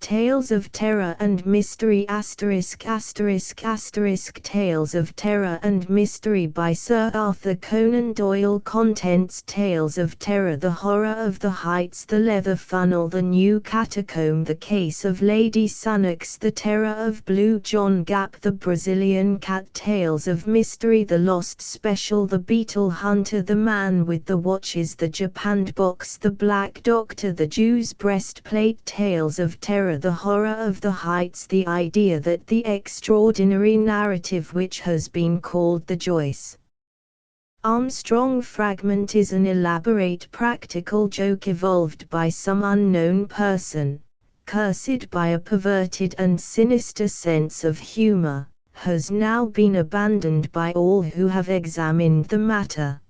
Tales of Terror and Mystery ***** Tales of Terror and Mystery by Sir Arthur Conan Doyle. Contents: Tales of Terror, The Horror of the Heights, The Leather Funnel, The New Catacomb, The Case of Lady Sunnox, The Terror of Blue John Gap, The Brazilian Cat. Tales of Mystery, The Lost Special, The Beetle Hunter, The Man with the Watches, The Japanned Box, The Black Doctor, The Jew's Breastplate. Tales of Terror, The Horror of the Heights. The idea that the extraordinary narrative which has been called the Joyce Armstrong fragment is an elaborate practical joke evolved by some unknown person, cursed by a perverted and sinister sense of humor, has now been abandoned by all who have examined the matter.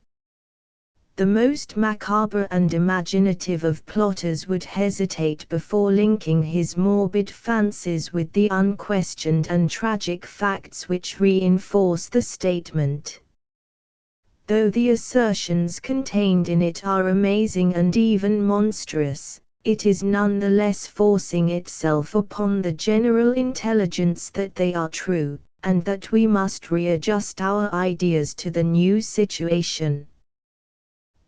The most macabre and imaginative of plotters would hesitate before linking his morbid fancies with the unquestioned and tragic facts which reinforce the statement. Though the assertions contained in it are amazing and even monstrous, it is nonetheless forcing itself upon the general intelligence that they are true, and that we must readjust our ideas to the new situation.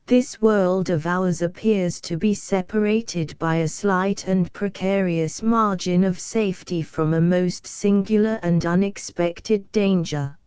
This world of ours appears to be separated by a slight and precarious margin of safety from a most singular and unexpected danger.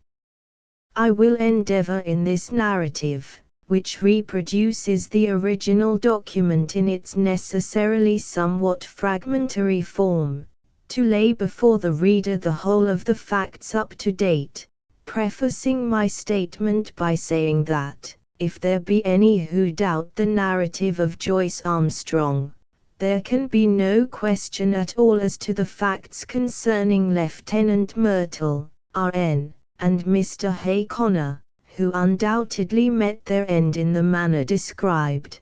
I will endeavor in this narrative, which reproduces the original document in its necessarily somewhat fragmentary form, to lay before the reader the whole of the facts up to date, prefacing my statement by saying that, if there be any who doubt the narrative of Joyce Armstrong, there can be no question at all as to the facts concerning Lieutenant Myrtle, R.N., and Mr. Hay Connor, who undoubtedly met their end in the manner described.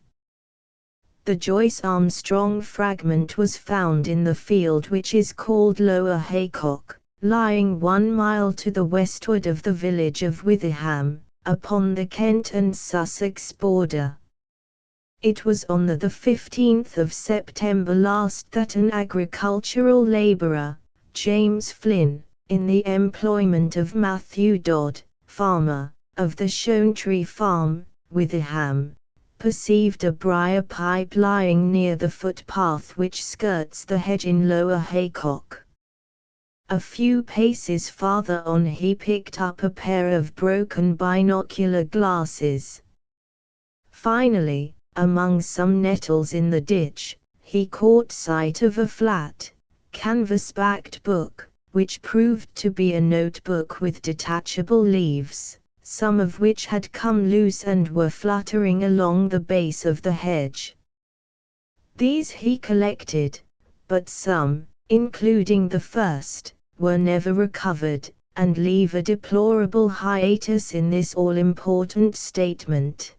The Joyce Armstrong fragment was found in the field which is called Lower Haycock, lying 1 mile to the westward of the village of Witherham, upon the Kent and Sussex border. It was on the 15th of September last that an agricultural labourer, James Flynn, in the employment of Matthew Dodd, farmer, of the Shonetree Farm, Witherham, perceived a briar pipe lying near the footpath which skirts the hedge in Lower Haycock. A few paces farther on he picked up a pair of broken binocular glasses. Finally, among some nettles in the ditch, he caught sight of a flat, canvas-backed book, which proved to be a notebook with detachable leaves, some of which had come loose and were fluttering along the base of the hedge. These he collected, but some, including the first, were never recovered, and leave a deplorable hiatus in this all-important statement.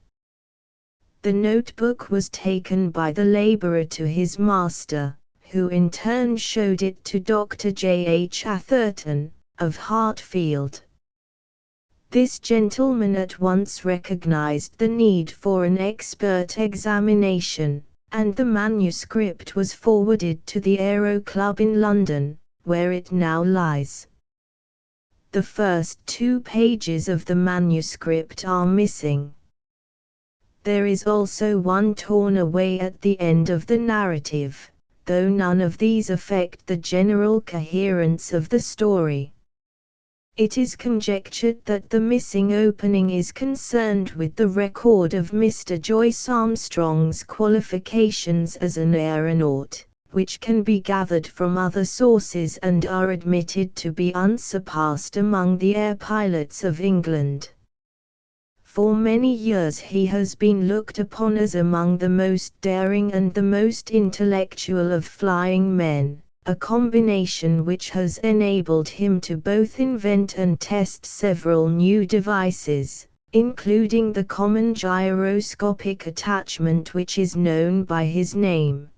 The notebook was taken by the labourer to his master, who in turn showed it to Dr. J. H. Atherton, of Hartfield. This gentleman at once recognized the need for an expert examination, and the manuscript was forwarded to the Aero Club in London, where it now lies. The first 2 pages of the manuscript are missing. There is also one torn away at the end of the narrative, though none of these affect the general coherence of the story. It is conjectured that the missing opening is concerned with the record of Mr. Joyce Armstrong's qualifications as an aeronaut, which can be gathered from other sources and are admitted to be unsurpassed among the air pilots of England. For many years he has been looked upon as among the most daring and the most intellectual of flying men, a combination which has enabled him to both invent and test several new devices, including the common gyroscopic attachment which is known by his name.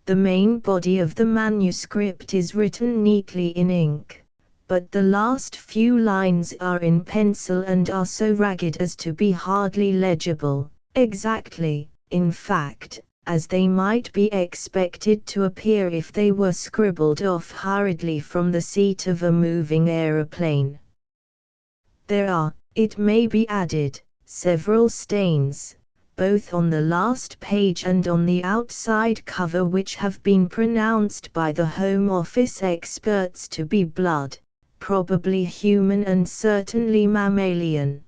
The main body of the manuscript is written neatly in ink, but the last few lines are in pencil and are so ragged as to be hardly legible, exactly, in fact, as they might be expected to appear if they were scribbled off hurriedly from the seat of a moving aeroplane. There are, it may be added, several stains, both on the last page and on the outside cover, which have been pronounced by the Home Office experts to be blood, probably human and certainly mammalian.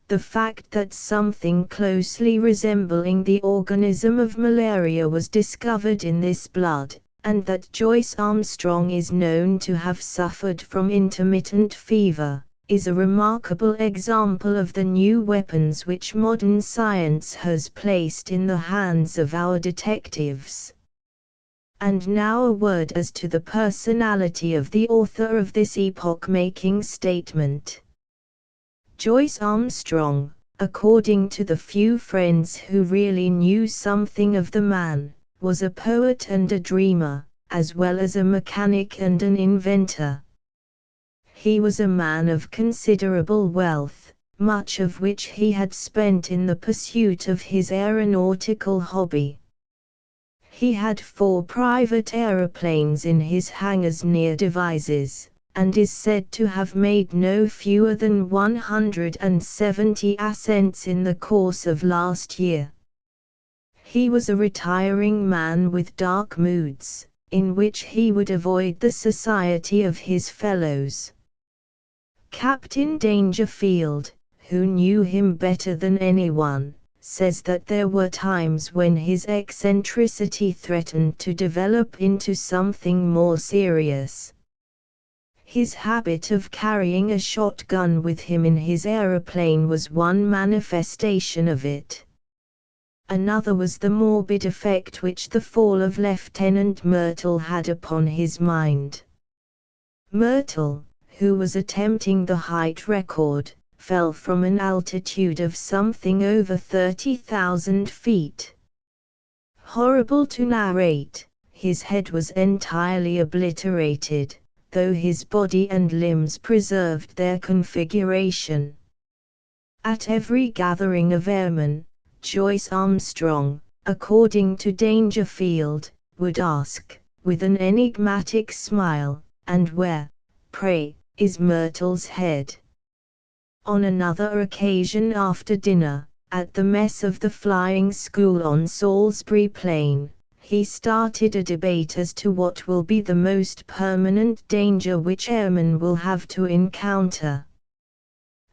The fact that something closely resembling the organism of malaria was discovered in this blood, and that Joyce Armstrong is known to have suffered from intermittent fever, is a remarkable example of the new weapons which modern science has placed in the hands of our detectives. And now a word as to the personality of the author of this epoch-making statement. Joyce Armstrong, according to the few friends who really knew something of the man, was a poet and a dreamer, as well as a mechanic and an inventor. He was a man of considerable wealth, much of which he had spent in the pursuit of his aeronautical hobby. He had 4 private aeroplanes in his hangars near Devizes, and is said to have made no fewer than 170 ascents in the course of last year. He was a retiring man with dark moods, in which he would avoid the society of his fellows. Captain Dangerfield, who knew him better than anyone, says that there were times when his eccentricity threatened to develop into something more serious. His habit of carrying a shotgun with him in his aeroplane was one manifestation of it. Another was the morbid effect which the fall of Lieutenant Myrtle had upon his mind. Myrtle, who was attempting the height record, fell from an altitude of something over 30,000 feet. Horrible to narrate, his head was entirely obliterated, though his body and limbs preserved their configuration. At every gathering of airmen, Joyce Armstrong, according to Dangerfield, would ask, with an enigmatic smile, "And where, pray, is Myrtle's head?" On another occasion after dinner, at the mess of the flying school on Salisbury Plain, he started a debate as to what will be the most permanent danger which airmen will have to encounter.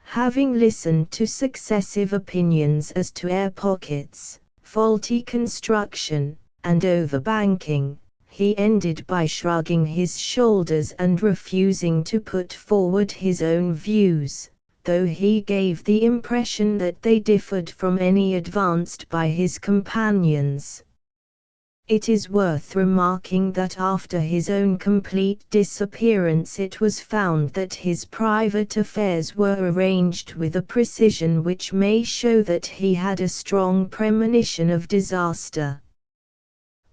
Having listened to successive opinions as to air pockets, faulty construction, and overbanking, he ended by shrugging his shoulders and refusing to put forward his own views, though he gave the impression that they differed from any advanced by his companions. It is worth remarking that after his own complete disappearance it was found that his private affairs were arranged with a precision which may show that he had a strong premonition of disaster.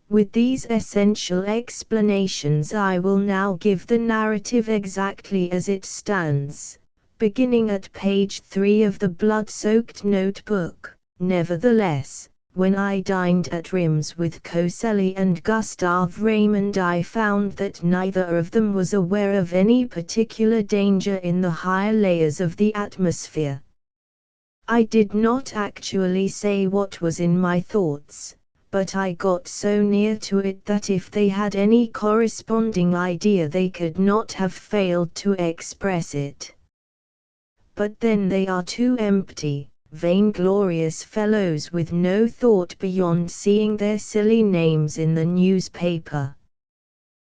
With these essential explanations I will now give the narrative exactly as it stands, beginning at page 3 of the blood-soaked notebook. Nevertheless, when I dined at Rheims with Coselli and Gustave Raymond, I found that neither of them was aware of any particular danger in the higher layers of the atmosphere. I did not actually say what was in my thoughts, but I got so near to it that if they had any corresponding idea they could not have failed to express it. But then they are too empty, vainglorious fellows with no thought beyond seeing their silly names in the newspaper.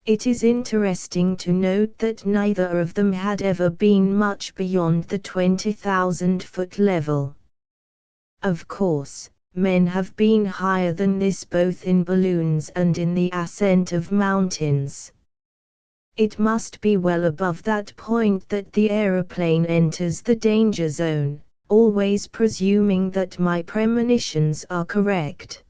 It is interesting to note that neither of them had ever been much beyond the 20,000-foot level. Of course, men have been higher than this both in balloons and in the ascent of mountains. It must be well above that point that the aeroplane enters the danger zone, always presuming that my premonitions are correct.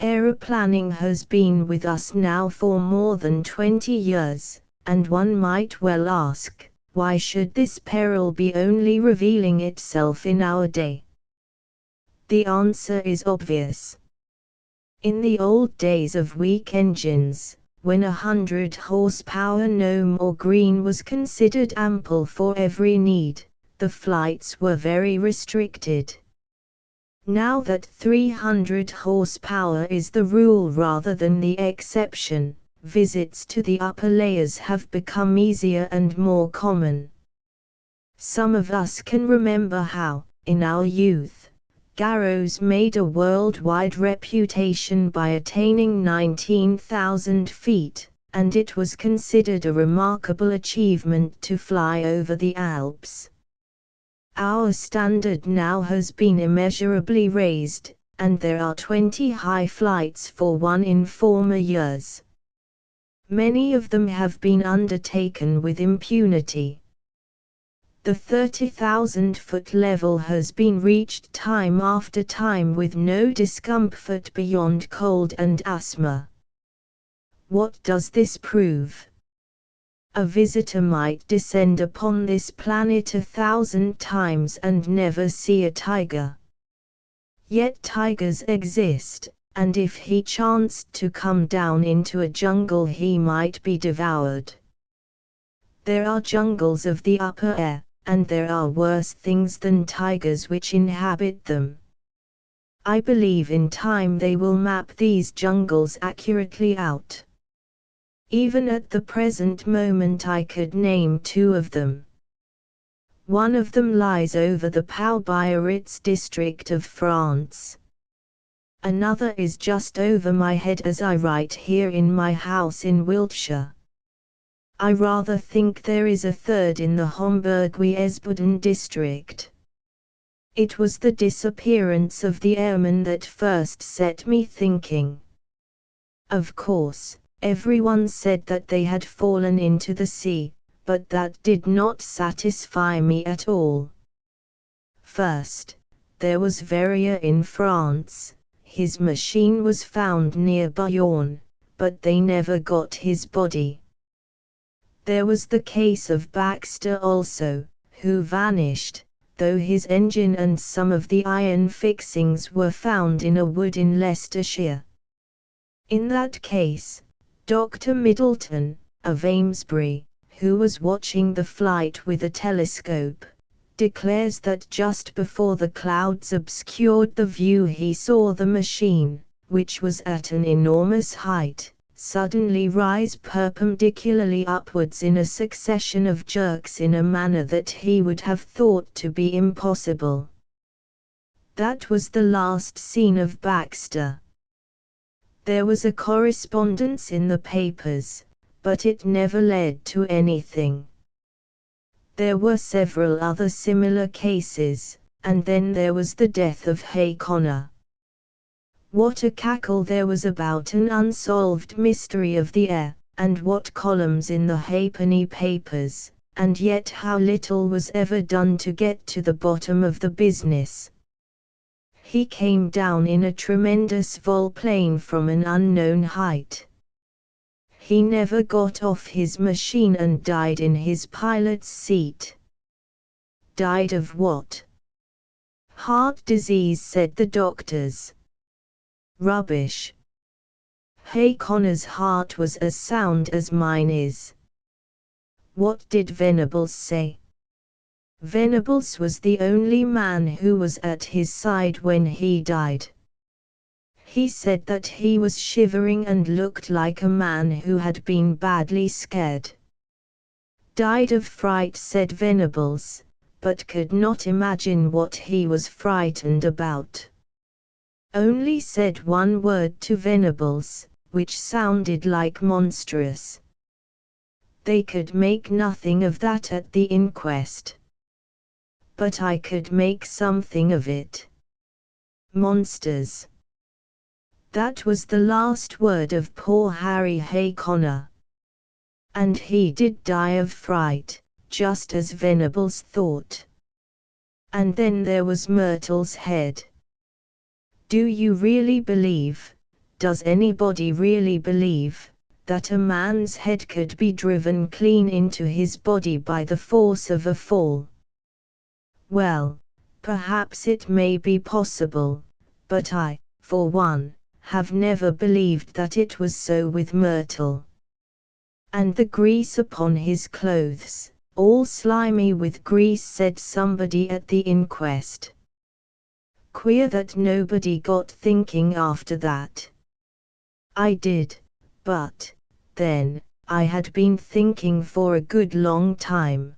Aeroplaning has been with us now for more than 20 years, and one might well ask, why should this peril be only revealing itself in our day? The answer is obvious. In the old days of weak engines, when 100 horsepower no more green was considered ample for every need, the flights were very restricted. Now that 300 horsepower is the rule rather than the exception, visits to the upper layers have become easier and more common. Some of us can remember how, in our youth, Garros made a worldwide reputation by attaining 19,000 feet, and it was considered a remarkable achievement to fly over the Alps. Our standard now has been immeasurably raised, and there are 20 high flights for one in former years. Many of them have been undertaken with impunity. The 30,000-foot level has been reached time after time with no discomfort beyond cold and asthma. What does this prove? A visitor might descend upon this planet 1,000 times and never see a tiger. Yet tigers exist, and if he chanced to come down into a jungle he might be devoured. There are jungles of the upper air, and there are worse things than tigers which inhabit them. I believe in time they will map these jungles accurately out. Even at the present moment I could name two of them. One of them lies over the Pau Biarritz district of France. Another is just over my head as I write here in my house in Wiltshire. I rather think there is a third in the Homburg-Wiesbaden district. It was the disappearance of the airman that first set me thinking. Of course, everyone said that they had fallen into the sea, but that did not satisfy me at all. First, there was Verrier in France. His machine was found near Bayonne, but they never got his body. There was the case of Baxter also, who vanished, though his engine and some of the iron fixings were found in a wood in Leicestershire. In that case, Dr. Middleton, of Amesbury, who was watching the flight with a telescope, declares that just before the clouds obscured the view he saw the machine, which was at an enormous height, suddenly rise perpendicularly upwards in a succession of jerks in a manner that he would have thought to be impossible. That was the last seen of Baxter. There was a correspondence in the papers, but it never led to anything. There were several other similar cases, and then there was the death of Hay Connor. What a cackle there was about an unsolved mystery of the air, and what columns in the halfpenny papers, and yet how little was ever done to get to the bottom of the business. He came down in a tremendous volplane from an unknown height. He never got off his machine and died in his pilot's seat. Died of what? Heart disease, said the doctors. Rubbish. Hay Connor's heart was as sound as mine is. What did Venables say? Venables was the only man who was at his side when he died. He said that he was shivering and looked like a man who had been badly scared. Died of fright, said Venables, but could not imagine what he was frightened about. Only said one word to Venables, which sounded like monstrous. They could make nothing of that at the inquest. But I could make something of it. Monsters. That was the last word of poor Harry Hay Connor. And he did die of fright, just as Venables thought. And then there was Myrtle's head. Do you really believe, does anybody really believe, that a man's head could be driven clean into his body by the force of a fall? Well, perhaps it may be possible, but I, for one, have never believed that it was so with Myrtle. And the grease upon his clothes, all slimy with grease, said somebody at the inquest. Queer that nobody got thinking after that. I did, but, then, I had been thinking for a good long time.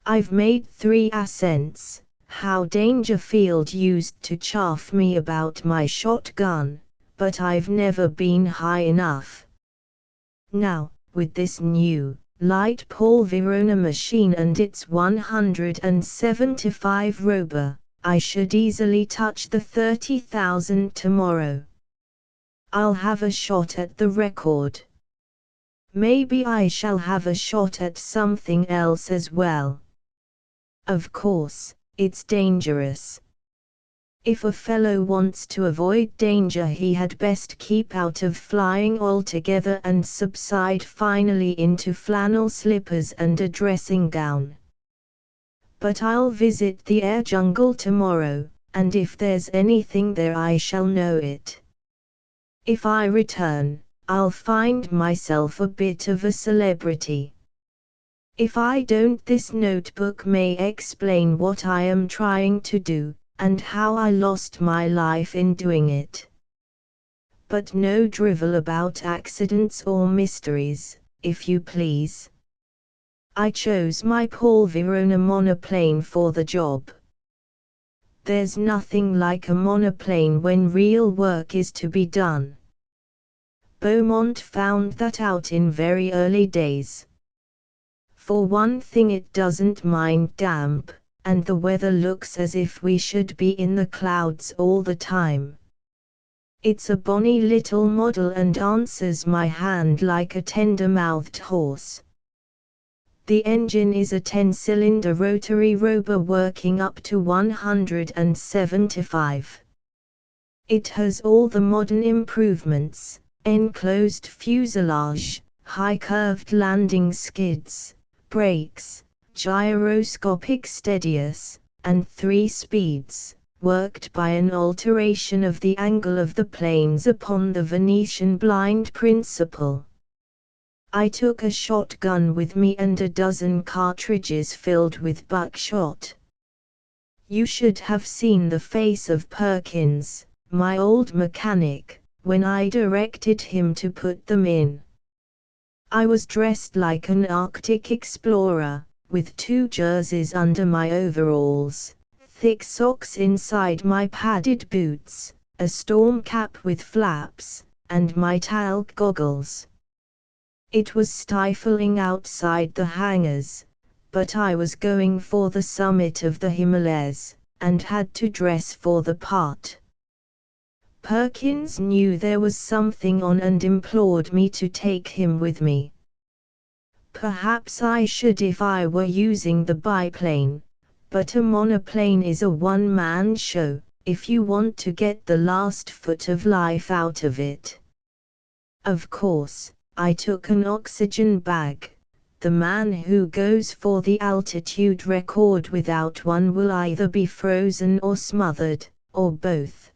I've made 3 ascents, how Dangerfield used to chaff me about my shotgun, but I've never been high enough. Now, with this new, light Paul Verona machine and its 175 rober, I should easily touch the 30,000 tomorrow. I'll have a shot at the record. Maybe I shall have a shot at something else as well. Of course, it's dangerous. If a fellow wants to avoid danger, he had best keep out of flying altogether and subside finally into flannel slippers and a dressing gown. But I'll visit the air jungle tomorrow, and if there's anything there I shall know it. If I return, I'll find myself a bit of a celebrity. If I don't, this notebook may explain what I am trying to do, and how I lost my life in doing it. But no drivel about accidents or mysteries, if you please. I chose my Paul Verona monoplane for the job. There's nothing like a monoplane when real work is to be done. Beaumont found that out in very early days. For one thing, it doesn't mind damp, and the weather looks as if we should be in the clouds all the time. It's a bonny little model and answers my hand like a tender-mouthed horse. The engine is a 10-cylinder rotary rober working up to 175. It has all the modern improvements: enclosed fuselage, high curved landing skids, brakes, gyroscopic steadiers, and 3 speeds, worked by an alteration of the angle of the planes upon the Venetian blind principle. I took a shotgun with me and a dozen cartridges filled with buckshot. You should have seen the face of Perkins, my old mechanic, when I directed him to put them in. I was dressed like an Arctic explorer, with 2 jerseys under my overalls, thick socks inside my padded boots, a storm cap with flaps, and my talc goggles. It was stifling outside the hangars, but I was going for the summit of the Himalayas, and had to dress for the part. Perkins knew there was something on and implored me to take him with me. Perhaps I should if I were using the biplane, but a monoplane is a one-man show, if you want to get the last foot of life out of it. Of course, I took an oxygen bag. The man who goes for the altitude record without one will either be frozen or smothered, or both.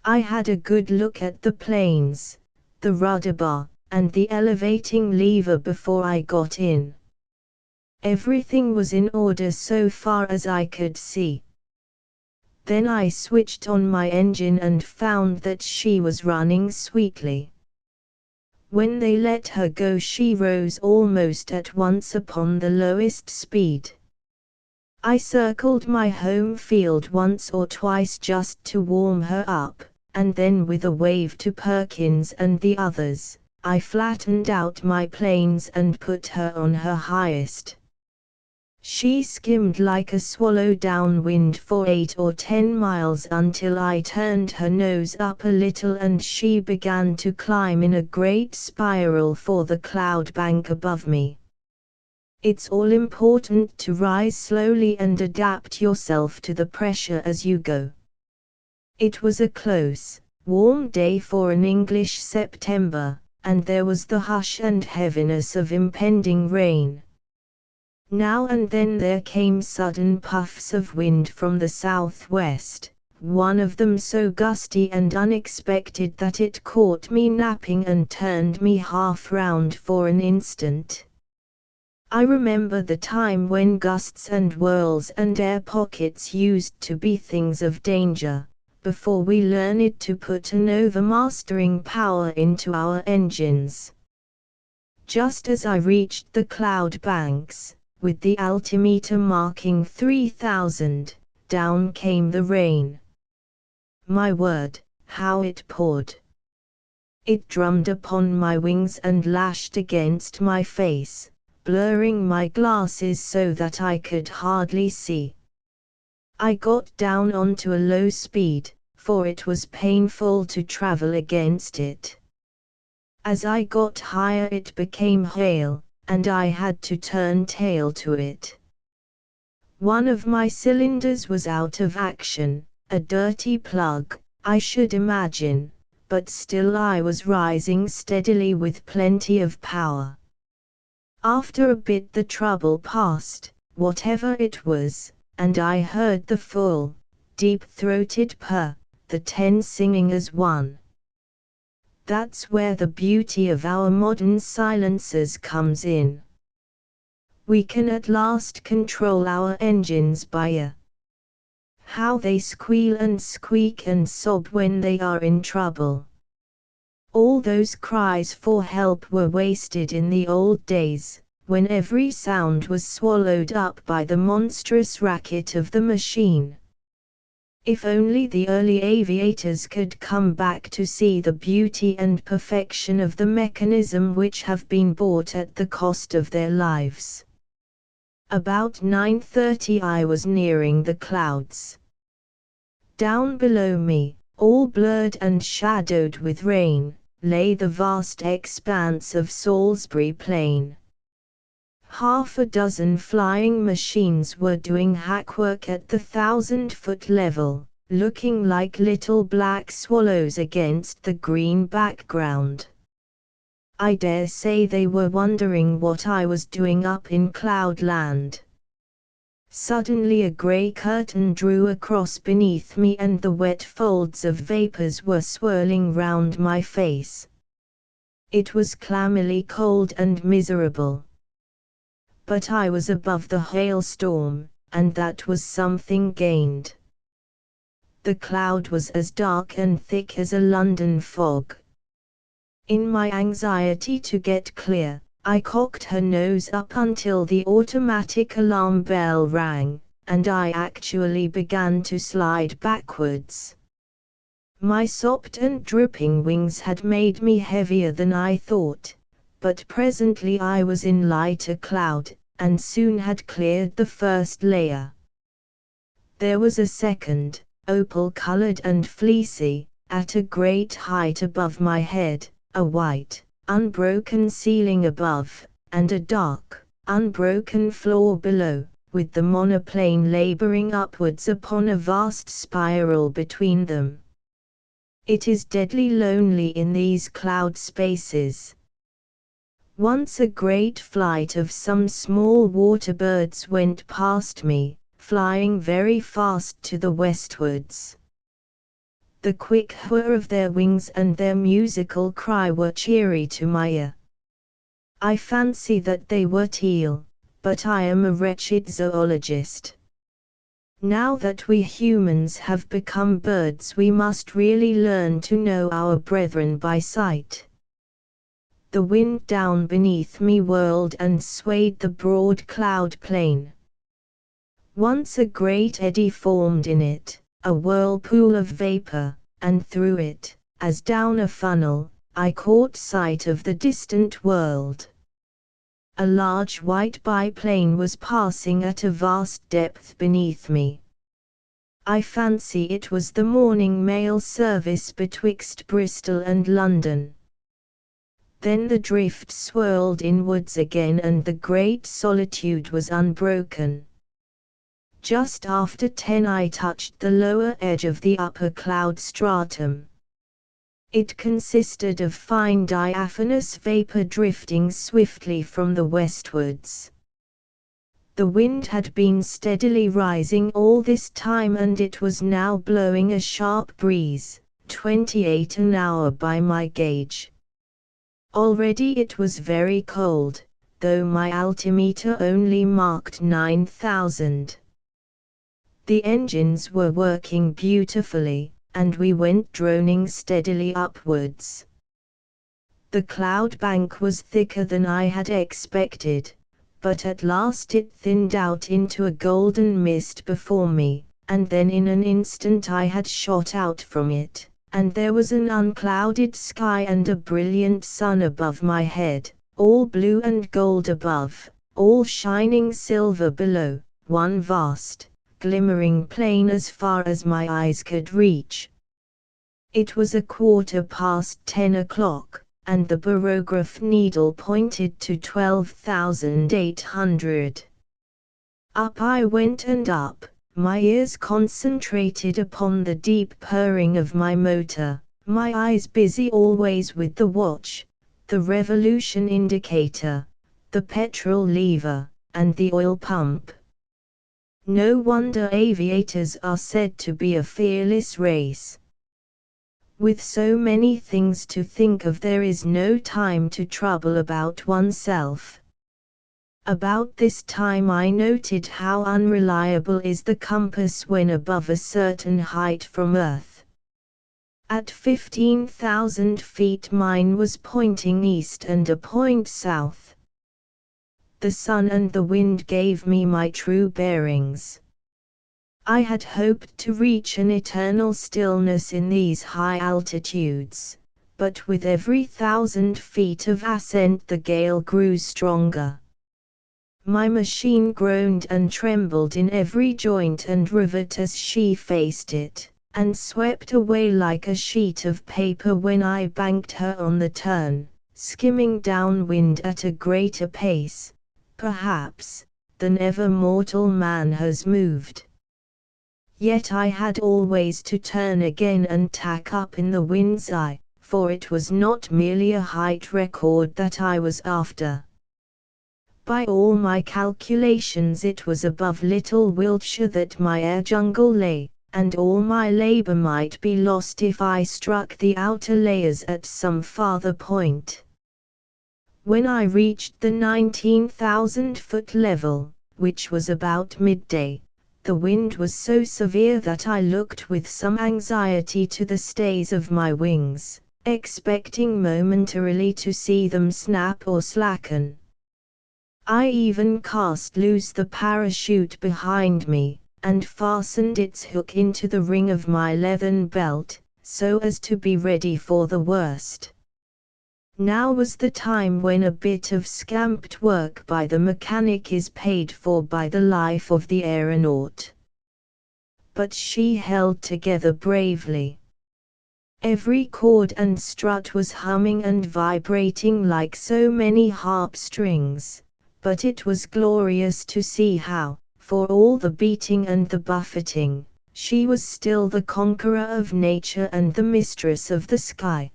I had a good look at the planes, the rudder bar, and the elevating lever before I got in. Everything was in order so far as I could see. Then I switched on my engine and found that she was running sweetly. When they let her go, she rose almost at once upon the lowest speed. I circled my home field once or twice just to warm her up, and then with a wave to Perkins and the others, I flattened out my planes and put her on her highest. She skimmed like a swallow downwind for 8 or 10 miles until I turned her nose up a little and she began to climb in a great spiral for the cloud bank above me. It's all important to rise slowly and adapt yourself to the pressure as you go. It was a close, warm day for an English September, and there was the hush and heaviness of impending rain. Now and then there came sudden puffs of wind from the southwest, one of them so gusty and unexpected that it caught me napping and turned me half round for an instant. I remember the time when gusts and whirls and air pockets used to be things of danger, before we learned to put an overmastering power into our engines. Just as I reached the cloud banks, with the altimeter marking 3,000, down came the rain. My word, how it poured! It drummed upon my wings and lashed against my face, blurring my glasses so that I could hardly see. I got down onto a low speed, for it was painful to travel against it. As I got higher it became hail, and I had to turn tail to it. One of my cylinders was out of action, a dirty plug, I should imagine, but still I was rising steadily with plenty of power. After a bit the trouble passed, whatever it was, and I heard the full, deep-throated purr, the 10 singing as one. That's where the beauty of our modern silencers comes in. We can at last control our engines by ear. How they squeal and squeak and sob when they are in trouble. All those cries for help were wasted in the old days, when every sound was swallowed up by the monstrous racket of the machine. If only the early aviators could come back to see the beauty and perfection of the mechanism which have been bought at the cost of their lives. About 9:30 I was nearing the clouds. Down below me, all blurred and shadowed with rain, lay the vast expanse of Salisbury Plain. Half a dozen flying machines were doing hackwork at the 1,000-foot level, looking like little black swallows against the green background. I dare say they were wondering what I was doing up in Cloudland. Suddenly a grey curtain drew across beneath me and the wet folds of vapours were swirling round my face. It was clammily cold and miserable. But I was above the hailstorm, and that was something gained. The cloud was as dark and thick as a London fog. In my anxiety to get clear, I cocked her nose up until the automatic alarm bell rang, and I actually began to slide backwards. My sopped and dripping wings had made me heavier than I thought, but presently I was in lighter cloud, and soon had cleared the first layer. There was a second, opal-colored and fleecy, at a great height above my head, a white, unbroken ceiling above, and a dark, unbroken floor below, with the monoplane laboring upwards upon a vast spiral between them. It is deadly lonely in these cloud spaces. Once a great flight of some small water birds went past me, flying very fast to the westwards. The quick whir of their wings and their musical cry were cheery to my ear. I fancy that they were teal, but I am a wretched zoologist. Now that we humans have become birds we must really learn to know our brethren by sight. The wind down beneath me whirled and swayed the broad cloud plain. Once a great eddy formed in it, a whirlpool of vapor, and through it, as down a funnel, I caught sight of the distant world. A large white biplane was passing at a vast depth beneath me. I fancy it was the morning mail service betwixt Bristol and London. Then the drift swirled inwards again and the great solitude was unbroken. Just after 10 I touched the lower edge of the upper cloud stratum. It consisted of fine diaphanous vapor drifting swiftly from the westwards. The wind had been steadily rising all this time, and it was now blowing a sharp breeze, 28 an hour by my gauge. Already it was very cold, though my altimeter only marked 9,000. The engines were working beautifully, and we went droning steadily upwards. The cloud bank was thicker than I had expected, but at last it thinned out into a golden mist before me, and then in an instant I had shot out from it, and there was an unclouded sky and a brilliant sun above my head, all blue and gold above, all shining silver below, one vast, glimmering plain as far as my eyes could reach. It was 10 o'clock, and the barograph needle pointed to 12,800. Up I went and up, my ears concentrated upon the deep purring of my motor, my eyes busy always with the watch, the revolution indicator, the petrol lever, and the oil pump. No wonder aviators are said to be a fearless race. With so many things to think of, there is no time to trouble about oneself. About this time I noted how unreliable is the compass when above a certain height from Earth. At 15,000 feet mine was pointing east and a point south. The sun and the wind gave me my true bearings. I had hoped to reach an eternal stillness in these high altitudes, but with every 1,000 feet of ascent the gale grew stronger. My machine groaned and trembled in every joint and rivet as she faced it, and swept away like a sheet of paper when I banked her on the turn, skimming downwind at a greater pace, perhaps, than ever mortal man has moved. Yet I had always to turn again and tack up in the wind's eye, for it was not merely a height record that I was after. By all my calculations it was above Little Wiltshire that my air jungle lay, and all my labor might be lost if I struck the outer layers at some farther point. When I reached the 19,000-foot level, which was about midday, the wind was so severe that I looked with some anxiety to the stays of my wings, expecting momentarily to see them snap or slacken. I even cast loose the parachute behind me, and fastened its hook into the ring of my leathern belt, so as to be ready for the worst. Now was the time when a bit of scamped work by the mechanic is paid for by the life of the aeronaut. But she held together bravely. Every cord and strut was humming and vibrating like so many harp strings, but it was glorious to see how, for all the beating and the buffeting, she was still the conqueror of nature and the mistress of the sky.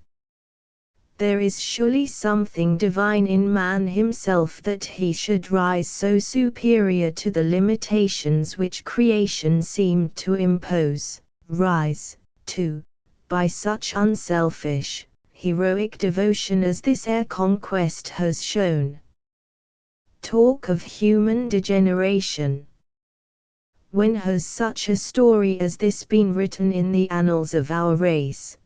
There is surely something divine in man himself that he should rise so superior to the limitations which creation seemed to impose, rise, too, by such unselfish, heroic devotion as this air conquest has shown. Talk of human degeneration. When has such a story as this been written in the annals of our race?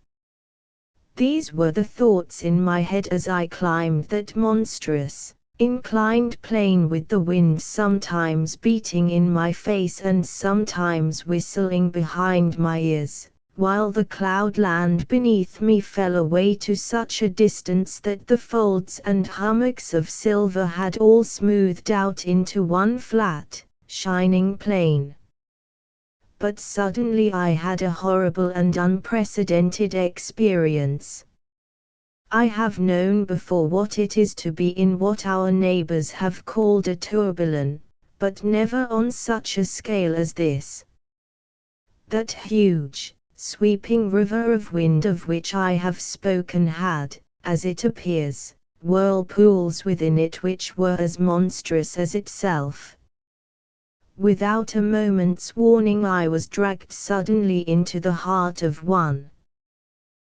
These were the thoughts in my head as I climbed that monstrous, inclined plane with the wind sometimes beating in my face and sometimes whistling behind my ears, while the cloud land beneath me fell away to such a distance that the folds and hummocks of silver had all smoothed out into one flat, shining plain. But suddenly I had a horrible and unprecedented experience. I have known before what it is to be in what our neighbors have called a tourbillon, but never on such a scale as this. That huge, sweeping river of wind of which I have spoken had, as it appears, whirlpools within it which were as monstrous as itself. Without a moment's warning I was dragged suddenly into the heart of one.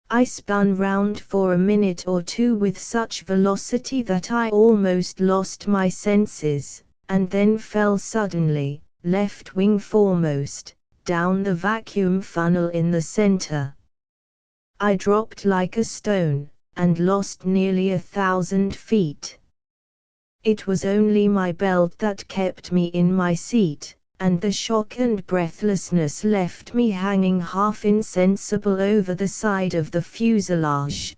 I spun round for a minute or two with such velocity that I almost lost my senses, and then fell suddenly, left wing foremost, down the vacuum funnel in the center. I dropped like a stone, and lost nearly 1,000 feet. It was only my belt that kept me in my seat, and the shock and breathlessness left me hanging half insensible over the side of the fuselage.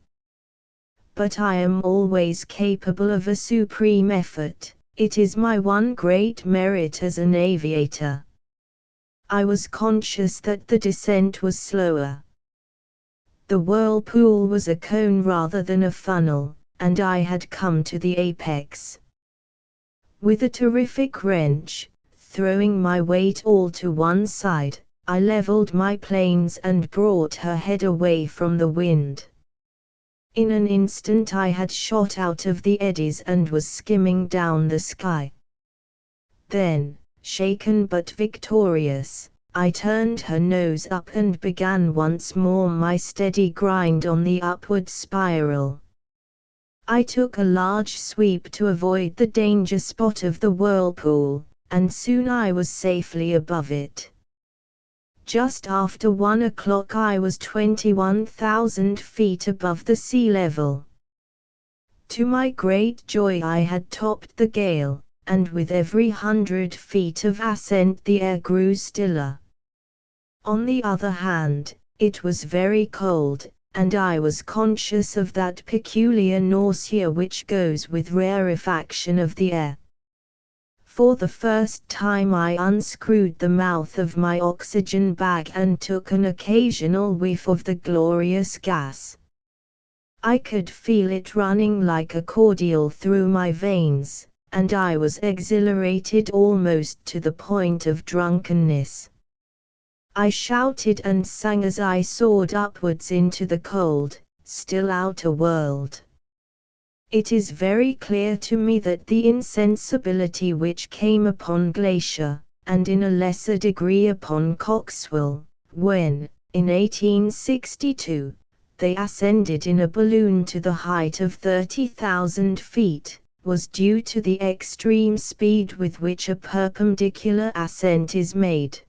But I am always capable of a supreme effort. It is my one great merit as an aviator. I was conscious that the descent was slower. The whirlpool was a cone rather than a funnel, and I had come to the apex. With a terrific wrench, throwing my weight all to one side, I leveled my planes and brought her head away from the wind. In an instant I had shot out of the eddies and was skimming down the sky. Then, shaken but victorious, I turned her nose up and began once more my steady grind on the upward spiral. I took a large sweep to avoid the danger spot of the whirlpool, and soon I was safely above it. Just after 1 o'clock I was 21,000 feet above the sea level. To my great joy I had topped the gale, and with every 100 feet of ascent the air grew stiller. On the other hand, it was very cold, and I was conscious of that peculiar nausea which goes with rarefaction of the air. For the first time I unscrewed the mouth of my oxygen bag and took an occasional whiff of the glorious gas. I could feel it running like a cordial through my veins, and I was exhilarated almost to the point of drunkenness. I shouted and sang as I soared upwards into the cold, still outer world. It is very clear to me that the insensibility which came upon Glacier, and in a lesser degree upon Coxwell, when, in 1862, they ascended in a balloon to the height of 30,000 feet, was due to the extreme speed with which a perpendicular ascent is made.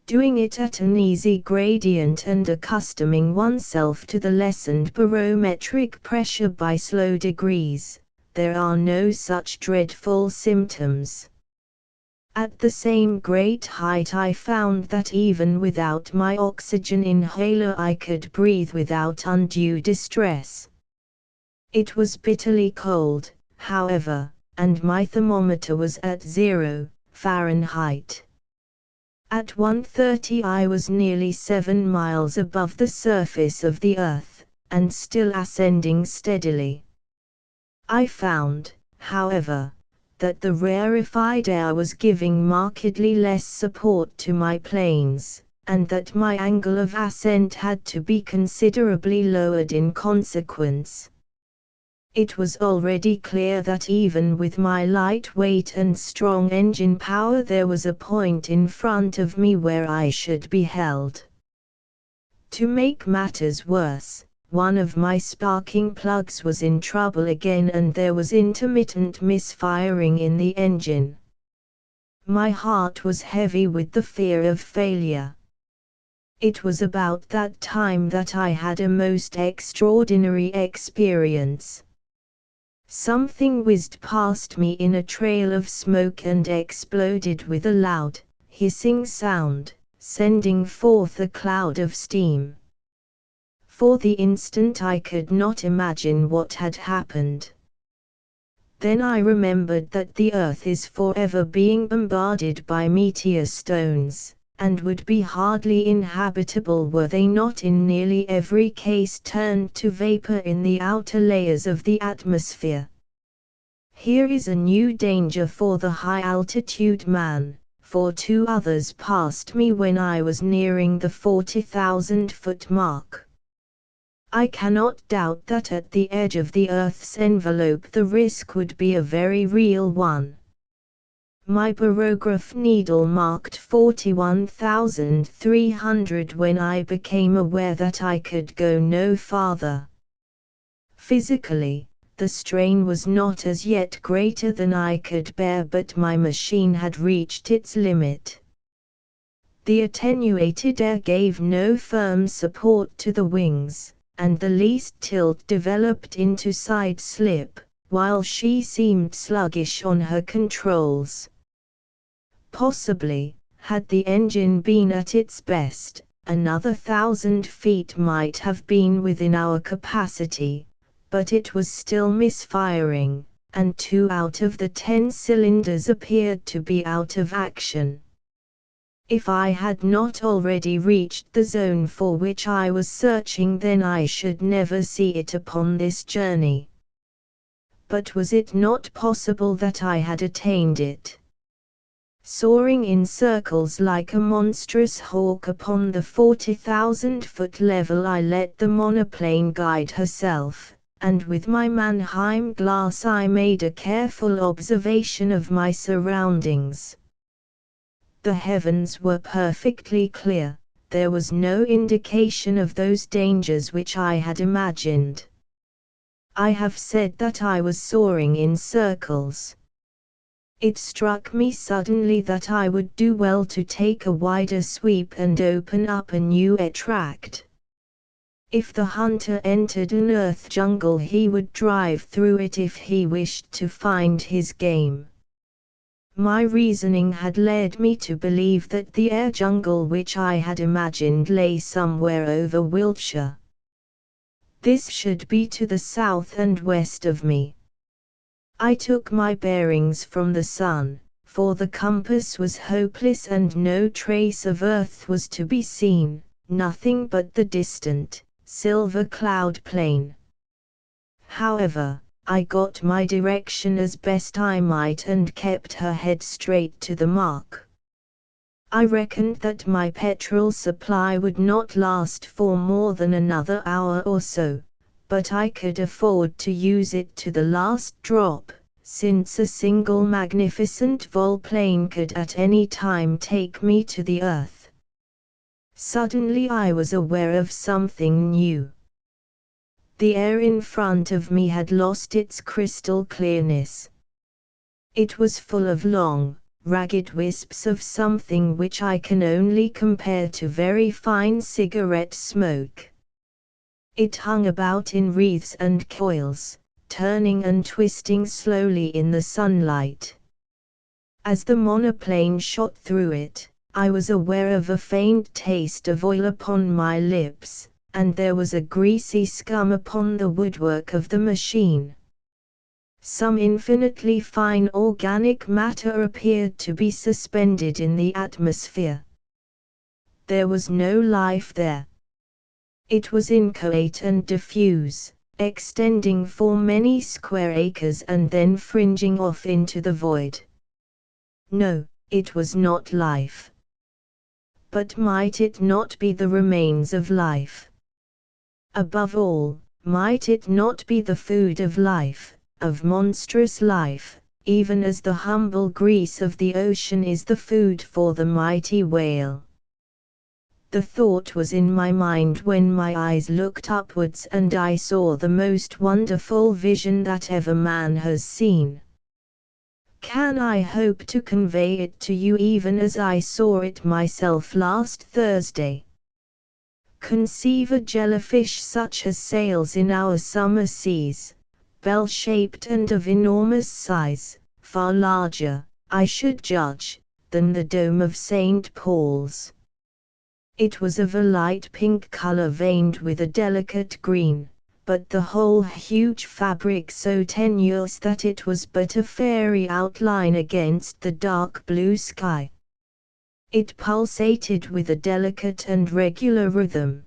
Doing it at an easy gradient and accustoming oneself to the lessened barometric pressure by slow degrees, there are no such dreadful symptoms. At the same great height I found that even without my oxygen inhaler I could breathe without undue distress. It was bitterly cold, however, and my thermometer was at 0 Fahrenheit. At 1:30 I was nearly 7 miles above the surface of the earth, and still ascending steadily. I found, however, that the rarefied air was giving markedly less support to my planes, and that my angle of ascent had to be considerably lowered in consequence. It was already clear that even with my light weight and strong engine power there was a point in front of me where I should be held. To make matters worse, one of my sparking plugs was in trouble again and there was intermittent misfiring in the engine. My heart was heavy with the fear of failure. It was about that time that I had a most extraordinary experience. Something whizzed past me in a trail of smoke and exploded with a loud, hissing sound, sending forth a cloud of steam. For the instant I could not imagine what had happened. Then I remembered that the earth is forever being bombarded by meteor stones, and would be hardly inhabitable were they not in nearly every case turned to vapor in the outer layers of the atmosphere. Here is a new danger for the high-altitude man, for 2 others passed me when I was nearing the 40,000-foot mark. I cannot doubt that at the edge of the Earth's envelope the risk would be a very real one. My barograph needle marked 41,300 when I became aware that I could go no farther. Physically, the strain was not as yet greater than I could bear, but my machine had reached its limit. The attenuated air gave no firm support to the wings, and the least tilt developed into side slip, while she seemed sluggish on her controls. Possibly, had the engine been at its best, another 1,000 feet might have been within our capacity, but it was still misfiring, and 2 out of the 10 cylinders appeared to be out of action. If I had not already reached the zone for which I was searching, then I should never see it upon this journey. But was it not possible that I had attained it? Soaring in circles like a monstrous hawk upon the 40,000-foot level, I let the monoplane guide herself, and with my Mannheim glass I made a careful observation of my surroundings. The heavens were perfectly clear, there was no indication of those dangers which I had imagined. I have said that I was soaring in circles. It struck me suddenly that I would do well to take a wider sweep and open up a new air tract. If the hunter entered an earth jungle, he would drive through it if he wished to find his game. My reasoning had led me to believe that the air jungle which I had imagined lay somewhere over Wiltshire. This should be to the south and west of me. I took my bearings from the sun, for the compass was hopeless and no trace of earth was to be seen, nothing but the distant, silver cloud plain. However, I got my direction as best I might and kept her head straight to the mark. I reckoned that my petrol supply would not last for more than another hour or so, but I could afford to use it to the last drop, since a single magnificent volplane could at any time take me to the earth. Suddenly I was aware of something new. The air in front of me had lost its crystal clearness. It was full of long, ragged wisps of something which I can only compare to very fine cigarette smoke. It hung about in wreaths and coils, turning and twisting slowly in the sunlight. As the monoplane shot through it, I was aware of a faint taste of oil upon my lips, and there was a greasy scum upon the woodwork of the machine. Some infinitely fine organic matter appeared to be suspended in the atmosphere. There was no life there. It was inchoate and diffuse, extending for many square acres and then fringing off into the void. No, it was not life. But might it not be the remains of life? Above all, might it not be the food of life, of monstrous life, even as the humble grease of the ocean is the food for the mighty whale? The thought was in my mind when my eyes looked upwards and I saw the most wonderful vision that ever man has seen. Can I hope to convey it to you even as I saw it myself last Thursday? Conceive a jellyfish such as sails in our summer seas, bell-shaped and of enormous size, far larger, I should judge, than the dome of St. Paul's. It was of a light pink color veined with a delicate green, but the whole huge fabric so tenuous that it was but a fairy outline against the dark blue sky. It pulsated with a delicate and regular rhythm.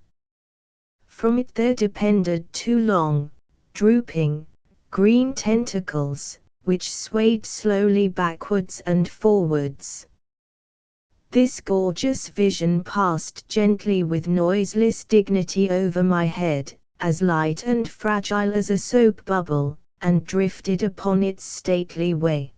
From it there depended 2 long, drooping, green tentacles, which swayed slowly backwards and forwards. This gorgeous vision passed gently with noiseless dignity over my head, as light and fragile as a soap bubble, and drifted upon its stately way.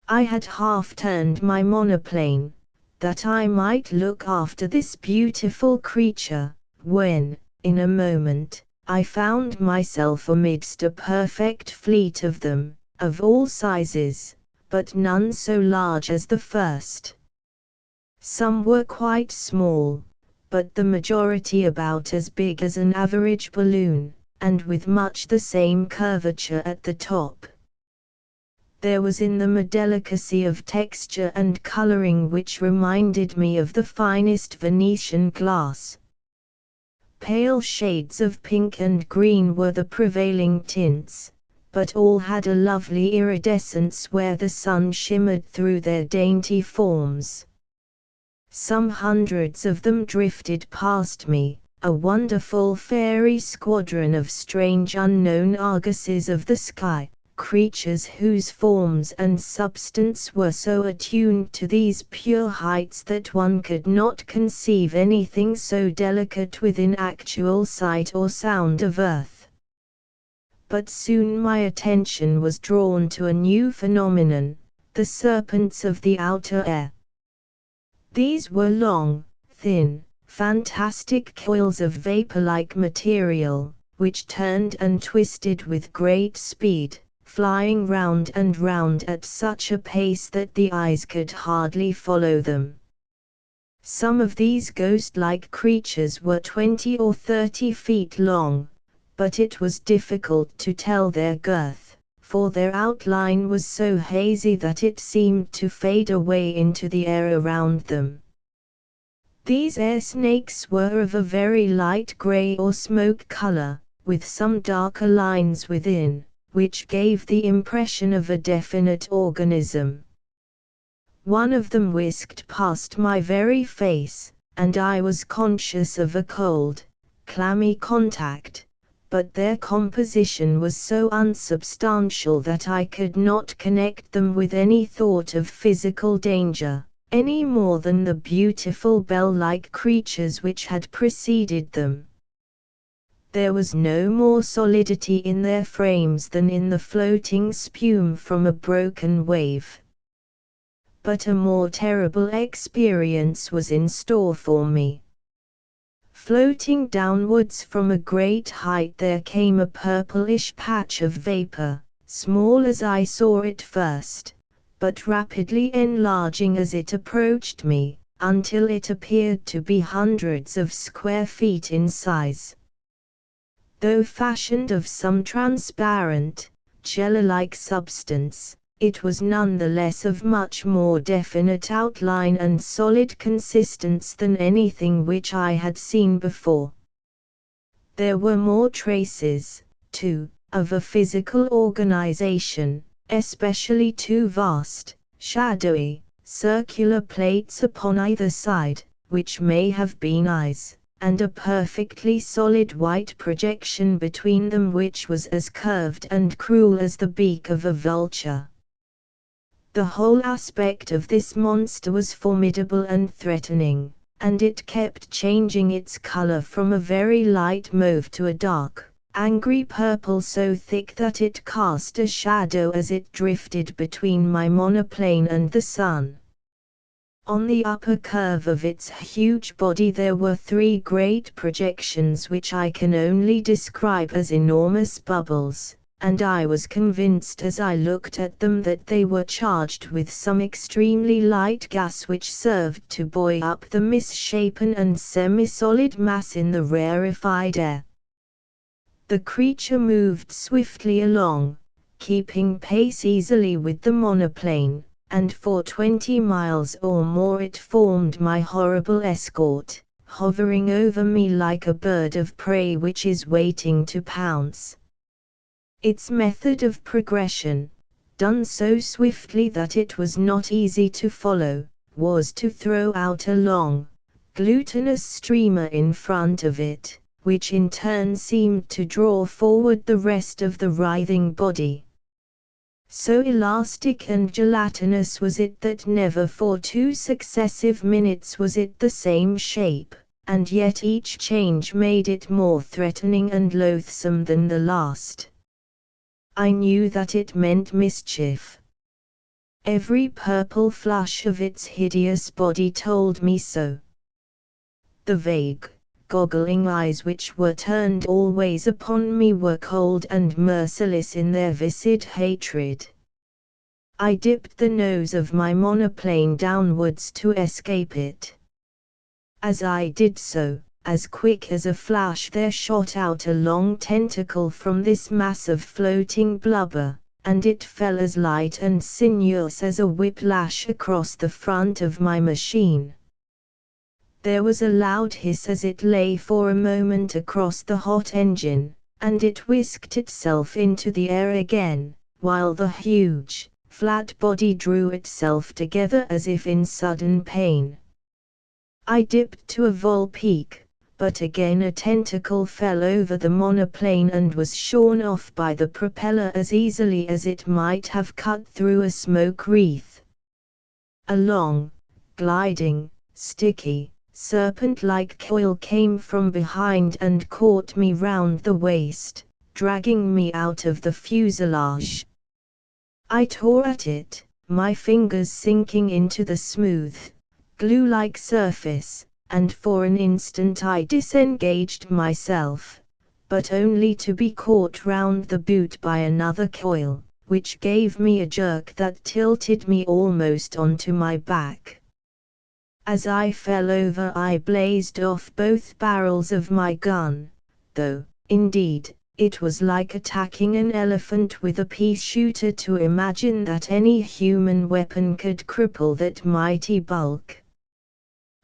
I had half turned my monoplane, that I might look after this beautiful creature, when, in a moment, I found myself amidst a perfect fleet of them, of all sizes, but none so large as the first. Some were quite small, but the majority about as big as an average balloon, and with much the same curvature at the top. There was in them a delicacy of texture and coloring which reminded me of the finest Venetian glass. Pale shades of pink and green were the prevailing tints, but all had a lovely iridescence where the sun shimmered through their dainty forms. Some hundreds of them drifted past me, a wonderful fairy squadron of strange unknown argosies of the sky, creatures whose forms and substance were so attuned to these pure heights that one could not conceive anything so delicate within actual sight or sound of earth. But soon my attention was drawn to a new phenomenon, the serpents of the outer air. These were long, thin, fantastic coils of vapor-like material, which turned and twisted with great speed, flying round and round at such a pace that the eyes could hardly follow them. Some of these ghost-like creatures were 20 or 30 feet long, but it was difficult to tell their girth, for their outline was so hazy that it seemed to fade away into the air around them. These air snakes were of a very light gray or smoke color, with some darker lines within, which gave the impression of a definite organism. One of them whisked past my very face, and I was conscious of a cold, clammy contact, but their composition was so unsubstantial that I could not connect them with any thought of physical danger, any more than the beautiful bell-like creatures which had preceded them. There was no more solidity in their frames than in the floating spume from a broken wave. But a more terrible experience was in store for me. Floating downwards from a great height there came a purplish patch of vapor, small as I saw it first, but rapidly enlarging as it approached me, until it appeared to be hundreds of square feet in size. Though fashioned of some transparent, jelly-like substance, it was none the less of much more definite outline and solid consistence than anything which I had seen before. There were more traces, too, of a physical organization, especially two vast, shadowy, circular plates upon either side, which may have been eyes, and a perfectly solid white projection between them which was as curved and cruel as the beak of a vulture. The whole aspect of this monster was formidable and threatening, and it kept changing its color from a very light mauve to a dark, angry purple so thick that it cast a shadow as it drifted between my monoplane and the sun. On the upper curve of its huge body there were three great projections which I can only describe as enormous bubbles, and I was convinced as I looked at them that they were charged with some extremely light gas which served to buoy up the misshapen and semi-solid mass in the rarefied air. The creature moved swiftly along, keeping pace easily with the monoplane, and for 20 miles or more it formed my horrible escort, hovering over me like a bird of prey which is waiting to pounce. Its method of progression, done so swiftly that it was not easy to follow, was to throw out a long, glutinous streamer in front of it, which in turn seemed to draw forward the rest of the writhing body. So elastic and gelatinous was it that never for 2 successive minutes was it the same shape, and yet each change made it more threatening and loathsome than the last. I knew that it meant mischief. Every purple flush of its hideous body told me so. The vague, goggling eyes which were turned always upon me were cold and merciless in their viscid hatred. I dipped the nose of my monoplane downwards to escape it. As I did so, as quick as a flash there shot out a long tentacle from this mass of floating blubber, and it fell as light and sinuous as a whiplash across the front of my machine. There was a loud hiss as it lay for a moment across the hot engine, and it whisked itself into the air again, while the huge, flat body drew itself together as if in sudden pain. I dipped to a vol peak, but again a tentacle fell over the monoplane and was shorn off by the propeller as easily as it might have cut through a smoke wreath. A long, gliding, sticky, serpent-like coil came from behind and caught me round the waist, dragging me out of the fuselage. I tore at it, my fingers sinking into the smooth, glue-like surface, and for an instant I disengaged myself, but only to be caught round the boot by another coil, which gave me a jerk that tilted me almost onto my back. As I fell over I blazed off both barrels of my gun, though, indeed, it was like attacking an elephant with a pea shooter to imagine that any human weapon could cripple that mighty bulk.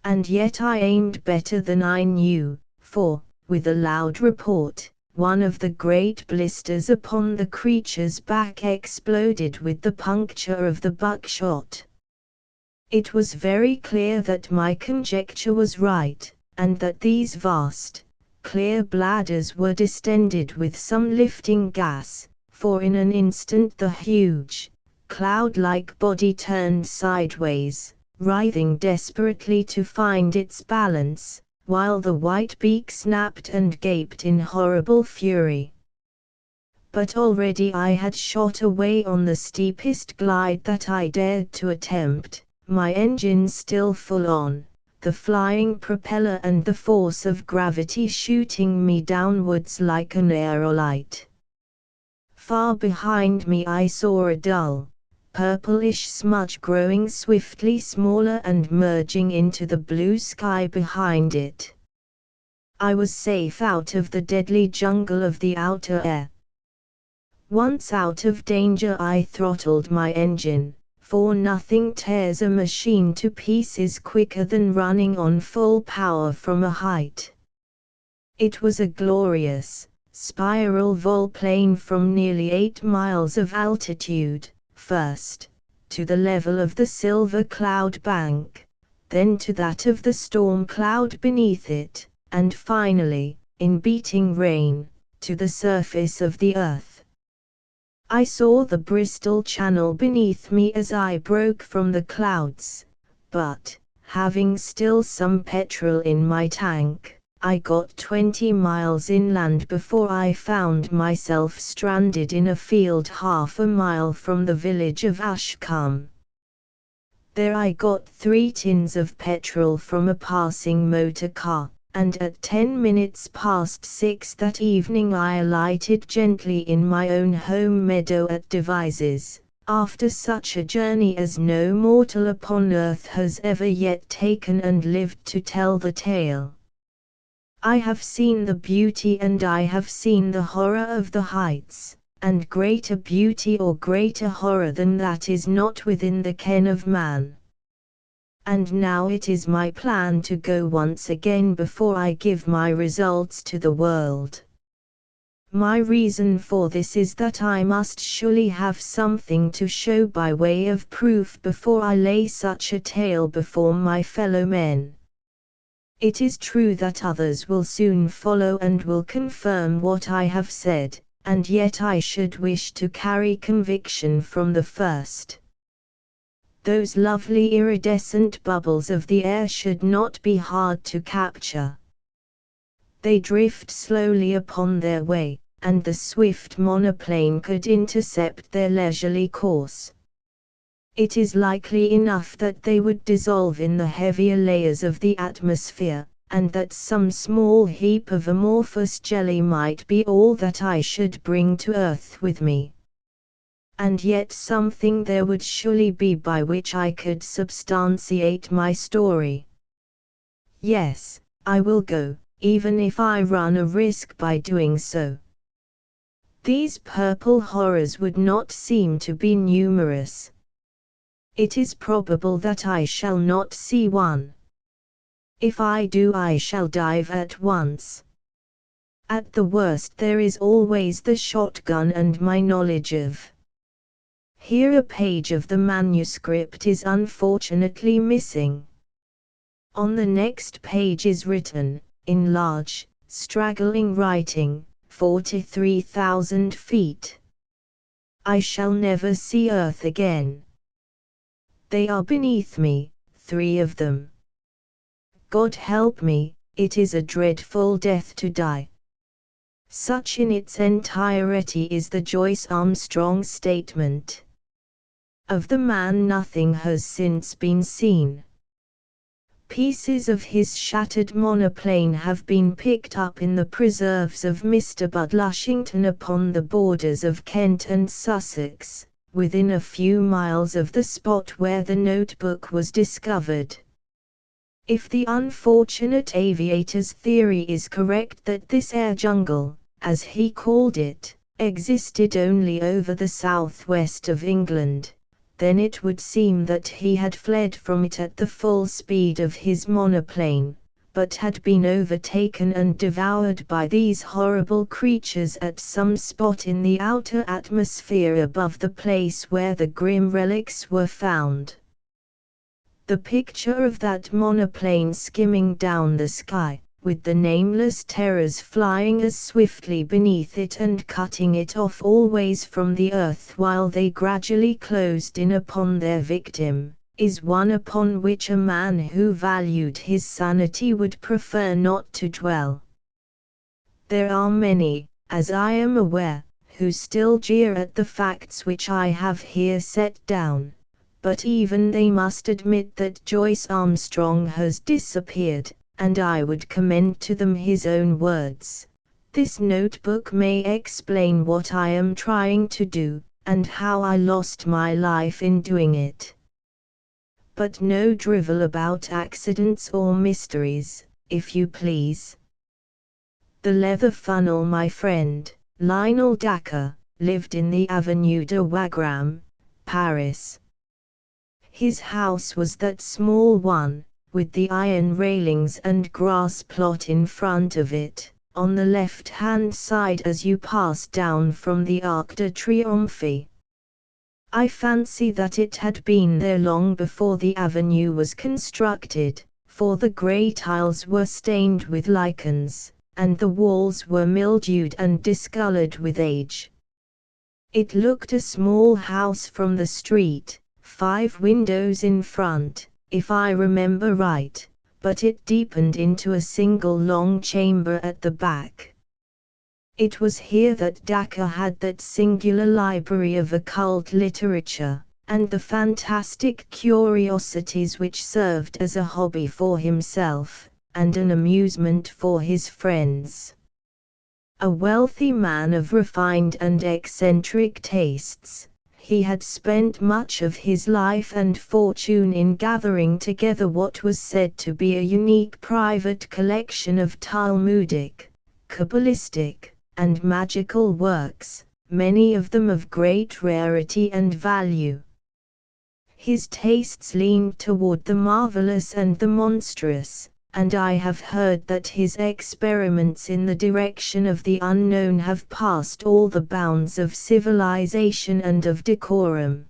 And yet I aimed better than I knew, for, with a loud report, one of the great blisters upon the creature's back exploded with the puncture of the buckshot. It was very clear that my conjecture was right, and that these vast, clear bladders were distended with some lifting gas, for in an instant the huge, cloud-like body turned sideways, writhing desperately to find its balance, while the white beak snapped and gaped in horrible fury. But already I had shot away on the steepest glide that I dared to attempt, my engines still full on, the flying propeller and the force of gravity shooting me downwards like an aerolite. Far behind me I saw a dull, purplish smudge growing swiftly smaller and merging into the blue sky behind it. I was safe out of the deadly jungle of the outer air. Once out of danger I throttled my engine, for nothing tears a machine to pieces quicker than running on full power from a height. It was a glorious, spiral volplane from nearly 8 miles of altitude, first, to the level of the silver cloud bank, then to that of the storm cloud beneath it, and finally, in beating rain, to the surface of the earth. I saw the Bristol Channel beneath me as I broke from the clouds, but, having still some petrol in my tank, I got 20 miles inland before I found myself stranded in a field half a mile from the village of Ashcombe. There I got 3 tins of petrol from a passing motor car, and at 10 minutes past 6 that evening I alighted gently in my own home meadow at Devizes, after such a journey as no mortal upon earth has ever yet taken and lived to tell the tale. I have seen the beauty and I have seen the horror of the heights, and greater beauty or greater horror than that is not within the ken of man. And now it is my plan to go once again before I give my results to the world. My reason for this is that I must surely have something to show by way of proof before I lay such a tale before my fellow men. It is true that others will soon follow and will confirm what I have said, and yet I should wish to carry conviction from the first. Those lovely iridescent bubbles of the air should not be hard to capture. They drift slowly upon their way, and the swift monoplane could intercept their leisurely course. It is likely enough that they would dissolve in the heavier layers of the atmosphere, and that some small heap of amorphous jelly might be all that I should bring to earth with me. And yet something there would surely be by which I could substantiate my story. Yes, I will go, even if I run a risk by doing so. These purple horrors would not seem to be numerous. It is probable that I shall not see one. If I do, I shall dive at once. At the worst, there is always the shotgun and my knowledge of. Here a page of the manuscript is unfortunately missing. On the next page is written, in large, straggling writing, 43,000 feet. I shall never see Earth again. They are beneath me, 3 of them. God help me, it is a dreadful death to die. Such in its entirety is the Joyce Armstrong statement. Of the man nothing has since been seen. Pieces of his shattered monoplane have been picked up in the preserves of Mr. Bud Lushington upon the borders of Kent and Sussex, within a few miles of the spot where the notebook was discovered. If the unfortunate aviator's theory is correct that this air jungle, as he called it, existed only over the southwest of England, then it would seem that he had fled from it at the full speed of his monoplane, but had been overtaken and devoured by these horrible creatures at some spot in the outer atmosphere above the place where the grim relics were found. The picture of that monoplane skimming down the sky, with the nameless terrors flying as swiftly beneath it and cutting it off always from the earth while they gradually closed in upon their victim, is one upon which a man who valued his sanity would prefer not to dwell. There are many, as I am aware, who still jeer at the facts which I have here set down, but even they must admit that Joyce Armstrong has disappeared. And I would commend to them his own words. This notebook may explain what I am trying to do, and how I lost my life in doing it. But no drivel about accidents or mysteries, if you please. The leather funnel, my friend, Lionel Dacre, lived in the Avenue de Wagram, Paris. His house was that small one, with the iron railings and grass plot in front of it, on the left-hand side as you pass down from the Arc de Triomphe. I fancy that it had been there long before the avenue was constructed, for the grey tiles were stained with lichens, and the walls were mildewed and discoloured with age. It looked a small house from the street, 5 windows in front, if I remember right, but it deepened into a single long chamber at the back. It was here that Dacre had that singular library of occult literature, and the fantastic curiosities which served as a hobby for himself, and an amusement for his friends. A wealthy man of refined and eccentric tastes, he had spent much of his life and fortune in gathering together what was said to be a unique private collection of Talmudic, Kabbalistic, and magical works, many of them of great rarity and value. His tastes leaned toward the marvelous and the monstrous, and I have heard that his experiments in the direction of the unknown have passed all the bounds of civilization and of decorum.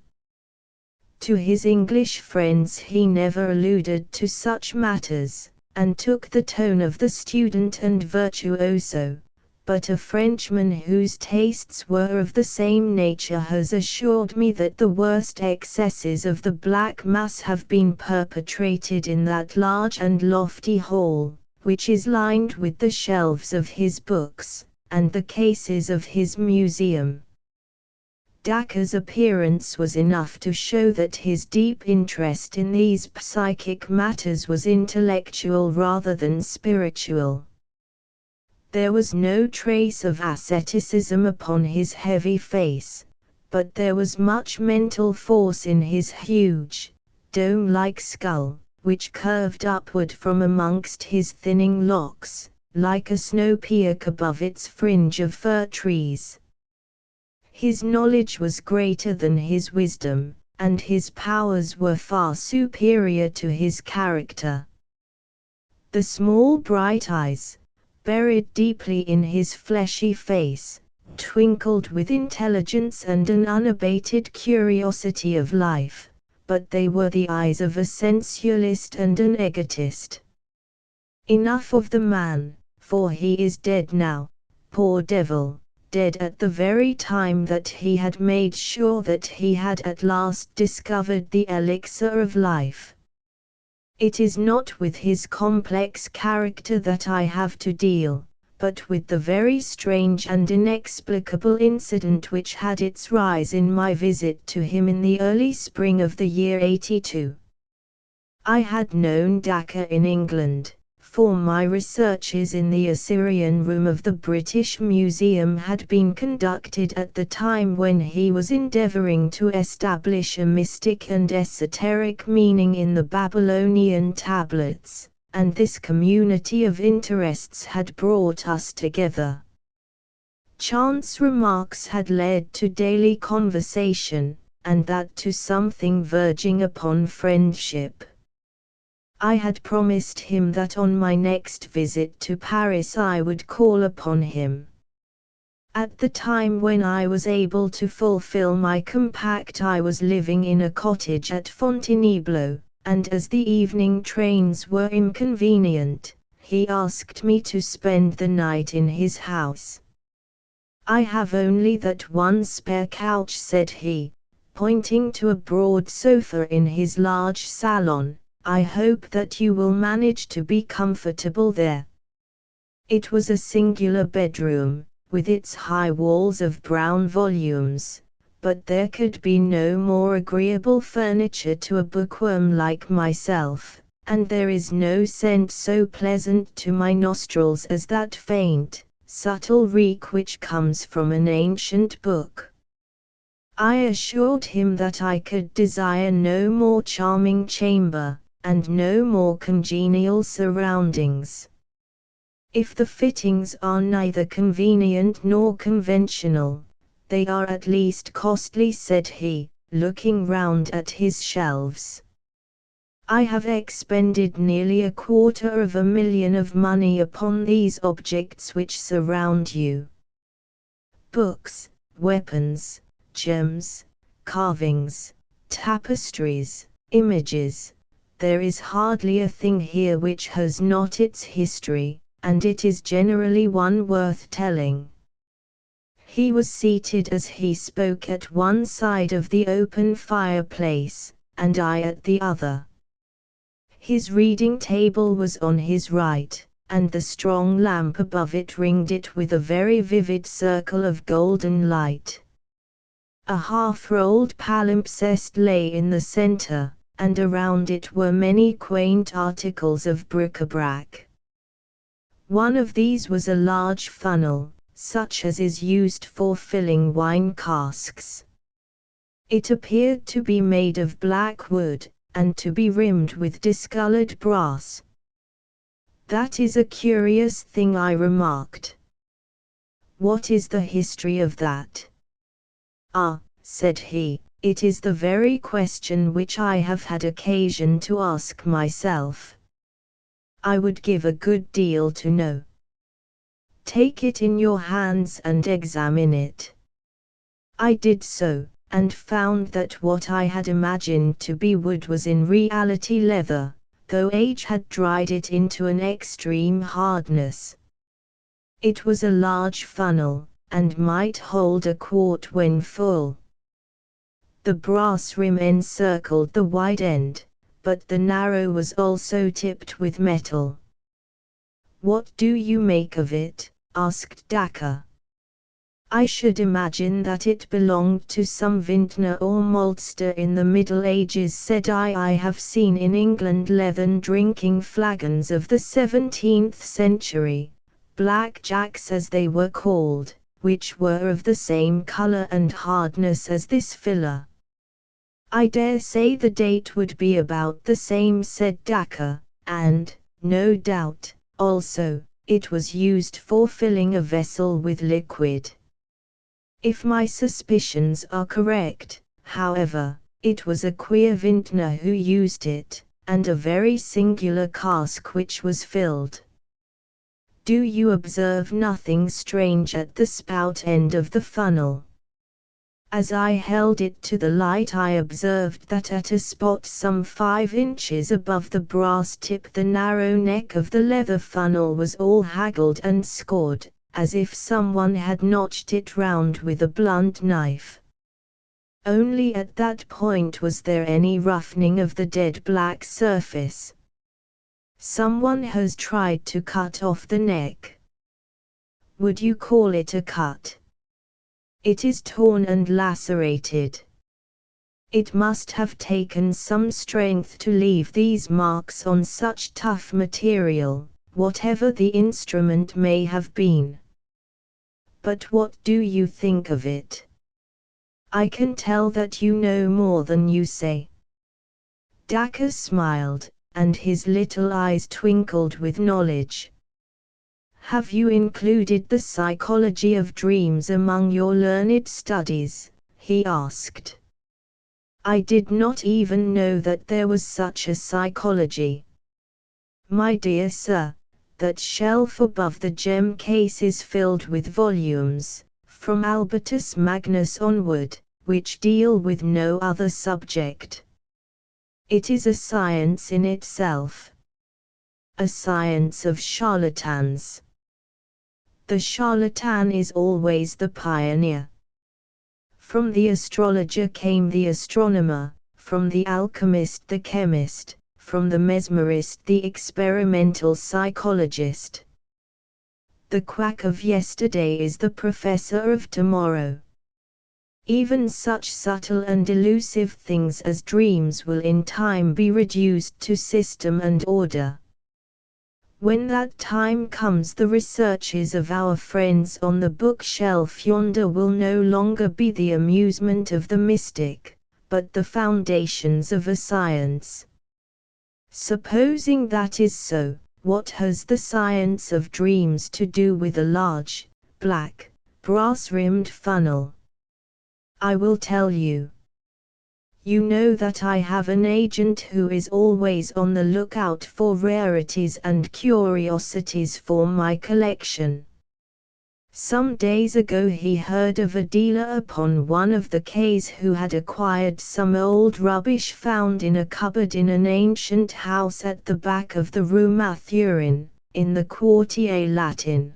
To his English friends he never alluded to such matters, and took the tone of the student and virtuoso, but a Frenchman whose tastes were of the same nature has assured me that the worst excesses of the Black Mass have been perpetrated in that large and lofty hall, which is lined with the shelves of his books, and the cases of his museum. Dacre's appearance was enough to show that his deep interest in these psychic matters was intellectual rather than spiritual. There was no trace of asceticism upon his heavy face, but there was much mental force in his huge, dome-like skull, which curved upward from amongst his thinning locks, like a snow peak above its fringe of fir trees. His knowledge was greater than his wisdom, and his powers were far superior to his character. The small bright eyes, buried deeply in his fleshy face, twinkled with intelligence and an unabated curiosity of life, but they were the eyes of a sensualist and an egotist. Enough of the man, for he is dead now, poor devil, dead at the very time that he had made sure that he had at last discovered the elixir of life. It is not with his complex character that I have to deal, but with the very strange and inexplicable incident which had its rise in my visit to him in the early spring of the year '82. I had known Dacre in England, for my researches in the Assyrian Room of the British Museum had been conducted at the time when he was endeavoring to establish a mystic and esoteric meaning in the Babylonian tablets, and this community of interests had brought us together. Chance remarks had led to daily conversation, and that to something verging upon friendship. I had promised him that on my next visit to Paris I would call upon him. At the time when I was able to fulfill my compact I was living in a cottage at Fontainebleau, and as the evening trains were inconvenient, he asked me to spend the night in his house. "I have only that one spare couch," said he, pointing to a broad sofa in his large salon. "I hope that you will manage to be comfortable there." It was a singular bedroom, with its high walls of brown volumes, but there could be no more agreeable furniture to a bookworm like myself, and there is no scent so pleasant to my nostrils as that faint, subtle reek which comes from an ancient book. I assured him that I could desire no more charming chamber, and no more congenial surroundings. "If the fittings are neither convenient nor conventional, they are at least costly," said he, looking round at his shelves. "I have expended nearly $250,000 of money upon these objects which surround you. Books, weapons, gems, carvings, tapestries, images. There is hardly a thing here which has not its history, and it is generally one worth telling." He was seated as he spoke at one side of the open fireplace, and I at the other. His reading table was on his right, and the strong lamp above it ringed it with a very vivid circle of golden light. A half-rolled palimpsest lay in the center, and around it were many quaint articles of bric-a-brac. One of these was a large funnel, such as is used for filling wine casks. It appeared to be made of black wood, and to be rimmed with discolored brass. "That is a curious thing," I remarked. "What is the history of that?" "Ah," said he, "it is the very question which I have had occasion to ask myself. I would give a good deal to know." "Take it in your hands and examine it." I did so, and found that what I had imagined to be wood was in reality leather, though age had dried it into an extreme hardness. It was a large funnel, and might hold a quart when full. The brass rim encircled the wide end, but the narrow was also tipped with metal. "What do you make of it?" asked Dacre. I should imagine that it belonged to some vintner or maltster in the Middle Ages, said I. I have seen in England leathern drinking flagons of the 17th century, black jacks as they were called, which were of the same colour and hardness as this filler. I dare say the date would be about the same, said Dacre, and, no doubt, also, it was used for filling a vessel with liquid. If my suspicions are correct, however, it was a queer vintner who used it, and a very singular cask which was filled. Do you observe nothing strange at the spout end of the funnel? As I held it to the light, I observed that at a spot some 5 inches above the brass tip the narrow neck of the leather funnel was all haggled and scored, as if someone had notched it round with a blunt knife. Only at that point was there any roughening of the dead black surface. Someone has tried to cut off the neck. Would you call it a cut? It is torn and lacerated. It must have taken some strength to leave these marks on such tough material, whatever the instrument may have been. But what do you think of it? I can tell that you know more than you say. Dacre smiled, and his little eyes twinkled with knowledge. Have you included the psychology of dreams among your learned studies? He asked. I did not even know that there was such a psychology. My dear sir, that shelf above the gem case is filled with volumes, from Albertus Magnus onward, which deal with no other subject. It is a science in itself. A science of charlatans. The charlatan is always the pioneer. From the astrologer came the astronomer, from the alchemist the chemist, from the mesmerist the experimental psychologist. The quack of yesterday is the professor of tomorrow. Even such subtle and elusive things as dreams will in time be reduced to system and order. When that time comes, the researches of our friends on the bookshelf yonder will no longer be the amusement of the mystic, but the foundations of a science. Supposing that is so, what has the science of dreams to do with a large, black, brass-rimmed funnel? I will tell you. You know that I have an agent who is always on the lookout for rarities and curiosities for my collection. Some days ago he heard of a dealer upon one of the quays who had acquired some old rubbish found in a cupboard in an ancient house at the back of the Rue Mathurin, in the Quartier Latin.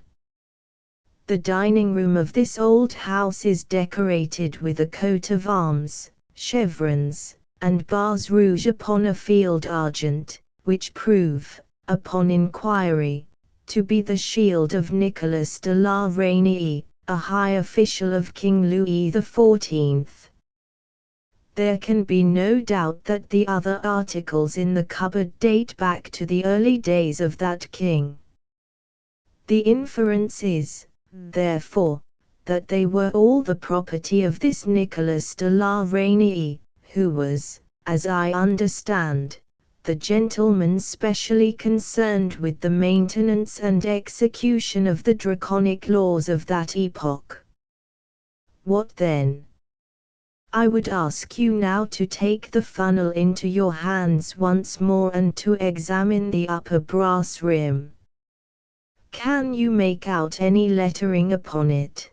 The dining room of this old house is decorated with a coat of arms, chevrons, and bars rouge upon a field argent, which prove, upon inquiry, to be the shield of Nicolas de la Reynie, a high official of King Louis XIV. There can be no doubt that the other articles in the cupboard date back to the early days of that king. The inference is, therefore, that they were all the property of this Nicolas de la Reynie, who was, as I understand, the gentleman specially concerned with the maintenance and execution of the draconic laws of that epoch. What then? I would ask you now to take the funnel into your hands once more and to examine the upper brass rim. Can you make out any lettering upon it?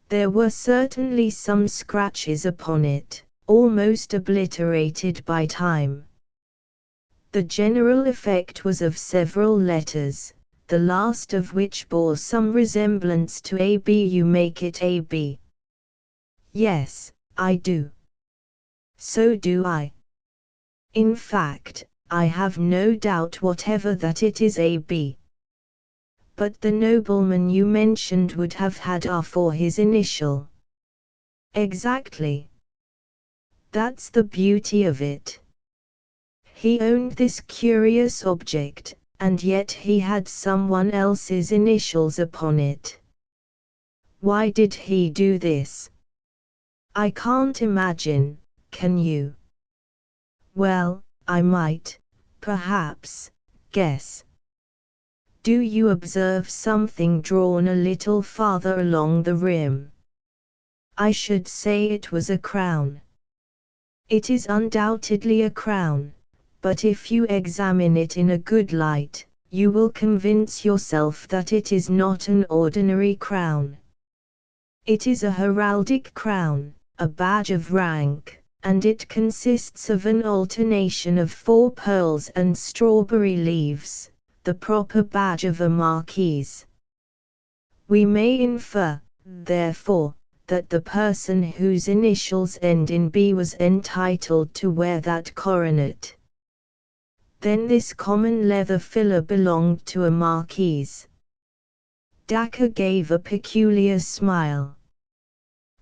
There were certainly some scratches upon it, almost obliterated by time. The general effect was of several letters, the last of which bore some resemblance to AB. You make it AB. Yes, I do. So do I. In fact, I have no doubt whatever that it is AB. But the nobleman you mentioned would have had R for his initial. Exactly. That's the beauty of it. He owned this curious object, and yet he had someone else's initials upon it. Why did he do this? I can't imagine, can you? Well, I might, perhaps, guess. Do you observe something drawn a little farther along the rim? I should say it was a crown. It is undoubtedly a crown, but if you examine it in a good light, you will convince yourself that it is not an ordinary crown. It is a heraldic crown, a badge of rank, and it consists of an alternation of 4 pearls and strawberry leaves, the proper badge of a marquise. We may infer, therefore, that the person whose initials end in B was entitled to wear that coronet. Then this common leather filler belonged to a marquise. Dacre gave a peculiar smile.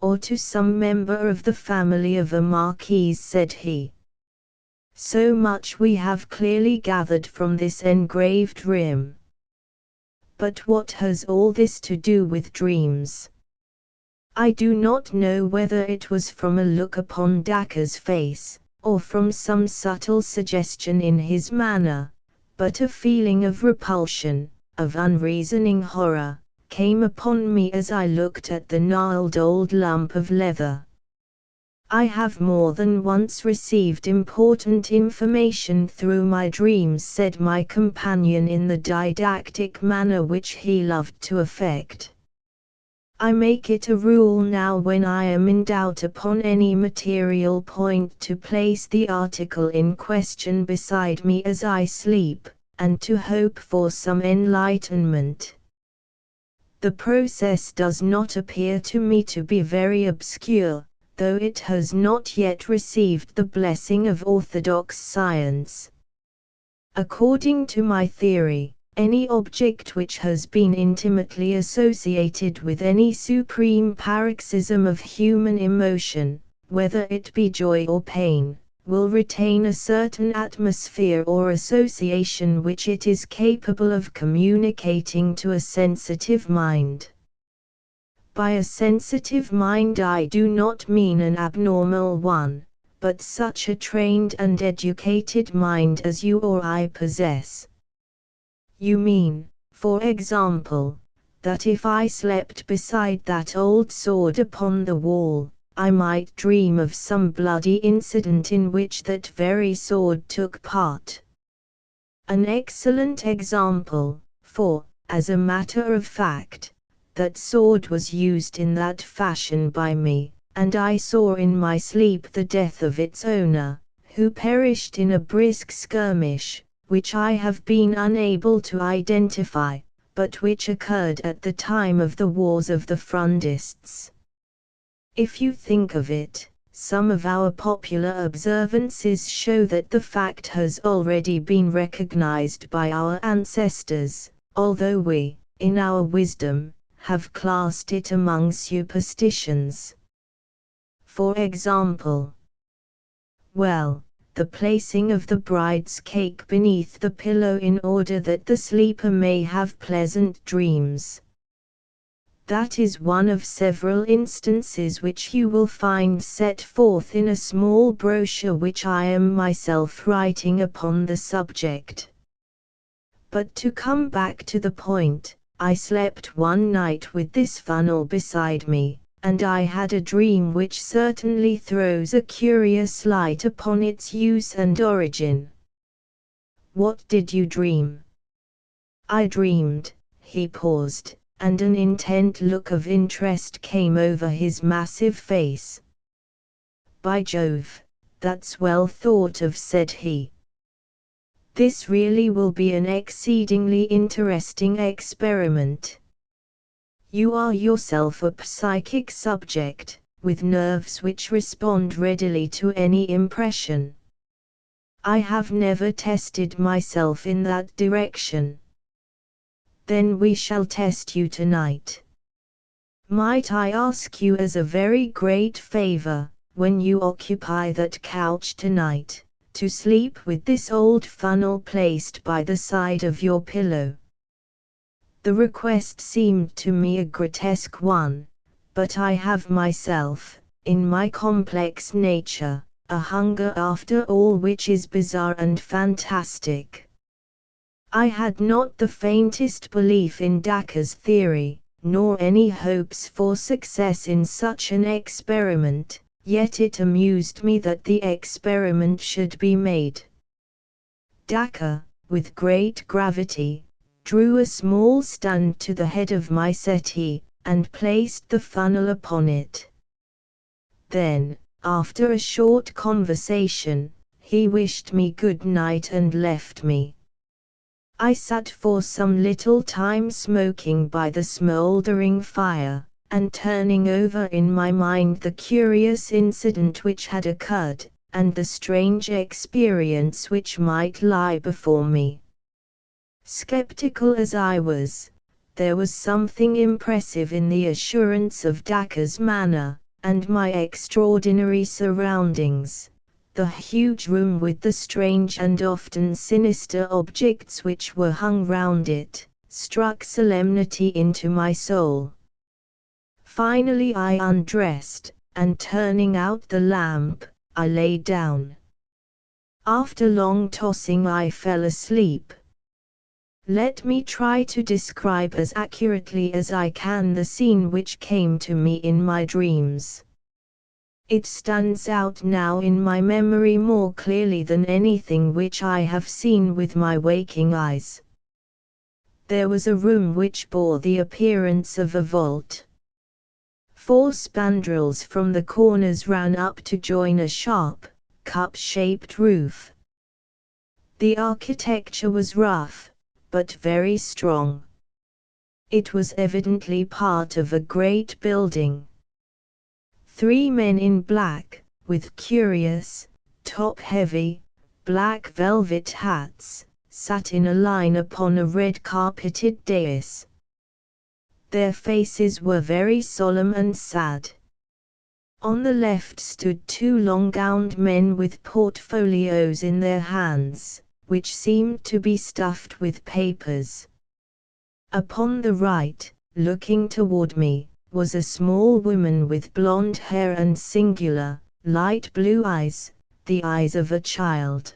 Or to some member of the family of a marquise, said he. So much we have clearly gathered from this engraved rim. But what has all this to do with dreams? I do not know whether it was from a look upon Dacre's face, or from some subtle suggestion in his manner, but a feeling of repulsion, of unreasoning horror, came upon me as I looked at the gnarled old lump of leather. I have more than once received important information through my dreams, said my companion in the didactic manner which he loved to affect. I make it a rule now when I am in doubt upon any material point to place the article in question beside me as I sleep, and to hope for some enlightenment. The process does not appear to me to be very obscure, though it has not yet received the blessing of orthodox science. According to my theory, any object which has been intimately associated with any supreme paroxysm of human emotion, whether it be joy or pain, will retain a certain atmosphere or association which it is capable of communicating to a sensitive mind. By a sensitive mind I do not mean an abnormal one, but such a trained and educated mind as you or I possess. You mean, for example, that if I slept beside that old sword upon the wall, I might dream of some bloody incident in which that very sword took part. An excellent example, for, as a matter of fact, that sword was used in that fashion by me, and I saw in my sleep the death of its owner, who perished in a brisk skirmish, which I have been unable to identify, but which occurred at the time of the wars of the Frondists. If you think of it, some of our popular observances show that the fact has already been recognized by our ancestors, although we, in our wisdom, have classed it among superstitions. For example, the placing of the bride's cake beneath the pillow in order that the sleeper may have pleasant dreams. That is one of several instances which you will find set forth in a small brochure which I am myself writing upon the subject. But to come back to the point, I slept one night with this funnel beside me, and I had a dream which certainly throws a curious light upon its use and origin. What did you dream? I dreamed, he paused, and an intent look of interest came over his massive face. By Jove, that's well thought of, said he. This really will be an exceedingly interesting experiment. You are yourself a psychic subject, with nerves which respond readily to any impression. I have never tested myself in that direction. Then we shall test you tonight. Might I ask you as a very great favor, when you occupy that couch tonight, to sleep with this old funnel placed by the side of your pillow? The request seemed to me a grotesque one, but I have myself, in my complex nature, a hunger after all which is bizarre and fantastic. I had not the faintest belief in Dacre's theory, nor any hopes for success in such an experiment, yet it amused me that the experiment should be made. Dacre, with great gravity, drew a small stand to the head of my settee, and placed the funnel upon it. Then, after a short conversation, he wished me good night and left me. I sat for some little time smoking by the smouldering fire, and turning over in my mind the curious incident which had occurred, and the strange experience which might lie before me. Skeptical as I was, there was something impressive in the assurance of Dacre's manner, and my extraordinary surroundings. The huge room with the strange and often sinister objects which were hung round it, struck solemnity into my soul. Finally I undressed, and turning out the lamp, I lay down. After long tossing I fell asleep. Let me try to describe as accurately as I can the scene which came to me in my dreams. It stands out now in my memory more clearly than anything which I have seen with my waking eyes. There was a room which bore the appearance of a vault. 4 spandrels from the corners ran up to join a sharp, cup-shaped roof. The architecture was rough, but very strong. It was evidently part of a great building. 3 men in black, with curious, top-heavy, black velvet hats, sat in a line upon a red-carpeted dais. Their faces were very solemn and sad. On the left stood 2 long-gowned men with portfolios in their hands, which seemed to be stuffed with papers. Upon the right, looking toward me, was a small woman with blonde hair and singular, light blue eyes, the eyes of a child.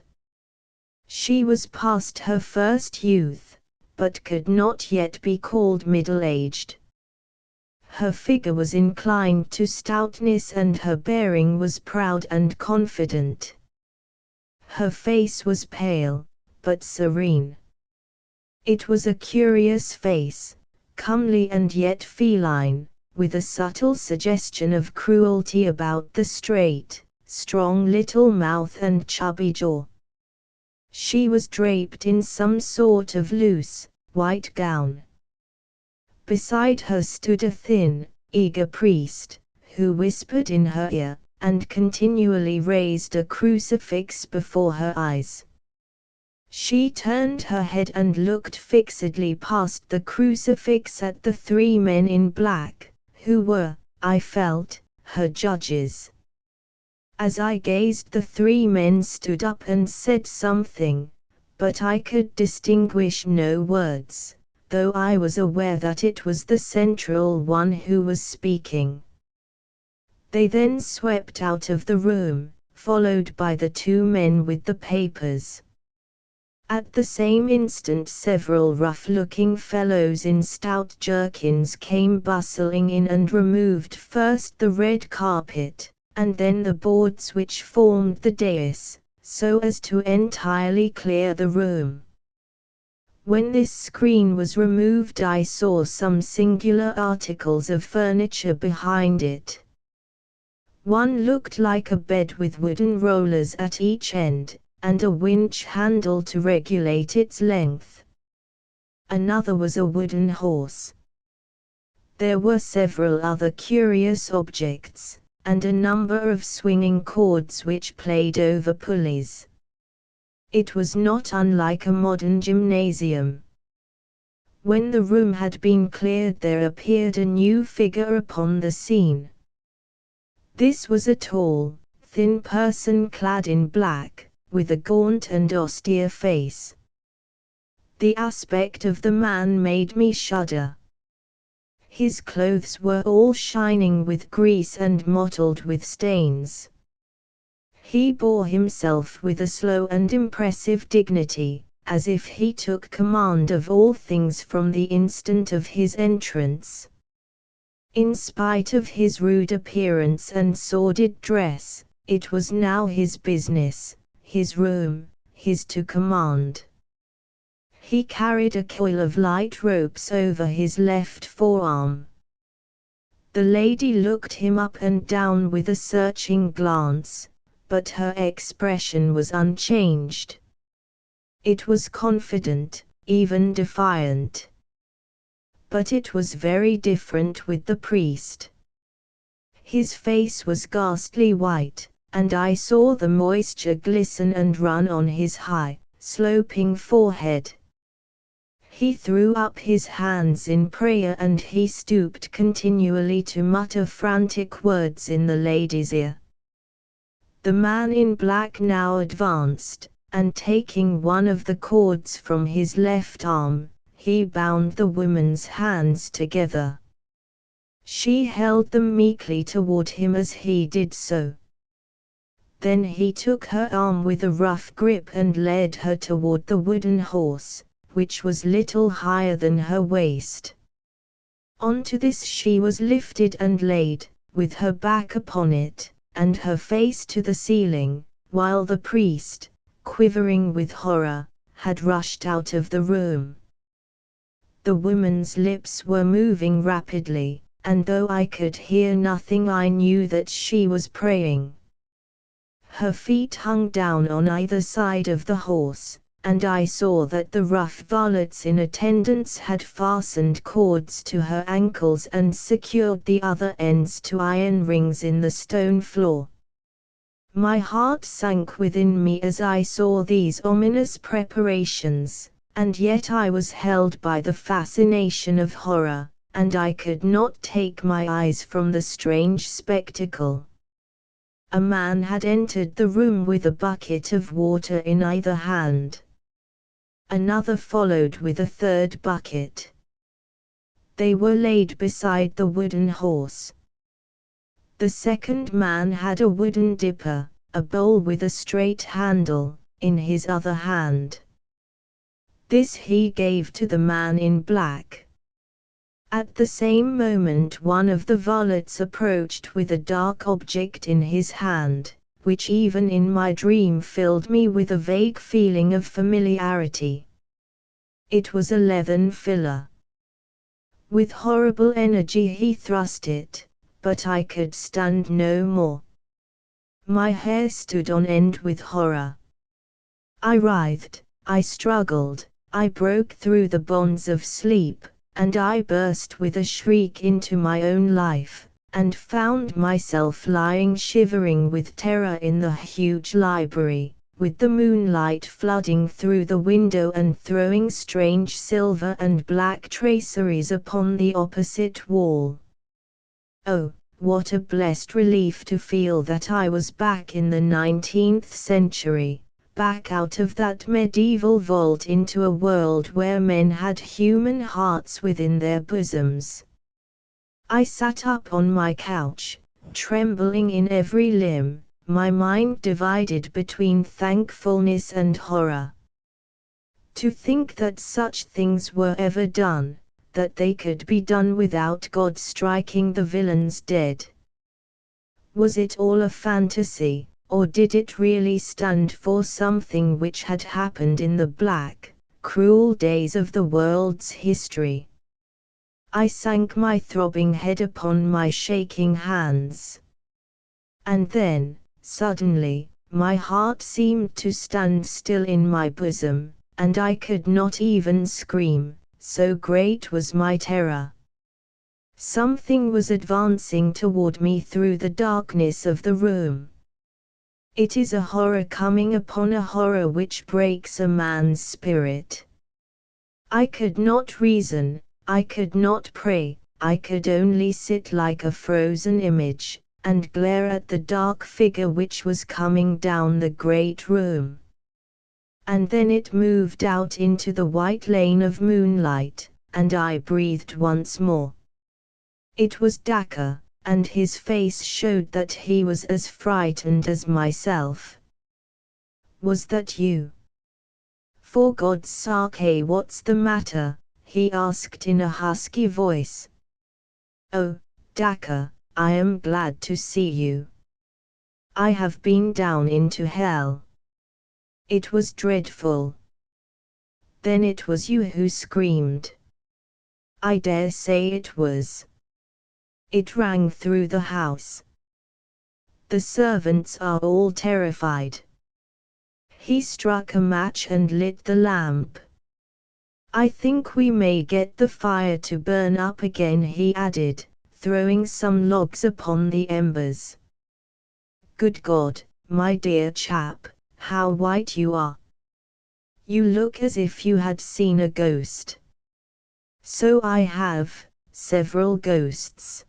She was past her first youth, but could not yet be called middle-aged. Her figure was inclined to stoutness and her bearing was proud and confident. Her face was pale, but serene. It was a curious face, comely and yet feline, with a subtle suggestion of cruelty about the straight, strong little mouth and chubby jaw. She was draped in some sort of loose, white gown. Beside her stood a thin, eager priest, who whispered in her ear, and continually raised a crucifix before her eyes. She turned her head and looked fixedly past the crucifix at the 3 men in black, who were, I felt, her judges. As I gazed, the 3 men stood up and said something, but I could distinguish no words, though I was aware that it was the central one who was speaking. They then swept out of the room, followed by the 2 men with the papers. At the same instant several rough-looking fellows in stout jerkins came bustling in and removed first the red carpet, and then the boards which formed the dais, so as to entirely clear the room. When this screen was removed I saw some singular articles of furniture behind it. One looked like a bed with wooden rollers at each end, and a winch handle to regulate its length. Another was a wooden horse. There were several other curious objects, and a number of swinging cords which played over pulleys. It was not unlike a modern gymnasium. When the room had been cleared, there appeared a new figure upon the scene. This was a tall, thin person clad in black, with a gaunt and austere face. The aspect of the man made me shudder. His clothes were all shining with grease and mottled with stains. He bore himself with a slow and impressive dignity, as if he took command of all things from the instant of his entrance. In spite of his rude appearance and sordid dress, it was now his business, his room, his to command. He carried a coil of light ropes over his left forearm. The lady looked him up and down with a searching glance, but her expression was unchanged. It was confident, even defiant. But it was very different with the priest. His face was ghastly white, and I saw the moisture glisten and run on his high, sloping forehead. He threw up his hands in prayer and he stooped continually to mutter frantic words in the lady's ear. The man in black now advanced, and taking one of the cords from his left arm, he bound the woman's hands together. She held them meekly toward him as he did so. Then he took her arm with a rough grip and led her toward the wooden horse, which was little higher than her waist. Onto this she was lifted and laid, with her back upon it, and her face to the ceiling, while the priest, quivering with horror, had rushed out of the room. The woman's lips were moving rapidly, and though I could hear nothing, I knew that she was praying. Her feet hung down on either side of the horse, and I saw that the rough varlets in attendance had fastened cords to her ankles and secured the other ends to iron rings in the stone floor. My heart sank within me as I saw these ominous preparations, and yet I was held by the fascination of horror, and I could not take my eyes from the strange spectacle. A man had entered the room with a bucket of water in either hand. Another followed with a third bucket. They were laid beside the wooden horse. The second man had a wooden dipper, a bowl with a straight handle, in his other hand. This he gave to the man in black. At the same moment one of the varlets approached with a dark object in his hand, which even in my dream filled me with a vague feeling of familiarity. It was a leathern filler. With horrible energy he thrust it, but I could stand no more. My hair stood on end with horror. I writhed, I struggled, I broke through the bonds of sleep, and I burst with a shriek into my own life, and found myself lying shivering with terror in the huge library, with the moonlight flooding through the window and throwing strange silver and black traceries upon the opposite wall. Oh, what a blessed relief to feel that I was back in the 19th century, back out of that medieval vault into a world where men had human hearts within their bosoms. I sat up on my couch, trembling in every limb, my mind divided between thankfulness and horror. To think that such things were ever done, that they could be done without God striking the villains dead. Was it all a fantasy, or did it really stand for something which had happened in the black, cruel days of the world's history? I sank my throbbing head upon my shaking hands. And then, suddenly, my heart seemed to stand still in my bosom, and I could not even scream, so great was my terror. Something was advancing toward me through the darkness of the room. It is a horror coming upon a horror which breaks a man's spirit. I could not reason, I could not pray, I could only sit like a frozen image, and glare at the dark figure which was coming down the great room. And then it moved out into the white lane of moonlight, and I breathed once more. It was Dacre, and his face showed that he was as frightened as myself. "Was that you? For God's sake, what's the matter?" he asked in a husky voice. "Oh, Dacre, I am glad to see you. I have been down into hell. It was dreadful." "Then it was you who screamed?" "I dare say it was. It rang through the house. The servants are all terrified." He struck a match and lit the lamp. "I think we may get the fire to burn up again," he added, throwing some logs upon the embers. "Good God, my dear chap, how white you are! You look as if you had seen a ghost." "So I have, several ghosts."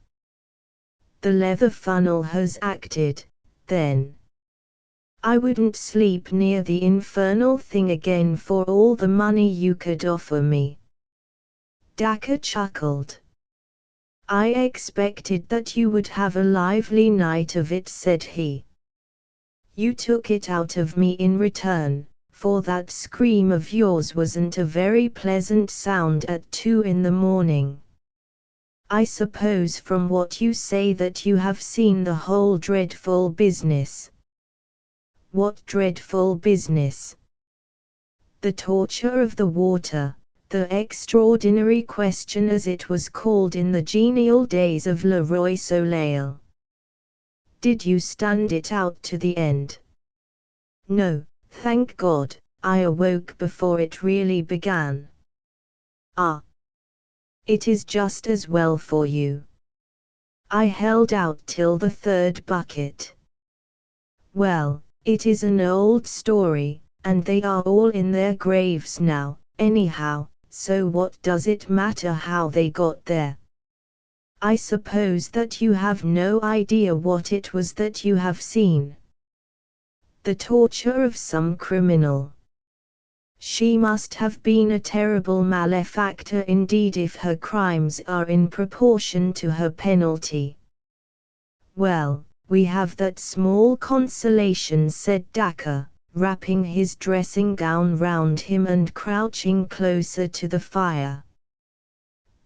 "The leather funnel has acted, then." "I wouldn't sleep near the infernal thing again for all the money you could offer me." Dacre chuckled. "I expected that you would have a lively night of it," said he. "You took it out of me in return, for that scream of yours wasn't a very pleasant sound at 2 in the morning. I suppose from what you say that you have seen the whole dreadful business." "What dreadful business?" "The torture of the water, the extraordinary question as it was called in the genial days of Le Roi Soleil." "Did you stand it out to the end?" "No, thank God, I awoke before it really began." "Ah! It is just as well for you." I held out till the 3rd bucket. "Well, it is an old story, and they are all in their graves now, anyhow, so what does it matter how they got there? I suppose that you have no idea what it was that you have seen." "The torture of some criminal." "She must have been a terrible malefactor indeed if her crimes are in proportion to her penalty." "Well, we have that small consolation," said Dacre, wrapping his dressing gown round him and crouching closer to the fire.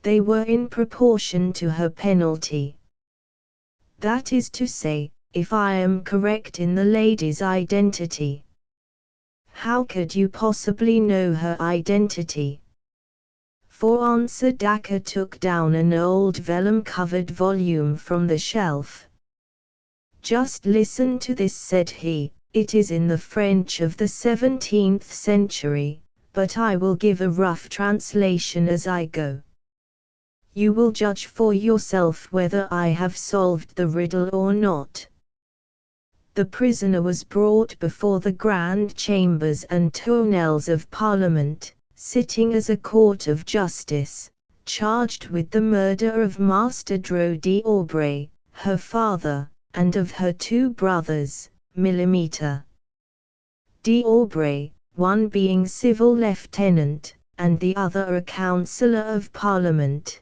"They were in proportion to her penalty. That is to say, if I am correct in the lady's identity." "How could you possibly know her identity?" For answer Dacre took down an old vellum-covered volume from the shelf. "Just listen to this," said he. "It is in the French of the 17th century, but I will give a rough translation as I go. You will judge for yourself whether I have solved the riddle or not. The prisoner was brought before the Grand Chambers and Tonnelles of Parliament, sitting as a court of justice, charged with the murder of Master Dreux d'Aubray, her father, and of her 2 brothers, Millimeter d'Aubray, one being civil lieutenant, and the other a councillor of Parliament.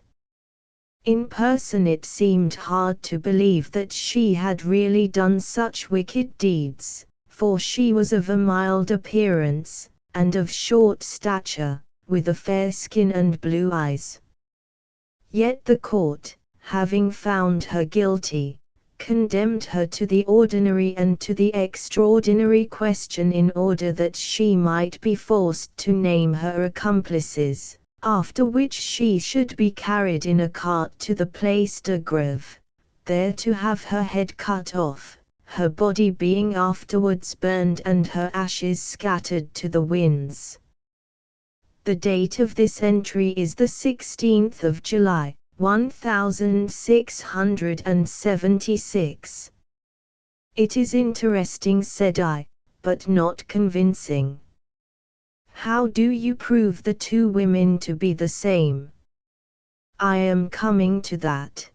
In person it seemed hard to believe that she had really done such wicked deeds, for she was of a mild appearance, and of short stature, with a fair skin and blue eyes. Yet the court, having found her guilty, condemned her to the ordinary and to the extraordinary question in order that she might be forced to name her accomplices, after which she should be carried in a cart to the Place de Grève, there to have her head cut off, her body being afterwards burned and her ashes scattered to the winds. The date of this entry is the 16th of July, 1676. "It is interesting," said I, "but not convincing." How do you prove the two women to be the same? I am coming to that.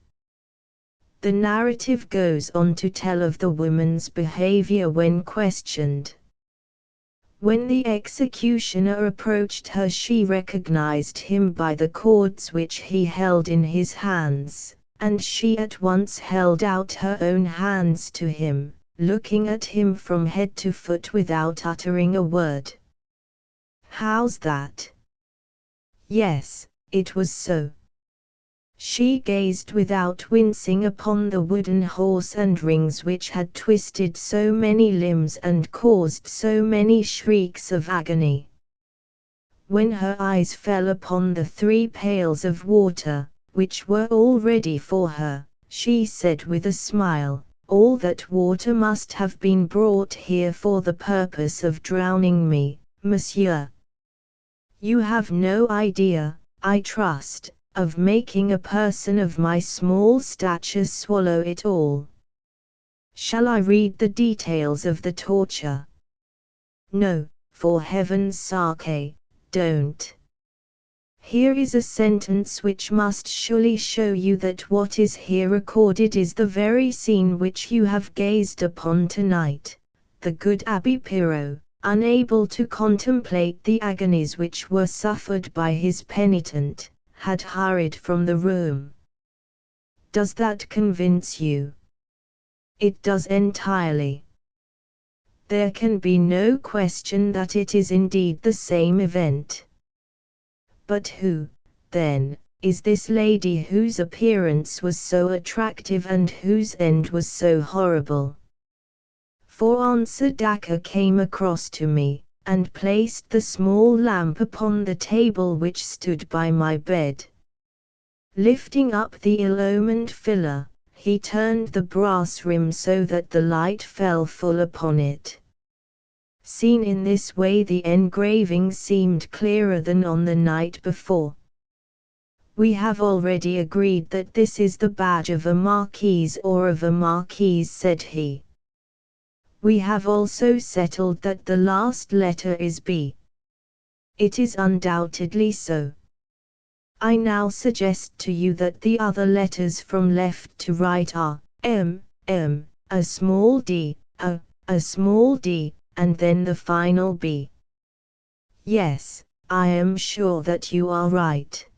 The narrative goes on to tell of the woman's behavior when questioned. When the executioner approached her, she recognized him by the cords which he held in his hands, and she at once held out her own hands to him, looking at him from head to foot without uttering a word. How's that? Yes, it was so. She gazed without wincing upon the wooden horse and rings which had twisted so many limbs and caused so many shrieks of agony. When her eyes fell upon the 3 pails of water, which were all ready for her, she said with a smile, "All that water must have been brought here for the purpose of drowning me, monsieur. You have no idea, I trust, of making a person of my small stature swallow it all. Shall I read the details of the torture?" "No, for heaven's sake, don't. Here is a sentence which must surely show you that what is here recorded is the very scene which you have gazed upon tonight." The good Abbé Pirot, unable to contemplate the agonies which were suffered by his penitent, had hurried from the room. "Does that convince you?" "It does entirely. There can be no question that it is indeed the same event. But who, then, is this lady whose appearance was so attractive and whose end was so horrible?" For answer Dacre came across to me, and placed the small lamp upon the table which stood by my bed. Lifting up the ill-omened filler, he turned the brass rim so that the light fell full upon it. Seen in this way, the engraving seemed clearer than on the night before. "We have already agreed that this is the badge of a marquise or of a marquise," said he. "We have also settled that the last letter is B. It is undoubtedly so. I now suggest to you that the other letters from left to right are M, M, a small d, a small d, and then the final B. Yes, I am sure that you are right.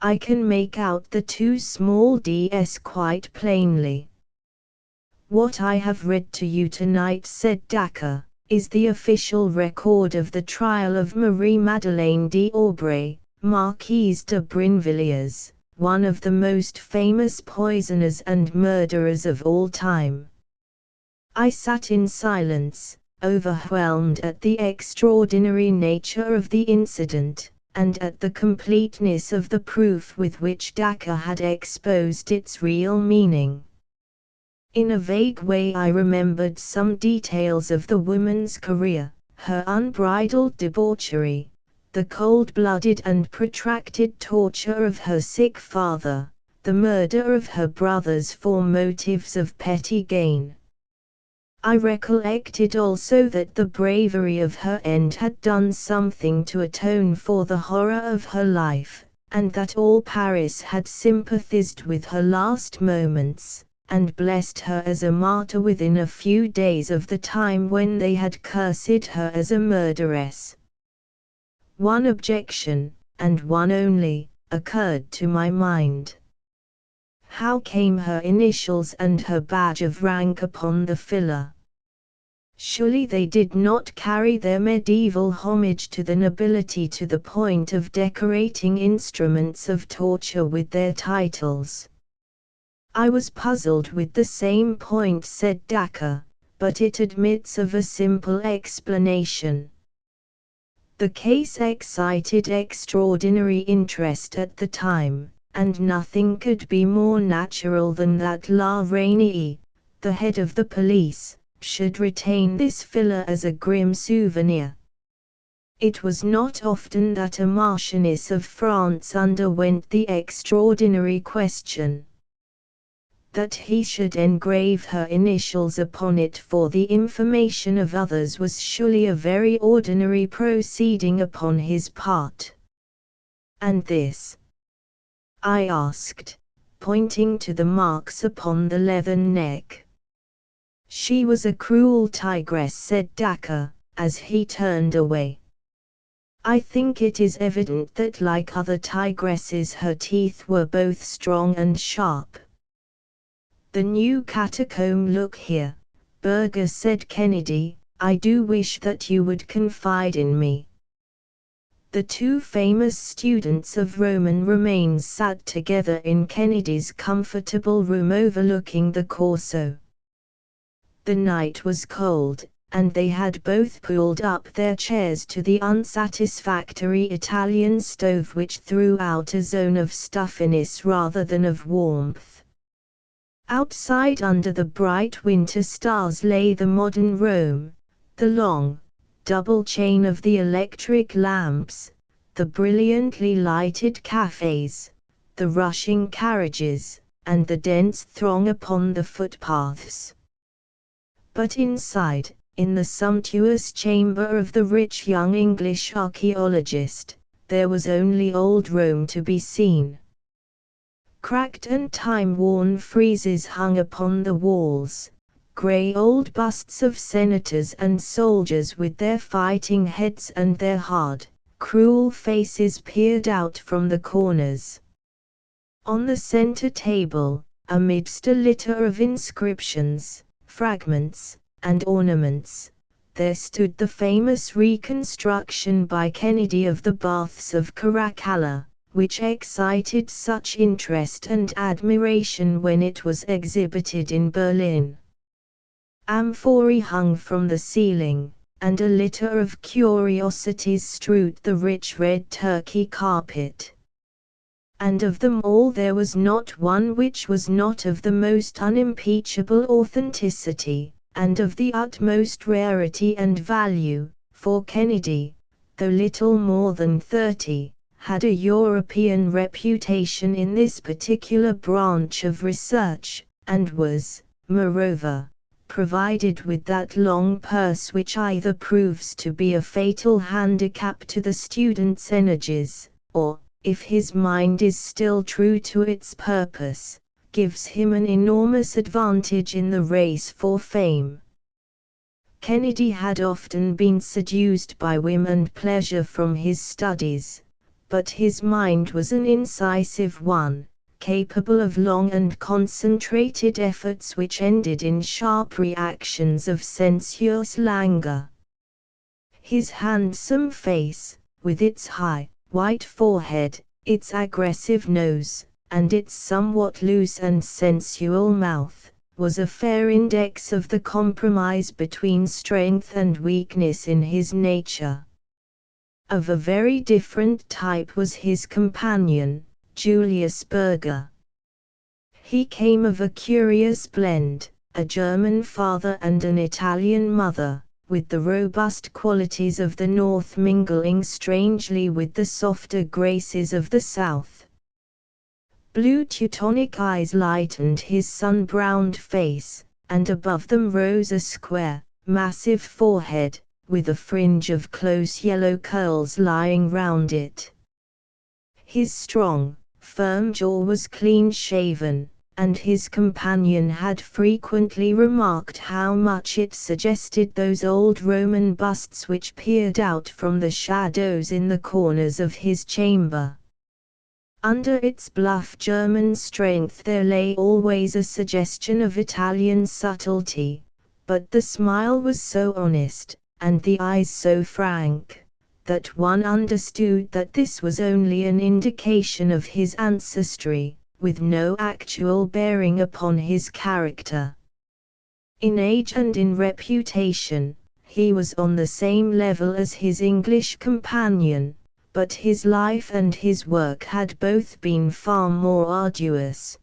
I can make out the 2 small ds quite plainly. What I have read to you tonight," said Dacre, "is the official record of the trial of Marie Madeleine d'Aubray, Marquise de Brinvilliers, one of the most famous poisoners and murderers of all time." I sat in silence, overwhelmed at the extraordinary nature of the incident, and at the completeness of the proof with which Dacre had exposed its real meaning. In a vague way I remembered some details of the woman's career, her unbridled debauchery, the cold-blooded and protracted torture of her sick father, the murder of her brothers for motives of petty gain. I recollected also that the bravery of her end had done something to atone for the horror of her life, and that all Paris had sympathized with her last moments, and blessed her as a martyr within a few days of the time when they had cursed her as a murderess. One objection, and one only, occurred to my mind. How came her initials and her badge of rank upon the filler? Surely they did not carry their medieval homage to the nobility to the point of decorating instruments of torture with their titles. "I was puzzled with the same point," said Dacre, "but it admits of a simple explanation. The case excited extraordinary interest at the time, and nothing could be more natural than that La Reynie, the head of the police, should retain this filler as a grim souvenir. It was not often that a Marchioness of France underwent the extraordinary question. That he should engrave her initials upon it for the information of others was surely a very ordinary proceeding upon his part. "And this?" I asked, pointing to the marks upon the leathern neck. "She was a cruel tigress," said Dacre, as he turned away. "I think it is evident that like other tigresses her teeth were both strong and sharp." "The new catacomb, look here," Burger said. "Kennedy, I do wish that you would confide in me." The two famous students of Roman remains sat together in Kennedy's comfortable room overlooking the Corso. The night was cold, and they had both pulled up their chairs to the unsatisfactory Italian stove which threw out a zone of stuffiness rather than of warmth. Outside under the bright winter stars lay the modern Rome, the long, double chain of the electric lamps, the brilliantly lighted cafes, the rushing carriages, and the dense throng upon the footpaths. But inside, in the sumptuous chamber of the rich young English archaeologist, there was only old Rome to be seen. Cracked and time-worn friezes hung upon the walls, grey old busts of senators and soldiers with their fighting heads and their hard, cruel faces peered out from the corners. On the centre table, amidst a litter of inscriptions, fragments, and ornaments, there stood the famous reconstruction by Kennedy of the Baths of Caracalla, which excited such interest and admiration when it was exhibited in Berlin. Amphorae hung from the ceiling, and a litter of curiosities strewed the rich red Turkey carpet. And of them all there was not one which was not of the most unimpeachable authenticity, and of the utmost rarity and value, for Kennedy, though little more than 30, had a European reputation in this particular branch of research, and was, moreover, provided with that long purse which either proves to be a fatal handicap to the student's energies, or, if his mind is still true to its purpose, gives him an enormous advantage in the race for fame. Kennedy had often been seduced by whim and pleasure from his studies, but his mind was an incisive one, capable of long and concentrated efforts which ended in sharp reactions of sensuous languor. His handsome face, with its high, white forehead, its aggressive nose, and its somewhat loose and sensual mouth, was a fair index of the compromise between strength and weakness in his nature. Of a very different type was his companion, Julius Burger. He came of a curious blend, a German father and an Italian mother, with the robust qualities of the North mingling strangely with the softer graces of the South. Blue Teutonic eyes lightened his sun-browned face, and above them rose a square, massive forehead, with a fringe of close yellow curls lying round it. His strong, firm jaw was clean-shaven, and his companion had frequently remarked how much it suggested those old Roman busts which peered out from the shadows in the corners of his chamber. Under its bluff German strength there lay always a suggestion of Italian subtlety, but the smile was so honest, and the eyes so frank, that one understood that this was only an indication of his ancestry, with no actual bearing upon his character. In age and in reputation, he was on the same level as his English companion, but his life and his work had both been far more arduous.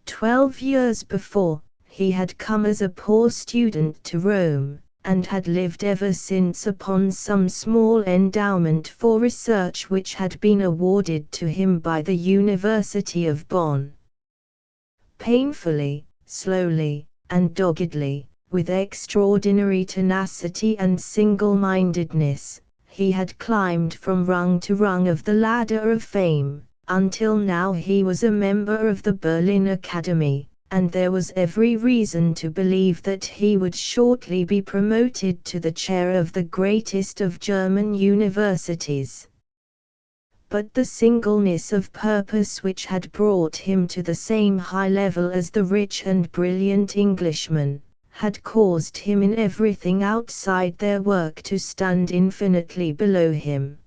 12 years before, he had come as a poor student to Rome, and had lived ever since upon some small endowment for research which had been awarded to him by the University of Bonn. Painfully, slowly, and doggedly, with extraordinary tenacity and single-mindedness, he had climbed from rung to rung of the ladder of fame, until now he was a member of the Berlin Academy, and there was every reason to believe that he would shortly be promoted to the chair of the greatest of German universities. But the singleness of purpose which had brought him to the same high level as the rich and brilliant Englishman, had caused him in everything outside their work to stand infinitely below him.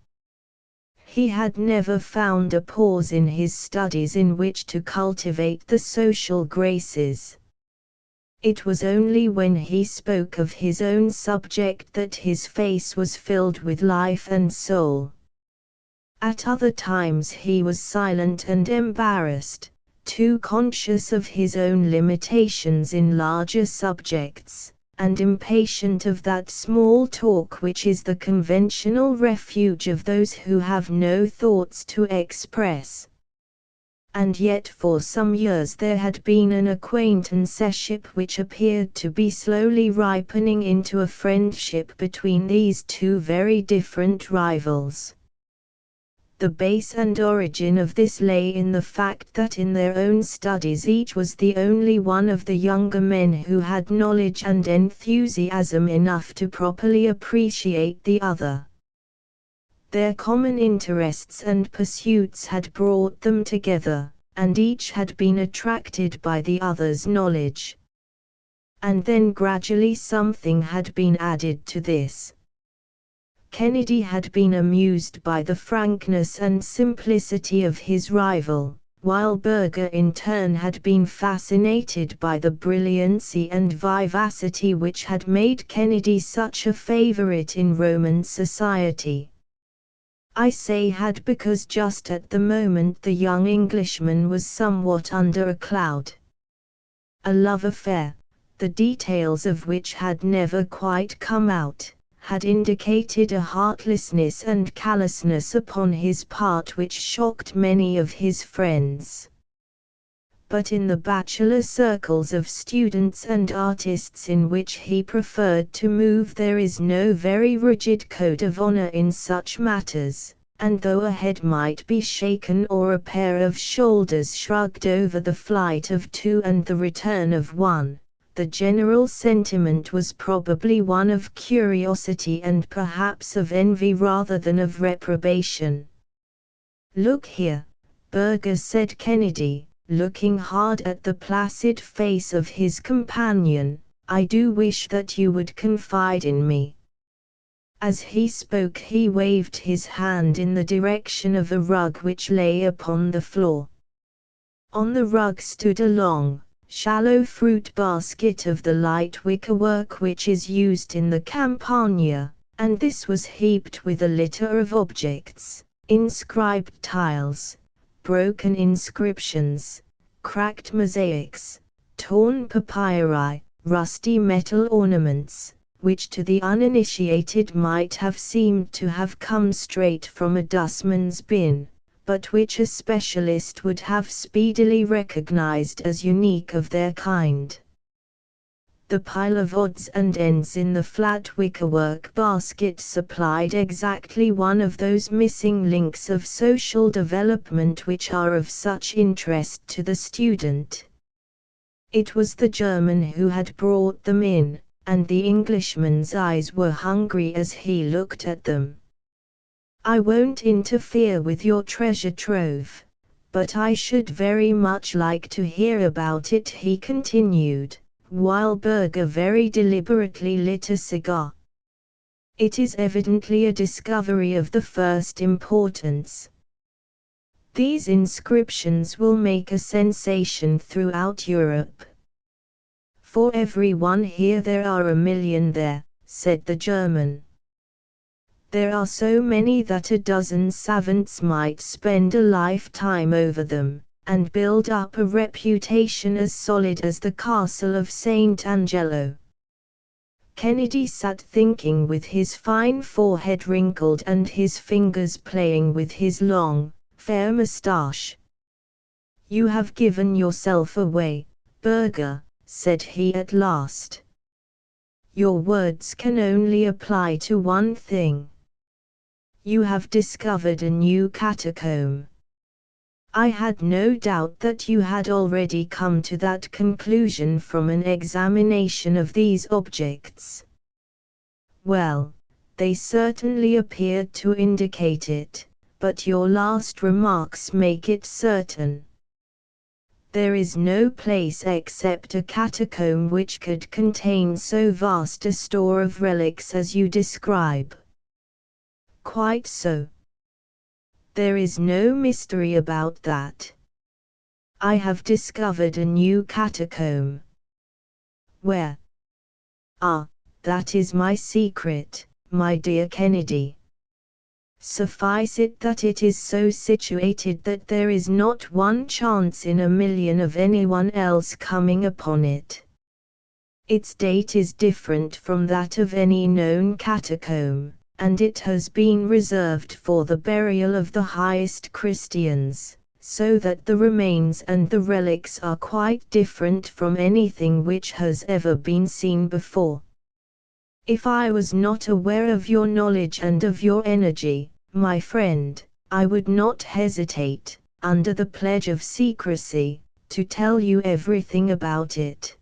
He had never found a pause in his studies in which to cultivate the social graces. It was only when he spoke of his own subject that his face was filled with life and soul. At other times he was silent and embarrassed, too conscious of his own limitations in larger subjects, and impatient of that small talk which is the conventional refuge of those who have no thoughts to express. And yet for some years there had been an acquaintanceship which appeared to be slowly ripening into a friendship between these two very different rivals. The base and origin of this lay in the fact that in their own studies each was the only one of the younger men who had knowledge and enthusiasm enough to properly appreciate the other. Their common interests and pursuits had brought them together, and each had been attracted by the other's knowledge. And then gradually something had been added to this. Kennedy had been amused by the frankness and simplicity of his rival, while Berger in turn had been fascinated by the brilliancy and vivacity which had made Kennedy such a favorite in Roman society. I say had because just at the moment the young Englishman was somewhat under a cloud. A love affair, the details of which had never quite come out, had indicated a heartlessness and callousness upon his part which shocked many of his friends. But in the bachelor circles of students and artists in which he preferred to move there is no very rigid code of honor in such matters, and though a head might be shaken or a pair of shoulders shrugged over the flight of two and the return of one, the general sentiment was probably one of curiosity and perhaps of envy rather than of reprobation. "Look here," Berger said Kennedy, looking hard at the placid face of his companion, "I do wish that you would confide in me." As he spoke he waved his hand in the direction of a rug which lay upon the floor. On the rug stood a long, shallow fruit basket of the light wickerwork which is used in the Campagna, and this was heaped with a litter of objects, inscribed tiles, broken inscriptions, cracked mosaics, torn papyri, rusty metal ornaments, which to the uninitiated might have seemed to have come straight from a dustman's bin, but which a specialist would have speedily recognized as unique of their kind. The pile of odds and ends in the flat wickerwork basket supplied exactly one of those missing links of social development which are of such interest to the student. It was the German who had brought them in, and the Englishman's eyes were hungry as he looked at them. "I won't interfere with your treasure trove, but I should very much like to hear about it," he continued, while Berger very deliberately lit a cigar. "It is evidently a discovery of the first importance. These inscriptions will make a sensation throughout Europe." "For every one here there are a million there," said the German. "There are so many that a dozen savants might spend a lifetime over them, and build up a reputation as solid as the castle of St. Angelo." Kennedy sat thinking with his fine forehead wrinkled and his fingers playing with his long, fair moustache. You have given yourself away, Berger, said he at last. Your words can only apply to one thing. You have discovered a new catacomb. I had no doubt that you had already come to that conclusion from an examination of these objects. Well, they certainly appeared to indicate it, but your last remarks make it certain. There is no place except a catacomb which could contain so vast a store of relics as you describe. Quite so. There is no mystery about that. I have discovered a new catacomb. Where? Ah, that is my secret, my dear Kennedy. Suffice it that it is so situated that there is not one chance in a million of anyone else coming upon it. Its date is different from that of any known catacomb, and it has been reserved for the burial of the highest Christians, so that the remains and the relics are quite different from anything which has ever been seen before. If I was not aware of your knowledge and of your energy, my friend, I would not hesitate, under the pledge of secrecy, to tell you everything about it.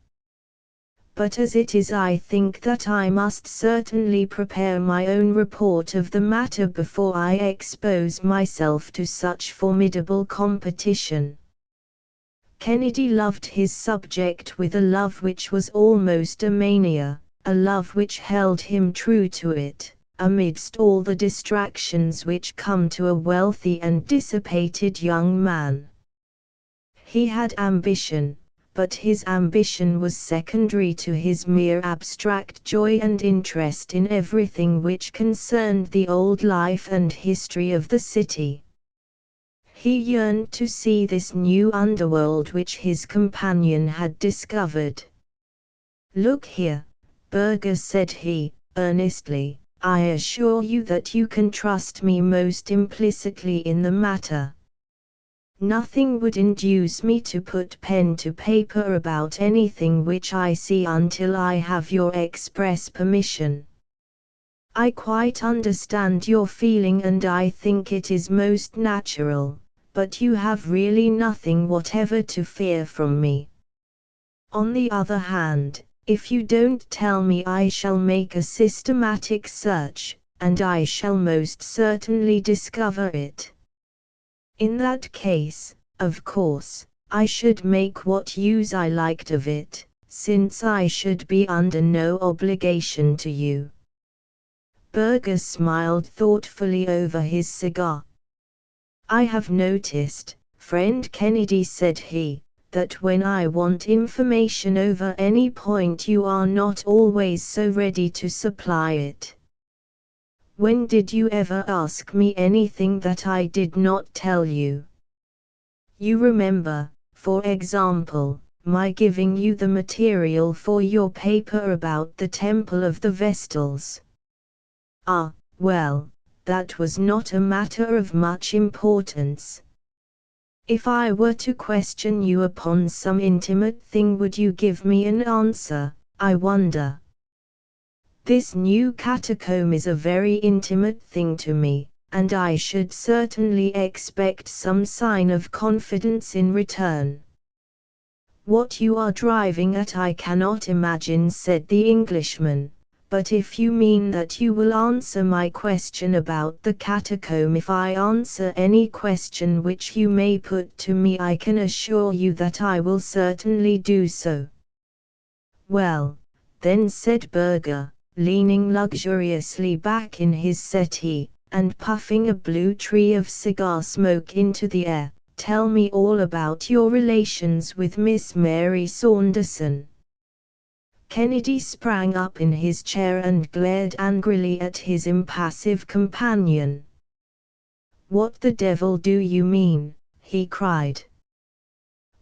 But as it is, I think that I must certainly prepare my own report of the matter before I expose myself to such formidable competition. Kennedy loved his subject with a love which was almost a mania, a love which held him true to it, amidst all the distractions which come to a wealthy and dissipated young man. He had ambition, but his ambition was secondary to his mere abstract joy and interest in everything which concerned the old life and history of the city. He yearned to see this new underworld which his companion had discovered. "Look here, Berger," said he, earnestly, "I assure you that you can trust me most implicitly in the matter. Nothing would induce me to put pen to paper about anything which I see until I have your express permission. I quite understand your feeling and I think it is most natural, but you have really nothing whatever to fear from me. On the other hand, if you don't tell me, I shall make a systematic search, and I shall most certainly discover it. In that case, of course, I should make what use I liked of it, since I should be under no obligation to you." Berger smiled thoughtfully over his cigar. "I have noticed, friend Kennedy," said he, "that when I want information over any point you are not always so ready to supply it. When did you ever ask me anything that I did not tell you? You remember, for example, my giving you the material for your paper about the Temple of the Vestals. Ah, well, that was not a matter of much importance. If I were to question you upon some intimate thing, would you give me an answer, I wonder? This new catacomb is a very intimate thing to me, and I should certainly expect some sign of confidence in return." "What you are driving at I cannot imagine," said the Englishman, "but if you mean that you will answer my question about the catacomb if I answer any question which you may put to me, I can assure you that I will certainly do so." "Well, then," said Berger, leaning luxuriously back in his settee, and puffing a blue tree of cigar smoke into the air, "tell me all about your relations with Miss Mary Saunderson." Kennedy sprang up in his chair and glared angrily at his impassive companion. "What the devil do you mean?" he cried.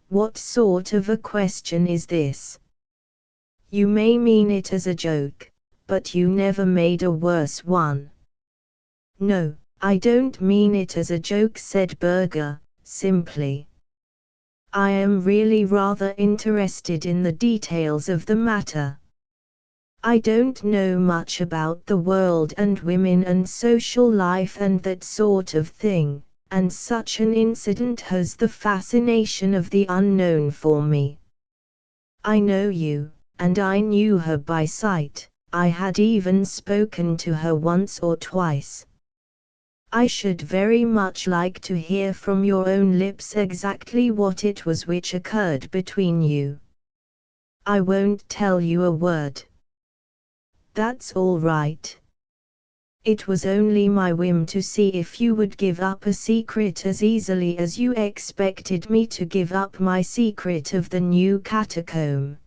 "What sort of a question is this? You may mean it as a joke, but you never made a worse one." "No, I don't mean it as a joke," said Berger, simply. I am really rather interested in the details of the matter. I don't know much about the world and women and social life and that sort of thing, and such an incident has the fascination of the unknown for me. I know you, and I knew her by sight. I had even spoken to her once or twice. I should very much like to hear from your own lips exactly what it was which occurred between you. I won't tell you a word. That's all right. It was only my whim to see if you would give up a secret as easily as you expected me to give up my secret of the new catacomb.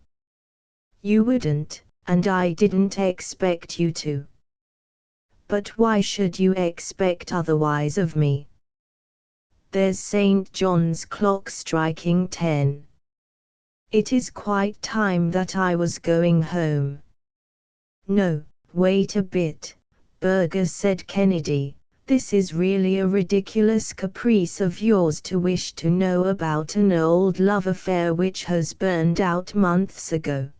You wouldn't, and I didn't expect you to. But why should you expect otherwise of me? There's St. John's clock striking 10. It is quite time that I was going home. No, wait a bit, Berger said Kennedy. This is really a ridiculous caprice of yours to wish to know about an old love affair which has burned out months ago.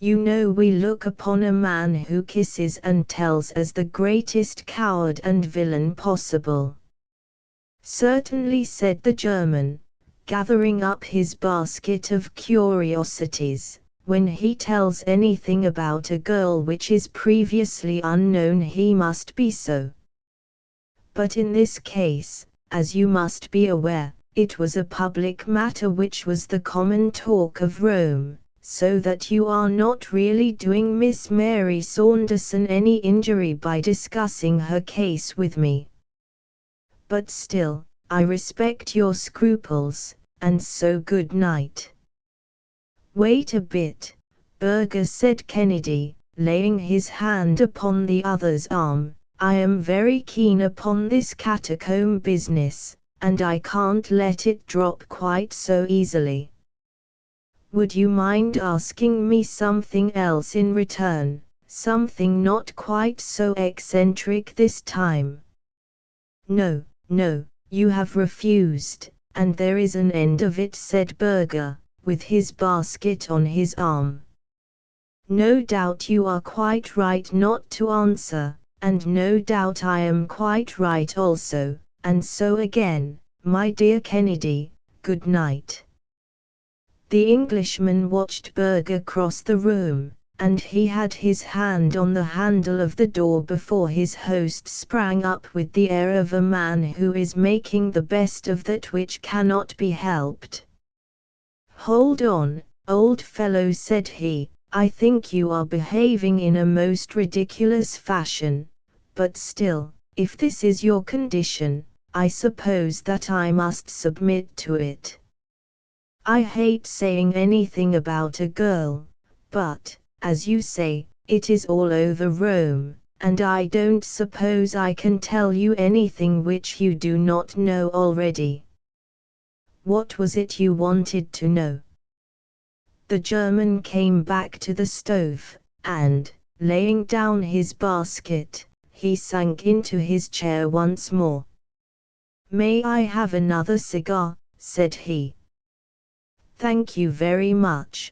You know we look upon a man who kisses and tells as the greatest coward and villain possible. Certainly, said the German, gathering up his basket of curiosities. When he tells anything about a girl which is previously unknown, he must be so. But in this case, as you must be aware, it was a public matter which was the common talk of Rome, so that you are not really doing Miss Mary Saunderson any injury by discussing her case with me. But still, I respect your scruples, and so good night. Wait a bit, Berger said Kennedy, laying his hand upon the other's arm. I am very keen upon this catacomb business, and I can't let it drop quite so easily. Would you mind asking me something else in return, something not quite so eccentric this time? No, no, you have refused, and there is an end of it, said Berger, with his basket on his arm. No doubt you are quite right not to answer, and no doubt I am quite right also, and so again, my dear Kennedy, good night. The Englishman watched Berger cross the room, and he had his hand on the handle of the door before his host sprang up with the air of a man who is making the best of that which cannot be helped. Hold on, old fellow, said he, I think you are behaving in a most ridiculous fashion, but still, if this is your condition, I suppose that I must submit to it. I hate saying anything about a girl, but, as you say, it is all over Rome, and I don't suppose I can tell you anything which you do not know already. What was it you wanted to know? The German came back to the stove, and, laying down his basket, he sank into his chair once more. May I have another cigar? Said he. Thank you very much.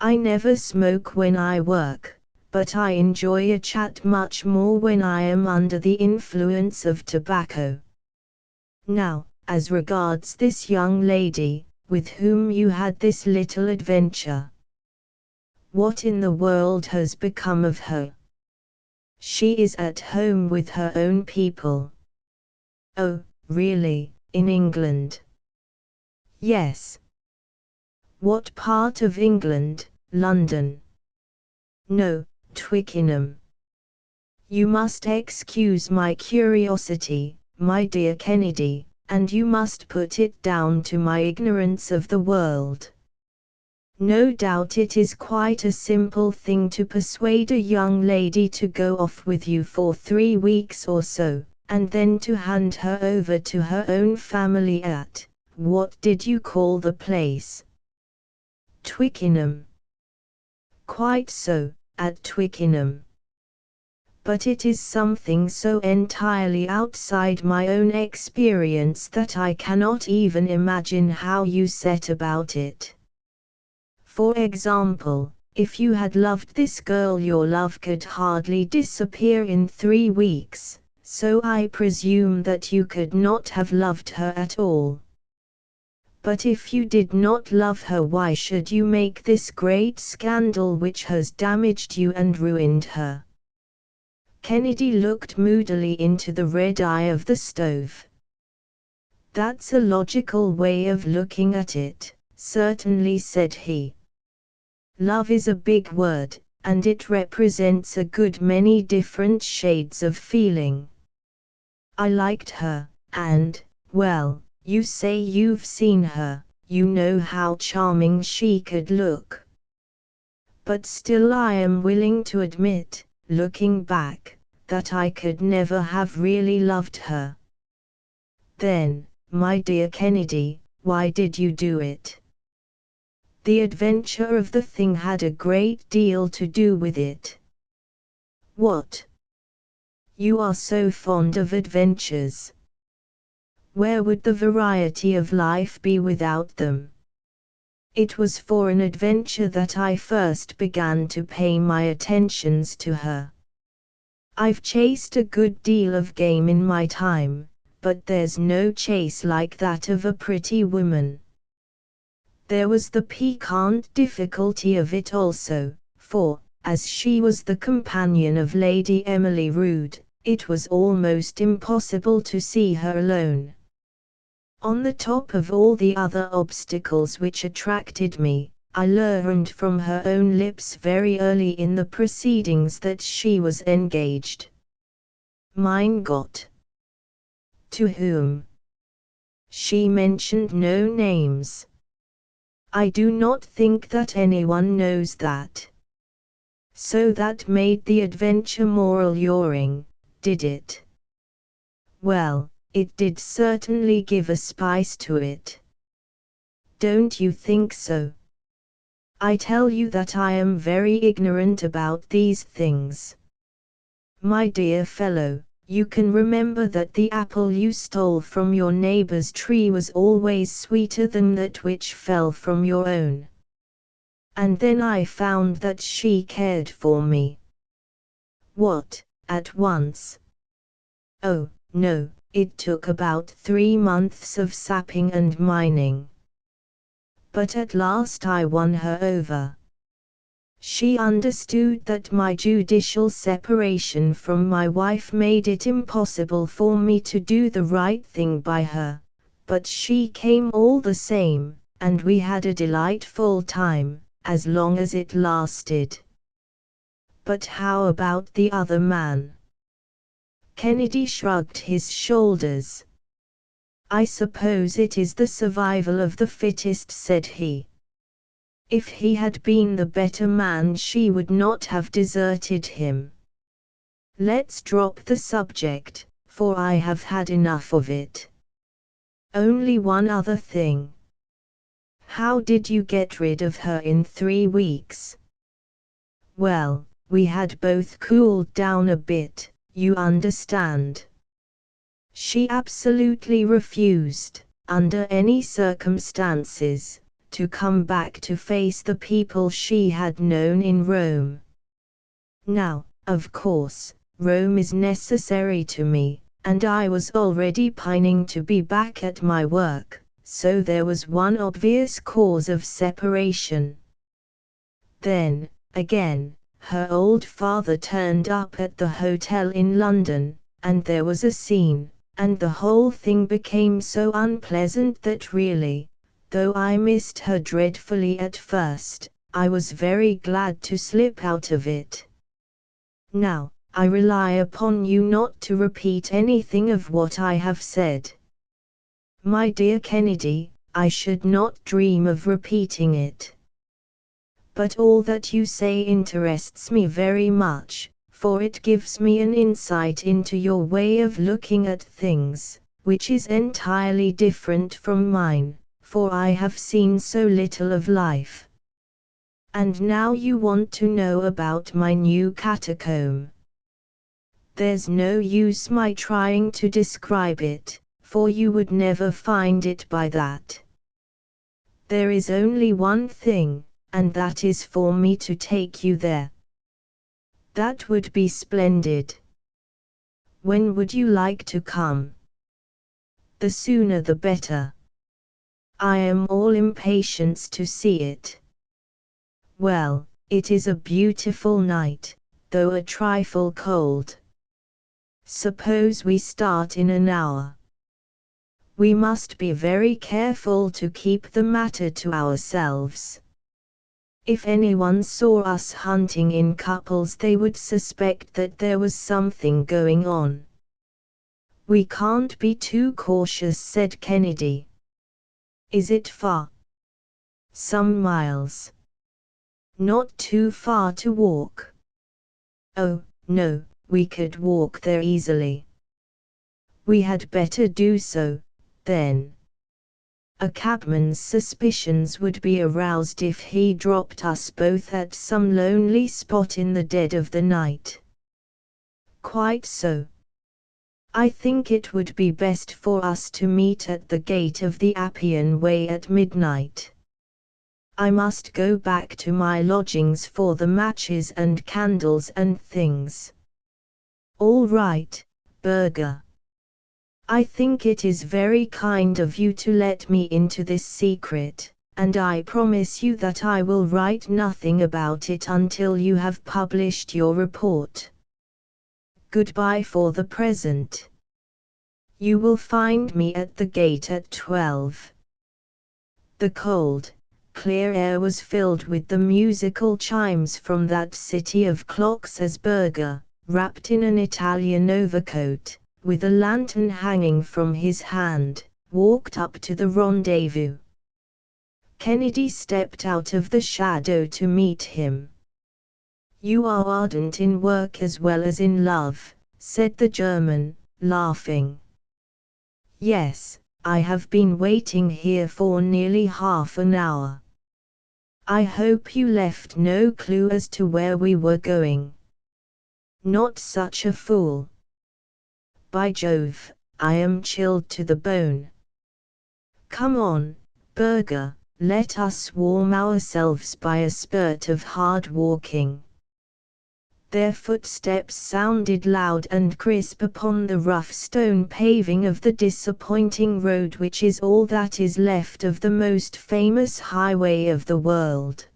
I never smoke when I work, but I enjoy a chat much more when I am under the influence of tobacco. Now, as regards this young lady, with whom you had this little adventure. What in the world has become of her? She is at home with her own people. Oh, really, in England? Yes. What part of England? London? No, Twickenham. You must excuse my curiosity, my dear Kennedy, and you must put it down to my ignorance of the world. No doubt it is quite a simple thing to persuade a young lady to go off with you for 3 weeks or so, and then to hand her over to her own family at, what did you call the place? Twickenham. Quite so, at Twickenham. but it is something so entirely outside my own experience that I cannot even imagine how you set about it. For example, if you had loved this girl, your love could hardly disappear in 3 weeks, so I presume that you could not have loved her at all. But if you did not love her, why should you make this great scandal which has damaged you and ruined her? Kennedy looked moodily into the red eye of the stove. That's a logical way of looking at it, certainly, said he. Love is a big word, and it represents a good many different shades of feeling. I liked her, and, well, you say you've seen her, you know how charming she could look. But still I am willing to admit, looking back, that I could never have really loved her. Then, my dear Kennedy, why did you do it? The adventure of the thing had a great deal to do with it. What? You are so fond of adventures. Where would the variety of life be without them? It was for an adventure that I first began to pay my attentions to her. I've chased a good deal of game in my time, but there's no chase like that of a pretty woman. There was the piquant difficulty of it also, for, as she was the companion of Lady Emily Rood, it was almost impossible to see her alone. On the top of all the other obstacles which attracted me, I learned from her own lips very early in the proceedings that she was engaged. Mein Gott! To whom? She mentioned no names. I do not think that anyone knows that. So that made the adventure more alluring, did it? Well, it did certainly give a spice to it. Don't you think so? I tell you that I am very ignorant about these things. My dear fellow, you can remember that the apple you stole from your neighbor's tree was always sweeter than that which fell from your own. And then I found that she cared for me. What, at once? Oh, no, it took about 3 months of sapping and mining. But at last I won her over. She understood that my judicial separation from my wife made it impossible for me to do the right thing by her, but she came all the same, and we had a delightful time, as long as it lasted. But how about the other man? Kennedy shrugged his shoulders. I suppose it is the survival of the fittest, said he. If he had been the better man, she would not have deserted him. Let's drop the subject, for I have had enough of it. Only one other thing. How did you get rid of her in 3 weeks? Well, we had both cooled down a bit, you understand. She absolutely refused, under any circumstances, to come back to face the people she had known in Rome. Now, of course, Rome is necessary to me, and I was already pining to be back at my work, so there was one obvious cause of separation. Then, again, her old father turned up at the hotel in London, and there was a scene, and the whole thing became so unpleasant that really, though I missed her dreadfully at first, I was very glad to slip out of it. Now, I rely upon you not to repeat anything of what I have said. My dear Kennedy, I should not dream of repeating it. But all that you say interests me very much, for it gives me an insight into your way of looking at things, which is entirely different from mine, for I have seen so little of life. And now you want to know about my new catacomb. There's no use my trying to describe it, for you would never find it by that. There is only one thing, and that is for me to take you there. That would be splendid. When would you like to come? The sooner the better. I am all impatience to see it. Well, it is a beautiful night, though a trifle cold. Suppose we start in an hour. We must be very careful to keep the matter to ourselves. If anyone saw us hunting in couples, they would suspect that there was something going on. We can't be too cautious, said Kennedy. Is it far? Some miles. Not too far to walk. Oh, no, we could walk there easily. We had better do so, then. A cabman's suspicions would be aroused if he dropped us both at some lonely spot in the dead of the night. Quite so. I think it would be best for us to meet at the gate of the Appian Way at midnight. I must go back to my lodgings for the matches and candles and things. All right, Burger. I think it is very kind of you to let me into this secret, and I promise you that I will write nothing about it until you have published your report. Goodbye for the present. You will find me at the gate at 12. The cold, clear air was filled with the musical chimes from that city of clocks as Burger, wrapped in an Italian overcoat, with a lantern hanging from his hand, walked up to the rendezvous. Kennedy stepped out of the shadow to meet him. You are ardent in work as well as in love, said the German, laughing. Yes, I have been waiting here for nearly half an hour. I hope you left no clue as to where we were going. Not such a fool. By Jove, I am chilled to the bone. Come on, Burger, let us warm ourselves by a spurt of hard walking. Their footsteps sounded loud and crisp upon the rough stone paving of the disappointing road which is all that is left of the most famous highway of the world.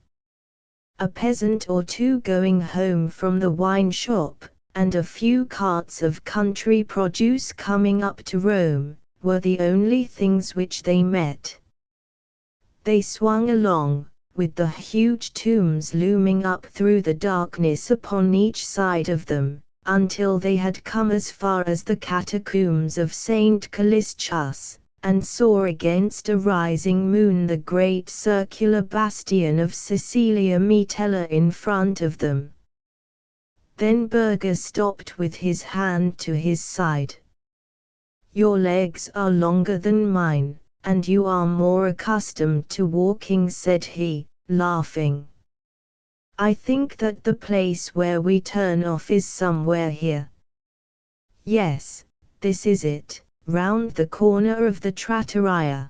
A peasant or two going home from the wine shop, and a few carts of country produce coming up to Rome, were the only things which they met. They swung along, with the huge tombs looming up through the darkness upon each side of them, until they had come as far as the catacombs of St. Callistus, and saw against a rising moon the great circular bastion of Caecilia Metella in front of them. Then Burger stopped with his hand to his side. Your legs are longer than mine, and you are more accustomed to walking, said he, laughing. I think that the place where we turn off is somewhere here. Yes, this is it, round the corner of the trattoria.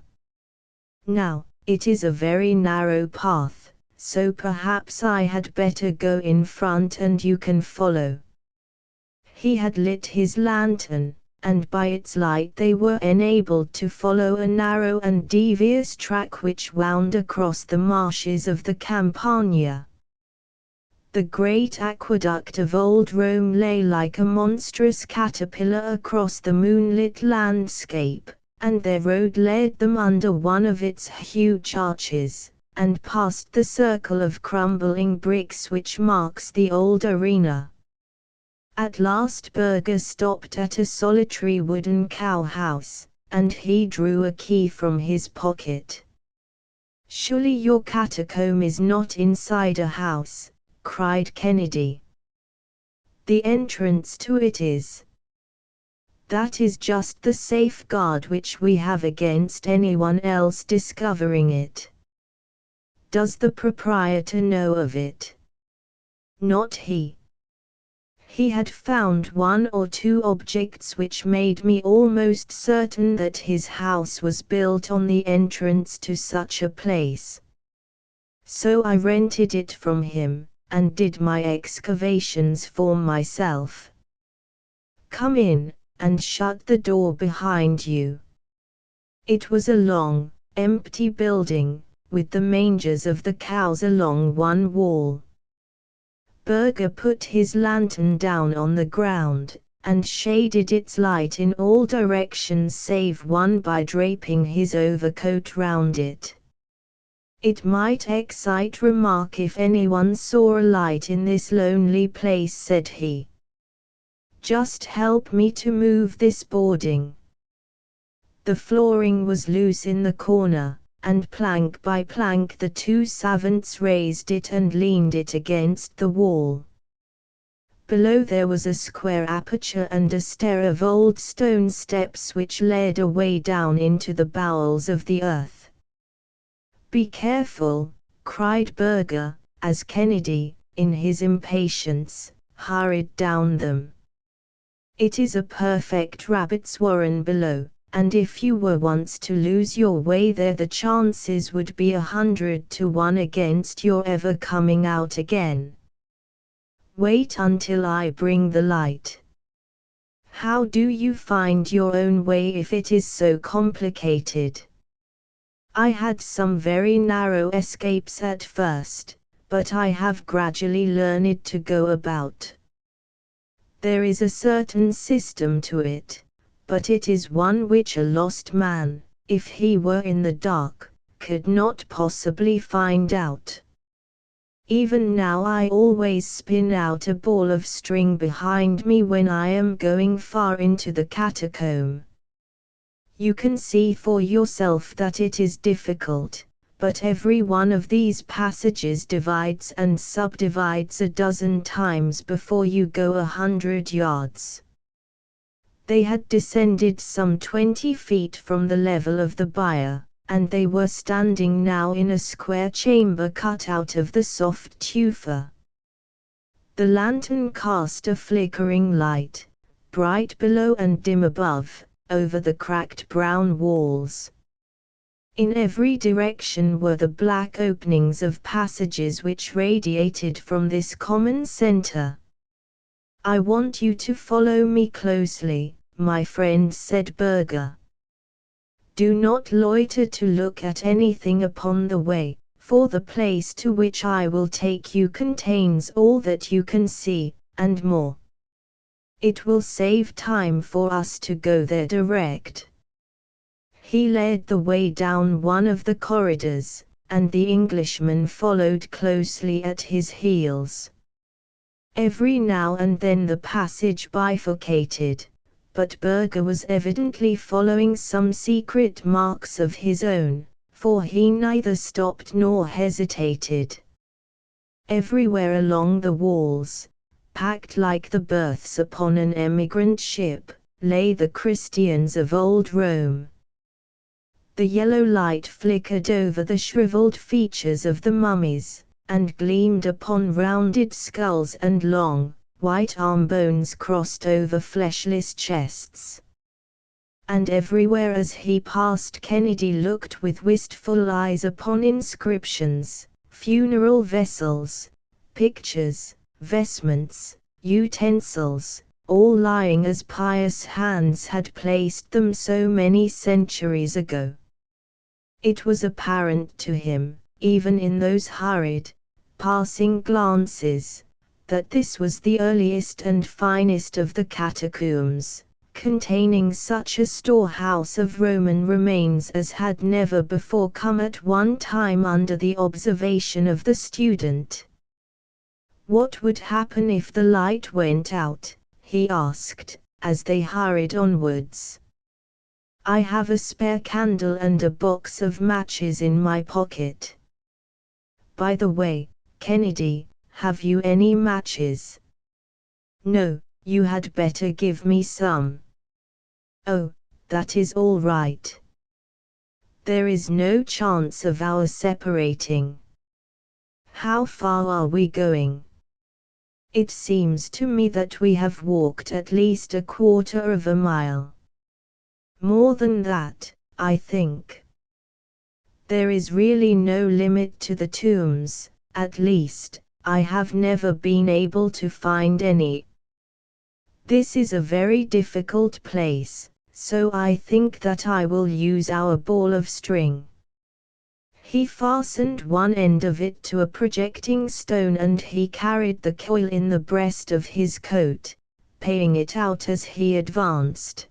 Now, it is a very narrow path, so perhaps I had better go in front and you can follow. He had lit his lantern, and by its light they were enabled to follow a narrow and devious track which wound across the marshes of the Campagna. The great aqueduct of old Rome lay like a monstrous caterpillar across the moonlit landscape, and their road led them under one of its huge arches, and past the circle of crumbling bricks which marks the old arena. At last Burger stopped at a solitary wooden cow-house, and he drew a key from his pocket. Surely your catacomb is not inside a house, cried Kennedy. The entrance to it is. That is just the safeguard which we have against anyone else discovering it. Does the proprietor know of it? Not he. He had found one or two objects which made me almost certain that his house was built on the entrance to such a place. So I rented it from him, and did my excavations for myself. Come in, and shut the door behind you. It was a long, empty building, with the mangers of the cows along one wall. Berger put his lantern down on the ground, and shaded its light in all directions save one by draping his overcoat round it. It might excite remark if anyone saw a light in this lonely place, said he. Just help me to move this boarding. The flooring was loose in the corner, and plank by plank the two savants raised it and leaned it against the wall. Below there was a square aperture and a stair of old stone steps which led away down into the bowels of the earth. Be careful, cried Berger, as Kennedy, in his impatience, hurried down them. It is a perfect rabbit's warren below, and if you were once to lose your way there the chances would be 100 to 1 against your ever coming out again. Wait until I bring the light. How do you find your own way if it is so complicated? I had some very narrow escapes at first, but I have gradually learned to go about. There is a certain system to it, but it is one which a lost man, if he were in the dark, could not possibly find out. Even now I always spin out a ball of string behind me when I am going far into the catacomb. You can see for yourself that it is difficult, but every one of these passages divides and subdivides a dozen times before you go 100 yards. They had descended some 20 feet from the level of the byre, and they were standing now in a square chamber cut out of the soft tufa. The lantern cast a flickering light, bright below and dim above, over the cracked brown walls. In every direction were the black openings of passages which radiated from this common center. I want you to follow me closely, my friend, said Berger. Do not loiter to look at anything upon the way, for the place to which I will take you contains all that you can see, and more. It will save time for us to go there direct. He led the way down one of the corridors, and the Englishman followed closely at his heels. Every now and then the passage bifurcated, but Berger was evidently following some secret marks of his own, for he neither stopped nor hesitated. Everywhere along the walls, packed like the berths upon an emigrant ship, lay the Christians of old Rome. The yellow light flickered over the shriveled features of the mummies, and gleamed upon rounded skulls and long, white arm bones crossed over fleshless chests. And everywhere as he passed Kennedy looked with wistful eyes upon inscriptions, funeral vessels, pictures, vestments, utensils, all lying as pious hands had placed them so many centuries ago. It was apparent to him, even in those hurried, passing glances, that this was the earliest and finest of the catacombs, containing such a storehouse of Roman remains as had never before come at one time under the observation of the student. What would happen if the light went out? He asked, as they hurried onwards. I have a spare candle and a box of matches in my pocket. By the way, Kennedy, have you any matches? No, you had better give me some. Oh, that is all right. There is no chance of our separating. How far are we going? It seems to me that we have walked at least a quarter of a mile. More than that, I think. There is really no limit to the tombs, at least, I have never been able to find any. This is a very difficult place, so I think that I will use our ball of string. He fastened one end of it to a projecting stone and he carried the coil in the breast of his coat, paying it out as he advanced.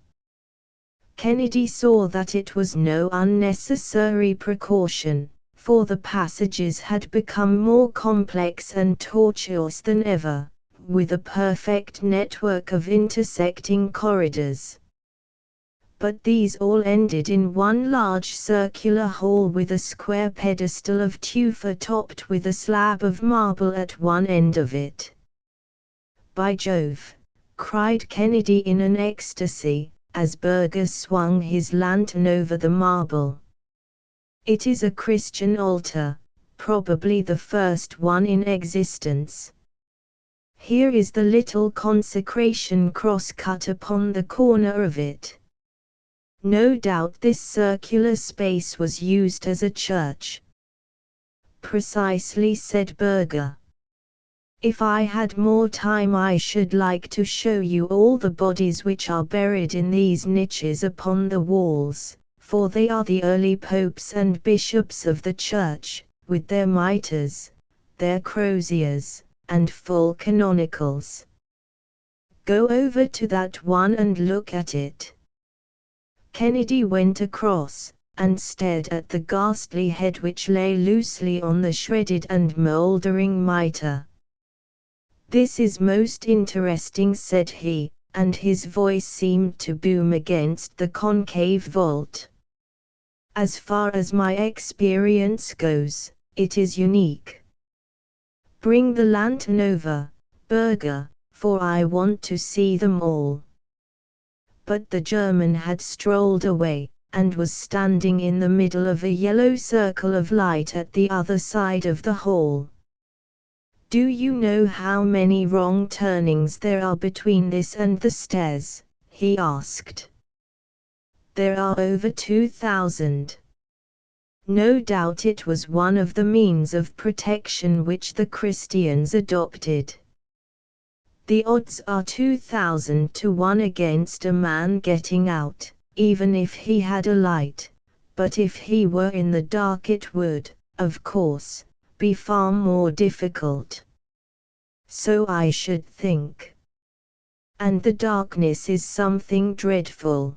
Kennedy saw that it was no unnecessary precaution, for the passages had become more complex and tortuous than ever, with a perfect network of intersecting corridors. But these all ended in one large circular hall with a square pedestal of tufa topped with a slab of marble at one end of it. "By Jove!" cried Kennedy in an ecstasy, as Berger swung his lantern over the marble. "It is a Christian altar, probably the first one in existence. Here is the little consecration cross cut upon the corner of it. No doubt this circular space was used as a church." "Precisely," said Berger. "If I had more time I should like to show you all the bodies which are buried in these niches upon the walls, for they are the early popes and bishops of the church, with their mitres, their croziers, and full canonicals. Go over to that one and look at it." Kennedy went across, and stared at the ghastly head which lay loosely on the shredded and mouldering mitre. "This is most interesting," said he, and his voice seemed to boom against the concave vault. "As far as my experience goes, it is unique. Bring the lantern over, Berger, for I want to see them all." But the German had strolled away, and was standing in the middle of a yellow circle of light at the other side of the hall. "Do you know how many wrong turnings there are between this and the stairs?" he asked. "There are over 2,000. No doubt it was one of the means of protection which the Christians adopted. The odds are 2,000 to 1 against a man getting out, even if he had a light, but if he were in the dark it would, of course, be far more difficult. So I should think. And the darkness is something dreadful.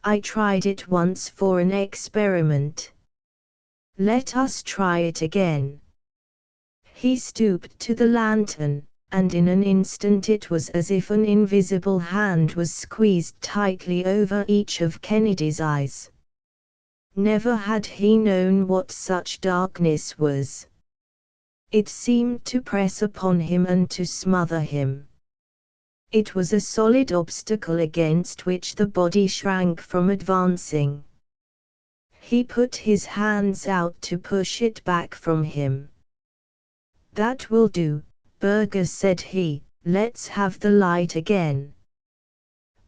I tried it once for an experiment. Let us try it again." He stooped to the lantern, and in an instant it was as if an invisible hand was squeezed tightly over each of Kennedy's eyes. Never had he known what such darkness was. It seemed to press upon him and to smother him. It was a solid obstacle against which the body shrank from advancing. He put his hands out to push it back from him. "That will do, Berger," said he, "let's have the light again."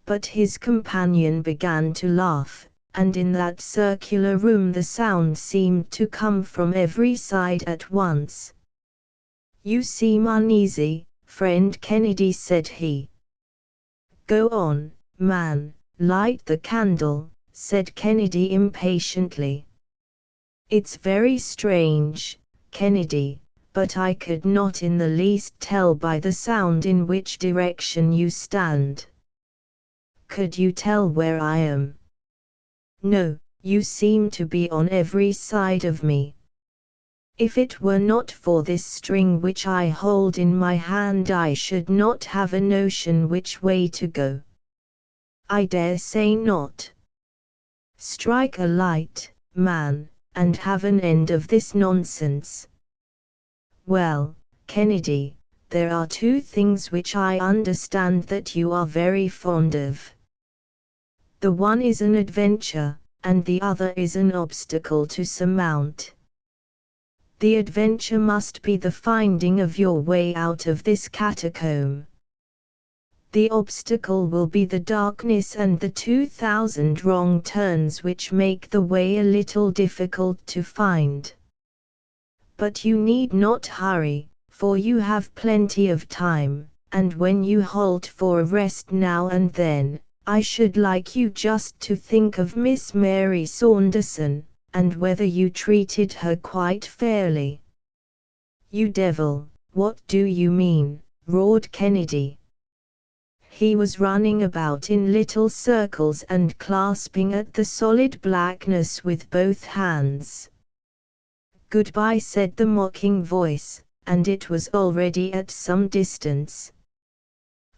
But his companion began to laugh, and in that circular room the sound seemed to come from every side at once. "You seem uneasy, friend Kennedy," said he. "Go on, man, light the candle," said Kennedy impatiently. "It's very strange, Kennedy, but I could not in the least tell by the sound in which direction you stand." "Could you tell where I am?" "No, you seem to be on every side of me. If it were not for this string which I hold in my hand I should not have a notion which way to go." "I dare say not. Strike a light, man, and have an end of this nonsense." "Well, Kennedy, there are 2 things which I understand that you are very fond of. The one is an adventure, and the other is an obstacle to surmount." The adventure must be the finding of your way out of this catacomb. The obstacle will be the darkness and the 2,000 wrong turns which make the way a little difficult to find. But you need not hurry, for you have plenty of time, and when you halt for a rest now and then, I should like you just to think of Miss Mary Saunderson, and whether you treated her quite fairly. You devil, what do you mean? Roared Kennedy. He was running about in little circles and clasping at the solid blackness with both hands. Goodbye, said the mocking voice, and it was already at some distance.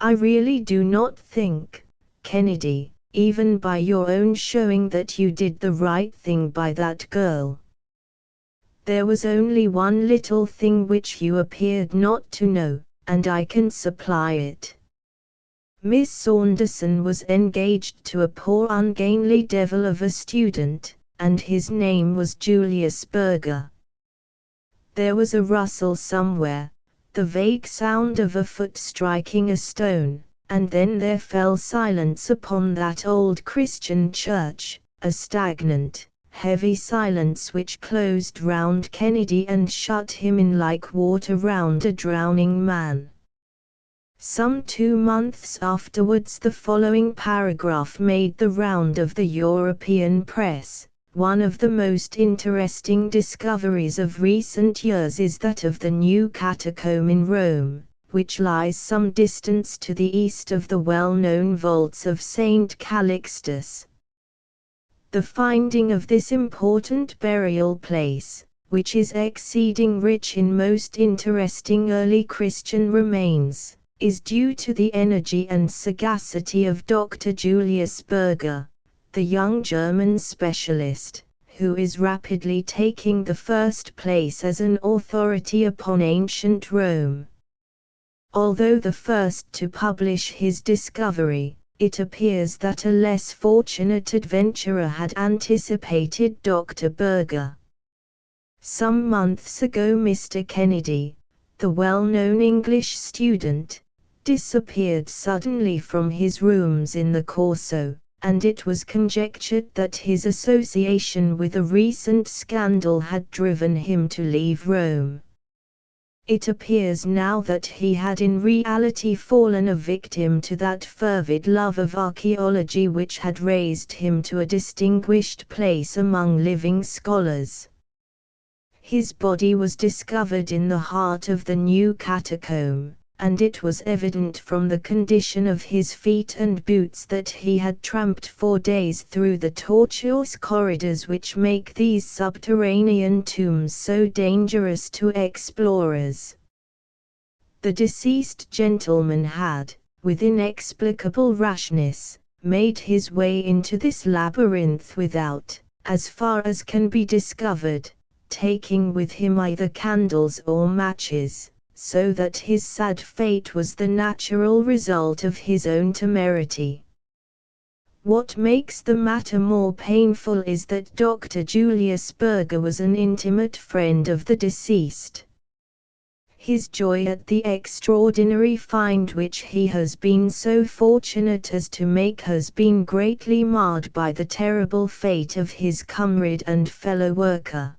I really do not think, Kennedy, even by your own showing, that you did the right thing by that girl. There was only one little thing which you appeared not to know, and I can supply it. Miss Saunderson was engaged to a poor ungainly devil of a student, and his name was Julius Berger. There was a rustle somewhere, the vague sound of a foot striking a stone, and then there fell silence upon that old Christian church, a stagnant, heavy silence which closed round Kennedy and shut him in like water round a drowning man. Some 2 months afterwards the following paragraph made the round of the European press. One of the most interesting discoveries of recent years is that of the new catacomb in Rome, which lies some distance to the east of the well-known vaults of St. Calixtus. The finding of this important burial place, which is exceeding rich in most interesting early Christian remains, is due to the energy and sagacity of Dr. Julius Berger, the young German specialist, who is rapidly taking the first place as an authority upon ancient Rome. Although the first to publish his discovery, it appears that a less fortunate adventurer had anticipated Dr. Berger. Some months ago Mr. Kennedy, the well-known English student, disappeared suddenly from his rooms in the Corso, and it was conjectured that his association with a recent scandal had driven him to leave Rome. It appears now that he had in reality fallen a victim to that fervid love of archaeology which had raised him to a distinguished place among living scholars. His body was discovered in the heart of the new catacomb, and it was evident from the condition of his feet and boots that he had tramped for days through the tortuous corridors which make these subterranean tombs so dangerous to explorers. The deceased gentleman had, with inexplicable rashness, made his way into this labyrinth without, as far as can be discovered, taking with him either candles or matches, so that his sad fate was the natural result of his own temerity. What makes the matter more painful is that Dr. Julius Berger was an intimate friend of the deceased. His joy at the extraordinary find which he has been so fortunate as to make has been greatly marred by the terrible fate of his comrade and fellow worker.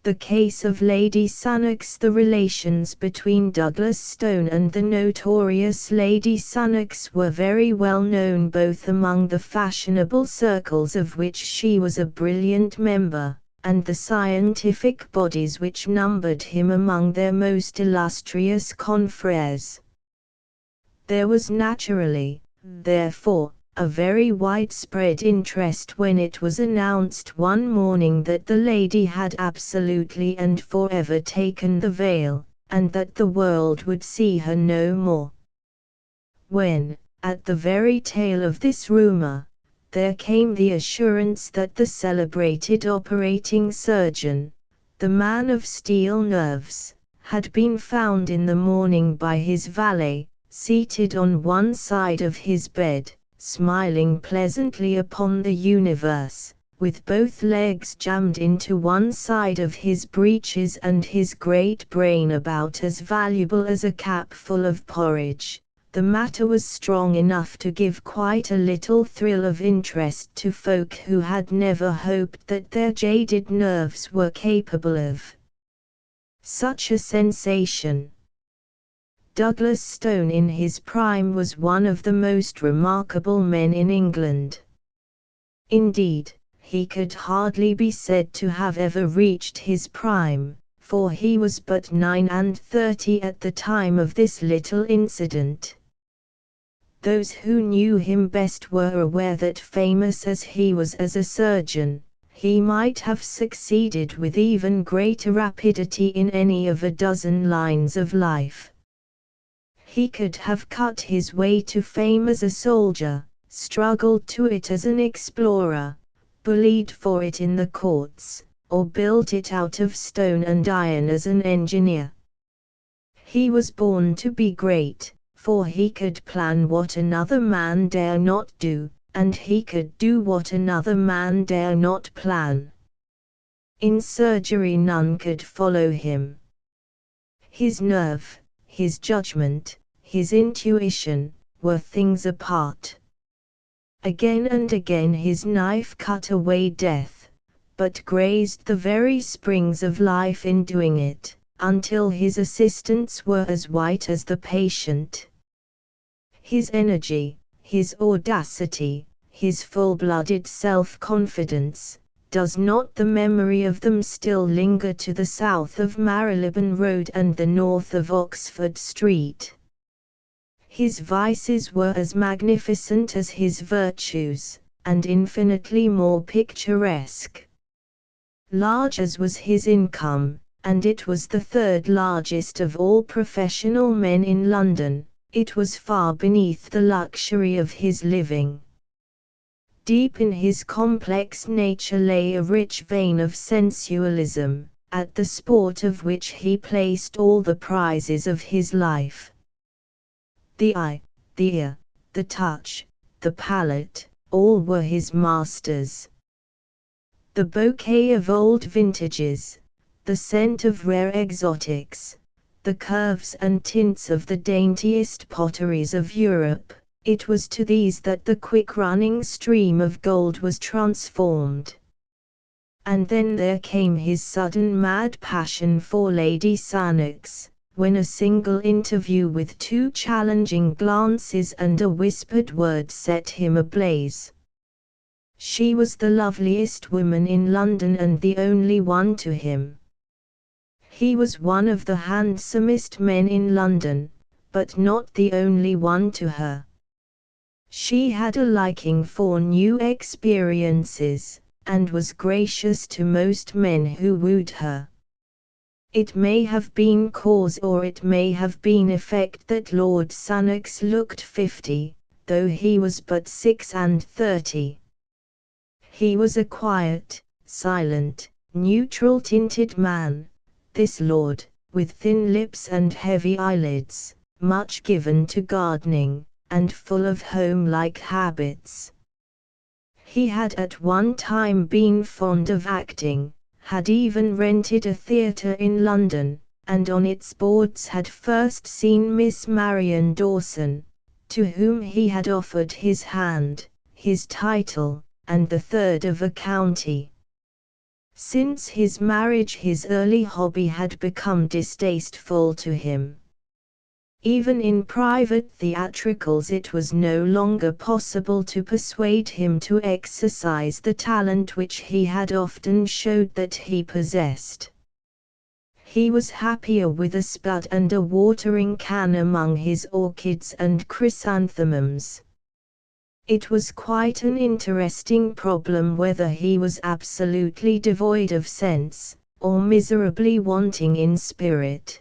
The case of Lady Sannox. The relations between Douglas Stone and the notorious Lady Sannox were very well known both among the fashionable circles of which she was a brilliant member, and the scientific bodies which numbered him among their most illustrious confrères. There was naturally, therefore, a very widespread interest when it was announced one morning that the lady had absolutely and forever taken the veil, and that the world would see her no more. When, at the very tail of this rumor, there came the assurance that the celebrated operating surgeon, the man of steel nerves, had been found in the morning by his valet, seated on one side of his bed, smiling pleasantly upon the universe, with both legs jammed into one side of his breeches and his great brain about as valuable as a cap full of porridge. The matter was strong enough to give quite a little thrill of interest to folk who had never hoped that their jaded nerves were capable of such a sensation. Douglas Stone in his prime was one of the most remarkable men in England. Indeed, he could hardly be said to have ever reached his prime, for he was but 39 at the time of this little incident. Those who knew him best were aware that, famous as he was as a surgeon, he might have succeeded with even greater rapidity in any of a dozen lines of life. He could have cut his way to fame as a soldier, struggled to it as an explorer, bullied for it in the courts, or built it out of stone and iron as an engineer. He was born to be great, for he could plan what another man dare not do, and he could do what another man dare not plan. In surgery none could follow him. His nerve, his judgment, his intuition, were things apart. Again and again his knife cut away death, but grazed the very springs of life in doing it, until his assistants were as white as the patient. His energy, his audacity, his full-blooded self-confidence, does not the memory of them still linger to the south of Marylebone Road and the north of Oxford Street? His vices were as magnificent as his virtues, and infinitely more picturesque. Large as was his income, and it was the third largest of all professional men in London, it was far beneath the luxury of his living. Deep in his complex nature lay a rich vein of sensualism, at the sport of which he placed all the prizes of his life. The eye, the ear, the touch, the palate, all were his masters. The bouquet of old vintages, the scent of rare exotics, the curves and tints of the daintiest potteries of Europe, it was to these that the quick-running stream of gold was transformed. And then there came his sudden mad passion for Lady Sannox, when a single interview with 2 challenging glances and a whispered word set him ablaze. She was the loveliest woman in London and the only one to him. He was one of the handsomest men in London, but not the only one to her. She had a liking for new experiences, and was gracious to most men who wooed her. It may have been cause or it may have been effect that Lord Sannox looked 50, though he was but 36. He was a quiet, silent, neutral-tinted man, this lord, with thin lips and heavy eyelids, much given to gardening, and full of home-like habits. He had at one time been fond of acting, had even rented a theatre in London, and on its boards had first seen Miss Marian Dawson, to whom he had offered his hand, his title, and the third of a county. Since his marriage his early hobby had become distasteful to him. Even in private theatricals it was no longer possible to persuade him to exercise the talent which he had often showed that he possessed. He was happier with a spud and a watering can among his orchids and chrysanthemums. It was quite an interesting problem whether he was absolutely devoid of sense, or miserably wanting in spirit.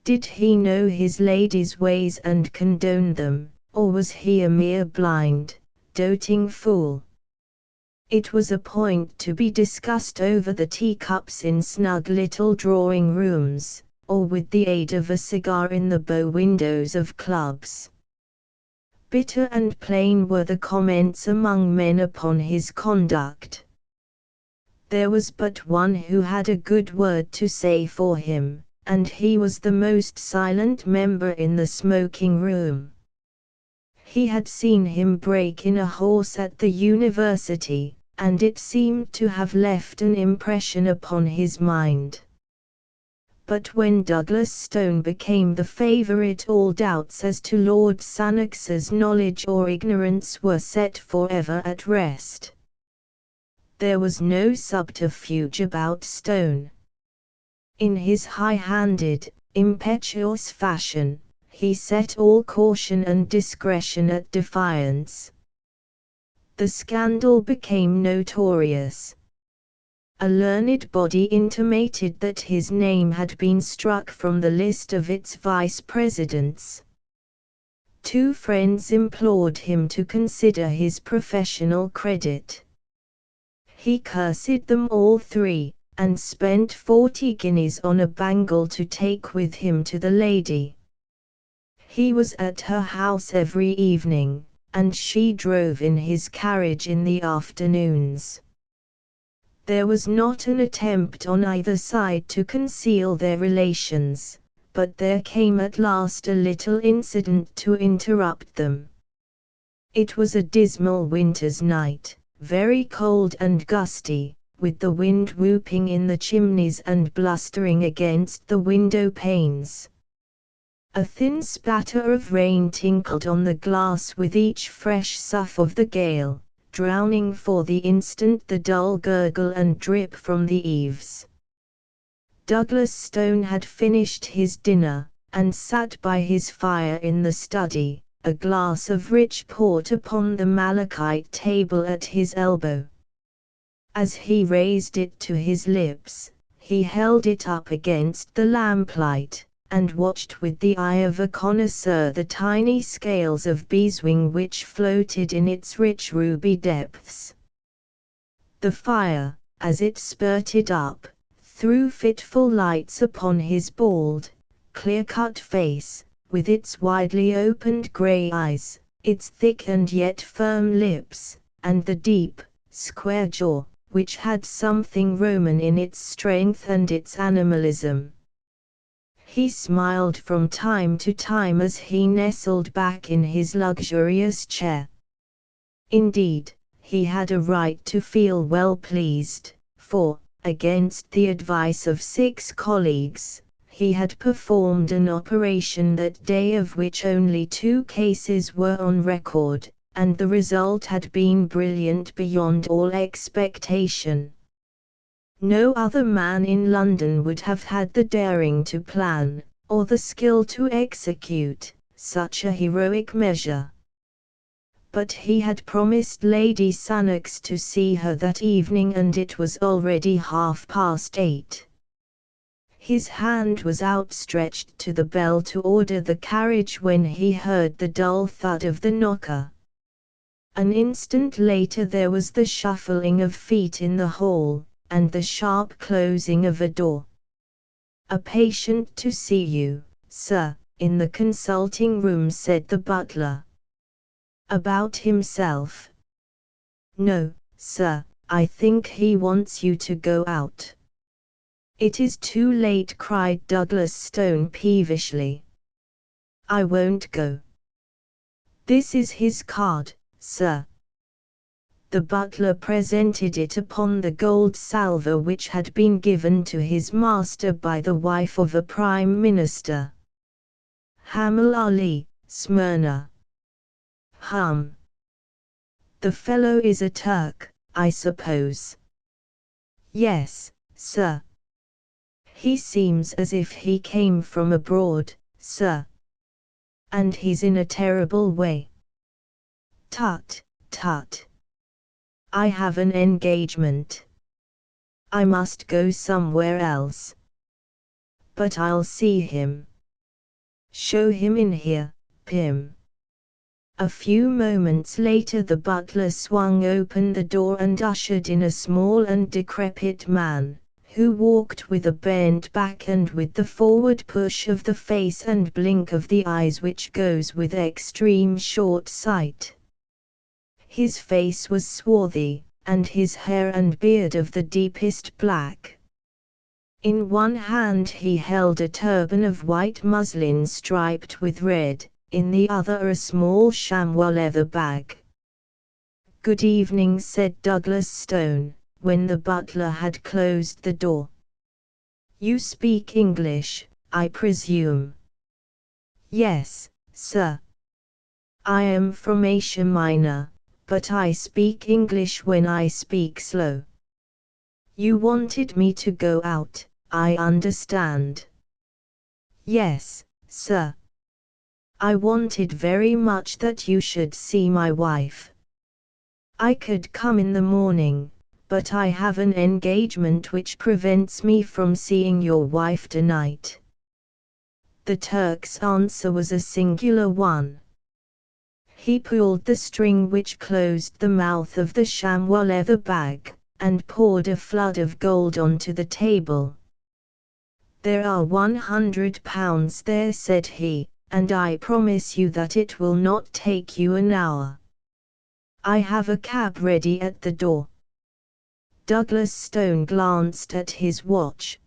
Did he know his lady's ways and condone them, or was he a mere blind, doting fool? It was a point to be discussed over the teacups in snug little drawing rooms, or with the aid of a cigar in the bow windows of clubs. Bitter and plain were the comments among men upon his conduct. There was but one who had a good word to say for him, and he was the most silent member in the smoking room. He had seen him break in a horse at the university, and it seemed to have left an impression upon his mind. But when Douglas Stone became the favourite, all doubts as to Lord Sannox's knowledge or ignorance were set forever at rest. There was no subterfuge about Stone. In his high-handed, impetuous fashion, he set all caution and discretion at defiance. The scandal became notorious. A learned body intimated that his name had been struck from the list of its vice-presidents. 2 friends implored him to consider his professional credit. He cursed them all 3, and spent 40 guineas on a bangle to take with him to the lady. He was at her house every evening, and she drove in his carriage in the afternoons. There was not an attempt on either side to conceal their relations, but there came at last a little incident to interrupt them. It was a dismal winter's night, very cold and gusty, with the wind whooping in the chimneys and blustering against the window panes. A thin spatter of rain tinkled on the glass with each fresh sough of the gale, drowning for the instant the dull gurgle and drip from the eaves. Douglas Stone had finished his dinner, and sat by his fire in the study, a glass of rich port upon the malachite table at his elbow. As he raised it to his lips, he held it up against the lamplight, and watched with the eye of a connoisseur the tiny scales of beeswing which floated in its rich ruby depths. The fire, as it spurted up, threw fitful lights upon his bald, clear-cut face, with its widely opened grey eyes, its thick and yet firm lips, and the deep, square jaw, which had something Roman in its strength and its animalism. He smiled from time to time as he nestled back in his luxurious chair. Indeed, he had a right to feel well pleased, for, against the advice of 6 colleagues, he had performed an operation that day of which only 2 cases were on record, and the result had been brilliant beyond all expectation. No other man in London would have had the daring to plan, or the skill to execute, such a heroic measure. But he had promised Lady Sannox to see her that evening, and it was already 8:30. His hand was outstretched to the bell to order the carriage when he heard the dull thud of the knocker. An instant later there was the shuffling of feet in the hall, and the sharp closing of a door. "A patient to see you, sir, in the consulting room," said the butler. "About himself?" "No, sir, I think he wants you to go out." "It is too late," cried Douglas Stone peevishly. "I won't go." "This is his card, sir." The butler presented it upon the gold salver which had been given to his master by the wife of a prime minister. "Hamal Ali, Smyrna." "Hum. The fellow is a Turk, I suppose?" "Yes, sir. He seems as if he came from abroad, sir. And he's in a terrible way." "Tut, tut. I have an engagement. I must go somewhere else. But I'll see him." "Show him in here, Pym." A few moments later the butler swung open the door and ushered in a small and decrepit man, who walked with a bent back and with the forward push of the face and blink of the eyes which goes with extreme short sight. His face was swarthy, and his hair and beard of the deepest black. In one hand he held a turban of white muslin striped with red, in the other a small chamois leather bag. "Good evening," said Douglas Stone, when the butler had closed the door. "You speak English, I presume?" "Yes, sir. I am from Asia Minor, but I speak English when I speak slow." "You wanted me to go out, I understand." "Yes, sir. I wanted very much that you should see my wife. I could come in the morning, but I have an engagement which prevents me from seeing your wife tonight." The Turk's answer was a singular one. He pulled the string which closed the mouth of the chamois leather bag, and poured a flood of gold onto the table. "There are £100 there," said he, "and I promise you that it will not take you an hour. I have a cab ready at the door." Douglas Stone glanced at his watch.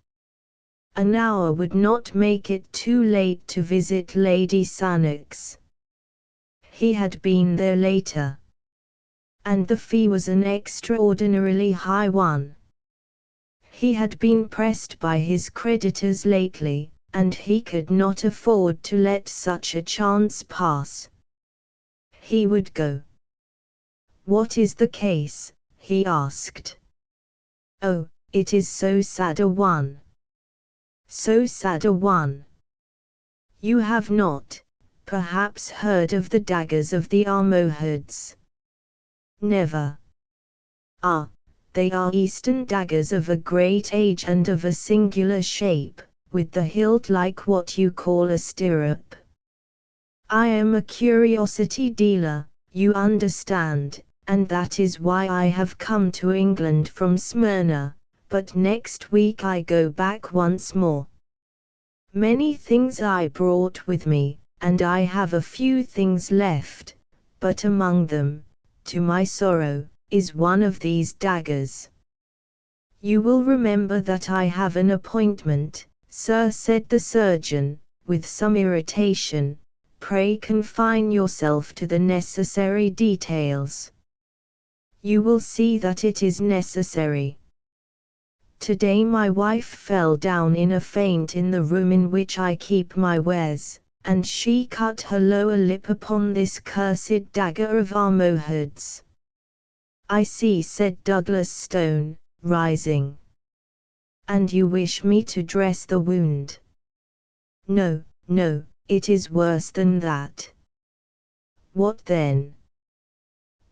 An hour would not make it too late to visit Lady Sannox. He had been there later. And the fee was an extraordinarily high one. He had been pressed by his creditors lately, and he could not afford to let such a chance pass. He would go. "What is the case?" he asked. "Oh, it is so sad a one." "So sad a one. You have not, perhaps, heard of the daggers of the Almohads?" "Never." "Ah, they are Eastern daggers of a great age and of a singular shape, with the hilt like what you call a stirrup. I am a curiosity dealer, you understand, and that is why I have come to England from Smyrna, but next week I go back once more. Many things I brought with me, and I have a few things left, but among them, to my sorrow, is one of these daggers." "You will remember that I have an appointment, sir," said the surgeon, with some irritation. "Pray confine yourself to the necessary details." "You will see that it is necessary. Today my wife fell down in a faint in the room in which I keep my wares, and she cut her lower lip upon this cursed dagger of Almohad's." "I see," said Douglas Stone, rising. "And you wish me to dress the wound?" "No, no, it is worse than that." "What then?"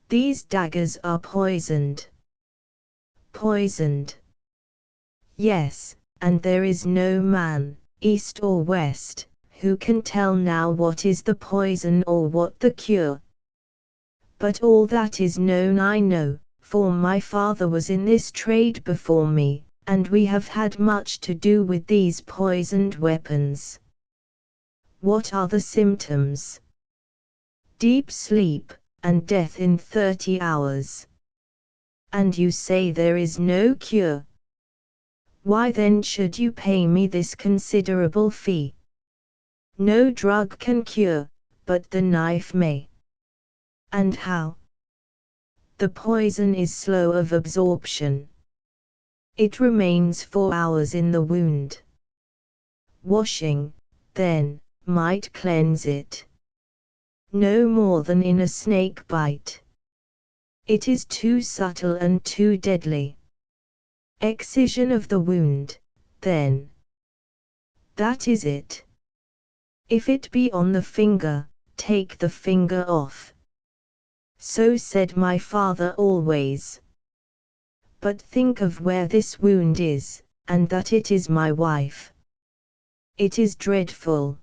"These daggers are poisoned." "Poisoned?" "Yes, and there is no man, east or west, who can tell now what is the poison or what the cure. But all that is known I know, for my father was in this trade before me, and we have had much to do with these poisoned weapons." "What are the symptoms?" "Deep sleep, and death in 30 hours. "And you say there is no cure? Why then should you pay me this considerable fee?" "No drug can cure, but the knife may." "And how?" "The poison is slow of absorption. It remains 4 hours in the wound. Washing, then, might cleanse it. No more than in a snake bite. It is too subtle and too deadly. Excision of the wound, then. That is it. If it be on the finger, take the finger off. So said my father always. But think of where this wound is, and that it is my wife. It is dreadful.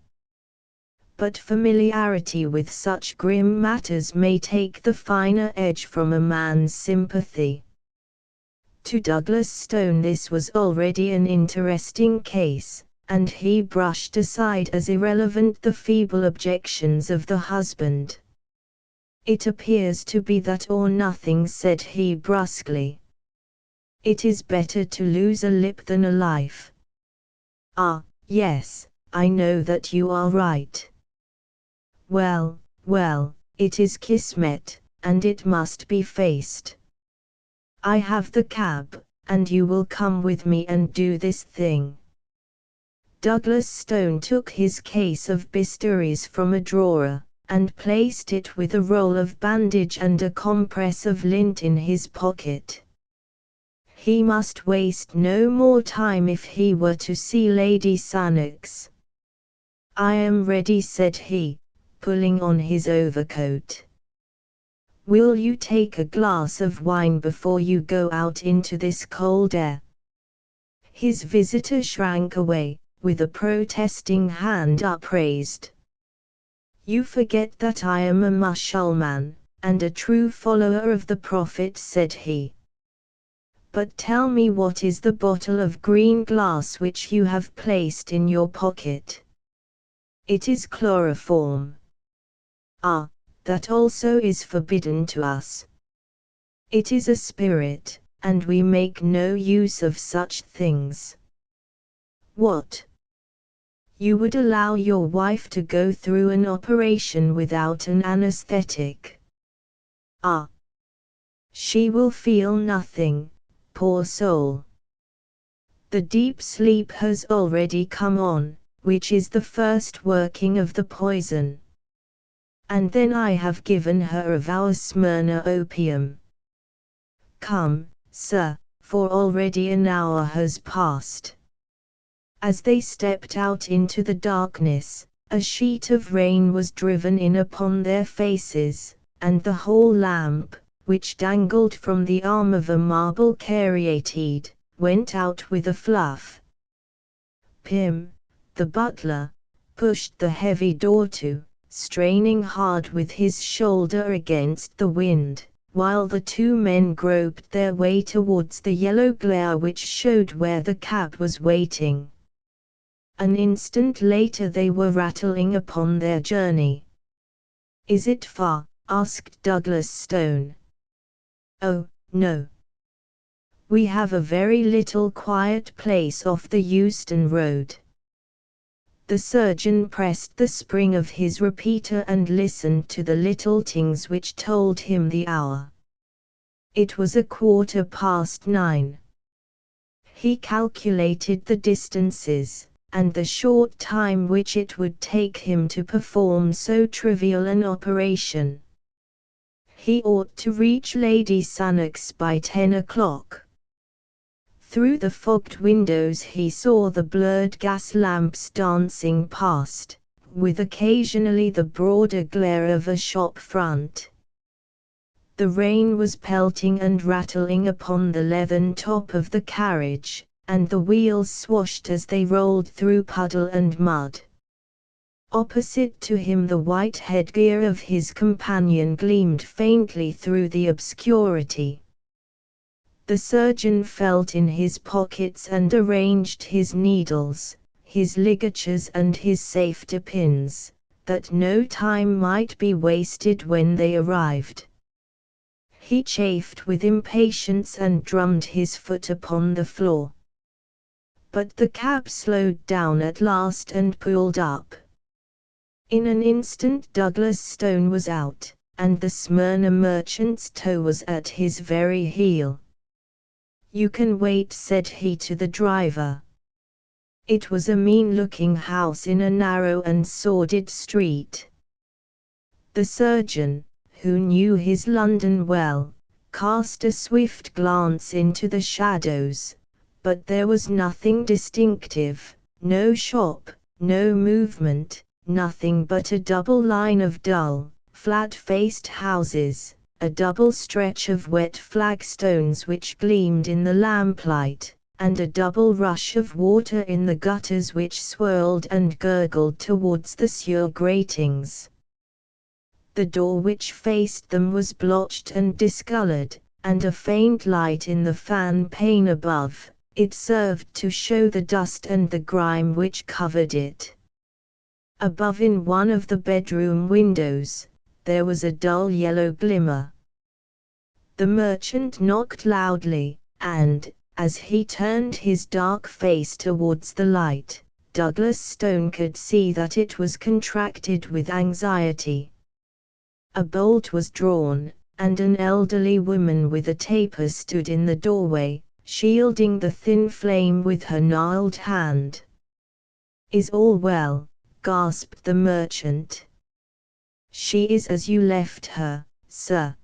But familiarity with such grim matters may take the finer edge from a man's sympathy. To Douglas Stone this was already an interesting case, and he brushed aside as irrelevant the feeble objections of the husband. "It appears to be that or nothing," said he brusquely. "It is better to lose a lip than a life." "Ah, yes, I know that you are right." Well, it is Kismet, and it must be faced. I have the cab, and you will come with me and do this thing." Douglas Stone took his case of bistouries from a drawer, and placed it with a roll of bandage and a compress of lint in his pocket. He must waste no more time if he were to see Lady Sannox. "I am ready," said he, pulling on his overcoat. "Will you take a glass of wine before you go out into this cold air?" His visitor shrank away, with a protesting hand upraised. "You forget that I am a Mussulman, and a true follower of the Prophet," said he. "But tell me, what is the bottle of green glass which you have placed in your pocket?" "It is chloroform." "Ah, that also is forbidden to us. It is a spirit, and we make no use of such things." "What? You would allow your wife to go through an operation without an anesthetic?" "Ah! She will feel nothing, poor soul. The deep sleep has already come on, which is the first working of the poison. And then I have given her of our Smyrna opium. Come, sir, for already an hour has passed." As they stepped out into the darkness, a sheet of rain was driven in upon their faces, and the hall lamp, which dangled from the arm of a marble caryatide, went out with a fluff. Pym, the butler, pushed the heavy door to, straining hard with his shoulder against the wind, while the two men groped their way towards the yellow glare which showed where the cab was waiting. An instant later they were rattling upon their journey. "Is it far?" asked Douglas Stone. "Oh, no. We have a very little quiet place off the Euston Road." The surgeon pressed the spring of his repeater and listened to the little tings which told him the hour. It was 9:15. He calculated the distances, and the short time which it would take him to perform so trivial an operation. He ought to reach Lady Sannox by 10 o'clock. Through the fogged windows he saw the blurred gas lamps dancing past, with occasionally the broader glare of a shop front. The rain was pelting and rattling upon the leathern top of the carriage, and the wheels swashed as they rolled through puddle and mud. Opposite to him the white headgear of his companion gleamed faintly through the obscurity. The surgeon felt in his pockets and arranged his needles, his ligatures and his safety pins, that no time might be wasted when they arrived. He chafed with impatience and drummed his foot upon the floor. But the cab slowed down at last and pulled up. In an instant Douglas Stone was out, and the Smyrna merchant's toe was at his very heel. "You can wait," said he to the driver. It was a mean-looking house in a narrow and sordid street. The surgeon, who knew his London well, cast a swift glance into the shadows, but there was nothing distinctive, no shop, no movement, nothing but a double line of dull, flat-faced houses, a double stretch of wet flagstones which gleamed in the lamplight, and a double rush of water in the gutters which swirled and gurgled towards the sewer gratings. The door which faced them was blotched and discolored, and a faint light in the fan pane above. It served to show the dust and the grime which covered it. Above, in one of the bedroom windows, there was a dull yellow glimmer. The merchant knocked loudly, and, as he turned his dark face towards the light, Douglas Stone could see that it was contracted with anxiety. A bolt was drawn, and an elderly woman with a taper stood in the doorway, shielding the thin flame with her gnarled hand. "Is all well?" gasped the merchant. "She is as you left her, sir."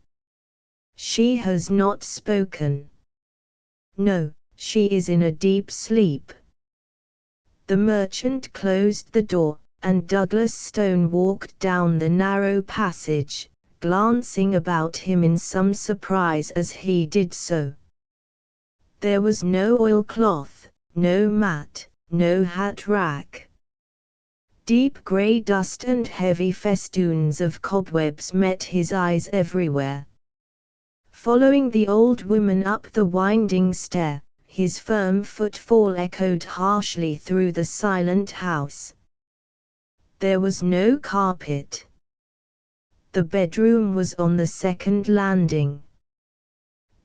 "She has not spoken." "No, she is in a deep sleep." The merchant closed the door, and Douglas Stone walked down the narrow passage, glancing about him in some surprise as he did so. There was no oilcloth, no mat, no hat rack. Deep grey dust and heavy festoons of cobwebs met his eyes everywhere. Following the old woman up the winding stair, his firm footfall echoed harshly through the silent house. There was no carpet. The bedroom was on the second landing.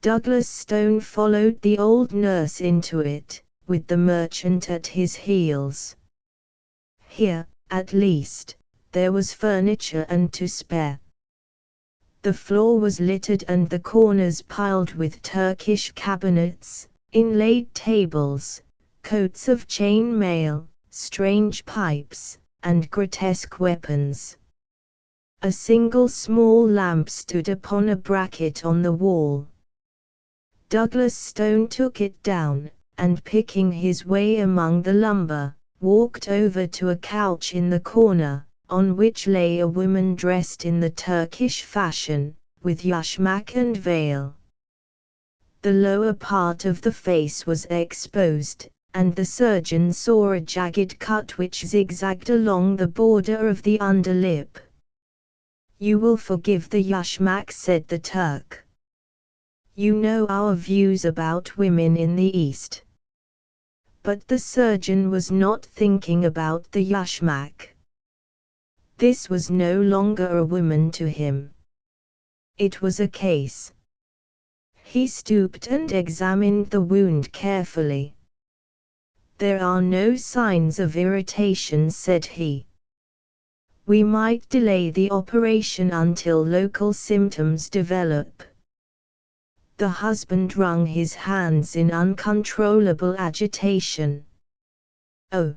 Douglas Stone followed the old nurse into it, with the merchant at his heels. Here, at least, there was furniture and to spare. The floor was littered and the corners piled with Turkish cabinets, inlaid tables, coats of chain mail, strange pipes, and grotesque weapons. A single small lamp stood upon a bracket on the wall. Douglas Stone took it down, and picking his way among the lumber, walked over to a couch in the corner, on which lay a woman dressed in the Turkish fashion, with yashmak and veil. The lower part of the face was exposed, and the surgeon saw a jagged cut which zigzagged along the border of the underlip. "You will forgive the yashmak," said the Turk. "You know our views about women in the East." But the surgeon was not thinking about the yashmak. This was no longer a woman to him. It was a case. He stooped and examined the wound carefully. "There are no signs of irritation," said he. "We might delay the operation until local symptoms develop." The husband wrung his hands in uncontrollable agitation. "Oh,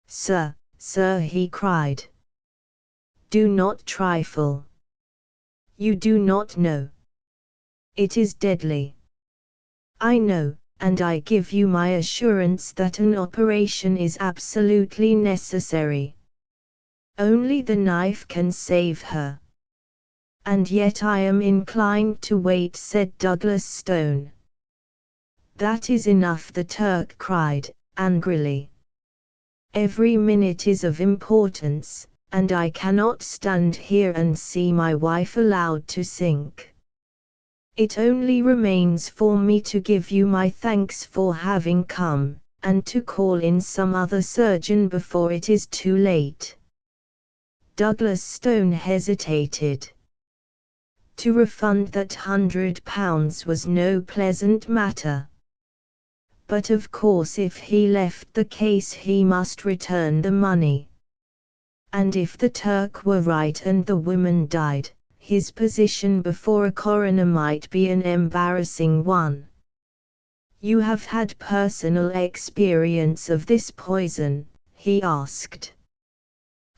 sir, sir," he cried. "Do not trifle. You do not know. It is deadly. I know, and I give you my assurance that an operation is absolutely necessary. Only the knife can save her." "And yet I am inclined to wait," said Douglas Stone. "That is enough," the Turk cried, angrily. "Every minute is of importance, and I cannot stand here and see my wife allowed to sink. It only remains for me to give you my thanks for having come, and to call in some other surgeon before it is too late." Douglas Stone hesitated. To refund that £100 was no pleasant matter. But of course if he left the case he must return the money. And if the Turk were right and the woman died, his position before a coroner might be an embarrassing one. "You have had personal experience of this poison?" he asked.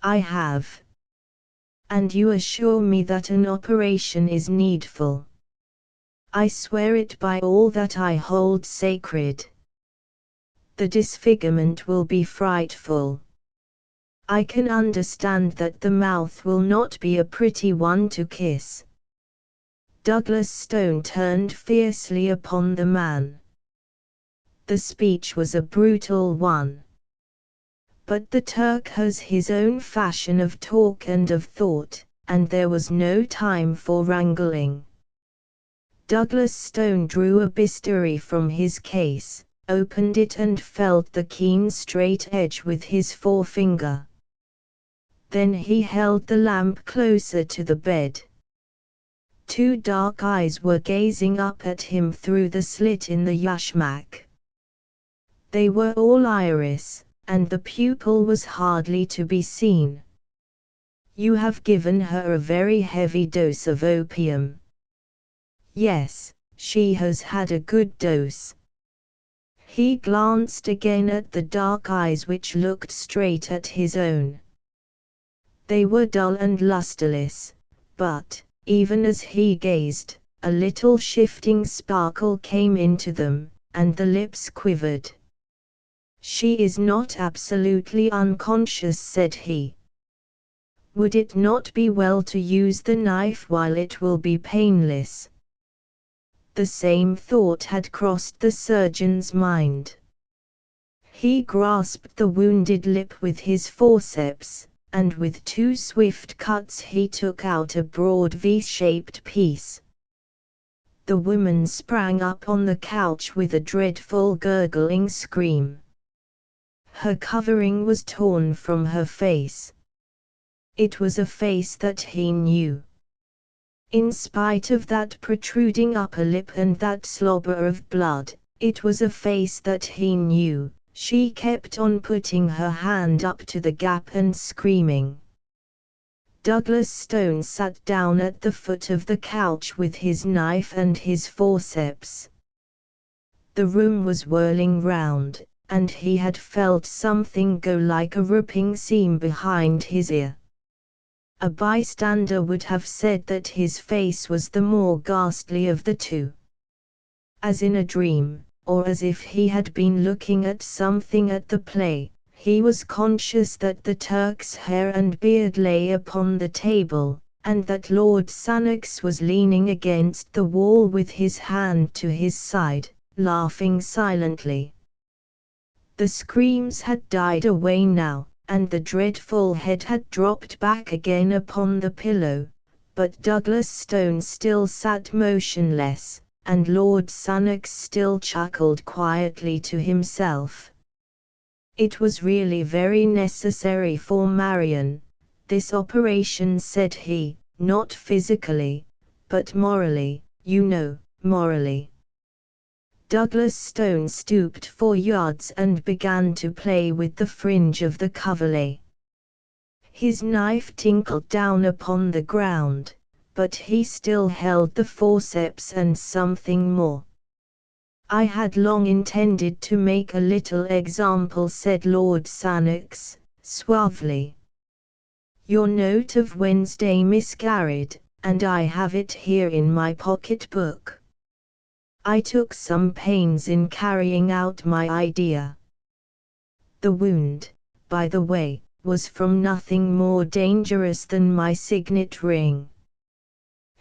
"I have." "And you assure me that an operation is needful?" "I swear it by all that I hold sacred." "The disfigurement will be frightful. I can understand that the mouth will not be a pretty one to kiss." Douglas Stone turned fiercely upon the man. The speech was a brutal one. But the Turk has his own fashion of talk and of thought, and there was no time for wrangling. Douglas Stone drew a bistoury from his case, opened it and felt the keen straight edge with his forefinger. Then he held the lamp closer to the bed. Two dark eyes were gazing up at him through the slit in the yashmak. They were all iris, and the pupil was hardly to be seen. "You have given her a very heavy dose of opium." "Yes, she has had a good dose." He glanced again at the dark eyes which looked straight at his own. They were dull and lusterless, but, even as he gazed, a little shifting sparkle came into them, and the lips quivered. "She is not absolutely unconscious," said he. "Would it not be well to use the knife while it will be painless?" The same thought had crossed the surgeon's mind. He grasped the wounded lip with his forceps, and with two swift cuts he took out a broad V-shaped piece. The woman sprang up on the couch with a dreadful gurgling scream. Her covering was torn from her face. It was a face that he knew. In spite of that protruding upper lip and that slobber of blood, it was a face that he knew. She kept on putting her hand up to the gap and screaming. Douglas Stone sat down at the foot of the couch with his knife and his forceps. The room was whirling round, and he had felt something go like a ripping seam behind his ear. A bystander would have said that his face was the more ghastly of the two. As in a dream, or as if he had been looking at something at the play, he was conscious that the Turk's hair and beard lay upon the table, and that Lord Sannox was leaning against the wall with his hand to his side, laughing silently. The screams had died away now, and the dreadful head had dropped back again upon the pillow, but Douglas Stone still sat motionless, and Lord Sannox still chuckled quietly to himself. "It was really very necessary for Marion, this operation," said he, "not physically, but morally, you know, morally." Douglas Stone stooped 4 yards and began to play with the fringe of the coverlet. His knife tinkled down upon the ground, but he still held the forceps and something more. "I had long intended to make a little example," said Lord Sannox, suavely. "Your note of Wednesday miscarried, and I have it here in my pocket book. I took some pains in carrying out my idea. The wound, by the way, was from nothing more dangerous than my signet ring."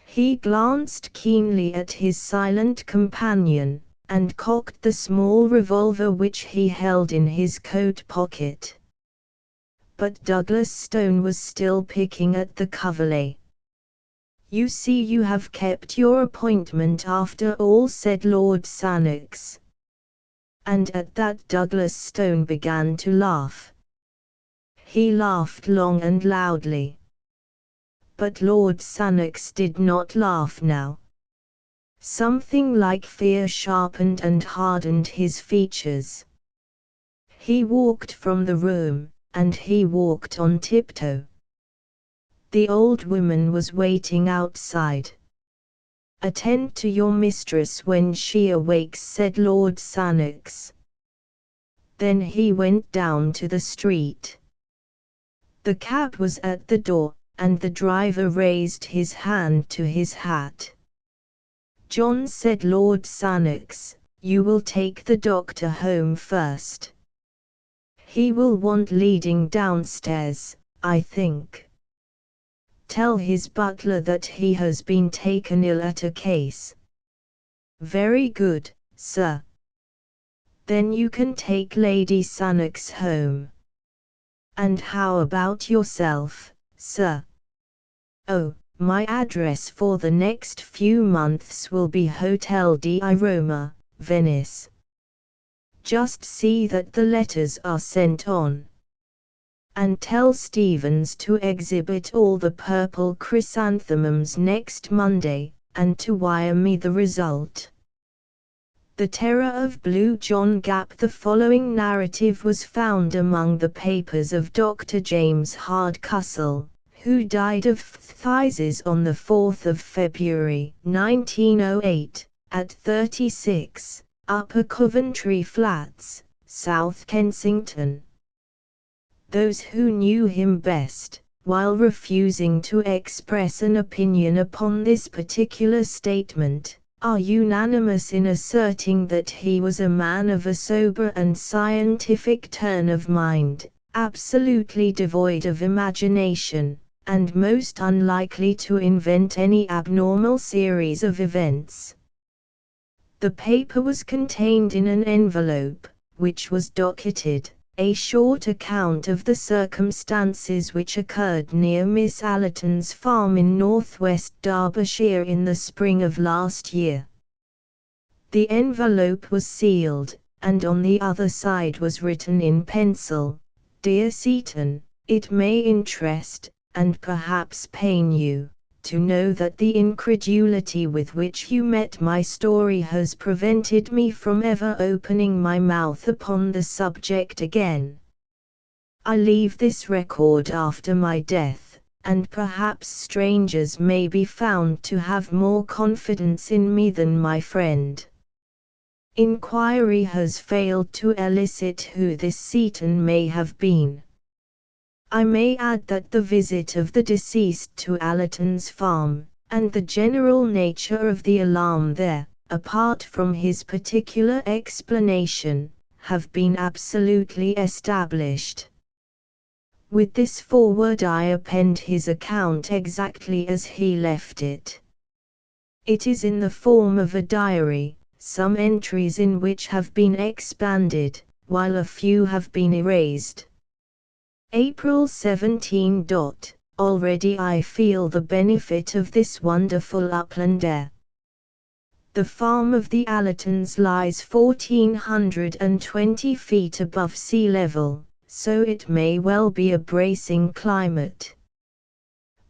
He glanced keenly at his silent companion, and cocked the small revolver which he held in his coat pocket. But Douglas Stone was still picking at the coverlet. "You see, you have kept your appointment after all," said Lord Sannox. And at that Douglas Stone began to laugh. He laughed long and loudly. But Lord Sannox did not laugh now. Something like fear sharpened and hardened his features. He walked from the room, and he walked on tiptoe. The old woman was waiting outside. "Attend to your mistress when she awakes," said Lord Sannox. Then he went down to the street. The cab was at the door, and the driver raised his hand to his hat. "John," said Lord Sannox, "you will take the doctor home first. He will want leading downstairs, I think. Tell his butler that he has been taken ill at a case." "Very good, sir." "Then you can take Lady Sannox home." "And how about yourself, sir?" "Oh, My address for the next few months will be Hotel di Roma, Venice. Just see that the letters are sent on. And tell Stevens to exhibit all the purple chrysanthemums next Monday, and to wire me the result. The Terror of Blue John Gap. The following narrative was found among the papers of Dr. James Hardcastle, who died of phthisis on the 4th of February 1908, at 36, Upper Coventry Flats, South Kensington. Those who knew him best, while refusing to express an opinion upon this particular statement, are unanimous in asserting that he was a man of a sober and scientific turn of mind, absolutely devoid of imagination, and most unlikely to invent any abnormal series of events. The paper was contained in an envelope, which was docketed, "A short account of the circumstances which occurred near Miss Allerton's farm in northwest Derbyshire in the spring of last year." The envelope was sealed, and on the other side was written in pencil, "Dear Seaton, it may interest, and perhaps pain you, to know that the incredulity with which you met my story has prevented me from ever opening my mouth upon the subject again. I leave this record after my death, and perhaps strangers may be found to have more confidence in me than my friend. Inquiry has failed to elicit who this Seaton may have been. I may add that the visit of the deceased to Allerton's farm, and the general nature of the alarm there, apart from his particular explanation, have been absolutely established." With this foreword I append his account exactly as he left it. It is in the form of a diary, some entries in which have been expanded, while a few have been erased. April 17. Already I feel the benefit of this wonderful upland air. The farm of the Allertons lies 1420 feet above sea level, so it may well be a bracing climate.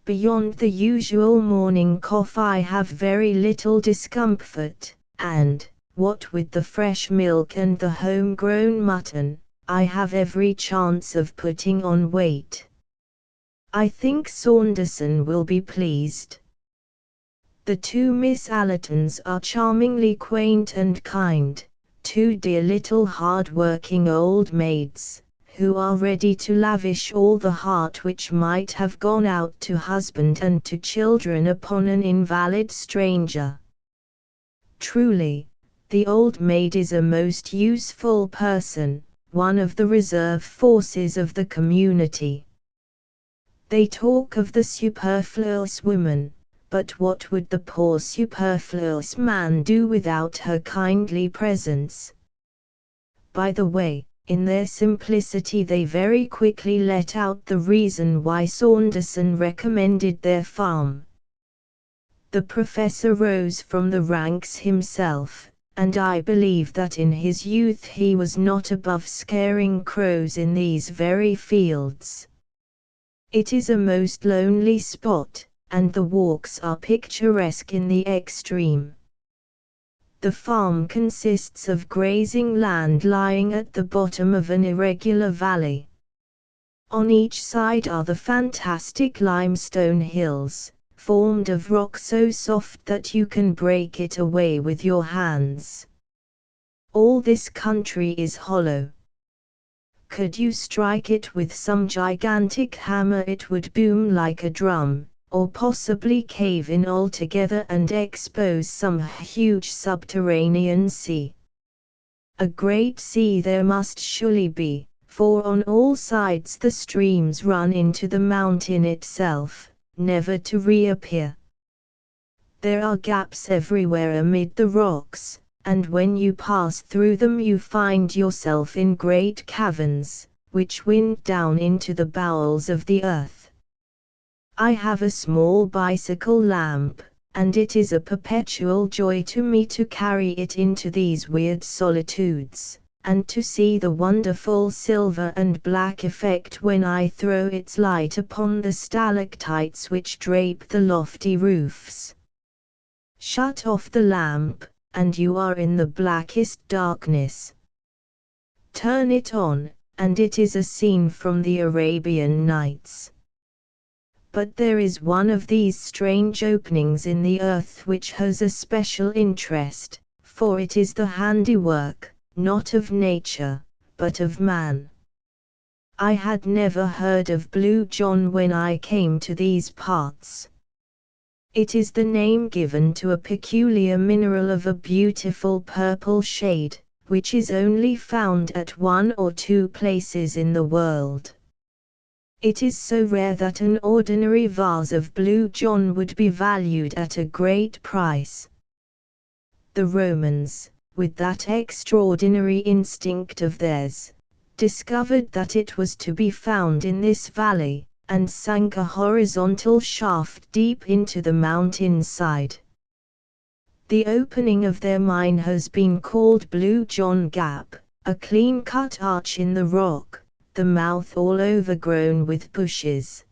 Beyond the usual morning cough I have very little discomfort, and, what with the fresh milk and the home-grown mutton, I have every chance of putting on weight. I think Saunderson will be pleased. The two Miss Allertons are charmingly quaint and kind, two dear little hard-working old maids, who are ready to lavish all the heart which might have gone out to husband and to children upon an invalid stranger. Truly, the old maid is a most useful person, one of the reserve forces of the community. They talk of the superfluous woman, but what would the poor superfluous man do without her kindly presence? By the way, in their simplicity they very quickly let out the reason why Saunderson recommended their farm. The professor rose from the ranks himself, and I believe that in his youth he was not above scaring crows in these very fields. It is a most lonely spot, and the walks are picturesque in the extreme. The farm consists of grazing land lying at the bottom of an irregular valley. On each side are the fantastic limestone hills, formed of rock so soft that you can break it away with your hands. All this country is hollow. Could you strike it with some gigantic hammer it would boom like a drum, or possibly cave in altogether and expose some huge subterranean sea. A great sea there must surely be, for on all sides the streams run into the mountain itself, never to reappear. There are gaps everywhere amid the rocks, and when you pass through them you find yourself in great caverns, which wind down into the bowels of the earth. I have a small bicycle lamp, and it is a perpetual joy to me to carry it into these weird solitudes, and to see the wonderful silver and black effect when I throw its light upon the stalactites which drape the lofty roofs. Shut off the lamp, and you are in the blackest darkness. Turn it on, and it is a scene from the Arabian Nights. But there is one of these strange openings in the earth which has a special interest, for it is the handiwork, not of nature, but of man. I had never heard of Blue John when I came to these parts. It is the name given to a peculiar mineral of a beautiful purple shade, which is only found at 1 or 2 places in the world. It is so rare that an ordinary vase of Blue John would be valued at a great price. The Romans, with that extraordinary instinct of theirs, discovered that it was to be found in this valley, and sank a horizontal shaft deep into the mountain side. The opening of their mine has been called Blue John Gap, a clean-cut arch in the rock, the mouth all overgrown with bushes.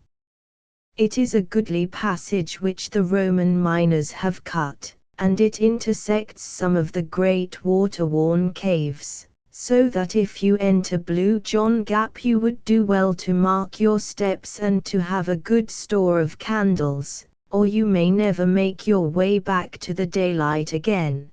It is a goodly passage which the Roman miners have cut, and it intersects some of the great water-worn caves, so that if you enter Blue John Gap you would do well to mark your steps and to have a good store of candles, or you may never make your way back to the daylight again.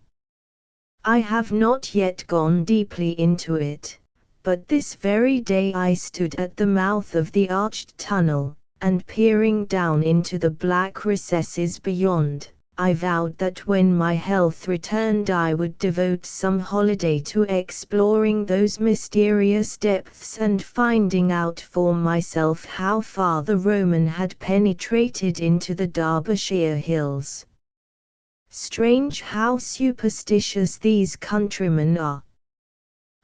I have not yet gone deeply into it, but this very day I stood at the mouth of the arched tunnel, and peering down into the black recesses beyond, I vowed that when my health returned I would devote some holiday to exploring those mysterious depths and finding out for myself how far the Roman had penetrated into the Derbyshire hills. Strange how superstitious these countrymen are.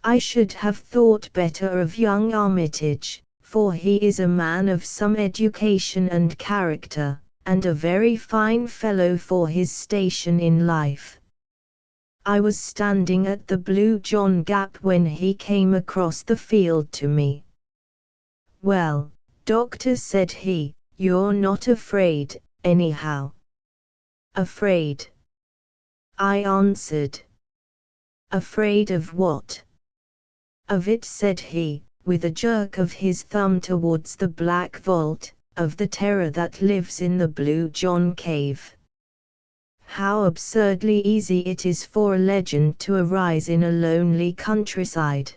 I should have thought better of young Armitage, for he is a man of some education and character, and a very fine fellow for his station in life. I was standing at the Blue John Gap when he came across the field to me. "Well, doctor," said he, "you're not afraid, anyhow." "Afraid?" I answered. "Afraid of what?" "Of it," said he, with a jerk of his thumb towards the black vault, "of the terror that lives in the Blue John cave. How absurdly easy it is for a legend to arise in a lonely countryside."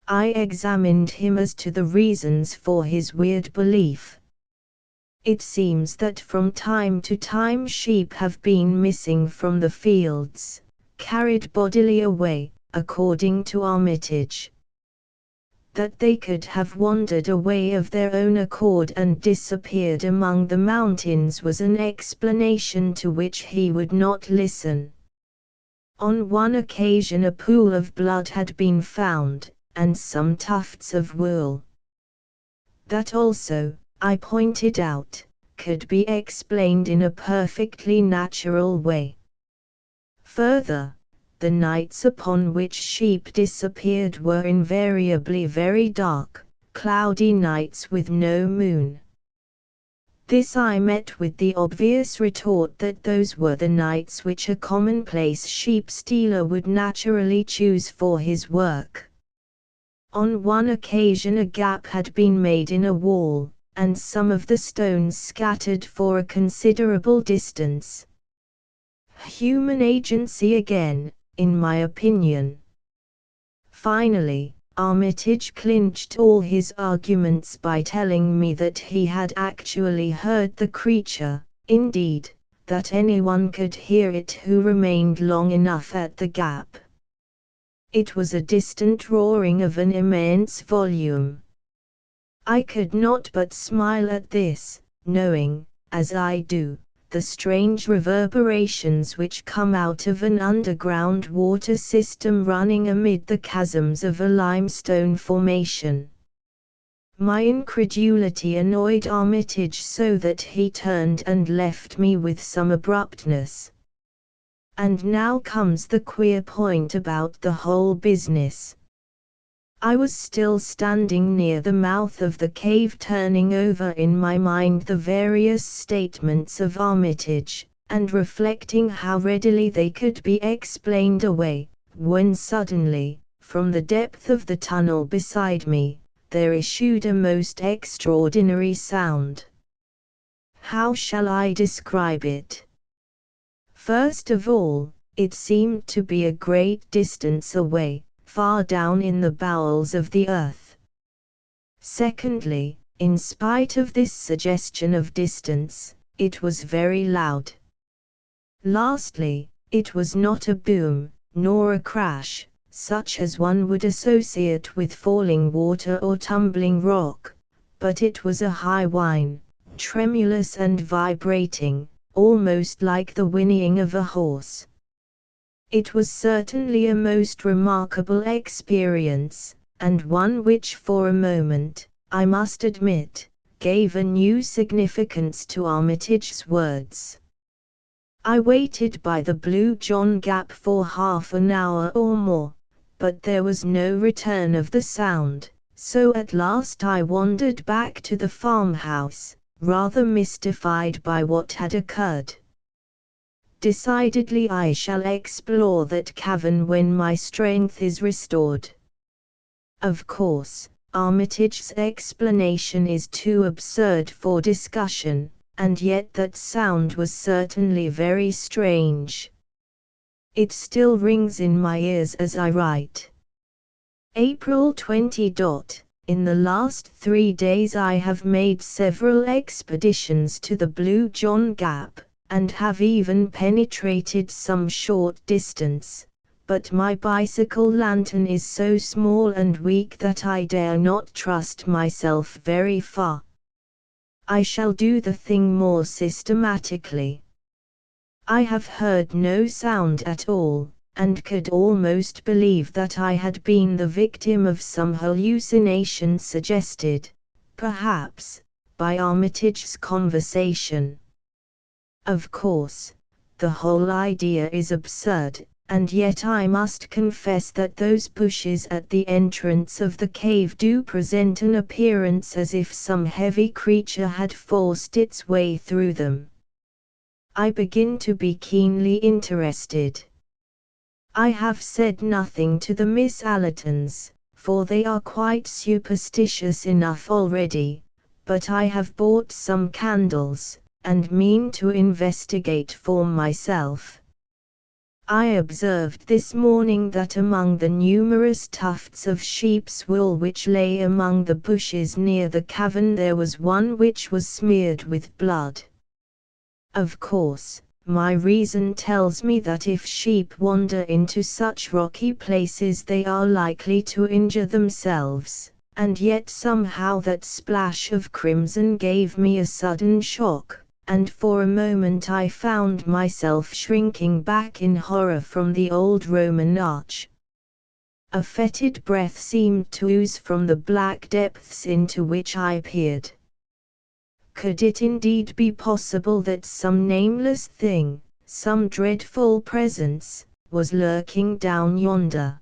I examined him as to the reasons for his weird belief. It seems that from time to time sheep have been missing from the fields, carried bodily away, according to Armitage. That they could have wandered away of their own accord and disappeared among the mountains was an explanation to which he would not listen. On one occasion a pool of blood had been found, and some tufts of wool. That also, I pointed out, could be explained in a perfectly natural way. Further, the nights upon which sheep disappeared were invariably very dark, cloudy nights with no moon. This I met with the obvious retort that those were the nights which a commonplace sheep stealer would naturally choose for his work. On one occasion a gap had been made in a wall, and some of the stones scattered for a considerable distance. Human agency again, in my opinion. Finally, Armitage clinched all his arguments by telling me that he had actually heard the creature, indeed, that anyone could hear it who remained long enough at the gap. It was a distant roaring of an immense volume. I could not but smile at this, knowing, as I do, the strange reverberations which come out of an underground water system running amid the chasms of a limestone formation. My incredulity annoyed Armitage so that he turned and left me with some abruptness. And now comes the queer point about the whole business. I was still standing near the mouth of the cave, turning over in my mind the various statements of Armitage, and reflecting how readily they could be explained away, when suddenly, from the depth of the tunnel beside me, there issued a most extraordinary sound. How shall I describe it? First of all, it seemed to be a great distance away, far down in the bowels of the earth. Secondly, in spite of this suggestion of distance, it was very loud. Lastly, it was not a boom, nor a crash, such as one would associate with falling water or tumbling rock, but it was a high whine, tremulous and vibrating, almost like the whinnying of a horse. It was certainly a most remarkable experience, and one which for a moment, I must admit, gave a new significance to Armitage's words. I waited by the Blue John Gap for half an hour or more, but there was no return of the sound, so at last I wandered back to the farmhouse, rather mystified by what had occurred. Decidedly I shall explore that cavern when my strength is restored. Of course, Armitage's explanation is too absurd for discussion, and yet that sound was certainly very strange. It still rings in my ears as I write. April 20. In the last 3 days I have made several expeditions to the Blue John Gap, and have even penetrated some short distance, but my bicycle lantern is so small and weak that I dare not trust myself very far. I shall do the thing more systematically. I have heard no sound at all, and could almost believe that I had been the victim of some hallucination suggested, perhaps, by Armitage's conversation. Of course, the whole idea is absurd, and yet I must confess that those bushes at the entrance of the cave do present an appearance as if some heavy creature had forced its way through them. I begin to be keenly interested. I have said nothing to the Miss Allertons, for they are quite superstitious enough already, but I have bought some candles, and mean to investigate for myself. I observed this morning that among the numerous tufts of sheep's wool which lay among the bushes near the cavern there was one which was smeared with blood. Of course, my reason tells me that if sheep wander into such rocky places they are likely to injure themselves, and yet somehow that splash of crimson gave me a sudden shock, and for a moment I found myself shrinking back in horror from the old Roman arch. A fetid breath seemed to ooze from the black depths into which I peered. Could it indeed be possible that some nameless thing, some dreadful presence, was lurking down yonder?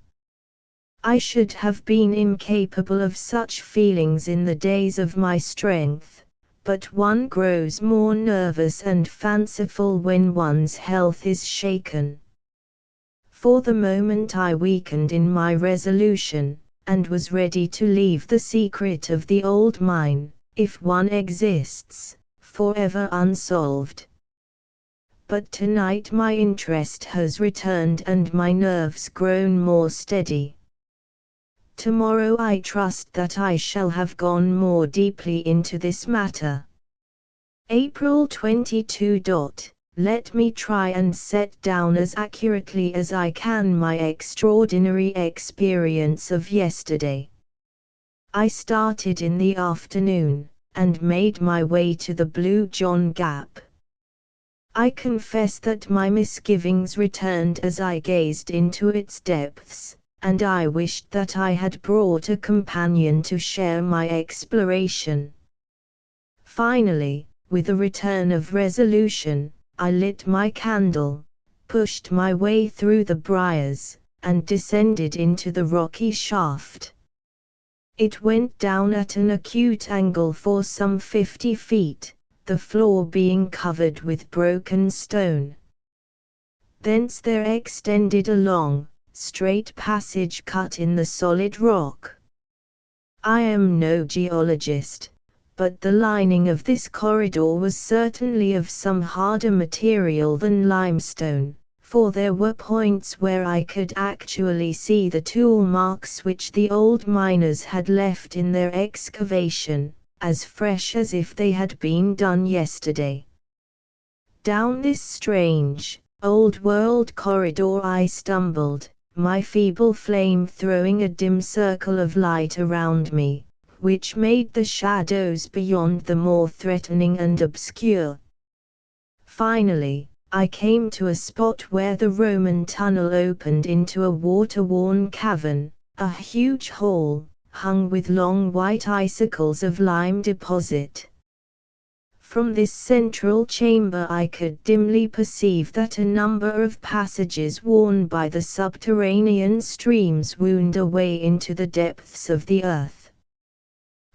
I should have been incapable of such feelings in the days of my strength, but one grows more nervous and fanciful when one's health is shaken. For the moment I weakened in my resolution, and was ready to leave the secret of the old mine, if one exists, forever unsolved. But tonight my interest has returned and my nerves grown more steady. Tomorrow I trust that I shall have gone more deeply into this matter. April 22. Let me try and set down as accurately as I can my extraordinary experience of yesterday. I started in the afternoon, and made my way to the Blue John Gap. I confess that my misgivings returned as I gazed into its depths, and I wished that I had brought a companion to share my exploration. Finally, with a return of resolution, I lit my candle, pushed my way through the briars, and descended into the rocky shaft. It went down at an acute angle for some 50 feet, the floor being covered with broken stone. Thence there extended a long, straight passage cut in the solid rock. I am no geologist, but the lining of this corridor was certainly of some harder material than limestone, for there were points where I could actually see the tool marks which the old miners had left in their excavation, as fresh as if they had been done yesterday. Down this strange, old-world corridor I stumbled, my feeble flame throwing a dim circle of light around me, which made the shadows beyond the more threatening and obscure. Finally, I came to a spot where the Roman tunnel opened into a water-worn cavern, a huge hall, hung with long white icicles of lime deposit. From this central chamber I could dimly perceive that a number of passages worn by the subterranean streams wound a way into the depths of the earth.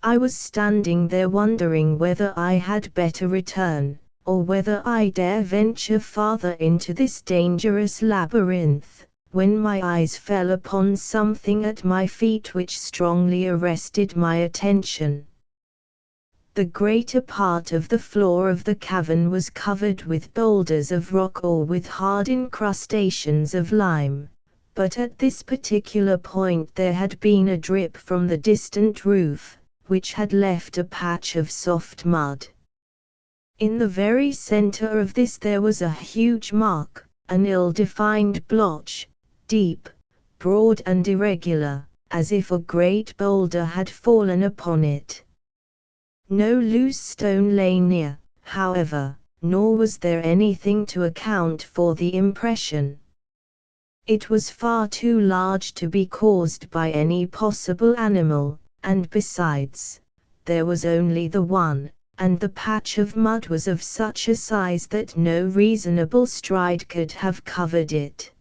I was standing there wondering whether I had better return, or whether I dare venture farther into this dangerous labyrinth, when my eyes fell upon something at my feet which strongly arrested my attention. The greater part of the floor of the cavern was covered with boulders of rock or with hard incrustations of lime, but at this particular point there had been a drip from the distant roof, which had left a patch of soft mud. In the very center of this there was a huge mark, an ill-defined blotch, deep, broad and irregular, as if a great boulder had fallen upon it. No loose stone lay near, however, nor was there anything to account for the impression. It was far too large to be caused by any possible animal, and besides, there was only the one, and the patch of mud was of such a size that no reasonable stride could have covered it.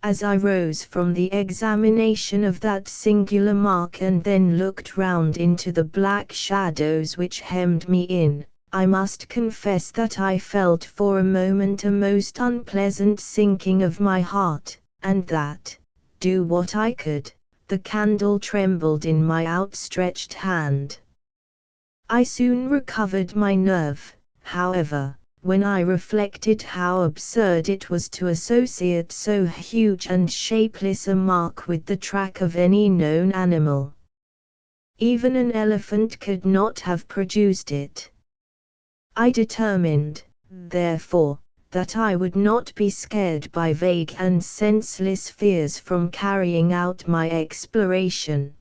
As I rose from the examination of that singular mark and then looked round into the black shadows which hemmed me in, I must confess that I felt for a moment a most unpleasant sinking of my heart, and that, do what I could, the candle trembled in my outstretched hand. I soon recovered my nerve, however, when I reflected how absurd it was to associate so huge and shapeless a mark with the track of any known animal. Even an elephant could not have produced it. I determined, therefore, that I would not be scared by vague and senseless fears from carrying out my exploration.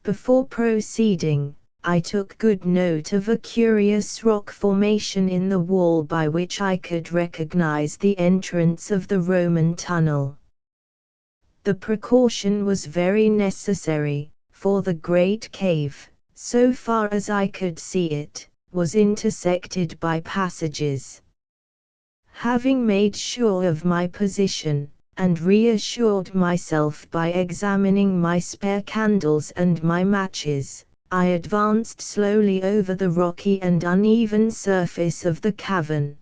Before proceeding, I took good note of a curious rock formation in the wall by which I could recognize the entrance of the Roman tunnel. The precaution was very necessary, for the great cave, so far as I could see it, was intersected by passages. Having made sure of my position, and reassured myself by examining my spare candles and my matches, I advanced slowly over the rocky and uneven surface of the cavern.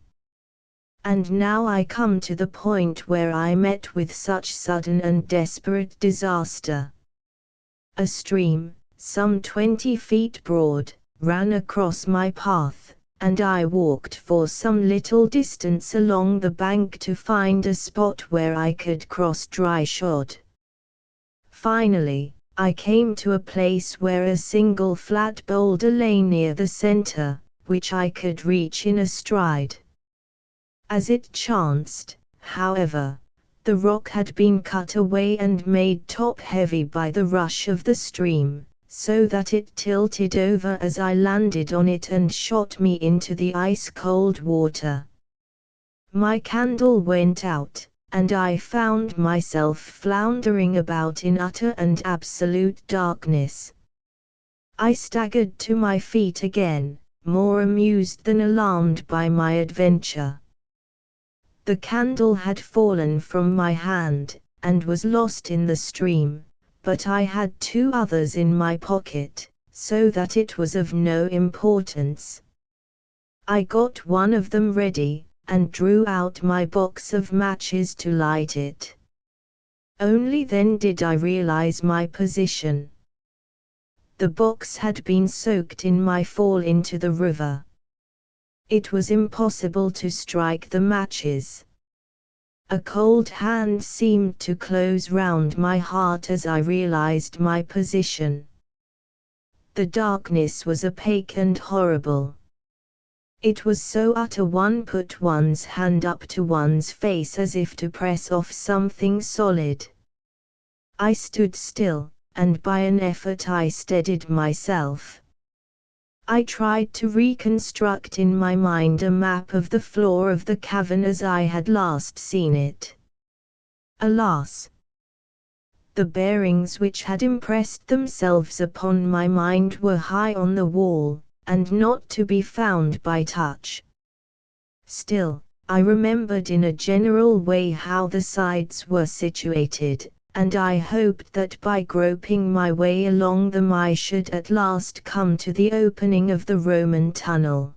And now I come to the point where I met with such sudden and desperate disaster. A stream, some 20 feet broad, ran across my path, and I walked for some little distance along the bank to find a spot where I could cross dry-shod. Finally, I came to a place where a single flat boulder lay near the center, which I could reach in a stride. As it chanced, however, the rock had been cut away and made top-heavy by the rush of the stream, so that it tilted over as I landed on it and shot me into the ice-cold water. My candle went out, and I found myself floundering about in utter and absolute darkness. I staggered to my feet again, more amused than alarmed by my adventure. The candle had fallen from my hand, and was lost in the stream, but I had 2 others in my pocket, so that it was of no importance. I got one of them ready, and drew out my box of matches to light it. Only then did I realize my position. The box had been soaked in my fall into the river. It was impossible to strike the matches. A cold hand seemed to close round my heart as I realized my position. The darkness was opaque and horrible. It was so utter one put one's hand up to one's face as if to press off something solid. I stood still, and by an effort I steadied myself. I tried to reconstruct in my mind a map of the floor of the cavern as I had last seen it. Alas! The bearings which had impressed themselves upon my mind were high on the wall, and not to be found by touch. Still, I remembered in a general way how the sides were situated, and I hoped that by groping my way along them I should at last come to the opening of the Roman tunnel.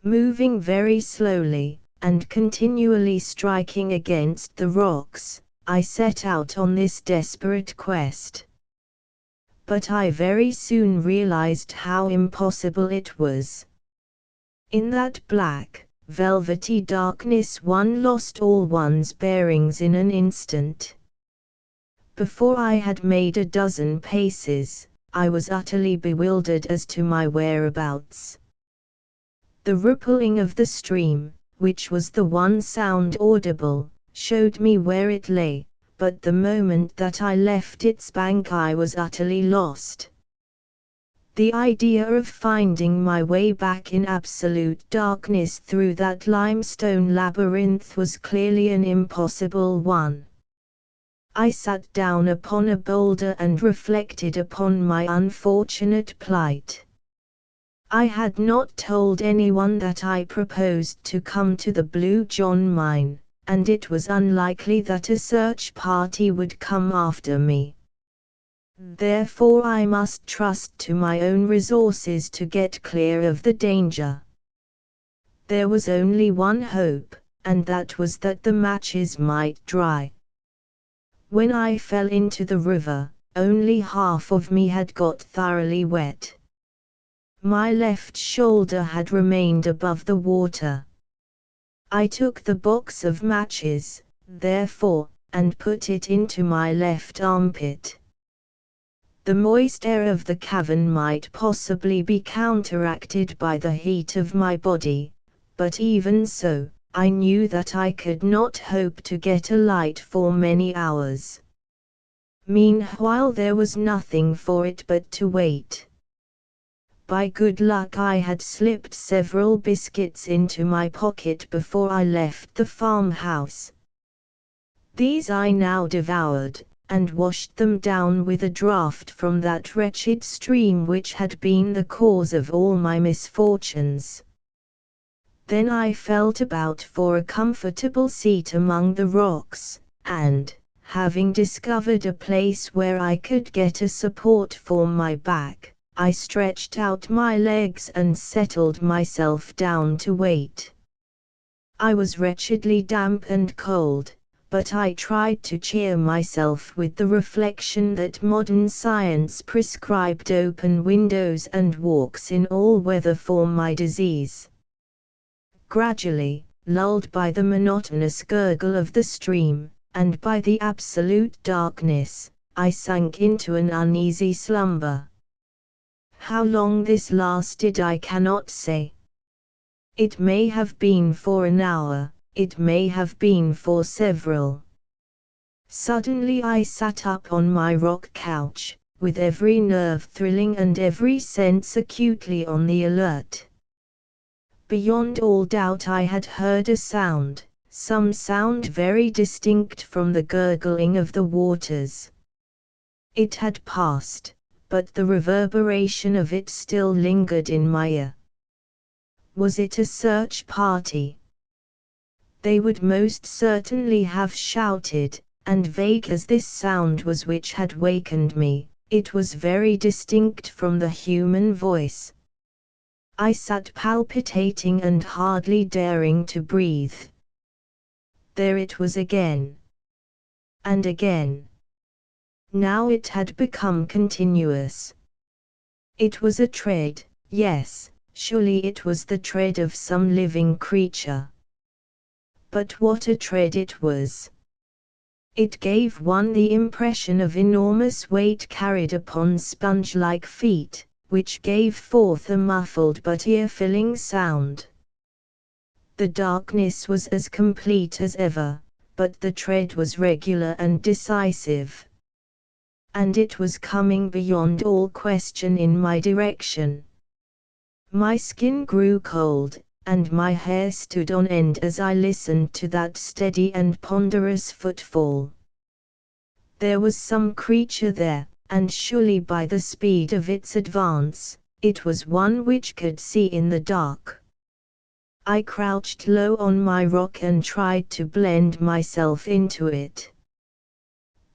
Moving very slowly, and continually striking against the rocks, I set out on this desperate quest. But I very soon realized how impossible it was. In that black, velvety darkness one lost all one's bearings in an instant. Before I had made a dozen paces, I was utterly bewildered as to my whereabouts. The rippling of the stream, which was the one sound audible, showed me where it lay, but the moment that I left its bank I was utterly lost. The idea of finding my way back in absolute darkness through that limestone labyrinth was clearly an impossible one. I sat down upon a boulder and reflected upon my unfortunate plight. I had not told anyone that I proposed to come to the Blue John mine, and it was unlikely that a search party would come after me. Therefore I must trust to my own resources to get clear of the danger. There was only one hope, and that was that the matches might dry. When I fell into the river, only half of me had got thoroughly wet. My left shoulder had remained above the water. I took the box of matches, therefore, and put it into my left armpit. The moist air of the cavern might possibly be counteracted by the heat of my body, but even so, I knew that I could not hope to get a light for many hours. Meanwhile there was nothing for it but to wait. By good luck I had slipped several biscuits into my pocket before I left the farmhouse. These I now devoured, and washed them down with a draught from that wretched stream which had been the cause of all my misfortunes. Then I felt about for a comfortable seat among the rocks, and, having discovered a place where I could get a support for my back, I stretched out my legs and settled myself down to wait. I was wretchedly damp and cold, but I tried to cheer myself with the reflection that modern science prescribed open windows and walks in all weather for my disease. Gradually, lulled by the monotonous gurgle of the stream, and by the absolute darkness, I sank into an uneasy slumber. How long this lasted I cannot say. It may have been for an hour, it may have been for several. Suddenly I sat up on my rock couch, with every nerve thrilling and every sense acutely on the alert. Beyond all doubt I had heard a sound, some sound very distinct from the gurgling of the waters. It had passed, but the reverberation of it still lingered in my ear. Was it a search party? They would most certainly have shouted, and vague as this sound was which had wakened me, it was very distinct from the human voice. I sat palpitating and hardly daring to breathe. There it was again. And again. Now it had become continuous. It was a tread, yes, surely it was the tread of some living creature. But what a tread it was! It gave one the impression of enormous weight carried upon sponge-like feet, which gave forth a muffled but ear-filling sound. The darkness was as complete as ever, but the tread was regular and decisive. And it was coming beyond all question in my direction. My skin grew cold, and my hair stood on end as I listened to that steady and ponderous footfall. There was some creature there, and surely by the speed of its advance, it was one which could see in the dark. I crouched low on my rock and tried to blend myself into it.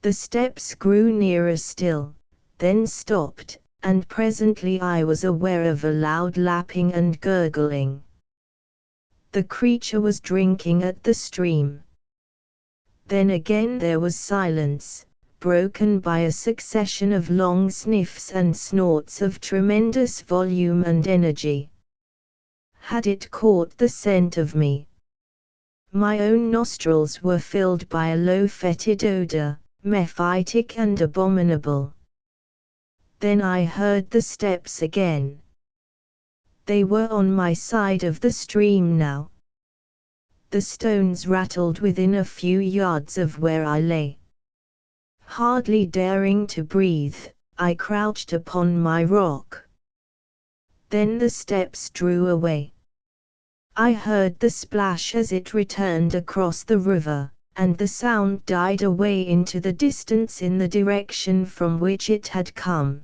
The steps grew nearer still, then stopped, and presently I was aware of a loud lapping and gurgling. The creature was drinking at the stream. Then again there was silence, broken by a succession of long sniffs and snorts of tremendous volume and energy. Had it caught the scent of me? My own nostrils were filled by a low fetid odor, mephitic and abominable. Then I heard the steps again. They were on my side of the stream now. The stones rattled within a few yards of where I lay. Hardly daring to breathe, I crouched upon my rock. Then the steps drew away. I heard the splash as it returned across the river, and the sound died away into the distance in the direction from which it had come.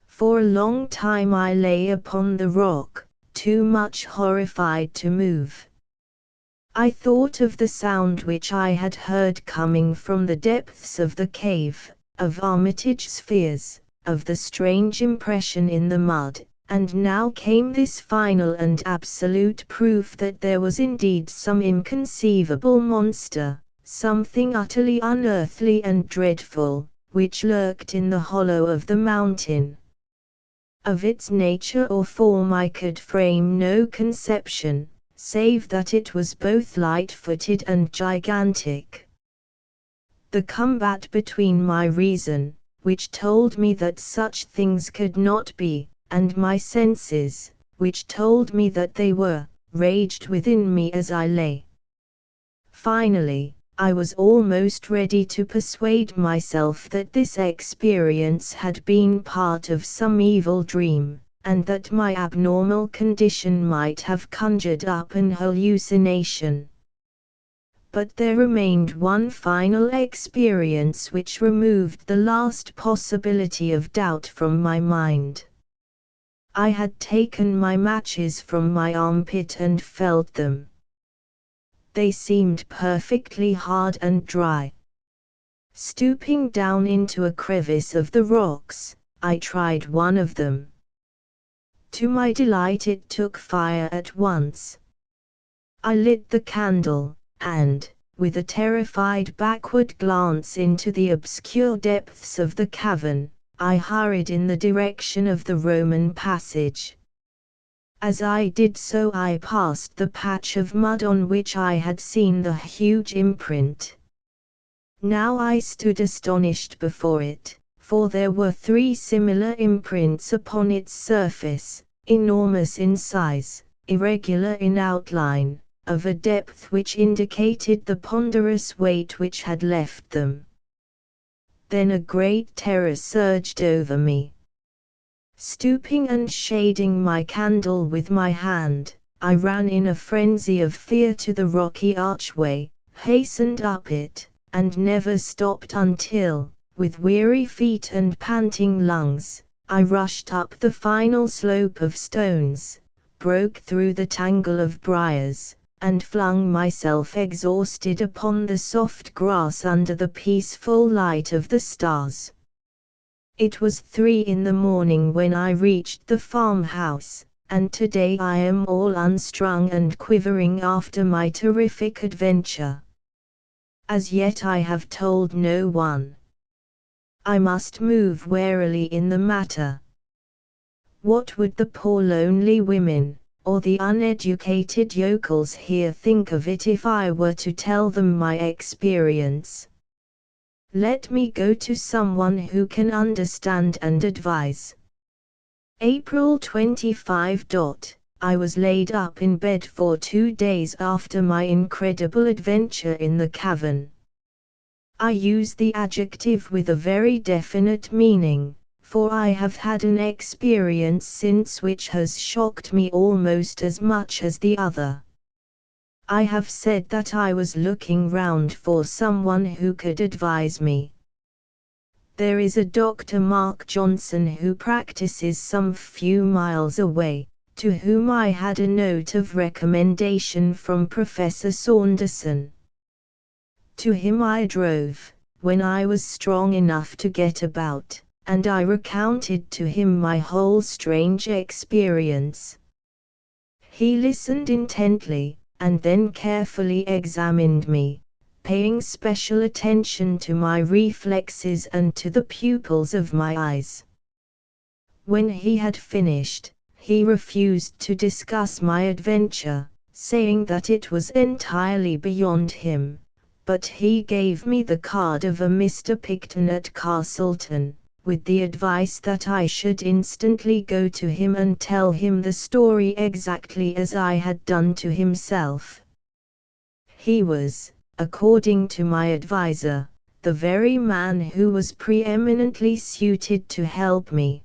For a long time I lay upon the rock, too much horrified to move. I thought of the sound which I had heard coming from the depths of the cave, of Armitage's fears, of the strange impression in the mud, and now came this final and absolute proof that there was indeed some inconceivable monster, something utterly unearthly and dreadful, which lurked in the hollow of the mountain. Of its nature or form I could frame no conception, save that it was both light-footed and gigantic. The combat between my reason, which told me that such things could not be, and my senses, which told me that they were, raged within me as I lay. Finally, I was almost ready to persuade myself that this experience had been part of some evil dream, and that my abnormal condition might have conjured up an hallucination. But there remained one final experience which removed the last possibility of doubt from my mind. I had taken my matches from my armpit and felt them. They seemed perfectly hard and dry. Stooping down into a crevice of the rocks, I tried one of them. To my delight it took fire at once. I lit the candle, and, with a terrified backward glance into the obscure depths of the cavern, I hurried in the direction of the Roman passage. As I did so I passed the patch of mud on which I had seen the huge imprint. Now I stood astonished before it, for there were 3 similar imprints upon its surface, enormous in size, irregular in outline, of a depth which indicated the ponderous weight which had left them. Then a great terror surged over me. Stooping and shading my candle with my hand, I ran in a frenzy of fear to the rocky archway, hastened up it, and never stopped until, with weary feet and panting lungs, I rushed up the final slope of stones, broke through the tangle of briars, and flung myself exhausted upon the soft grass under the peaceful light of the stars. It was 3 in the morning when I reached the farmhouse, and today I am all unstrung and quivering after my terrific adventure. As yet I have told no one. I must move warily in the matter. What would the poor lonely women, or the uneducated yokels here think of it if I were to tell them my experience? Let me go to someone who can understand and advise. April 25. I was laid up in bed for 2 days after my incredible adventure in the cavern. I use the adjective with a very definite meaning, for I have had an experience since which has shocked me almost as much as the other. I have said that I was looking round for someone who could advise me. There is a Dr. Mark Johnson who practices some few miles away, to whom I had a note of recommendation from Professor Saunderson. To him I drove, when I was strong enough to get about, and I recounted to him my whole strange experience. He listened intently, and then carefully examined me, paying special attention to my reflexes and to the pupils of my eyes. When he had finished, he refused to discuss my adventure, saying that it was entirely beyond him, but he gave me the card of a Mr. Picton at Castleton, with the advice that I should instantly go to him and tell him the story exactly as I had done to himself. He was, according to my adviser, the very man who was preeminently suited to help me.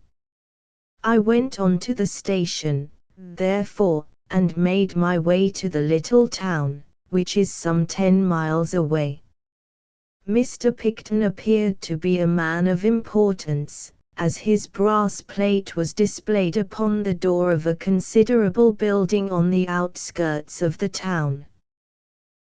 I went on to the station, therefore, and made my way to the little town, which is some 10 miles away. Mr. Picton appeared to be a man of importance, as his brass plate was displayed upon the door of a considerable building on the outskirts of the town.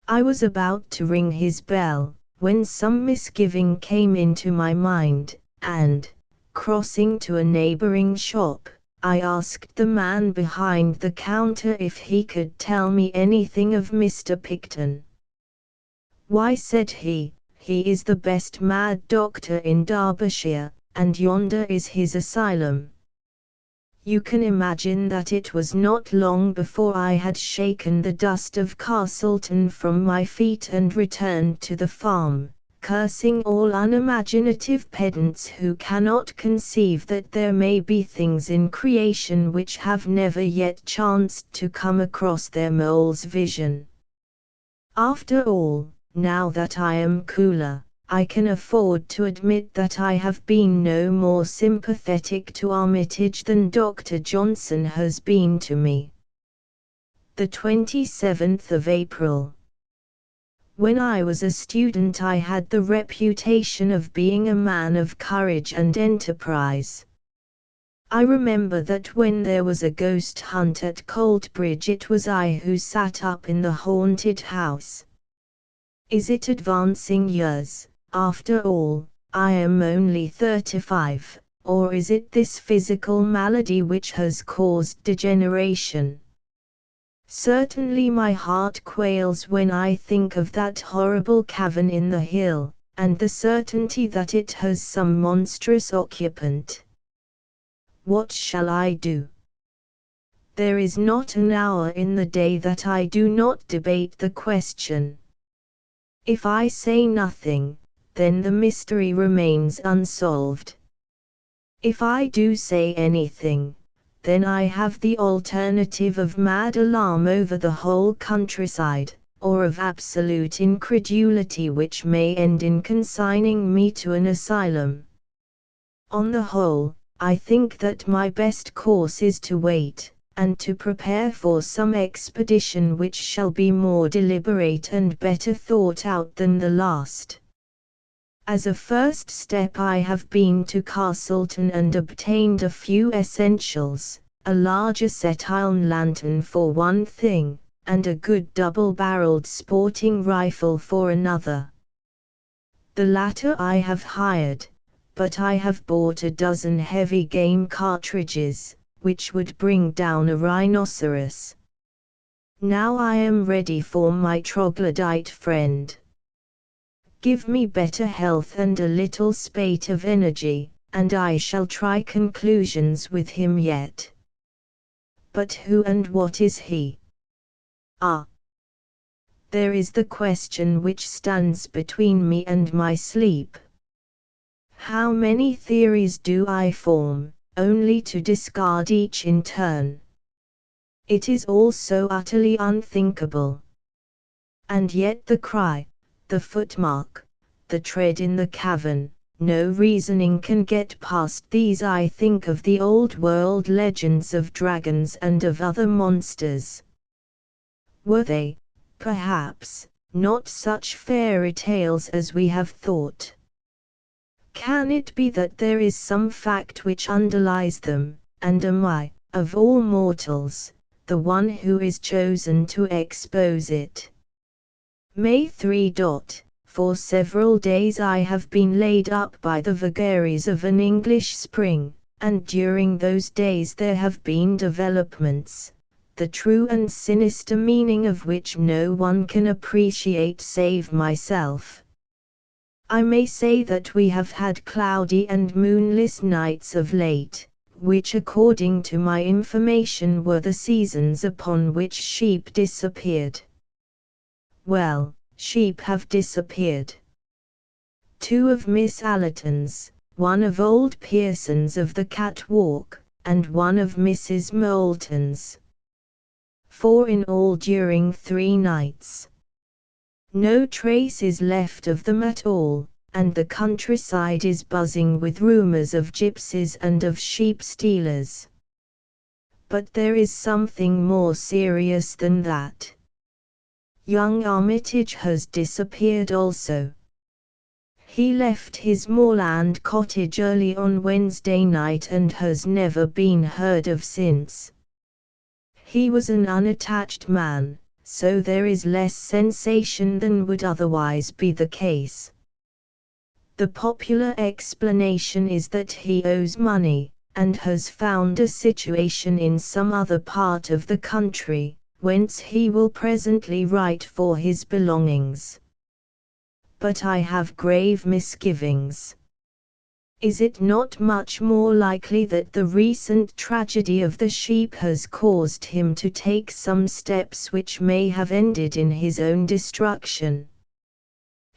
I was about to ring his bell, when some misgiving came into my mind, and, crossing to a neighboring shop, I asked the man behind the counter if he could tell me anything of Mr. Picton. "Why," said he is the best mad doctor in Derbyshire, and yonder is his asylum." You can imagine that it was not long before I had shaken the dust of Castleton from my feet and returned to the farm, cursing all unimaginative pedants who cannot conceive that there may be things in creation which have never yet chanced to come across their mole's vision. After all, now that I am cooler, I can afford to admit that I have been no more sympathetic to Armitage than Dr. Johnson has been to me. The 27th of April. When I was a student I had the reputation of being a man of courage and enterprise. I remember that when there was a ghost hunt at Coltbridge it was I who sat up in the haunted house. Is it advancing years? After all, I am only 35, or is it this physical malady which has caused degeneration? Certainly my heart quails when I think of that horrible cavern in the hill, and the certainty that it has some monstrous occupant. What shall I do? There is not an hour in the day that I do not debate the question. If I say nothing, then the mystery remains unsolved. If I do say anything, then I have the alternative of mad alarm over the whole countryside, or of absolute incredulity which may end in consigning me to an asylum. On the whole, I think that my best course is to wait, and to prepare for some expedition which shall be more deliberate and better thought out than the last. As a first step I have been to Castleton and obtained a few essentials, a large acetylene lantern for one thing, and a good double-barreled sporting rifle for another. The latter I have hired, but I have bought a dozen heavy game cartridges, which would bring down a rhinoceros. Now I am ready for my troglodyte friend. Give me better health and a little spate of energy, and I shall try conclusions with him yet. But who and what is he? Ah! There is the question which stands between me and my sleep. How many theories do I form, only to discard each in turn? It is all so utterly unthinkable. And yet the cry, the footmark, the tread in the cavern, no reasoning can get past these. I think of the old world legends of dragons and of other monsters. Were they, perhaps, not such fairy tales as we have thought? Can it be that there is some fact which underlies them, and am I, of all mortals, the one who is chosen to expose it? May 3. For several days I have been laid up by the vagaries of an English spring, and during those days there have been developments, the true and sinister meaning of which no one can appreciate save myself. I may say that we have had cloudy and moonless nights of late, which according to my information were the seasons upon which sheep disappeared. Well, sheep have disappeared. 2 of Miss Allerton's, 1 of old Pearson's of the catwalk, and 1 of Mrs. Moulton's. 4 in all during 3 nights. No trace is left of them at all, and the countryside is buzzing with rumors of gypsies and of sheep stealers. But there is something more serious than that. Young Armitage has disappeared also. He left his moorland cottage early on Wednesday night and has never been heard of since. He was an unattached man, so there is less sensation than would otherwise be the case. The popular explanation is that he owes money, and has found a situation in some other part of the country, whence he will presently write for his belongings. But I have grave misgivings. Is it not much more likely that the recent tragedy of the sheep has caused him to take some steps which may have ended in his own destruction?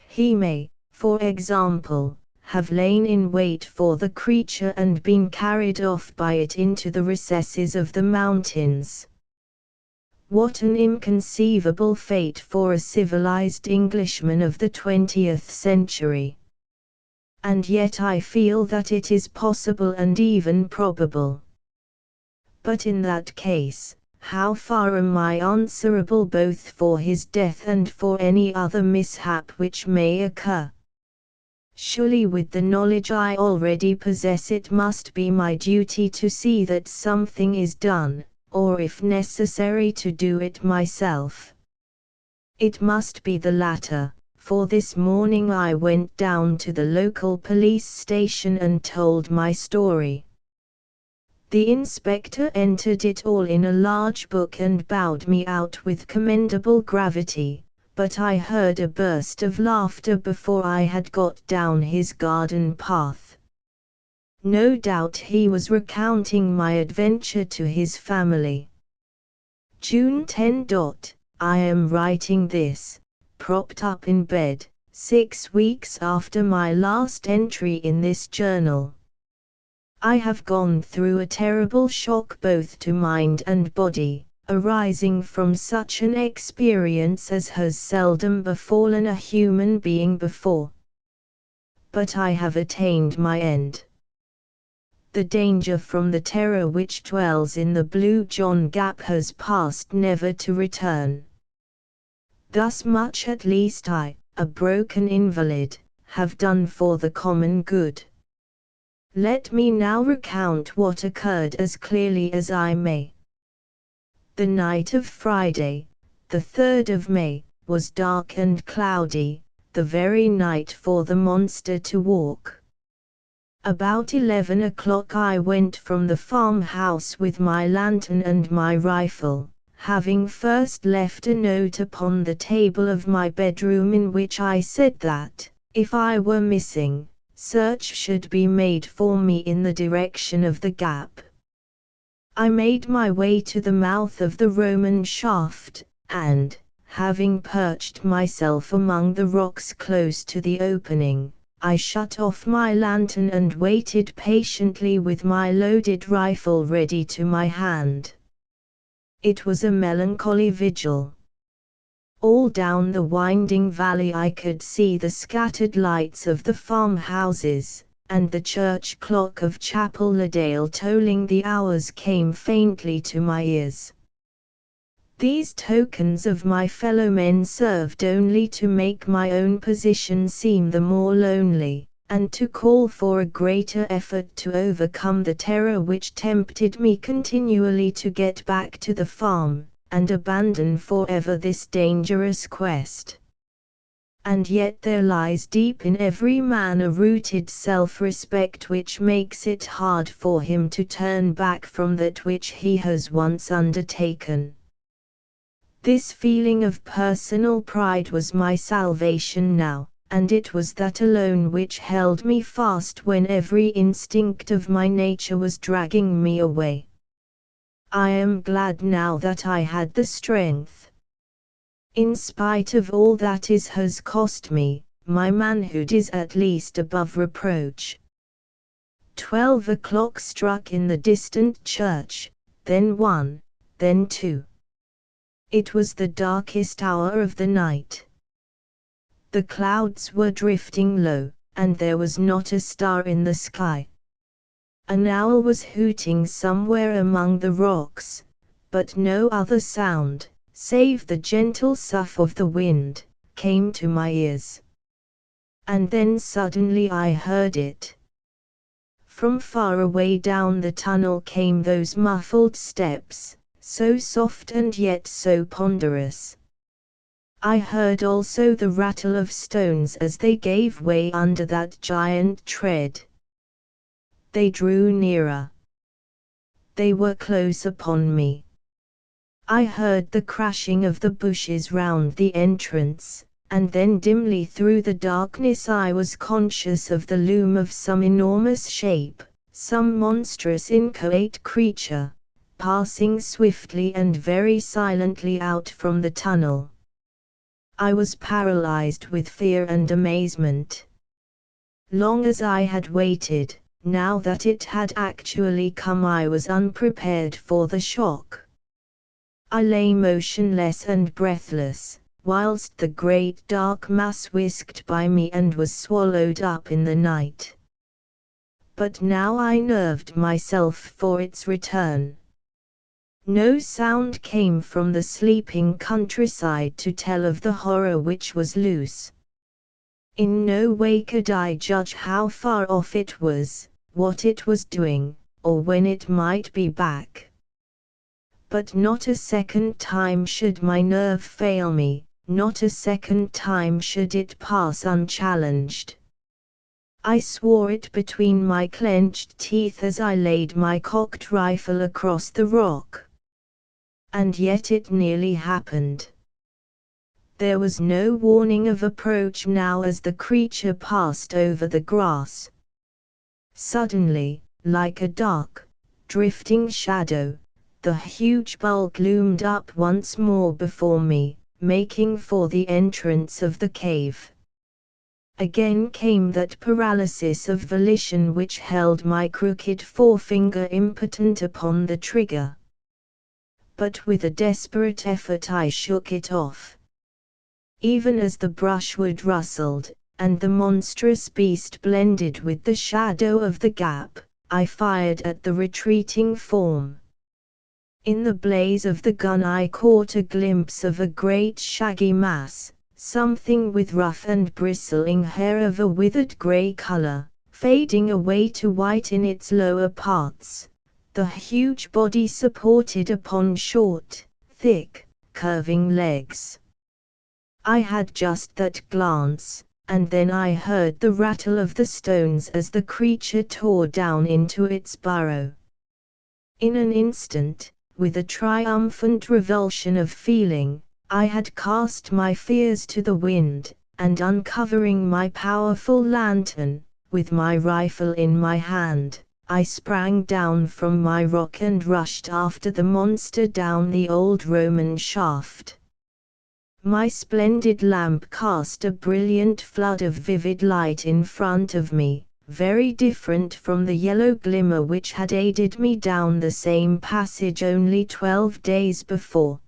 He may, for example, have lain in wait for the creature and been carried off by it into the recesses of the mountains. What an inconceivable fate for a civilized Englishman of the 20th century! And yet I feel that it is possible and even probable. But in that case, how far am I answerable both for his death and for any other mishap which may occur? Surely with the knowledge I already possess it must be my duty to see that something is done, or if necessary to do it myself. It must be the latter. For this morning I went down to the local police station and told my story. The inspector entered it all in a large book and bowed me out with commendable gravity, but I heard a burst of laughter before I had got down his garden path. No doubt he was recounting my adventure to his family. June 10. I am writing this, propped up in bed, 6 weeks after my last entry in this journal. I have gone through a terrible shock both to mind and body, arising from such an experience as has seldom befallen a human being before. But I have attained my end. The danger from the terror which dwells in the Blue John Gap has passed never to return. Thus much at least I, a broken invalid, have done for the common good. Let me now recount what occurred as clearly as I may. The night of Friday, the 3rd of May, was dark and cloudy, the very night for the monster to walk. About 11 o'clock I went from the farmhouse with my lantern and my rifle, having first left a note upon the table of my bedroom in which I said that, if I were missing, search should be made for me in the direction of the gap. I made my way to the mouth of the Roman shaft, and, having perched myself among the rocks close to the opening, I shut off my lantern and waited patiently with my loaded rifle ready to my hand. It was a melancholy vigil. All down the winding valley I could see the scattered lights of the farmhouses, and the church clock of Chapel Ladale tolling the hours came faintly to my ears. These tokens of my fellow men served only to make my own position seem the more lonely, and to call for a greater effort to overcome the terror which tempted me continually to get back to the farm, and abandon forever this dangerous quest. And yet there lies deep in every man a rooted self-respect which makes it hard for him to turn back from that which he has once undertaken. This feeling of personal pride was my salvation now, and it was that alone which held me fast when every instinct of my nature was dragging me away. I am glad now that I had the strength. In spite of all that it has cost me, my manhood is at least above reproach. 12 o'clock struck in the distant church, then 1, then 2. It was the darkest hour of the night. The clouds were drifting low, and there was not a star in the sky. An owl was hooting somewhere among the rocks, but no other sound, save the gentle sough of the wind, came to my ears. And then suddenly I heard it. From far away down the tunnel came those muffled steps, so soft and yet so ponderous. I heard also the rattle of stones as they gave way under that giant tread. They drew nearer. They were close upon me. I heard the crashing of the bushes round the entrance, and then dimly through the darkness I was conscious of the loom of some enormous shape, some monstrous inchoate creature, passing swiftly and very silently out from the tunnel. I was paralyzed with fear and amazement. Long as I had waited, now that it had actually come I was unprepared for the shock. I lay motionless and breathless, whilst the great dark mass whisked by me and was swallowed up in the night. But now I nerved myself for its return. No sound came from the sleeping countryside to tell of the horror which was loose. In no way could I judge how far off it was, what it was doing, or when it might be back. But not a second time should my nerve fail me, not a second time should it pass unchallenged. I swore it between my clenched teeth as I laid my cocked rifle across the rock. And yet it nearly happened. There was no warning of approach now as the creature passed over the grass. Suddenly, like a dark, drifting shadow, the huge bulk loomed up once more before me, making for the entrance of the cave. Again came that paralysis of volition which held my crooked forefinger impotent upon the trigger. But with a desperate effort I shook it off. Even as the brushwood rustled, and the monstrous beast blended with the shadow of the gap, I fired at the retreating form. In the blaze of the gun I caught a glimpse of a great shaggy mass, something with rough and bristling hair of a withered grey color, fading away to white in its lower parts, the huge body supported upon short, thick, curving legs. I had just that glance, and then I heard the rattle of the stones as the creature tore down into its burrow. In an instant, with a triumphant revulsion of feeling, I had cast my fears to the wind, and uncovering my powerful lantern, with my rifle in my hand, I sprang down from my rock and rushed after the monster down the old Roman shaft. My splendid lamp cast a brilliant flood of vivid light in front of me, very different from the yellow glimmer which had aided me down the same passage only 12 days before.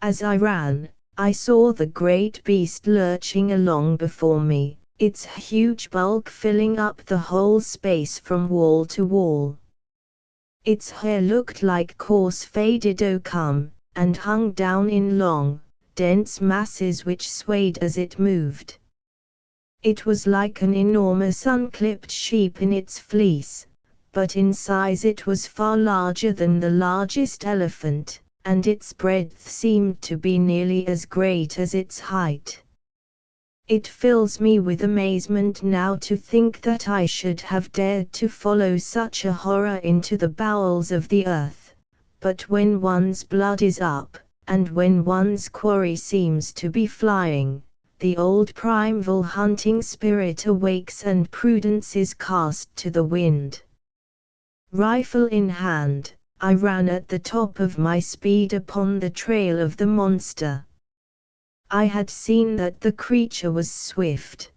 As I ran, I saw the great beast lurching along before me, its huge bulk filling up the whole space from wall to wall. Its hair looked like coarse faded oakum, and hung down in long, dense masses which swayed as it moved. It was like an enormous unclipped sheep in its fleece, but in size it was far larger than the largest elephant, and its breadth seemed to be nearly as great as its height. It fills me with amazement now to think that I should have dared to follow such a horror into the bowels of the earth, but when one's blood is up, and when one's quarry seems to be flying, the old primeval hunting spirit awakes and prudence is cast to the wind. Rifle in hand, I ran at the top of my speed upon the trail of the monster. I had seen that the creature was swift.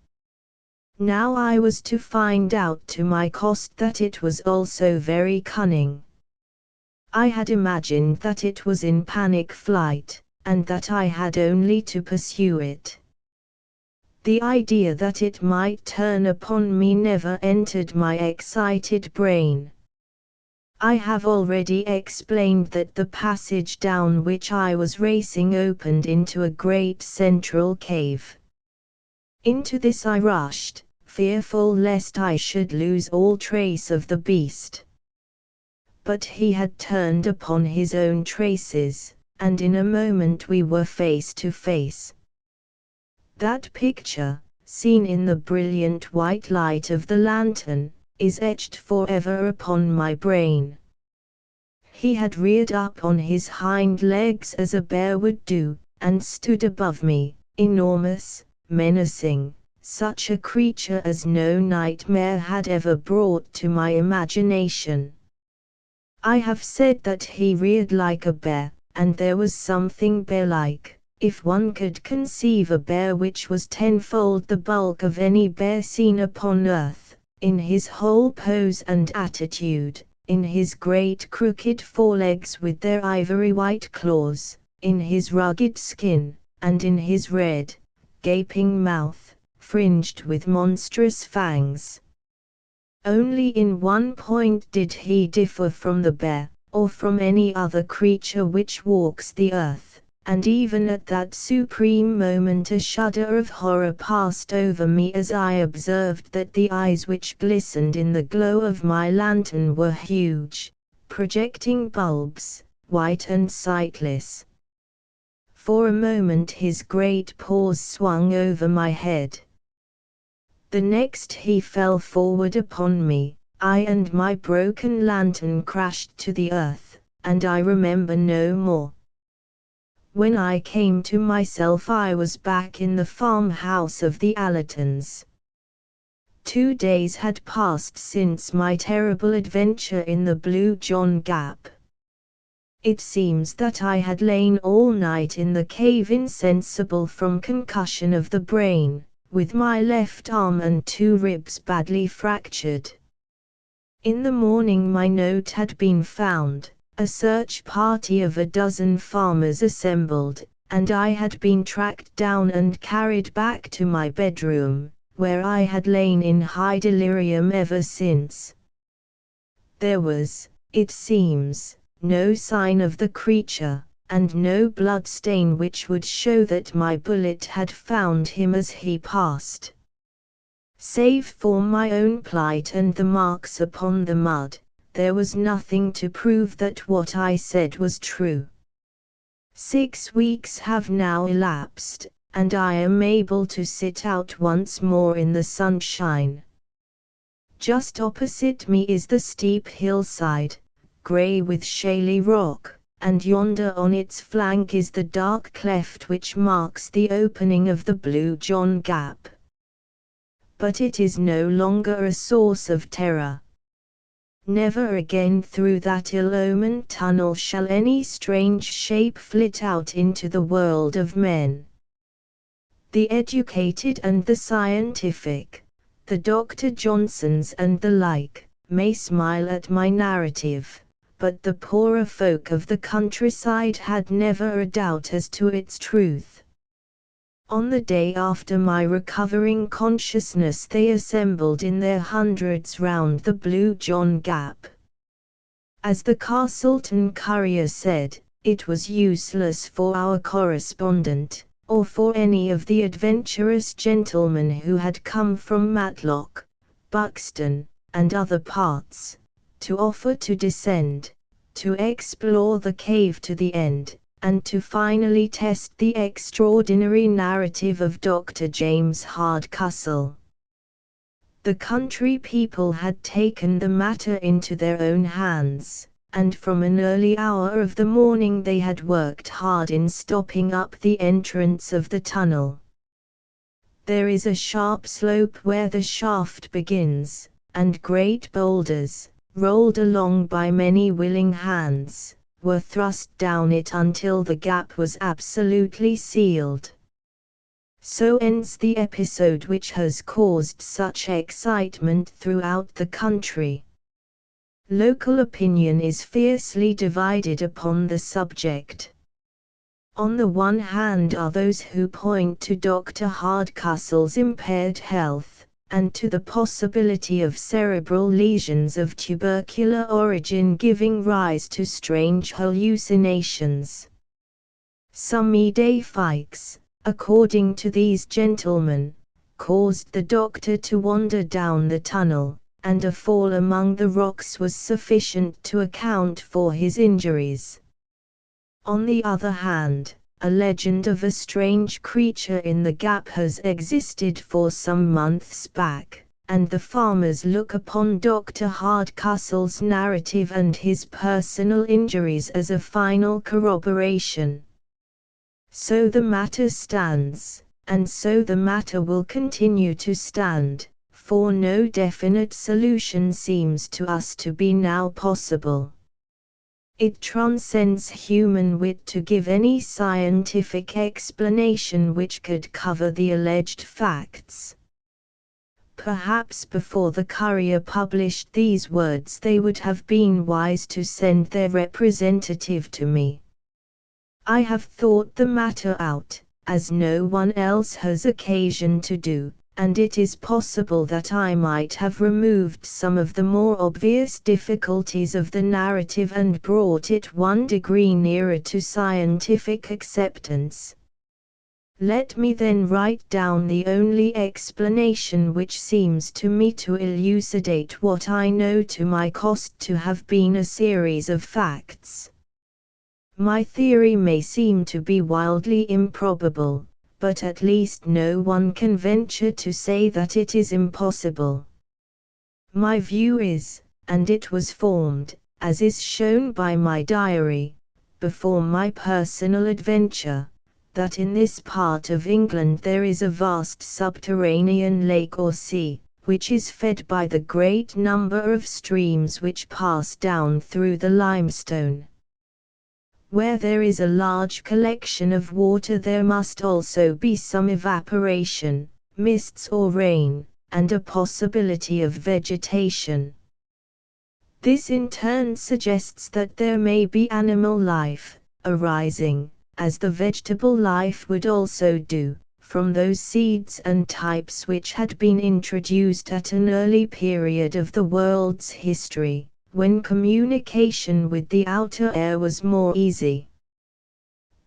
Now I was to find out to my cost that it was also very cunning. I had imagined that it was in panic flight, and that I had only to pursue it. The idea that it might turn upon me never entered my excited brain. I have already explained that the passage down which I was racing opened into a great central cave. Into this I rushed, fearful lest I should lose all trace of the beast. But he had turned upon his own traces, and in a moment we were face to face. That picture, seen in the brilliant white light of the lantern, is etched forever upon my brain. He had reared up on his hind legs as a bear would do, and stood above me, enormous, menacing, such a creature as no nightmare had ever brought to my imagination. I have said that he reared like a bear, and there was something bear-like, if one could conceive a bear which was tenfold the bulk of any bear seen upon earth, in his whole pose and attitude, in his great crooked forelegs with their ivory white claws, in his rugged skin, and in his red, gaping mouth, fringed with monstrous fangs. Only in one point did he differ from the bear, or from any other creature which walks the earth, and even at that supreme moment a shudder of horror passed over me as I observed that the eyes which glistened in the glow of my lantern were huge, projecting bulbs, white and sightless. For a moment his great paws swung over my head. The next he fell forward upon me, I and my broken lantern crashed to the earth, and I remember no more. When I came to myself I was back in the farmhouse of the Allertons. 2 days had passed since my terrible adventure in the Blue John Gap. It seems that I had lain all night in the cave insensible from concussion of the brain, with my left arm and 2 ribs badly fractured. In the morning my note had been found. A search party of a dozen farmers assembled, and I had been tracked down and carried back to my bedroom, where I had lain in high delirium ever since. There was, it seems, no sign of the creature, and no blood stain which would show that my bullet had found him as he passed. Save for my own plight and the marks upon the mud, there was nothing to prove that what I said was true. 6 weeks have now elapsed, and I am able to sit out once more in the sunshine. Just opposite me is the steep hillside, grey with shaly rock, and yonder on its flank is the dark cleft which marks the opening of the Blue John Gap. But it is no longer a source of terror. Never again through that ill-omened tunnel shall any strange shape flit out into the world of men. The educated and the scientific, the Dr. Johnsons and the like, may smile at my narrative, but the poorer folk of the countryside had never a doubt as to its truth. On the day after my recovering consciousness they assembled in their hundreds round the Blue John Gap. As the Castleton Courier said, it was useless for our correspondent, or for any of the adventurous gentlemen who had come from Matlock, Buxton, and other parts, to offer to descend, to explore the cave to the end, and to finally test the extraordinary narrative of Dr. James Hardcastle. The country people had taken the matter into their own hands, and from an early hour of the morning they had worked hard in stopping up the entrance of the tunnel. There is a sharp slope where the shaft begins, and great boulders, rolled along by many willing hands, were thrust down it until the gap was absolutely sealed. So ends the episode which has caused such excitement throughout the country. Local opinion is fiercely divided upon the subject. On the one hand are those who point to Dr. Hardcastle's impaired health, and to the possibility of cerebral lesions of tubercular origin giving rise to strange hallucinations. Some Fakes, according to these gentlemen, caused the doctor to wander down the tunnel, and a fall among the rocks was sufficient to account for his injuries. On the other hand, a legend of a strange creature in the gap has existed for some months back, and the farmers look upon Dr. Hardcastle's narrative and his personal injuries as a final corroboration. So the matter stands, and so the matter will continue to stand, for no definite solution seems to us to be now possible. It transcends human wit to give any scientific explanation which could cover the alleged facts. Perhaps before the Courier published these words they would have been wise to send their representative to me. I have thought the matter out, as no one else has occasion to do, and it is possible that I might have removed some of the more obvious difficulties of the narrative and brought it 1 degree nearer to scientific acceptance. Let me then write down the only explanation which seems to me to elucidate what I know to my cost to have been a series of facts. My theory may seem to be wildly improbable, but at least no one can venture to say that it is impossible. My view is, and it was formed, as is shown by my diary, before my personal adventure, that in this part of England there is a vast subterranean lake or sea, which is fed by the great number of streams which pass down through the limestone. Where there is a large collection of water there must also be some evaporation, mists or rain, and a possibility of vegetation. This in turn suggests that there may be animal life, arising, as the vegetable life would also do, from those seeds and types which had been introduced at an early period of the world's history, when communication with the outer air was more easy.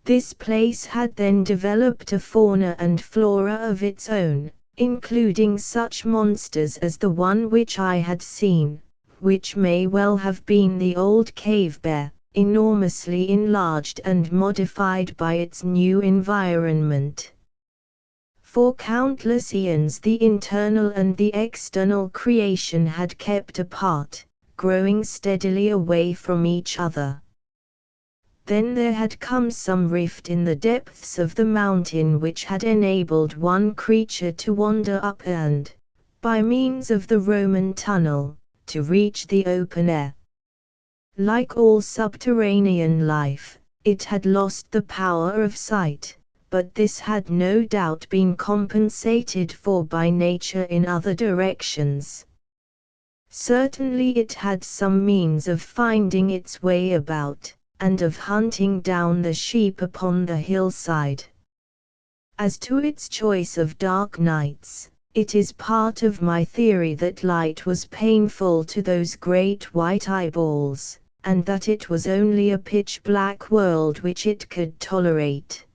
This place had then developed a fauna and flora of its own, including such monsters as the one which I had seen, which may well have been the old cave bear, enormously enlarged and modified by its new environment. For countless eons the internal and the external creation had kept apart, growing steadily away from each other. Then there had come some rift in the depths of the mountain which had enabled one creature to wander up and, by means of the Roman tunnel, to reach the open air. Like all subterranean life, it had lost the power of sight, but this had no doubt been compensated for by nature in other directions. Certainly it had some means of finding its way about, and of hunting down the sheep upon the hillside. As to its choice of dark nights, it is part of my theory that light was painful to those great white eyeballs, and that it was only a pitch-black world which it could tolerate.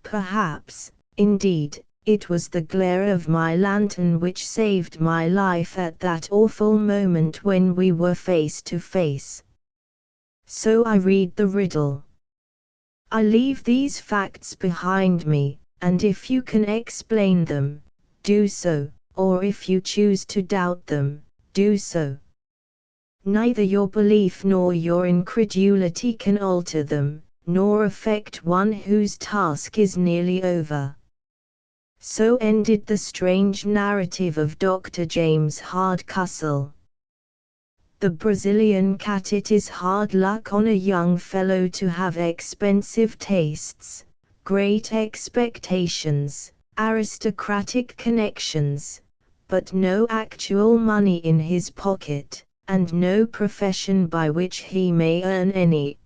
Perhaps, indeed, it was the glare of my lantern which saved my life at that awful moment when we were face to face. So I read the riddle. I leave these facts behind me, and if you can explain them, do so, or if you choose to doubt them, do so. Neither your belief nor your incredulity can alter them, nor affect one whose task is nearly over. So ended the strange narrative of Dr. James Hardcastle. The Brazilian cat. It is hard luck on a young fellow to have expensive tastes, great expectations, aristocratic connections, but no actual money in his pocket, and no profession by which he may earn any.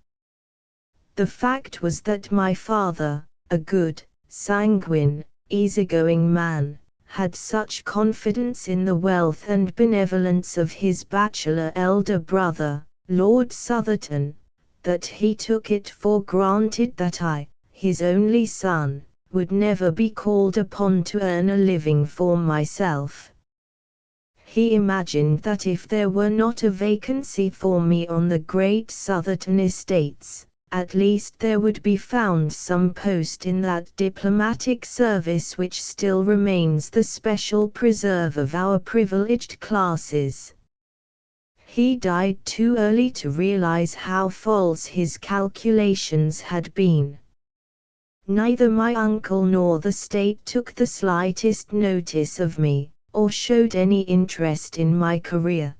The fact was that my father, a good, sanguine, easygoing man, had such confidence in the wealth and benevolence of his bachelor elder brother, Lord Southerton, that he took it for granted that I, his only son, would never be called upon to earn a living for myself. He imagined that if there were not a vacancy for me on the great Southerton estates, at least there would be found some post in that diplomatic service which still remains the special preserve of our privileged classes. He died too early to realize how false his calculations had been. Neither my uncle nor the state took the slightest notice of me, or showed any interest in my career.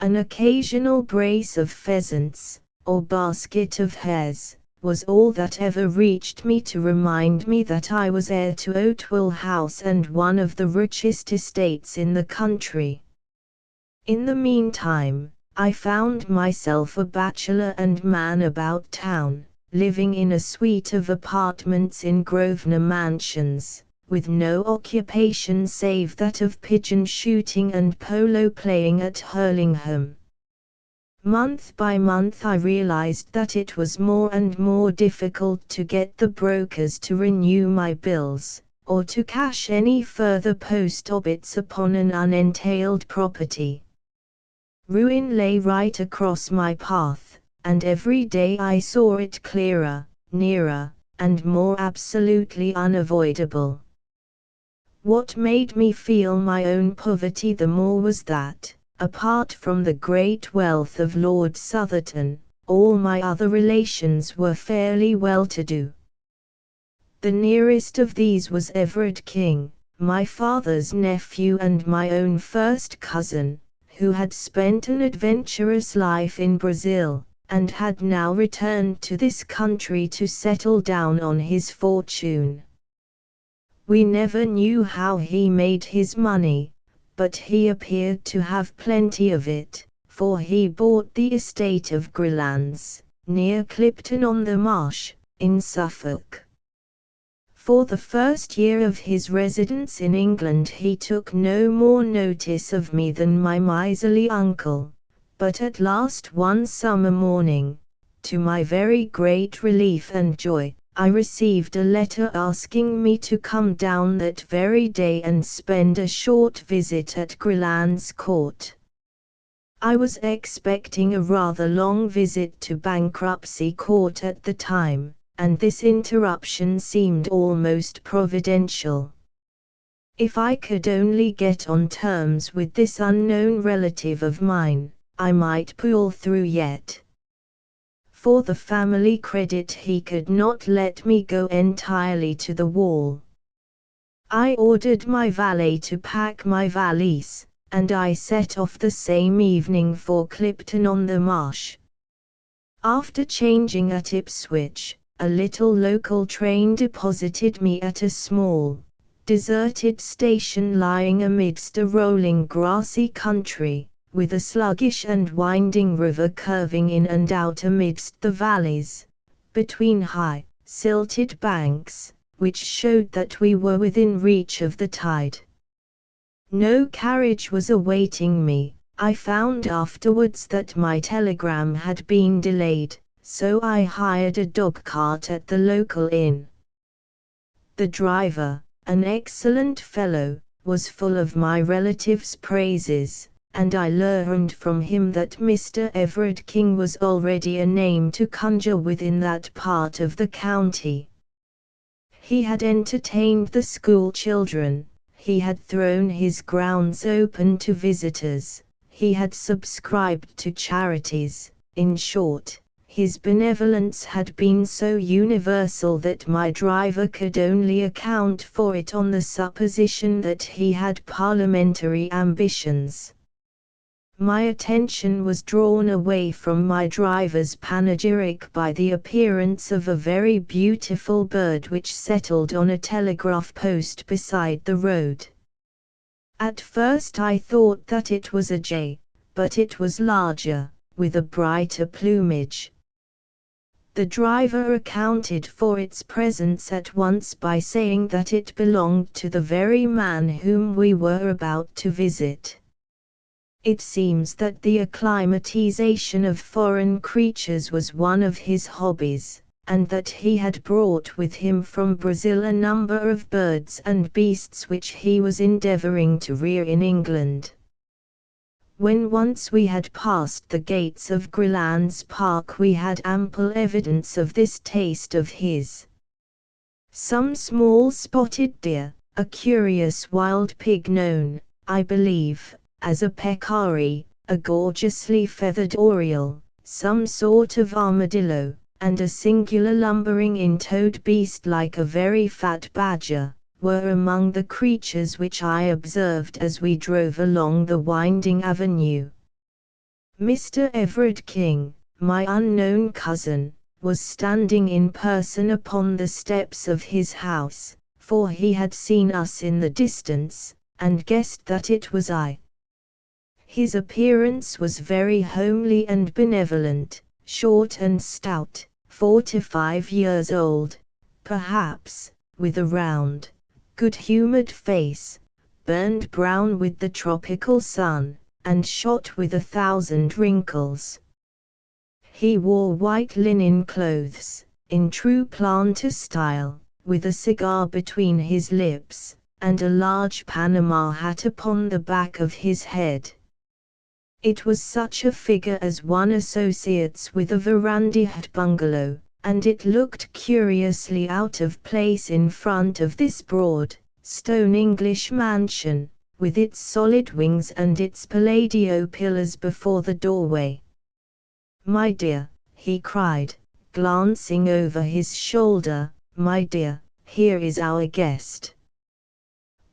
An occasional brace of pheasants, or basket of hares, was all that ever reached me to remind me that I was heir to Oatwell House and one of the richest estates in the country. In the meantime, I found myself a bachelor and man about town, living in a suite of apartments in Grosvenor Mansions, with no occupation save that of pigeon shooting and polo playing at Hurlingham. Month by month I realized that it was more and more difficult to get the brokers to renew my bills, or to cash any further post obits upon an unentailed property. Ruin lay right across my path, and every day I saw it clearer, nearer, and more absolutely unavoidable. What made me feel my own poverty the more was that, apart from the great wealth of Lord Southerton, all my other relations were fairly well-to-do. The nearest of these was Everard King, my father's nephew and my own first cousin, who had spent an adventurous life in Brazil, and had now returned to this country to settle down on his fortune. We never knew how he made his money, but he appeared to have plenty of it, for he bought the estate of Grillands, near Clipton-on-the-Marsh, in Suffolk. For the first year of his residence in England he took no more notice of me than my miserly uncle, But at last one summer morning, to my very great relief and joy, I received a letter asking me to come down that very day and spend a short visit at Grilland's court. I was expecting a rather long visit to Bankruptcy Court at the time, and this interruption seemed almost providential. If I could only get on terms with this unknown relative of mine, I might pull through yet. For the family credit he could not let me go entirely to the wall. I ordered my valet to pack my valise, and I set off the same evening for Clipton-on-the-Marsh. After changing at Ipswich, a little local train deposited me at a small, deserted station lying amidst a rolling grassy country, with a sluggish and winding river curving in and out amidst the valleys, between high, silted banks, which showed that we were within reach of the tide. No carriage was awaiting me. I found afterwards that my telegram had been delayed, so I hired a dog-cart at the local inn. The driver, an excellent fellow, was full of my relative's praises, and I learned from him that Mr. Everard King was already a name to conjure with in that part of the county. He had entertained the school children, he had thrown his grounds open to visitors, he had subscribed to charities. In short, his benevolence had been so universal that my driver could only account for it on the supposition that he had parliamentary ambitions. My attention was drawn away from my driver's panegyric by the appearance of a very beautiful bird which settled on a telegraph post beside the road. At first I thought that it was a jay, but it was larger, with a brighter plumage. The driver accounted for its presence at once by saying that it belonged to the very man whom we were about to visit. It seems that the acclimatization of foreign creatures was one of his hobbies, and that he had brought with him from Brazil a number of birds and beasts which he was endeavoring to rear in England. When once we had passed the gates of Grilland's Park we had ample evidence of this taste of his. Some small spotted deer, a curious wild pig known, I believe, as a peccary, a gorgeously feathered oriole, some sort of armadillo, and a singular lumbering-in-toed beast like a very fat badger, were among the creatures which I observed as we drove along the winding avenue. Mr. Everard King, my unknown cousin, was standing in person upon the steps of his house, for he had seen us in the distance, and guessed that it was I. His appearance was very homely and benevolent, short and stout, 45 years old, perhaps, with a round, good-humored face, burned brown with the tropical sun, and shot with 1,000 wrinkles. He wore white linen clothes, in true planter style, with a cigar between his lips, and a large Panama hat upon the back of his head. It was such a figure as one associates with a verandahed bungalow, and it looked curiously out of place in front of this broad, stone English mansion, with its solid wings and its Palladio pillars before the doorway. "My dear," he cried, glancing over his shoulder, "my dear, here is our guest.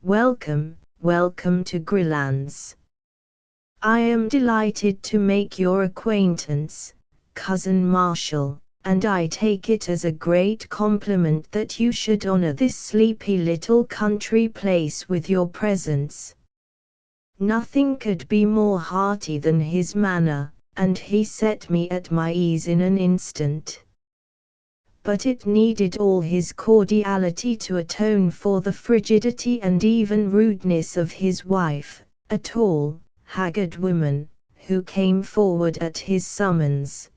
Welcome, welcome to Grilland's. I am delighted to make your acquaintance, Cousin Marshall, and I take it as a great compliment that you should honor this sleepy little country place with your presence." Nothing could be more hearty than his manner, and he set me at my ease in an instant. But it needed all his cordiality to atone for the frigidity and even rudeness of his wife, a tall, haggard woman, who came forward at his summons.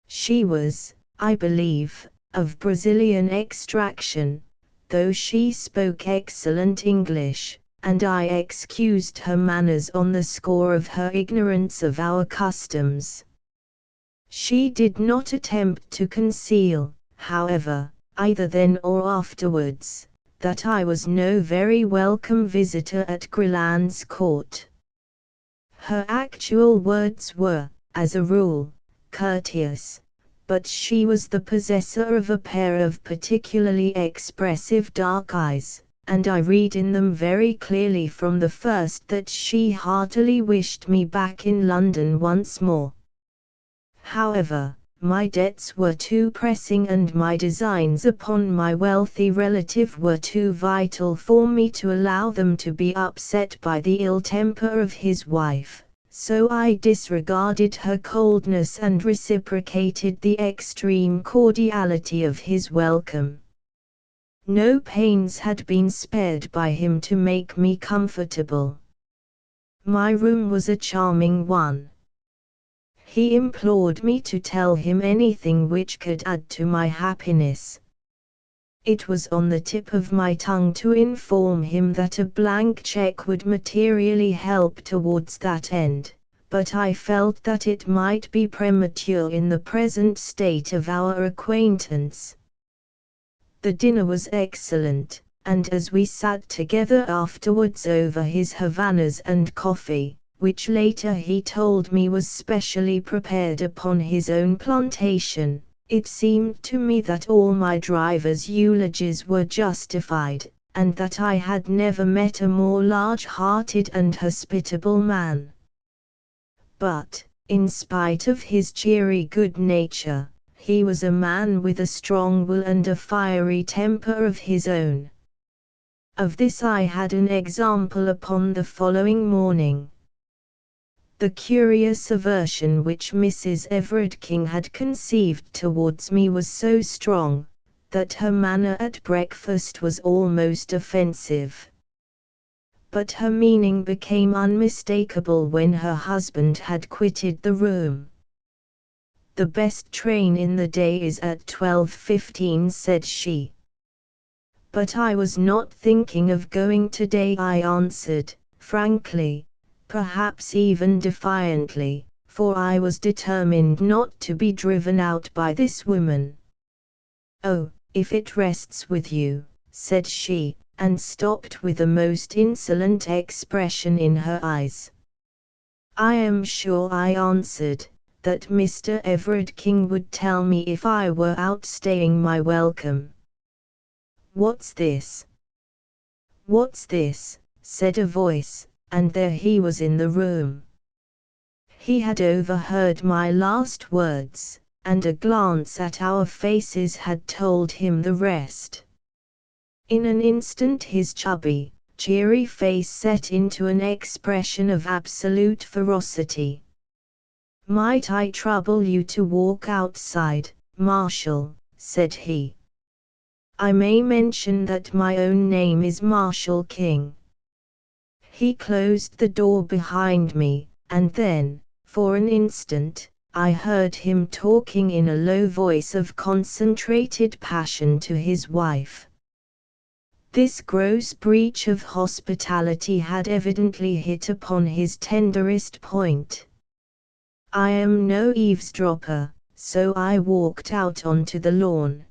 She was, I believe, of Brazilian extraction, though she spoke excellent English, and I excused her manners on the score of her ignorance of our customs. She did not attempt to conceal, however, either then or afterwards, that I was no very welcome visitor at Grilland's court. Her actual words were, as a rule, courteous, but she was the possessor of a pair of particularly expressive dark eyes, and I read in them very clearly from the first that she heartily wished me back in London once more. However, my debts were too pressing and my designs upon my wealthy relative were too vital for me to allow them to be upset by the ill temper of his wife, so I disregarded her coldness and reciprocated the extreme cordiality of his welcome. No pains had been spared by him to make me comfortable. My room was a charming one. He implored me to tell him anything which could add to my happiness. It was on the tip of my tongue to inform him that a blank check would materially help towards that end, but I felt that it might be premature in the present state of our acquaintance. The dinner was excellent, and as we sat together afterwards over his Havanas and coffee, which later he told me was specially prepared upon his own plantation, it seemed to me that all my driver's eulogies were justified, and that I had never met a more large-hearted and hospitable man. But, in spite of his cheery good nature, he was a man with a strong will and a fiery temper of his own. Of this I had an example upon the following morning. The curious aversion which Mrs. Everard King had conceived towards me was so strong, that her manner at breakfast was almost offensive. But her meaning became unmistakable when her husband had quitted the room. "The best train in the day is at 12:15, said she. "But I was not thinking of going today," I answered, frankly, perhaps even defiantly, for I was determined not to be driven out by this woman. "Oh, if it rests with you," said she, and stopped with a most insolent expression in her eyes. "I am sure," I answered, "that Mr. Everard King would tell me if I were outstaying my welcome." "What's this? What's this?" said a voice, and there he was in the room. He had overheard my last words, and a glance at our faces had told him the rest. In an instant his chubby, cheery face set into an expression of absolute ferocity. "Might I trouble you to walk outside, Marshal?" said he. "I may mention that my own name is Marshal King." He closed the door behind me, and then, for an instant, I heard him talking in a low voice of concentrated passion to his wife. This gross breach of hospitality had evidently hit upon his tenderest point. I am no eavesdropper, so I walked out onto the lawn.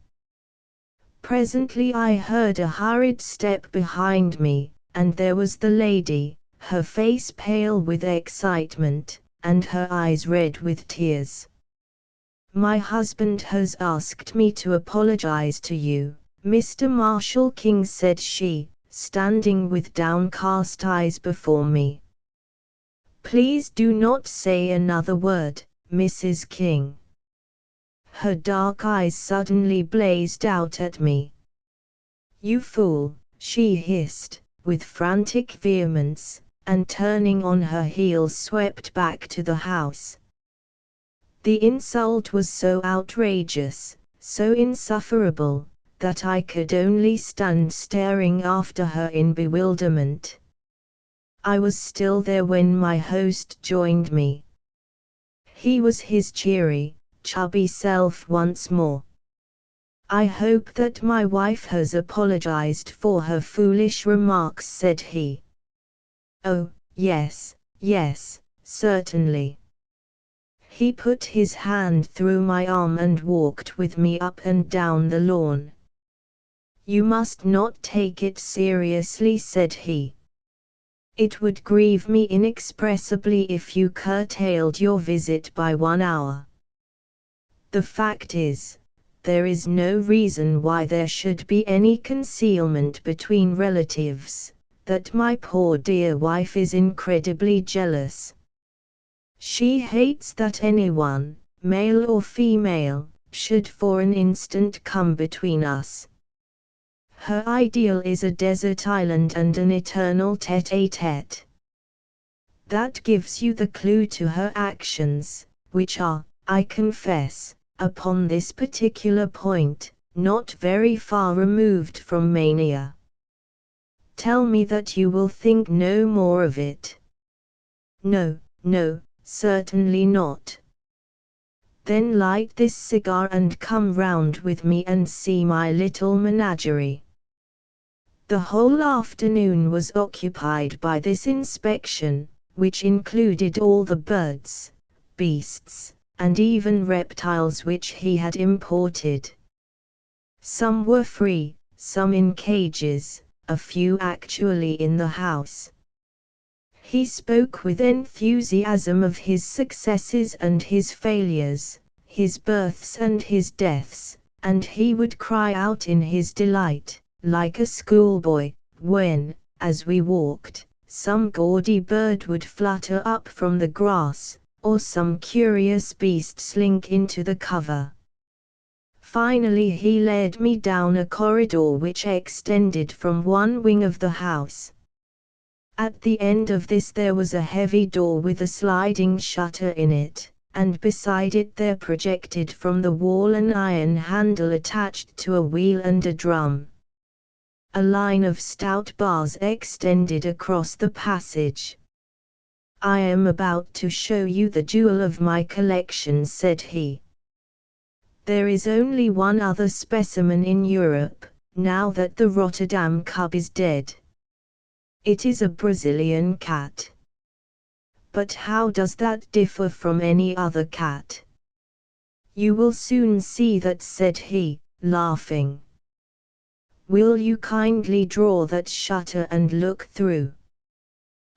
Presently I heard a hurried step behind me, and there was the lady, her face pale with excitement, and her eyes red with tears. "My husband has asked me to apologize to you, Mr. Marshal King," said she, standing with downcast eyes before me. "Please do not say another word, Mrs. King." Her dark eyes suddenly blazed out at me. "You fool," she hissed, with frantic vehemence, and turning on her heels swept back to the house. The insult was so outrageous, so insufferable, that I could only stand staring after her in bewilderment. I was still there when my host joined me. He was his cheery, chubby self once more. "I hope that my wife has apologized for her foolish remarks," said he. "Oh, yes, yes, certainly." He put his hand through my arm and walked with me up and down the lawn. "You must not take it seriously," said he. "It would grieve me inexpressibly if you curtailed your visit by 1 hour. The fact is, there is no reason why there should be any concealment between relatives, that my poor dear wife is incredibly jealous. She hates that anyone, male or female, should for an instant come between us. Her ideal is a desert island and an eternal tête-à-tête. That gives you the clue to her actions, which are, I confess, upon this particular point, not very far removed from mania. Tell me that you will think no more of it." "No, no, certainly not." "Then light this cigar and come round with me and see my little menagerie." The whole afternoon was occupied by this inspection, which included all the birds, beasts, and even reptiles which he had imported. Some were free, some in cages, a few actually in the house. He spoke with enthusiasm of his successes and his failures, his births and his deaths, and he would cry out in his delight, like a schoolboy, when, as we walked, some gaudy bird would flutter up from the grass, or some curious beast slink into the cover. Finally he led me down a corridor which extended from one wing of the house. At the end of this there was a heavy door with a sliding shutter in it, and beside it there projected from the wall an iron handle attached to a wheel and a drum. A line of stout bars extended across the passage. "I am about to show you the jewel of my collection," said he. "There is only one other specimen in Europe, now that the Rotterdam cub is dead. It is a Brazilian cat." "But how does that differ from any other cat?" "You will soon see that," said he, laughing. "Will you kindly draw that shutter and look through?"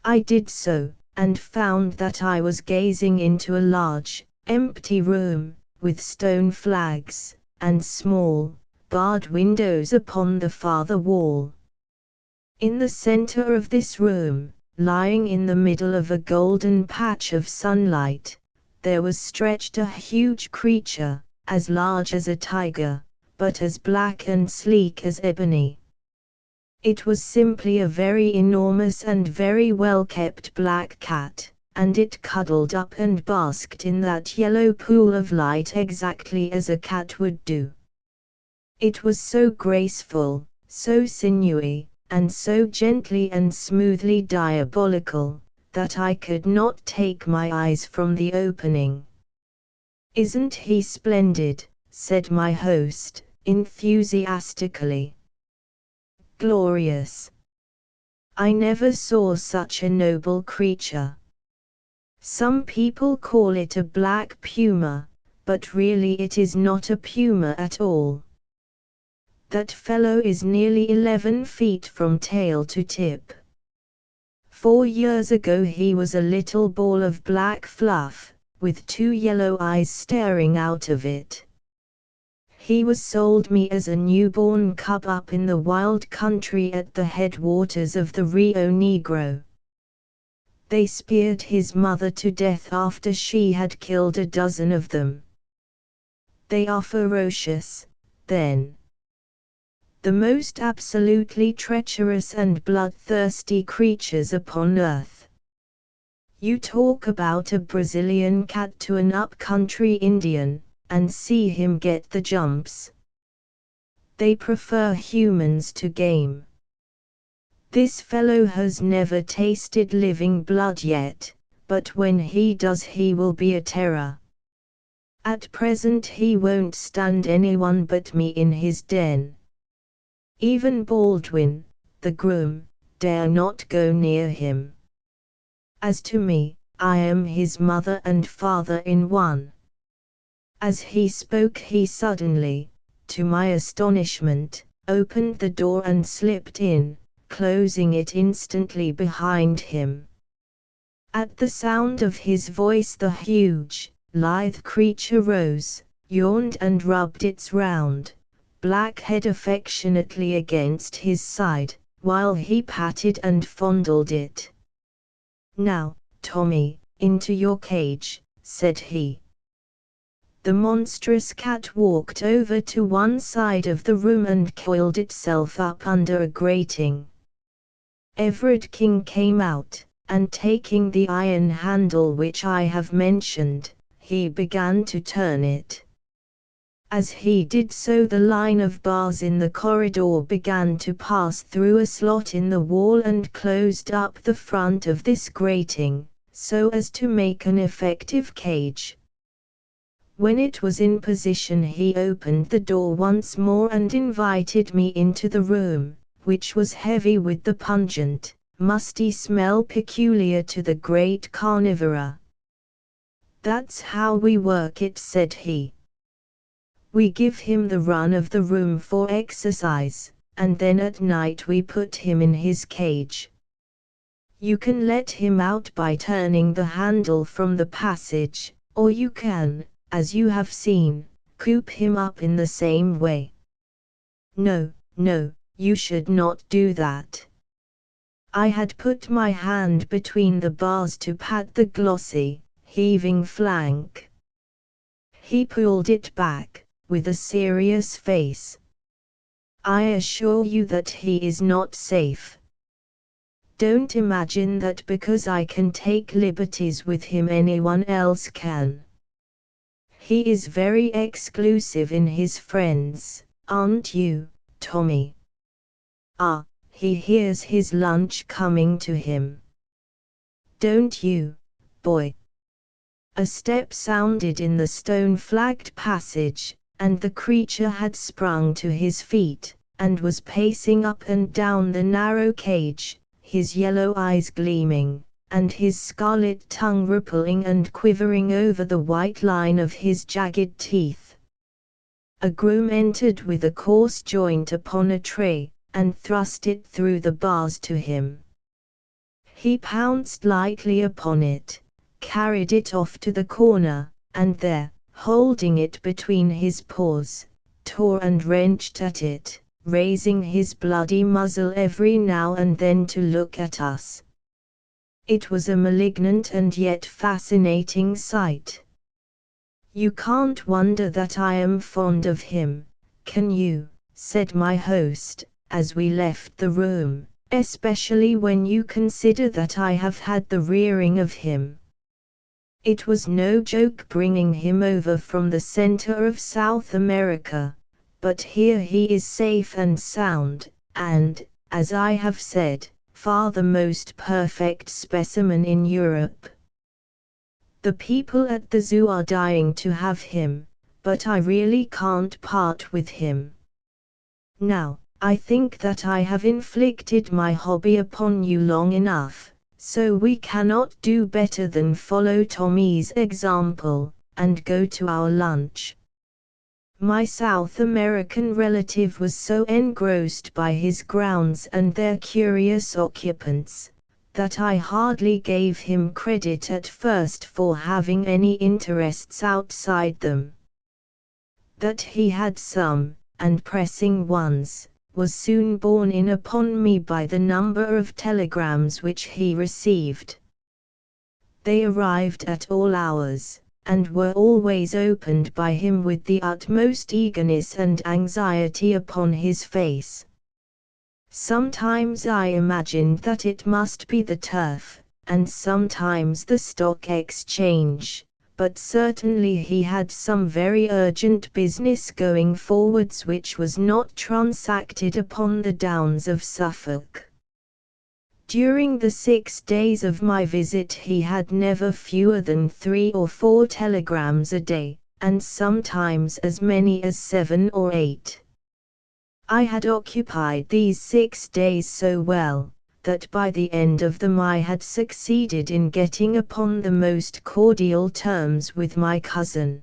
I did so, and found that I was gazing into a large, empty room, with stone flags, and small, barred windows upon the farther wall. In the center of this room, lying in the middle of a golden patch of sunlight, there was stretched a huge creature, as large as a tiger, but as black and sleek as ebony. It was simply a very enormous and very well-kept black cat, and it cuddled up and basked in that yellow pool of light exactly as a cat would do. It was so graceful, so sinewy, and so gently and smoothly diabolical, that I could not take my eyes from the opening. "Isn't he splendid?" said my host, enthusiastically. "Glorious! I never saw such a noble creature. Some people call it a black puma, but really it is not a puma at all. That fellow is nearly 11 feet from tail to tip. 4 years ago he was a little ball of black fluff, with 2 yellow eyes staring out of it. He was sold me as a newborn cub up in the wild country at the headwaters of the Rio Negro. They speared his mother to death after she had killed a dozen of them. They are ferocious, then. The most absolutely treacherous and bloodthirsty creatures upon earth. You talk about a Brazilian cat to an up-country Indian, and see him get the jumps. They prefer humans to game. This fellow has never tasted living blood yet, but when he does he will be a terror. At present he won't stand anyone but me in his den. Even Baldwin, the groom, dare not go near him. As to me, I am his mother and father in one." As he spoke he suddenly, to my astonishment, opened the door and slipped in, closing it instantly behind him. At the sound of his voice the huge, lithe creature rose, yawned and rubbed its round, black head affectionately against his side, while he patted and fondled it. "Now, Tommy, into your cage," said he. The monstrous cat walked over to one side of the room and coiled itself up under a grating. Everard King came out, and taking the iron handle which I have mentioned, he began to turn it. As he did so the line of bars in the corridor began to pass through a slot in the wall and closed up the front of this grating, so as to make an effective cage. When it was in position he opened the door once more and invited me into the room, which was heavy with the pungent, musty smell peculiar to the great carnivora. "That's how we work it," said he. "We give him the run of the room for exercise, and then at night we put him in his cage. You can let him out by turning the handle from the passage, or you can, as you have seen, coop him up in the same way." "No, no, you should not do that." I had put my hand between the bars to pat the glossy, heaving flank. He pulled it back, with a serious face. "I assure you that he is not safe. Don't imagine that because I can take liberties with him anyone else can. He is very exclusive in his friends, aren't you, Tommy? Ah, he hears his lunch coming to him. Don't you, boy?" A step sounded in the stone-flagged passage, and the creature had sprung to his feet, and was pacing up and down the narrow cage, his yellow eyes gleaming, and his scarlet tongue rippling and quivering over the white line of his jagged teeth. A groom entered with a coarse joint upon a tray, and thrust it through the bars to him. He pounced lightly upon it, carried it off to the corner, and there, holding it between his paws, tore and wrenched at it, raising his bloody muzzle every now and then to look at us. It was a malignant and yet fascinating sight. "You can't wonder that I am fond of him, can you?" said my host, as we left the room, "especially when you consider that I have had the rearing of him. It was no joke bringing him over from the center of South America, but here he is safe and sound, and, as I have said, far the most perfect specimen in Europe. The people at the zoo are dying to have him, but I really can't part with him. Now, I think that I have inflicted my hobby upon you long enough, so we cannot do better than follow Tommy's example, and go to our lunch." My South American relative was so engrossed by his grounds and their curious occupants, that I hardly gave him credit at first for having any interests outside them. That he had some, and pressing ones, was soon borne in upon me by the number of telegrams which he received. They arrived at all hours, and were always opened by him with the utmost eagerness and anxiety upon his face. Sometimes I imagined that it must be the turf, and sometimes the stock exchange, but certainly he had some very urgent business going forwards which was not transacted upon the downs of Suffolk. During the 6 days of my visit he had never fewer than 3 or 4 telegrams a day, and sometimes as many as 7 or 8. I had occupied these 6 days so well, that by the end of them I had succeeded in getting upon the most cordial terms with my cousin.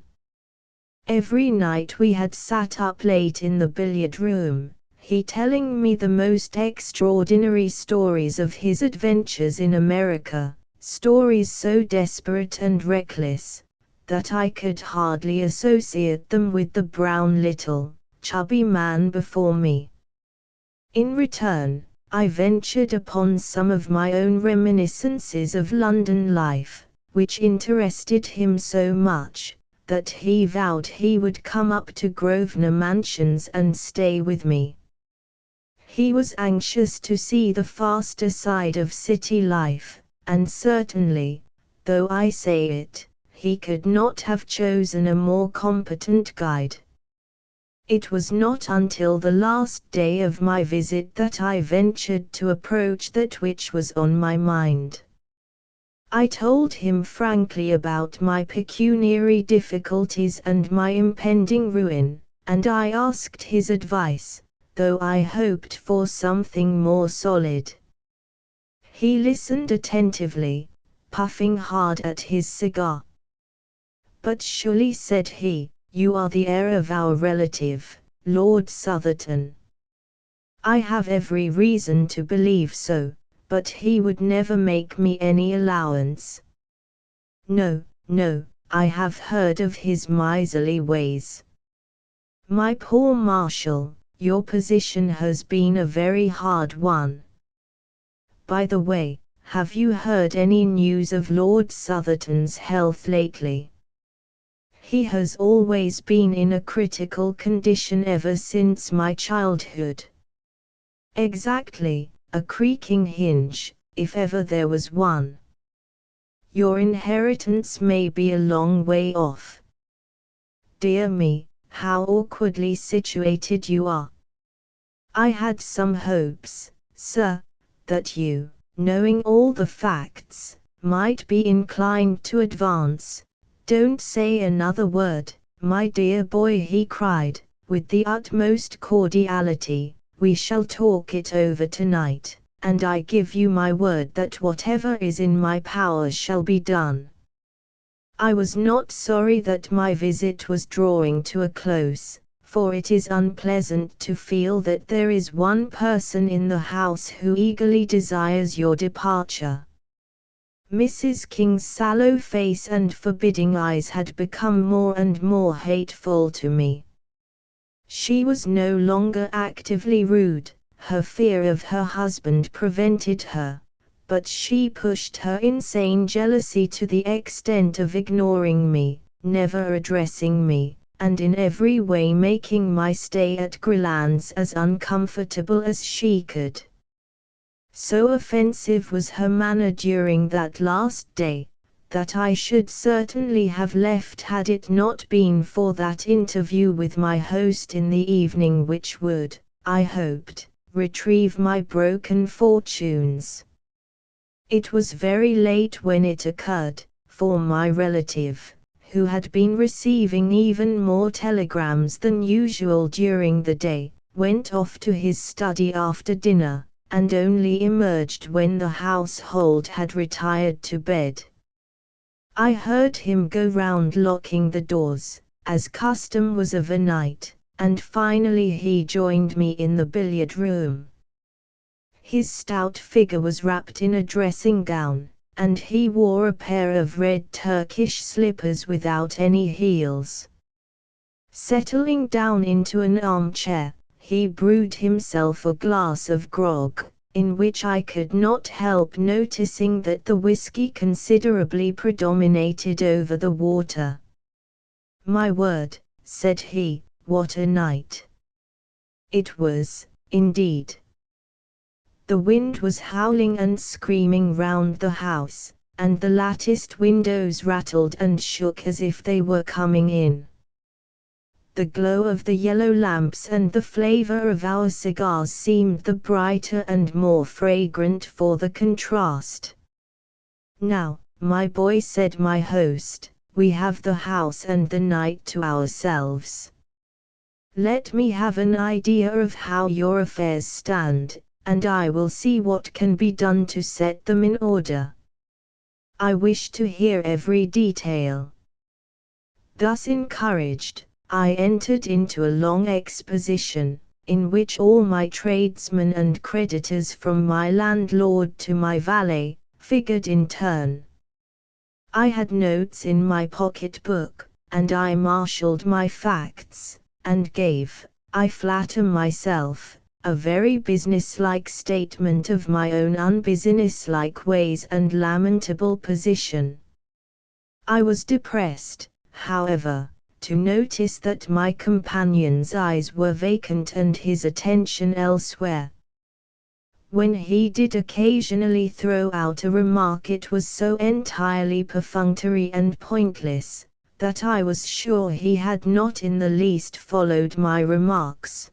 Every night we had sat up late in the billiard room, he telling me the most extraordinary stories of his adventures in America, stories so desperate and reckless, that I could hardly associate them with the brown little, chubby man before me. In return, I ventured upon some of my own reminiscences of London life, which interested him so much, that he vowed he would come up to Grosvenor Mansions and stay with me. He was anxious to see the faster side of city life, and certainly, though I say it, he could not have chosen a more competent guide. It was not until the last day of my visit that I ventured to approach that which was on my mind. I told him frankly about my pecuniary difficulties and my impending ruin, and I asked his advice, though I hoped for something more solid. He listened attentively, puffing hard at his cigar. "But surely," said he, "you are the heir of our relative, Lord Southerton." "I have every reason to believe so, but he would never make me any allowance." "No, no, I have heard of his miserly ways." "My poor Marshal, your position has been a very hard one. By the way, have you heard any news of Lord Southerton's health lately?" "He has always been in a critical condition ever since my childhood." "Exactly, a creaking hinge, if ever there was one." "Your inheritance may be a long way off." "Dear me, how awkwardly situated you are." "I had some hopes, sir, that you, knowing all the facts, might be inclined to advance." "Don't say another word, my dear boy," he cried, with the utmost cordiality. "We shall talk it over tonight, and I give you my word that whatever is in my power shall be done." I was not sorry that my visit was drawing to a close, for it is unpleasant to feel that there is one person in the house who eagerly desires your departure. Mrs. King's sallow face and forbidding eyes had become more and more hateful to me. She was no longer actively rude, her fear of her husband prevented her, but she pushed her insane jealousy to the extent of ignoring me, never addressing me, and in every way making my stay at Grilland's as uncomfortable as she could. So offensive was her manner during that last day, that I should certainly have left had it not been for that interview with my host in the evening which would, I hoped, retrieve my broken fortunes. It was very late when it occurred, for my relative, who had been receiving even more telegrams than usual during the day, went off to his study after dinner, and only emerged when the household had retired to bed. I heard him go round locking the doors, as custom was of a night, and finally he joined me in the billiard room. His stout figure was wrapped in a dressing gown, and he wore a pair of red Turkish slippers without any heels. Settling down into an armchair, he brewed himself a glass of grog, in which I could not help noticing that the whiskey considerably predominated over the water. "My word," said he, "what a night!" It was, indeed. The wind was howling and screaming round the house, and the latticed windows rattled and shook as if they were coming in. The glow of the yellow lamps and the flavor of our cigars seemed the brighter and more fragrant for the contrast. "Now, my boy," said my host, "we have the house and the night to ourselves. Let me have an idea of how your affairs stand, and I will see what can be done to set them in order. I wish to hear every detail." Thus encouraged, I entered into a long exposition, in which all my tradesmen and creditors from my landlord to my valet, figured in turn. I had notes in my pocket-book, and I marshalled my facts, and gave, I flatter myself, a very businesslike statement of my own unbusinesslike ways and lamentable position. I was depressed, however, to notice that my companion's eyes were vacant and his attention elsewhere. When he did occasionally throw out a remark, it was so entirely perfunctory and pointless, that I was sure he had not in the least followed my remarks.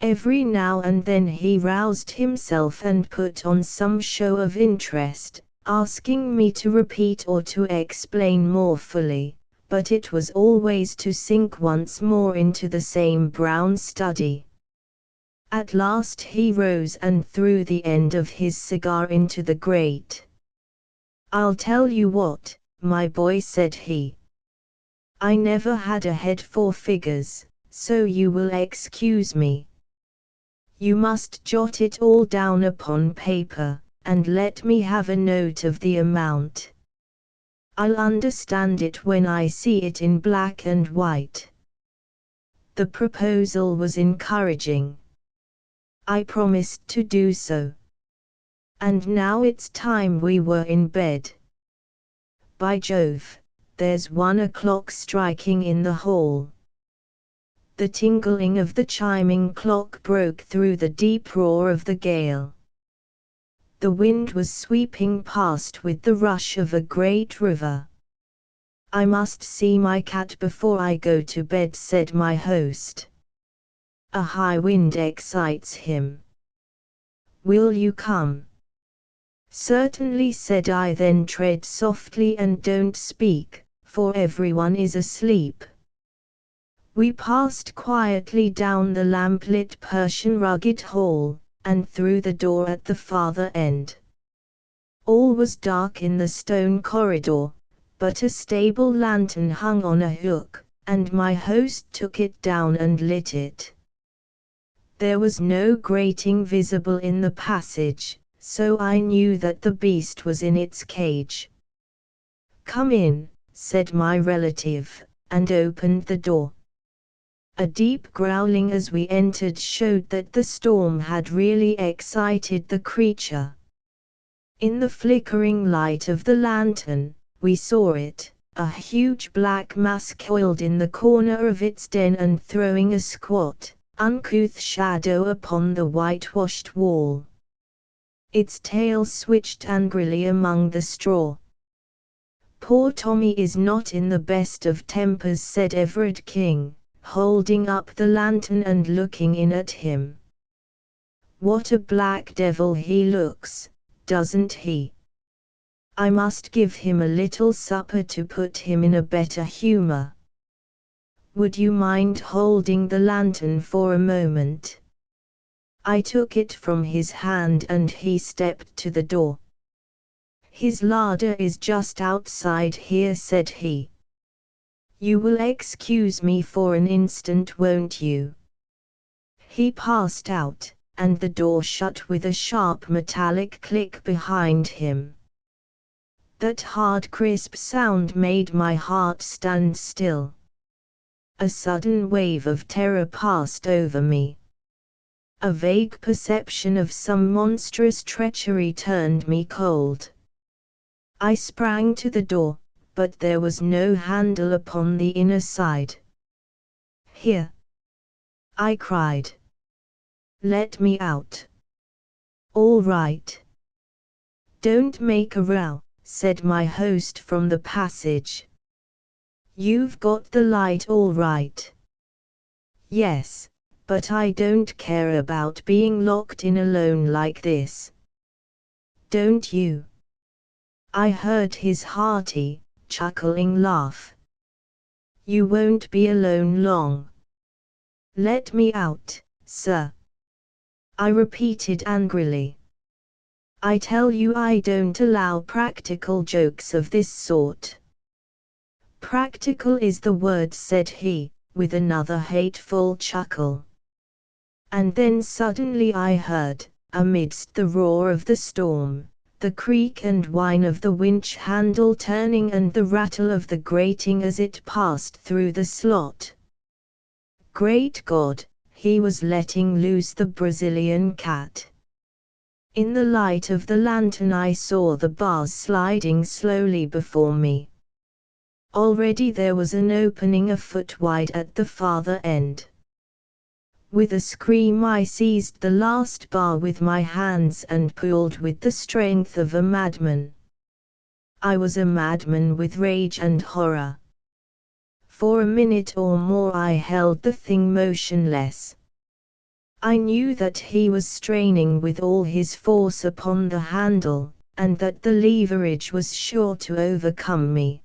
Every now and then he roused himself and put on some show of interest, asking me to repeat or to explain more fully, but it was always to sink once more into the same brown study. At last he rose and threw the end of his cigar into the grate. "I'll tell you what, my boy," said he. "I never had a head for figures, so you will excuse me. You must jot it all down upon paper, and let me have a note of the amount. I'll understand it when I see it in black and white." The proposal was encouraging. I promised to do so. And now it's time we were in bed. By Jove, there's 1 o'clock striking in the hall. The tingling of the chiming clock broke through the deep roar of the gale. The wind was sweeping past with the rush of a great river. "I must see my cat before I go to bed," said my host. "A high wind excites him. Will you come?" "Certainly," said I. "Then tread softly and don't speak, for everyone is asleep." We passed quietly down the lamplit Persian rugged hall, and through the door at the farther end. All was dark in the stone corridor, but a stable lantern hung on a hook, and my host took it down and lit it. There was no grating visible in the passage, so I knew that the beast was in its cage. "Come in," said my relative, and opened the door. A deep growling as we entered showed that the storm had really excited the creature. In the flickering light of the lantern, we saw it, a huge black mass coiled in the corner of its den and throwing a squat, uncouth shadow upon the whitewashed wall. Its tail switched angrily among the straw. "Poor Tommy is not in the best of tempers," said Everard King, holding up the lantern and looking in at him. "What a black devil he looks, doesn't he? I must give him a little supper to put him in a better humor. Would you mind holding the lantern for a moment?" I took it from his hand and he stepped to the door. "His larder is just outside here," said he. "You will excuse me for an instant, won't you?" He passed out, and the door shut with a sharp metallic click behind him. That hard crisp sound made my heart stand still. A sudden wave of terror passed over me. A vague perception of some monstrous treachery turned me cold. I sprang to the door, but there was no handle upon the inner side. "Here!" I cried. "Let me out." "All right. Don't make a row," said my host from the passage. "You've got the light all right." Yes, but I don't care about being locked in alone like this. Don't you? I heard his hearty, chuckling laugh. You won't be alone long. Let me out, sir. I repeated angrily. I tell you I don't allow practical jokes of this sort. Practical is the word, said he, with another hateful chuckle. And then suddenly I heard, amidst the roar of the storm, the creak and whine of the winch handle turning and the rattle of the grating as it passed through the slot. Great God, he was letting loose the Brazilian cat. In the light of the lantern I saw the bars sliding slowly before me. Already there was an opening a foot wide at the farther end. With a scream I seized the last bar with my hands and pulled with the strength of a madman. I was a madman with rage and horror. For a minute or more I held the thing motionless. I knew that he was straining with all his force upon the handle, and that the leverage was sure to overcome me.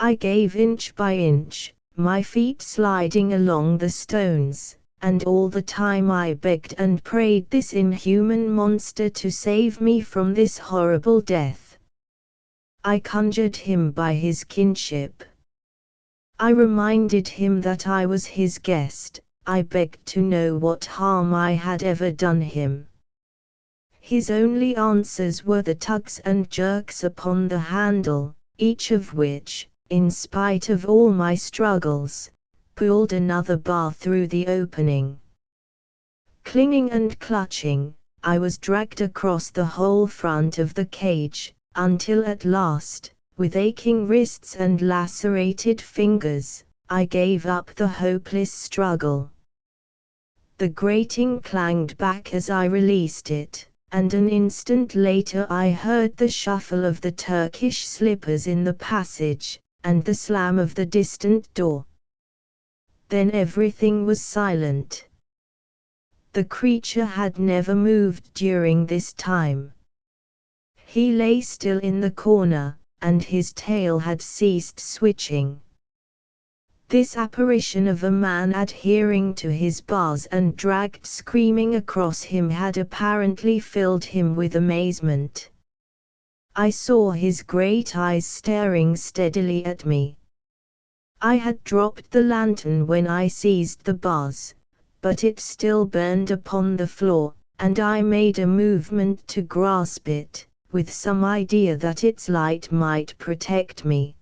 I gave inch by inch, my feet sliding along the stones, and all the time I begged and prayed this inhuman monster to save me from this horrible death. I conjured him by his kinship. I reminded him that I was his guest. I begged to know what harm I had ever done him. His only answers were the tugs and jerks upon the handle, each of which, in spite of all my struggles, pulled another bar through the opening. Clinging and clutching, I was dragged across the whole front of the cage, until at last, with aching wrists and lacerated fingers, I gave up the hopeless struggle. The grating clanged back as I released it, and an instant later I heard the shuffle of the Turkish slippers in the passage, and the slam of the distant door. Then everything was silent. The creature had never moved during this time. He lay still in the corner, and his tail had ceased switching. This apparition of a man adhering to his bars and dragged screaming across him had apparently filled him with amazement. I saw his great eyes staring steadily at me. I had dropped the lantern when I seized the bars, but it still burned upon the floor, and I made a movement to grasp it, with some idea that its light might protect me.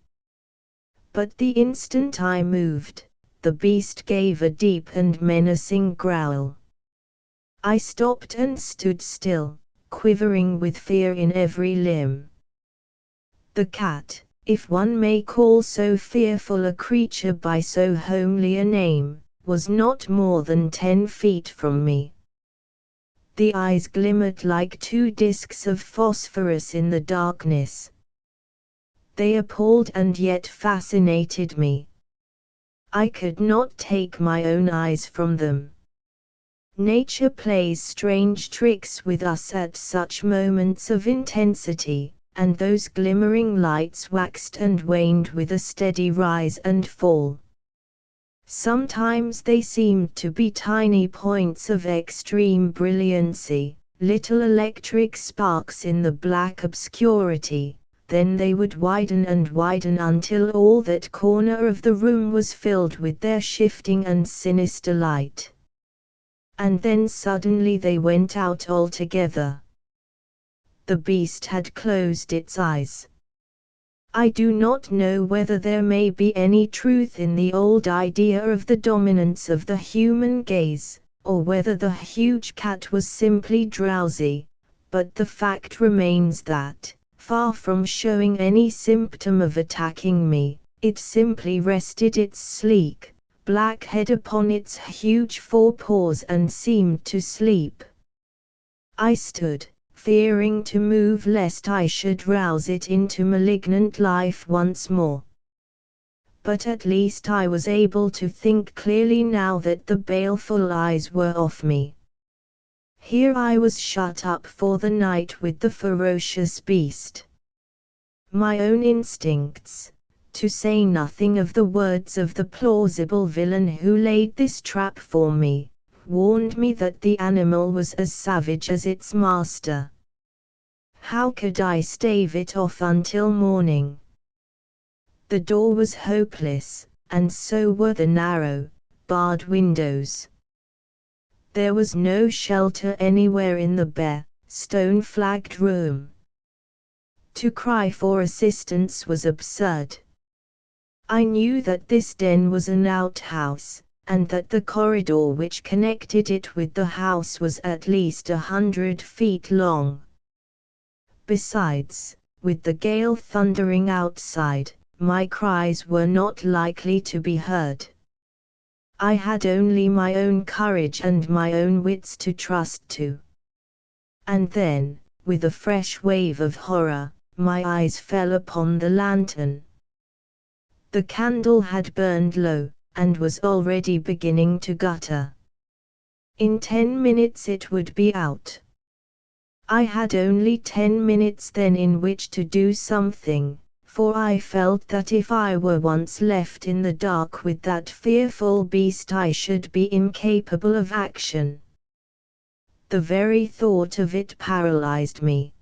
But the instant I moved, the beast gave a deep and menacing growl. I stopped and stood still, quivering with fear in every limb. The cat, if one may call so fearful a creature by so homely a name, was not more than 10 feet from me. The eyes glimmered like two discs of phosphorus in the darkness. They appalled and yet fascinated me. I could not take my own eyes from them. Nature plays strange tricks with us at such moments of intensity, and those glimmering lights waxed and waned with a steady rise and fall. Sometimes they seemed to be tiny points of extreme brilliancy, little electric sparks in the black obscurity. Then they would widen and widen until all that corner of the room was filled with their shifting and sinister light. And then suddenly they went out altogether. The beast had closed its eyes. I do not know whether there may be any truth in the old idea of the dominance of the human gaze, or whether the huge cat was simply drowsy, but the fact remains that, far from showing any symptom of attacking me, it simply rested its sleek, black head upon its huge forepaws and seemed to sleep. I stood, fearing to move lest I should rouse it into malignant life once more. but at least I was able to think clearly now that the baleful eyes were off me. Here I was shut up for the night with the ferocious beast. My own instincts, to say nothing of the words of the plausible villain who laid this trap for me, warned me that the animal was as savage as its master. How could I stave it off until morning? The door was hopeless, and so were the narrow, barred windows. There was no shelter anywhere in the bare, stone-flagged room. To cry for assistance was absurd. I knew that this den was an outhouse, and that the corridor which connected it with the house was at least 100 feet long. Besides, with the gale thundering outside, my cries were not likely to be heard. I had only my own courage and my own wits to trust to. And then, with a fresh wave of horror, my eyes fell upon the lantern. The candle had burned low, and was already beginning to gutter. In 10 minutes it would be out. I had only 10 minutes then in which to do something, for I felt that if I were once left in the dark with that fearful beast I should be incapable of action. The very thought of it paralyzed me.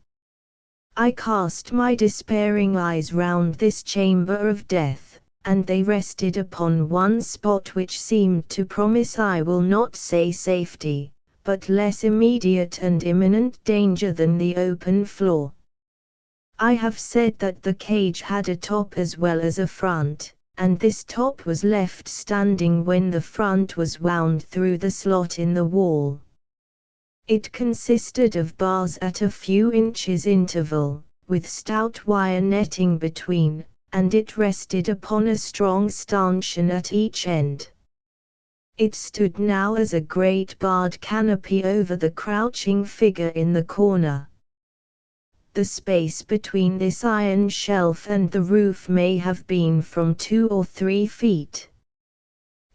I cast my despairing eyes round this chamber of death, and they rested upon one spot which seemed to promise I will not say safety, but less immediate and imminent danger than the open floor. I have said that the cage had a top as well as a front, and this top was left standing when the front was wound through the slot in the wall. It consisted of bars at a few inches interval, with stout wire netting between, and it rested upon a strong stanchion at each end. It stood now as a great barred canopy over the crouching figure in the corner. The space between this iron shelf and the roof may have been from 2 or 3 feet.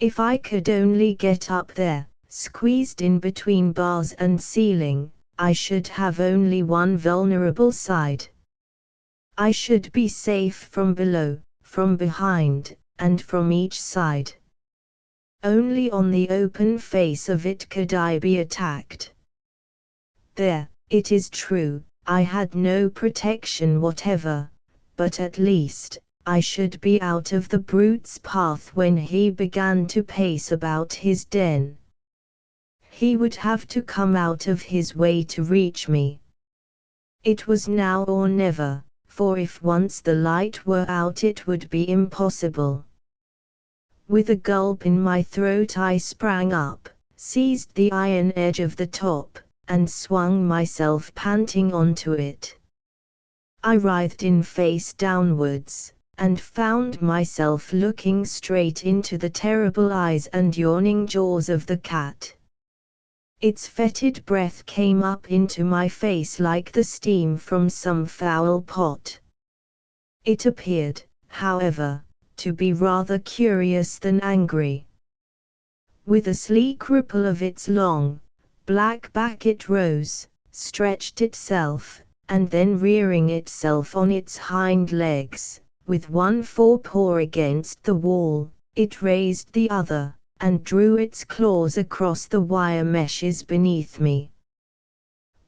If I could only get up there, squeezed in between bars and ceiling, I should have only one vulnerable side. I should be safe from below, from behind, and from each side. Only on the open face of it could I be attacked. There, it is true, I had no protection whatever, but at least, I should be out of the brute's path when he began to pace about his den. He would have to come out of his way to reach me. It was now or never, for if once the light were out it would be impossible. With a gulp in my throat I sprang up, seized the iron edge of the top, and swung myself panting onto it. I writhed in face downwards, and found myself looking straight into the terrible eyes and yawning jaws of the cat. Its fetid breath came up into my face like the steam from some foul pot. It appeared, however, to be rather curious than angry. With a sleek ripple of its long, black back it rose, stretched itself, and then rearing itself on its hind legs, with one forepaw against the wall, it raised the other, and drew its claws across the wire meshes beneath me.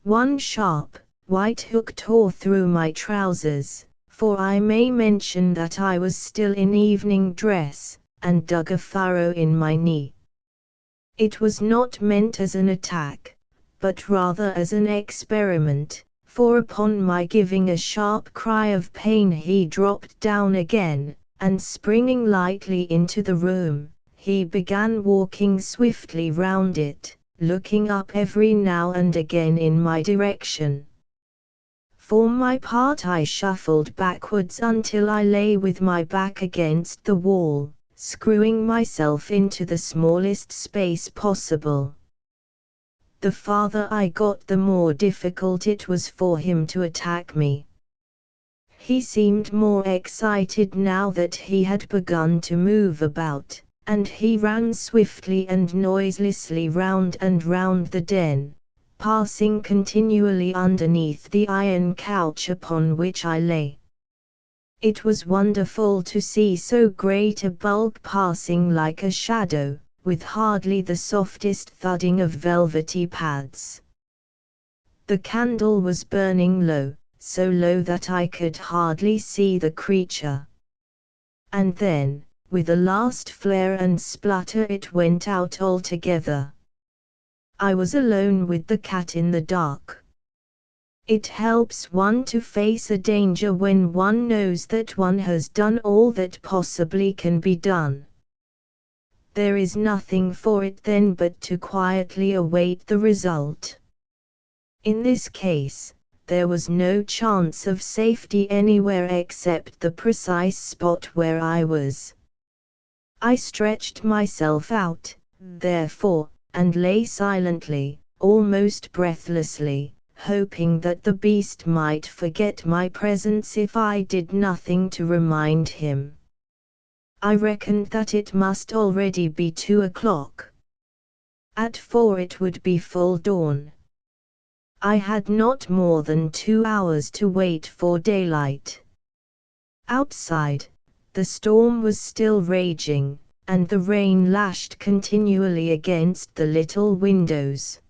One sharp, white hook tore through my trousers, for I may mention that I was still in evening dress, and dug a furrow in my knee. It was not meant as an attack, but rather as an experiment, for upon my giving a sharp cry of pain he dropped down again, and springing lightly into the room, he began walking swiftly round it, looking up every now and again in my direction. For my part I shuffled backwards until I lay with my back against the wall, screwing myself into the smallest space possible. The farther I got the more difficult it was for him to attack me. He seemed more excited now that he had begun to move about, and he ran swiftly and noiselessly round and round the den, passing continually underneath the iron couch upon which I lay. It was wonderful to see so great a bulk passing like a shadow, with hardly the softest thudding of velvety pads. The candle was burning low, so low that I could hardly see the creature. And then, with a last flare and splutter, it went out altogether. I was alone with the cat in the dark. It helps one to face a danger when one knows that one has done all that possibly can be done. There is nothing for it then but to quietly await the result. In this case, there was no chance of safety anywhere except the precise spot where I was. I stretched myself out, therefore, and lay silently, almost breathlessly, hoping that the beast might forget my presence if I did nothing to remind him. I reckoned that it must already be 2 o'clock. At 4 it would be full dawn. I had not more than 2 hours to wait for daylight. Outside, the storm was still raging, and the rain lashed continually against the little windows.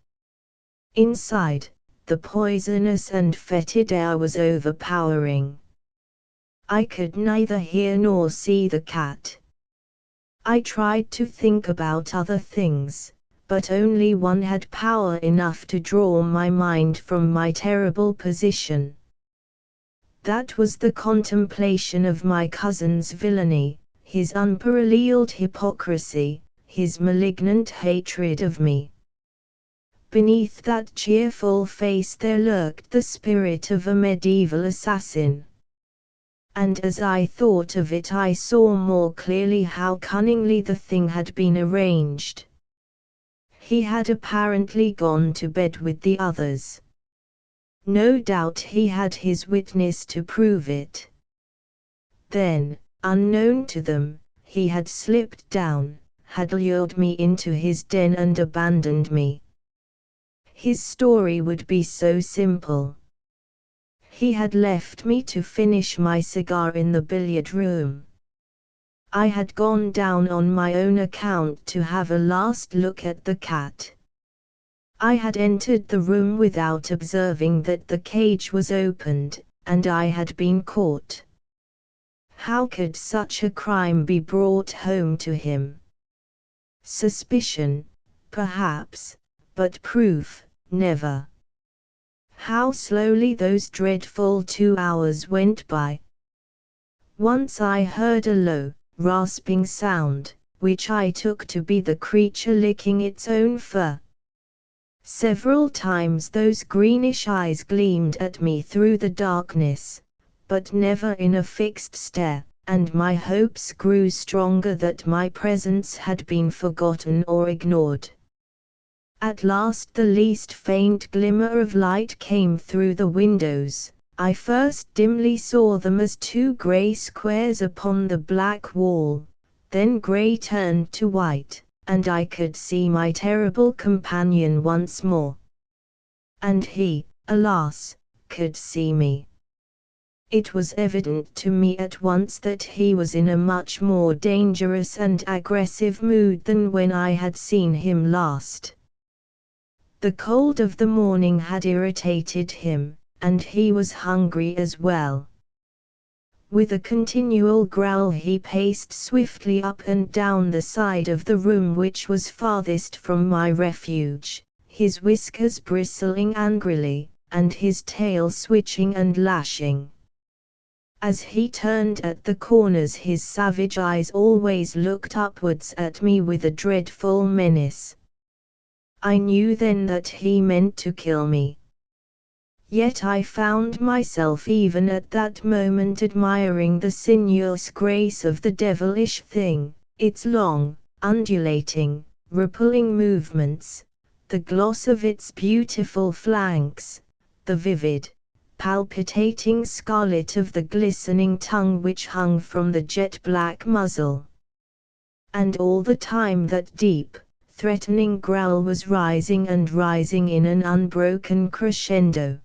Inside, the poisonous and fetid air was overpowering. I could neither hear nor see the cat. I tried to think about other things, but only one had power enough to draw my mind from my terrible position. That was the contemplation of my cousin's villainy, his unparalleled hypocrisy, his malignant hatred of me. Beneath that cheerful face there lurked the spirit of a medieval assassin. And as I thought of it, I saw more clearly how cunningly the thing had been arranged. He had apparently gone to bed with the others. No doubt he had his witness to prove it. Then, unknown to them, he had slipped down, had lured me into his den and abandoned me. His story would be so simple. He had left me to finish my cigar in the billiard room. I had gone down on my own account to have a last look at the cat. I had entered the room without observing that the cage was opened, and I had been caught. How could such a crime be brought home to him? Suspicion, perhaps, but proof, never. How slowly those dreadful 2 hours went by. Once I heard a low, rasping sound, which I took to be the creature licking its own fur. Several times those greenish eyes gleamed at me through the darkness, but never in a fixed stare, and my hopes grew stronger that my presence had been forgotten or ignored. At last the least faint glimmer of light came through the windows. I first dimly saw them as 2 grey squares upon the black wall, then grey turned to white, and I could see my terrible companion once more. And he, alas, could see me. It was evident to me at once that he was in a much more dangerous and aggressive mood than when I had seen him last. The cold of the morning had irritated him, and he was hungry as well. With a continual growl he paced swiftly up and down the side of the room which was farthest from my refuge, his whiskers bristling angrily, and his tail switching and lashing. As he turned at the corners his savage eyes always looked upwards at me with a dreadful menace. I knew then that he meant to kill me. Yet I found myself even at that moment admiring the sinuous grace of the devilish thing, its long, undulating, rippling movements, the gloss of its beautiful flanks, the vivid, palpitating scarlet of the glistening tongue which hung from the jet-black muzzle. And all the time that deep, threatening growl was rising and rising in an unbroken crescendo.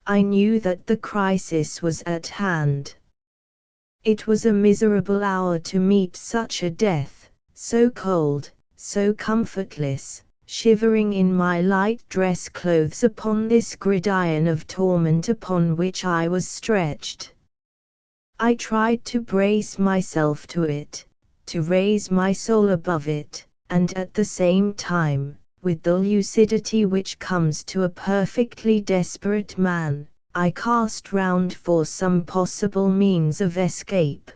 I knew that the crisis was at hand. It was a miserable hour to meet such a death, so cold, so comfortless, shivering in my light dress clothes upon this gridiron of torment upon which I was stretched. I tried to brace myself to it, to raise my soul above it, and at the same time, with the lucidity which comes to a perfectly desperate man, I cast round for some possible means of escape.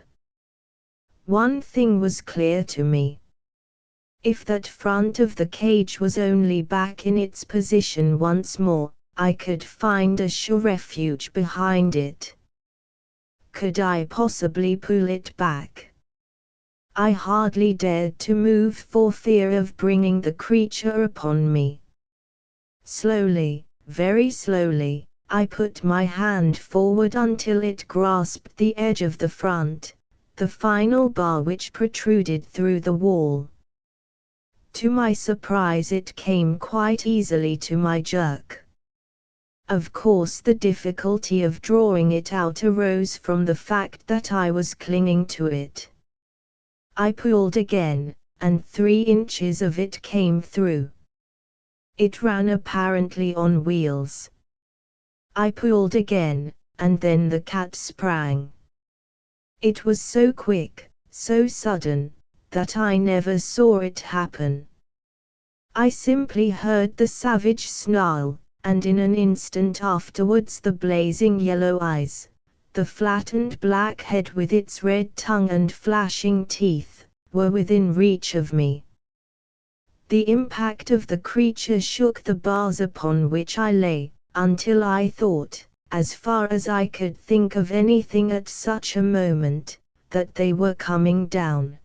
One thing was clear to me. If that front of the cage was only back in its position once more, I could find a sure refuge behind it. Could I possibly pull it back? I hardly dared to move for fear of bringing the creature upon me. Slowly, very slowly, I put my hand forward until it grasped the edge of the front, the final bar which protruded through the wall. To my surprise it came quite easily to my jerk. Of course the difficulty of drawing it out arose from the fact that I was clinging to it. I pulled again, and 3 inches of it came through. It ran apparently on wheels. I pulled again, and then the cat sprang. It was so quick, so sudden, that I never saw it happen. I simply heard the savage snarl, and in an instant afterwards the blazing yellow eyes, the flattened black head with its red tongue and flashing teeth, were within reach of me. The impact of the creature shook the bars upon which I lay, until I thought, as far as I could think of anything at such a moment, that they were coming down.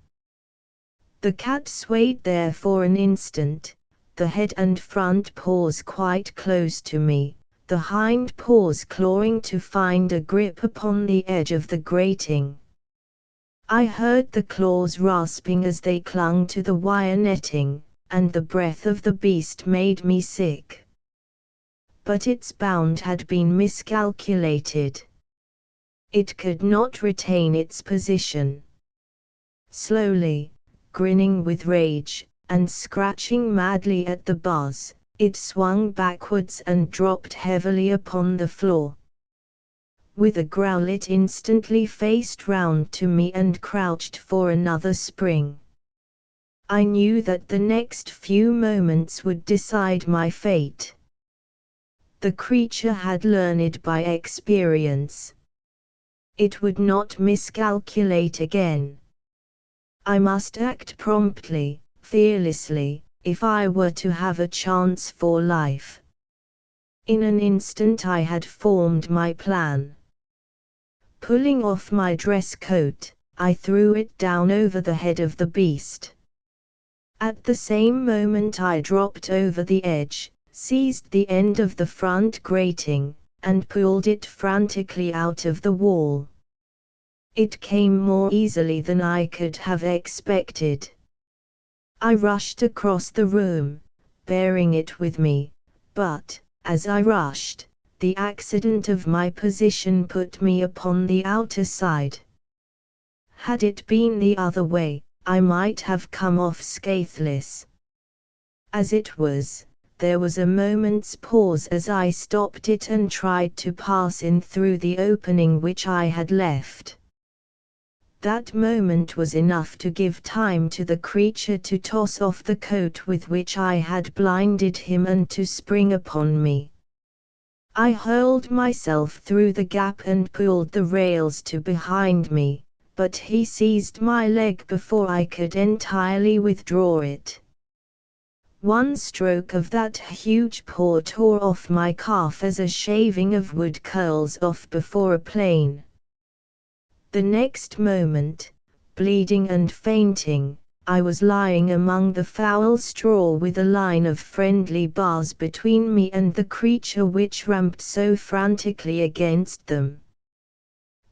The cat swayed there for an instant, the head and front paws quite close to me, the hind paws clawing to find a grip upon the edge of the grating. I heard the claws rasping as they clung to the wire netting, and the breath of the beast made me sick. But its bound had been miscalculated. It could not retain its position. Slowly, grinning with rage, and scratching madly at the bars, it swung backwards and dropped heavily upon the floor. With a growl it instantly faced round to me and crouched for another spring. I knew that the next few moments would decide my fate. The creature had learned by experience. It would not miscalculate again. I must act promptly, fearlessly, if I were to have a chance for life. In an instant I had formed my plan. Pulling off my dress coat, I threw it down over the head of the beast. At the same moment I dropped over the edge, seized the end of the front grating, and pulled it frantically out of the wall. It came more easily than I could have expected. I rushed across the room, bearing it with me, but, as I rushed, the accident of my position put me upon the outer side. Had it been the other way, I might have come off scatheless. As it was, there was a moment's pause as I stopped it and tried to pass in through the opening which I had left. That moment was enough to give time to the creature to toss off the coat with which I had blinded him and to spring upon me. I hurled myself through the gap and pulled the rails to behind me, but he seized my leg before I could entirely withdraw it. One stroke of that huge paw tore off my calf as a shaving of wood curls off before a plane. The next moment, bleeding and fainting, I was lying among the foul straw with a line of friendly bars between me and the creature which ramped so frantically against them.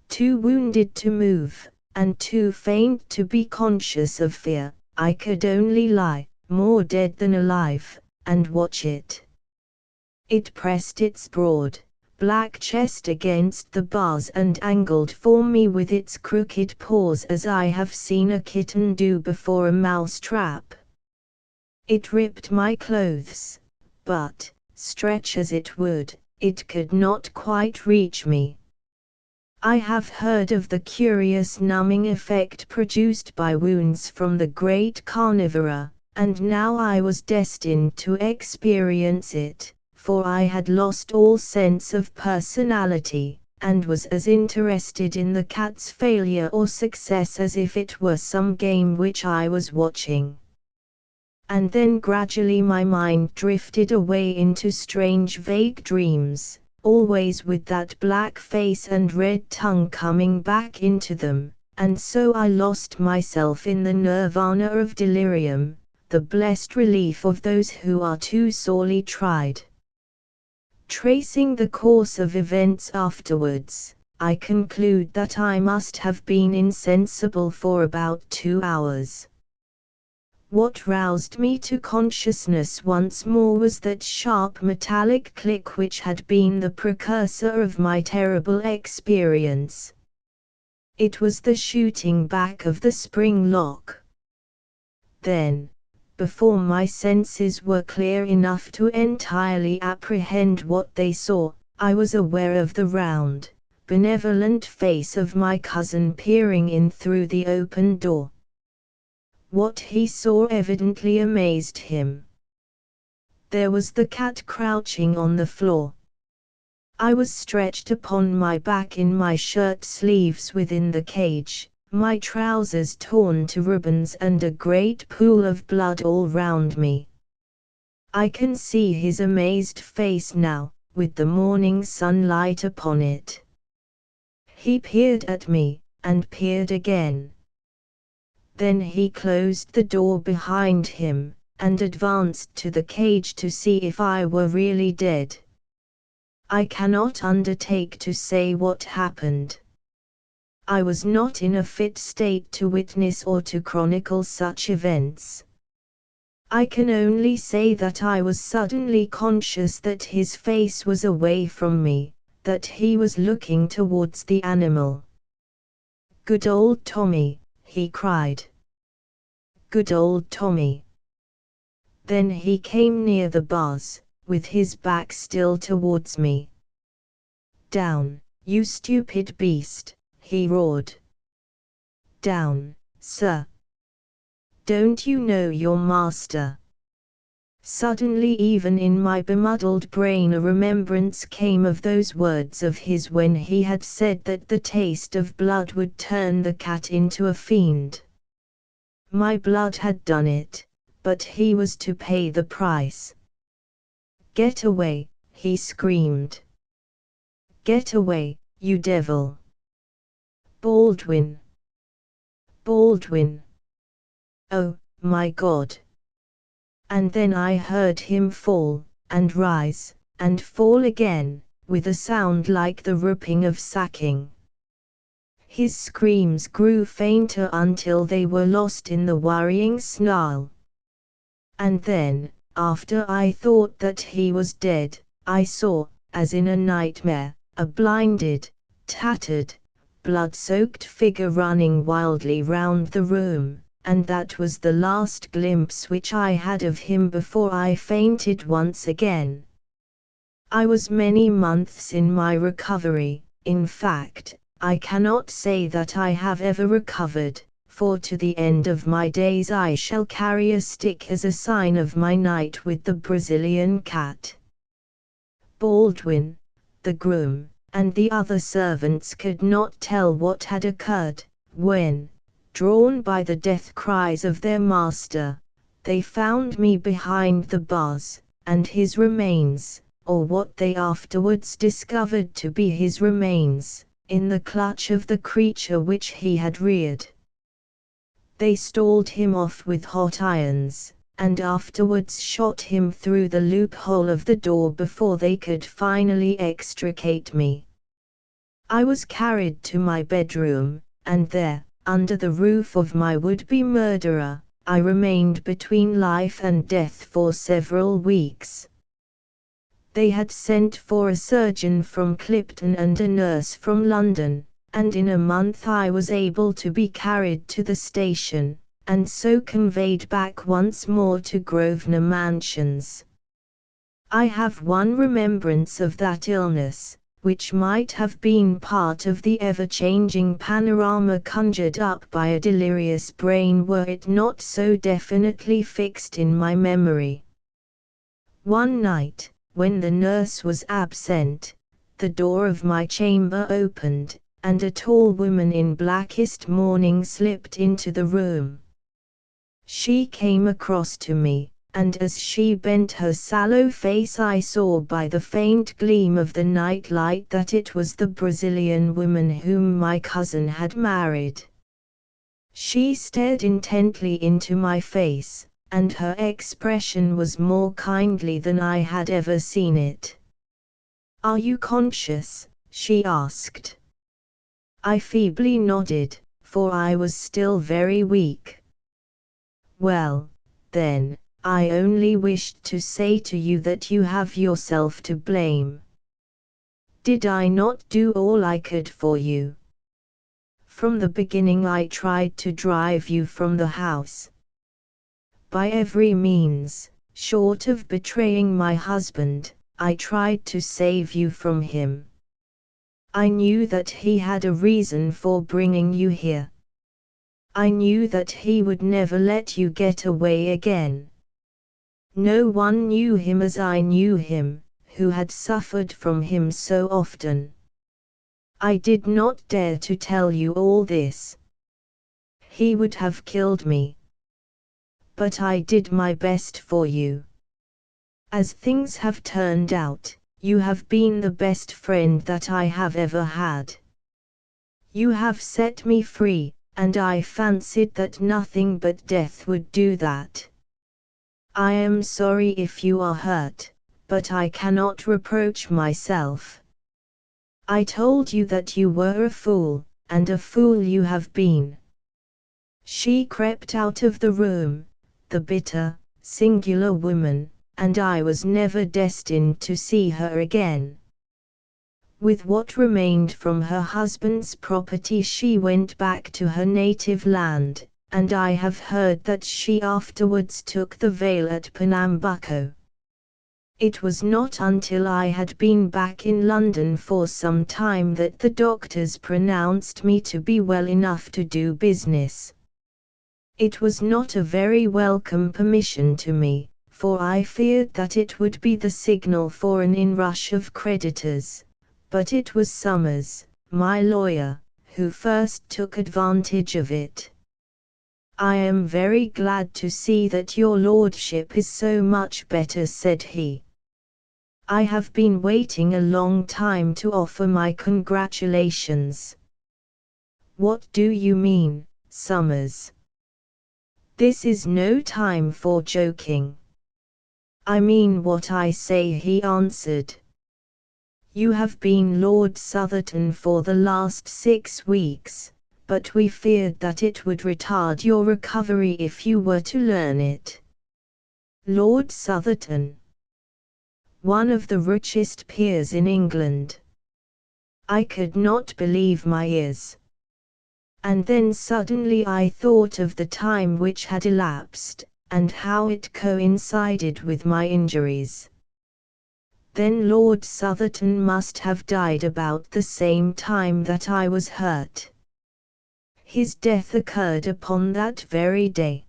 Too wounded to move, and too faint to be conscious of fear, I could only lie, more dead than alive, and watch it. It pressed its broad, black chest against the bars and angled for me with its crooked paws as I have seen a kitten do before a mouse trap. It ripped my clothes, but, stretch as it would, it could not quite reach me. I have heard of the curious numbing effect produced by wounds from the great carnivora, and now I was destined to experience it, for I had lost all sense of personality, and was as interested in the cat's failure or success as if it were some game which I was watching. And then gradually my mind drifted away into strange vague dreams, always with that black face and red tongue coming back into them, and so I lost myself in the nirvana of delirium, the blessed relief of those who are too sorely tried. Tracing the course of events afterwards, I conclude that I must have been insensible for about 2 hours. What roused me to consciousness once more was that sharp metallic click which had been the precursor of my terrible experience. It was the shooting back of the spring lock. Then, before my senses were clear enough to entirely apprehend what they saw, I was aware of the round, benevolent face of my cousin peering in through the open door. What he saw evidently amazed him. There was the cat crouching on the floor. I was stretched upon my back in my shirt sleeves within the cage, my trousers torn to ribbons and a great pool of blood all round me. I can see his amazed face now, with the morning sunlight upon it. He peered at me, and peered again. Then he closed the door behind him, and advanced to the cage to see if I were really dead. I cannot undertake to say what happened. I was not in a fit state to witness or to chronicle such events. I can only say that I was suddenly conscious that his face was away from me, that he was looking towards the animal. "Good old Tommy," he cried. "Good old Tommy." Then he came near the bars, with his back still towards me. "Down, you stupid beast," he roared. "Down, sir. Don't you know your master?" Suddenly even in my bemuddled brain a remembrance came of those words of his when he had said that the taste of blood would turn the cat into a fiend. My blood had done it, but he was to pay the price. "Get away," he screamed. "Get away, you devil! Baldwin! Baldwin! Oh, my God!" And then I heard him fall, and rise, and fall again, with a sound like the ripping of sacking. His screams grew fainter until they were lost in the worrying snarl. And then, after I thought that he was dead, I saw, as in a nightmare, a blinded, tattered, blood-soaked figure running wildly round the room, and that was the last glimpse which I had of him before I fainted once again. I was many months in my recovery. In fact, I cannot say that I have ever recovered, for to the end of my days I shall carry a stick as a sign of my night with the Brazilian cat. Baldwin, the groom, and the other servants could not tell what had occurred, when, drawn by the death cries of their master, they found me behind the bars, and his remains, or what they afterwards discovered to be his remains, in the clutch of the creature which he had reared. They stalled him off with hot irons, and afterwards shot him through the loophole of the door before they could finally extricate me. I was carried to my bedroom, and there, under the roof of my would-be murderer, I remained between life and death for several weeks. They had sent for a surgeon from Clipton and a nurse from London, and in a month I was able to be carried to the station, and so conveyed back once more to Grosvenor Mansions. I have one remembrance of that illness, which might have been part of the ever-changing panorama conjured up by a delirious brain were it not so definitely fixed in my memory. One night, when the nurse was absent, the door of my chamber opened, and a tall woman in blackest mourning slipped into the room. She came across to me, and as she bent her sallow face I saw by the faint gleam of the night light that it was the Brazilian woman whom my cousin had married. She stared intently into my face, and her expression was more kindly than I had ever seen it. "Are you conscious?" she asked. I feebly nodded, for I was still very weak. "Well, then, I only wished to say to you that you have yourself to blame. Did I not do all I could for you? From the beginning I tried to drive you from the house. By every means, short of betraying my husband, I tried to save you from him. I knew that he had a reason for bringing you here. I knew that he would never let you get away again. No one knew him as I knew him, who had suffered from him so often. I did not dare to tell you all this. He would have killed me. But I did my best for you. As things have turned out, you have been the best friend that I have ever had. You have set me free, and I fancied that nothing but death would do that. I am sorry if you are hurt, but I cannot reproach myself. I told you that you were a fool, and a fool you have been." She crept out of the room, the bitter, singular woman, and I was never destined to see her again. With what remained from her husband's property she went back to her native land, and I have heard that she afterwards took the veil at Pernambuco. It was not until I had been back in London for some time that the doctors pronounced me to be well enough to do business. It was not a very welcome permission to me, for I feared that it would be the signal for an inrush of creditors, but it was Summers, my lawyer, who first took advantage of it. "I am very glad to see that your lordship is so much better," said he. "I have been waiting a long time to offer my congratulations." "What do you mean, Summers?" "This is no time for joking." "I mean what I say," he answered. "You have been Lord Southerton for the last 6 weeks. But we feared that it would retard your recovery if you were to learn it." Lord Southerton. One of the richest peers in England. I could not believe my ears. And then suddenly I thought of the time which had elapsed, and how it coincided with my injuries. Then Lord Southerton must have died about the same time that I was hurt. His death occurred upon that very day.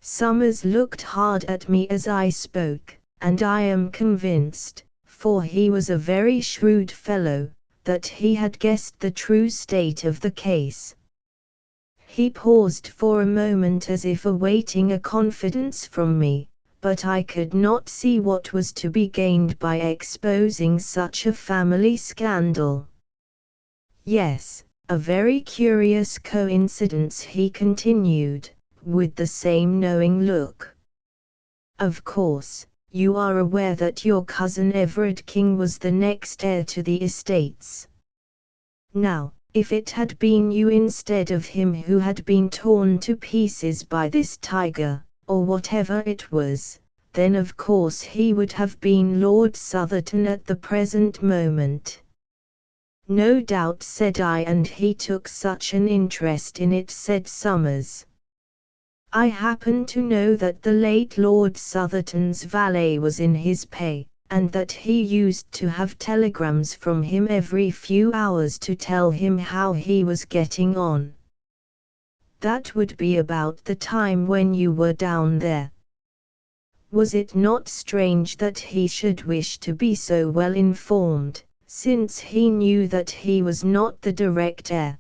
Summers looked hard at me as I spoke, and I am convinced, for he was a very shrewd fellow, that he had guessed the true state of the case. He paused for a moment as if awaiting a confidence from me, but I could not see what was to be gained by exposing such a family scandal. "Yes," A very curious coincidence, he continued, with the same knowing look. Of course, you are aware that your cousin Everard King was the next heir to the estates. Now, if it had been you instead of him who had been torn to pieces by this tiger, or whatever it was, then of course he would have been Lord Southerton at the present moment. No doubt, said I, and he took such an interest in it, said Summers. I happen to know that the late Lord Southerton's valet was in his pay, and that he used to have telegrams from him every few hours to tell him how he was getting on. That would be about the time when you were down there. Was it not strange that he should wish to be so well informed, since he knew that he was not the direct heir?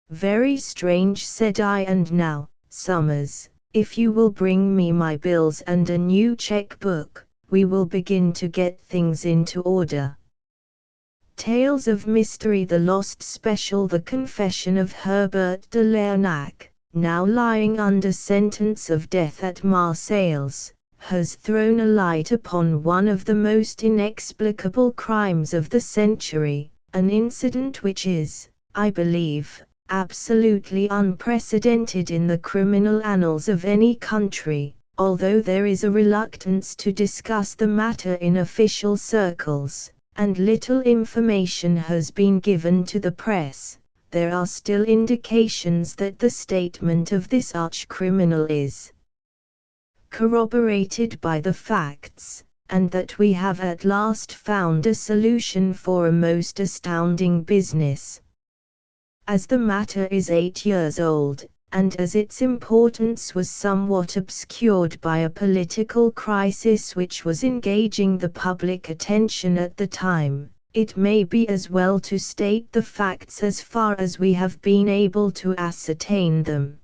Very strange, said I, and now, Summers, if you will bring me my bills and a new cheque-book, we will begin to get things into order. Tales of Mystery, The Lost Special. The confession of Herbert de Lernac, now lying under sentence of death at Marseilles, has thrown a light upon one of the most inexplicable crimes of the century, an incident which is, I believe, absolutely unprecedented in the criminal annals of any country, although there is a reluctance to discuss the matter in official circles, and little information has been given to the press. There are still indications that the statement of this arch-criminal is corroborated by the facts, and that we have at last found a solution for a most astounding business. As the matter is 8 years old, and as its importance was somewhat obscured by a political crisis which was engaging the public attention at the time, it may be as well to state the facts as far as we have been able to ascertain them.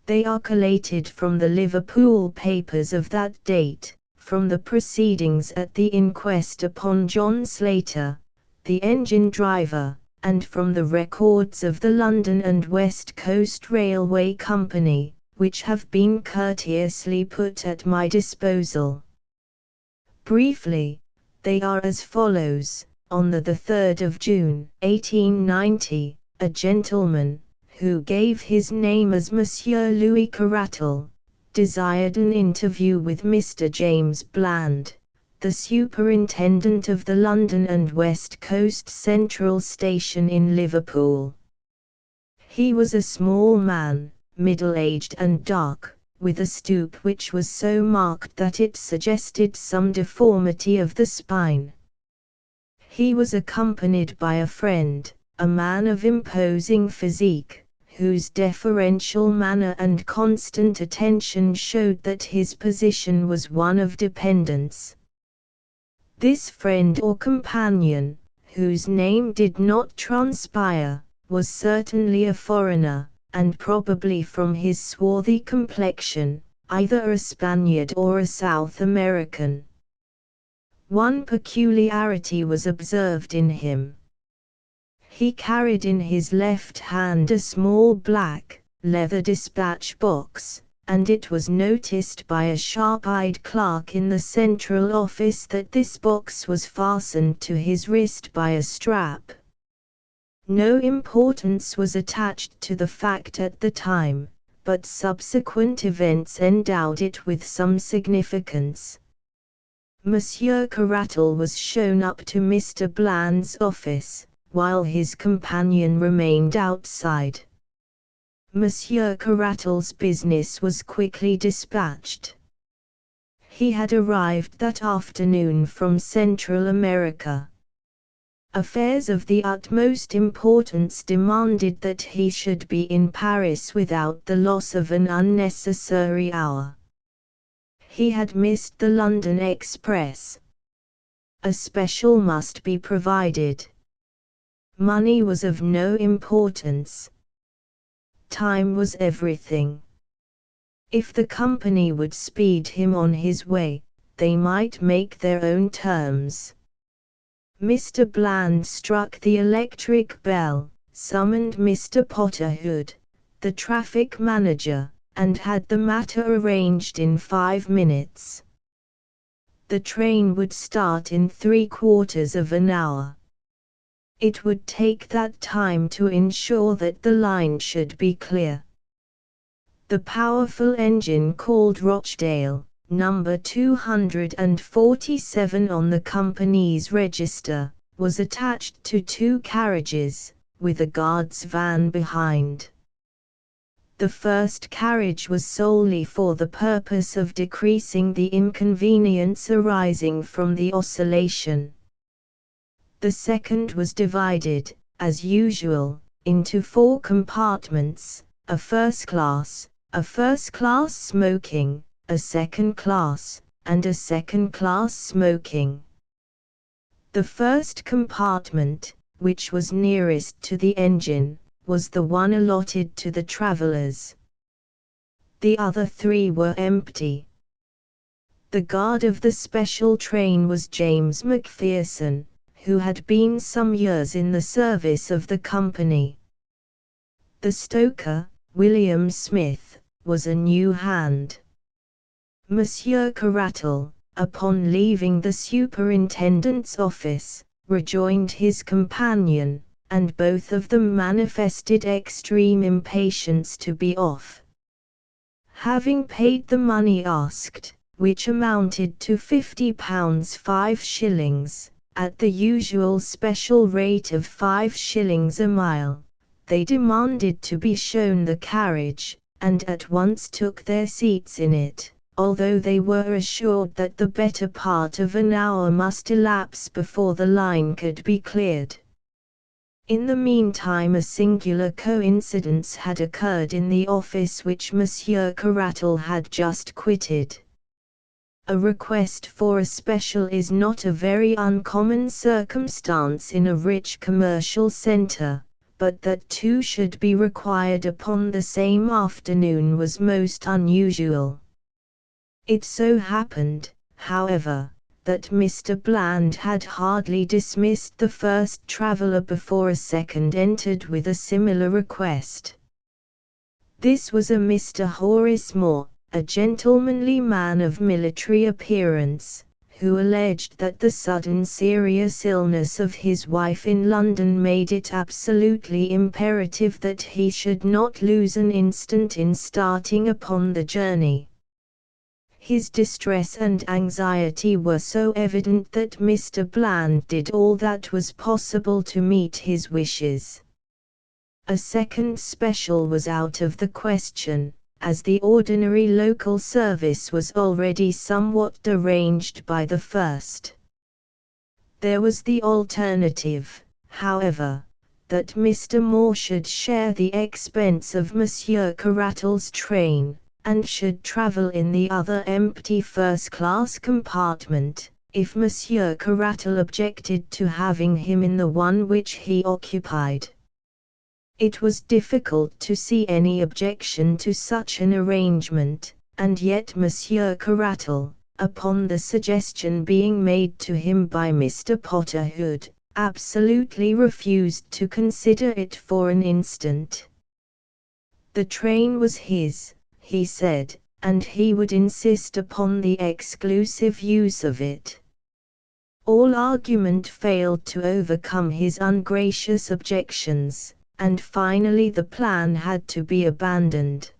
They are collated from the Liverpool papers of that date, from the proceedings at the inquest upon John Slater, the engine driver, and from the records of the London and West Coast Railway Company, which have been courteously put at my disposal. Briefly, they are as follows. On the 3rd of June, 1890, a gentleman, who gave his name as Monsieur Louis Caratal, desired an interview with Mr. James Bland, the superintendent of the London and West Coast Central Station in Liverpool. He was a small man, middle-aged and dark, with a stoop which was so marked that it suggested some deformity of the spine. He was accompanied by a friend, a man of imposing physique, whose deferential manner and constant attention showed that his position was one of dependence. This friend or companion, whose name did not transpire, was certainly a foreigner, and probably from his swarthy complexion, either a Spaniard or a South American. One peculiarity was observed in him. He carried in his left hand a small black, leather dispatch box, and it was noticed by a sharp-eyed clerk in the central office that this box was fastened to his wrist by a strap. No importance was attached to the fact at the time, but subsequent events endowed it with some significance. Monsieur Caratal was shown up to Mr. Bland's office, while his companion remained outside. Monsieur Caratal's business was quickly dispatched. He had arrived that afternoon from Central America. Affairs of the utmost importance demanded that he should be in Paris without the loss of an unnecessary hour. He had missed the London express. A special must be provided. Money was of no importance. Time was everything. If the company would speed him on his way, they might make their own terms. Mr. Bland struck the electric bell, summoned Mr. Potterhood, the traffic manager, and had the matter arranged in 5 minutes. The train would start in 3/4 of an hour. It would take that time to ensure that the line should be clear. The powerful engine called Rochdale, number 247 on the company's register, was attached to 2 carriages, with a guard's van behind. The first carriage was solely for the purpose of decreasing the inconvenience arising from the oscillation. The second was divided, as usual, into 4 compartments, a first class smoking, a second class, and a second class smoking. The first compartment, which was nearest to the engine, was the one allotted to the travelers. The other 3 were empty. The guard of the special train was James Macpherson, who had been some years in the service of the company. The stoker, William Smith, was a new hand. Monsieur Carrattle, upon leaving the superintendent's office, rejoined his companion, and both of them manifested extreme impatience to be off. Having paid the money asked, which amounted to £50 5s, at the usual special rate of 5 shillings a mile, they demanded to be shown the carriage, and at once took their seats in it, although they were assured that the better part of an hour must elapse before the line could be cleared. In the meantime a singular coincidence had occurred in the office which Monsieur Carrattle had just quitted. A request for a special is not a very uncommon circumstance in a rich commercial centre, but that 2 should be required upon the same afternoon was most unusual. It so happened, however, that Mr. Bland had hardly dismissed the first traveller before a second entered with a similar request. This was a Mr. Horace Moore, a gentlemanly man of military appearance, who alleged that the sudden serious illness of his wife in London made it absolutely imperative that he should not lose an instant in starting upon the journey. His distress and anxiety were so evident that Mr. Bland did all that was possible to meet his wishes. A second special was out of the question, as the ordinary local service was already somewhat deranged by the first. There was the alternative, however, that Mr. Moore should share the expense of Monsieur Carrattle's train, and should travel in the other empty first-class compartment, if Monsieur Carrattle objected to having him in the one which he occupied. It was difficult to see any objection to such an arrangement, and yet Monsieur Carrattle, upon the suggestion being made to him by Mr. Potterhood, absolutely refused to consider it for an instant. The train was his, he said, and he would insist upon the exclusive use of it. All argument failed to overcome his ungracious objections, and finally the plan had to be abandoned.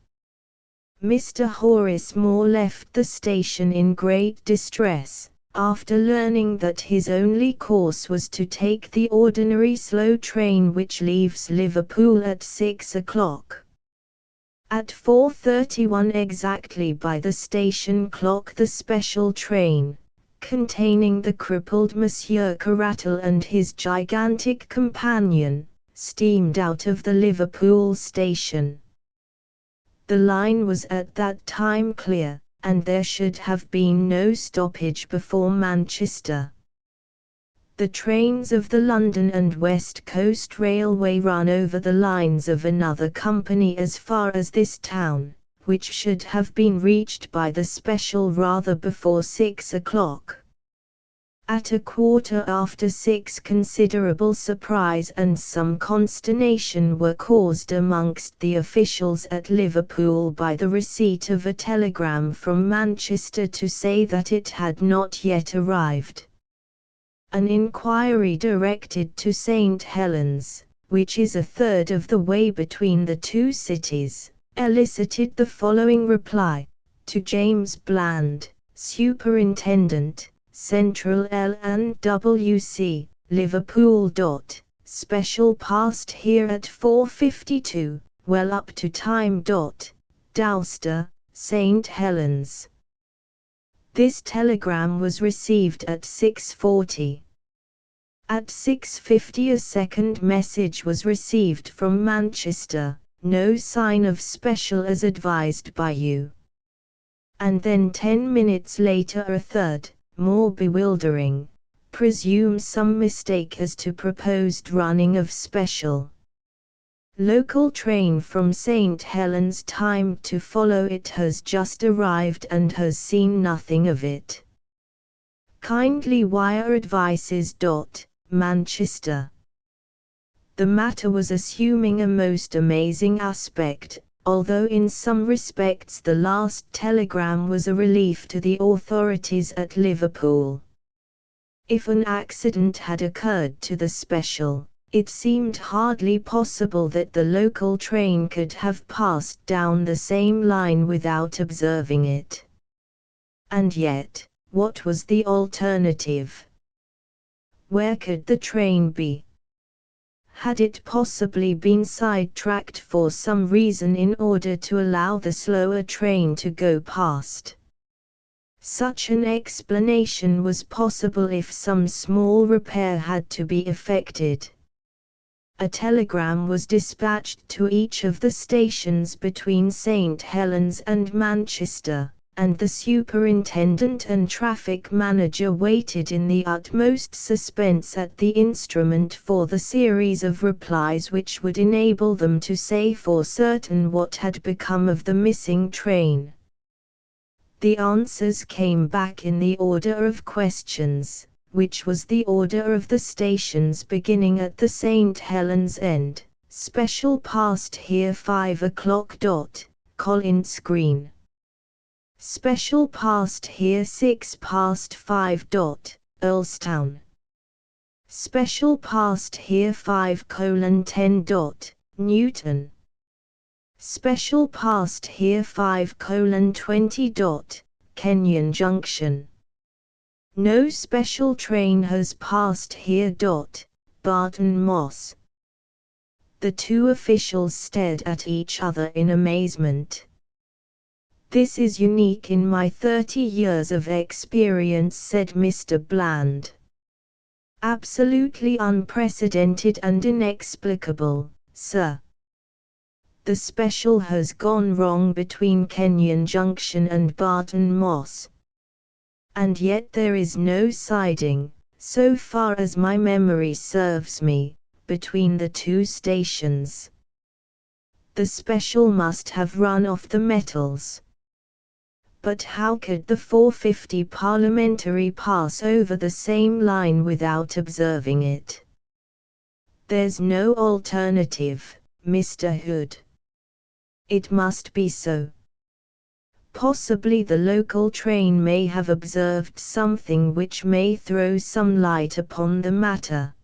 Mr. Horace Moore left the station in great distress, after learning that his only course was to take the ordinary slow train which leaves Liverpool at 6 o'clock. At 4:31 exactly by the station clock the special train, containing the crippled Monsieur Carrattle and his gigantic companion, steamed out of the Liverpool station. The line was at that time clear, and there should have been no stoppage before Manchester. The trains of the London and West Coast Railway run over the lines of another company as far as this town, which should have been reached by the special rather before 6 o'clock. At 6:15, considerable surprise and some consternation were caused amongst the officials at Liverpool by the receipt of a telegram from Manchester to say that it had not yet arrived. An inquiry directed to St. Helens, which is a third of the way between the two cities, elicited the following reply: to James Bland, Superintendent, Central L&WC, Liverpool. Special passed here at 4:52, well up to time. Dowster, St. Helens. This telegram was received at 6:40. At 6:50 a second message was received from Manchester, no sign of special as advised by you. And then 10 minutes later a third, more bewildering, presume some mistake as to proposed running of special. Local train from St. Helens timed to follow it has just arrived and has seen nothing of it. Kindly wire advices. Manchester. The matter was assuming a most amazing aspect, although in some respects the last telegram was a relief to the authorities at Liverpool. If an accident had occurred to the special, it seemed hardly possible that the local train could have passed down the same line without observing it. And yet, what was the alternative? Where could the train be? Had it possibly been sidetracked for some reason in order to allow the slower train to go past? Such an explanation was possible if some small repair had to be effected. A telegram was dispatched to each of the stations between St. Helens and Manchester, and the superintendent and traffic manager waited in the utmost suspense at the instrument for the series of replies which would enable them to say for certain what had become of the missing train. The answers came back in the order of questions, which was the order of the stations beginning at the St. Helens end. Special passed here 5 o'clock. Collins Green. Special passed here 5:06. Earlstown. Special passed here 5:10. Newton. Special passed here 5:20. Kenyon Junction. No special train has passed here. Barton Moss. The two officials stared at each other in amazement. "This is unique in my 30 years of experience," said Mr. Bland. "Absolutely unprecedented and inexplicable, sir. The special has gone wrong between Kenyon Junction and Barton Moss. And yet there is no siding, so far as my memory serves me, between the two stations. The special must have run off the metals. But how could the 4:50 parliamentary pass over the same line without observing it? There's no alternative, Mr. Hood. It must be so. Possibly the local train may have observed something which may throw some light upon the matter.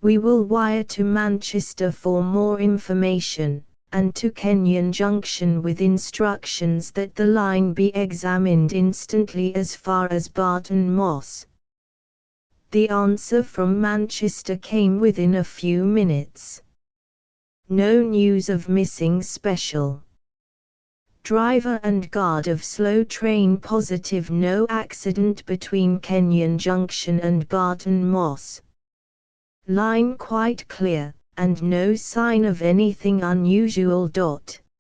We will wire to Manchester for more information, and to Kenyon Junction with instructions that the line be examined instantly as far as Barton Moss." The answer from Manchester came within a few minutes. No news of missing special. Driver and guard of slow train positive no accident between Kenyon Junction and Barton Moss. Line quite clear, and no sign of anything unusual.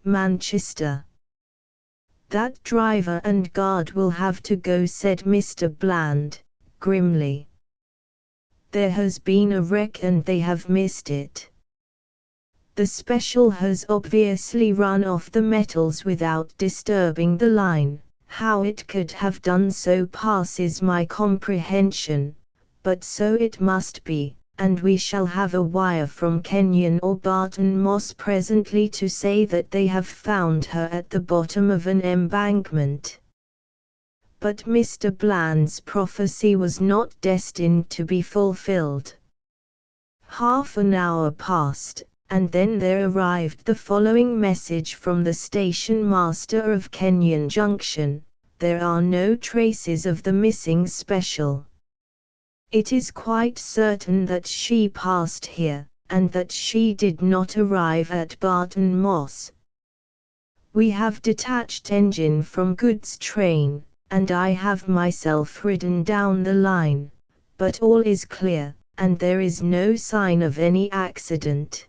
Manchester. "That driver and guard will have to go," said Mr. Bland, grimly. "There has been a wreck and they have missed it. The special has obviously run off the metals without disturbing the line, How it could have done so passes my comprehension, but so it must be, and we shall have a wire from Kenyon or Barton Moss presently to say that they have found her at the bottom of an embankment. But Mr. Bland's prophecy was not destined to be fulfilled. Half an hour passed, and then there arrived the following message from the station master of Kenyon Junction: "There are no traces of the missing special. It is quite certain that she passed here, and that she did not arrive at Barton Moss. We have detached engine from goods train, and I have myself ridden down the line, but all is clear, and there is no sign of any accident."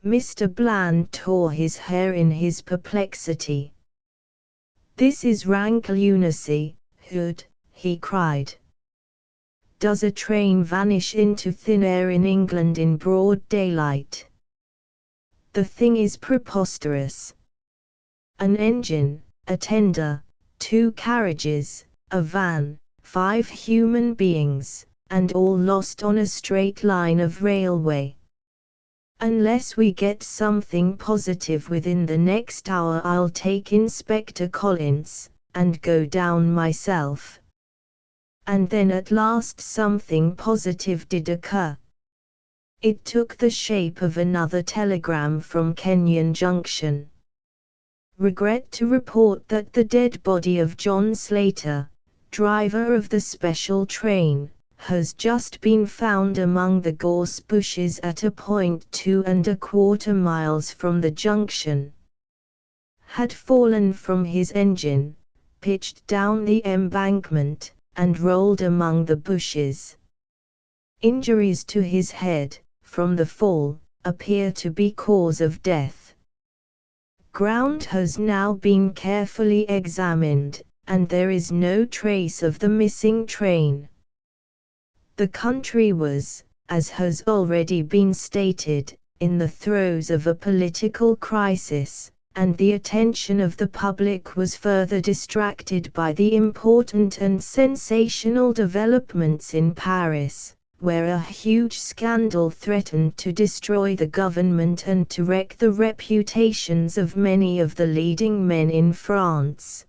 Mr. Bland tore his hair in his perplexity. "This is rank lunacy, Hood," he cried. "Does a train vanish into thin air in England in broad daylight? The thing is preposterous. An engine, a tender, 2 carriages, a van, 5 human beings, and all lost on a straight line of railway. Unless we get something positive within the next hour, I'll take Inspector Collins, and go down myself." And then at last something positive did occur. It took the shape of another telegram from Kenyon Junction. "Regret to report that the dead body of John Slater, driver of the special train, has just been found among the gorse bushes at a point 2¼ miles from the junction. Had fallen from his engine, pitched down the embankment, and rolled among the bushes. Injuries to his head, from the fall, appear to be cause of death. Ground has now been carefully examined, and there is no trace of the missing train. The country was, as has already been stated, in the throes of a political crisis, and the attention of the public was further distracted by the important and sensational developments in Paris, where a huge scandal threatened to destroy the government and to wreck the reputations of many of the leading men in France.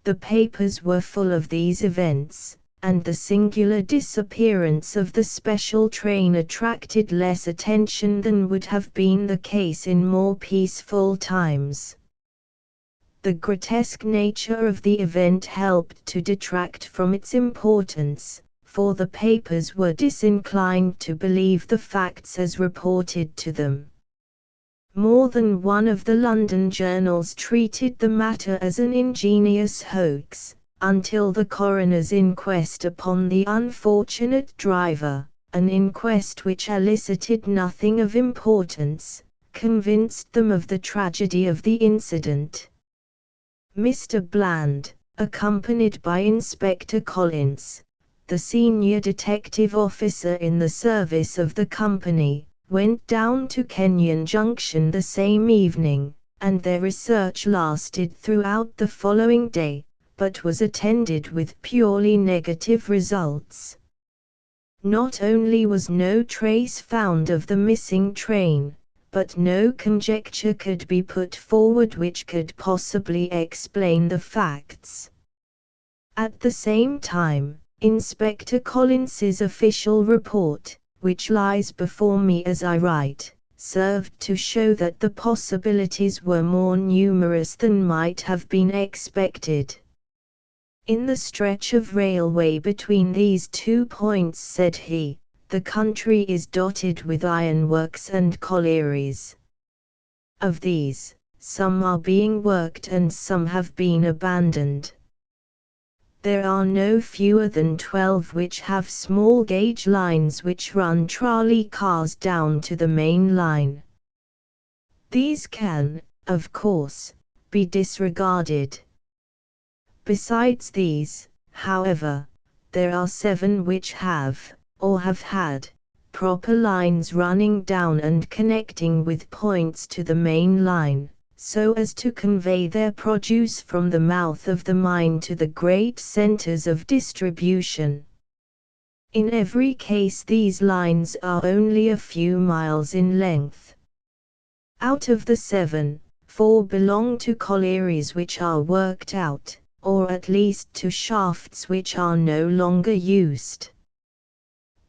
The papers were full of these events, and the singular disappearance of the special train attracted less attention than would have been the case in more peaceful times. The grotesque nature of the event helped to detract from its importance, for the papers were disinclined to believe the facts as reported to them. More than one of the London journals treated the matter as an ingenious hoax, until the coroner's inquest upon the unfortunate driver, an inquest which elicited nothing of importance, convinced them of the tragedy of the incident. Mr. Bland, accompanied by Inspector Collins, the senior detective officer in the service of the company, went down to Kenyon Junction the same evening, and their research lasted throughout the following day, but was attended with purely negative results. Not only was no trace found of the missing train, but no conjecture could be put forward which could possibly explain the facts. At the same time, Inspector Collins's official report, which lies before me as I write, served to show that the possibilities were more numerous than might have been expected. "In the stretch of railway between these 2 points," said he, "the country is dotted with ironworks and collieries. Of these, some are being worked and some have been abandoned. There are no fewer than 12 which have small gauge lines which run trolley cars down to the main line. These can, of course, be disregarded. Besides these, however, there are 7 which have, or have had, proper lines running down and connecting with points to the main line, so as to convey their produce from the mouth of the mine to the great centers of distribution. In every case these lines are only a few miles in length. Out of the 7, 4 belong to collieries which are worked out, or at least to shafts which are no longer used.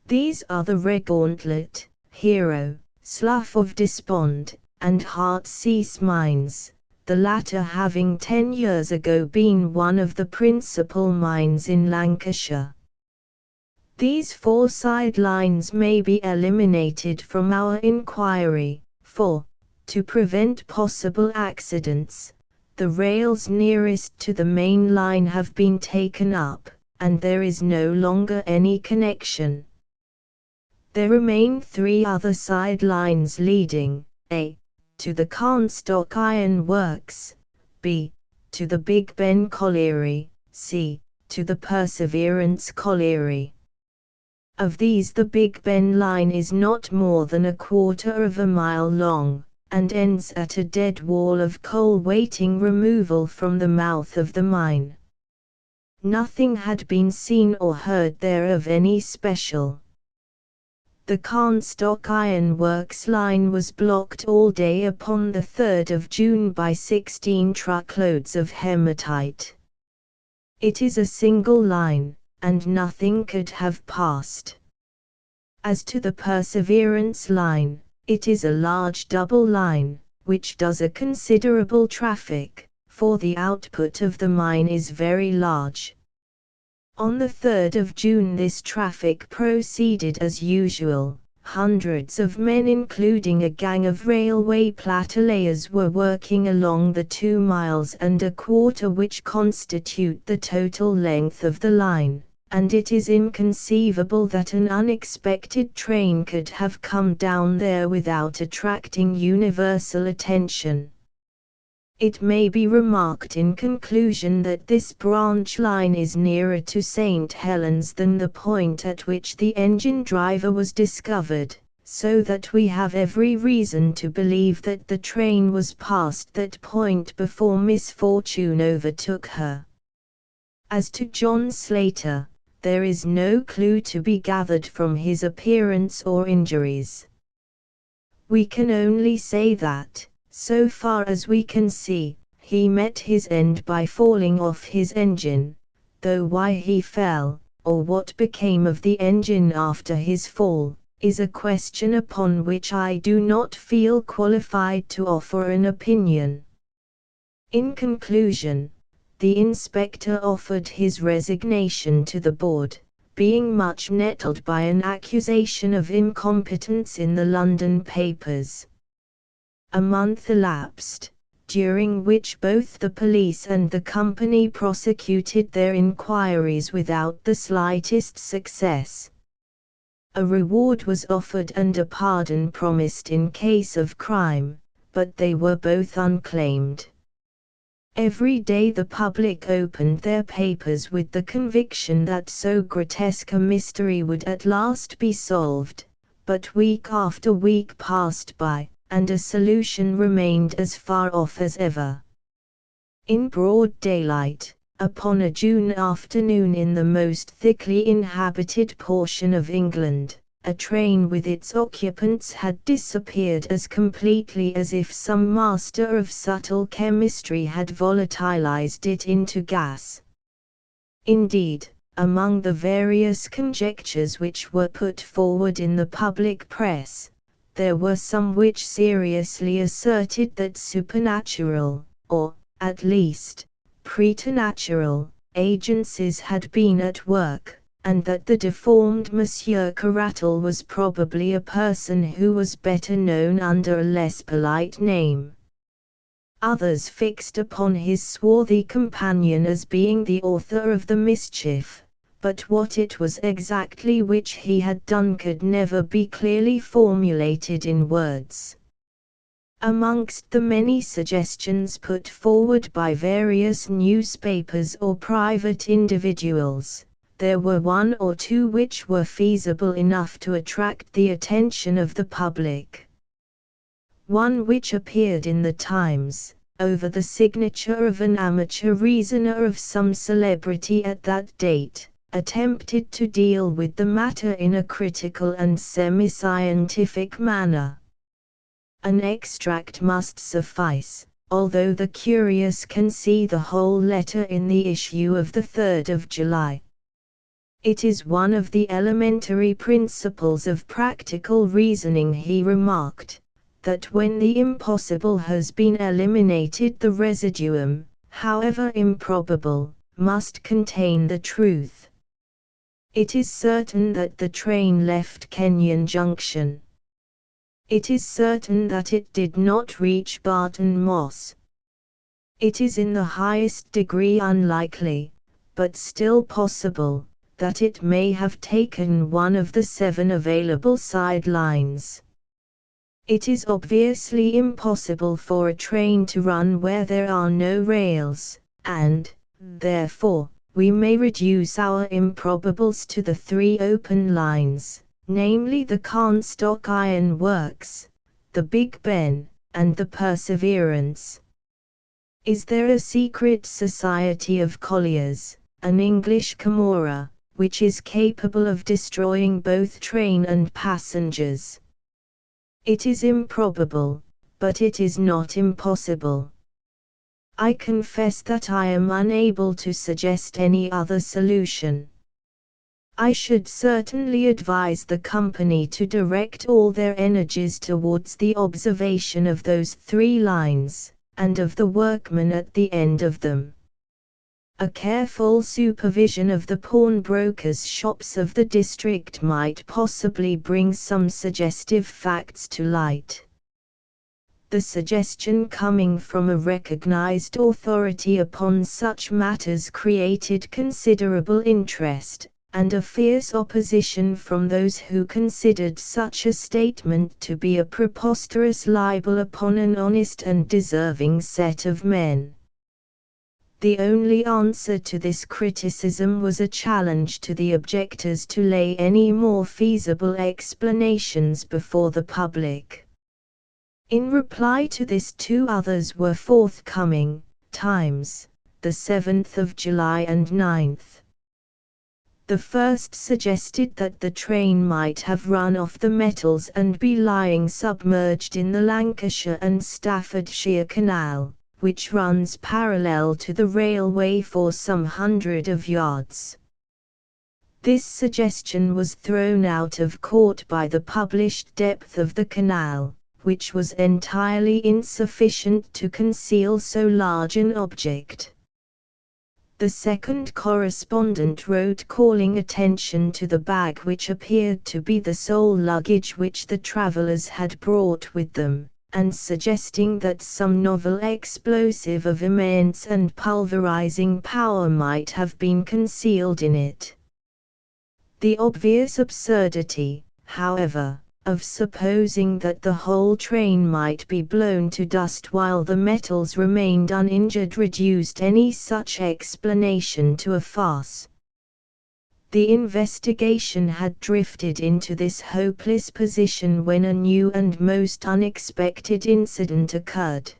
These are the Regauntlet, Hero, Slough of Despond, and Heartsease mines, the latter having 10 years ago been one of the principal mines in Lancashire. These 4 side lines may be eliminated from our inquiry, for, to prevent possible accidents, the rails nearest to the main line have been taken up, and there is no longer any connection. There remain 3 other side lines leading, a. to the Carnstock Iron Works, b. to the Big Ben Colliery, c. to the Perseverance Colliery. Of these the Big Ben line is not more than a quarter of a mile long, and ends at a dead wall of coal waiting removal from the mouth of the mine. Nothing had been seen or heard there of any special. The Carnstock Iron Works line was blocked all day upon the 3rd of June by 16 truckloads of hematite. It is a single line, and nothing could have passed. As to the Perseverance line, it is a large double line, which does a considerable traffic, for the output of the mine is very large. On the 3rd of June this traffic proceeded as usual. Hundreds of men including a gang of railway platelayers were working along the 2 miles and a quarter which constitute the total length of the line, and it is inconceivable that an unexpected train could have come down there without attracting universal attention. It may be remarked in conclusion that this branch line is nearer to St. Helens than the point at which the engine driver was discovered, so that we have every reason to believe that the train was past that point before misfortune overtook her. As to John Slater, there is no clue to be gathered from his appearance or injuries. We can only say that, so far as we can see, he met his end by falling off his engine, though why he fell, or what became of the engine after his fall, is a question upon which I do not feel qualified to offer an opinion. In conclusion, the inspector offered his resignation to the board, being much nettled by an accusation of incompetence in the London papers. A month elapsed, during which both the police and the company prosecuted their inquiries without the slightest success. A reward was offered and a pardon promised in case of crime, but they were both unclaimed. Every day the public opened their papers with the conviction that so grotesque a mystery would at last be solved, but week after week passed by, and a solution remained as far off as ever. In broad daylight, upon a June afternoon in the most thickly inhabited portion of England, a train with its occupants had disappeared as completely as if some master of subtle chemistry had volatilized it into gas. Indeed, among the various conjectures which were put forward in the public press, there were some which seriously asserted that supernatural, or, at least, preternatural, agencies had been at work, and that the deformed Monsieur Carattle was probably a person who was better known under a less polite name. Others fixed upon his swarthy companion as being the author of the mischief, but what it was exactly which he had done could never be clearly formulated in words. Amongst the many suggestions put forward by various newspapers or private individuals, there were 1 or 2 which were feasible enough to attract the attention of the public. One which appeared in the Times, over the signature of an amateur reasoner of some celebrity at that date, attempted to deal with the matter in a critical and semi-scientific manner. An extract must suffice, although the curious can see the whole letter in the issue of the 3rd of July. It is one of the elementary principles of practical reasoning, he remarked, that when the impossible has been eliminated, the residuum, however improbable, must contain the truth. It is certain that the train left Kenyon Junction. It is certain that it did not reach Barton Moss. It is in the highest degree unlikely, but still possible, that it may have taken one of the 7 available side lines. It is obviously impossible for a train to run where there are no rails, and, therefore, we may reduce our improbables to the 3 open lines, namely the Carnstock Iron Works, the Big Ben, and the Perseverance. Is there a secret society of colliers, an English Camorra, which is capable of destroying both train and passengers? It is improbable, but it is not impossible. I confess that I am unable to suggest any other solution. I should certainly advise the company to direct all their energies towards the observation of those 3 lines, and of the workmen at the end of them. A careful supervision of the pawnbrokers' shops of the district might possibly bring some suggestive facts to light. The suggestion coming from a recognized authority upon such matters created considerable interest, and a fierce opposition from those who considered such a statement to be a preposterous libel upon an honest and deserving set of men. The only answer to this criticism was a challenge to the objectors to lay any more feasible explanations before the public. In reply to this 2 others were forthcoming, times, the 7th of July and 9th. The first suggested that the train might have run off the metals and be lying submerged in the Lancashire and Staffordshire Canal, which runs parallel to the railway for some 100 of yards. This suggestion was thrown out of court by the published depth of the canal, which was entirely insufficient to conceal so large an object. The second correspondent wrote calling attention to the bag, which appeared to be the sole luggage which the travellers had brought with them, and suggesting that some novel explosive of immense and pulverizing power might have been concealed in it. The obvious absurdity, however, of supposing that the whole train might be blown to dust while the metals remained uninjured reduced any such explanation to a farce. The investigation had drifted into this hopeless position when a new and most unexpected incident occurred.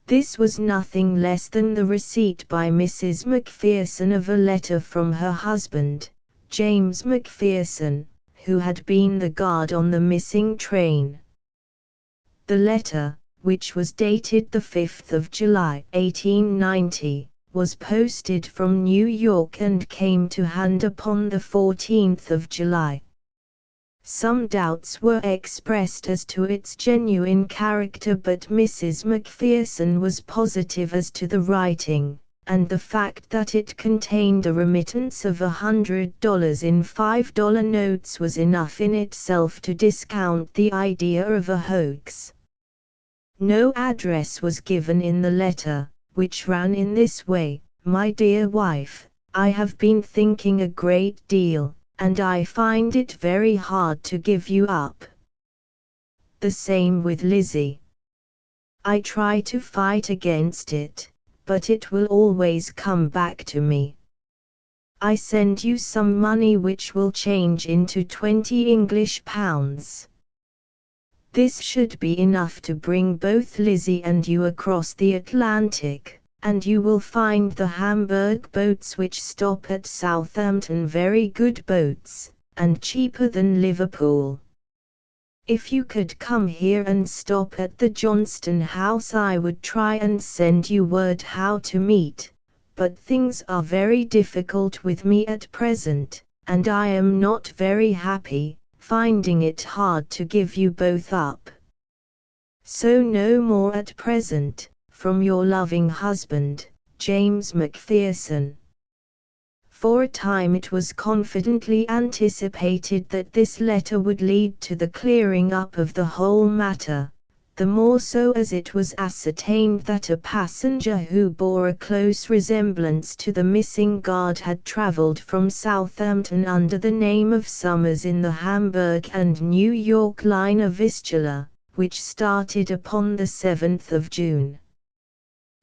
This was nothing less than the receipt by Mrs. Macpherson of a letter from her husband, James Macpherson, who had been the guard on the missing train. The letter, which was dated the 5th of July, 1890, was posted from New York and came to hand upon the 14th of July. Some doubts were expressed as to its genuine character, but Mrs. Macpherson was positive as to the writing, and the fact that it contained a remittance of $100 in $5 notes was enough in itself to discount the idea of a hoax. No address was given in the letter, which ran in this way: "My dear wife, I have been thinking a great deal, and I find it very hard to give you up." The same with Lizzie. "I try to fight against it, but it will always come back to me. I send you some money which will change into 20 English pounds. This should be enough to bring both Lizzie and you across the Atlantic, and you will find the Hamburg boats which stop at Southampton very good boats, and cheaper than Liverpool. If you could come here and stop at the Johnston House, I would try and send you word how to meet, but things are very difficult with me at present, and I am not very happy, finding it hard to give you both up. So no more at present, from your loving husband, James Macpherson. For a time it was confidently anticipated that this letter would lead to the clearing up of the whole matter, the more so as it was ascertained that a passenger who bore a close resemblance to the missing guard had travelled from Southampton under the name of Summers in the Hamburg and New York liner Vistula, which started upon the 7th of June.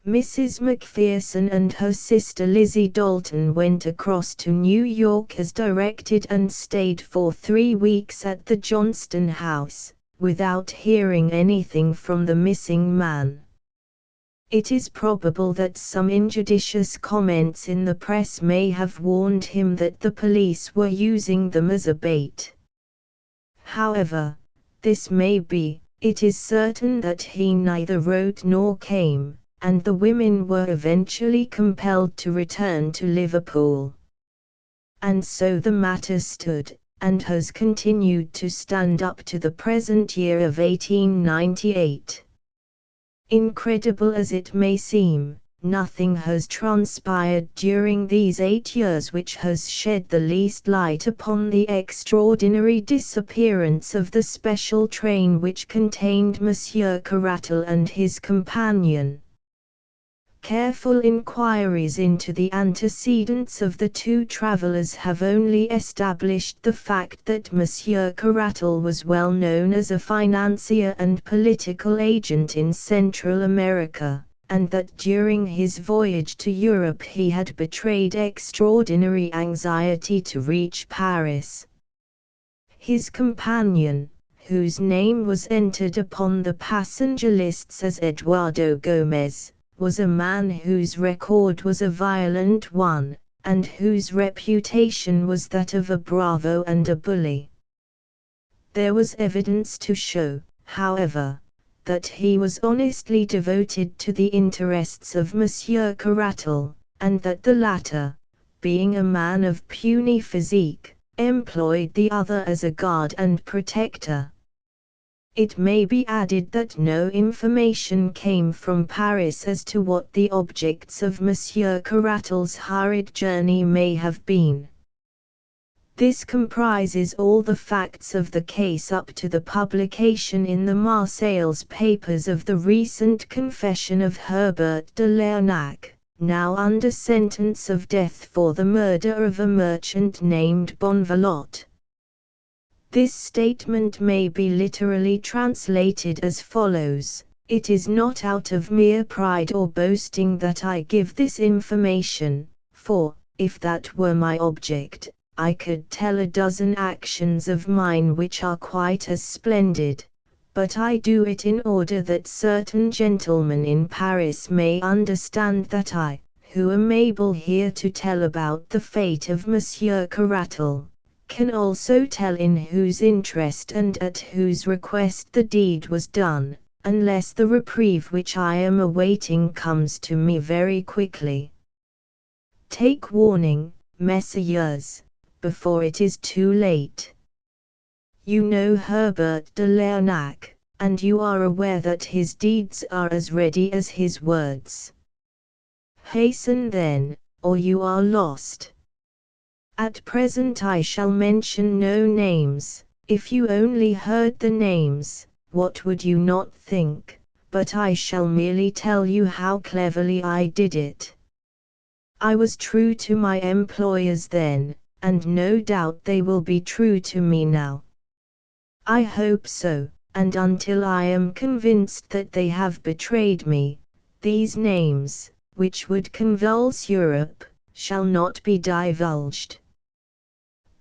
Mrs. Macpherson and her sister Lizzie Dalton went across to New York as directed and stayed for 3 weeks at the Johnston House, without hearing anything from the missing man. It is probable that some injudicious comments in the press may have warned him that the police were using them as a bait. However this may be, it is certain that he neither wrote nor came, and the women were eventually compelled to return to Liverpool. And so the matter stood, and has continued to stand up to the present year of 1898. Incredible as it may seem, nothing has transpired during these 8 years which has shed the least light upon the extraordinary disappearance of the special train which contained Monsieur Caratal and his companion. Careful inquiries into the antecedents of the two travellers have only established the fact that Monsieur Caratal was well known as a financier and political agent in Central America, and that during his voyage to Europe he had betrayed extraordinary anxiety to reach Paris. His companion, whose name was entered upon the passenger lists as Eduardo Gomez, was a man whose record was a violent one, and whose reputation was that of a bravo and a bully. There was evidence to show, however, that he was honestly devoted to the interests of Monsieur Caratal, and that the latter, being a man of puny physique, employed the other as a guard and protector. It may be added that no information came from Paris as to what the objects of Monsieur Caratal's hurried journey may have been. This comprises all the facts of the case up to the publication in the Marseilles papers of the recent confession of Herbert de Lernac, now under sentence of death for the murder of a merchant named Bonvalot. This statement may be literally translated as follows: "It is not out of mere pride or boasting that I give this information, for, if that were my object, I could tell a dozen actions of mine which are quite as splendid, but I do it in order that certain gentlemen in Paris may understand that I, who am able here to tell about the fate of Monsieur Caratal, can also tell in whose interest and at whose request the deed was done, unless the reprieve which I am awaiting comes to me very quickly. Take warning, messieurs, before it is too late. You know Herbert de Lernac, and you are aware that his deeds are as ready as his words. Hasten then, or you are lost. At present I shall mention no names. If you only heard the names, what would you not think? But I shall merely tell you how cleverly I did it. I was true to my employers then, and no doubt they will be true to me now. I hope so, and until I am convinced that they have betrayed me, these names, which would convulse Europe, shall not be divulged.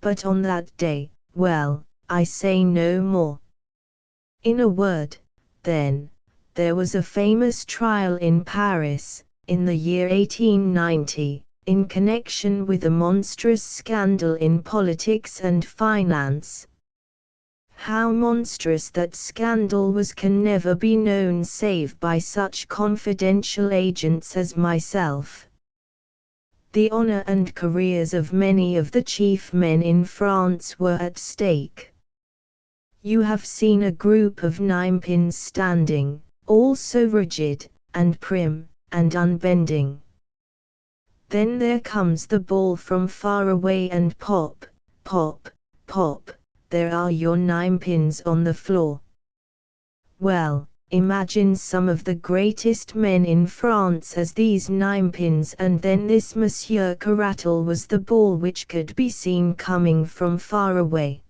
But on that day, well, I say no more. In a word, then, there was a famous trial in Paris, in the year 1890, in connection with a monstrous scandal in politics and finance. How monstrous that scandal was can never be known save by such confidential agents as myself. The honor and careers of many of the chief men in France were at stake. You have seen a group of ninepins standing, all so rigid, and prim, and unbending. Then there comes the ball from far away and pop, pop, pop, there are your ninepins on the floor. Well, imagine some of the greatest men in France as these ninepins, and then this Monsieur Caratal was the ball which could be seen coming from far away.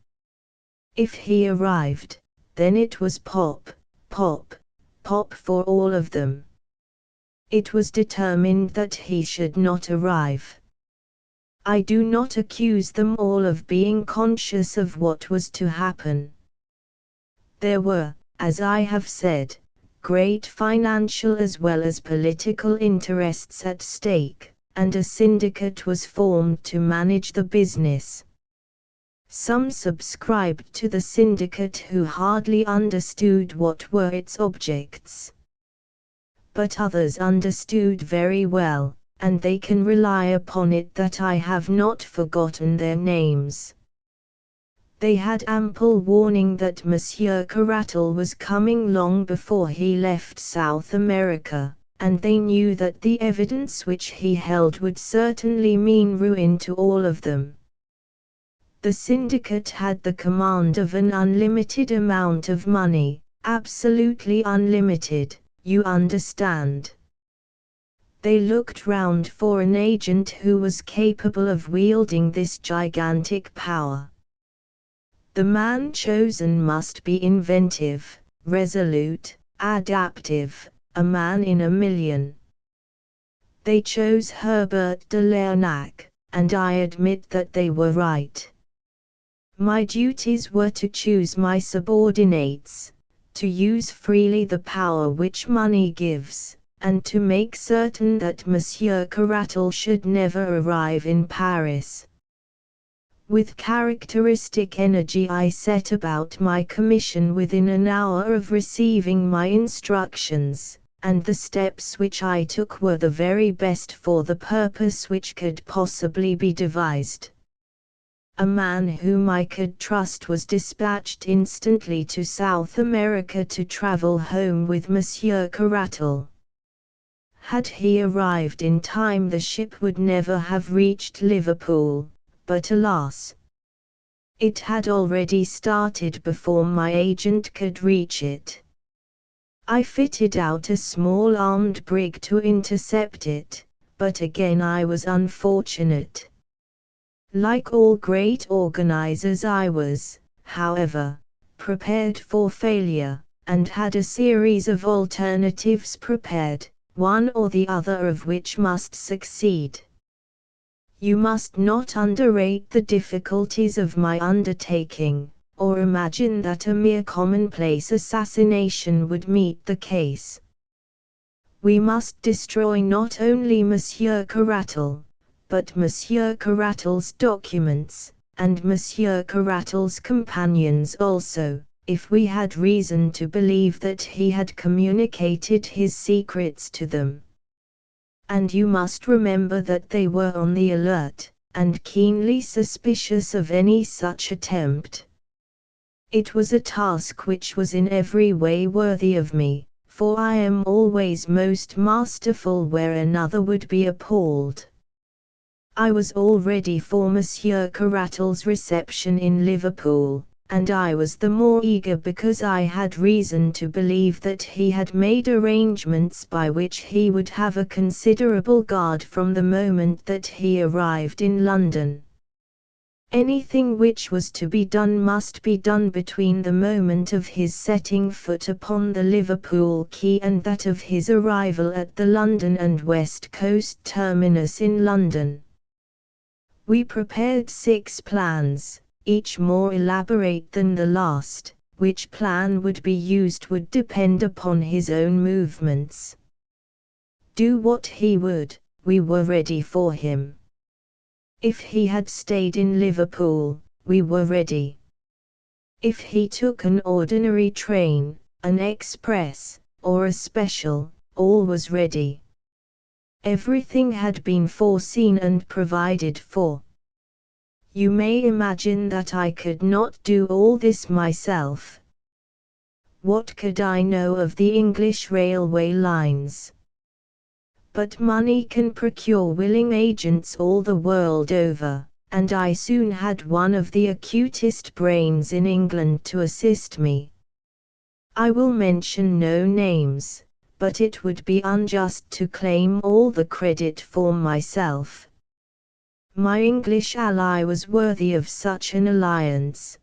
If he arrived, then it was pop, pop, pop for all of them. It was determined that he should not arrive. I do not accuse them all of being conscious of what was to happen. There were, as I have said, great financial as well as political interests at stake, and a syndicate was formed to manage the business. Some subscribed to the syndicate who hardly understood what were its objects. But others understood very well, and they can rely upon it that I have not forgotten their names. They had ample warning that Monsieur Caratal was coming long before he left South America, and they knew that the evidence which he held would certainly mean ruin to all of them. The syndicate had the command of an unlimited amount of money, absolutely unlimited, you understand. They looked round for an agent who was capable of wielding this gigantic power. The man chosen must be inventive, resolute, adaptive, a man in a million. They chose Herbert de Lernac, and I admit that they were right. My duties were to choose my subordinates, to use freely the power which money gives, and to make certain that Monsieur Caratal should never arrive in Paris. With characteristic energy I set about my commission within an hour of receiving my instructions, and the steps which I took were the very best for the purpose which could possibly be devised. A man whom I could trust was dispatched instantly to South America to travel home with Monsieur Caratal. Had he arrived in time the ship would never have reached Liverpool, but alas! It had already started before my agent could reach it. I fitted out a small armed brig to intercept it, but again I was unfortunate. Like all great organizers I was, however, prepared for failure, and had a series of alternatives prepared, one or the other of which must succeed. You must not underrate the difficulties of my undertaking, or imagine that a mere commonplace assassination would meet the case. We must destroy not only Monsieur Caratal, but Monsieur Caratal's documents, and Monsieur Caratal's companions also, if we had reason to believe that he had communicated his secrets to them. And you must remember that they were on the alert, and keenly suspicious of any such attempt. It was a task which was in every way worthy of me, for I am always most masterful where another would be appalled. I was all ready for Monsieur Caratal's reception in Liverpool, and I was the more eager because I had reason to believe that he had made arrangements by which he would have a considerable guard from the moment that he arrived in London. Anything which was to be done must be done between the moment of his setting foot upon the Liverpool quay and that of his arrival at the London and West Coast terminus in London. We prepared 6 plans, each more elaborate than the last, which plan would be used would depend upon his own movements. Do what he would, we were ready for him. If he had stayed in Liverpool, we were ready. If he took an ordinary train, an express, or a special, all was ready. Everything had been foreseen and provided for. You may imagine that I could not do all this myself. What could I know of the English railway lines? But money can procure willing agents all the world over, and I soon had one of the acutest brains in England to assist me. I will mention no names, but it would be unjust to claim all the credit for myself. My English ally was worthy of such an alliance.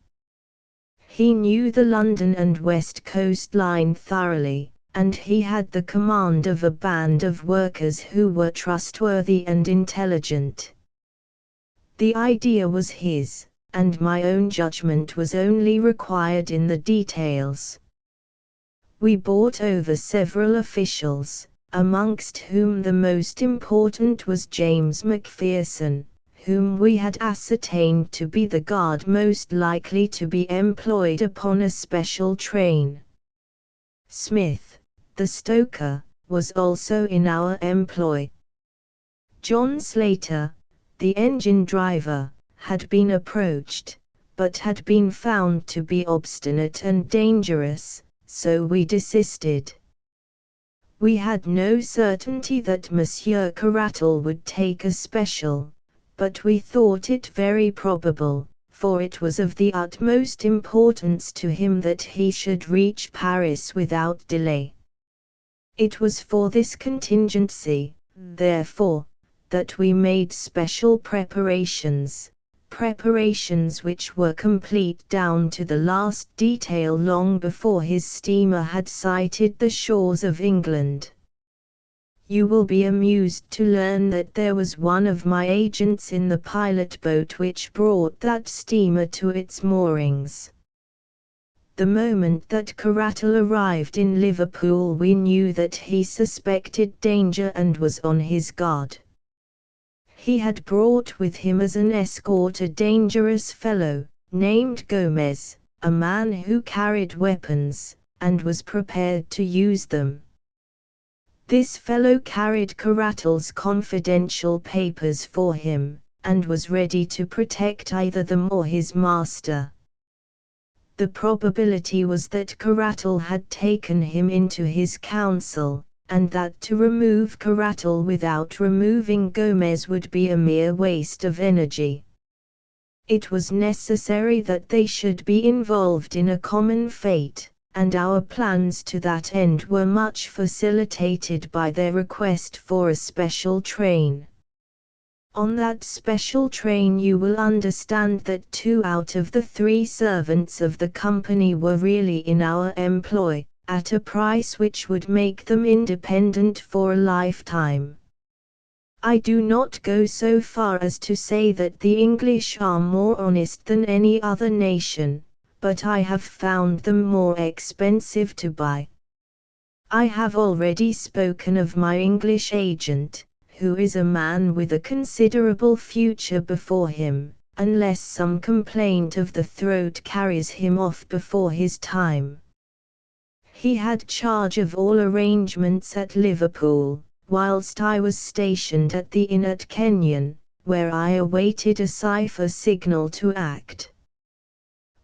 He knew the London and West Coast line thoroughly, and he had the command of a band of workers who were trustworthy and intelligent. The idea was his, and my own judgment was only required in the details. We brought over several officials, amongst whom the most important was James Macpherson, whom we had ascertained to be the guard most likely to be employed upon a special train. Smith, the stoker, was also in our employ. John Slater, the engine driver, had been approached, but had been found to be obstinate and dangerous, so we desisted. We had no certainty that Monsieur Caratal would take a special, but we thought it very probable, for it was of the utmost importance to him that he should reach Paris without delay. It was for this contingency, therefore, that we made special preparations which were complete down to the last detail long before his steamer had sighted the shores of England. You will be amused to learn that there was one of my agents in the pilot boat which brought that steamer to its moorings. The moment that Caratal arrived in Liverpool we knew that he suspected danger and was on his guard. He had brought with him as an escort a dangerous fellow, named Gomez, a man who carried weapons, and was prepared to use them. This fellow carried Caratal's confidential papers for him, and was ready to protect either them or his master. The probability was that Caratal had taken him into his counsel, and that to remove Caratal without removing Gomez would be a mere waste of energy. It was necessary that they should be involved in a common fate, and our plans to that end were much facilitated by their request for a special train. On that special train you will understand that 2 out of the 3 servants of the company were really in our employ, at a price which would make them independent for a lifetime. I do not go so far as to say that the English are more honest than any other nation, but I have found them more expensive to buy. I have already spoken of my English agent, who is a man with a considerable future before him, unless some complaint of the throat carries him off before his time. He had charge of all arrangements at Liverpool, whilst I was stationed at the inn at Kenyon, where I awaited a cipher signal to act.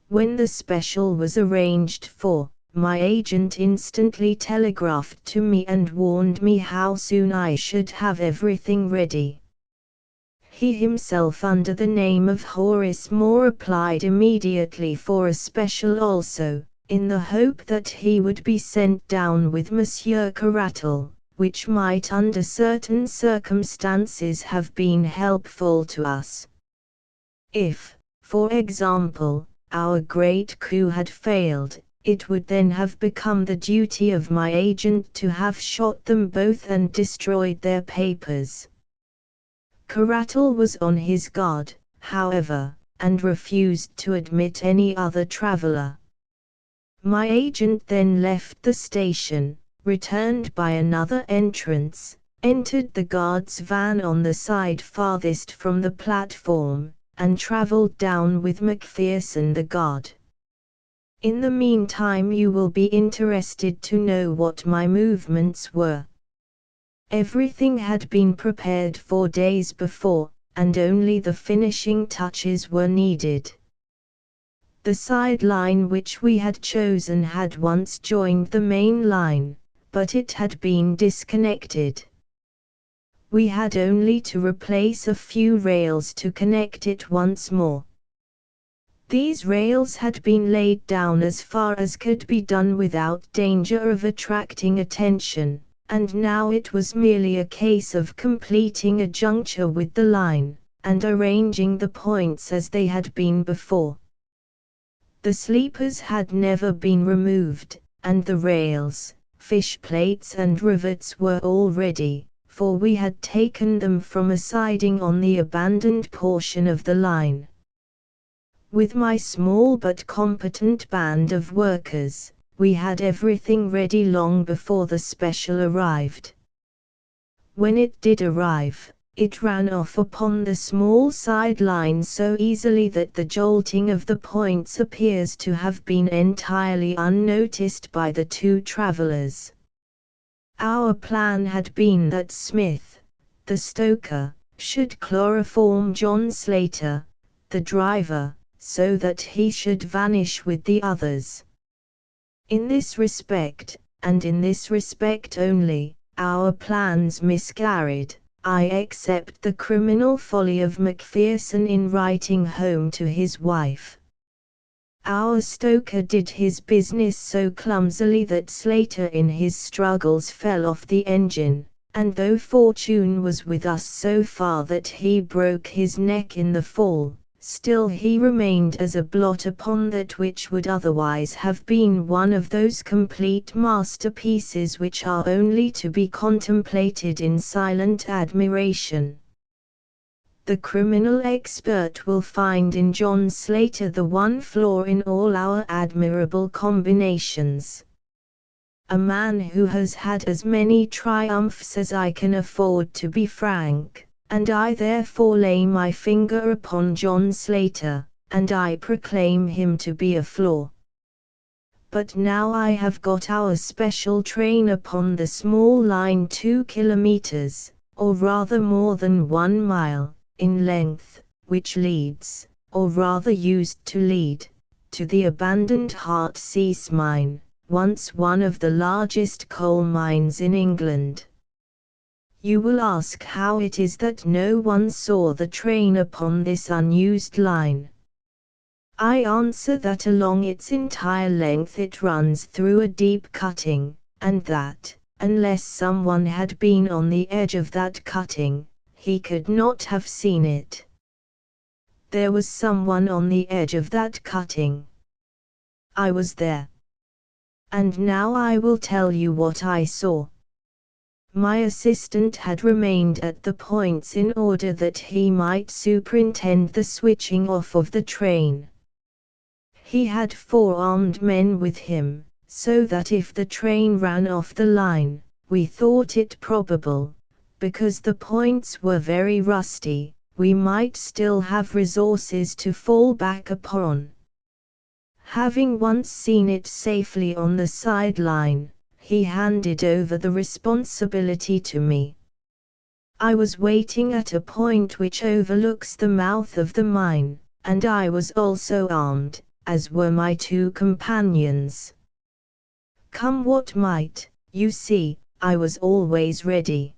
When the special was arranged for, my agent instantly telegraphed to me and warned me how soon I should have everything ready. He himself under the name of Horace Moore applied immediately for a special also, in the hope that he would be sent down with Monsieur Caratal, which might under certain circumstances have been helpful to us. If, for example, our great coup had failed, it would then have become the duty of my agent to have shot them both and destroyed their papers. Caratal was on his guard, however, and refused to admit any other traveller. My agent then left the station, returned by another entrance, entered the guard's van on the side farthest from the platform, and travelled down with Macpherson the guard. In the meantime you will be interested to know what my movements were. Everything had been prepared 4 days before, and only the finishing touches were needed. The side line which we had chosen had once joined the main line, but it had been disconnected. We had only to replace a few rails to connect it once more. These rails had been laid down as far as could be done without danger of attracting attention, and now it was merely a case of completing a juncture with the line, and arranging the points as they had been before. The sleepers had never been removed, and the rails, fish plates and rivets were all ready, for we had taken them from a siding on the abandoned portion of the line. With my small but competent band of workers, we had everything ready long before the special arrived. When it did arrive, it ran off upon the small side line so easily that the jolting of the points appears to have been entirely unnoticed by the 2 travellers. Our plan had been that Smith, the stoker, should chloroform John Slater, the driver, so that he should vanish with the others. In this respect, and in this respect only, our plans miscarried. I accept the criminal folly of Macpherson in writing home to his wife. Our stoker did his business so clumsily that Slater in his struggles fell off the engine, and though fortune was with us so far that he broke his neck in the fall, still he remained as a blot upon that which would otherwise have been one of those complete masterpieces which are only to be contemplated in silent admiration. The criminal expert will find in John Slater the one flaw in all our admirable combinations. A man who has had as many triumphs as I can afford to be frank, and I therefore lay my finger upon John Slater, and I proclaim him to be a flaw. But now I have got our special train upon the small line 2 kilometers, or rather more than 1 mile, in length, which leads, or rather used to lead, to the abandoned Heartsease mine, once one of the largest coal mines in England. You will ask how it is that no one saw the train upon this unused line. I answer that along its entire length it runs through a deep cutting, and that, unless someone had been on the edge of that cutting, he could not have seen it. There was someone on the edge of that cutting. I was there. And now I will tell you what I saw. My assistant had remained at the points in order that he might superintend the switching off of the train. He had 4 armed men with him, so that if the train ran off the line, we thought it probable, because the points were very rusty, we might still have resources to fall back upon. Having once seen it safely on the side line, he handed over the responsibility to me. I was waiting at a point which overlooks the mouth of the mine, and I was also armed, as were my 2 companions. Come what might, you see, I was always ready.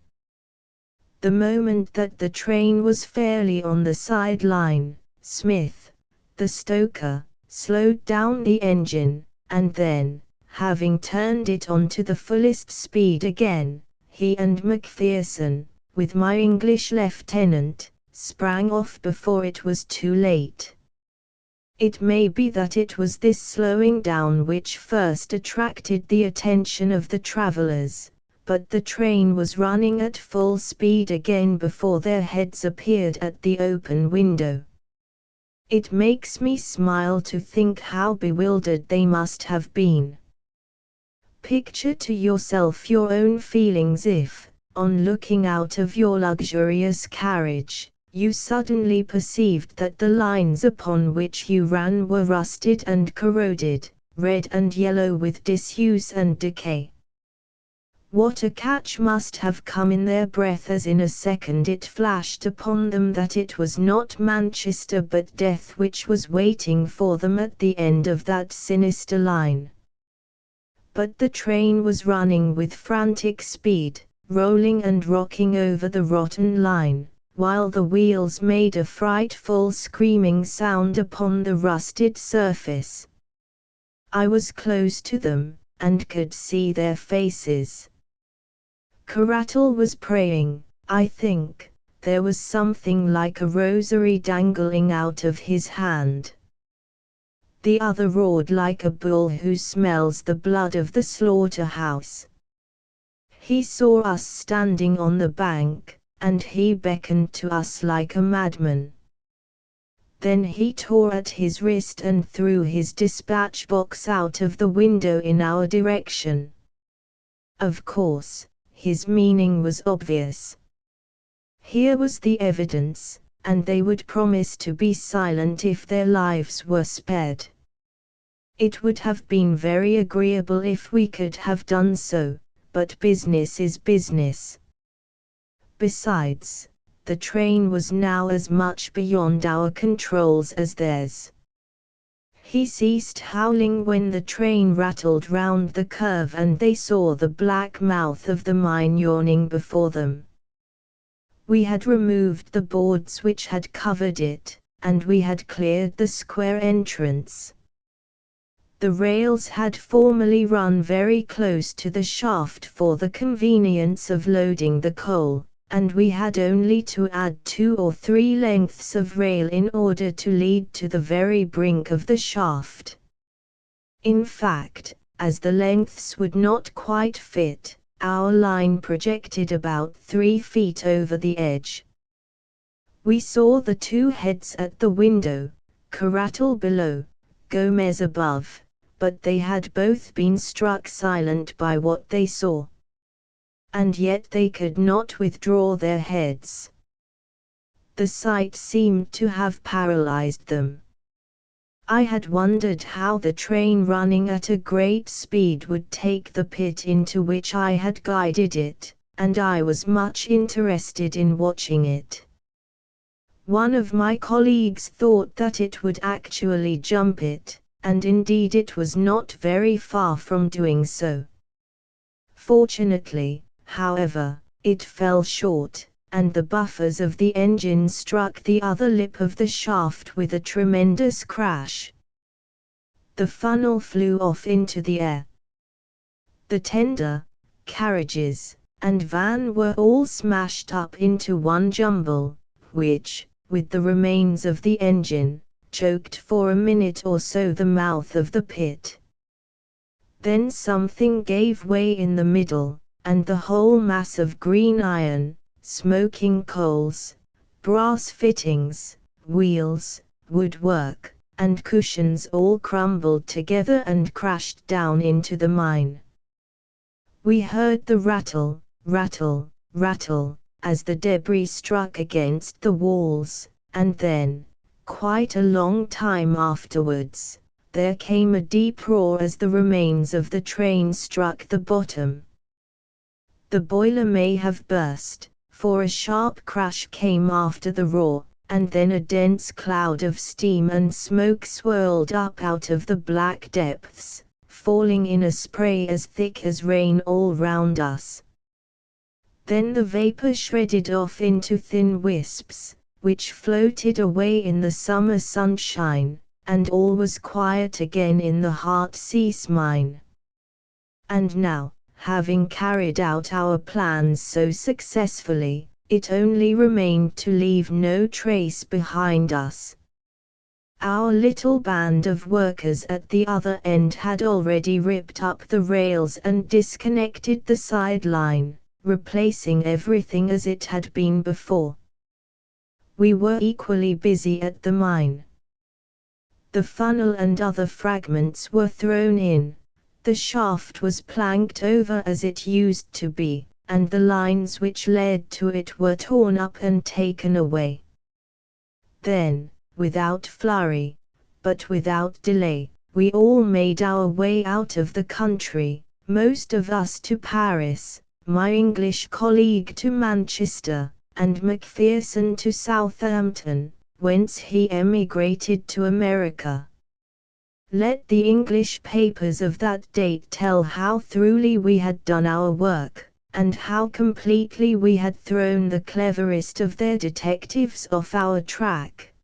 The moment that the train was fairly on the side line, Smith, the stoker, slowed down the engine, and then, having turned it on to the fullest speed again, he and Macpherson, with my English lieutenant, sprang off before it was too late. It may be that it was this slowing down which first attracted the attention of the travellers, but the train was running at full speed again before their heads appeared at the open window. It makes me smile to think how bewildered they must have been. Picture to yourself your own feelings if, on looking out of your luxurious carriage, you suddenly perceived that the lines upon which you ran were rusted and corroded, red and yellow with disuse and decay. What a catch must have come in their breath as in a second it flashed upon them that it was not Manchester but death which was waiting for them at the end of that sinister line. But the train was running with frantic speed, rolling and rocking over the rotten line, while the wheels made a frightful screaming sound upon the rusted surface. I was close to them, and could see their faces. Corattle was praying, I think. There was something like a rosary dangling out of his hand. The other roared like a bull who smells the blood of the slaughterhouse. He saw us standing on the bank, and he beckoned to us like a madman. Then he tore at his wrist and threw his dispatch box out of the window in our direction. Of course, his meaning was obvious. Here was the evidence, and they would promise to be silent if their lives were spared. It would have been very agreeable if we could have done so, but business is business. Besides, the train was now as much beyond our controls as theirs. He ceased howling when the train rattled round the curve and they saw the black mouth of the mine yawning before them. We had removed the boards which had covered it, and we had cleared the square entrance. The rails had formerly run very close to the shaft for the convenience of loading the coal, and we had only to add 2 or 3 lengths of rail in order to lead to the very brink of the shaft. In fact, as the lengths would not quite fit, our line projected about 3 feet over the edge. We saw the 2 heads at the window, Corattle below, Gomez above, but they had both been struck silent by what they saw. And yet they could not withdraw their heads. The sight seemed to have paralyzed them. I had wondered how the train running at a great speed would take the pit into which I had guided it, and I was much interested in watching it. One of my colleagues thought that it would actually jump it, and indeed it was not very far from doing so. Fortunately, however, it fell short, and the buffers of the engine struck the other lip of the shaft with a tremendous crash. The funnel flew off into the air. The tender, carriages, and van were all smashed up into one jumble, which, with the remains of the engine, choked for a minute or so the mouth of the pit. Then something gave way in the middle, and the whole mass of green iron, smoking coals, brass fittings, wheels, woodwork, and cushions all crumbled together and crashed down into the mine. We heard the rattle, rattle, rattle, as the debris struck against the walls, and then, quite a long time afterwards, there came a deep roar as the remains of the train struck the bottom. The boiler may have burst, for a sharp crash came after the roar, and then a dense cloud of steam and smoke swirled up out of the black depths, falling in a spray as thick as rain all round us. Then the vapor shredded off into thin wisps, which floated away in the summer sunshine, and all was quiet again in the Heartsease mine. And now, having carried out our plans so successfully, it only remained to leave no trace behind us. Our little band of workers at the other end had already ripped up the rails and disconnected the side line, replacing everything as it had been before. We were equally busy at the mine. The funnel and other fragments were thrown in, the shaft was planked over as it used to be, and the lines which led to it were torn up and taken away. Then, without flurry, but without delay, we all made our way out of the country, most of us to Paris, my English colleague to Manchester, and Macpherson to Southampton, whence he emigrated to America. Let the English papers of that date tell how thoroughly we had done our work, and how completely we had thrown the cleverest of their detectives off our track.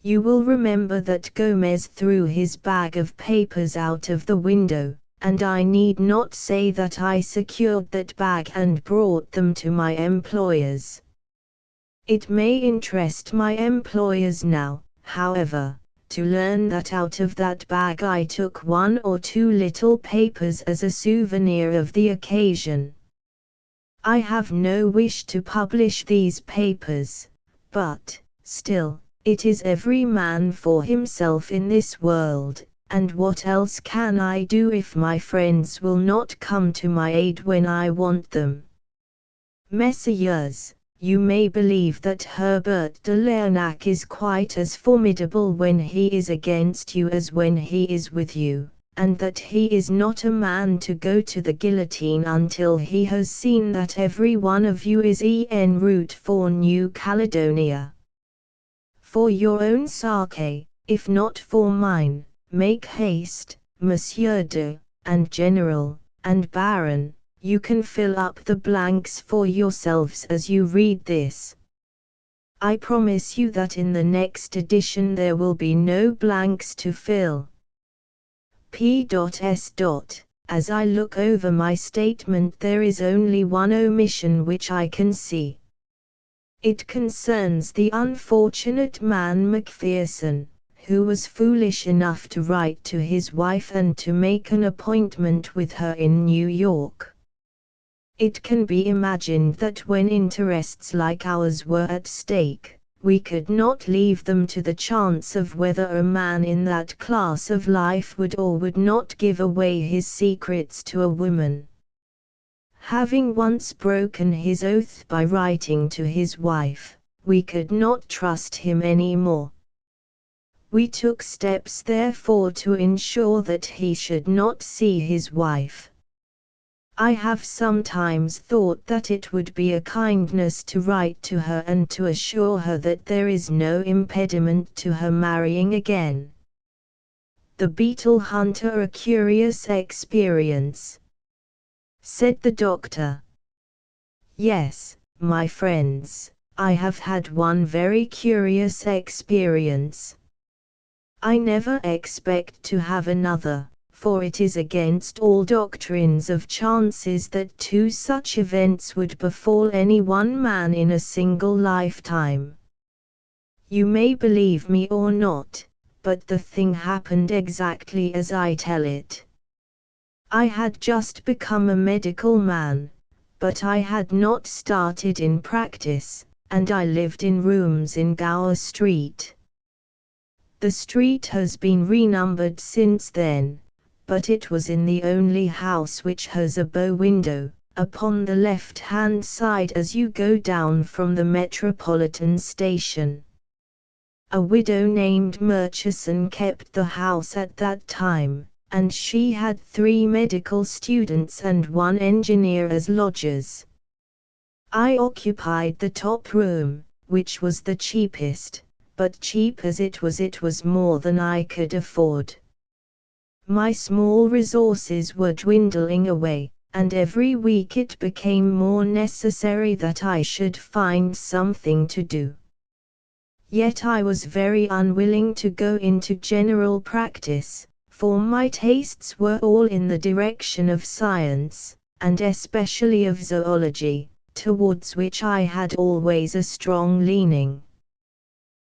You will remember that Gomez threw his bag of papers out of the window, and I need not say that I secured that bag and brought them to my employers. It may interest my employers now, however, to learn that out of that bag I took 1 or 2 little papers as a souvenir of the occasion. I have no wish to publish these papers, but, still, it is every man for himself in this world, and what else can I do if my friends will not come to my aid when I want them? Messieurs, you may believe that Herbert de Lernac is quite as formidable when he is against you as when he is with you, and that he is not a man to go to the guillotine until he has seen that every one of you is en route for New Caledonia. For your own sake, if not for mine, make haste, Monsieur de, and General, and Baron. You can fill up the blanks for yourselves as you read this. I promise you that in the next edition there will be no blanks to fill. P.S. As I look over my statement, there is only one omission which I can see. It concerns the unfortunate man Macpherson, who was foolish enough to write to his wife and to make an appointment with her in New York. It can be imagined that when interests like ours were at stake, we could not leave them to the chance of whether a man in that class of life would or would not give away his secrets to a woman. Having once broken his oath by writing to his wife, we could not trust him any more. We took steps therefore to ensure that he should not see his wife. I have sometimes thought that it would be a kindness to write to her and to assure her that there is no impediment to her marrying again. The beetle hunter, a curious experience, said the doctor. Yes, my friends, I have had one very curious experience. I never expect to have another, for it is against all doctrines of chances that 2 such events would befall any one man in a single lifetime. You may believe me or not, but the thing happened exactly as I tell it. I had just become a medical man, but I had not started in practice, and I lived in rooms in Gower Street. The street has been renumbered since then, but it was in the only house which has a bow window, upon the left-hand side as you go down from the Metropolitan Station. A widow named Murchison kept the house at that time, and she had 3 medical students and 1 engineer as lodgers. I occupied the top room, which was the cheapest, but cheap as it was more than I could afford. My small resources were dwindling away, and every week it became more necessary that I should find something to do. Yet I was very unwilling to go into general practice, for my tastes were all in the direction of science, and especially of zoology, towards which I had always a strong leaning.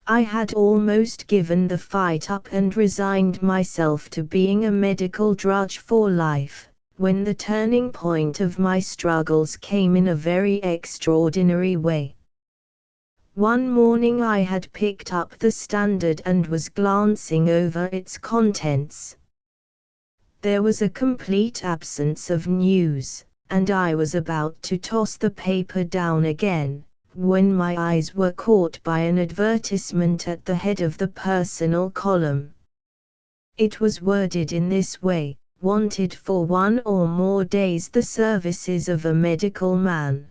I had almost given the fight up and resigned myself to being a medical drudge for life, when the turning point of my struggles came in a very extraordinary way. One morning I had picked up the Standard and was glancing over its contents. There was a complete absence of news, and I was about to toss the paper down again, when my eyes were caught by an advertisement at the head of the personal column. It was worded in this way: wanted for 1 or more days the services of a medical man.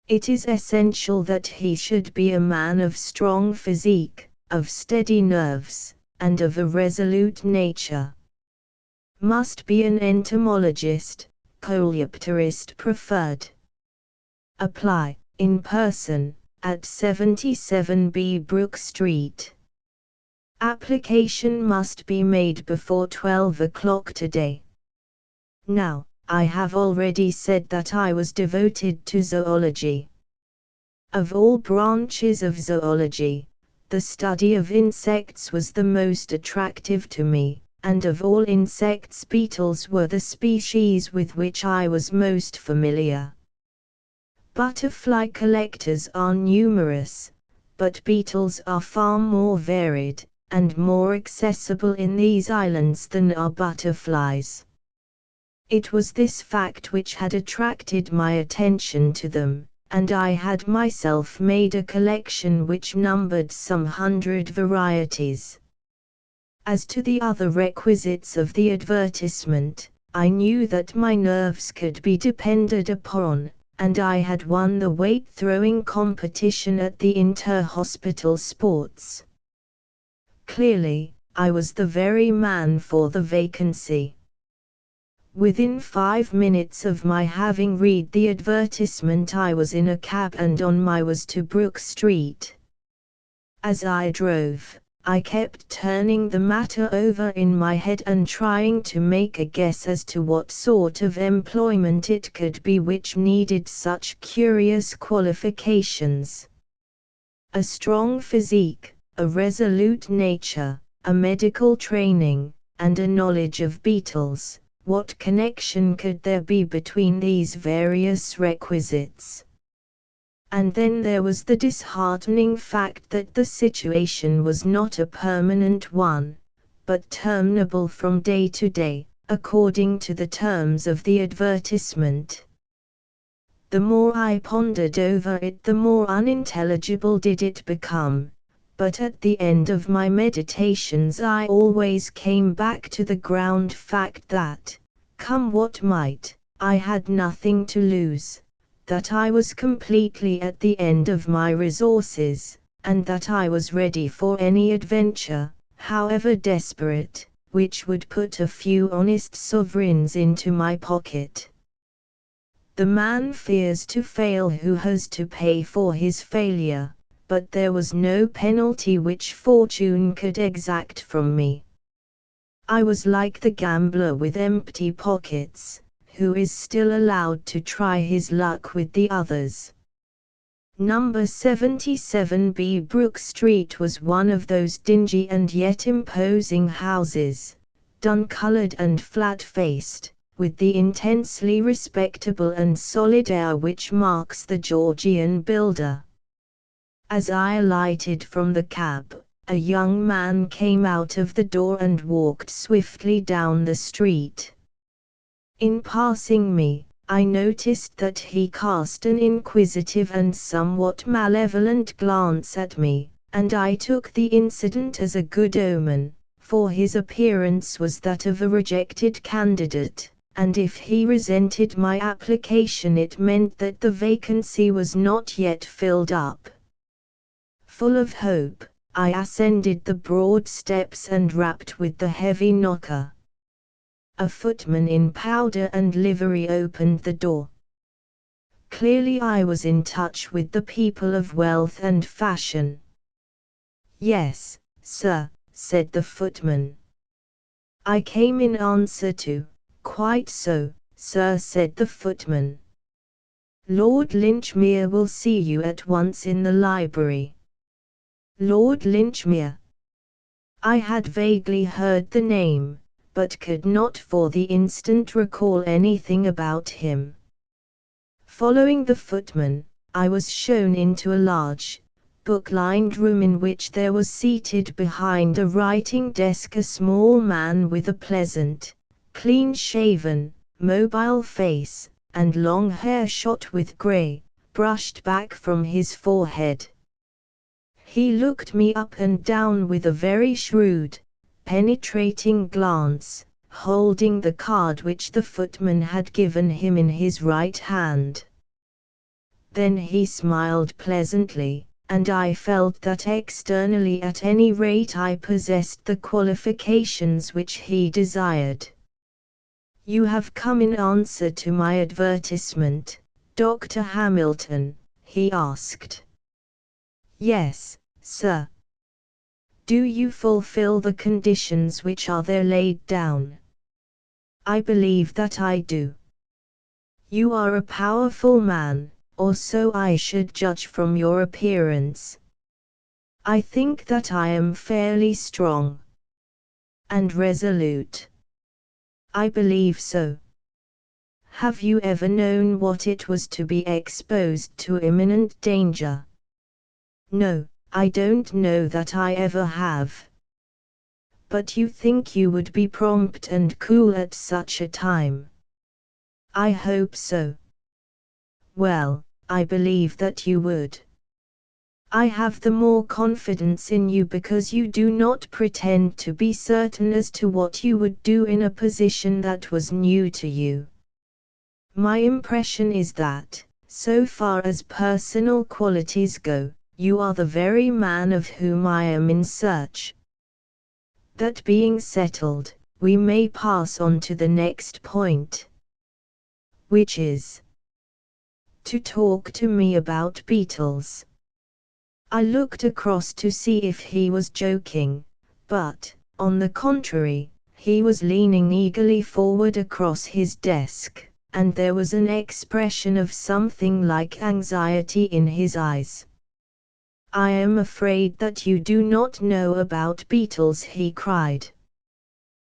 It is essential that he should be a man of strong physique, of steady nerves, and of a resolute nature. Must be an entomologist, coleopterist preferred. Apply, in person, at 77B Brook Street. Application must be made before 12 o'clock today. Now, I have already said that I was devoted to zoology. Of all branches of zoology, the study of insects was the most attractive to me, and of all insects beetles were the species with which I was most familiar. Butterfly collectors are numerous, but beetles are far more varied, and more accessible in these islands than are butterflies. It was this fact which had attracted my attention to them, and I had myself made a collection which numbered some 100 varieties. As to the other requisites of the advertisement, I knew that my nerves could be depended upon, and I had won the weight-throwing competition at the inter-hospital sports. Clearly, I was the very man for the vacancy. Within 5 minutes of my having read the advertisement I was in a cab and on my way to Brook Street. As I drove, I kept turning the matter over in my head and trying to make a guess as to what sort of employment it could be which needed such curious qualifications. A strong physique, a resolute nature, a medical training, and a knowledge of beetles. What connection could there be between these various requisites? And then there was the disheartening fact that the situation was not a permanent one, but terminable from day to day, according to the terms of the advertisement. The more I pondered over it, the more unintelligible did it become, but at the end of my meditations I always came back to the ground fact that, come what might, I had nothing to lose, that I was completely at the end of my resources, and that I was ready for any adventure, however desperate, which would put a few honest sovereigns into my pocket. The man fears to fail who has to pay for his failure, but there was no penalty which fortune could exact from me. I was like the gambler with empty pockets, who is still allowed to try his luck with the others. Number 77B Brook Street was one of those dingy and yet imposing houses, dun-colored and flat-faced, with the intensely respectable and solid air which marks the Georgian builder. As I alighted from the cab, a young man came out of the door and walked swiftly down the street. In passing me, I noticed that he cast an inquisitive and somewhat malevolent glance at me, and I took the incident as a good omen, for his appearance was that of a rejected candidate, and if he resented my application it meant that the vacancy was not yet filled up. Full of hope, I ascended the broad steps and rapped with the heavy knocker. A footman in powder and livery opened the door. Clearly I was in touch with the people of wealth and fashion. "Yes, sir," said the footman. "I came in answer to—" "Quite so, sir," said the footman. "Lord Linchmere will see you at once in the library." Lord Linchmere. I had vaguely heard the name, but could not for the instant recall anything about him. Following the footman, I was shown into a large, book-lined room in which there was seated behind a writing desk a small man with a pleasant, clean-shaven, mobile face, and long hair shot with grey, brushed back from his forehead. He looked me up and down with a very shrewd, penetrating glance, holding the card which the footman had given him in his right hand. Then he smiled pleasantly, and I felt that externally at any rate I possessed the qualifications which he desired. "You have come in answer to my advertisement, Dr. Hamilton?" he asked. "Yes, sir." "Do you fulfill the conditions which are there laid down?" "I believe that I do." "You are a powerful man, or so I should judge from your appearance." "I think that I am fairly strong." "And resolute." "I believe so." "Have you ever known what it was to be exposed to imminent danger?" "No, I don't know that I ever have." "But you think you would be prompt and cool at such a time?" "I hope so." "Well, I believe that you would. I have the more confidence in you because you do not pretend to be certain as to what you would do in a position that was new to you. My impression is that, so far as personal qualities go, you are the very man of whom I am in search. That being settled, we may pass on to the next point. Which is to talk to me about beetles. I looked across to see if he was joking, but, on the contrary, he was leaning eagerly forward across his desk, and there was an expression of something like anxiety in his eyes. "I am afraid that you do not know about beetles," he cried.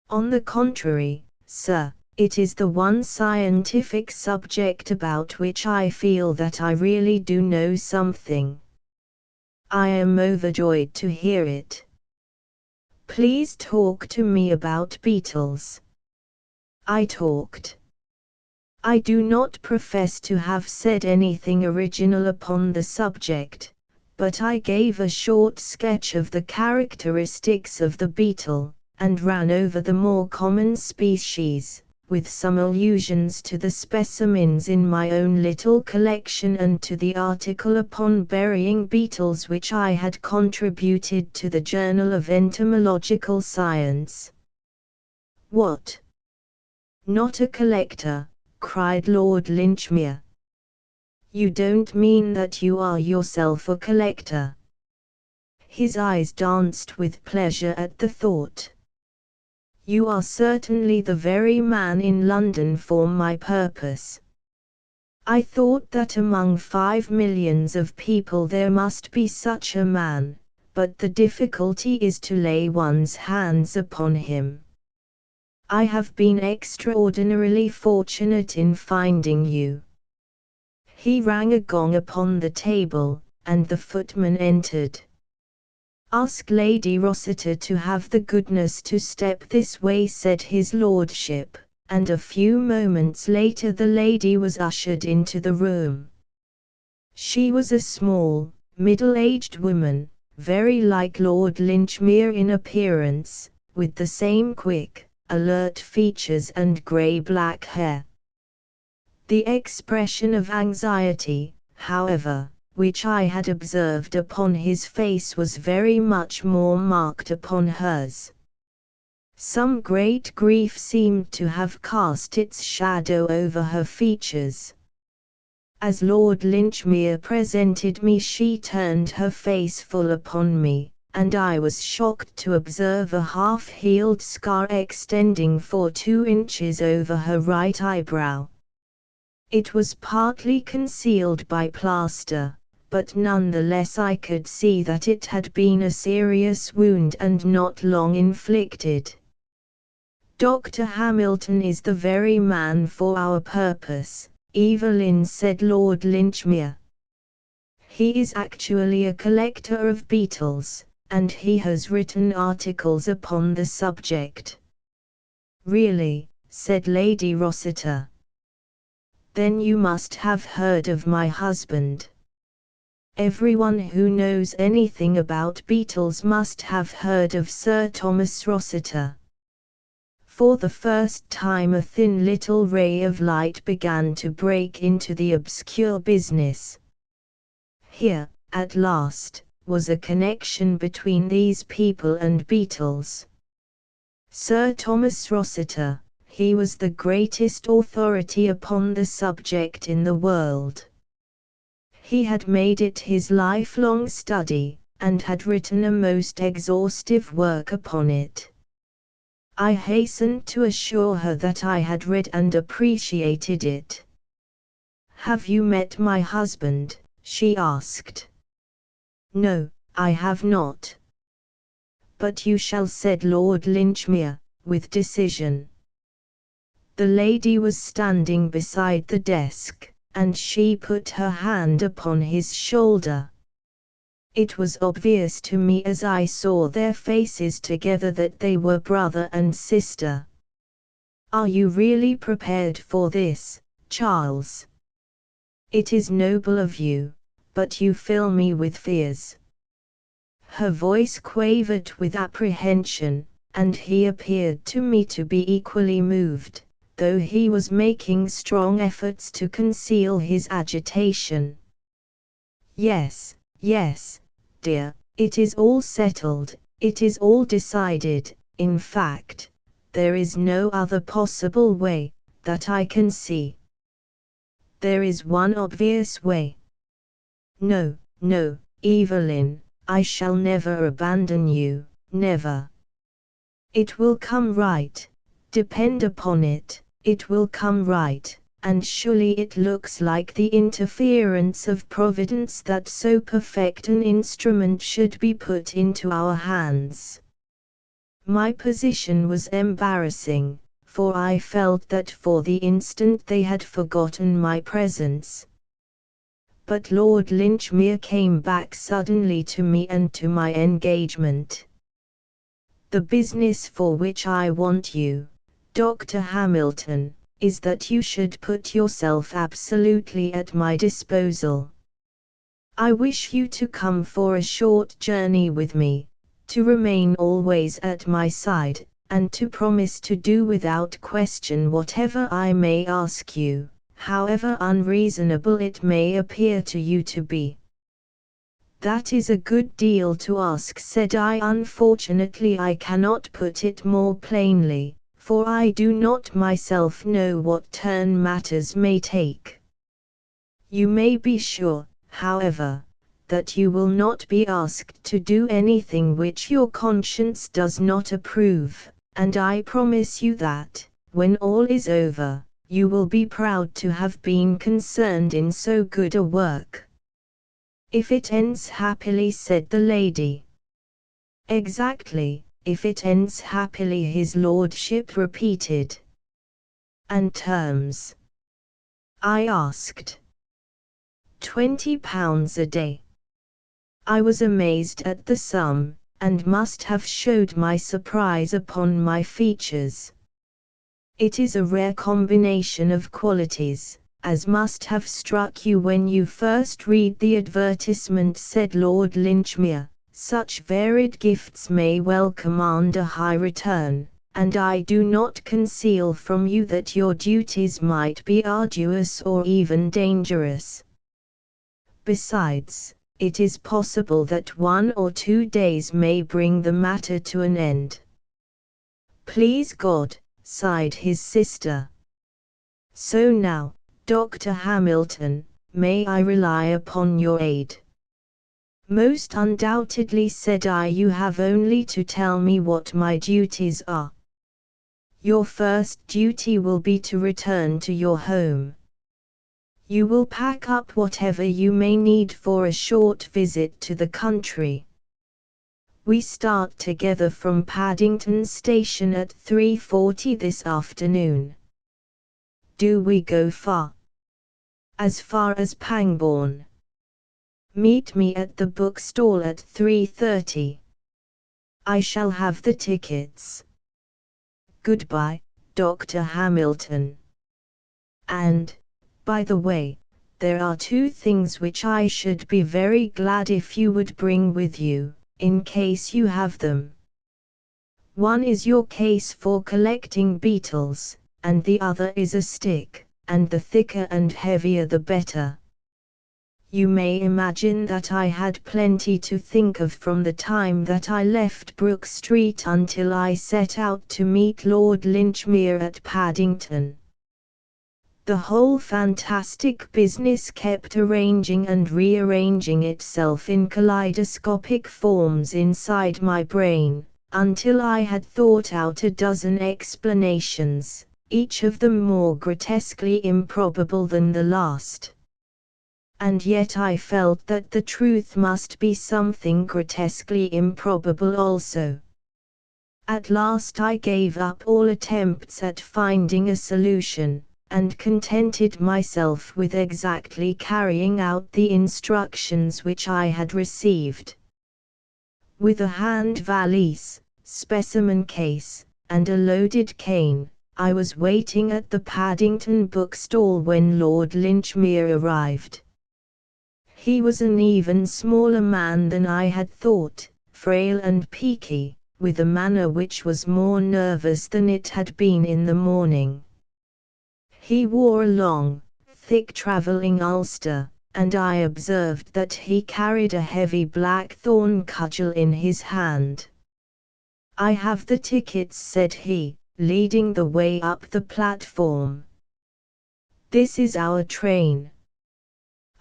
"On the contrary, sir, it is the one scientific subject about which I feel that I really do know something. I am overjoyed to hear it. Please talk to me about beetles." I talked. I do not profess to have said anything original upon the subject, but I gave a short sketch of the characteristics of the beetle, and ran over the more common species, with some allusions to the specimens in my own little collection and to the article upon burying beetles which I had contributed to the Journal of Entomological Science. "What? Not a collector?" cried Lord Linchmere. "You don't mean that you are yourself a collector?" His eyes danced with pleasure at the thought. "You are certainly the very man in London for my purpose. I thought that among 5 millions of people there must be such a man, but the difficulty is to lay one's hands upon him. I have been extraordinarily fortunate in finding you." He rang a gong upon the table, and the footman entered. "Ask Lady Rossiter to have the goodness to step this way," said his lordship, and a few moments later the lady was ushered into the room. She was a small, middle-aged woman, very like Lord Linchmere in appearance, with the same quick, alert features and grey-black hair. The expression of anxiety, however, which I had observed upon his face was very much more marked upon hers. Some great grief seemed to have cast its shadow over her features. As Lord Linchmere presented me she turned her face full upon me, and I was shocked to observe a half-healed scar extending for 2 inches over her right eyebrow. It was partly concealed by plaster, but nonetheless I could see that it had been a serious wound and not long inflicted. "Dr. Hamilton is the very man for our purpose," Evelyn said. "Lord Linchmere. He is actually a collector of beetles, and he has written articles upon the subject." "Really?" said Lady Rossiter. "Then you must have heard of my husband." Everyone who knows anything about beetles must have heard of Sir Thomas Rossiter. For the first time a thin little ray of light began to break into the obscure business. Here, at last, was a connection between these people and beetles. Sir Thomas Rossiter, he was the greatest authority upon the subject in the world. He had made it his lifelong study, and had written a most exhaustive work upon it. I hastened to assure her that I had read and appreciated it. "Have you met my husband?" she asked. "No, I have not." "But you shall," said Lord Linchmere, with decision. The lady was standing beside the desk, and she put her hand upon his shoulder. It was obvious to me as I saw their faces together that they were brother and sister. "Are you really prepared for this, Charles? It is noble of you, but you fill me with fears." Her voice quavered with apprehension, and he appeared to me to be equally moved, though he was making strong efforts to conceal his agitation. "Yes, yes, dear, it is all settled, it is all decided. In fact, there is no other possible way, that I can see." "There is one obvious way." "No, no, Evelyn, I shall never abandon you, never. It will come right, depend upon it, it will come right. And surely it looks like the interference of Providence that so perfect an instrument should be put into our hands." My position was embarrassing, for I felt that for the instant they had forgotten my presence. But Lord Linchmere came back suddenly to me and to my engagement. "The business for which I want you, Dr. Hamilton, is that you should put yourself absolutely at my disposal. I wish you to come for a short journey with me, to remain always at my side, and to promise to do without question whatever I may ask you, however unreasonable it may appear to you to be." "That is a good deal to ask," said I. "Unfortunately I cannot put it more plainly, for I do not myself know what turn matters may take. You may be sure, however, that you will not be asked to do anything which your conscience does not approve, and I promise you that, when all is over, you will be proud to have been concerned in so good a work." "If it ends happily," said the lady. "Exactly. If it ends happily," his lordship repeated. "And terms?" I asked. £20 a day. I was amazed at the sum, and must have showed my surprise upon my features. It is a rare combination of qualities, as must have struck you when you first read the advertisement, said Lord Linchmere. "Such varied gifts may well command a high return, and I do not conceal from you that your duties might be arduous or even dangerous. Besides, it is possible that 1 or 2 days may bring the matter to an end." "Please God," sighed his sister. "So now, Dr. Hamilton, may I rely upon your aid?" "Most undoubtedly," said I. "You have only to tell me what my duties are." "Your first duty will be to return to your home. You will pack up whatever you may need for a short visit to the country. We start together from Paddington Station at 3:40 this afternoon." "Do we go far?" "As far as Pangbourne." Meet me at the bookstall at 3:30. I shall have the tickets. Goodbye, Dr. Hamilton. And, by the way, there are two things which I should be very glad if you would bring with you, in case you have them. One is your case for collecting beetles, and the other is a stick, and the thicker and heavier the better. You may imagine that I had plenty to think of from the time that I left Brook Street until I set out to meet Lord Linchmere at Paddington. The whole fantastic business kept arranging and rearranging itself in kaleidoscopic forms inside my brain, until I had thought out a dozen explanations, each of them more grotesquely improbable than the last. And yet I felt that the truth must be something grotesquely improbable also. At last I gave up all attempts at finding a solution, and contented myself with exactly carrying out the instructions which I had received. With a hand valise, specimen case, and a loaded cane, I was waiting at the Paddington bookstall when Lord Linchmere arrived. He was an even smaller man than I had thought, frail and peaky, with a manner which was more nervous than it had been in the morning. He wore a long, thick travelling ulster, and I observed that he carried a heavy blackthorn cudgel in his hand. "I have the tickets," said he, leading the way up the platform. "This is our train.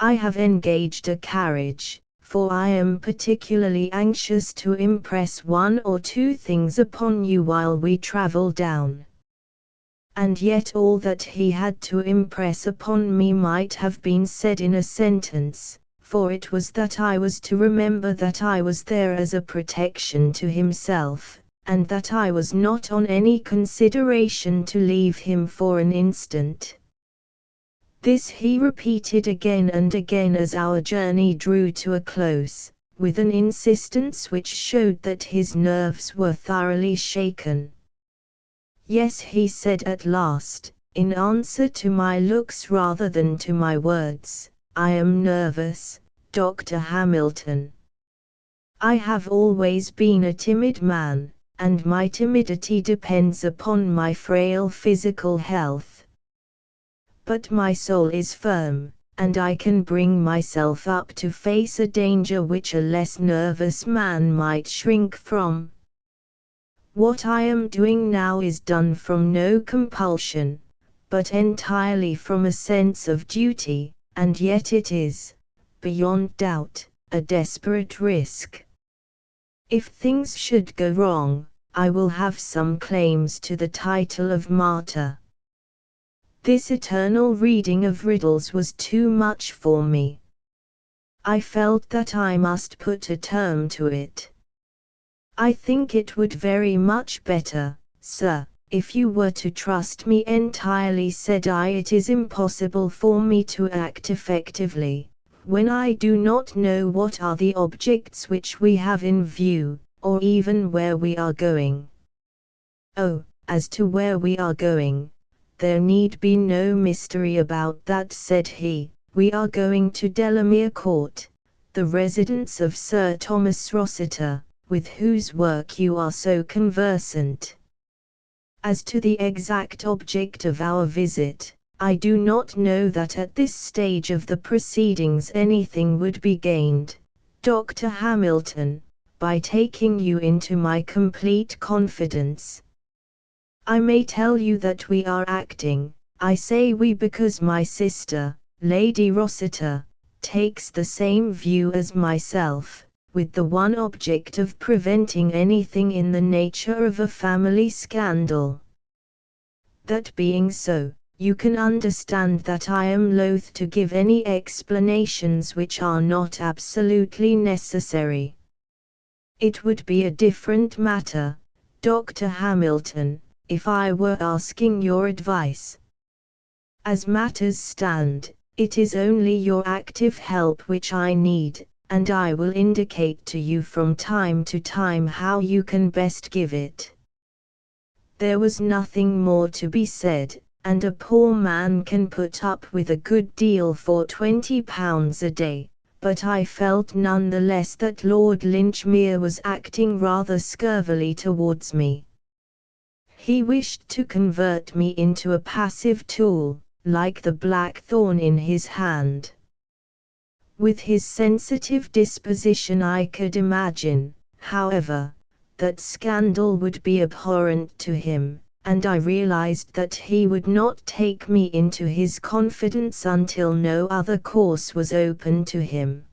I have engaged a carriage, for I am particularly anxious to impress one or two things upon you while we travel down." And yet all that he had to impress upon me might have been said in a sentence, for it was that I was to remember that I was there as a protection to himself, and that I was not on any consideration to leave him for an instant. This he repeated again and again as our journey drew to a close, with an insistence which showed that his nerves were thoroughly shaken. "Yes," he said at last, in answer to my looks rather than to my words, "I am nervous, Dr. Hamilton. I have always been a timid man, and my timidity depends upon my frail physical health. But my soul is firm, and I can bring myself up to face a danger which a less nervous man might shrink from. What I am doing now is done from no compulsion, but entirely from a sense of duty, and yet it is, beyond doubt, a desperate risk. If things should go wrong, I will have some claims to the title of martyr." This eternal reading of riddles was too much for me. I felt that I must put a term to it. "I think it would very much better, sir, if you were to trust me entirely," said I. "It is impossible for me to act effectively, when I do not know what are the objects which we have in view, or even where we are going." "Oh, as to where we are going, there need be no mystery about that," said he. "We are going to Delamere Court, the residence of Sir Thomas Rossiter, with whose work you are so conversant. As to the exact object of our visit, I do not know that at this stage of the proceedings anything would be gained, Dr. Hamilton, by taking you into my complete confidence. I may tell you that we are acting, I say we because my sister, Lady Rossiter, takes the same view as myself, with the one object of preventing anything in the nature of a family scandal. That being so, you can understand that I am loath to give any explanations which are not absolutely necessary. It would be a different matter, Dr. Hamilton, if I were asking your advice. As matters stand, It is only your active help which I need, and I will indicate to you from time to time how you can best give it." There was nothing more to be said, and a poor man can put up with a good deal for £20 a day, but I felt none the less that Lord Linchmere was acting rather scurvily towards me. He wished to convert me into a passive tool, like the blackthorn in his hand. With his sensitive disposition I could imagine, however, that scandal would be abhorrent to him, and I realized that he would not take me into his confidence until no other course was open to him.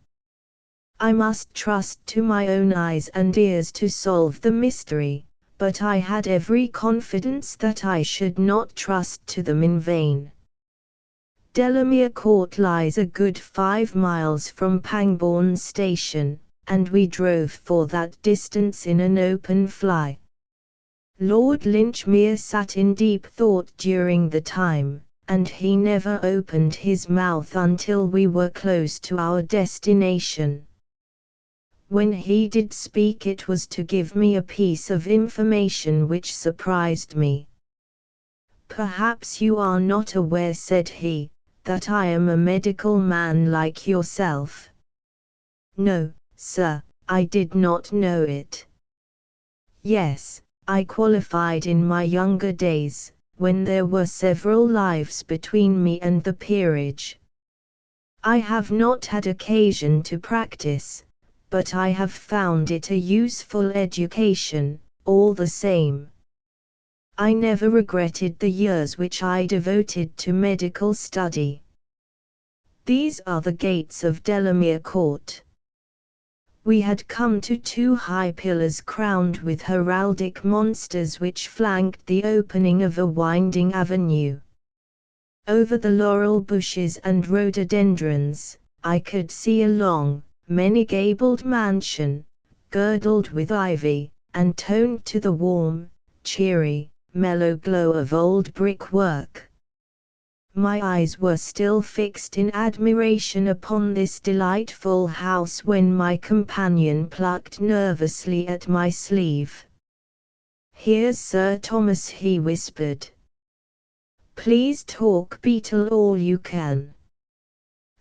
I must trust to my own eyes and ears to solve the mystery, but I had every confidence that I should not trust to them in vain. Delamere Court lies a good 5 miles from Pangbourne Station, and we drove for that distance in an open fly. Lord Linchmere sat in deep thought during the time, and he never opened his mouth until we were close to our destination. When he did speak it was to give me a piece of information which surprised me. "Perhaps you are not aware," said he, "that I am a medical man like yourself." "No, sir, I did not know it." "Yes, I qualified in my younger days, when there were several lives between me and the peerage. I have not had occasion to practice, but I have found it a useful education, all the same. I never regretted the years which I devoted to medical study. These are the gates of Delamere Court." We had come to 2 high pillars crowned with heraldic monsters which flanked the opening of a winding avenue. Over the laurel bushes and rhododendrons, I could see a long, many-gabled mansion, girdled with ivy, and toned to the warm, cheery, mellow glow of old brickwork. My eyes were still fixed in admiration upon this delightful house when my companion plucked nervously at my sleeve. "Here's Sir Thomas," he whispered. "Please talk Beetle all you can."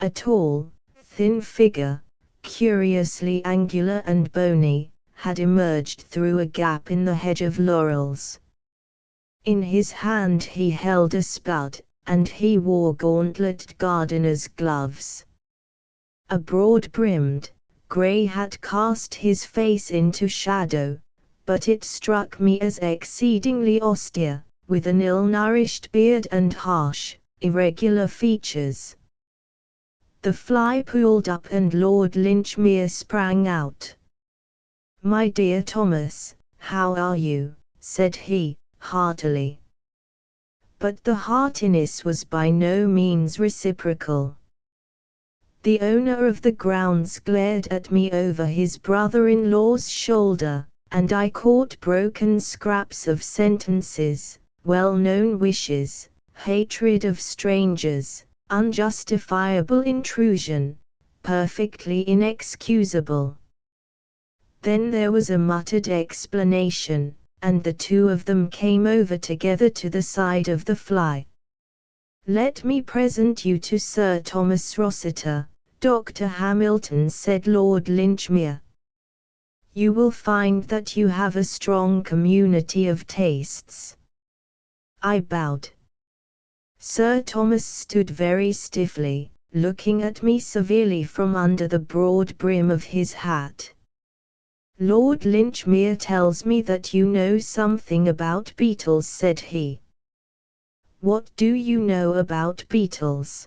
A tall, thin figure, curiously angular and bony, had emerged through a gap in the hedge of laurels. In his hand he held a spud, and he wore gauntleted gardener's gloves. A broad-brimmed, grey hat cast his face into shadow, but it struck me as exceedingly austere, with an ill-nourished beard and harsh, irregular features. The fly pulled up and Lord Linchmere sprang out. "My dear Thomas, how are you?" said he, heartily. But the heartiness was by no means reciprocal. The owner of the grounds glared at me over his brother-in-law's shoulder, and I caught broken scraps of sentences, well-known wishes, hatred of strangers, unjustifiable intrusion, perfectly inexcusable. Then there was a muttered explanation, and the two of them came over together to the side of the fly. "Let me present you to Sir Thomas Rossiter, Dr. Hamilton," said Lord Linchmere. "You will find that you have a strong community of tastes." I bowed. Sir Thomas stood very stiffly, looking at me severely from under the broad brim of his hat. "Lord Linchmere tells me that you know something about beetles," said he. "What do you know about beetles?"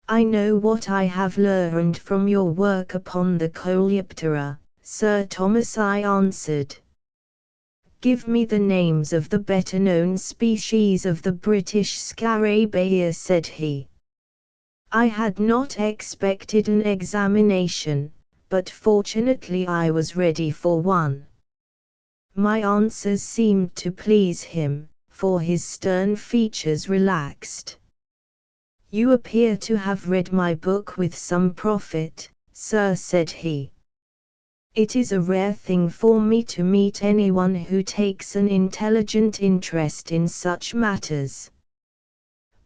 "I know what I have learned from your work upon the Coleoptera, Sir Thomas," I answered. "Give me the names of the better-known species of the British Scarabaea," said he. I had not expected an examination, but fortunately I was ready for one. My answers seemed to please him, for his stern features relaxed. "You appear to have read my book with some profit, sir," said he. "It is a rare thing for me to meet anyone who takes an intelligent interest in such matters.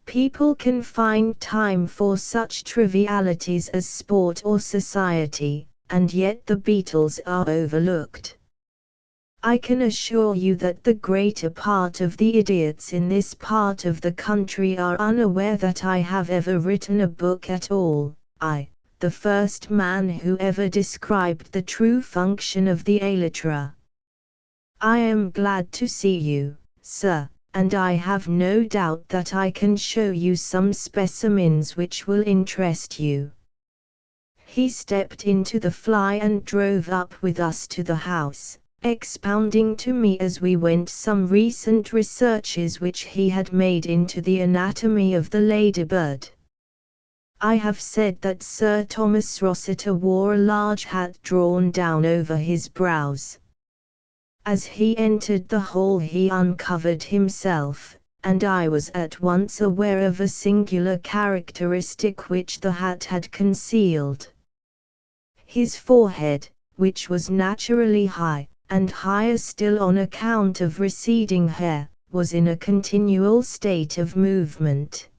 People can find time for such trivialities as sport or society, and yet the Beatles are overlooked. I can assure you that the greater part of the idiots in this part of the country are unaware that I have ever written a book at all. The first man who ever described the true function of the elytra. I am glad to see you, sir, and I have no doubt that I can show you some specimens which will interest you." He stepped into the fly and drove up with us to the house, expounding to me as we went some recent researches which he had made into the anatomy of the ladybird. I have said that Sir Thomas Rossiter wore a large hat drawn down over his brows. As he entered the hall he uncovered himself, and I was at once aware of a singular characteristic which the hat had concealed. His forehead, which was naturally high, and higher still on account of receding hair, was in a continual state of movement.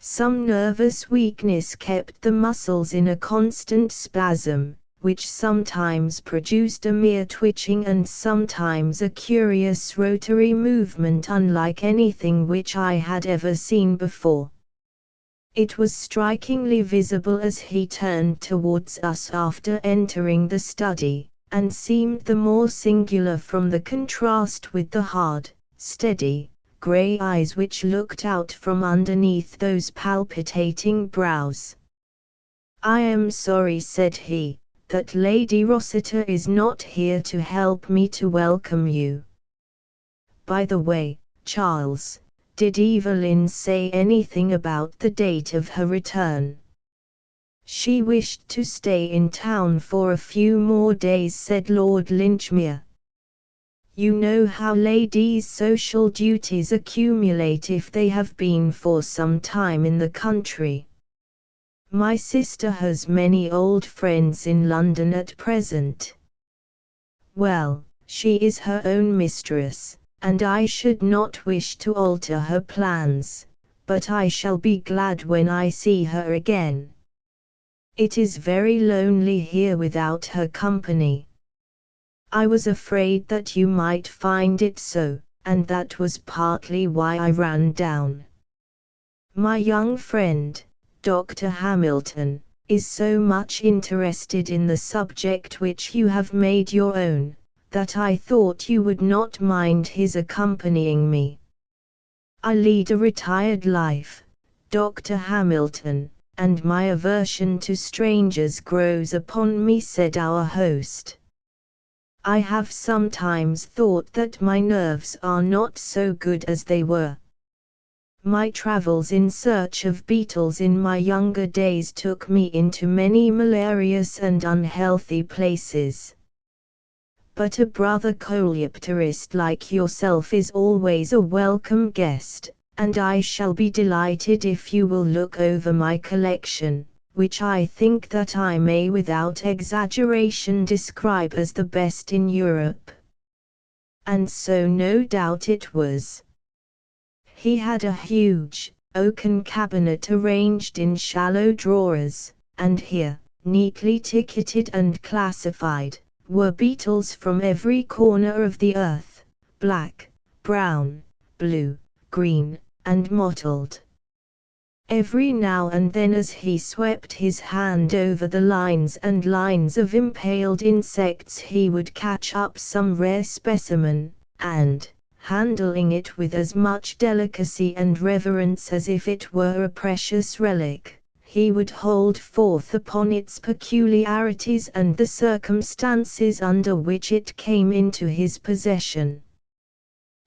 Some nervous weakness kept the muscles in a constant spasm, which sometimes produced a mere twitching and sometimes a curious rotary movement unlike anything which I had ever seen before. It was strikingly visible as he turned towards us after entering the study, and seemed the more singular from the contrast with the hard, steady, grey eyes which looked out from underneath those palpitating brows. "I am sorry," said he, "that Lady Rossiter is not here to help me to welcome you. By the way, Charles, did Evelyn say anything about the date of her return?" "She wished to stay in town for a few more days," said Lord Linchmere. "You know how ladies' social duties accumulate if they have been for some time in the country. My sister has many old friends in London at present. Well, she is her own mistress, and I should not wish to alter her plans, but I shall be glad when I see her again. It is very lonely here without her company. I was afraid that you might find it so, and that was partly why I ran down. My young friend, Dr. Hamilton, is so much interested in the subject which you have made your own, that I thought you would not mind his accompanying me. I lead a retired life, Dr. Hamilton, and my aversion to strangers grows upon me," said our host. "I have sometimes thought that my nerves are not so good as they were. My travels in search of beetles in my younger days took me into many malarious and unhealthy places. But a brother coleopterist like yourself is always a welcome guest, and I shall be delighted if you will look over my collection, which I think that I may without exaggeration describe as the best in Europe." And so no doubt it was. He had a huge, oaken cabinet arranged in shallow drawers, and here, neatly ticketed and classified, were beetles from every corner of the earth, black, brown, blue, green, and mottled. Every now and then as he swept his hand over the lines and lines of impaled insects he would catch up some rare specimen, and, handling it with as much delicacy and reverence as if it were a precious relic, he would hold forth upon its peculiarities and the circumstances under which it came into his possession.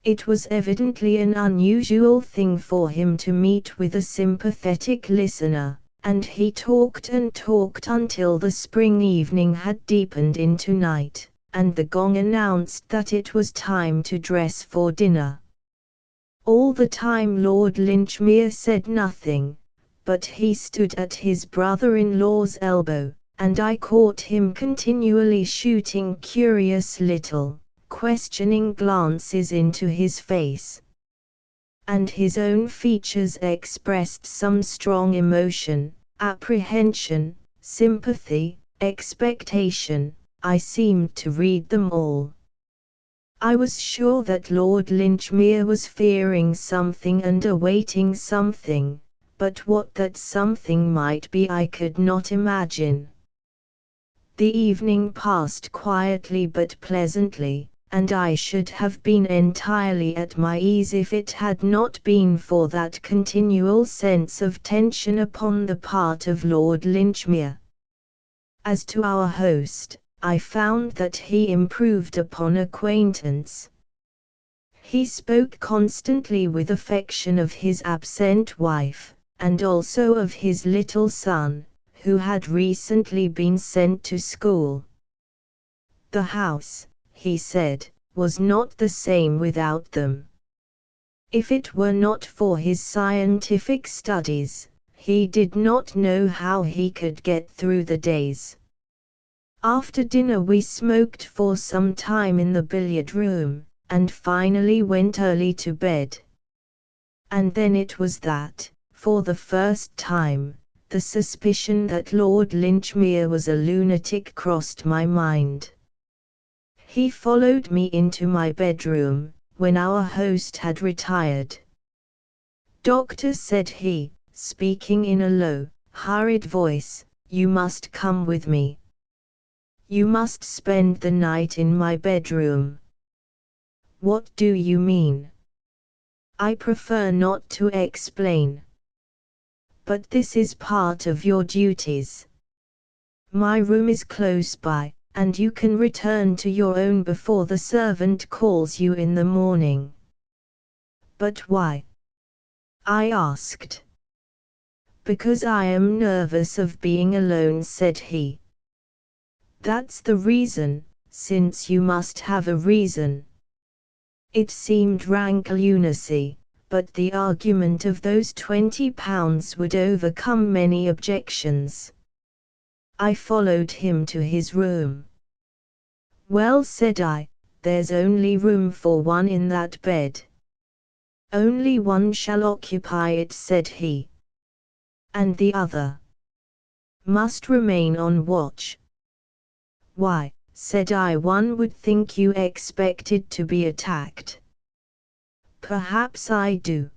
It was evidently an unusual thing for him to meet with a sympathetic listener, and he talked and talked until the spring evening had deepened into night, and the gong announced that it was time to dress for dinner. All the time Lord Linchmere said nothing, but he stood at his brother-in-law's elbow, and I caught him continually shooting curious little, questioning glances into his face. And his own features expressed some strong emotion, apprehension, sympathy, expectation. I seemed to read them all. I was sure that Lord Linchmere was fearing something and awaiting something, but what that something might be I could not imagine. The evening passed quietly but pleasantly, and I should have been entirely at my ease if it had not been for that continual sense of tension upon the part of Lord Linchmere. As to our host, I found that he improved upon acquaintance. He spoke constantly with affection of his absent wife, and also of his little son, who had recently been sent to school. The house, he said, was not the same without them. If it were not for his scientific studies, he did not know how he could get through the days. After dinner we smoked for some time in the billiard room, and finally went early to bed. And then it was that, for the first time, the suspicion that Lord Linchmere was a lunatic crossed my mind. He followed me into my bedroom, when our host had retired. "Doctor," said he, speaking in a low, hurried voice, "you must come with me. You must spend the night in my bedroom." "What do you mean?" "I prefer not to explain. But this is part of your duties. My room is close by, and you can return to your own before the servant calls you in the morning." "But why?" I asked. "Because I am nervous of being alone," said he. "That's the reason, since you must have a reason." It seemed rank lunacy, but the argument of those £20 would overcome many objections. I followed him to his room. "Well," said I, "there's only room for one in that bed." "Only one shall occupy it," said he. "And the other?" "Must remain on watch." "Why," said I, "one would think you expected to be attacked." "Perhaps I do."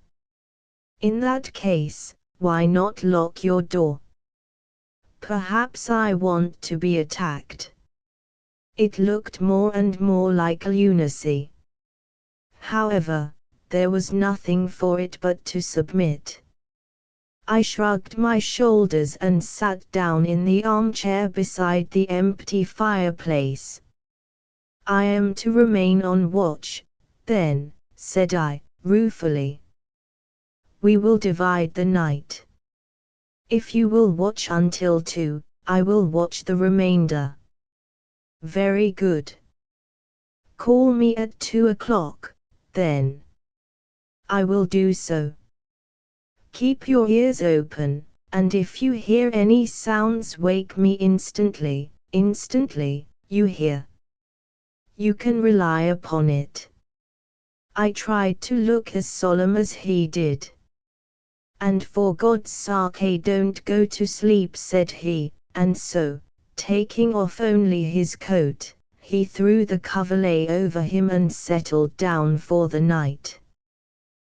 "In that case, why not lock your door?" "Perhaps I want to be attacked." It looked more and more like lunacy. However, there was nothing for it but to submit. I shrugged my shoulders and sat down in the armchair beside the empty fireplace. "I am to remain on watch, then," said I, ruefully. "We will divide the night. If you will watch until 2, I will watch the remainder." "Very good." "Call me at 2 o'clock, then." "I will do so." "Keep your ears open, and if you hear any sounds wake me instantly." "Instantly, you hear?" "You can rely upon it." I tried to look as solemn as he did. "And for God's sake don't go to sleep," said he, and so, taking off only his coat, he threw the coverlet over him and settled down for the night.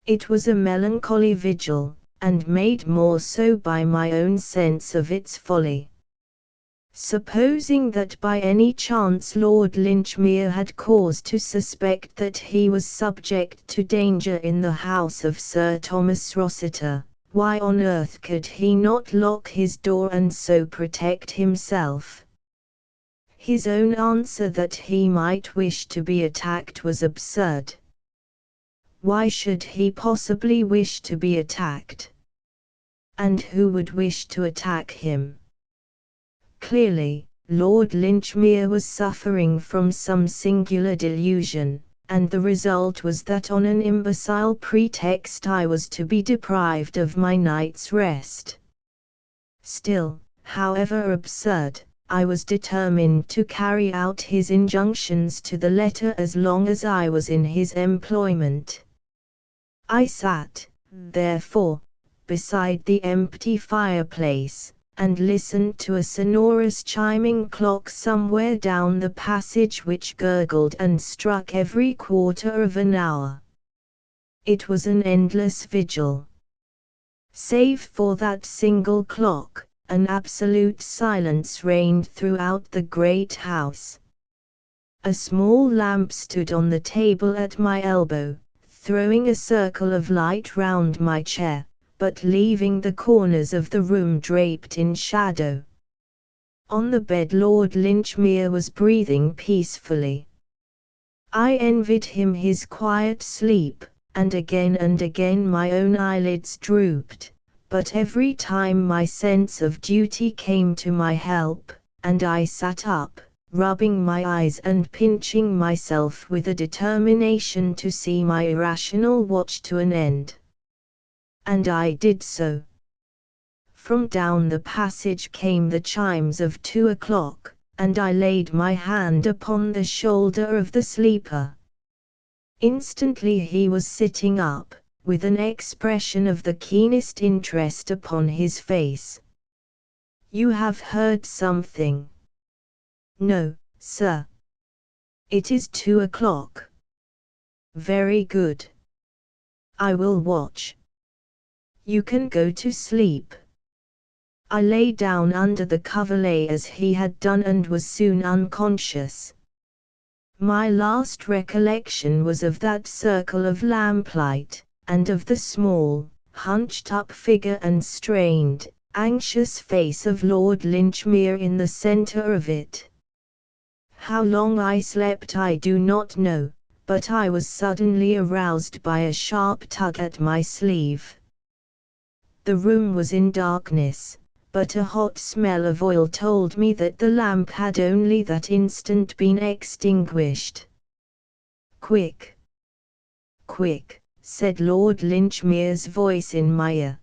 It was a melancholy vigil, and made more so by my own sense of its folly. Supposing that by any chance Lord Linchmere had cause to suspect that he was subject to danger in the house of Sir Thomas Rossiter, why on earth could he not lock his door and so protect himself? His own answer that he might wish to be attacked was absurd. Why should he possibly wish to be attacked? And who would wish to attack him? Clearly, Lord Linchmere was suffering from some singular delusion, and the result was that on an imbecile pretext I was to be deprived of my night's rest. Still, however absurd, I was determined to carry out his injunctions to the letter as long as I was in his employment. I sat, therefore, beside the empty fireplace, and listened to a sonorous chiming clock somewhere down the passage which gurgled and struck every quarter of an hour. It was an endless vigil. Save for that single clock, an absolute silence reigned throughout the great house. A small lamp stood on the table at my elbow, throwing a circle of light round my chair, but leaving the corners of the room draped in shadow. On the bed Lord Linchmere was breathing peacefully. I envied him his quiet sleep, and again my own eyelids drooped, but every time my sense of duty came to my help, and I sat up, rubbing my eyes and pinching myself with a determination to see my irrational watch to an end. And I did so. From down the passage came the chimes of 2 o'clock, and I laid my hand upon the shoulder of the sleeper. Instantly he was sitting up, with an expression of the keenest interest upon his face. "You have heard something?" "No, sir." "It is 2 o'clock. Very good. I will watch. You can go to sleep." I lay down under the coverlet as he had done and was soon unconscious. My last recollection was of that circle of lamplight, and of the small, hunched-up figure and strained, anxious face of Lord Linchmere in the centre of it. How long I slept I do not know, but I was suddenly aroused by a sharp tug at my sleeve. The room was in darkness, but a hot smell of oil told me that the lamp had only that instant been extinguished. "Quick! Quick!" said Lord Linchmere's voice in my ear.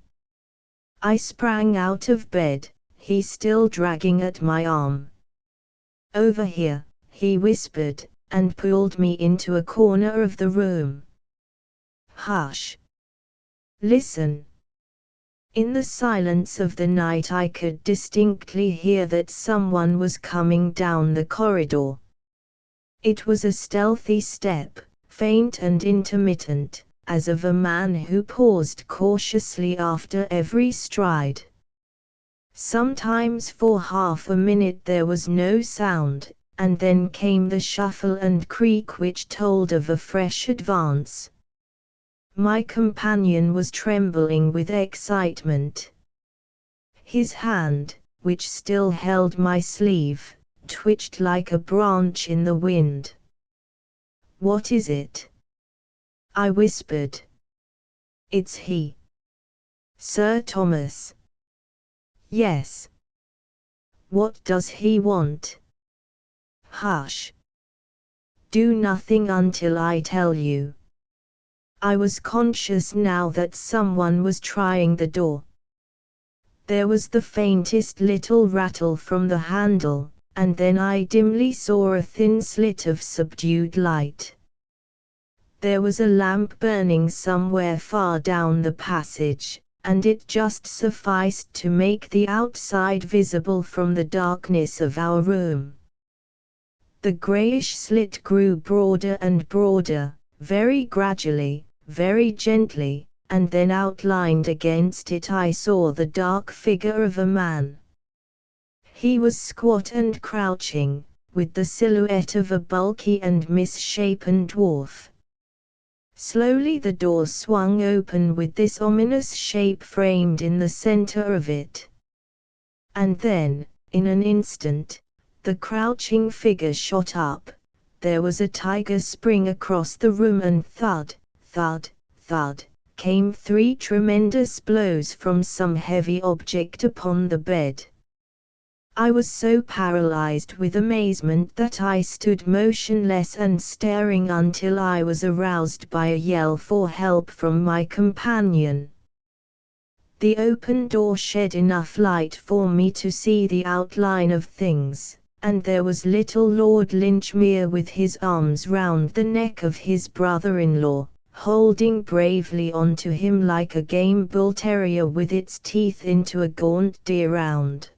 I sprang out of bed, he still dragging at my arm. "Over here," he whispered, and pulled me into a corner of the room. "Hush! Listen!" In the silence of the night I could distinctly hear that someone was coming down the corridor. It was a stealthy step, faint and intermittent, as of a man who paused cautiously after every stride. Sometimes for half a minute there was no sound, and then came the shuffle and creak which told of a fresh advance. My companion was trembling with excitement. His hand, which still held my sleeve, twitched like a branch in the wind. "What is it?" I whispered. "It's he." "Sir Thomas?" "Yes." "What does he want?" "Hush. Do nothing until I tell you." I was conscious now that someone was trying the door. There was the faintest little rattle from the handle, and then I dimly saw a thin slit of subdued light. There was a lamp burning somewhere far down the passage, and it just sufficed to make the outside visible from the darkness of our room. The greyish slit grew broader and broader, very gradually, very gently, and then outlined against it I saw the dark figure of a man. He was squat and crouching, with the silhouette of a bulky and misshapen dwarf. Slowly the door swung open with this ominous shape framed in the center of it. And then, in an instant, the crouching figure shot up. There was a tiger spring across the room and thud, thud, thud, came 3 tremendous blows from some heavy object upon the bed. I was so paralyzed with amazement that I stood motionless and staring until I was aroused by a yell for help from my companion. The open door shed enough light for me to see the outline of things, and there was little Lord Linchmere with his arms round the neck of his brother-in-law, holding bravely on to him like a game bull terrier with its teeth into a gaunt deer-hound.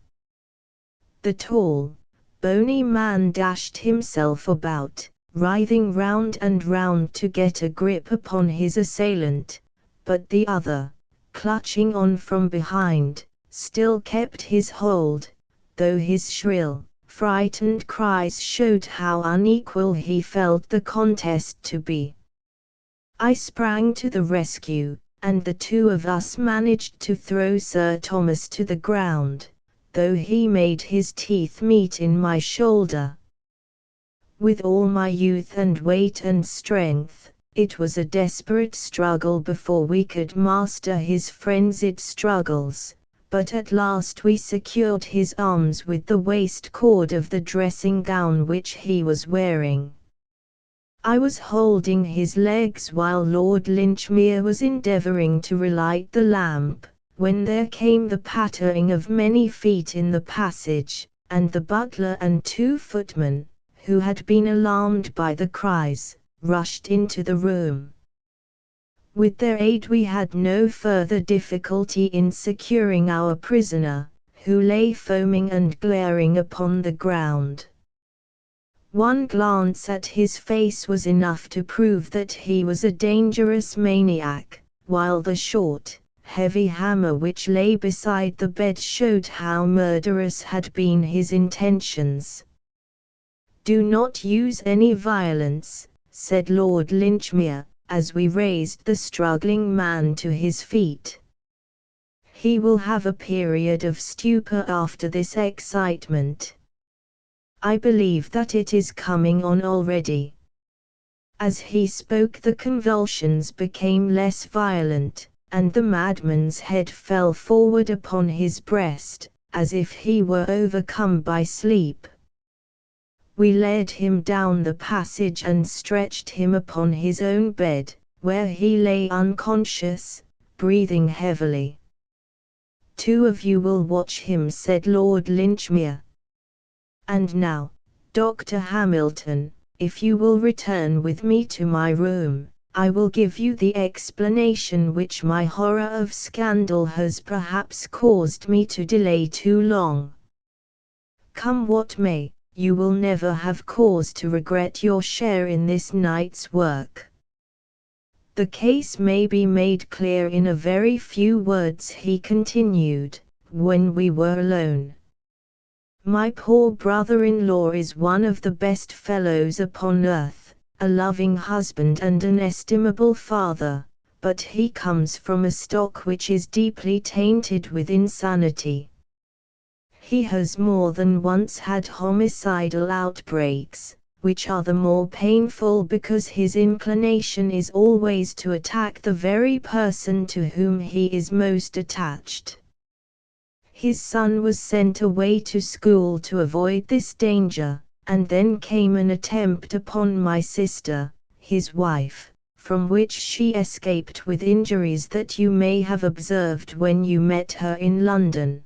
The tall, bony man dashed himself about, writhing round and round to get a grip upon his assailant, but the other, clutching on from behind, still kept his hold, though his shrill, frightened cries showed how unequal he felt the contest to be. I sprang to the rescue, and the two of us managed to throw Sir Thomas to the ground, though he made his teeth meet in my shoulder. With all my youth and weight and strength, it was a desperate struggle before we could master his frenzied struggles, but at last we secured his arms with the waist cord of the dressing gown which he was wearing. I was holding his legs while Lord Linchmere was endeavouring to relight the lamp, when there came the pattering of many feet in the passage, and the butler and 2 footmen, who had been alarmed by the cries, rushed into the room. With their aid we had no further difficulty in securing our prisoner, who lay foaming and glaring upon the ground. One glance at his face was enough to prove that he was a dangerous maniac, while the short, heavy hammer which lay beside the bed showed how murderous had been his intentions. "Do not use any violence," said Lord Linchmere, as we raised the struggling man to his feet. "He will have a period of stupor after this excitement. I believe that it is coming on already." As he spoke the convulsions became less violent, and the madman's head fell forward upon his breast, as if he were overcome by sleep. We led him down the passage and stretched him upon his own bed, where he lay unconscious, breathing heavily. "2 of you will watch him," said Lord Linchmere. "And now, Dr. Hamilton, if you will return with me to my room, I will give you the explanation which my horror of scandal has perhaps caused me to delay too long. Come what may, you will never have cause to regret your share in this night's work. The case may be made clear in a very few words," he continued, when we were alone. "My poor brother-in-law is one of the best fellows upon earth, a loving husband and an estimable father, but he comes from a stock which is deeply tainted with insanity. He has more than once had homicidal outbreaks, which are the more painful because his inclination is always to attack the very person to whom he is most attached. His son was sent away to school to avoid this danger, and then came an attempt upon my sister, his wife, from which she escaped with injuries that you may have observed when you met her in London.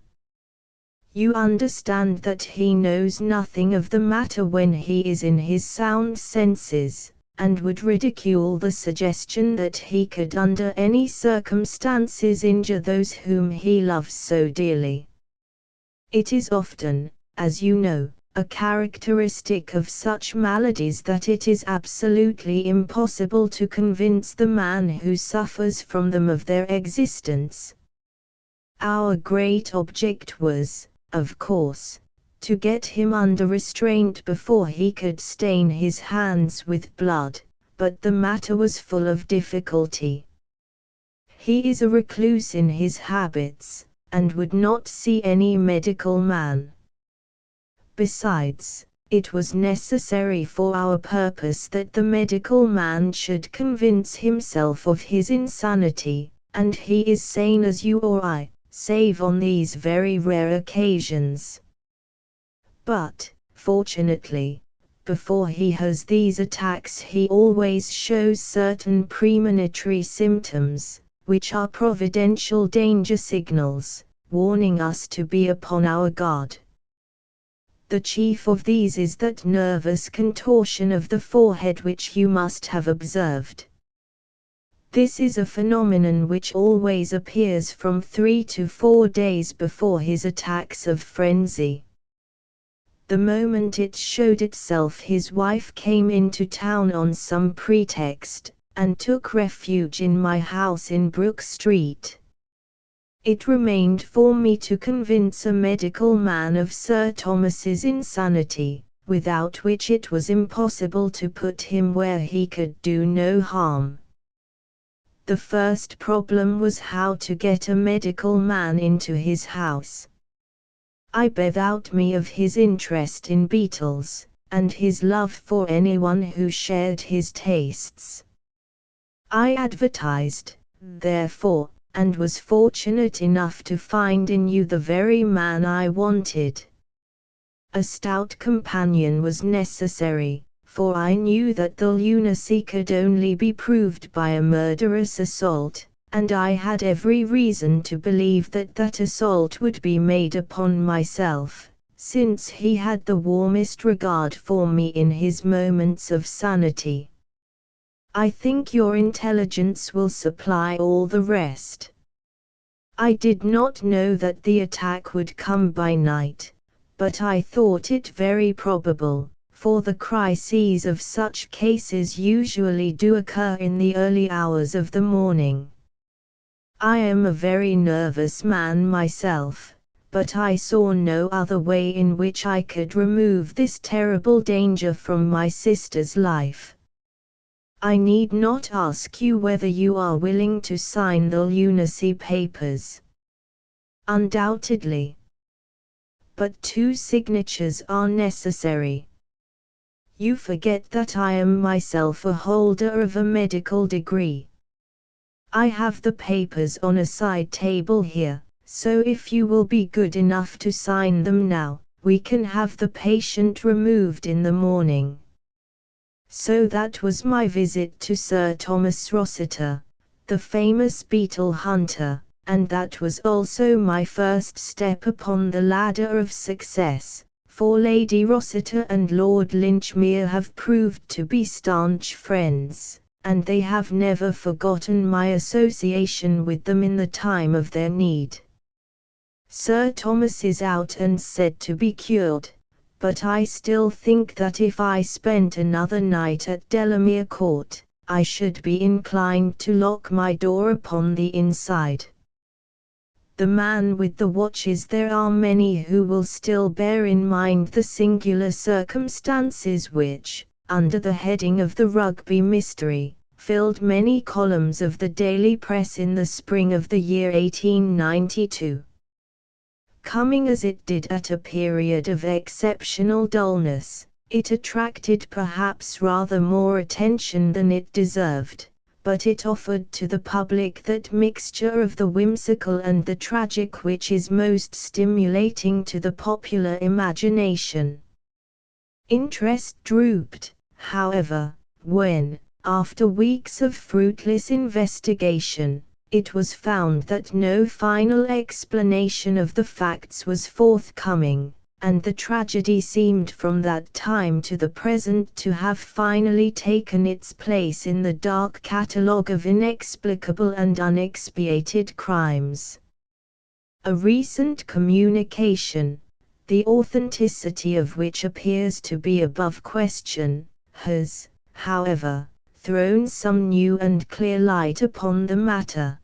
You understand that he knows nothing of the matter when he is in his sound senses, and would ridicule the suggestion that he could under any circumstances injure those whom he loves so dearly. It is often, as you know, a characteristic of such maladies that it is absolutely impossible to convince the man who suffers from them of their existence. Our great object was, of course, to get him under restraint before he could stain his hands with blood, but the matter was full of difficulty. He is a recluse in his habits, and would not see any medical man. Besides, it was necessary for our purpose that the medical man should convince himself of his insanity, and he is sane as you or I, save on these very rare occasions. But, fortunately, before he has these attacks he always shows certain premonitory symptoms, which are providential danger signals, warning us to be upon our guard. The chief of these is that nervous contortion of the forehead which you must have observed. This is a phenomenon which always appears from 3 to 4 days before his attacks of frenzy. The moment it showed itself, his wife came into town on some pretext, and took refuge in my house in Brook Street. It remained for me to convince a medical man of Sir Thomas's insanity, without which it was impossible to put him where he could do no harm. The first problem was how to get a medical man into his house. I bethought me of his interest in beetles, and his love for anyone who shared his tastes. I advertised, therefore, and was fortunate enough to find in you the very man I wanted. A stout companion was necessary, for I knew that the lunacy could only be proved by a murderous assault, and I had every reason to believe that that assault would be made upon myself, since he had the warmest regard for me in his moments of sanity. I think your intelligence will supply all the rest. I did not know that the attack would come by night, but I thought it very probable, for the crises of such cases usually do occur in the early hours of the morning. I am a very nervous man myself, but I saw no other way in which I could remove this terrible danger from my sister's life. I need not ask you whether you are willing to sign the lunacy papers. Undoubtedly. But 2 signatures are necessary. You forget that I am myself a holder of a medical degree. I have the papers on a side table here, so if you will be good enough to sign them now, we can have the patient removed in the morning. So that was my visit to Sir Thomas Rossiter, the famous beetle hunter, and that was also my first step upon the ladder of success. For Lady Rossiter and Lord Linchmere have proved to be staunch friends, and they have never forgotten my association with them in the time of their need. Sir Thomas is out and said to be cured, but I still think that if I spent another night at Delamere Court, I should be inclined to lock my door upon the inside. The man with the watches. There are many who will still bear in mind the singular circumstances which, under the heading of the Rugby mystery, filled many columns of the daily press in the spring of the year 1892. Coming as it did at a period of exceptional dullness, it attracted perhaps rather more attention than it deserved, but it offered to the public that mixture of the whimsical and the tragic which is most stimulating to the popular imagination. Interest drooped, however, when, after weeks of fruitless investigation, it was found that no final explanation of the facts was forthcoming, and the tragedy seemed from that time to the present to have finally taken its place in the dark catalogue of inexplicable and unexpiated crimes. A recent communication, the authenticity of which appears to be above question, has, however, thrown some new and clear light upon the matter.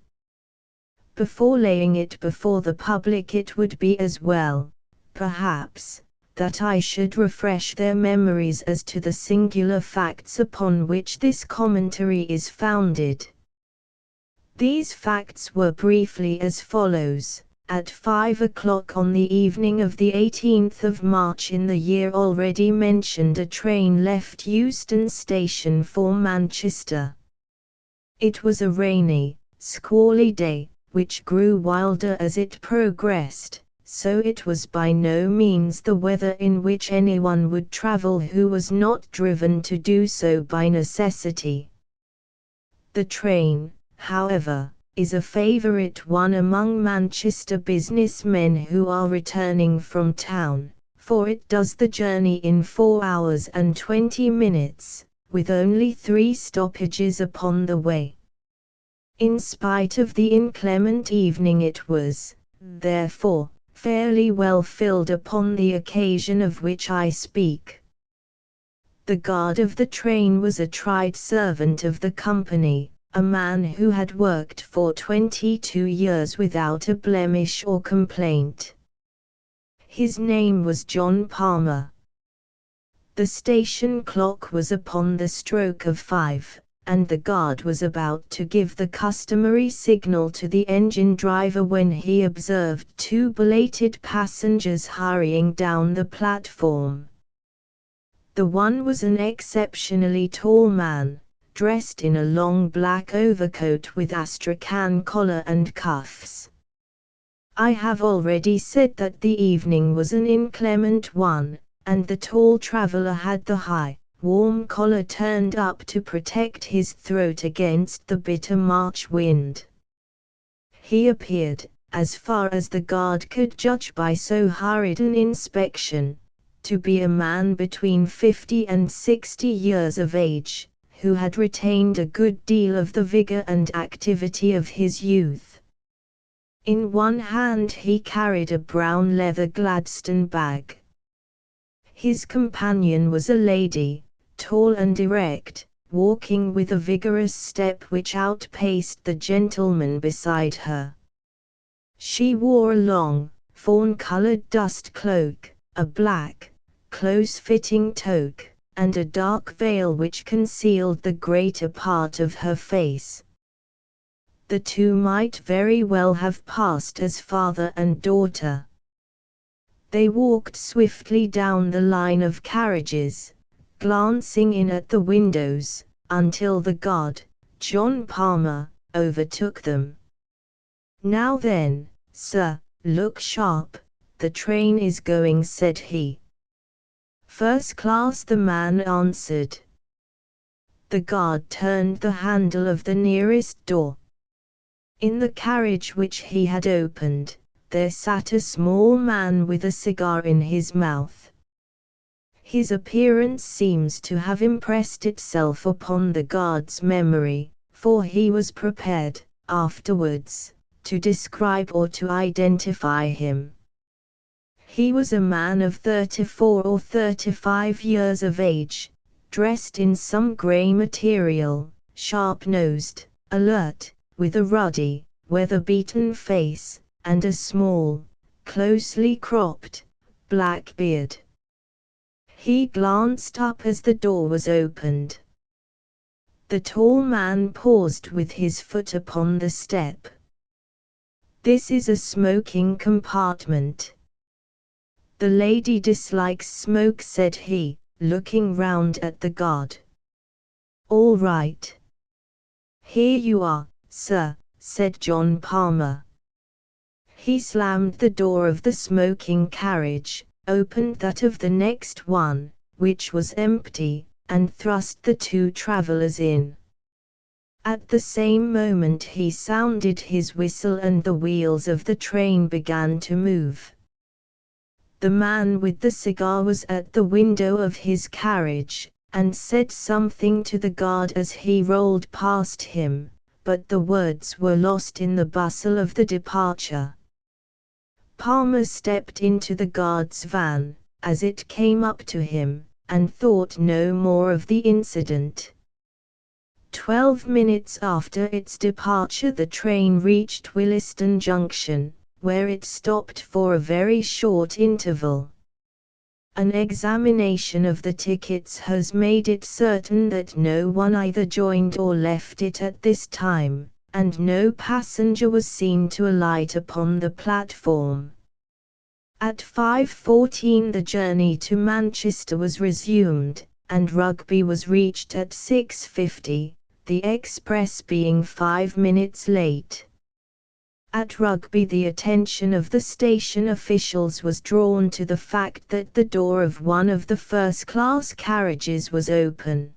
Before laying it before the public, it would be as well, perhaps, that I should refresh their memories as to the singular facts upon which this commentary is founded. These facts were briefly as follows. At 5 o'clock on the evening of the 18th of March in the year already mentioned, a train left Euston Station for Manchester. It was a rainy, squally day, which grew wilder as it progressed, so it was by no means the weather in which anyone would travel who was not driven to do so by necessity. The train, however, is a favorite one among Manchester businessmen who are returning from town, for it does the journey in 4 hours and 20 minutes, with only 3 stoppages upon the way. In spite of the inclement evening it was, therefore, fairly well filled upon the occasion of which I speak. The guard of the train was a tried servant of the company, a man who had worked for 22 years without a blemish or complaint. His name was John Palmer. The station clock was upon the stroke of 5, and the guard was about to give the customary signal to the engine driver when he observed 2 belated passengers hurrying down the platform. The one was an exceptionally tall man, dressed in a long black overcoat with astrakhan collar and cuffs. I have already said that the evening was an inclement one, and the tall traveller had the high, warm collar turned up to protect his throat against the bitter March wind. He appeared, as far as the guard could judge by so hurried an inspection, to be a man between 50 and 60 years of age, who had retained a good deal of the vigour and activity of his youth. In one hand he carried a brown leather Gladstone bag. His companion was a lady, tall and erect, walking with a vigorous step which outpaced the gentleman beside her. She wore a long, fawn-coloured dust cloak, a black, close-fitting toque, and a dark veil which concealed the greater part of her face. The two might very well have passed as father and daughter. They walked swiftly down the line of carriages, glancing in at the windows, until the guard, John Palmer, overtook them. "Now then, sir, look sharp, the train is going," said he. "First class," the man answered. The guard turned the handle of the nearest door. In the carriage which he had opened, there sat a small man with a cigar in his mouth. His appearance seems to have impressed itself upon the guard's memory, for he was prepared, afterwards, to describe or to identify him. He was a man of 34 or 35 years of age, dressed in some grey material, sharp-nosed, alert, with a ruddy, weather-beaten face, and a small, closely cropped, black beard. He glanced up as the door was opened. The tall man paused with his foot upon the step. "This is a smoking compartment. The lady dislikes smoke," said he, looking round at the guard. "All right. Here you are, sir," said John Palmer. He slammed the door of the smoking carriage, opened that of the next one, which was empty, and thrust the 2 travellers in. At the same moment he sounded his whistle and the wheels of the train began to move. The man with the cigar was at the window of his carriage, and said something to the guard as he rolled past him, but the words were lost in the bustle of the departure. Palmer stepped into the guard's van, as it came up to him, and thought no more of the incident. 12 minutes after its departure the train reached Williston Junction, where it stopped for a very short interval. An examination of the tickets has made it certain that no one either joined or left it at this time, and no passenger was seen to alight upon the platform. At 5:14 the journey to Manchester was resumed, and Rugby was reached at 6:50, the express being 5 minutes late. At Rugby, the attention of the station officials was drawn to the fact that the door of one of the first-class carriages was open.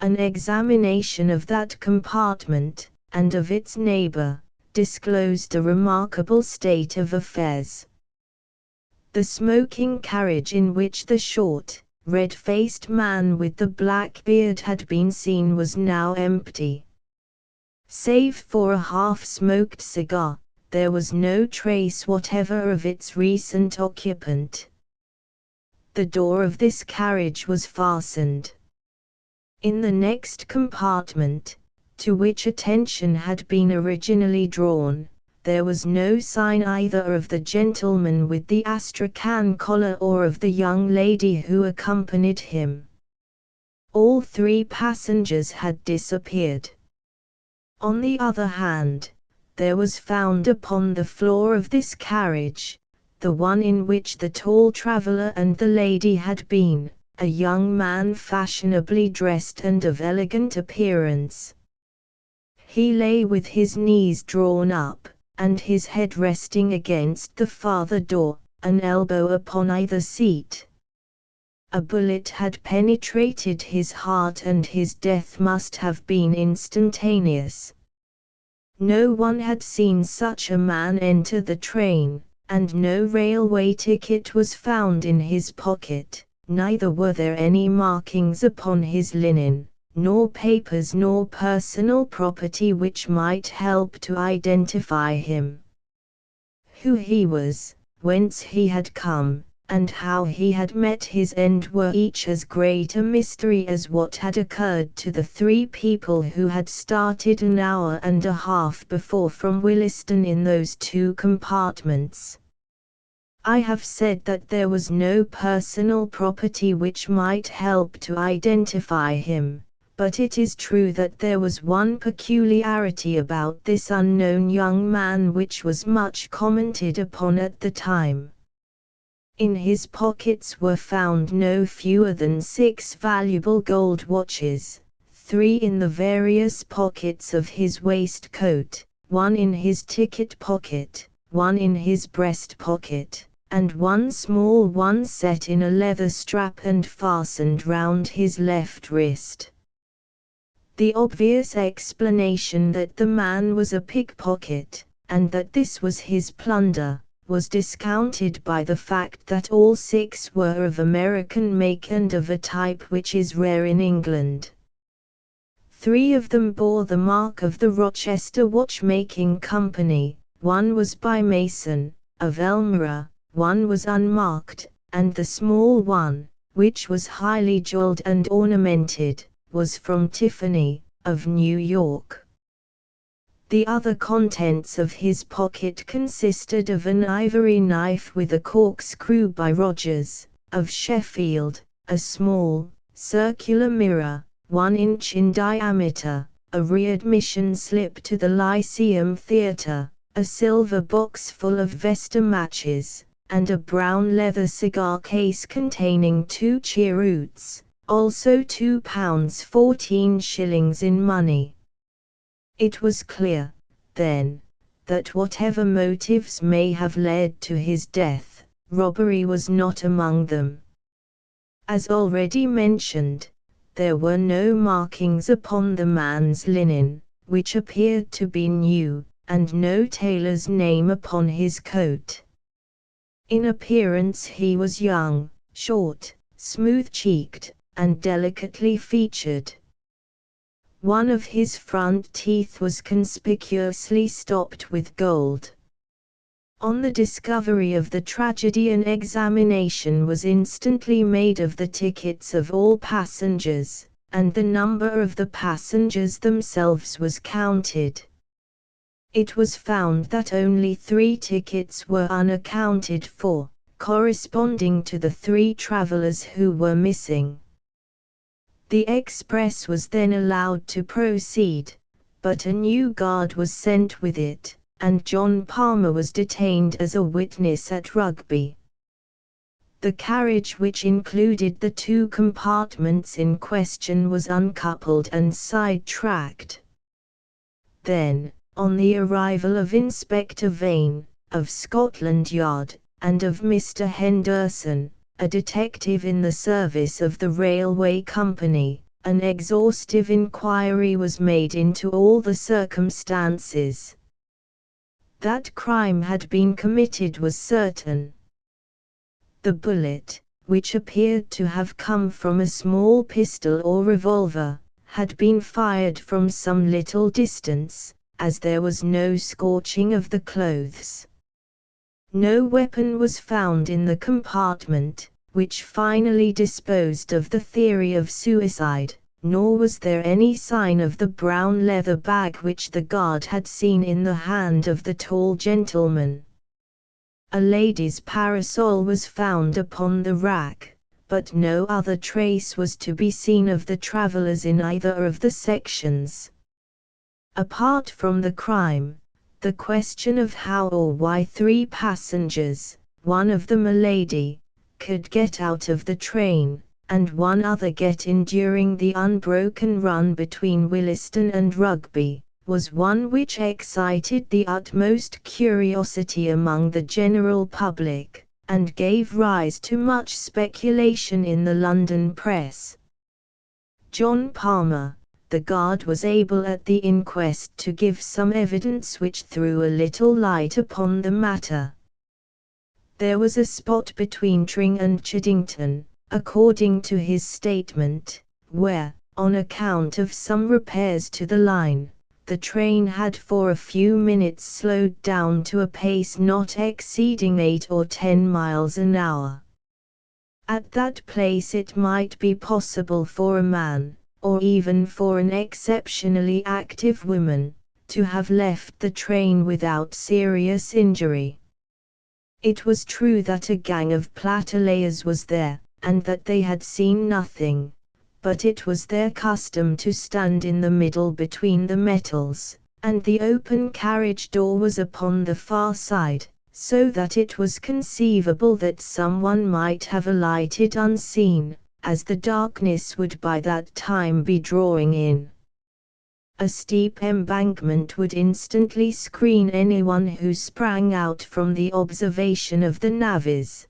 An examination of that compartment, and of its neighbour, disclosed a remarkable state of affairs. The smoking carriage in which the short, red-faced man with the black beard had been seen was now empty. Save for a half-smoked cigar, there was no trace whatever of its recent occupant. The door of this carriage was fastened. In the next compartment, to which attention had been originally drawn, there was no sign either of the gentleman with the astrakhan collar or of the young lady who accompanied him. All three passengers had disappeared. On the other hand, there was found upon the floor of this carriage, the one in which the tall traveller and the lady had been, a young man fashionably dressed and of elegant appearance. He lay with his knees drawn up, and his head resting against the farther door, an elbow upon either seat. A bullet had penetrated his heart and his death must have been instantaneous. No one had seen such a man enter the train, and no railway ticket was found in his pocket, neither were there any markings upon his linen, nor papers nor personal property which might help to identify him. Who he was, whence he had come, and how he had met his end were each as great a mystery as what had occurred to the three people who had started an hour and a half before from Williston in those two compartments. I have said that there was no personal property which might help to identify him, but it is true that there was one peculiarity about this unknown young man which was much commented upon at the time. In his pockets were found no fewer than 6 valuable gold watches, 3 in the various pockets of his waistcoat, 1 in his ticket pocket, 1 in his breast pocket, and 1 small one set in a leather strap and fastened round his left wrist. The obvious explanation that the man was a pickpocket, and that this was his plunder, was discounted by the fact that all 6 were of American make and of a type which is rare in England. 3 of them bore the mark of the Rochester Watchmaking Company, 1 was by Mason, of Elmira, 1 was unmarked, and the small one, which was highly jeweled and ornamented, was from Tiffany, of New York. The other contents of his pocket consisted of an ivory knife with a corkscrew by Rogers, of Sheffield, a small, circular mirror, 1 inch in diameter, a readmission slip to the Lyceum Theatre, a silver box full of Vesta matches, and a brown leather cigar case containing 2 cheroots, also £2 14 shillings in money. It was clear, then, that whatever motives may have led to his death, robbery was not among them. As already mentioned, there were no markings upon the man's linen, which appeared to be new, and no tailor's name upon his coat. In appearance he was young, short, smooth-cheeked, and delicately featured. One of his front teeth was conspicuously stopped with gold. On the discovery of the tragedy, an examination was instantly made of the tickets of all passengers, and the number of the passengers themselves was counted. It was found that only 3 tickets were unaccounted for, corresponding to the 3 travelers who were missing. The express was then allowed to proceed, but a new guard was sent with it, and John Palmer was detained as a witness at Rugby. The carriage, which included the 2 compartments in question, was uncoupled and side-tracked. Then, on the arrival of Inspector Vane, of Scotland Yard, and of Mr. Henderson, a detective in the service of the railway company, an exhaustive inquiry was made into all the circumstances. That crime had been committed was certain. The bullet, which appeared to have come from a small pistol or revolver, had been fired from some little distance, as there was no scorching of the clothes. No weapon was found in the compartment, which finally disposed of the theory of suicide, nor was there any sign of the brown leather bag which the guard had seen in the hand of the tall gentleman. A lady's parasol was found upon the rack, but no other trace was to be seen of the travellers in either of the sections. Apart from the crime, the question of how or why 3 passengers, one of them a lady, could get out of the train, and one other get in during the unbroken run between Williston and Rugby, was one which excited the utmost curiosity among the general public, and gave rise to much speculation in the London press. John Palmer, the guard, was able at the inquest to give some evidence which threw a little light upon the matter. There was a spot between Tring and Chiddington, according to his statement, where, on account of some repairs to the line, the train had for a few minutes slowed down to a pace not exceeding 8 or 10 miles an hour. At that place it might be possible for a man, or even for an exceptionally active woman, to have left the train without serious injury. It was true that a gang of platelayers was there, and that they had seen nothing, but it was their custom to stand in the middle between the metals, and the open carriage door was upon the far side, so that it was conceivable that someone might have alighted unseen, as the darkness would by that time be drawing in. A steep embankment would instantly screen anyone who sprang out from the observation of the navvies.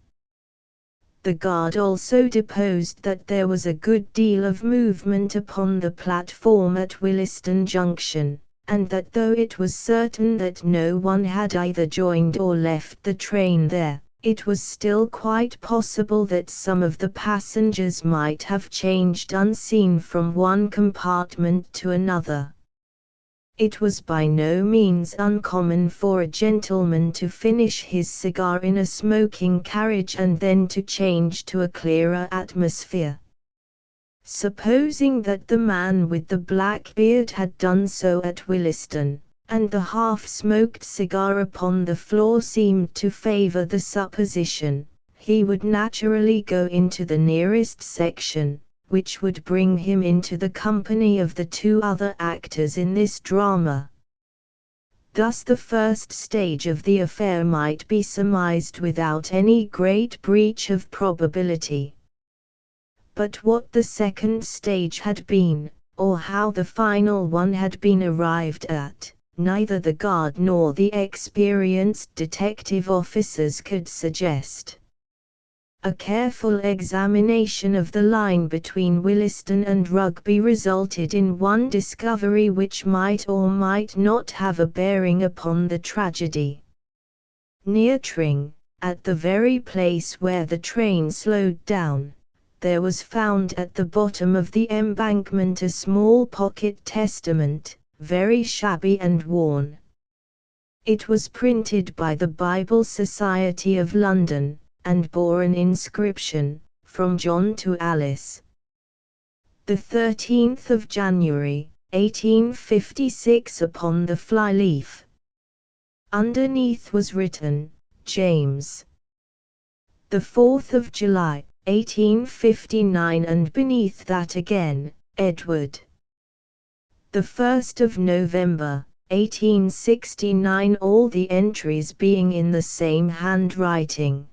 The guard also deposed that there was a good deal of movement upon the platform at Williston Junction, and that though it was certain that no one had either joined or left the train there, it was still quite possible that some of the passengers might have changed unseen from one compartment to another. It was by no means uncommon for a gentleman to finish his cigar in a smoking carriage and then to change to a clearer atmosphere. Supposing that the man with the black beard had done so at Williston, and the half-smoked cigar upon the floor seemed to favor the supposition, he would naturally go into the nearest section, which would bring him into the company of the 2 other actors in this drama. Thus the first stage of the affair might be surmised without any great breach of probability. But what the second stage had been, or how the final one had been arrived at, neither the guard nor the experienced detective officers could suggest. A careful examination of the line between Williston and Rugby resulted in one discovery which might or might not have a bearing upon the tragedy. Near Tring, at the very place where the train slowed down, there was found at the bottom of the embankment a small pocket testament, very shabby and worn. It was printed by the Bible Society of London, and bore an inscription, "From John to Alice. The 13th of January, 1856" upon the flyleaf. Underneath was written, "James. The 4th of July, 1859" and beneath that again, "Edward. The 1st of November, 1869", all the entries being in the same handwriting.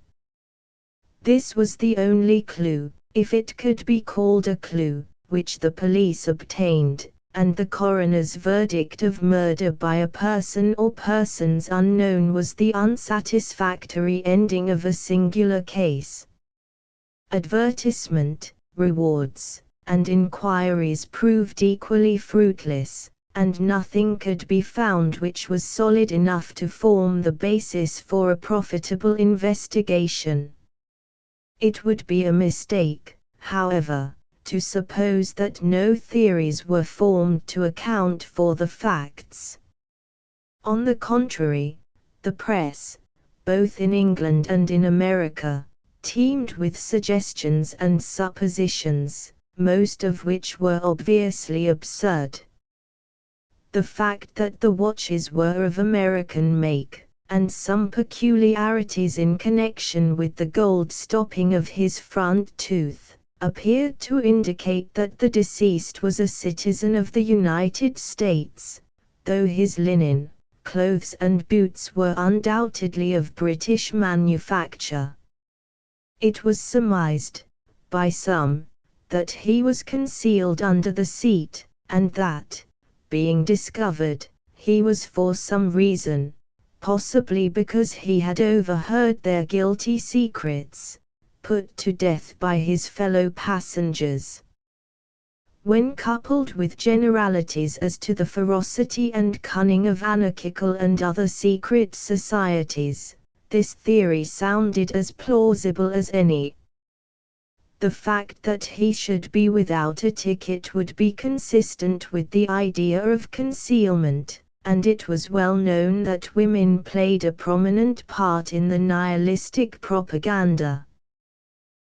This was the only clue, if it could be called a clue, which the police obtained, and the coroner's verdict of murder by a person or persons unknown was the unsatisfactory ending of a singular case. Advertisement, rewards, and inquiries proved equally fruitless, and nothing could be found which was solid enough to form the basis for a profitable investigation. It would be a mistake, however, to suppose that no theories were formed to account for the facts. On the contrary, the press, both in England and in America, teemed with suggestions and suppositions, most of which were obviously absurd. The fact that the watches were of American make, and some peculiarities in connection with the gold stopping of his front tooth, appeared to indicate that the deceased was a citizen of the United States, though his linen, clothes and boots were undoubtedly of British manufacture. It was surmised, by some, that he was concealed under the seat, and that, being discovered, he was for some reason, possibly because he had overheard their guilty secrets, put to death by his fellow passengers. When coupled with generalities as to the ferocity and cunning of anarchical and other secret societies, this theory sounded as plausible as any. The fact that he should be without a ticket would be consistent with the idea of concealment, and it was well known that women played a prominent part in the nihilistic propaganda.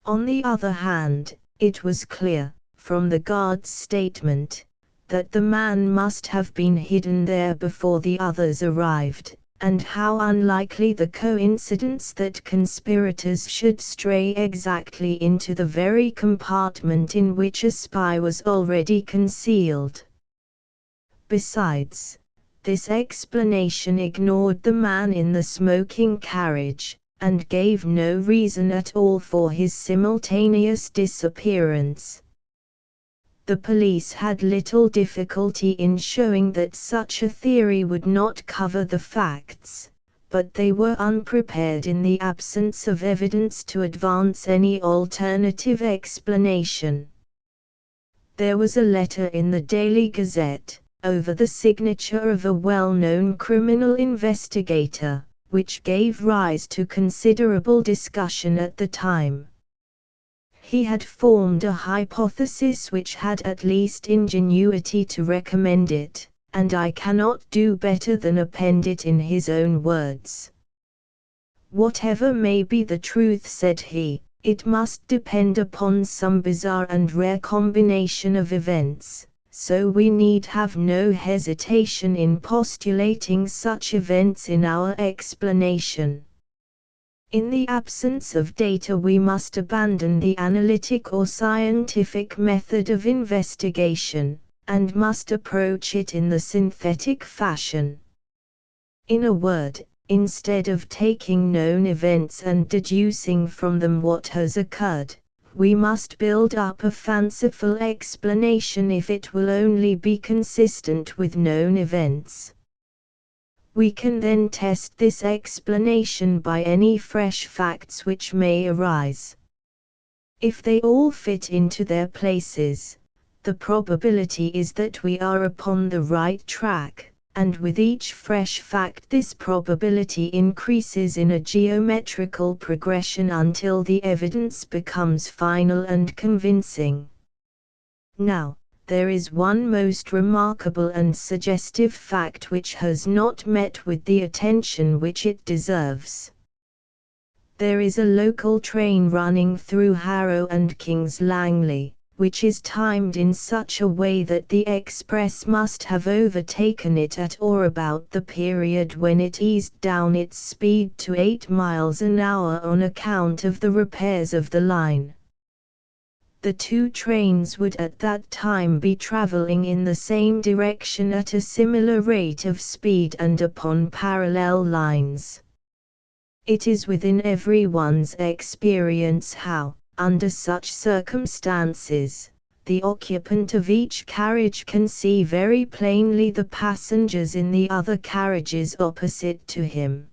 On the other hand, it was clear, from the guard's statement, that the man must have been hidden there before the others arrived, and how unlikely the coincidence that conspirators should stray exactly into the very compartment in which a spy was already concealed. Besides, this explanation ignored the man in the smoking carriage, and gave no reason at all for his simultaneous disappearance. The police had little difficulty in showing that such a theory would not cover the facts, but they were unprepared in the absence of evidence to advance any alternative explanation. There was a letter in the Daily Gazette, over the signature of a well-known criminal investigator, which gave rise to considerable discussion at the time. He had formed a hypothesis which had at least ingenuity to recommend it, and I cannot do better than append it in his own words. Whatever may be the truth, said he, it must depend upon some bizarre and rare combination of events, so we need have no hesitation in postulating such events in our explanation. In the absence of data, we must abandon the analytic or scientific method of investigation, and must approach it in the synthetic fashion. In a word, instead of taking known events and deducing from them what has occurred, we must build up a fanciful explanation if it will only be consistent with known events. We can then test this explanation by any fresh facts which may arise. If they all fit into their places, the probability is that we are upon the right track, and with each fresh fact this probability increases in a geometrical progression until the evidence becomes final and convincing. Now, there is one most remarkable and suggestive fact which has not met with the attention which it deserves. There is a local train running through Harrow and King's Langley, which is timed in such a way that the express must have overtaken it at or about the period when it eased down its speed to 8 miles an hour on account of the repairs of the line. The two trains would at that time be traveling in the same direction at a similar rate of speed and upon parallel lines. It is within everyone's experience how, under such circumstances, the occupant of each carriage can see very plainly the passengers in the other carriages opposite to him.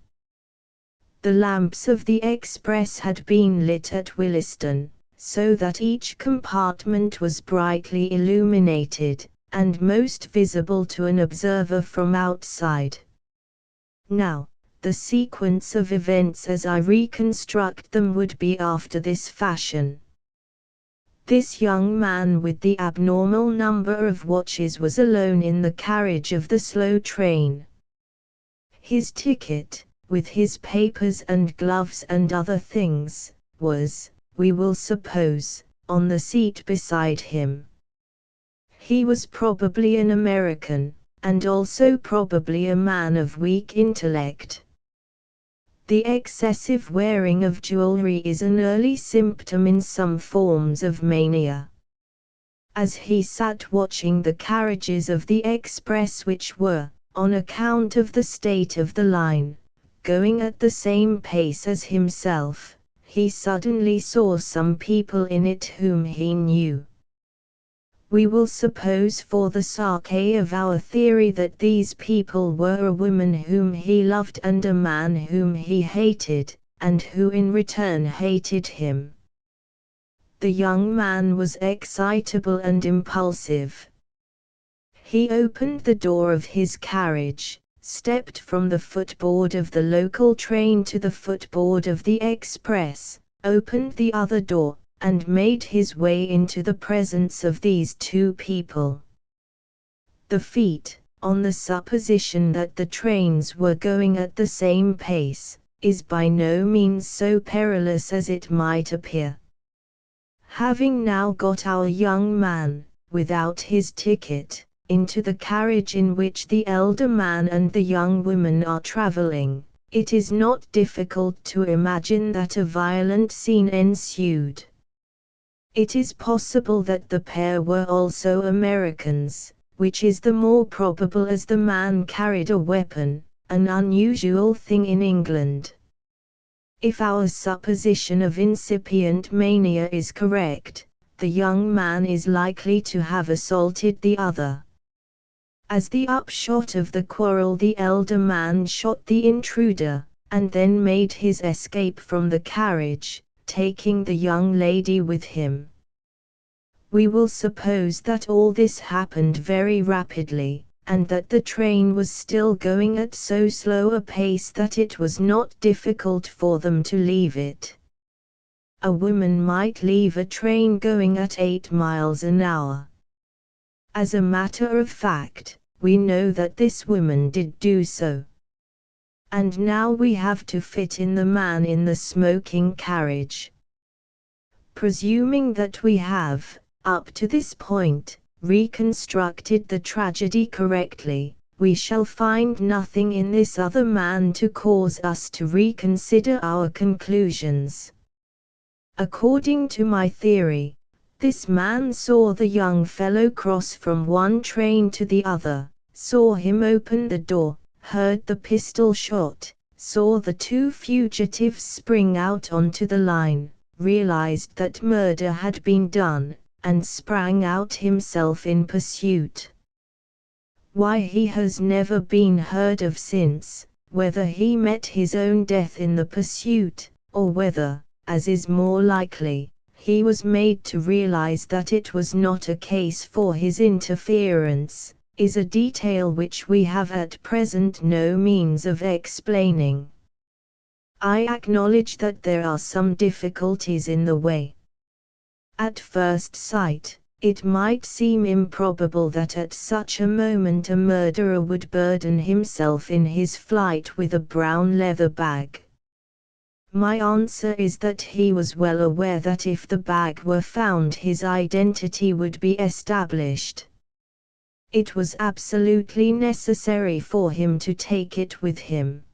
The lamps of the express had been lit at Williston, so that each compartment was brightly illuminated, and most visible to an observer from outside. Now, the sequence of events as I reconstruct them would be after this fashion. This young man with the abnormal number of watches was alone in the carriage of the slow train. His ticket, with his papers and gloves and other things, was, we will suppose, on the seat beside him. He was probably an American, and also probably a man of weak intellect. The excessive wearing of jewelry is an early symptom in some forms of mania. As he sat watching the carriages of the express which were, on account of the state of the line, going at the same pace as himself, he suddenly saw some people in it whom he knew. We will suppose for the sake of our theory that these people were a woman whom he loved and a man whom he hated, and who in return hated him. The young man was excitable and impulsive. He opened the door of his carriage, stepped from the footboard of the local train to the footboard of the express, opened the other door, and made his way into the presence of these two people. The feat, on the supposition that the trains were going at the same pace, is by no means so perilous as it might appear. Having now got our young man, without his ticket, into the carriage in which the elder man and the young woman are traveling, it is not difficult to imagine that a violent scene ensued. It is possible that the pair were also Americans, which is the more probable as the man carried a weapon, an unusual thing in England. If our supposition of incipient mania is correct, the young man is likely to have assaulted the other. As the upshot of the quarrel, the elder man shot the intruder, and then made his escape from the carriage, taking the young lady with him. We will suppose that all this happened very rapidly, and that the train was still going at so slow a pace that it was not difficult for them to leave it. A woman might leave a train going at 8 miles an hour. As a matter of fact, we know that this woman did do so. And now we have to fit in the man in the smoking carriage. Presuming that we have, up to this point, reconstructed the tragedy correctly, we shall find nothing in this other man to cause us to reconsider our conclusions. According to my theory, this man saw the young fellow cross from one train to the other, saw him open the door, heard the pistol shot, saw the two fugitives spring out onto the line, realized that murder had been done, and sprang out himself in pursuit. Why he has never been heard of since, whether he met his own death in the pursuit, or whether, as is more likely, he was made to realize that it was not a case for his interference, is a detail which we have at present no means of explaining. I acknowledge that there are some difficulties in the way. At first sight, it might seem improbable that at such a moment a murderer would burden himself in his flight with a brown leather bag. My answer is that he was well aware that if the bag were found his identity would be established. It was absolutely necessary for him to take it with him.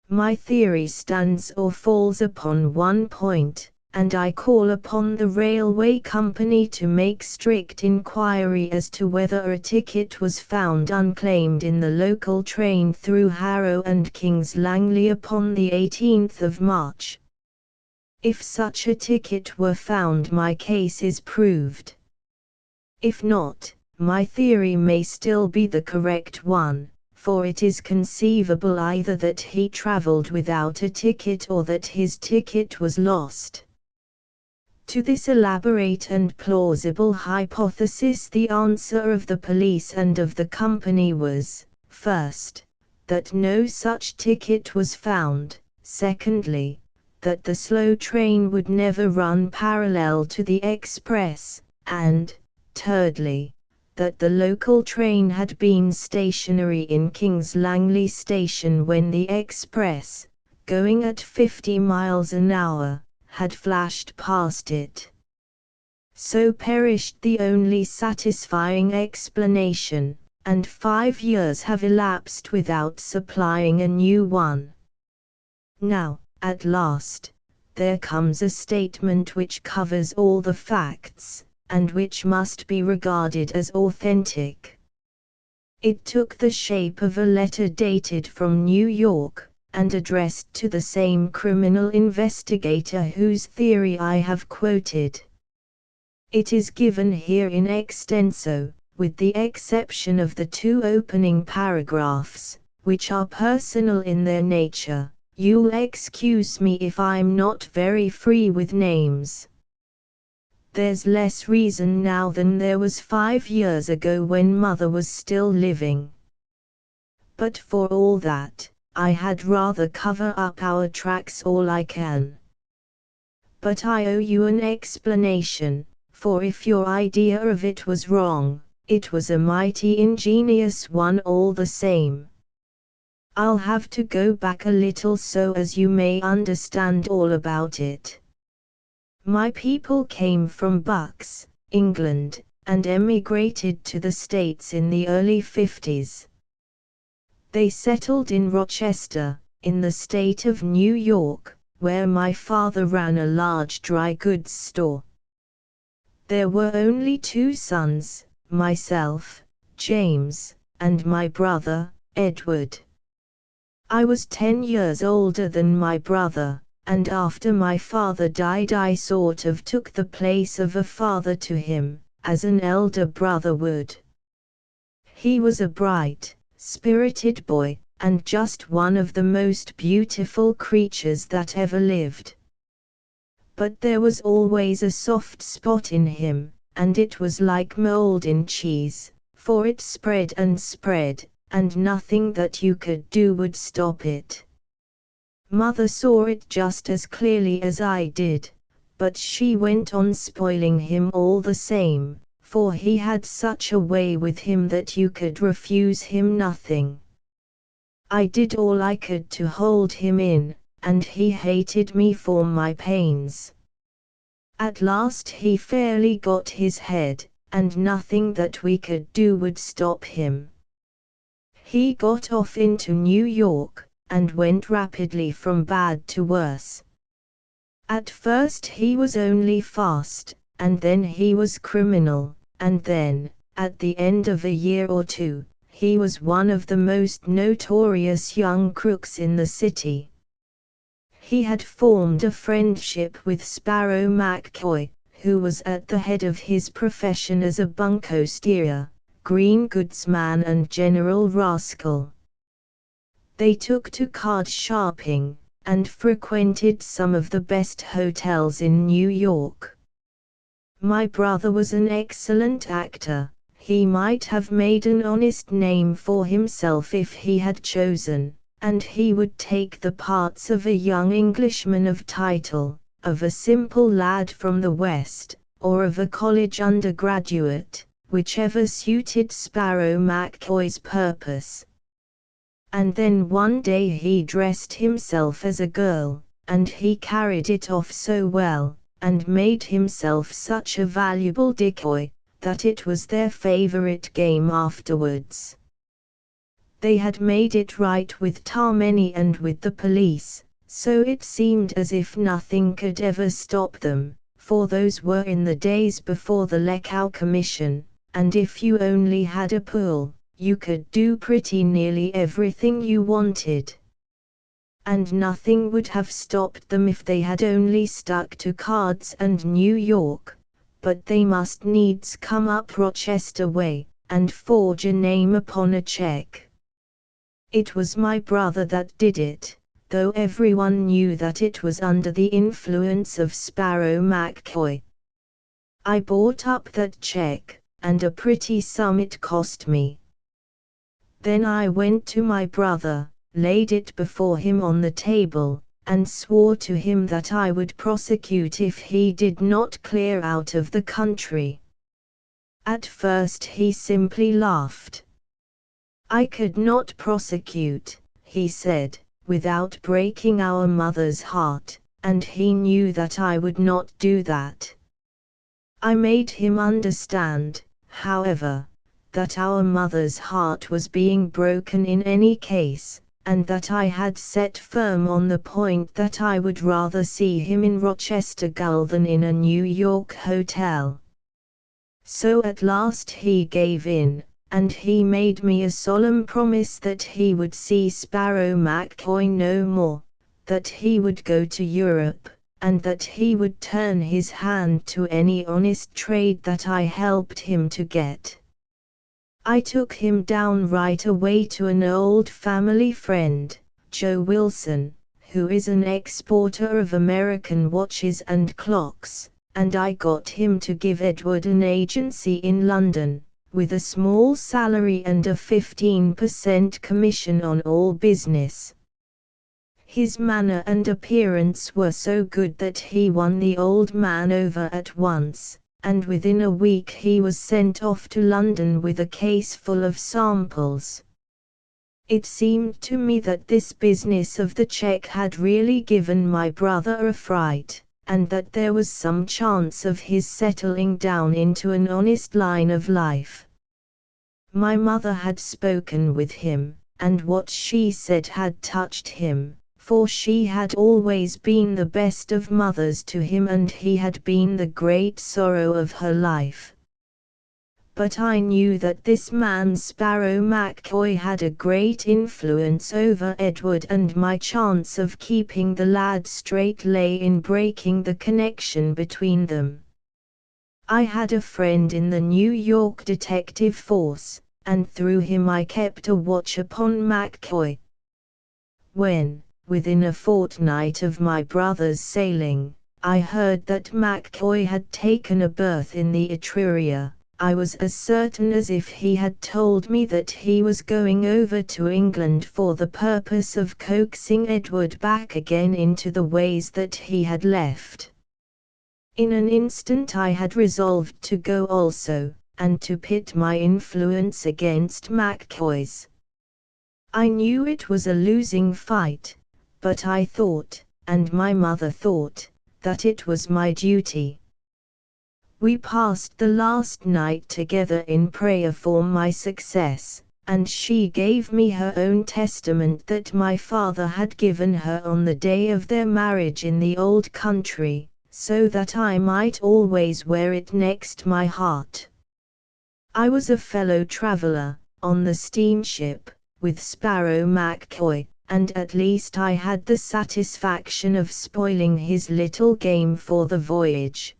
My theory stands or falls upon one point, and I call upon the railway company to make strict inquiry as to whether a ticket was found unclaimed in the local train through Harrow and King's Langley upon the 18th of March. If such a ticket were found, my case is proved. If not, my theory may still be the correct one, for it is conceivable either that he traveled without a ticket or that his ticket was lost. To this elaborate and plausible hypothesis, the answer of the police and of the company was, first, that no such ticket was found, secondly, that the slow train would never run parallel to the express, and, thirdly, that the local train had been stationary in King's Langley station when the express, going at 50 miles an hour, had flashed past it. So perished the only satisfying explanation, and 5 years have elapsed without supplying a new one. Now, at last, there comes a statement which covers all the facts, and which must be regarded as authentic. It took the shape of a letter dated from New York, and addressed to the same criminal investigator whose theory I have quoted. It is given here in extenso, with the exception of the 2 opening paragraphs, which are personal in their nature. You'll excuse me if I'm not very free with names. There's less reason now than there was 5 years ago when Mother was still living. But for all that, I had rather cover up our tracks all I can. But I owe you an explanation, for if your idea of it was wrong, it was a mighty ingenious one all the same. I'll have to go back a little so as you may understand all about it. My people came from Bucks, England, and emigrated to the States in the early 50s. They settled in Rochester, in the state of New York, where my father ran a large dry goods store. There were only 2 sons, myself, James, and my brother, Edward. I was 10 years older than my brother, and after my father died I sort of took the place of a father to him, as an elder brother would. He was a bright, spirited boy, and just one of the most beautiful creatures that ever lived. But there was always a soft spot in him, and it was like mold in cheese, for it spread and spread, and nothing that you could do would stop it. Mother saw it just as clearly as I did, but she went on spoiling him all the same, for he had such a way with him that you could refuse him nothing. I did all I could to hold him in, and he hated me for my pains. At last he fairly got his head, and nothing that we could do would stop him. He got off into New York, and went rapidly from bad to worse. At first he was only fast, and then he was criminal, and then, at the end of a year or 2, he was one of the most notorious young crooks in the city. He had formed a friendship with Sparrow McCoy, who was at the head of his profession as a bunco steerer, green goods man and general rascal. They took to card sharping, and frequented some of the best hotels in New York. My brother was an excellent actor. He might have made an honest name for himself if he had chosen, and he would take the parts of a young Englishman of title, of a simple lad from the West, or of a college undergraduate, whichever suited Sparrow McCoy's purpose. And then one day he dressed himself as a girl, and he carried it off so well, and made himself such a valuable decoy, that it was their favorite game afterwards. They had made it right with Tammany and with the police, so it seemed as if nothing could ever stop them, for those were in the days before the Leckow Commission, and if you only had a pull, you could do pretty nearly everything you wanted. And nothing would have stopped them if they had only stuck to cards and New York. but they must needs come up Rochester way, and forge a name upon a check. It was my brother that did it, though everyone knew that it was under the influence of Sparrow McCoy. I bought up that check, and a pretty sum it cost me. Then I went to my brother, laid it before him on the table, and swore to him that I would prosecute if he did not clear out of the country. At first he simply laughed. I could not prosecute, he said, without breaking our mother's heart, and he knew that I would not do that. I made him understand, however, that our mother's heart was being broken in any case, and that I had set firm on the point that I would rather see him in Rochester Gaol than in a New York hotel. So at last he gave in, and he made me a solemn promise that he would see Sparrow McCoy no more, that he would go to Europe, and that he would turn his hand to any honest trade that I helped him to get. I took him down right away to an old family friend, Joe Wilson, who is an exporter of American watches and clocks, and I got him to give Edward an agency in London, with a small salary and a 15% commission on all business. His manner and appearance were so good that he won the old man over at once, and within a week he was sent off to London with a case full of samples. It seemed to me that this business of the check had really given my brother a fright, and that there was some chance of his settling down into an honest line of life. My mother had spoken with him, and what she said had touched him, for she had always been the best of mothers to him and he had been the great sorrow of her life. But I knew that this man Sparrow McCoy had a great influence over Edward, and my chance of keeping the lad straight lay in breaking the connection between them. I had a friend in the New York detective force, and through him I kept a watch upon McCoy. When, within a fortnight of my brother's sailing, I heard that McCoy had taken a berth in the Etruria, I was as certain as if he had told me that he was going over to England for the purpose of coaxing Edward back again into the ways that he had left. In an instant I had resolved to go also, and to pit my influence against McCoy's. I knew it was a losing fight, but I thought, and my mother thought, that it was my duty. We passed the last night together in prayer for my success, and she gave me her own testament that my father had given her on the day of their marriage in the old country, so that I might always wear it next my heart. I was a fellow traveler, on the steamship, with Sparrow McCoy, and at least I had the satisfaction of spoiling his little game for the voyage.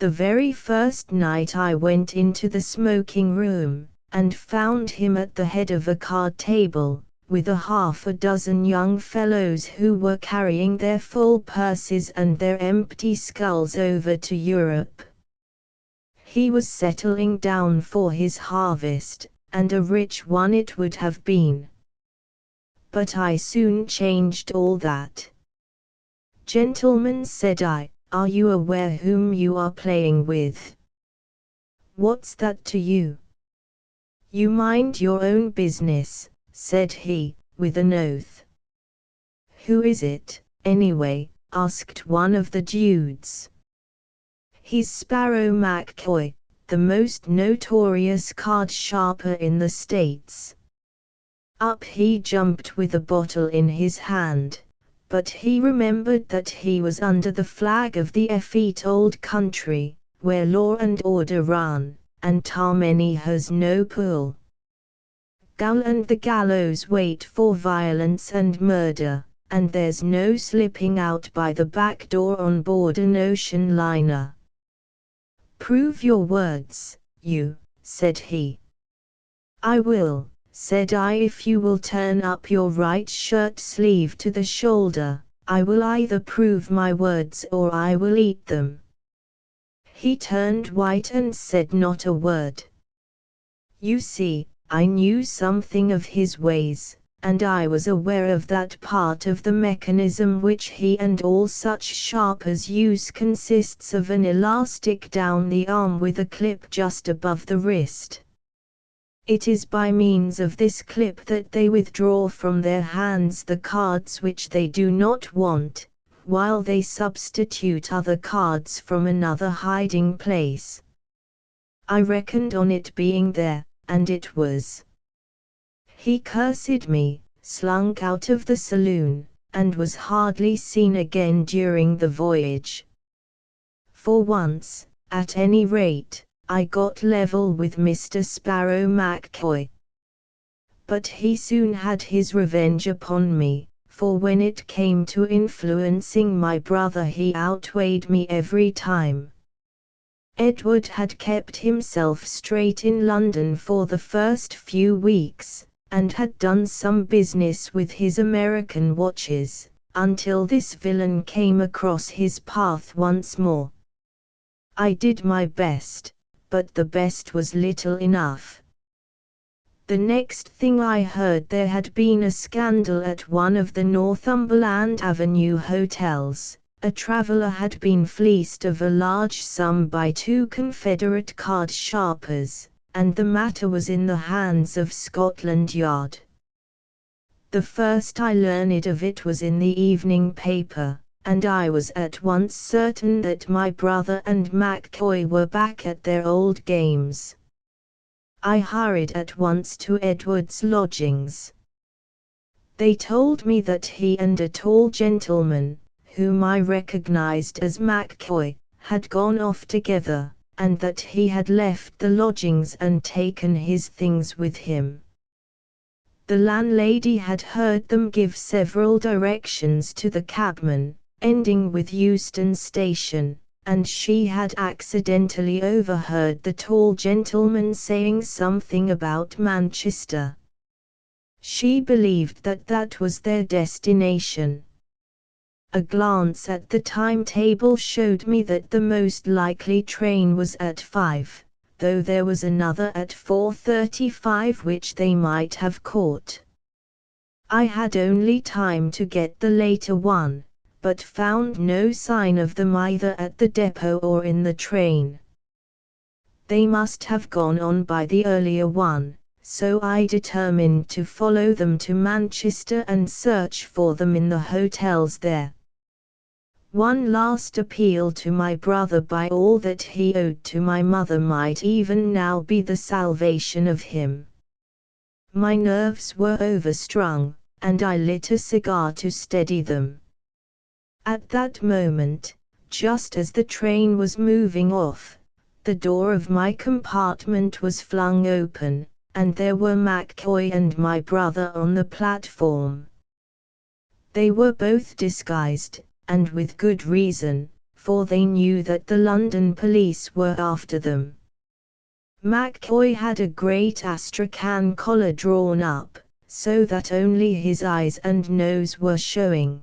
The very first night I went into the smoking room, and found him at the head of a card table, with a half a dozen young fellows who were carrying their full purses and their empty skulls over to Europe. He was settling down for his harvest, and a rich one it would have been. But I soon changed all that. "Gentlemen," said I, "are you aware whom you are playing with?" "What's that to you?" "You mind your own business," said he, with an oath. "Who is it, anyway?" asked one of the dudes. "He's Sparrow McCoy, the most notorious card sharper in the States." Up he jumped with a bottle in his hand, but he remembered that he was under the flag of the effete old country, where law and order run, and Tarmany has no pull. Gaol and the gallows wait for violence and murder, and there's no slipping out by the back door on board an ocean liner. "Prove your words, you," said he. "I will," said I, "if you will turn up your right shirt sleeve to the shoulder. I will either prove my words or I will eat them." He turned white and said not a word. You see, I knew something of his ways, and I was aware of that part of the mechanism which he and all such sharpers use consists of an elastic down the arm with a clip just above the wrist. It is by means of this clip that they withdraw from their hands the cards which they do not want, while they substitute other cards from another hiding place. I reckoned on it being there, and it was. He cursed me, slunk out of the saloon, and was hardly seen again during the voyage. For once, at any rate, I got level with Mr. Sparrow MacCoy. But he soon had his revenge upon me, for when it came to influencing my brother he outweighed me every time. Edward had kept himself straight in London for the first few weeks, and had done some business with his American watches, until this villain came across his path once more. I did my best, but the best was little enough. The next thing I heard, there had been a scandal at one of the Northumberland Avenue hotels. A traveller had been fleeced of a large sum by two Confederate card sharpers, and the matter was in the hands of Scotland Yard. The first I learned of it was in the evening paper, and I was at once certain that my brother and MacCoy were back at their old games. I hurried at once to Edward's lodgings. They told me that he and a tall gentleman, whom I recognized as MacCoy, had gone off together, and that he had left the lodgings and taken his things with him. The landlady had heard them give several directions to the cabman, ending with Euston Station, and she had accidentally overheard the tall gentleman saying something about Manchester. She believed that that was their destination. A glance at the timetable showed me that the most likely train was at 5, though there was another at 4:35 which they might have caught. I had only time to get the later one, but found no sign of them either at the depot or in the train. They must have gone on by the earlier one, so I determined to follow them to Manchester and search for them in the hotels there. One last appeal to my brother by all that he owed to my mother might even now be the salvation of him. My nerves were overstrung, and I lit a cigar to steady them. At that moment, just as the train was moving off, the door of my compartment was flung open, and there were MacCoy and my brother on the platform. They were both disguised, and with good reason, for they knew that the London police were after them. MacCoy had a great astrakhan collar drawn up, so that only his eyes and nose were showing.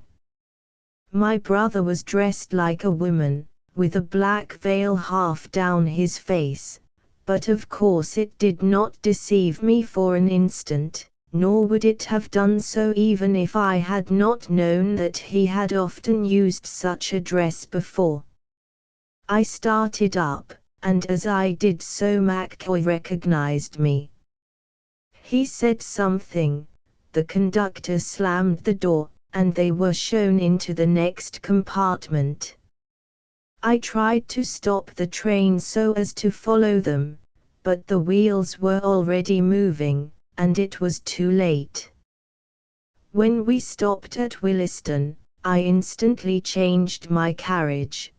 My brother was dressed like a woman, with a black veil half down his face, but of course it did not deceive me for an instant, nor would it have done so even if I had not known that he had often used such a dress before. I started up, and as I did so MacCoy recognized me. He said something, the conductor slammed the door, and they were shown into the next compartment. I tried to stop the train so as to follow them, but the wheels were already moving, and it was too late. When we stopped at Williston, I instantly changed my carriage.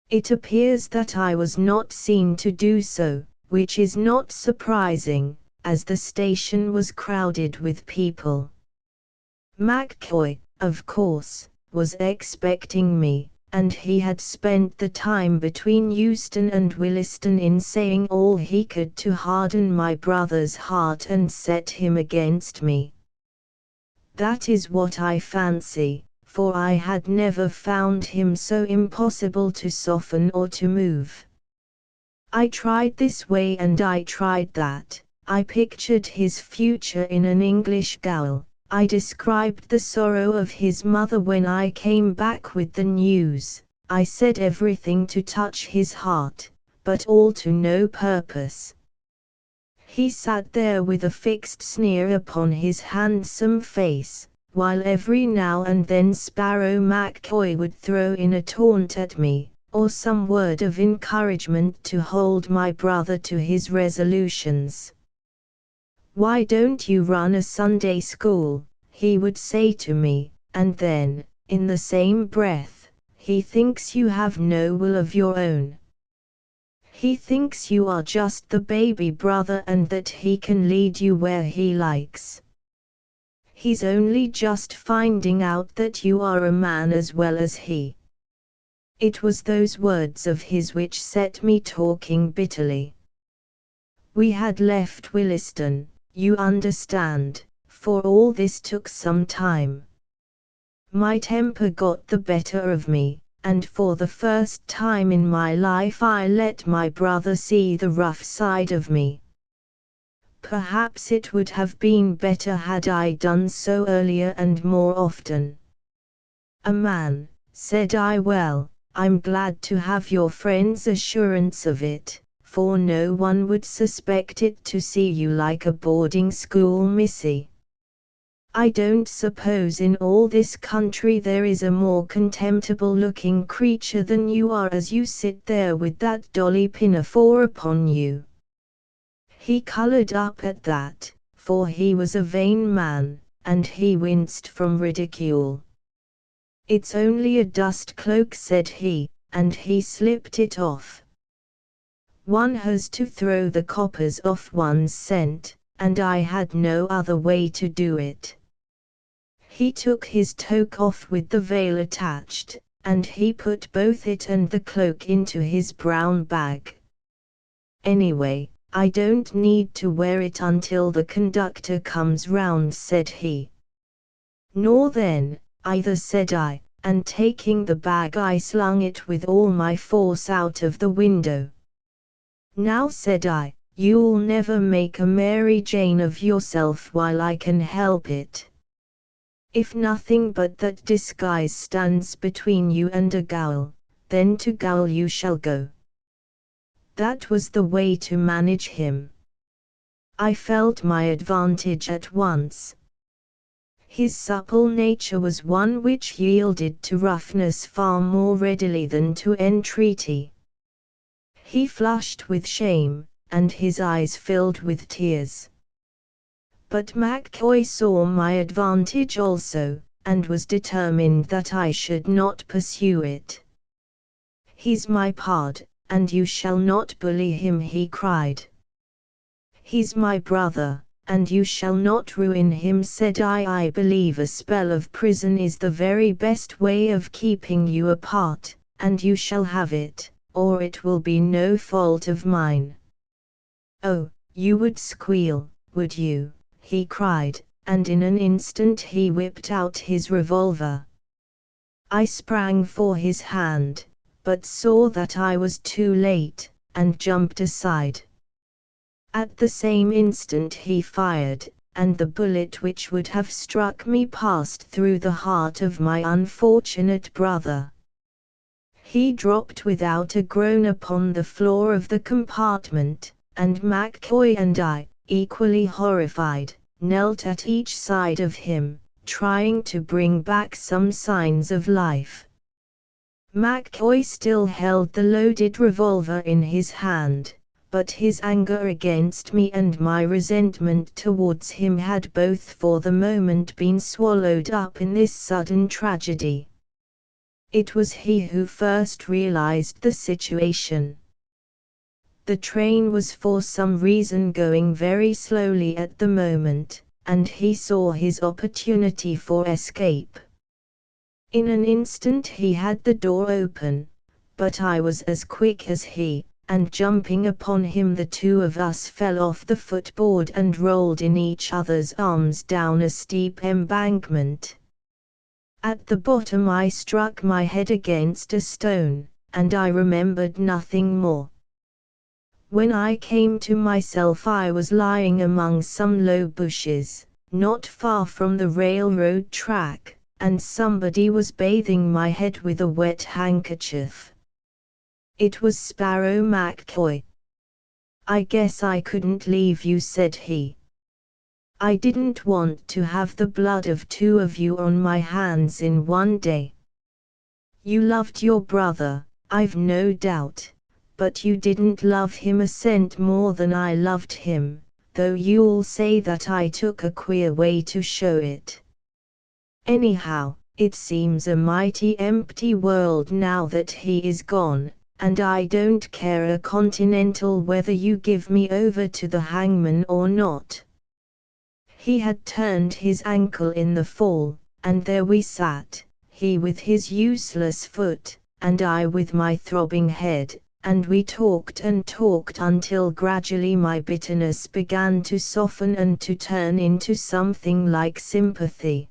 It appears that I was not seen to do so, which is not surprising, as the station was crowded with people. MacCoy, of course, was expecting me, and he had spent the time between Euston and Williston in saying all he could to harden my brother's heart and set him against me. That is what I fancy, for I had never found him so impossible to soften or to move. I tried this way and I tried that. I pictured his future in an English gaol. I described the sorrow of his mother when I came back with the news. I said everything to touch his heart, but all to no purpose. He sat there with a fixed sneer upon his handsome face, while every now and then Sparrow MacCoy would throw in a taunt at me, or some word of encouragement to hold my brother to his resolutions. "Why don't you run a Sunday school?" he would say to me, and then, in the same breath, "He thinks you have no will of your own. He thinks you are just the baby brother and that he can lead you where he likes. He's only just finding out that you are a man as well as he." It was those words of his which set me talking bitterly. We had left Williston, you understand, for all this took some time. My temper got the better of me, and for the first time in my life I let my brother see the rough side of me. Perhaps it would have been better had I done so earlier and more often. "A man," said I. "Well, I'm glad to have your friend's assurance of it, for no one would suspect it to see you like a boarding school missy. I don't suppose in all this country there is a more contemptible-looking creature than you are as you sit there with that dolly pinafore upon you." He colored up at that, for he was a vain man, and he winced from ridicule. "It's only a dust cloak," said he, and he slipped it off. One has to throw the coppers off one's scent, and I had no other way to do it. He took his toque off with the veil attached, and he put both it and the cloak into his brown bag. "Anyway, I don't need to wear it until the conductor comes round," said he. "Nor then, either," said I, and taking the bag I slung it with all my force out of the window. "Now," said I, "you'll never make a Mary Jane of yourself while I can help it. If nothing but that disguise stands between you and a gaol, then to gaol you shall go." That was the way to manage him. I felt my advantage at once. His supple nature was one which yielded to roughness far more readily than to entreaty. He flushed with shame, and his eyes filled with tears. But MacCoy saw my advantage also, and was determined that I should not pursue it. "He's my pard, and you shall not bully him," he cried. "He's my brother, and you shall not ruin him," said I. "I believe a spell of prison is the very best way of keeping you apart, and you shall have it, or it will be no fault of mine." "Oh, you would squeal, would you?" he cried, and in an instant he whipped out his revolver. I sprang for his hand, but saw that I was too late, and jumped aside. At the same instant he fired, and the bullet which would have struck me passed through the heart of my unfortunate brother. He dropped without a groan upon the floor of the compartment, and MacCoy and I, equally horrified, knelt at each side of him, trying to bring back some signs of life. MacCoy still held the loaded revolver in his hand, but his anger against me and my resentment towards him had both for the moment been swallowed up in this sudden tragedy. It was he who first realized the situation. The train was for some reason going very slowly at the moment, and he saw his opportunity for escape. In an instant he had the door open, but I was as quick as he, and jumping upon him the two of us fell off the footboard and rolled in each other's arms down a steep embankment. At the bottom I struck my head against a stone, and I remembered nothing more. When I came to myself I was lying among some low bushes, not far from the railroad track, and somebody was bathing my head with a wet handkerchief. It was Sparrow McCoy. "I guess I couldn't leave you," said he. "I didn't want to have the blood of two of you on my hands in one day. You loved your brother, I've no doubt, but you didn't love him a cent more than I loved him, though you'll say that I took a queer way to show it. Anyhow, it seems a mighty empty world now that he is gone, and I don't care a continental whether you give me over to the hangman or not." He had turned his ankle in the fall, and there we sat, he with his useless foot, and I with my throbbing head, and we talked and talked until gradually my bitterness began to soften and to turn into something like sympathy.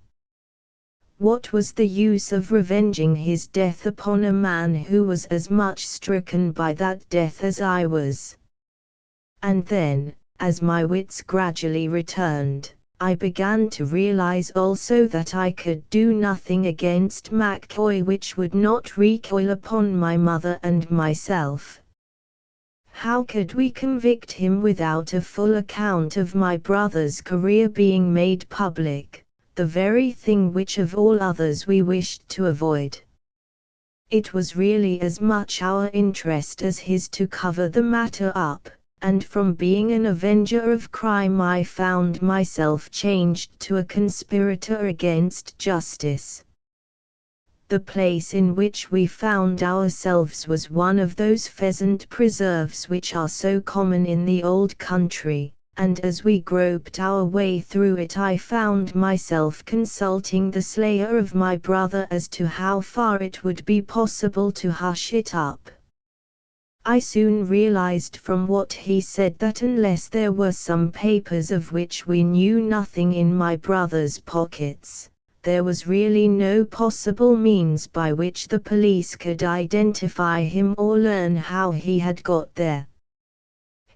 What was the use of revenging his death upon a man who was as much stricken by that death as I was? And then, as my wits gradually returned, I began to realize also that I could do nothing against McCoy which would not recoil upon my mother and myself. How could we convict him without a full account of my brother's career being made public, the very thing which of all others we wished to avoid? It was really as much our interest as his to cover the matter up, and from being an avenger of crime I found myself changed to a conspirator against justice. The place in which we found ourselves was one of those pheasant preserves which are so common in the old country, and as we groped our way through it I found myself consulting the slayer of my brother as to how far it would be possible to hush it up. I soon realized from what he said that unless there were some papers of which we knew nothing in my brother's pockets, there was really no possible means by which the police could identify him or learn how he had got there.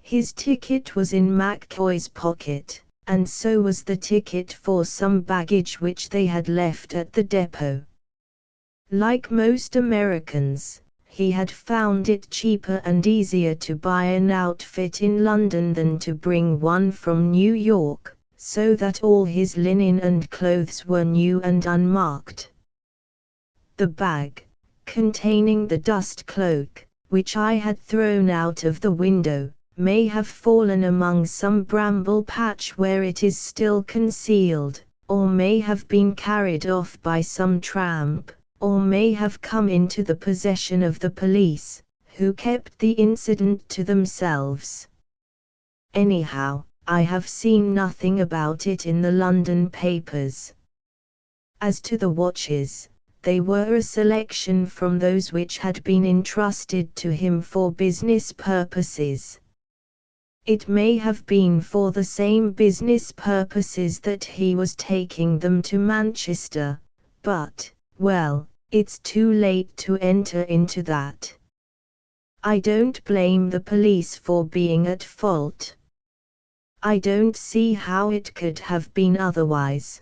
His ticket was in McCoy's pocket, and so was the ticket for some baggage which they had left at the depot. Like most Americans, he had found it cheaper and easier to buy an outfit in London than to bring one from New York, so that all his linen and clothes were new and unmarked. The bag, containing the dust cloak, which I had thrown out of the window, may have fallen among some bramble patch where it is still concealed, or may have been carried off by some tramp, or may have come into the possession of the police, who kept the incident to themselves. Anyhow, I have seen nothing about it in the London papers. As to the watches, they were a selection from those which had been entrusted to him for business purposes. It may have been for the same business purposes that he was taking them to Manchester, but, well, it's too late to enter into that. I don't blame the police for being at fault. I don't see how it could have been otherwise.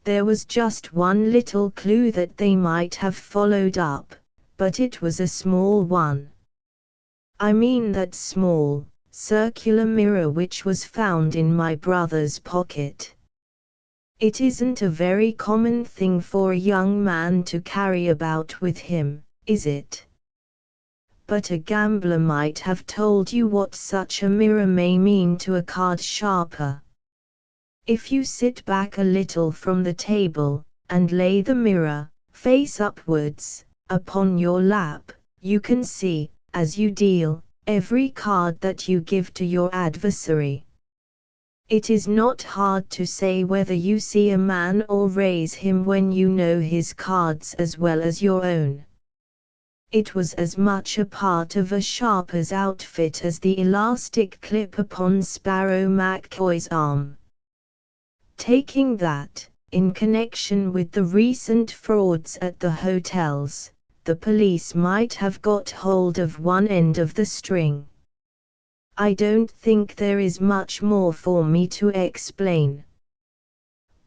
There was just one little clue that they might have followed up, but it was a small one. I mean that small, circular mirror which was found in my brother's pocket. It isn't a very common thing for a young man to carry about with him, is it? But a gambler might have told you what such a mirror may mean to a card sharper. If you sit back a little from the table, and lay the mirror, face upwards, upon your lap, you can see, as you deal, every card that you give to your adversary. It is not hard to say whether you see a man or raise him when you know his cards as well as your own. It was as much a part of a sharper's outfit as the elastic clip upon Sparrow McCoy's arm. Taking that, in connection with the recent frauds at the hotels, the police might have got hold of one end of the string. I don't think there is much more for me to explain.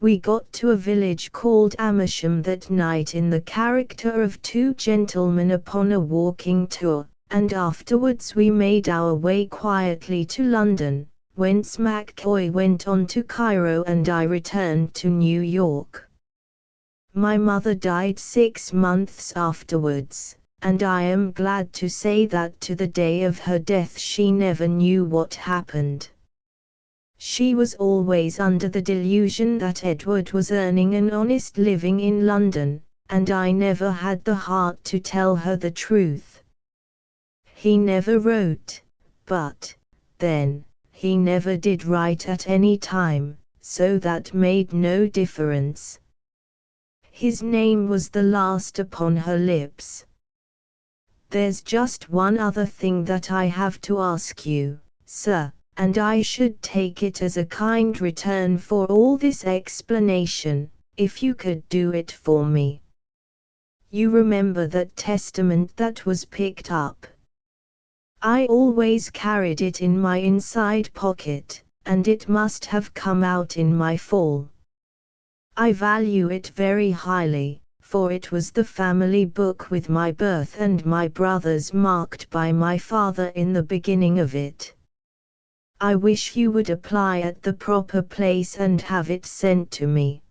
We got to a village called Amersham that night in the character of two gentlemen upon a walking tour, and afterwards we made our way quietly to London, whence McCoy went on to Cairo and I returned to New York. My mother died 6 months afterwards, and I am glad to say that to the day of her death she never knew what happened. She was always under the delusion that Edward was earning an honest living in London, and I never had the heart to tell her the truth. He never wrote, but, then, he never did write at any time, so that made no difference. His name was the last upon her lips. There's just one other thing that I have to ask you, sir, and I should take it as a kind return for all this explanation, if you could do it for me. You remember that testament that was picked up? I always carried it in my inside pocket, and it must have come out in my fall. I value it very highly, for it was the family book with my birth and my brothers marked by my father in the beginning of it. I wish you would apply at the proper place and have it sent to me.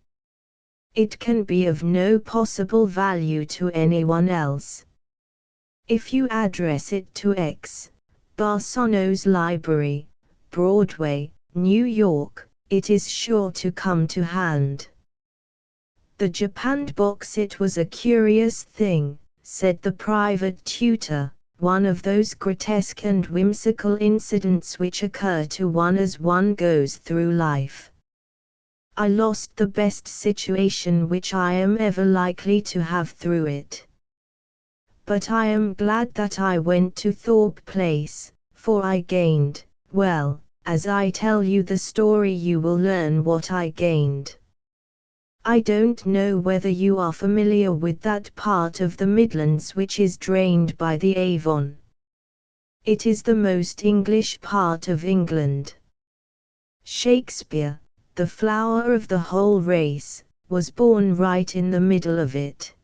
It can be of no possible value to anyone else. If you address it to X. Barsano's Library, Broadway, New York, it is sure to come to hand. The japanned box. It was a curious thing, said the private tutor, one of those grotesque and whimsical incidents which occur to one as one goes through life. I lost the best situation which I am ever likely to have through it. But I am glad that I went to Thorpe Place, for I gained, well, as I tell you the story you will learn what I gained. I don't know whether you are familiar with that part of the Midlands which is drained by the Avon. It is the most English part of England. Shakespeare, the flower of the whole race, was born right in the middle of it.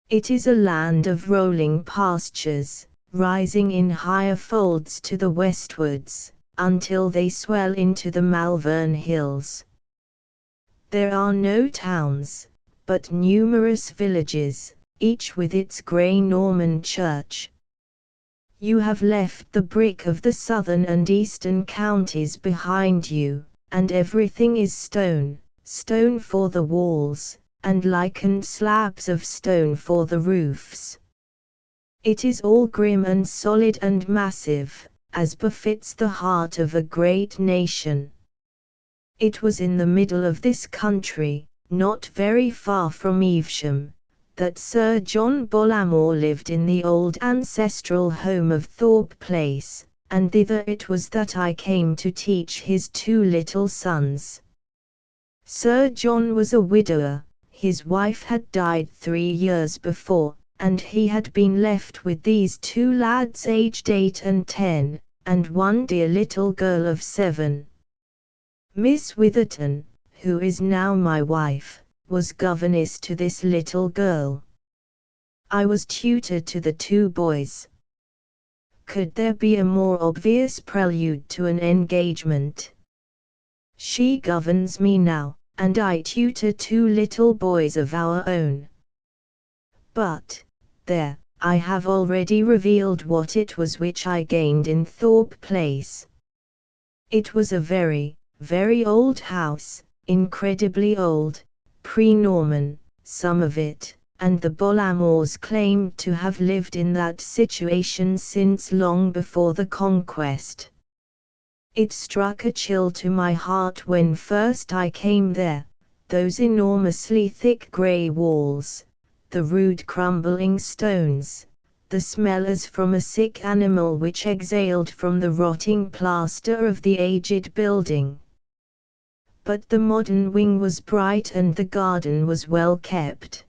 It is a land of rolling pastures, rising in higher folds to the westwards, until they swell into the Malvern Hills. There are no towns, but numerous villages, each with its grey Norman church. You have left the brick of the southern and eastern counties behind you, and everything is stone, stone for the walls, and lichened slabs of stone for the roofs. It is all grim and solid and massive, as befits the heart of a great nation. It was in the middle of this country, not very far from Evesham, that Sir John Bollamore lived in the old ancestral home of Thorpe Place, and thither it was that I came to teach his 2 little sons. Sir John was a widower, his wife had died 3 years before, and he had been left with these 2 lads aged 8 and 10, and one dear little girl of 7. Miss Witherton, who is now my wife, was governess to this little girl. I was tutor to the 2 boys. Could there be a more obvious prelude to an engagement? She governs me now, and I tutor 2 little boys of our own. But, there, I have already revealed what it was which I gained in Thorpe Place. It was a very, very old house, incredibly old, pre-Norman, some of it, and the Bollamores claimed to have lived in that situation since long before the Conquest. It struck a chill to my heart when first I came there, those enormously thick grey walls, the rude crumbling stones, the smell as from a sick animal which exhaled from the rotting plaster of the aged building. But the modern wing was bright and the garden was well kept.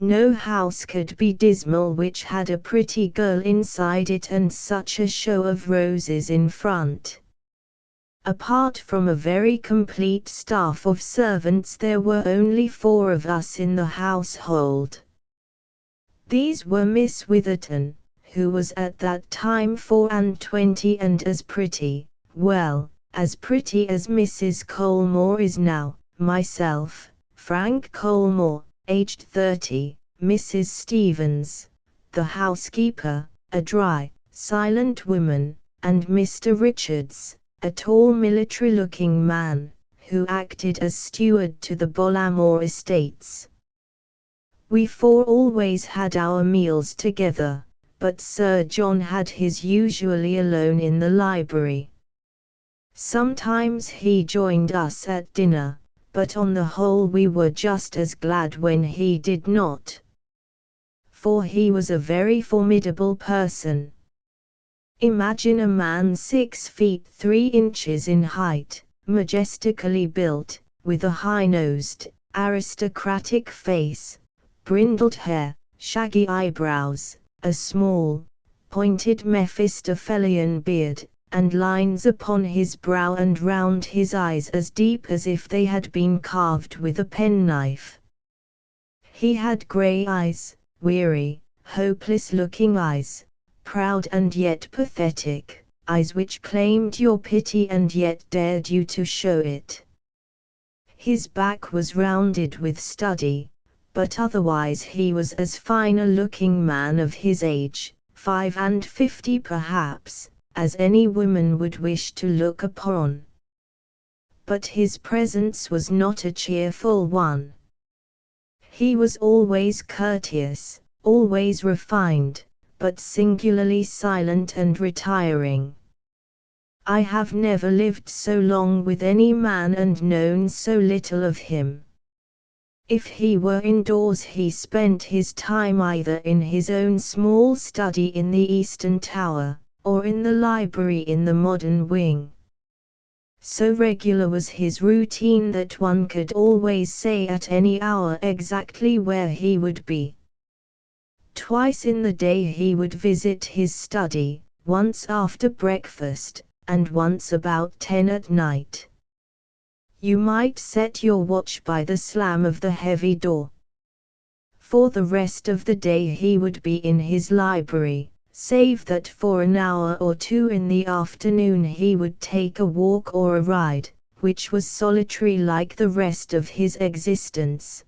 No house could be dismal which had a pretty girl inside it and such a show of roses in front. Apart from a very complete staff of servants, there were only 4 of us in the household. These were Miss Witherton, who was at that time 24 and as pretty, well, as pretty as Mrs. Colmore is now, myself, Frank Colmore, aged 30, Mrs. Stevens, the housekeeper, a dry, silent woman, and Mr. Richards, a tall military-looking man, who acted as steward to the Bollamore estates. We 4 always had our meals together, but Sir John had his usually alone in the library. Sometimes he joined us at dinner, but on the whole we were just as glad when he did not. For he was a very formidable person. Imagine a man 6 feet 3 inches in height, majestically built, with a high-nosed, aristocratic face, brindled hair, shaggy eyebrows, a small, pointed Mephistophelian beard, and lines upon his brow and round his eyes as deep as if they had been carved with a penknife. He had grey eyes, weary, hopeless-looking eyes, proud and yet pathetic, eyes which claimed your pity and yet dared you to show it. His back was rounded with study, but otherwise he was as fine a looking man of his age, 55 perhaps, as any woman would wish to look upon. But his presence was not a cheerful one. He was always courteous, always refined, but singularly silent and retiring. I have never lived so long with any man and known so little of him. If he were indoors he spent his time either in his own small study in the Eastern Tower, or in the library in the modern wing. So regular was his routine that one could always say at any hour exactly where he would be. Twice in the day he would visit his study, once after breakfast, and once about 10 at night. You might set your watch by the slam of the heavy door. For the rest of the day he would be in his library, save that for an hour or 2 in the afternoon he would take a walk or a ride, which was solitary like the rest of his existence.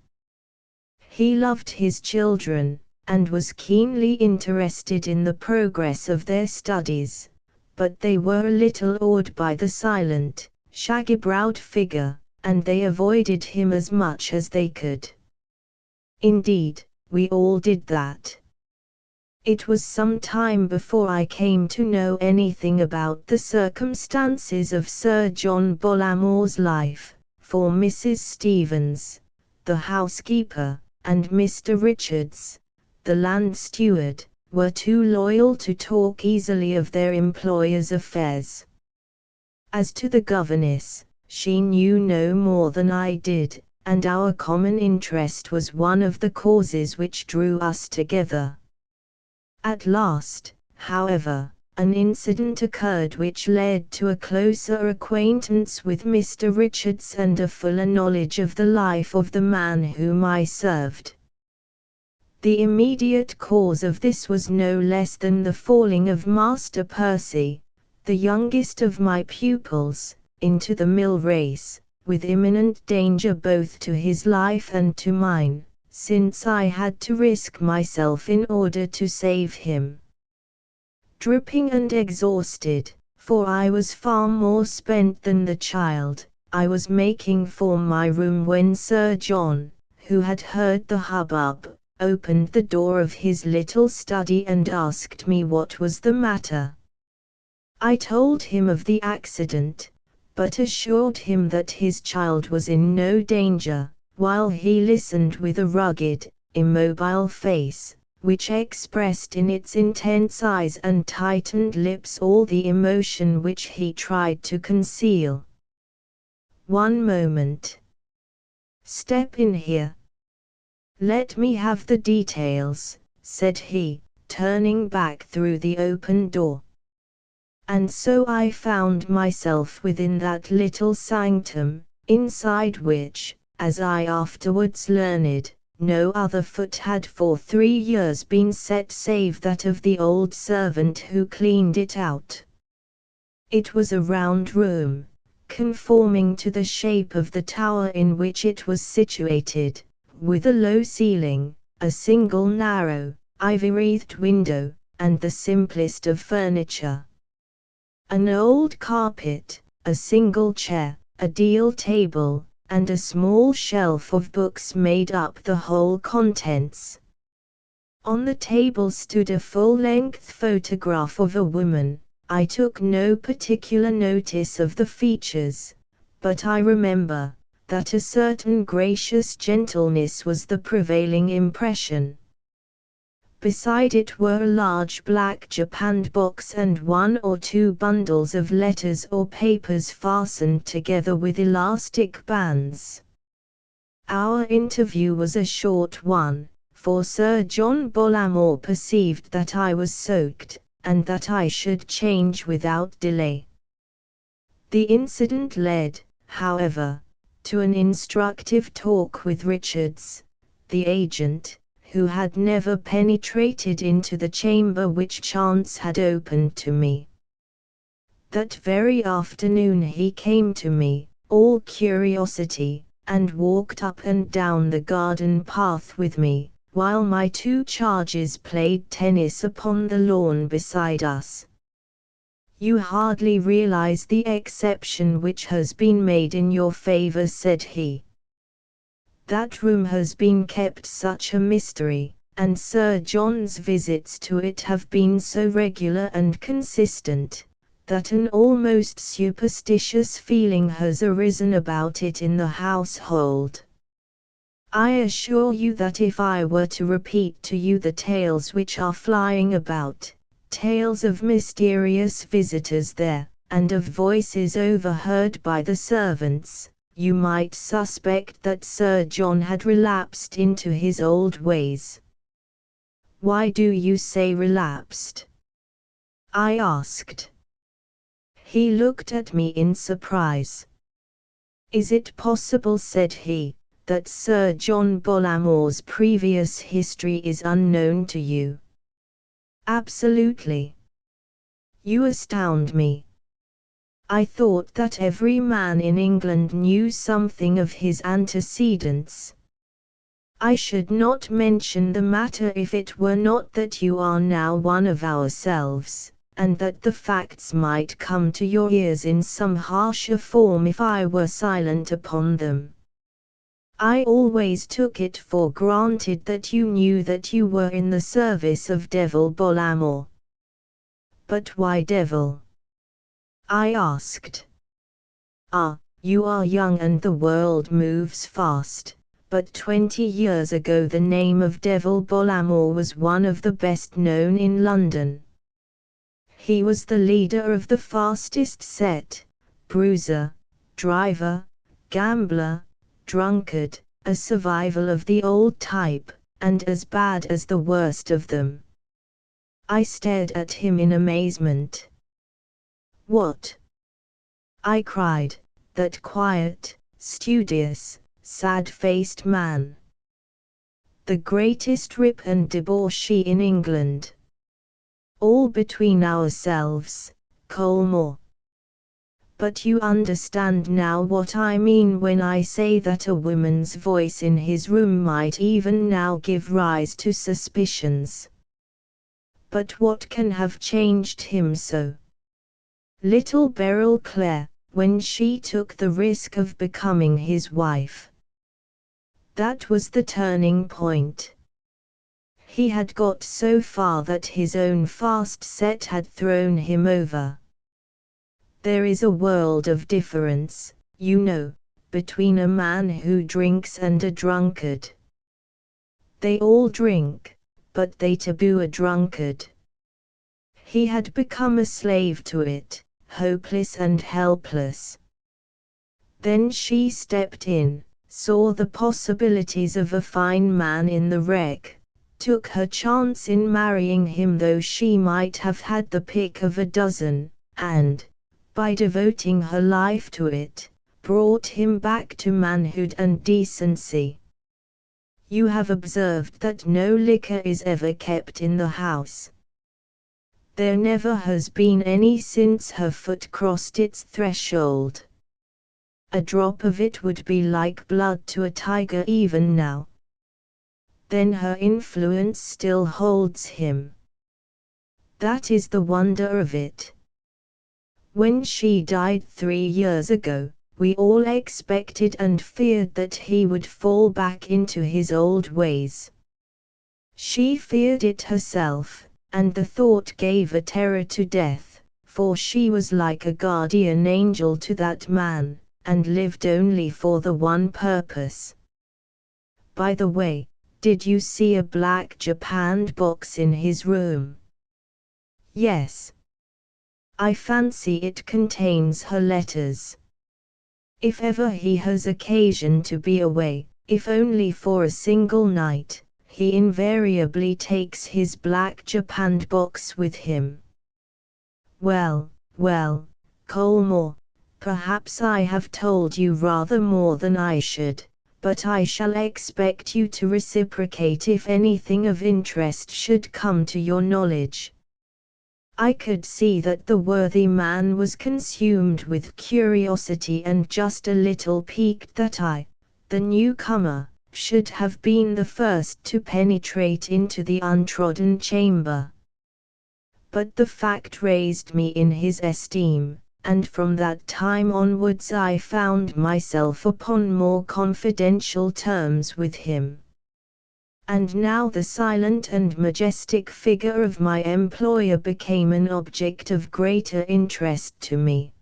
He loved his children, and was keenly interested in the progress of their studies, but they were a little awed by the silent, shaggy-browed figure, and they avoided him as much as they could. Indeed, we all did that. It was some time before I came to know anything about the circumstances of Sir John Bollamore's life, for Mrs. Stevens, the housekeeper, and Mr. Richards, the land steward, were too loyal to talk easily of their employer's affairs. As to the governess, she knew no more than I did, and our common interest was one of the causes which drew us together. At last, however, an incident occurred which led to a closer acquaintance with Mr. Richards and a fuller knowledge of the life of the man whom I served. The immediate cause of this was no less than the falling of Master Percy, the youngest of my pupils, into the mill race, with imminent danger both to his life and to mine, since I had to risk myself in order to save him. Dripping and exhausted, for I was far more spent than the child, I was making for my room when Sir John, who had heard the hubbub, opened the door of his little study and asked me what was the matter. I told him of the accident, but assured him that his child was in no danger, while he listened with a rugged, immobile face, which expressed in its intense eyes and tightened lips all the emotion which he tried to conceal. "One moment. Step in here. Let me have the details," said he, turning back through the open door. And so I found myself within that little sanctum, inside which, as I afterwards learned, no other foot had for 3 years been set save that of the old servant who cleaned it out. It was a round room, conforming to the shape of the tower in which it was situated, with a low ceiling, a single narrow, ivy-wreathed window, and the simplest of furniture. An old carpet, a single chair, a deal table, and a small shelf of books made up the whole contents. On the table stood a full-length photograph of a woman. I took no particular notice of the features, but I remember that a certain gracious gentleness was the prevailing impression. Beside it were a large black japanned box and 1 or 2 bundles of letters or papers fastened together with elastic bands. Our interview was a short one, for Sir John Bollamore perceived that I was soaked, and that I should change without delay. The incident led, however, to an instructive talk with Richards, the agent, who had never penetrated into the chamber which chance had opened to me. That very afternoon he came to me, all curiosity, and walked up and down the garden path with me, while my 2 charges played tennis upon the lawn beside us. "You hardly realize the exception which has been made in your favor," said he. "That room has been kept such a mystery, and Sir John's visits to it have been so regular and consistent, that an almost superstitious feeling has arisen about it in the household. I assure you that if I were to repeat to you the tales which are flying about, tales of mysterious visitors there, and of voices overheard by the servants, you might suspect that Sir John had relapsed into his old ways." "Why do you say relapsed?" I asked. He looked at me in surprise. "Is it possible," said he, "that Sir John Bollamore's previous history is unknown to you?" "Absolutely." "You astound me. I thought that every man in England knew something of his antecedents. I should not mention the matter if it were not that you are now one of ourselves, and that the facts might come to your ears in some harsher form if I were silent upon them. I always took it for granted that you knew that you were in the service of Devil Bollamore." "But why Devil?" I asked. "Ah, you are young and the world moves fast, but 20 years ago the name of Devil Bollamore was one of the best known in London. He was the leader of the fastest set, bruiser, driver, gambler, drunkard, a survival of the old type, and as bad as the worst of them." I stared at him in amazement. "What?" I cried, "that quiet, studious, sad-faced man? The greatest rip and debauchee in England. All between ourselves, Colmore. But you understand now what I mean when I say that a woman's voice in his room might even now give rise to suspicions. But what can have changed him so? Little Beryl Clare, when she took the risk of becoming his wife. That was the turning point. He had got so far that his own fast set had thrown him over. There is a world of difference, you know, between a man who drinks and a drunkard. They all drink, but they taboo a drunkard. He had become a slave to it, hopeless and helpless. Then she stepped in, saw the possibilities of a fine man in the wreck, took her chance in marrying him though she might have had the pick of a dozen, and, by devoting her life to it, brought him back to manhood and decency. You have observed that no liquor is ever kept in the house. There never has been any since her foot crossed its threshold. A drop of it would be like blood to a tiger even now. Then her influence still holds him. That is the wonder of it. When she died 3 years ago, we all expected and feared that he would fall back into his old ways. She feared it herself, and the thought gave a terror to death, for she was like a guardian angel to that man, and lived only for the one purpose. By the way, did you see a black japanned box in his room? Yes. I fancy it contains her letters. If ever he has occasion to be away, if only for a single night, he invariably takes his black japanned box with him. Well, Colmore, perhaps I have told you rather more than I should, but I shall expect you to reciprocate if anything of interest should come to your knowledge. I could see that the worthy man was consumed with curiosity and just a little piqued that I, the newcomer, should have been the first to penetrate into the untrodden chamber. But the fact raised me in his esteem, and from that time onwards I found myself upon more confidential terms with him. And now the silent and majestic figure of my employer became an object of greater interest to me.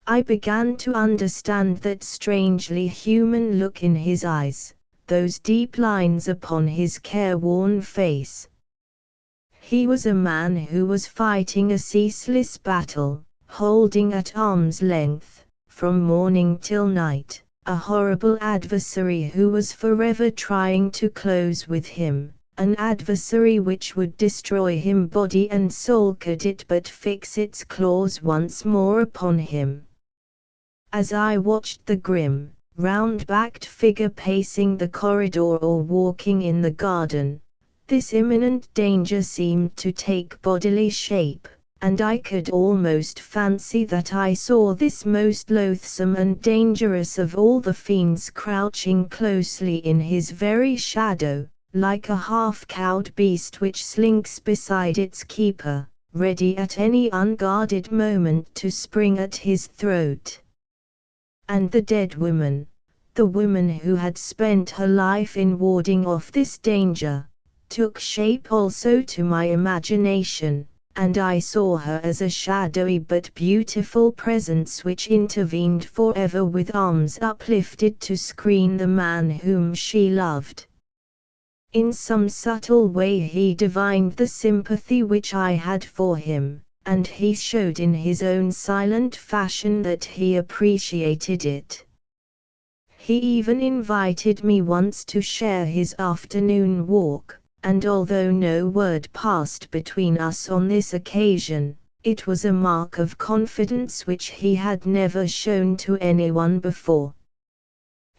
I began to understand that strangely human look in his eyes, those deep lines upon his careworn face. He was a man who was fighting a ceaseless battle, holding at arm's length, from morning till night, a horrible adversary who was forever trying to close with him, an adversary which would destroy him body and soul could it but fix its claws once more upon him. As I watched the grim, round-backed figure pacing the corridor or walking in the garden, this imminent danger seemed to take bodily shape, and I could almost fancy that I saw this most loathsome and dangerous of all the fiends crouching closely in his very shadow, like a half-cowed beast which slinks beside its keeper, ready at any unguarded moment to spring at his throat. And the dead woman, the woman who had spent her life in warding off this danger, took shape also to my imagination, and I saw her as a shadowy but beautiful presence which intervened forever with arms uplifted to screen the man whom she loved. In some subtle way he divined the sympathy which I had for him, and he showed in his own silent fashion that he appreciated it. He even invited me once to share his afternoon walk, and although no word passed between us on this occasion, it was a mark of confidence which he had never shown to anyone before.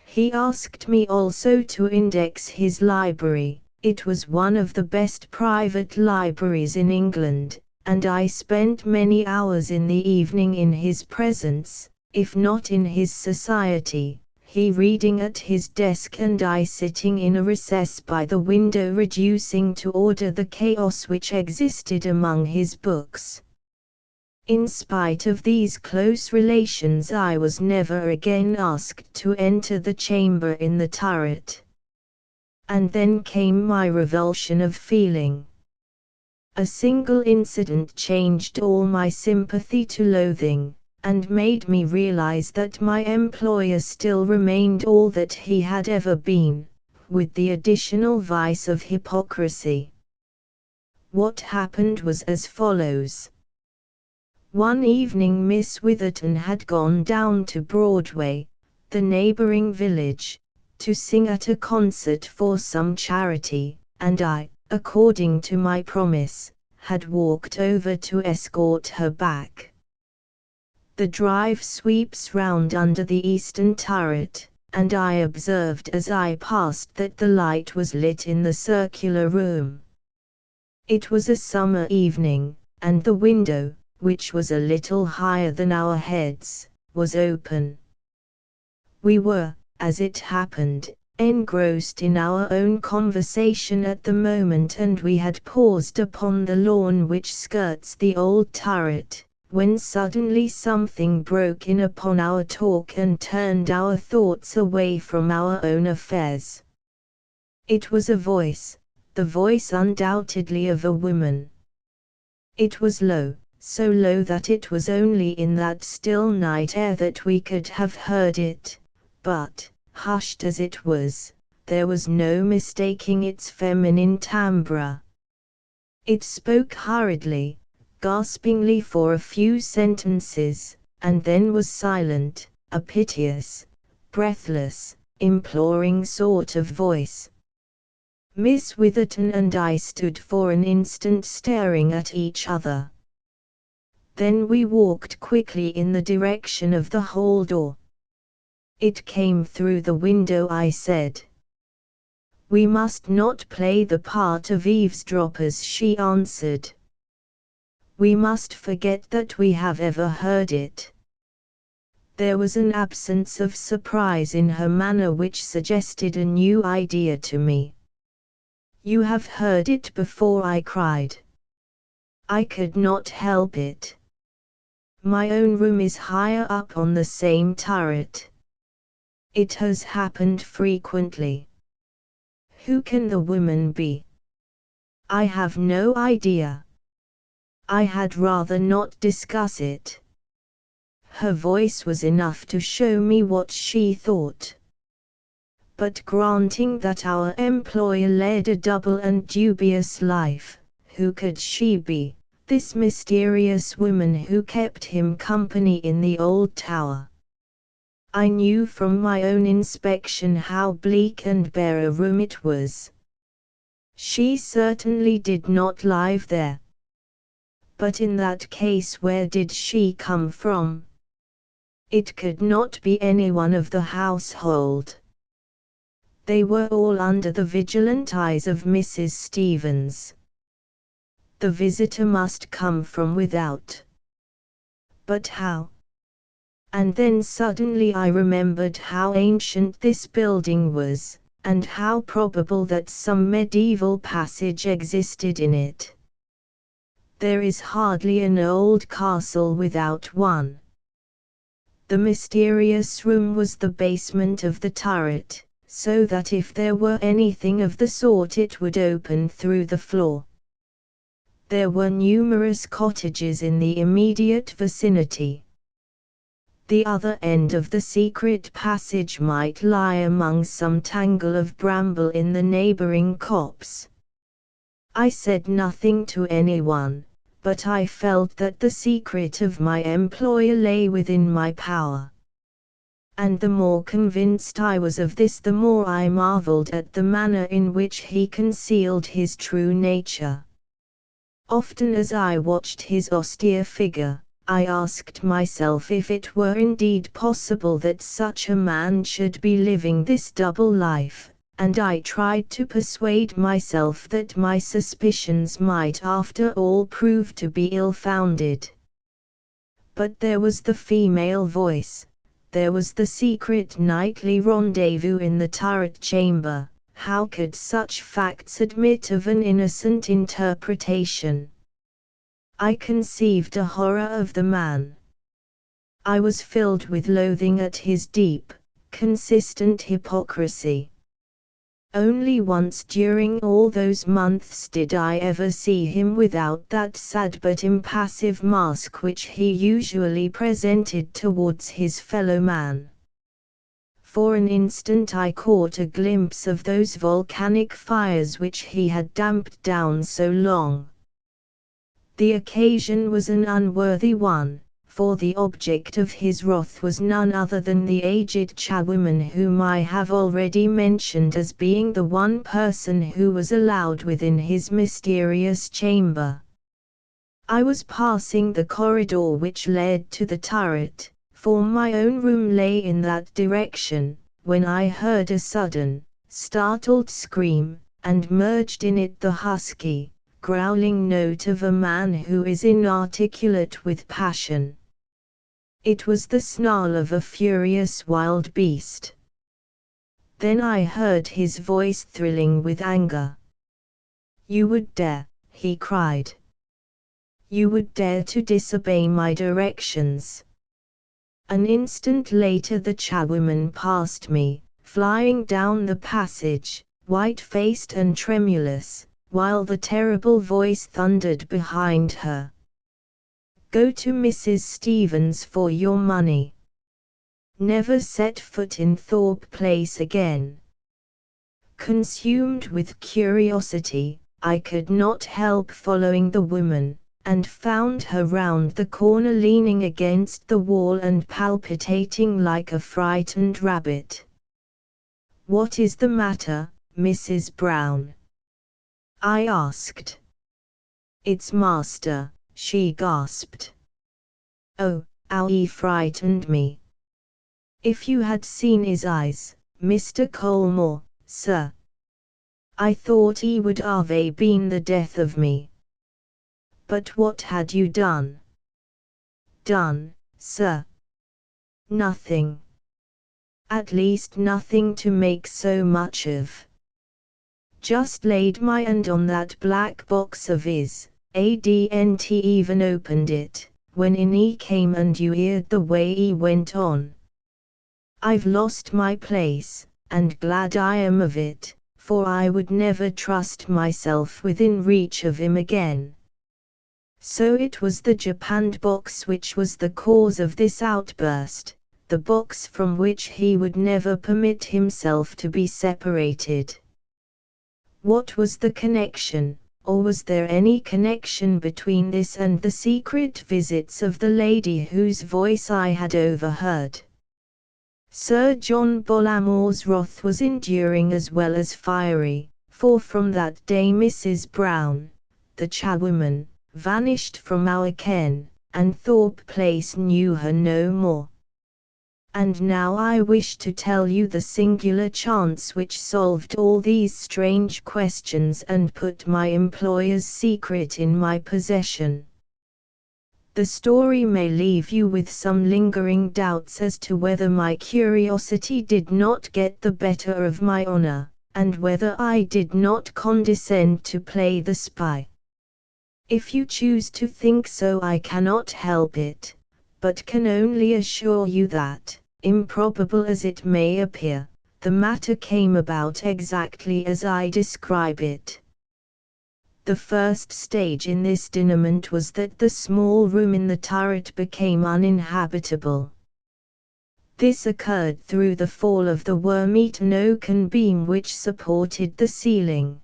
He asked me also to index his library. It was one of the best private libraries in England, and I spent many hours in the evening in his presence, if not in his society, he reading at his desk and I sitting in a recess by the window reducing to order the chaos which existed among his books. In spite of these close relations I was never again asked to enter the chamber in the turret. And then came my revulsion of feeling. A single incident changed all my sympathy to loathing, and made me realize that my employer still remained all that he had ever been, with the additional vice of hypocrisy. What happened was as follows. One evening Miss Witherton had gone down to Broadway, the neighboring village, to sing at a concert for some charity, and I, according to my promise, had walked over to escort her back. The drive sweeps round under the eastern turret, and I observed as I passed that the light was lit in the circular room. It was a summer evening, and the window, which was a little higher than our heads, was open. We were, as it happened, engrossed in our own conversation at the moment, and we had paused upon the lawn which skirts the old turret, when suddenly something broke in upon our talk and turned our thoughts away from our own affairs. It was a voice, the voice undoubtedly of a woman. It was low, so low that it was only in that still night air that we could have heard it, but, hushed as it was, there was no mistaking its feminine timbre. It spoke hurriedly, gaspingly for a few sentences, and then was silent, a piteous, breathless, imploring sort of voice. Miss Witherton and I stood for an instant staring at each other. Then we walked quickly in the direction of the hall door. It came through the window, I said. We must not play the part of eavesdroppers, she answered. We must forget that we have ever heard it. There was an absence of surprise in her manner which suggested a new idea to me. You have heard it before, I cried. I could not help it. My own room is higher up on the same turret. It has happened frequently. Who can the woman be? I have no idea. I had rather not discuss it. Her voice was enough to show me what she thought. But granting that our employer led a double and dubious life, who could she be, this mysterious woman who kept him company in the old tower? I knew from my own inspection how bleak and bare a room it was. She certainly did not live there. But in that case, where did she come from? It could not be anyone of the household. They were all under the vigilant eyes of Mrs. Stevens. The visitor must come from without. But how? And then suddenly I remembered how ancient this building was, and how probable that some medieval passage existed in it. There is hardly an old castle without one. The mysterious room was the basement of the turret, so that if there were anything of the sort it would open through the floor. There were numerous cottages in the immediate vicinity. The other end of the secret passage might lie among some tangle of bramble in the neighboring copse. I said nothing to anyone, but I felt that the secret of my employer lay within my power. And the more convinced I was of this, the more I marveled at the manner in which he concealed his true nature. Often as I watched his austere figure, I asked myself if it were indeed possible that such a man should be living this double life, and I tried to persuade myself that my suspicions might after all prove to be ill-founded. But there was the female voice, there was the secret nightly rendezvous in the turret chamber. How could such facts admit of an innocent interpretation? I conceived a horror of the man. I was filled with loathing at his deep, consistent hypocrisy. Only once during all those months did I ever see him without that sad but impassive mask which he usually presented towards his fellow man. For an instant I caught a glimpse of those volcanic fires which he had damped down so long. The occasion was an unworthy one, for the object of his wrath was none other than the aged charwoman whom I have already mentioned as being the one person who was allowed within his mysterious chamber. I was passing the corridor which led to the turret, for my own room lay in that direction, when I heard a sudden, startled scream, and merged in it the husky, growling note of a man who is inarticulate with passion. It was the snarl of a furious wild beast. Then I heard his voice thrilling with anger. "You would dare," he cried. "You would dare to disobey my directions." An instant later the charwoman passed me, flying down the passage, white-faced and tremulous, while the terrible voice thundered behind her. "Go to Mrs. Stevens for your money. Never set foot in Thorpe Place again." Consumed with curiosity, I could not help following the woman, and found her round the corner leaning against the wall and palpitating like a frightened rabbit. "What is the matter, Mrs. Brown?" I asked. "It's master," she gasped. "Oh, how he frightened me. If you had seen his eyes, Mr. Colmore, sir. I thought he would have been the death of me." "But what had you done?" "Done, sir? Nothing. At least nothing to make so much of. Just laid my hand on that black box of his, adn't even opened it, when in he came and you heard the way he went on. I've lost my place, and glad I am of it, for I would never trust myself within reach of him again. So it was the japanned box which was the cause of this outburst, the box from which he would never permit himself to be separated. What was the connection, or was there any connection between this and the secret visits of the lady whose voice I had overheard? Sir John Bollamore's wrath was enduring as well as fiery, for from that day Mrs. Brown, the charwoman, vanished from our ken, and Thorpe Place knew her no more. And now I wish to tell you the singular chance which solved all these strange questions and put my employer's secret in my possession. The story may leave you with some lingering doubts as to whether my curiosity did not get the better of my honor, and whether I did not condescend to play the spy. If you choose to think so, I cannot help it, but can only assure you that, improbable as it may appear, the matter came about exactly as I describe it. The first stage in this denouement was that the small room in the turret became uninhabitable. This occurred through the fall of the worm-eaten oaken beam which supported the ceiling.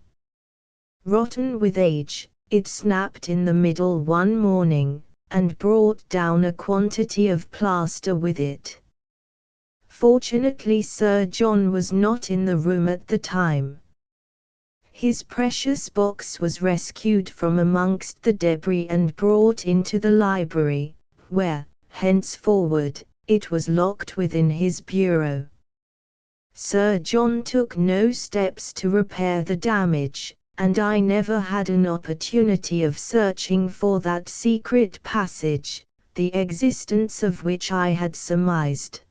Rotten with age, it snapped in the middle one morning, and brought down a quantity of plaster with it. Fortunately Sir John was not in the room at the time. His precious box was rescued from amongst the debris and brought into the library, where, henceforward, it was locked within his bureau. Sir John took no steps to repair the damage, and I never had an opportunity of searching for that secret passage, the existence of which I had surmised.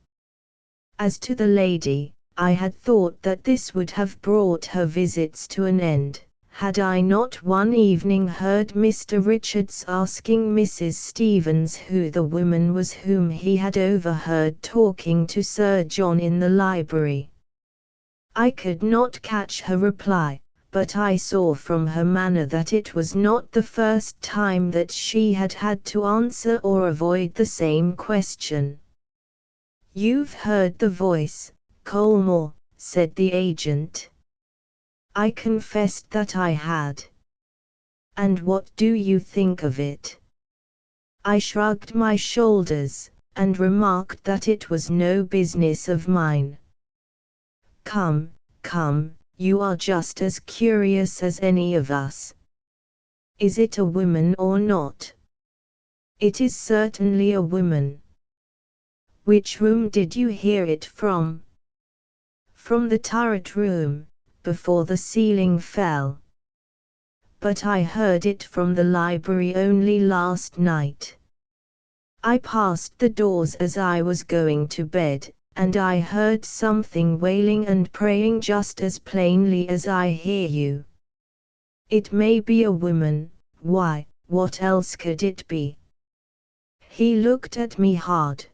As to the lady, I had thought that this would have brought her visits to an end, had I not one evening heard Mr. Richards asking Mrs. Stevens who the woman was whom he had overheard talking to Sir John in the library. I could not catch her reply, but I saw from her manner that it was not the first time that she had had to answer or avoid the same question. "You've heard the voice, Colmore," said the agent. I confessed that I had. "And what do you think of it?" I shrugged my shoulders, and remarked that it was no business of mine. "Come, come, you are just as curious as any of us. Is it a woman or not?" "It is certainly a woman." "Which room did you hear it from?" "From the turret room, before the ceiling fell." "But I heard it from the library only last night. I passed the doors as I was going to bed, and I heard something wailing and praying just as plainly as I hear you." "It may be a woman, why, what else could it be?" He looked at me hard.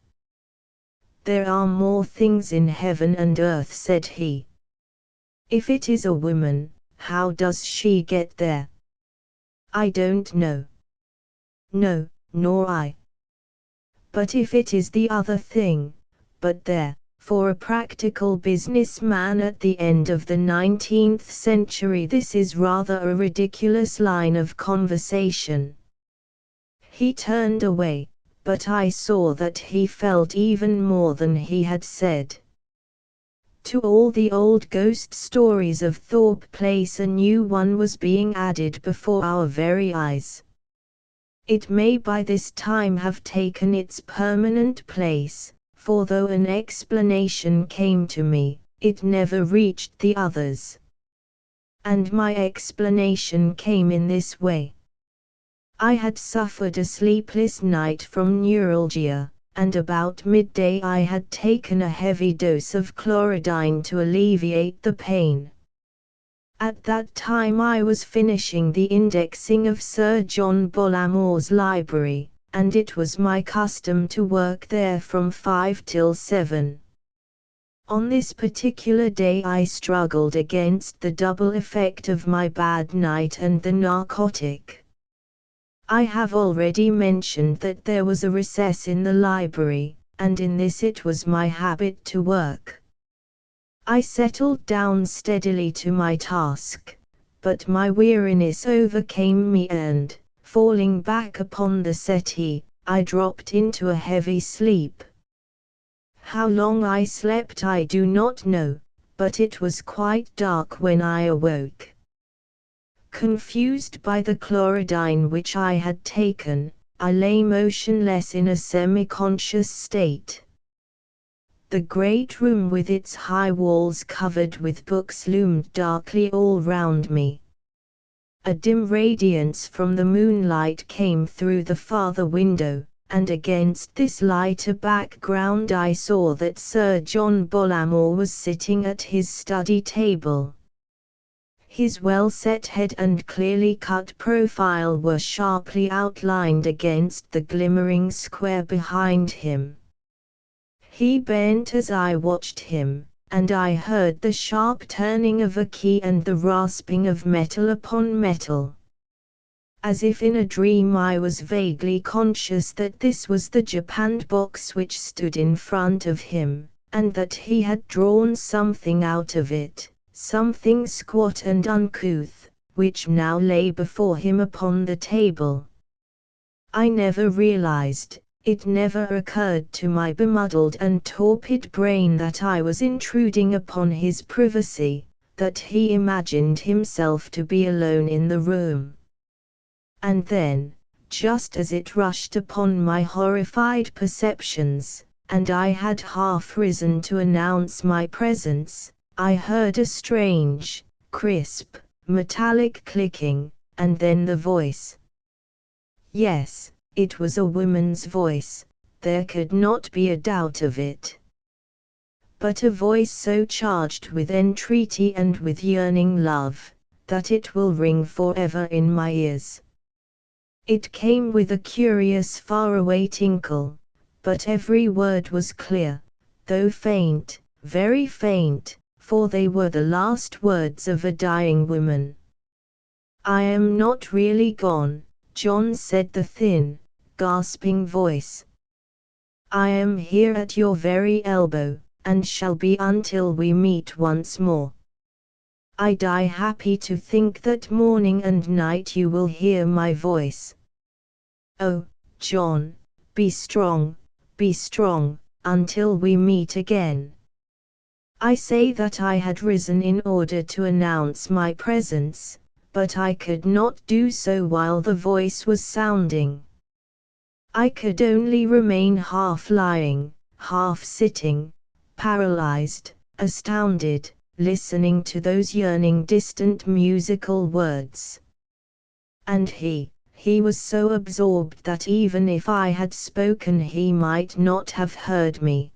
"There are more things in heaven and earth," said he. "If it is a woman, how does she get there?" "I don't know." "No, nor I. But if it is the other thing, but there, for a practical businessman at the end of the 19th century this is rather a ridiculous line of conversation." He turned away, but I saw that he felt even more than he had said. To all the old ghost stories of Thorpe Place a new one was being added before our very eyes. It may by this time have taken its permanent place, for though an explanation came to me, it never reached the others. And my explanation came in this way. I had suffered a sleepless night from neuralgia, and about midday I had taken a heavy dose of chlorodyne to alleviate the pain. At that time I was finishing the indexing of Sir John Bollamore's library, and it was my custom to work there from 5 till 7. On this particular day I struggled against the double effect of my bad night and the narcotic. I have already mentioned that there was a recess in the library, and in this it was my habit to work. I settled down steadily to my task, but my weariness overcame me and, falling back upon the settee, I dropped into a heavy sleep. How long I slept I do not know, but it was quite dark when I awoke. Confused by the chlorodyne which I had taken, I lay motionless in a semi-conscious state. The great room with its high walls covered with books loomed darkly all round me. A dim radiance from the moonlight came through the farther window, and against this lighter background I saw that Sir John Bollamore was sitting at his study table. His well-set head and clearly cut profile were sharply outlined against the glimmering square behind him. He bent as I watched him, and I heard the sharp turning of a key and the rasping of metal upon metal. As if in a dream I was vaguely conscious that this was the japanned box which stood in front of him, and that he had drawn something out of it, something squat and uncouth, which now lay before him upon the table. I never realized, it never occurred to my bemuddled and torpid brain that I was intruding upon his privacy, that he imagined himself to be alone in the room. And then, just as it rushed upon my horrified perceptions, and I had half risen to announce my presence, I heard a strange, crisp, metallic clicking, and then the voice. Yes, it was a woman's voice, there could not be a doubt of it. But a voice so charged with entreaty and with yearning love, that it will ring forever in my ears. It came with a curious faraway tinkle, but every word was clear, though faint, very faint, for they were the last words of a dying woman. "I am not really gone," John said, the thin, gasping voice. "I am here at your very elbow, and shall be until we meet once more. I die happy to think that morning and night you will hear my voice. Oh, John, be strong, until we meet again." I say that I had risen in order to announce my presence, but I could not do so while the voice was sounding. I could only remain half lying, half sitting, paralyzed, astounded, listening to those yearning distant musical words. And he was so absorbed that even if I had spoken he might not have heard me.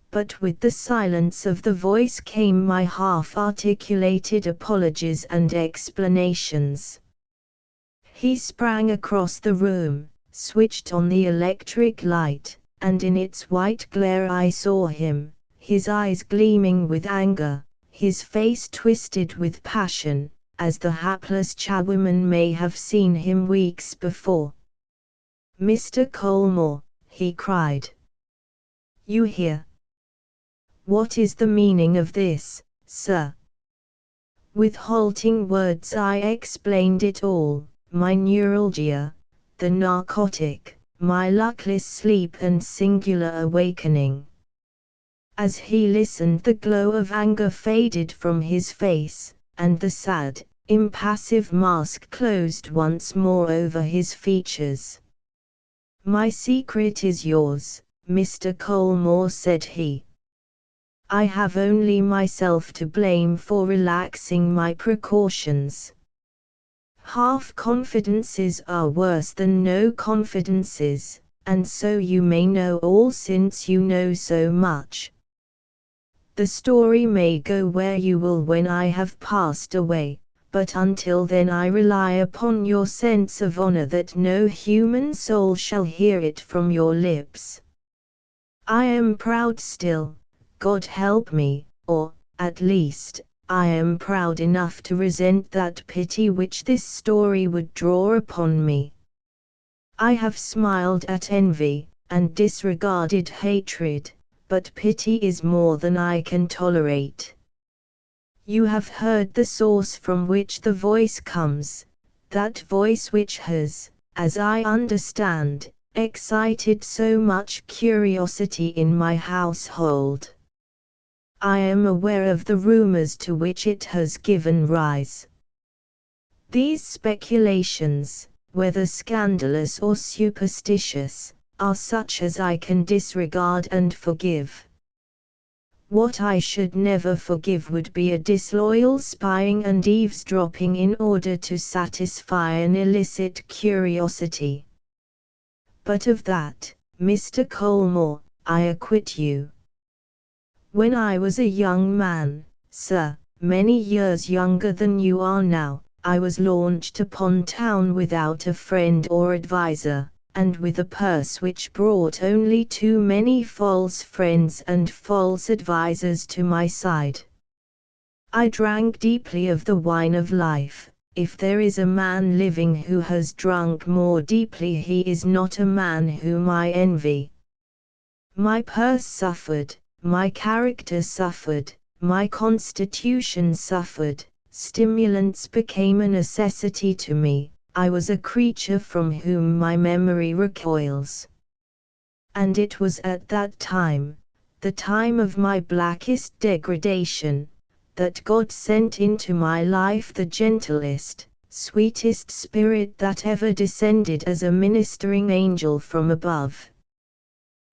But with the silence of the voice came my half-articulated apologies and explanations. He sprang across the room, switched on the electric light, and in its white glare I saw him, his eyes gleaming with anger, his face twisted with passion, as the hapless charwoman may have seen him weeks before. "Mr. Colmore," he cried. "You here? What is the meaning of this, sir?" With halting words I explained it all, my neuralgia, the narcotic, my luckless sleep and singular awakening. As he listened, the glow of anger faded from his face, and the sad, impassive mask closed once more over his features. "My secret is yours, Mr. Colmore," said he. "I have only myself to blame for relaxing my precautions. Half-confidences are worse than no confidences, and so you may know all since you know so much. The story may go where you will when I have passed away, but until then I rely upon your sense of honor that no human soul shall hear it from your lips. I am proud still, God help me, or, at least, I am proud enough to resent that pity which this story would draw upon me. I have smiled at envy, and disregarded hatred, but pity is more than I can tolerate. You have heard the source from which the voice comes, that voice which has, as I understand, excited so much curiosity in my household. I am aware of the rumors to which it has given rise. These speculations, whether scandalous or superstitious, are such as I can disregard and forgive. What I should never forgive would be a disloyal spying and eavesdropping in order to satisfy an illicit curiosity. But of that, Mr. Colmore, I acquit you. When I was a young man, sir, many years younger than you are now, I was launched upon town without a friend or adviser, and with a purse which brought only too many false friends and false advisers to my side. I drank deeply of the wine of life. If there is a man living who has drunk more deeply, he is not a man whom I envy. My purse suffered, my character suffered, my constitution suffered, stimulants became a necessity to me, I was a creature from whom my memory recoils. And it was at that time, the time of my blackest degradation, that God sent into my life the gentlest, sweetest spirit that ever descended as a ministering angel from above.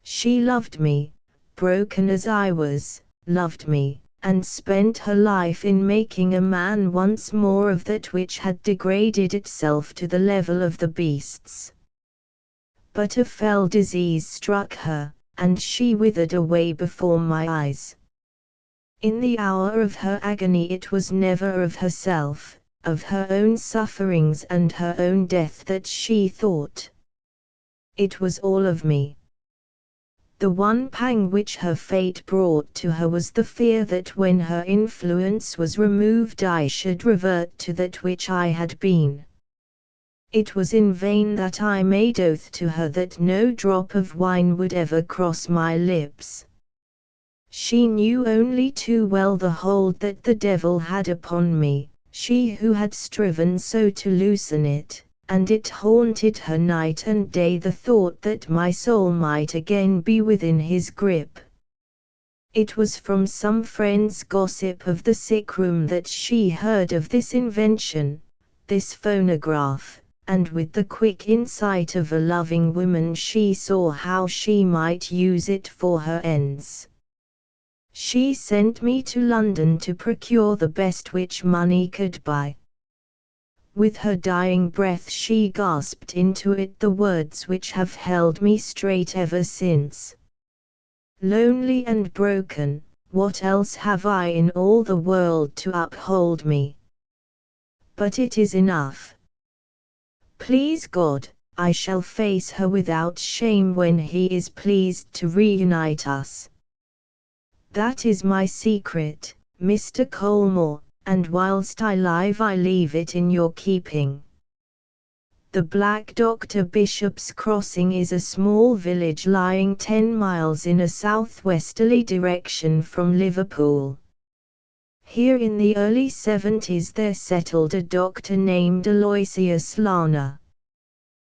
She loved me, broken as I was, loved me, and spent her life in making a man once more of that which had degraded itself to the level of the beasts. But a fell disease struck her, and she withered away before my eyes. In the hour of her agony it was never of herself, of her own sufferings and her own death that she thought. It was all of me. The one pang which her fate brought to her was the fear that when her influence was removed I should revert to that which I had been. It was in vain that I made oath to her that no drop of wine would ever cross my lips. She knew only too well the hold that the devil had upon me, she who had striven so to loosen it, and it haunted her night and day the thought that my soul might again be within his grip. It was from some friend's gossip of the sick room that she heard of this invention, this phonograph, and with the quick insight of a loving woman she saw how she might use it for her ends. She sent me to London to procure the best which money could buy. With her dying breath she gasped into it the words which have held me straight ever since. Lonely and broken, what else have I in all the world to uphold me? But it is enough. Please God, I shall face her without shame when He is pleased to reunite us. That is my secret, Mr. Colmore, and whilst I live I leave it in your keeping. The Black Doctor Bishop's Crossing is a small village lying 10 miles in a southwesterly direction from Liverpool. Here in the early 70s there settled a doctor named Aloysius Larner.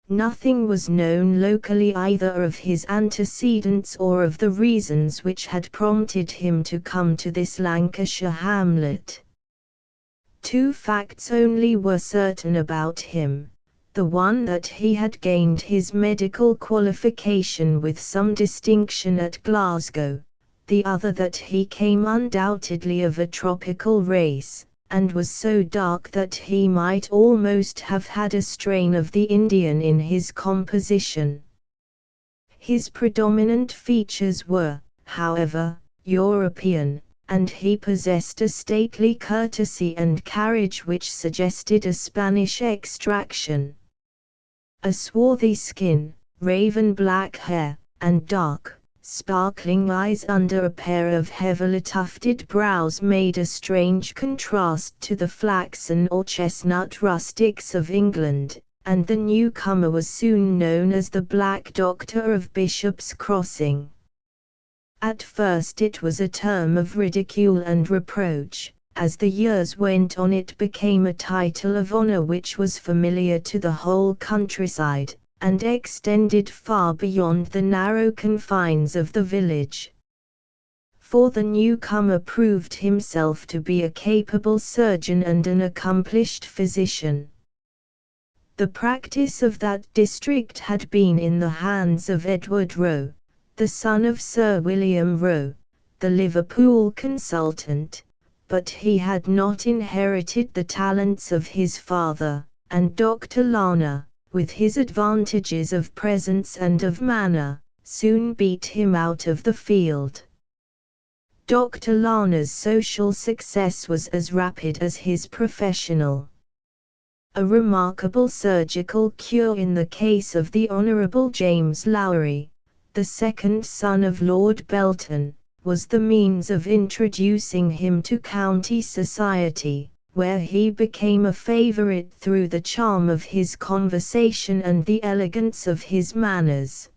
Nothing was known locally either of his antecedents or of the reasons which had prompted him to come to this Lancashire hamlet. 2 facts only were certain about him, the one that he had gained his medical qualification with some distinction at Glasgow, the other that he came undoubtedly of a tropical race, and was so dark that he might almost have had a strain of the Indian in his composition. His predominant features were, however, European, and he possessed a stately courtesy and carriage which suggested a Spanish extraction. A swarthy skin, raven black hair, and dark, sparkling eyes under a pair of heavily tufted brows made a strange contrast to the flaxen or chestnut rustics of England, and the newcomer was soon known as the Black Doctor of Bishop's Crossing. At first it was a term of ridicule and reproach. As the years went on it became a title of honour which was familiar to the whole countryside, and extended far beyond the narrow confines of the village. For the newcomer proved himself to be a capable surgeon and an accomplished physician. The practice of that district had been in the hands of Edward Roe, the son of Sir William Roe, the Liverpool consultant, but he had not inherited the talents of his father, and Dr. Larner, with his advantages of presence and of manner, soon beat him out of the field. Dr. Larner's social success was as rapid as his professional. A remarkable surgical cure in the case of the Honourable James Lowry, the second son of Lord Belton, was the means of introducing him to county society, where he became a favourite through the charm of his conversation and the elegance of his manners.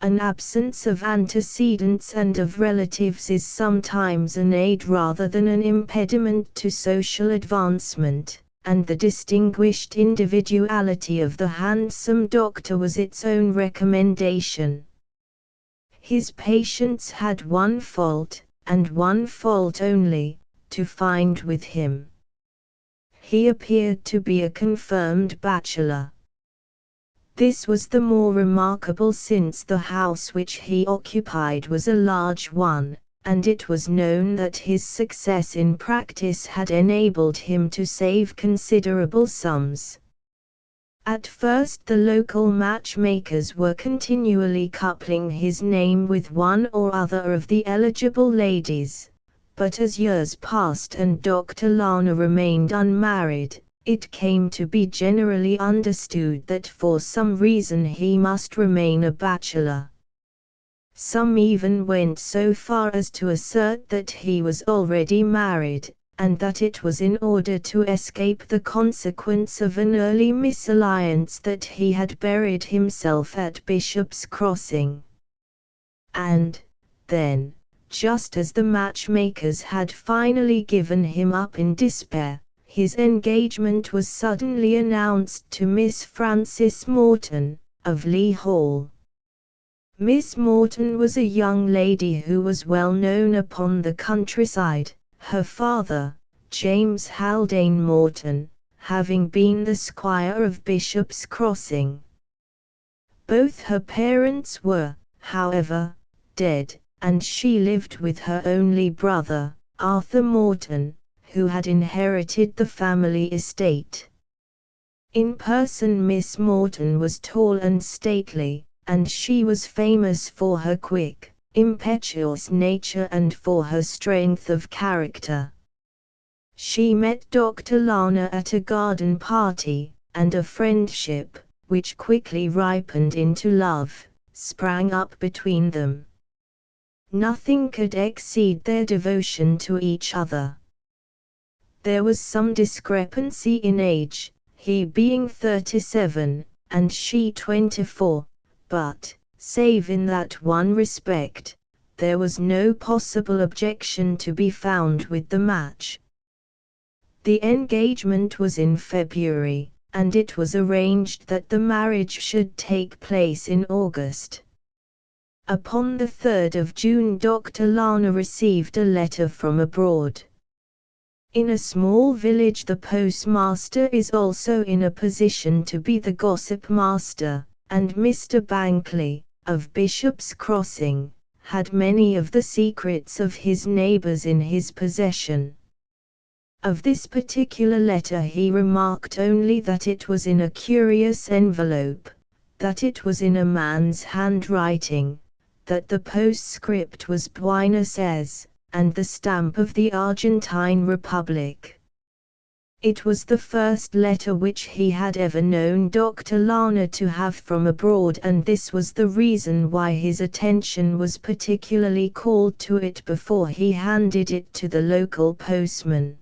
An absence of antecedents and of relatives is sometimes an aid rather than an impediment to social advancement, and the distinguished individuality of the handsome doctor was its own recommendation. His patients had one fault, and one fault only, to find with him. He appeared to be a confirmed bachelor. This was the more remarkable since the house which he occupied was a large one, and it was known that his success in practice had enabled him to save considerable sums. At first the local matchmakers were continually coupling his name with one or other of the eligible ladies, but as years passed and Dr. Larner remained unmarried, it came to be generally understood that for some reason he must remain a bachelor. Some even went so far as to assert that he was already married, and that it was in order to escape the consequence of an early misalliance that he had buried himself at Bishop's Crossing. And, then, just as the matchmakers had finally given him up in despair, his engagement was suddenly announced to Miss Frances Morton, of Lea Hall. Miss Morton was a young lady who was well known upon the countryside, her father, James Haldane Morton, having been the squire of Bishop's Crossing. Both her parents were, however, dead, and she lived with her only brother, Arthur Morton, who had inherited the family estate. In person Miss Morton was tall and stately, and she was famous for her quick, impetuous nature and for her strength of character. She met Dr. Lana at a garden party, and a friendship, which quickly ripened into love, sprang up between them. Nothing could exceed their devotion to each other. There was some discrepancy in age, he being 37, and she 24. But, save in that one respect, there was no possible objection to be found with the match. The engagement was in February, and it was arranged that the marriage should take place in August. Upon the 3rd of June Dr. Lana received a letter from abroad. In a small village the postmaster is also in a position to be the gossip master, and Mr. Bankley, of Bishop's Crossing, had many of the secrets of his neighbours in his possession. Of this particular letter he remarked only that it was in a curious envelope, that it was in a man's handwriting, that the postscript was Buenos Aires, and the stamp of the Argentine Republic. It was the first letter which he had ever known Dr. Lana to have from abroad, and this was the reason why his attention was particularly called to it before he handed it to the local postman.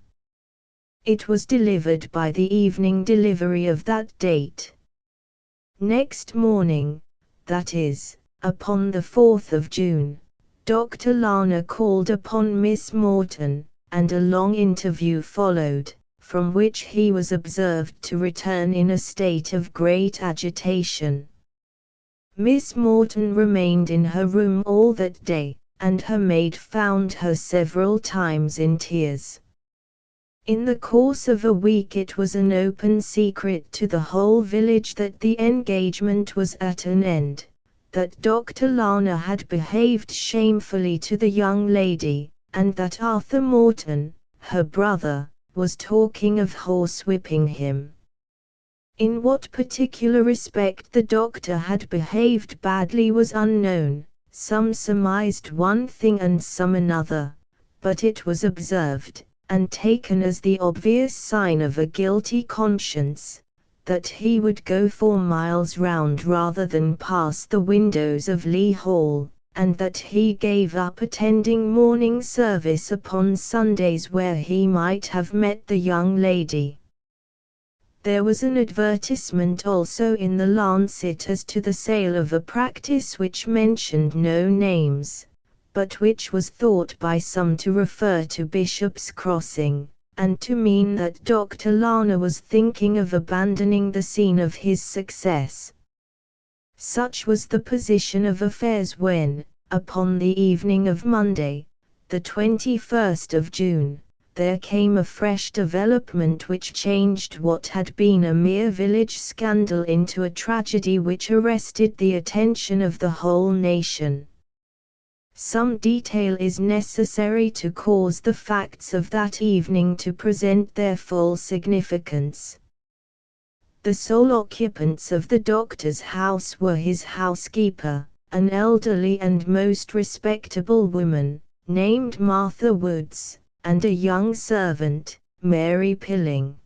It was delivered by the evening delivery of that date. Next morning, that is, upon the 4th of June, Dr. Lana called upon Miss Morton, and a long interview followed, from which he was observed to return in a state of great agitation. Miss Morton remained in her room all that day, and her maid found her several times in tears. In the course of a week it was an open secret to the whole village that the engagement was at an end, that Dr. Lana had behaved shamefully to the young lady, and that Arthur Morton, her brother, was talking of horsewhipping him. In what particular respect the doctor had behaved badly was unknown, some surmised one thing and some another, but it was observed, and taken as the obvious sign of a guilty conscience, that he would go 4 miles round rather than pass the windows of Lea Hall, and that he gave up attending morning service upon Sundays where he might have met the young lady. There was an advertisement also in the Lancet as to the sale of a practice which mentioned no names, but which was thought by some to refer to Bishop's Crossing, and to mean that Dr. Lana was thinking of abandoning the scene of his success. Such was the position of affairs when, upon the evening of Monday, the 21st of June, there came a fresh development which changed what had been a mere village scandal into a tragedy which arrested the attention of the whole nation. Some detail is necessary to cause the facts of that evening to present their full significance. The sole occupants of the doctor's house were his housekeeper, an elderly and most respectable woman, named Martha Woods, and a young servant, Mary Pilling.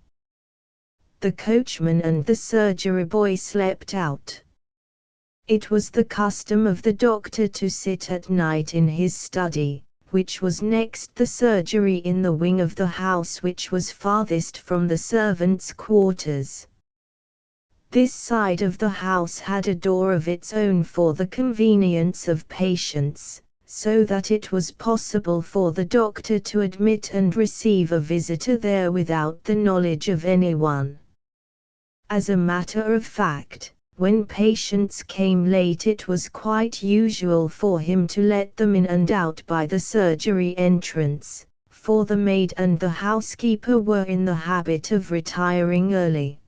The coachman and the surgery boy slept out. It was the custom of the doctor to sit at night in his study, which was next the surgery in the wing of the house which was farthest from the servants' quarters. This side of the house had a door of its own for the convenience of patients, so that it was possible for the doctor to admit and receive a visitor there without the knowledge of anyone. As a matter of fact, when patients came late it was quite usual for him to let them in and out by the surgery entrance, for the maid and the housekeeper were in the habit of retiring early.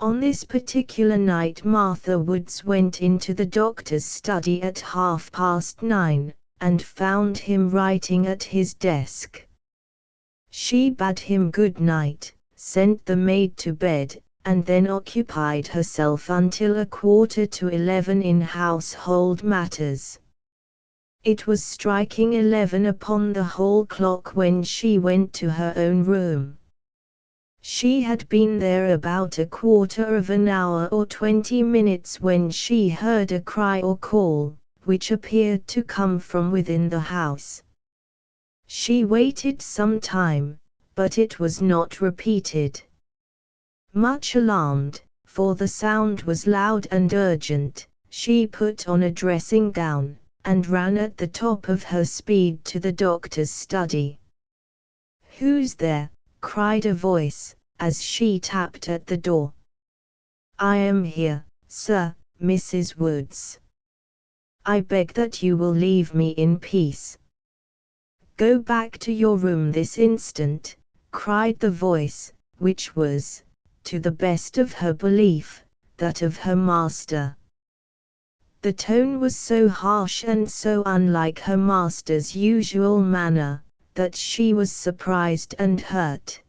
On this particular night Martha Woods went into the doctor's study at 9:30, and found him writing at his desk. She bade him good night, sent the maid to bed, and then occupied herself until 10:45 in household matters. It was striking 11 upon the hall clock when she went to her own room. She had been there about a quarter of an hour or 20 minutes when she heard a cry or call, which appeared to come from within the house. She waited some time, but it was not repeated. Much alarmed, for the sound was loud and urgent, she put on a dressing gown, and ran at the top of her speed to the doctor's study. "Who's there?" cried a voice, as she tapped at the door. "I am here, sir, Mrs. Woods. I beg that you will leave me in peace." "Go back to your room this instant," cried the voice, which was, to the best of her belief, that of her master. The tone was so harsh and so unlike her master's usual manner, that she was surprised and hurt.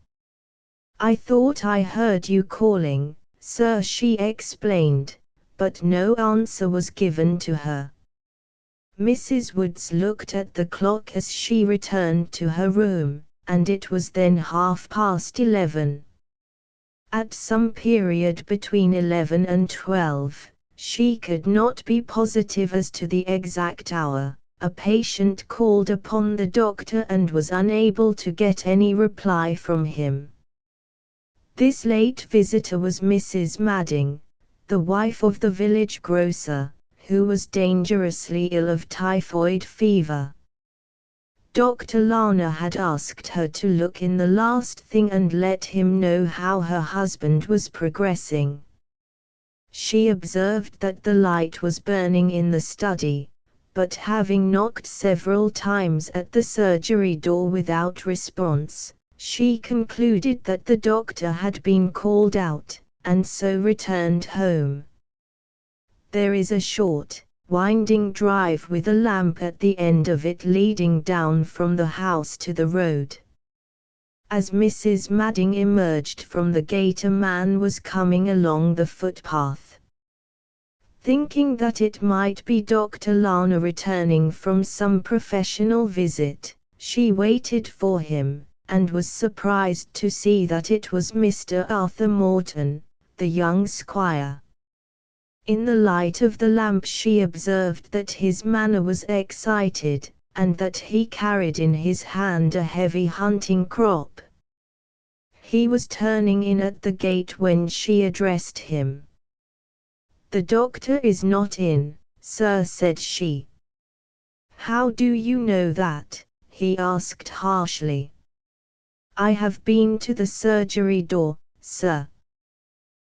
"I thought I heard you calling, sir," she explained, but no answer was given to her. Mrs. Woods looked at the clock as she returned to her room, and it was then 11:30. At some period between 11 and 12, she could not be positive as to the exact hour, a patient called upon the doctor and was unable to get any reply from him. This late visitor was Mrs. Madding, the wife of the village grocer, who was dangerously ill of typhoid fever. Dr. Lana had asked her to look in the last thing and let him know how her husband was progressing. She observed that the light was burning in the study, but having knocked several times at the surgery door without response, she concluded that the doctor had been called out, and so returned home. There is a short, winding drive with a lamp at the end of it leading down from the house to the road. As Mrs. Madding emerged from the gate, a man was coming along the footpath. Thinking that it might be Dr. Lana returning from some professional visit, she waited for him, and was surprised to see that it was Mr. Arthur Morton, the young squire. In the light of the lamp she observed that his manner was excited, and that he carried in his hand a heavy hunting crop. He was turning in at the gate when she addressed him. "The doctor is not in, sir," said she. "How do you know that?" he asked harshly. "I have been to the surgery door, sir."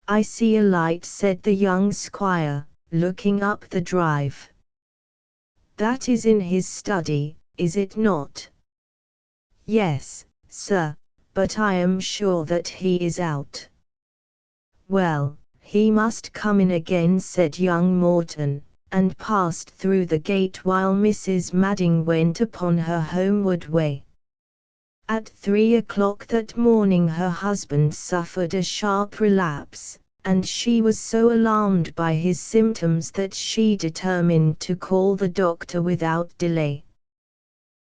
"I see a light," said the young squire, looking up the drive. "That is in his study, is it not?" "Yes, sir, but I am sure that he is out." "Well, he must come in again," said young Morton, and passed through the gate while Mrs. Madding went upon her homeward way. At 3 o'clock that morning her husband suffered a sharp relapse, and she was so alarmed by his symptoms that she determined to call the doctor without delay.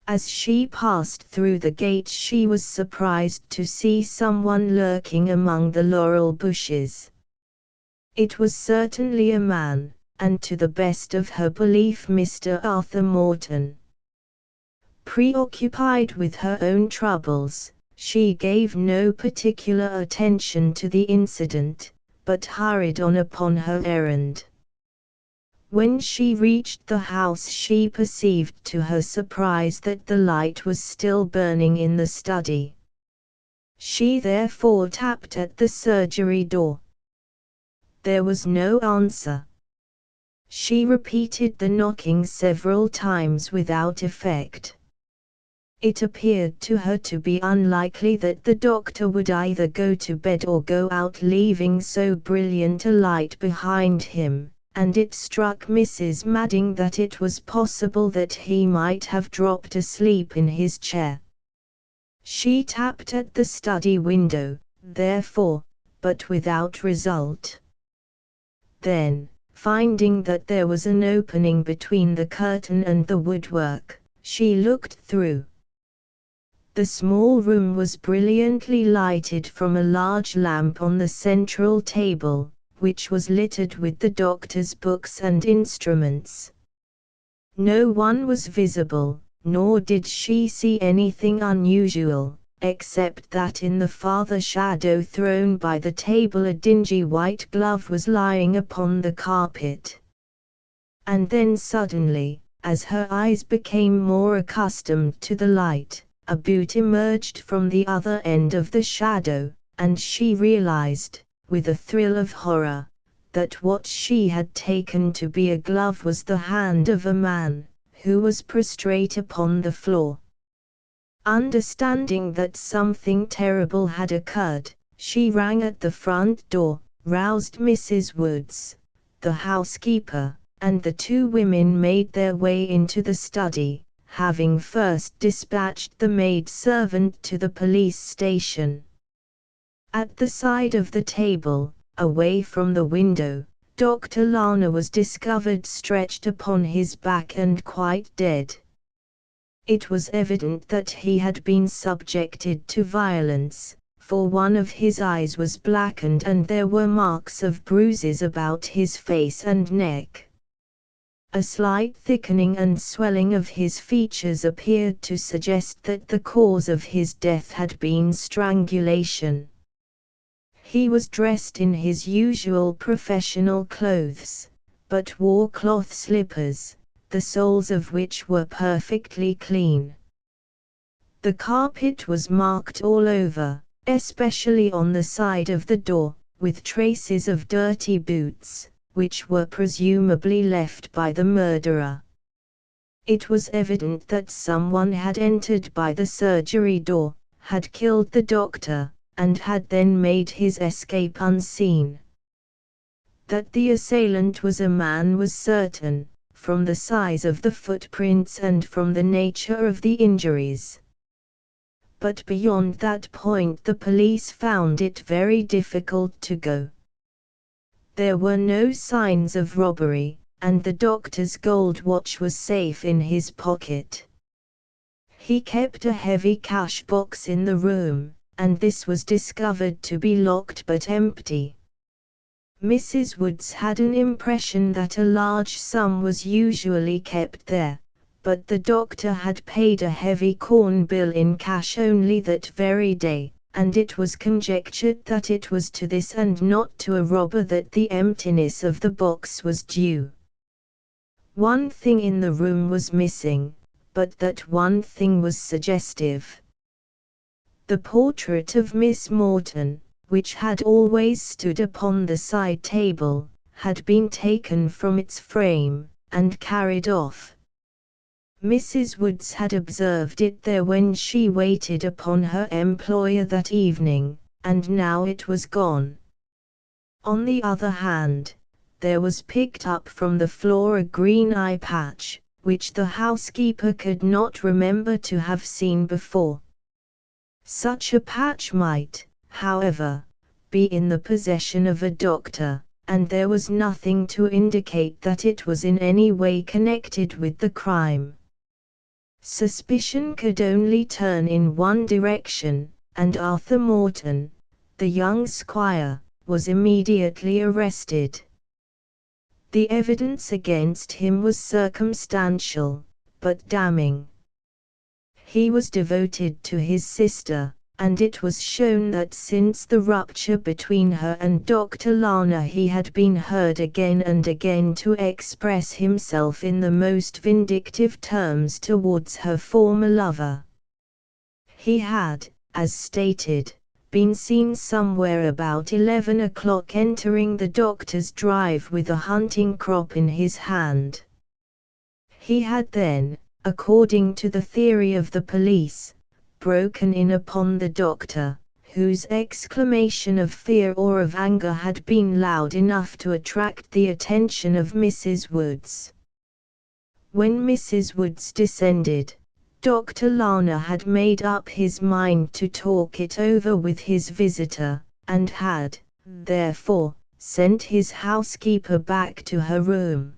As she passed through the gate she was surprised to see someone lurking among the laurel bushes. It was certainly a man, and to the best of her belief Mr. Arthur Morton. Preoccupied with her own troubles, she gave no particular attention to the incident, but hurried on upon her errand. When she reached the house she perceived to her surprise that the light was still burning in the study. She therefore tapped at the surgery door. There was no answer. She repeated the knocking several times without effect. It appeared to her to be unlikely that the doctor would either go to bed or go out leaving so brilliant a light behind him, and it struck Mrs. Madding that it was possible that he might have dropped asleep in his chair. She tapped at the study window, therefore, but without result. Then, finding that there was an opening between the curtain and the woodwork, she looked through. The small room was brilliantly lighted from a large lamp on the central table, which was littered with the doctor's books and instruments. No one was visible, nor did she see anything unusual, except that in the farther shadow thrown by the table a dingy white glove was lying upon the carpet. And then suddenly, as her eyes became more accustomed to the light, a boot emerged from the other end of the shadow, and she realized, with a thrill of horror, that what she had taken to be a glove was the hand of a man, who was prostrate upon the floor. Understanding that something terrible had occurred, she rang at the front door, roused Mrs. Woods, the housekeeper, and the two women made their way into the study, having first dispatched the maid-servant to the police station. At the side of the table, away from the window, Dr. Lana was discovered stretched upon his back and quite dead. It was evident that he had been subjected to violence, for one of his eyes was blackened and there were marks of bruises about his face and neck. A slight thickening and swelling of his features appeared to suggest that the cause of his death had been strangulation. He was dressed in his usual professional clothes, but wore cloth slippers, the soles of which were perfectly clean. The carpet was marked all over, especially on the side of the door, with traces of dirty boots, which were presumably left by the murderer. It was evident that someone had entered by the surgery door, had killed the doctor, and had then made his escape unseen. That the assailant was a man was certain, from the size of the footprints and from the nature of the injuries. But beyond that point the police found it very difficult to go. There were no signs of robbery, and the doctor's gold watch was safe in his pocket. He kept a heavy cash box in the room, and this was discovered to be locked but empty. Mrs. Woods had an impression that a large sum was usually kept there, but the doctor had paid a heavy corn bill in cash only that very day, and it was conjectured that it was to this and not to a robber that the emptiness of the box was due. One thing in the room was missing, but that one thing was suggestive. The portrait of Miss Morton, which had always stood upon the side table, had been taken from its frame, and carried off. Mrs. Woods had observed it there when she waited upon her employer that evening, and now it was gone. On the other hand, there was picked up from the floor a green eye patch, which the housekeeper could not remember to have seen before. Such a patch might, however, be in the possession of a doctor, and there was nothing to indicate that it was in any way connected with the crime. Suspicion could only turn in one direction, and Arthur Morton, the young squire, was immediately arrested. The evidence against him was circumstantial, but damning. He was devoted to his sister, and it was shown that since the rupture between her and Dr. Lana he had been heard again and again to express himself in the most vindictive terms towards her former lover. He had, as stated, been seen somewhere about 11 o'clock entering the doctor's drive with a hunting crop in his hand. He had then, according to the theory of the police, broken in upon the doctor, whose exclamation of fear or of anger had been loud enough to attract the attention of Mrs. Woods. When Mrs. Woods descended, Dr. Lana had made up his mind to talk it over with his visitor, and had, therefore, sent his housekeeper back to her room.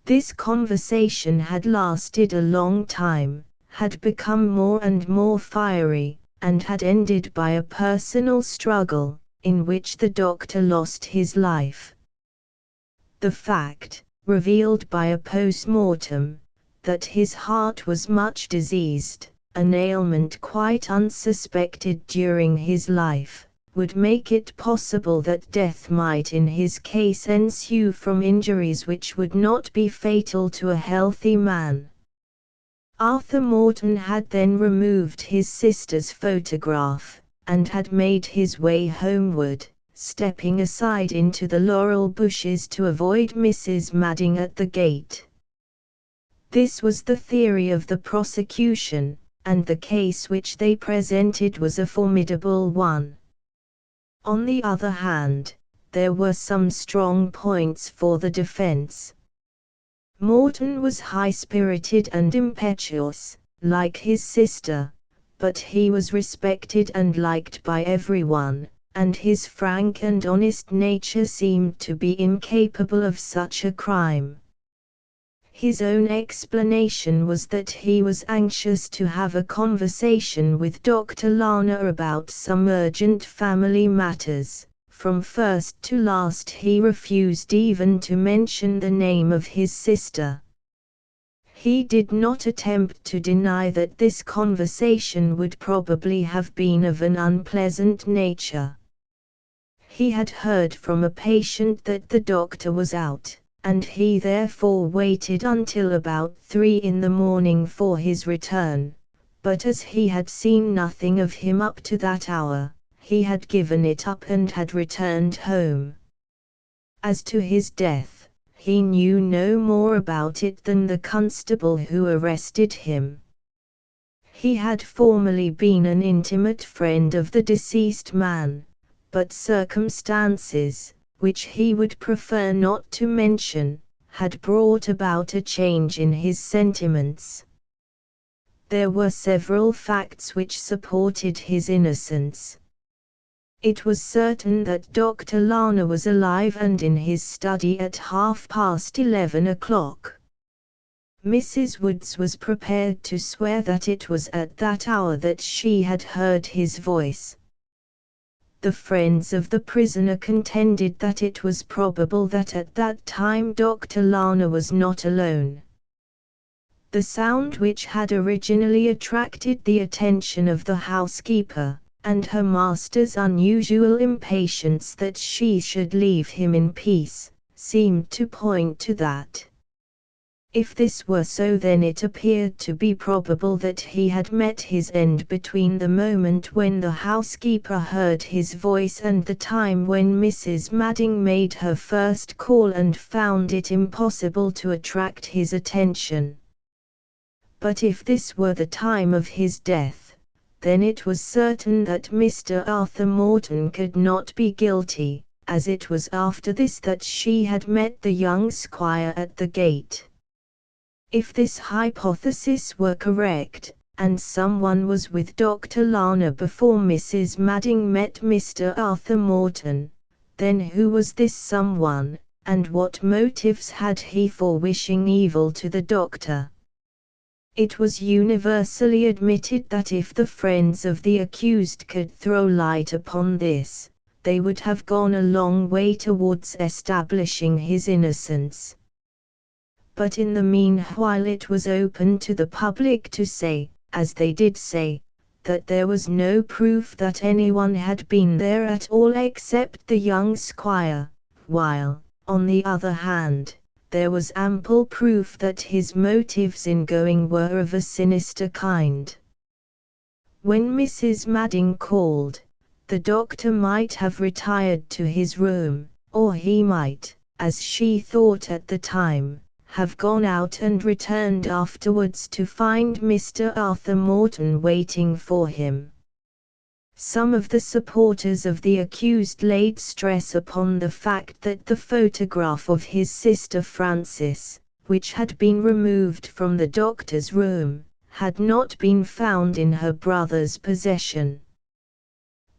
This conversation had lasted a long time, had become more and more fiery, and had ended by a personal struggle, in which the doctor lost his life. The fact, revealed by a post-mortem, that his heart was much diseased, an ailment quite unsuspected during his life, would make it possible that death might in his case ensue from injuries which would not be fatal to a healthy man. Arthur Morton had then removed his sister's photograph, and had made his way homeward, stepping aside into the laurel bushes to avoid Mrs. Madding at the gate. This was the theory of the prosecution, and the case which they presented was a formidable one. On the other hand, there were some strong points for the defense. Morton was high-spirited and impetuous, like his sister, but he was respected and liked by everyone, and his frank and honest nature seemed to be incapable of such a crime. His own explanation was that he was anxious to have a conversation with Dr. Lana about some urgent family matters. From first to last he refused even to mention the name of his sister. He did not attempt to deny that this conversation would probably have been of an unpleasant nature. He had heard from a patient that the doctor was out, and he therefore waited until about 3 in the morning for his return, but as he had seen nothing of him up to that hour, he had given it up and had returned home. As to his death, he knew no more about it than the constable who arrested him. He had formerly been an intimate friend of the deceased man, but circumstances, which he would prefer not to mention, had brought about a change in his sentiments. There were several facts which supported his innocence. It was certain that Dr. Lana was alive and in his study at 11:30 o'clock. Mrs. Woods was prepared to swear that it was at that hour that she had heard his voice. The friends of the prisoner contended that it was probable that at that time Dr. Lana was not alone. The sound which had originally attracted the attention of the housekeeper, and her master's unusual impatience that she should leave him in peace, seemed to point to that. If this were so, then it appeared to be probable that he had met his end between the moment when the housekeeper heard his voice and the time when Mrs. Madding made her first call and found it impossible to attract his attention. But if this were the time of his death, then it was certain that Mr. Arthur Morton could not be guilty, as it was after this that she had met the young squire at the gate. If this hypothesis were correct, and someone was with Dr. Lana before Mrs. Madding met Mr. Arthur Morton, then who was this someone, and what motives had he for wishing evil to the doctor? It was universally admitted that if the friends of the accused could throw light upon this, they would have gone a long way towards establishing his innocence. But in the meanwhile it was open to the public to say, as they did say, that there was no proof that anyone had been there at all except the young squire, while, on the other hand, there was ample proof that his motives in going were of a sinister kind. When Mrs. Madding called, the doctor might have retired to his room, or he might, as she thought at the time, have gone out and returned afterwards to find Mr. Arthur Morton waiting for him. Some of the supporters of the accused laid stress upon the fact that the photograph of his sister Frances, which had been removed from the doctor's room, had not been found in her brother's possession.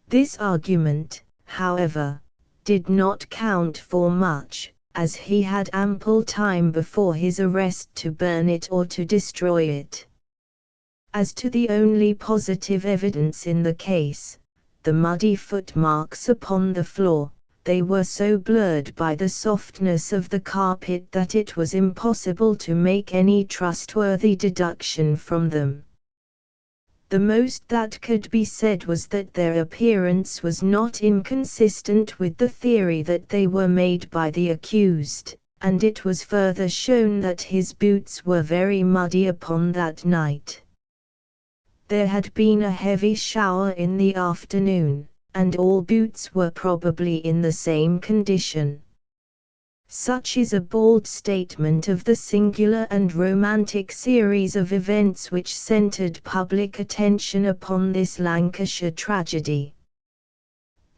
This argument, however, did not count for much, as he had ample time before his arrest to burn it or to destroy it. As to the only positive evidence in the case, the muddy footmarks upon the floor, they were so blurred by the softness of the carpet that it was impossible to make any trustworthy deduction from them. The most that could be said was that their appearance was not inconsistent with the theory that they were made by the accused, and it was further shown that his boots were very muddy upon that night. There had been a heavy shower in the afternoon, and all boots were probably in the same condition. Such is a bald statement of the singular and romantic series of events which centered public attention upon this Lancashire tragedy.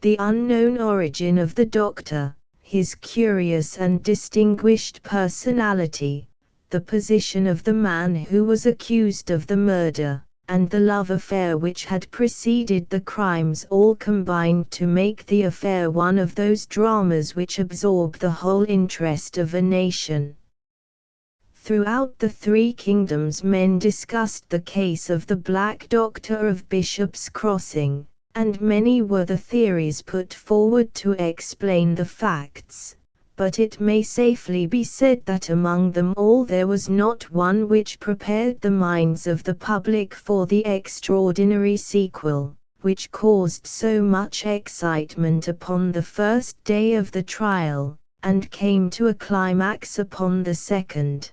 The unknown origin of the doctor, his curious and distinguished personality, the position of the man who was accused of the murder, and the love affair which had preceded the crimes all combined to make the affair one of those dramas which absorb the whole interest of a nation. Throughout the three kingdoms men discussed the case of the Black Doctor of Bishop's Crossing, and many were the theories put forward to explain the facts. But it may safely be said that among them all there was not one which prepared the minds of the public for the extraordinary sequel, which caused so much excitement upon the first day of the trial, and came to a climax upon the second.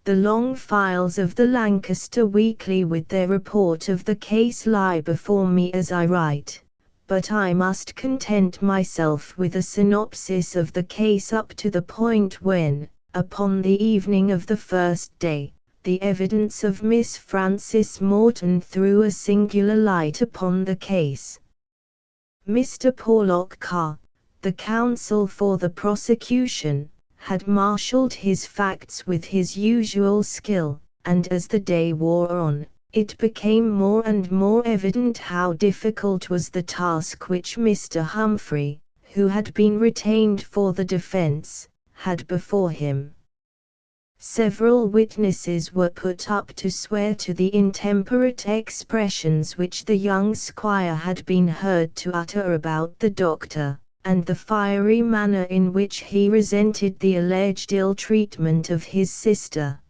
The long files of the Lancaster Weekly with their report of the case lie before me as I write, but I must content myself with a synopsis of the case up to the point when, upon the evening of the first day, the evidence of Miss Frances Morton threw a singular light upon the case. Mr. Porlock Carr, the counsel for the prosecution, had marshalled his facts with his usual skill, and as the day wore on, it became more and more evident how difficult was the task which Mr. Humphrey, who had been retained for the defense, had before him. Several witnesses were put up to swear to the intemperate expressions which the young squire had been heard to utter about the doctor, and the fiery manner in which he resented the alleged ill treatment of his sister.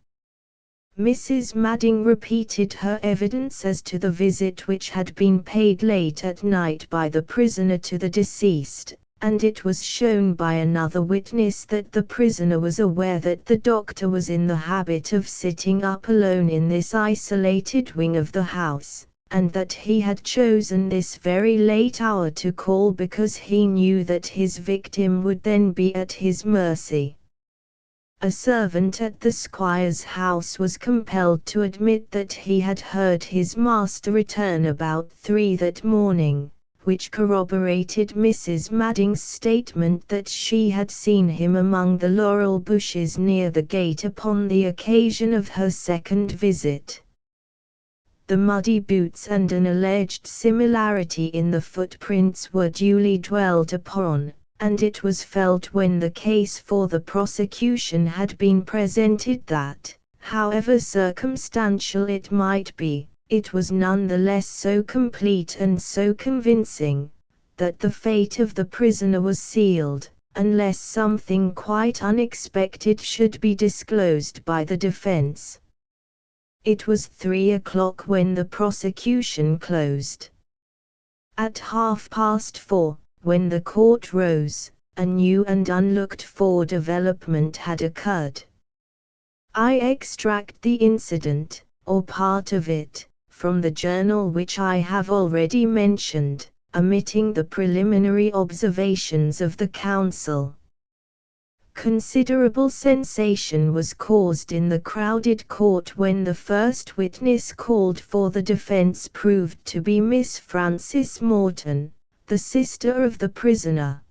Mrs. Madding repeated her evidence as to the visit which had been paid late at night by the prisoner to the deceased, and it was shown by another witness that the prisoner was aware that the doctor was in the habit of sitting up alone in this isolated wing of the house, and that he had chosen this very late hour to call because he knew that his victim would then be at his mercy. A servant at the squire's house was compelled to admit that he had heard his master return about 3 that morning, which corroborated Mrs. Madding's statement that she had seen him among the laurel bushes near the gate upon the occasion of her second visit. The muddy boots and an alleged similarity in the footprints were duly dwelt upon, and it was felt when the case for the prosecution had been presented that, however circumstantial it might be, it was none the less so complete and so convincing, that the fate of the prisoner was sealed, unless something quite unexpected should be disclosed by the defense. It was 3 o'clock when the prosecution closed. At 4:30, when the court rose, a new and unlooked-for development had occurred. I extract the incident, or part of it, from the journal which I have already mentioned, omitting the preliminary observations of the counsel. Considerable sensation was caused in the crowded court when the first witness called for the defense proved to be Miss Frances Morton, the sister of the prisoner.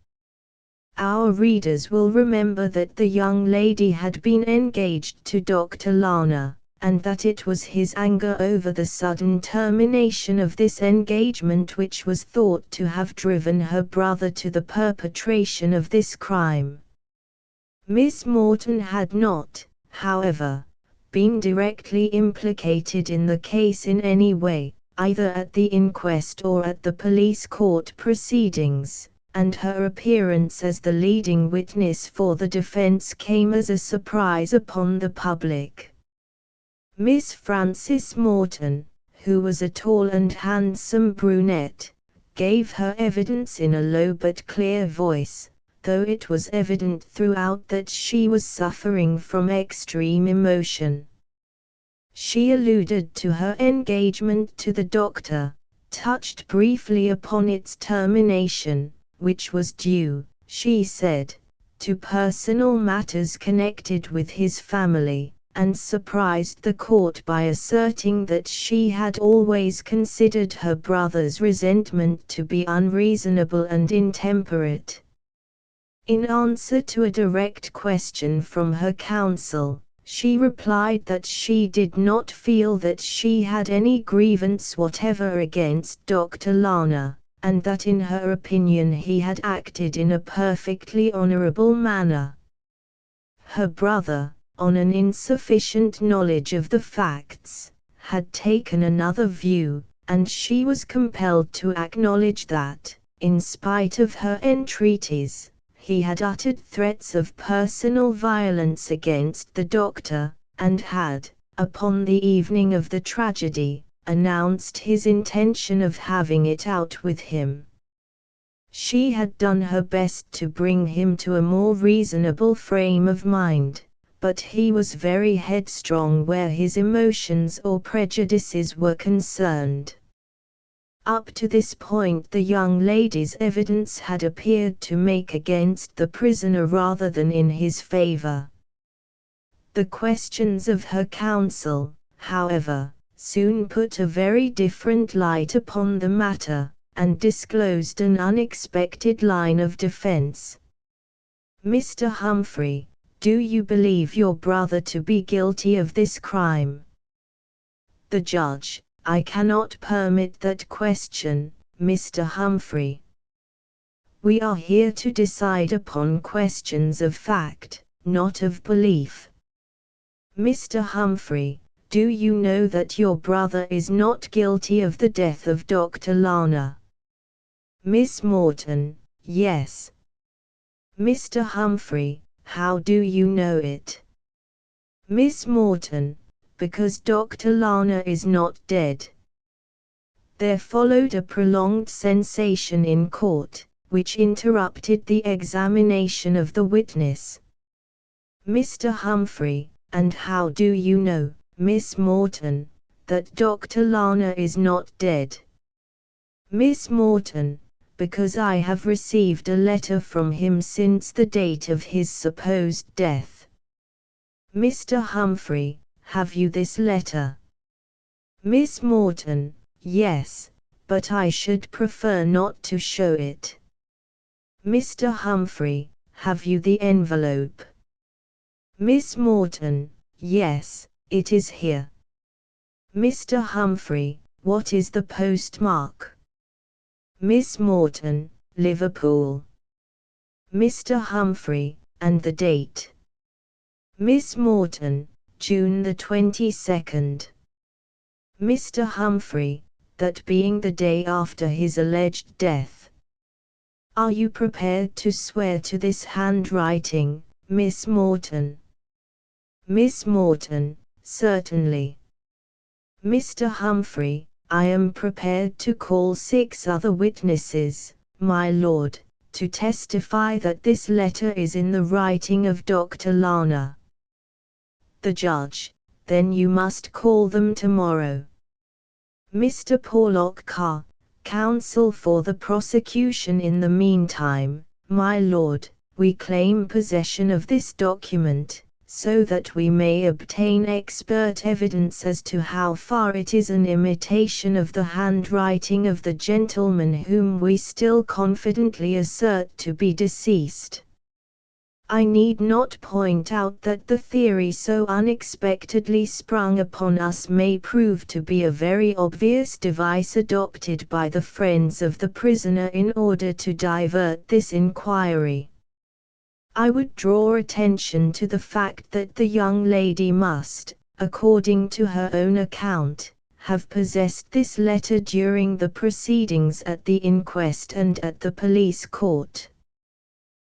Our readers will remember that the young lady had been engaged to Dr. Lana, and that it was his anger over the sudden termination of this engagement which was thought to have driven her brother to the perpetration of this crime. Miss Morton had not, however, been directly implicated in the case in any way, either at the inquest or at the police court proceedings, and her appearance as the leading witness for the defense came as a surprise upon the public. Miss Frances Morton, who was a tall and handsome brunette, gave her evidence in a low but clear voice, though it was evident throughout that she was suffering from extreme emotion. She alluded to her engagement to the doctor, touched briefly upon its termination, which was due, she said, to personal matters connected with his family, and surprised the court by asserting that she had always considered her brother's resentment to be unreasonable and intemperate. In answer to a direct question from her counsel, she replied that she did not feel that she had any grievance whatever against Dr. Lana, and that in her opinion he had acted in a perfectly honorable manner. Her brother, on an insufficient knowledge of the facts, had taken another view, and she was compelled to acknowledge that, in spite of her entreaties, he had uttered threats of personal violence against the doctor, and had, upon the evening of the tragedy, announced his intention of having it out with him. She had done her best to bring him to a more reasonable frame of mind, but he was very headstrong where his emotions or prejudices were concerned. Up to this point the young lady's evidence had appeared to make against the prisoner rather than in his favor. The questions of her counsel, however, soon put a very different light upon the matter, and disclosed an unexpected line of defense. "Mr. Humphrey, do you believe your brother to be guilty of this crime?" The judge: "I cannot permit that question, Mr. Humphrey. We are here to decide upon questions of fact, not of belief." "Mr. Humphrey, do you know that your brother is not guilty of the death of Dr. Lana?" Miss Morton: "Yes." "Mr. Humphrey, how do you know it?" Miss Morton: "Because Dr. Lana is not dead." There followed a prolonged sensation in court, which interrupted the examination of the witness. "Mr. Humphrey, and how do you know, Miss Morton, that Dr. Lana is not dead?" Miss Morton: "Because I have received a letter from him since the date of his supposed death." Mr. Humphrey: "Have you this letter?" Miss Morton: "Yes, but I should prefer not to show it." Mr. Humphrey: "Have you the envelope?" Miss Morton: "Yes, it is here." Mr. Humphrey: "What is the postmark?" Miss Morton: "Liverpool." Mr. Humphrey: "And the date?" Miss Morton: "June the 22nd." Mr. Humphrey: "That being the day after his alleged death." Are you prepared to swear to this handwriting, Miss Morton? Miss Morton, certainly. Mr. Humphrey, I am prepared to call 6 other witnesses, my lord, to testify that this letter is in the writing of Dr. Lana. The judge, then you must call them tomorrow. Mr. Porlock Carr, counsel for the prosecution. In the meantime, my lord, we claim possession of this document, so that we may obtain expert evidence as to how far it is an imitation of the handwriting of the gentleman whom we still confidently assert to be deceased. I need not point out that the theory so unexpectedly sprung upon us may prove to be a very obvious device adopted by the friends of the prisoner in order to divert this inquiry. I would draw attention to the fact that the young lady must, according to her own account, have possessed this letter during the proceedings at the inquest and at the police court.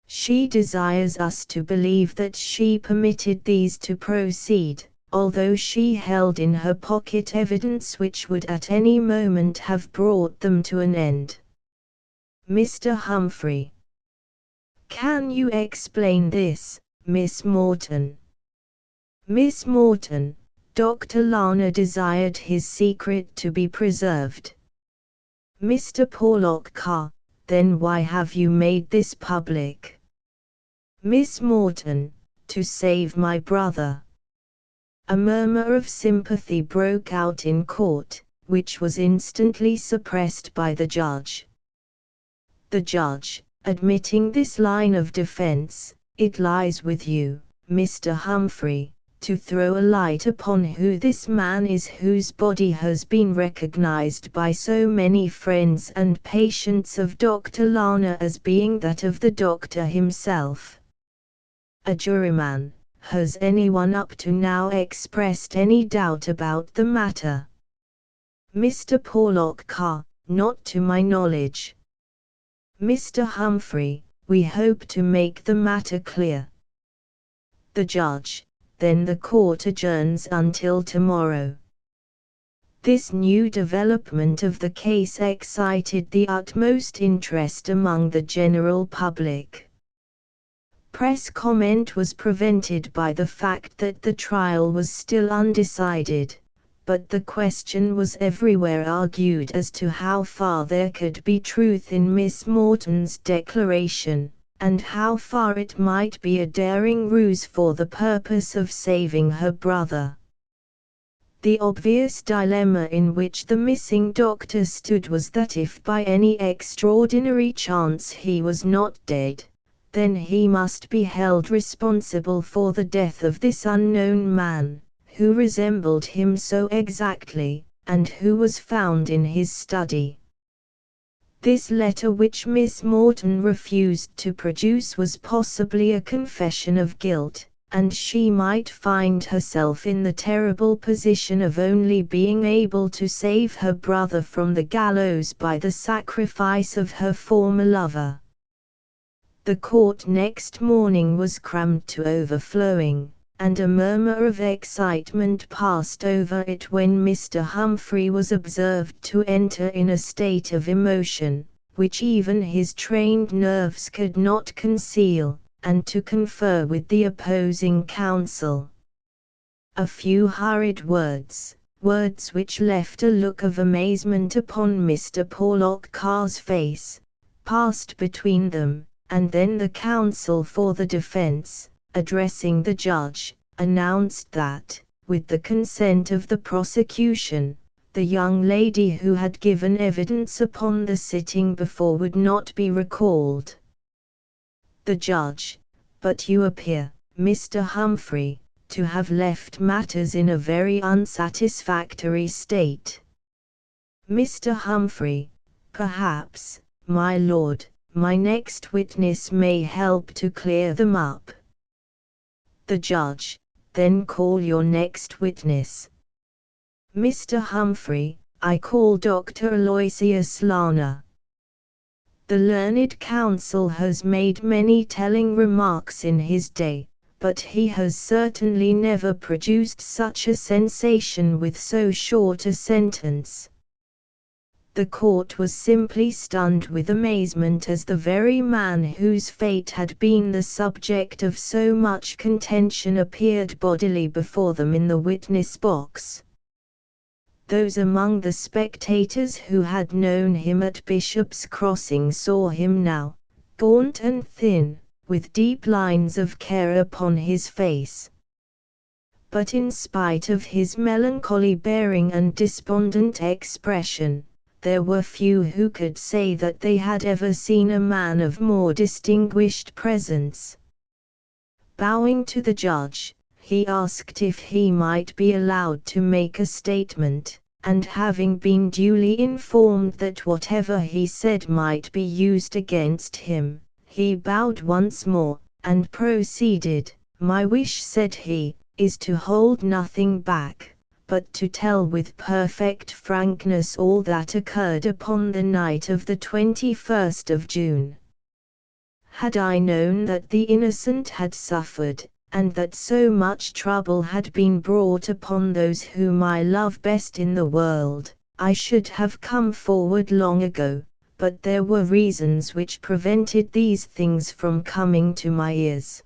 She desires us to believe that she permitted these to proceed, although she held in her pocket evidence which would at any moment have brought them to an end. Mr. Humphrey. Can you explain this, Miss Morton? Miss Morton, Dr. Lana desired his secret to be preserved. Mr. Porlock Carr, then why have you made this public? Miss Morton, to save my brother. A murmur of sympathy broke out in court, which was instantly suppressed by the judge. The judge, admitting this line of defense, it lies with you, Mr. Humphrey, to throw a light upon who this man is whose body has been recognized by so many friends and patients of Dr. Lana as being that of the doctor himself. A juryman, has anyone up to now expressed any doubt about the matter? Mr. Porlock Carr, not to my knowledge. Mr. Humphrey, we hope to make the matter clear. The judge, then the court adjourns until tomorrow. This new development of the case excited the utmost interest among the general public. Press comment was prevented by the fact that the trial was still undecided, but the question was everywhere argued as to how far there could be truth in Miss Morton's declaration, and how far it might be a daring ruse for the purpose of saving her brother. The obvious dilemma in which the missing doctor stood was that if by any extraordinary chance he was not dead, then he must be held responsible for the death of this unknown man, who resembled him so exactly, and who was found in his study. This letter which Miss Morton refused to produce was possibly a confession of guilt, and she might find herself in the terrible position of only being able to save her brother from the gallows by the sacrifice of her former lover. The court next morning was crammed to overflowing, and a murmur of excitement passed over it when Mr. Humphrey was observed to enter in a state of emotion, which even his trained nerves could not conceal, and to confer with the opposing counsel. A few hurried words which left a look of amazement upon Mr. Porlock Carr's face, passed between them, and then the counsel for the defense, addressing the judge, announced that, with the consent of the prosecution, the young lady who had given evidence upon the sitting before would not be recalled. The judge, but you appear, Mr. Humphrey, to have left matters in a very unsatisfactory state. Mr. Humphrey, perhaps, my lord, my next witness may help to clear them up. The judge, then call your next witness. Mr. Humphrey, I call Dr. Aloysius Lana. The learned counsel has made many telling remarks in his day, but he has certainly never produced such a sensation with so short a sentence. The court was simply stunned with amazement as the very man whose fate had been the subject of so much contention appeared bodily before them in the witness box. Those among the spectators who had known him at Bishop's Crossing saw him now, gaunt and thin, with deep lines of care upon his face. But in spite of his melancholy bearing and despondent expression, there were few who could say that they had ever seen a man of more distinguished presence. Bowing to the judge, he asked if he might be allowed to make a statement, and having been duly informed that whatever he said might be used against him, he bowed once more, and proceeded. "My wish," said he, "is to hold nothing back, but to tell with perfect frankness all that occurred upon the night of the 21st of June. Had I known that the innocent had suffered, and that so much trouble had been brought upon those whom I love best in the world, I should have come forward long ago, but there were reasons which prevented these things from coming to my ears.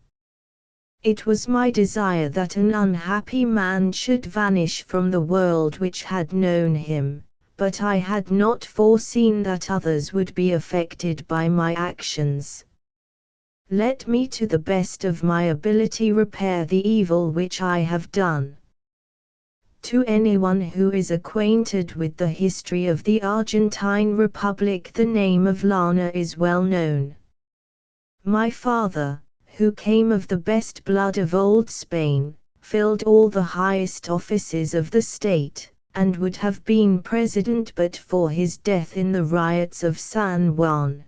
It was my desire that an unhappy man should vanish from the world which had known him, but I had not foreseen that others would be affected by my actions. Let me to the best of my ability repair the evil which I have done." To anyone who is acquainted with the history of the Argentine Republic, the name of Llana is well known. My father, who came of the best blood of old Spain, filled all the highest offices of the state, and would have been president but for his death in the riots of San Juan.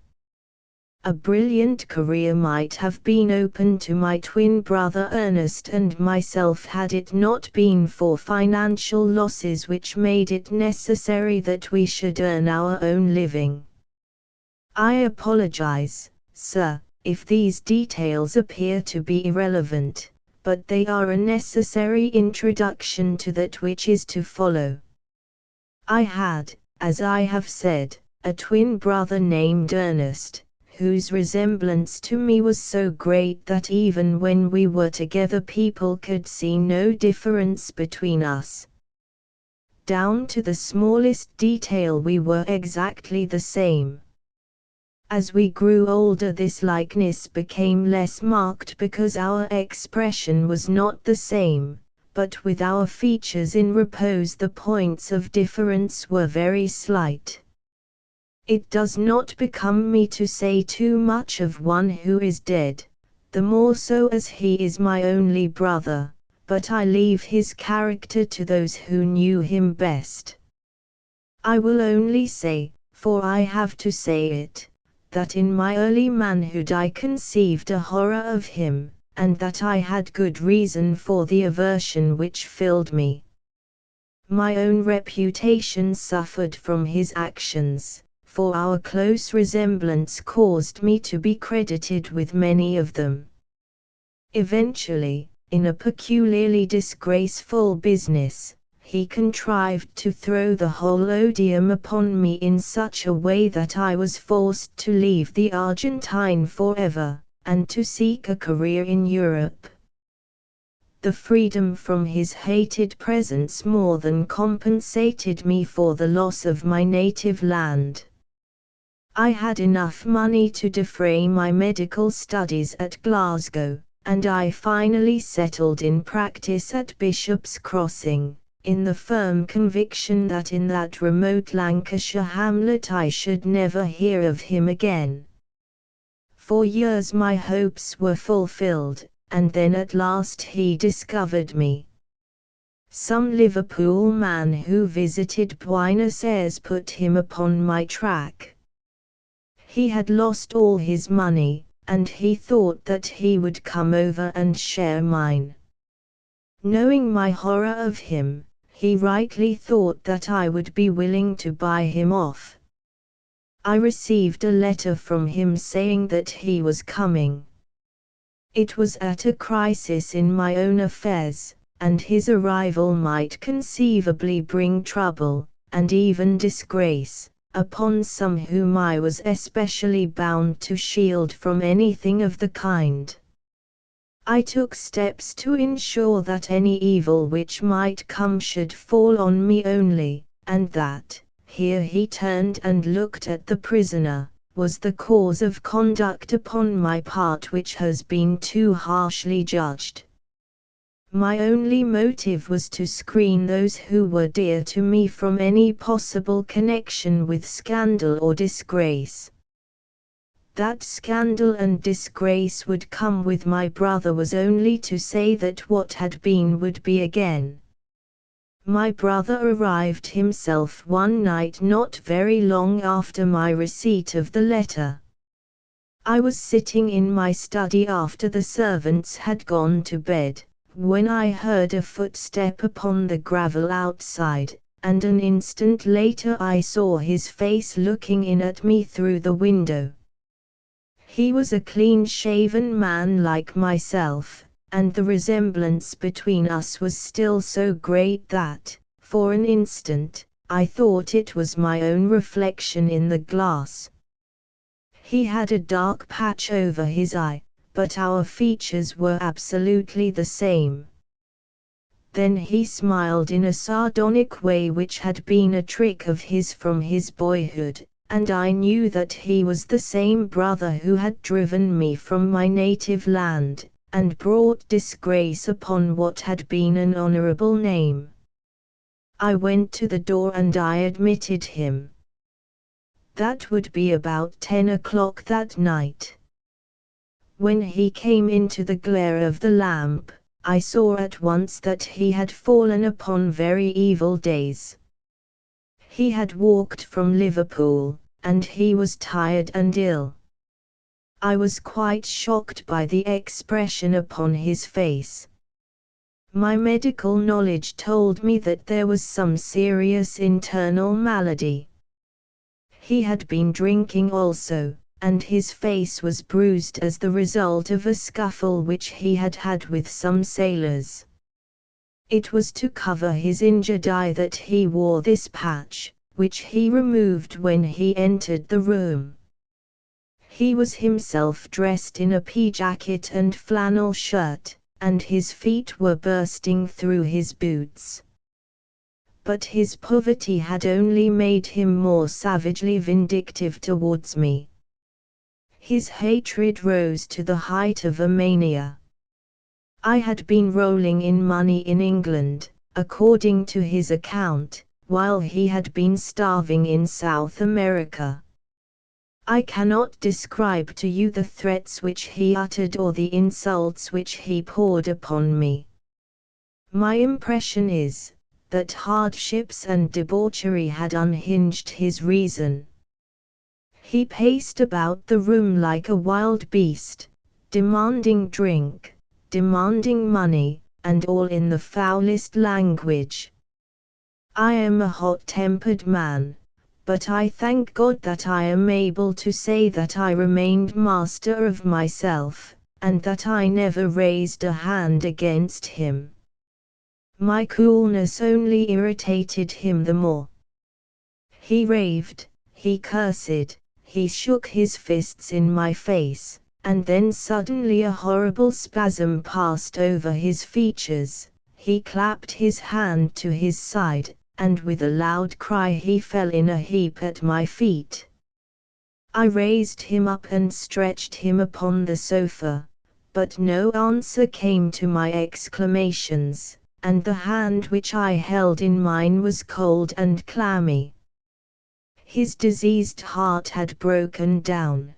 A brilliant career might have been open to my twin brother Ernest and myself had it not been for financial losses which made it necessary that we should earn our own living. I apologize, sir, if these details appear to be irrelevant, but they are a necessary introduction to that which is to follow. I had, as I have said, a twin brother named Ernest, whose resemblance to me was so great that even when we were together people could see no difference between us. Down to the smallest detail we were exactly the same. As we grew older this likeness became less marked because our expression was not the same, but with our features in repose the points of difference were very slight. It does not become me to say too much of one who is dead, the more so as he is my only brother, but I leave his character to those who knew him best. I will only say, for I have to say it, that in my early manhood I conceived a horror of him, and that I had good reason for the aversion which filled me. My own reputation suffered from his actions, for our close resemblance caused me to be credited with many of them. Eventually, in a peculiarly disgraceful business, he contrived to throw the whole odium upon me in such a way that I was forced to leave the Argentine forever, and to seek a career in Europe. The freedom from his hated presence more than compensated me for the loss of my native land. I had enough money to defray my medical studies at Glasgow, and I finally settled in practice at Bishop's Crossing, in the firm conviction that in that remote Lancashire hamlet I should never hear of him again. For years my hopes were fulfilled, and then at last he discovered me. Some Liverpool man who visited Buenos Aires put him upon my track. He had lost all his money, and he thought that he would come over and share mine. Knowing my horror of him, he rightly thought that I would be willing to buy him off. I received a letter from him saying that he was coming. It was at a crisis in my own affairs, and his arrival might conceivably bring trouble, and even disgrace, upon some whom I was especially bound to shield from anything of the kind. I took steps to ensure that any evil which might come should fall on me only, and that, here he turned and looked at the prisoner, was the cause of conduct upon my part which has been too harshly judged. My only motive was to screen those who were dear to me from any possible connection with scandal or disgrace. That scandal and disgrace would come with my brother was only to say that what had been would be again. My brother arrived himself one night not very long after my receipt of the letter. I was sitting in my study after the servants had gone to bed, when I heard a footstep upon the gravel outside, and an instant later I saw his face looking in at me through the window. He was a clean-shaven man like myself, and the resemblance between us was still so great that, for an instant, I thought it was my own reflection in the glass. He had a dark patch over his eye, but our features were absolutely the same. Then he smiled in a sardonic way which had been a trick of his from his boyhood, and I knew that he was the same brother who had driven me from my native land, and brought disgrace upon what had been an honorable name. I went to the door and I admitted him. That would be about 10 o'clock that night. When he came into the glare of the lamp, I saw at once that he had fallen upon very evil days. He had walked from Liverpool, and he was tired and ill. I was quite shocked by the expression upon his face. My medical knowledge told me that there was some serious internal malady. He had been drinking also, and his face was bruised as the result of a scuffle which he had had with some sailors. It was to cover his injured eye that he wore this patch, which he removed when he entered the room. He was himself dressed in a pea-jacket and flannel shirt, and his feet were bursting through his boots. But his poverty had only made him more savagely vindictive towards me. His hatred rose to the height of a mania. I had been rolling in money in England, according to his account, while he had been starving in South America. I cannot describe to you the threats which he uttered or the insults which he poured upon me. My impression is, that hardships and debauchery had unhinged his reason. He paced about the room like a wild beast, demanding drink, demanding money, and all in the foulest language. I am a hot-tempered man, but I thank God that I am able to say that I remained master of myself, and that I never raised a hand against him. My coolness only irritated him the more. He raved, he cursed, he shook his fists in my face, and then suddenly a horrible spasm passed over his features. He clapped his hand to his side, and with a loud cry he fell in a heap at my feet. I raised him up and stretched him upon the sofa, but no answer came to my exclamations, and the hand which I held in mine was cold and clammy. His diseased heart had broken down.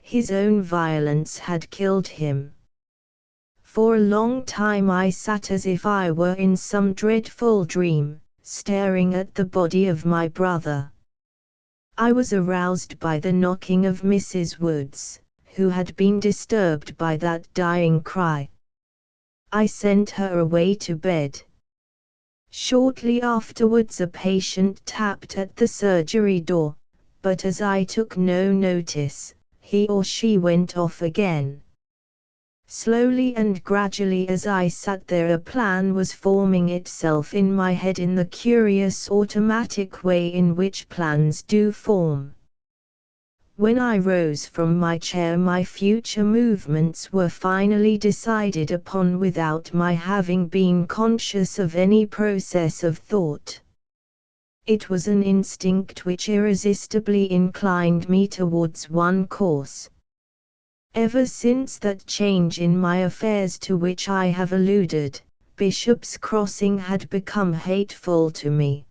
His own violence had killed him. For a long time I sat as if I were in some dreadful dream, staring at the body of my brother. I was aroused by the knocking of Mrs. Woods, who had been disturbed by that dying cry. I sent her away to bed. Shortly afterwards a patient tapped at the surgery door, but as I took no notice, he or she went off again. Slowly and gradually as I sat there, a plan was forming itself in my head in the curious automatic way in which plans do form. When I rose from my chair, my future movements were finally decided upon without my having been conscious of any process of thought. It was an instinct which irresistibly inclined me towards one course. Ever since that change in my affairs to which I have alluded, Bishop's Crossing had become hateful to me.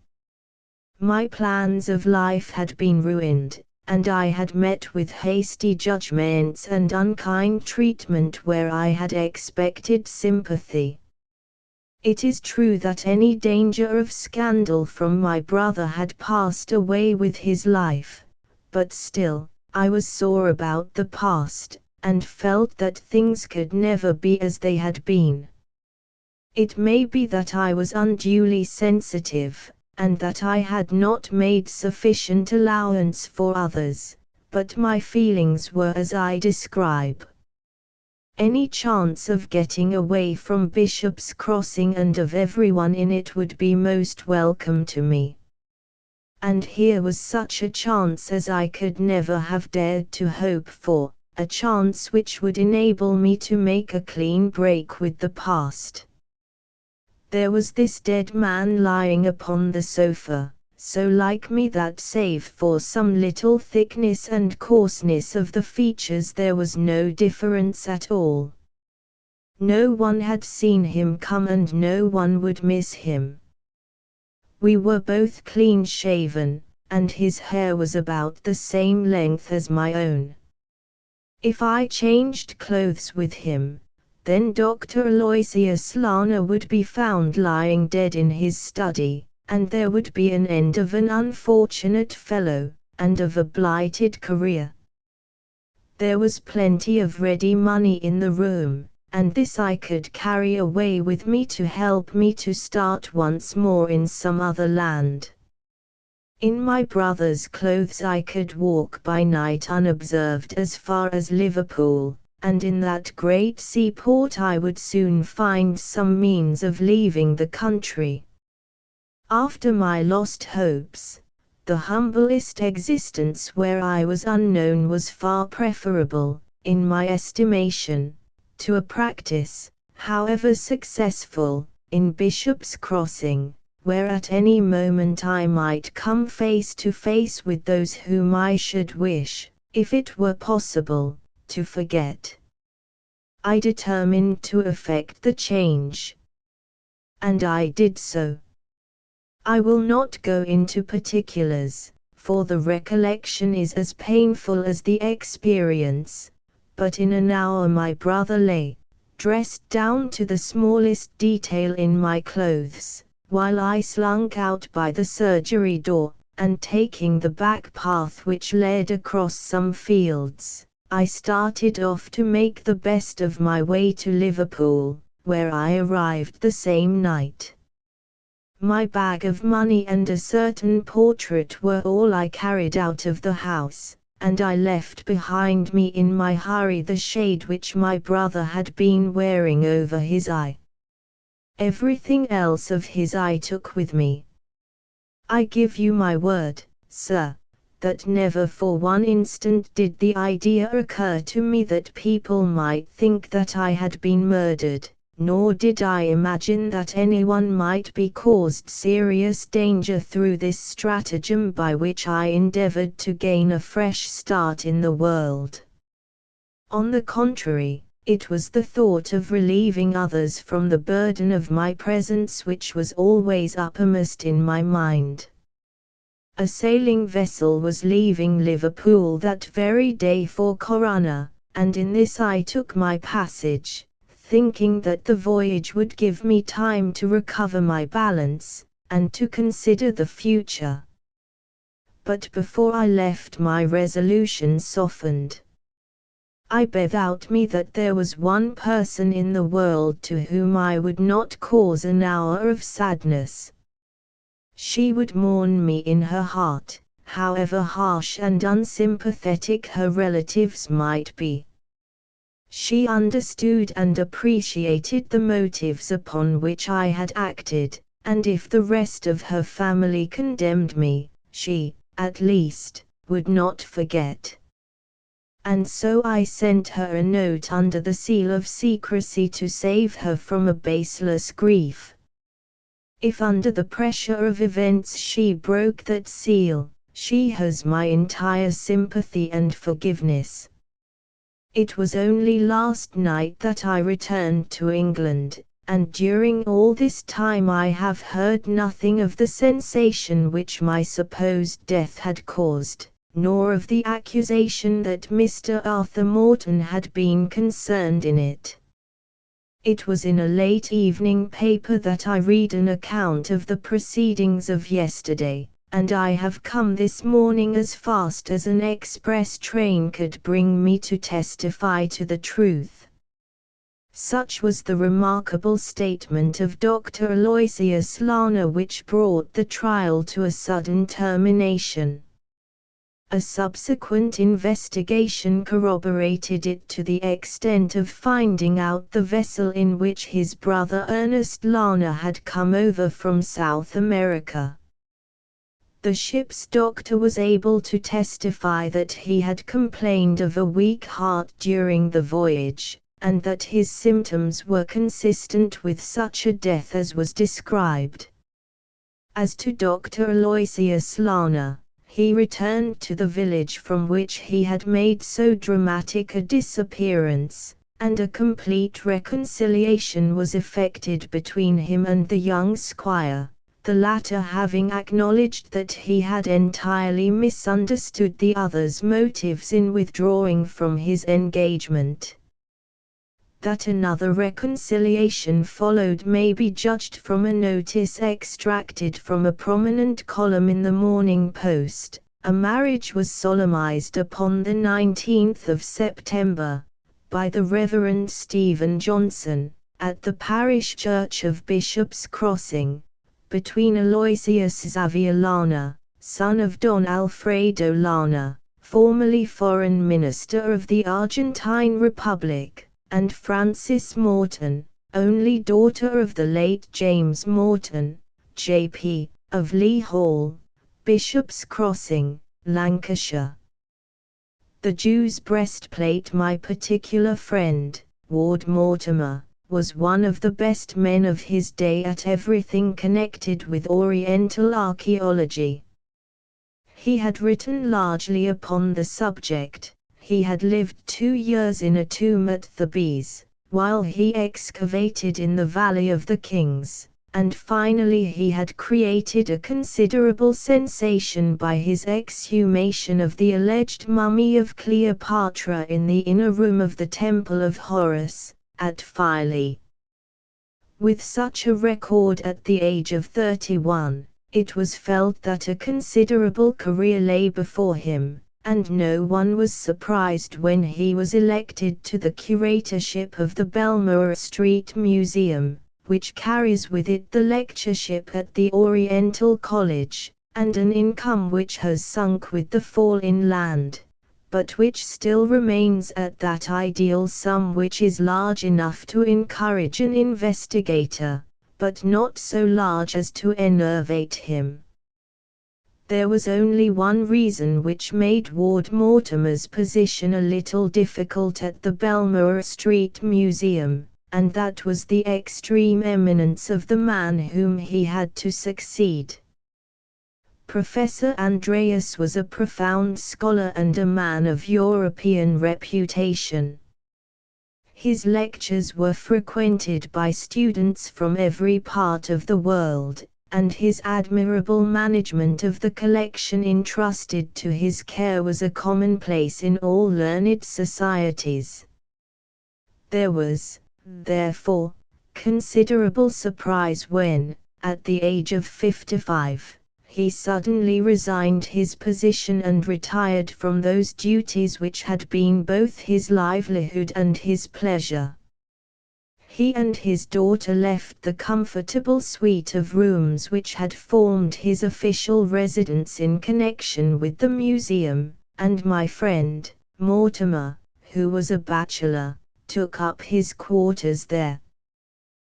My plans of life had been ruined, and I had met with hasty judgments and unkind treatment where I had expected sympathy. It is true that any danger of scandal from my brother had passed away with his life, but still, I was sore about the past, and felt that things could never be as they had been. It may be that I was unduly sensitive, and that I had not made sufficient allowance for others, but my feelings were as I describe. Any chance of getting away from Bishop's Crossing and of everyone in it would be most welcome to me. And here was such a chance as I could never have dared to hope for, a chance which would enable me to make a clean break with the past. There was this dead man lying upon the sofa, so like me that save for some little thickness and coarseness of the features there was no difference at all. No one had seen him come and no one would miss him. We were both clean-shaven, and his hair was about the same length as my own. If I changed clothes with him, then Dr. Aloysius Lana would be found lying dead in his study, and there would be an end of an unfortunate fellow, and of a blighted career. There was plenty of ready money in the room, and this I could carry away with me to help me to start once more in some other land. In my brother's clothes I could walk by night unobserved as far as Liverpool, and in that great seaport I would soon find some means of leaving the country. After my lost hopes, the humblest existence where I was unknown was far preferable, in my estimation, to a practice, however successful, in Bishop's Crossing, where at any moment I might come face to face with those whom I should wish, if it were possible, to forget. I determined to effect the change. And I did so. I will not go into particulars, for the recollection is as painful as the experience, but in an hour my brother lay, dressed down to the smallest detail in my clothes, while I slunk out by the surgery door, and taking the back path which led across some fields, I started off to make the best of my way to Liverpool, where I arrived the same night. My bag of money and a certain portrait were all I carried out of the house, and I left behind me in my hurry the shade which my brother had been wearing over his eye. Everything else of his I took with me. I give you my word, sir, that never for one instant did the idea occur to me that people might think that I had been murdered, nor did I imagine that anyone might be caused serious danger through this stratagem by which I endeavored to gain a fresh start in the world. On the contrary, it was the thought of relieving others from the burden of my presence which was always uppermost in my mind. A sailing vessel was leaving Liverpool that very day for Corunna, and in this I took my passage, thinking that the voyage would give me time to recover my balance, and to consider the future. But before I left my resolution softened. I bethought me that there was one person in the world to whom I would not cause an hour of sadness. She would mourn me in her heart, however harsh and unsympathetic her relatives might be. She understood and appreciated the motives upon which I had acted, and if the rest of her family condemned me, she, at least, would not forget. And so I sent her a note under the seal of secrecy to save her from a baseless grief. If under the pressure of events she broke that seal, she has my entire sympathy and forgiveness. It was only last night that I returned to England, and during all this time I have heard nothing of the sensation which my supposed death had caused, nor of the accusation that Mr. Arthur Morton had been concerned in it. It was in a late evening paper that I read an account of the proceedings of yesterday, and I have come this morning as fast as an express train could bring me to testify to the truth. Such was the remarkable statement of Dr. Aloysius Lana which brought the trial to a sudden termination. A subsequent investigation corroborated it to the extent of finding out the vessel in which his brother Ernest Lana had come over from South America. The ship's doctor was able to testify that he had complained of a weak heart during the voyage, and that his symptoms were consistent with such a death as was described. As to Dr. Aloysius Lana, he returned to the village from which he had made so dramatic a disappearance, and a complete reconciliation was effected between him and the young squire, the latter having acknowledged that he had entirely misunderstood the other's motives in withdrawing from his engagement. That another reconciliation followed may be judged from a notice extracted from a prominent column in the Morning Post. A marriage was solemnized upon the 19th of September, by the Reverend Stephen Johnson, at the parish church of Bishop's Crossing, between Aloysius Xavier Lana, son of Don Alfredo Lana, formerly Foreign Minister of the Argentine Republic, and Frances Morton, only daughter of the late James Morton, J.P., of Lea Hall, Bishop's Crossing, Lancashire. The Jew's breastplate. My particular friend, Ward Mortimer, was one of the best men of his day at everything connected with Oriental archaeology. He had written largely upon the subject. He had lived 2 years in a tomb at Thebes, while he excavated in the Valley of the Kings, and finally he had created a considerable sensation by his exhumation of the alleged mummy of Cleopatra in the inner room of the Temple of Horus, at Philae. With such a record at the age of 31, it was felt that a considerable career lay before him, and no one was surprised when he was elected to the curatorship of the Belmore Street Museum, which carries with it the lectureship at the Oriental College, and an income which has sunk with the fall in land, but which still remains at that ideal sum which is large enough to encourage an investigator, but not so large as to enervate him. There was only one reason which made Ward Mortimer's position a little difficult at the Belmore Street Museum, and that was the extreme eminence of the man whom he had to succeed. Professor Andreas was a profound scholar and a man of European reputation. His lectures were frequented by students from every part of the world, and his admirable management of the collection entrusted to his care was a commonplace in all learned societies. There was, therefore, considerable surprise when, at the age of 55, he suddenly resigned his position and retired from those duties which had been both his livelihood and his pleasure. He and his daughter left the comfortable suite of rooms which had formed his official residence in connection with the museum, and my friend, Mortimer, who was a bachelor, took up his quarters there.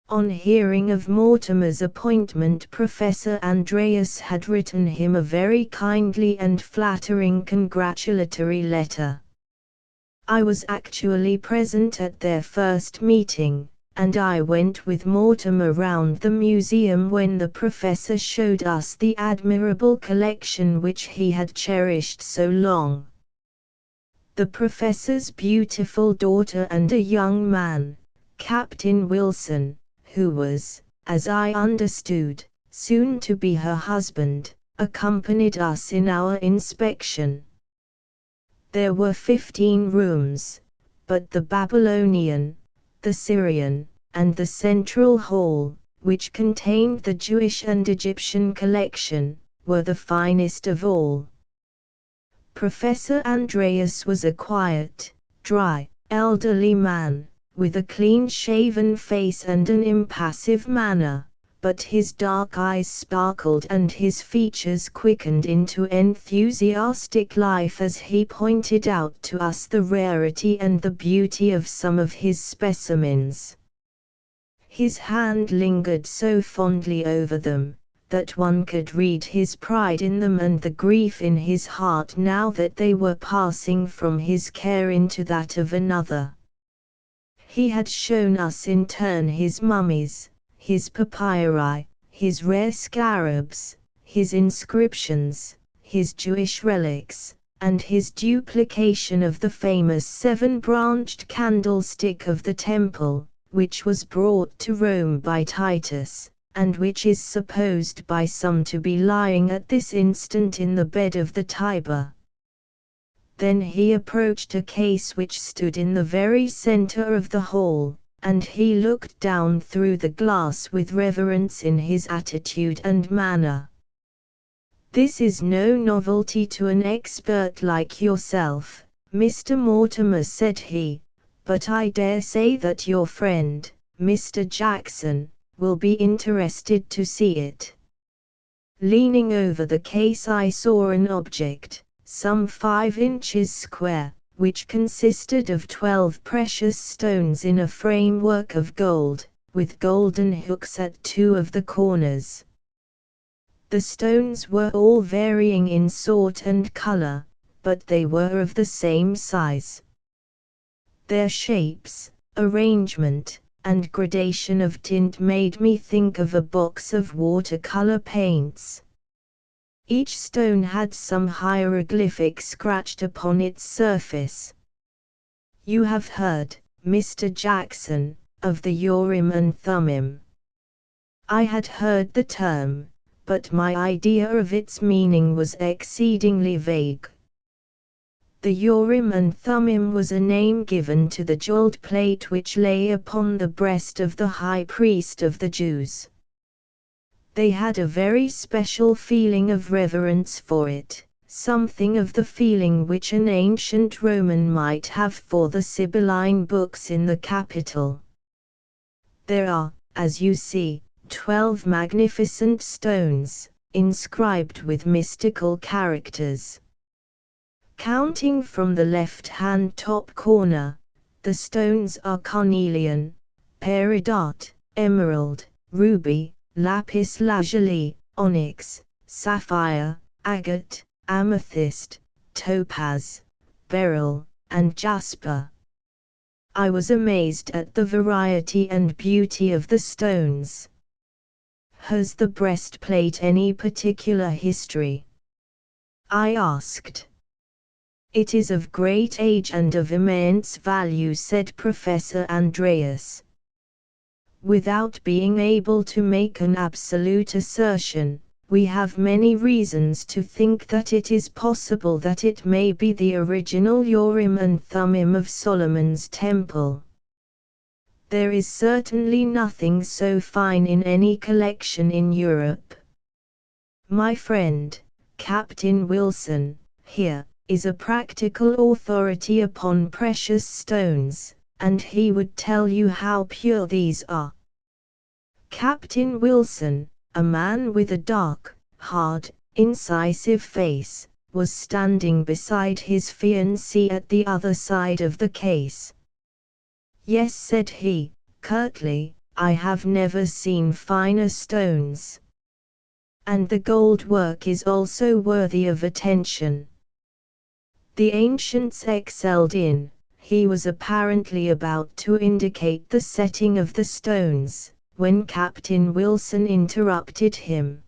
On hearing of Mortimer's appointment, Professor Andreas had written him a very kindly and flattering congratulatory letter. I was actually present at their first meeting, and I went with Mortimer round the museum when the professor showed us the admirable collection which he had cherished so long. The professor's beautiful daughter and a young man, Captain Wilson, who was, as I understood, soon to be her husband, accompanied us in our inspection. There were 15 rooms, but the Babylonian, the Syrian, and the Central Hall, which contained the Jewish and Egyptian collection, were the finest of all. Professor Andreas was a quiet, dry, elderly man, with a clean-shaven face and an impassive manner, but his dark eyes sparkled and his features quickened into enthusiastic life as he pointed out to us the rarity and the beauty of some of his specimens. His hand lingered so fondly over them, that one could read his pride in them and the grief in his heart now that they were passing from his care into that of another. He had shown us in turn his mummies, his papyri, his rare scarabs, his inscriptions, his Jewish relics, and his duplication of the famous seven-branched candlestick of the temple, which was brought to Rome by Titus, and which is supposed by some to be lying at this instant in the bed of the Tiber. Then he approached a case which stood in the very center of the hall, and he looked down through the glass with reverence in his attitude and manner. "This is no novelty to an expert like yourself, Mr. Mortimer," said he, "but I dare say that your friend, Mr. Jackson, will be interested to see it." Leaning over the case I saw an object, some 5 inches square, which consisted of 12 precious stones in a framework of gold, with golden hooks at 2 of the corners. The stones were all varying in sort and color, but they were of the same size. Their shapes, arrangement, and gradation of tint made me think of a box of watercolor paints. Each stone had some hieroglyphic scratched upon its surface. "You have heard, Mr. Jackson, of the Urim and Thummim." I had heard the term, but my idea of its meaning was exceedingly vague. The Urim and Thummim was a name given to the jeweled plate which lay upon the breast of the high priest of the Jews. They had a very special feeling of reverence for it, something of the feeling which an ancient Roman might have for the Sibylline books in the Capitol. There are, as you see, 12 magnificent stones, inscribed with mystical characters. Counting from the left-hand top corner, the stones are carnelian, peridot, emerald, ruby, lapis lazuli, onyx, sapphire, agate, amethyst, topaz, beryl, and jasper. I was amazed at the variety and beauty of the stones. "Has the breastplate any particular history?" I asked. "It is of great age and of immense value," said Professor Andreas. "Without being able to make an absolute assertion, we have many reasons to think that it is possible that it may be the original Urim and Thummim of Solomon's temple. There is certainly nothing so fine in any collection in Europe. My friend, Captain Wilson, here, is a practical authority upon precious stones, and he would tell you how pure these are. Captain Wilson, a man with a dark, hard, incisive face, was standing beside his fiancée at the other side of the case. "Yes," said he, curtly, "I have never seen finer stones. And the gold work is also worthy of attention." The ancients excelled in, he was apparently about to indicate the setting of the stones, when Captain Wilson interrupted him.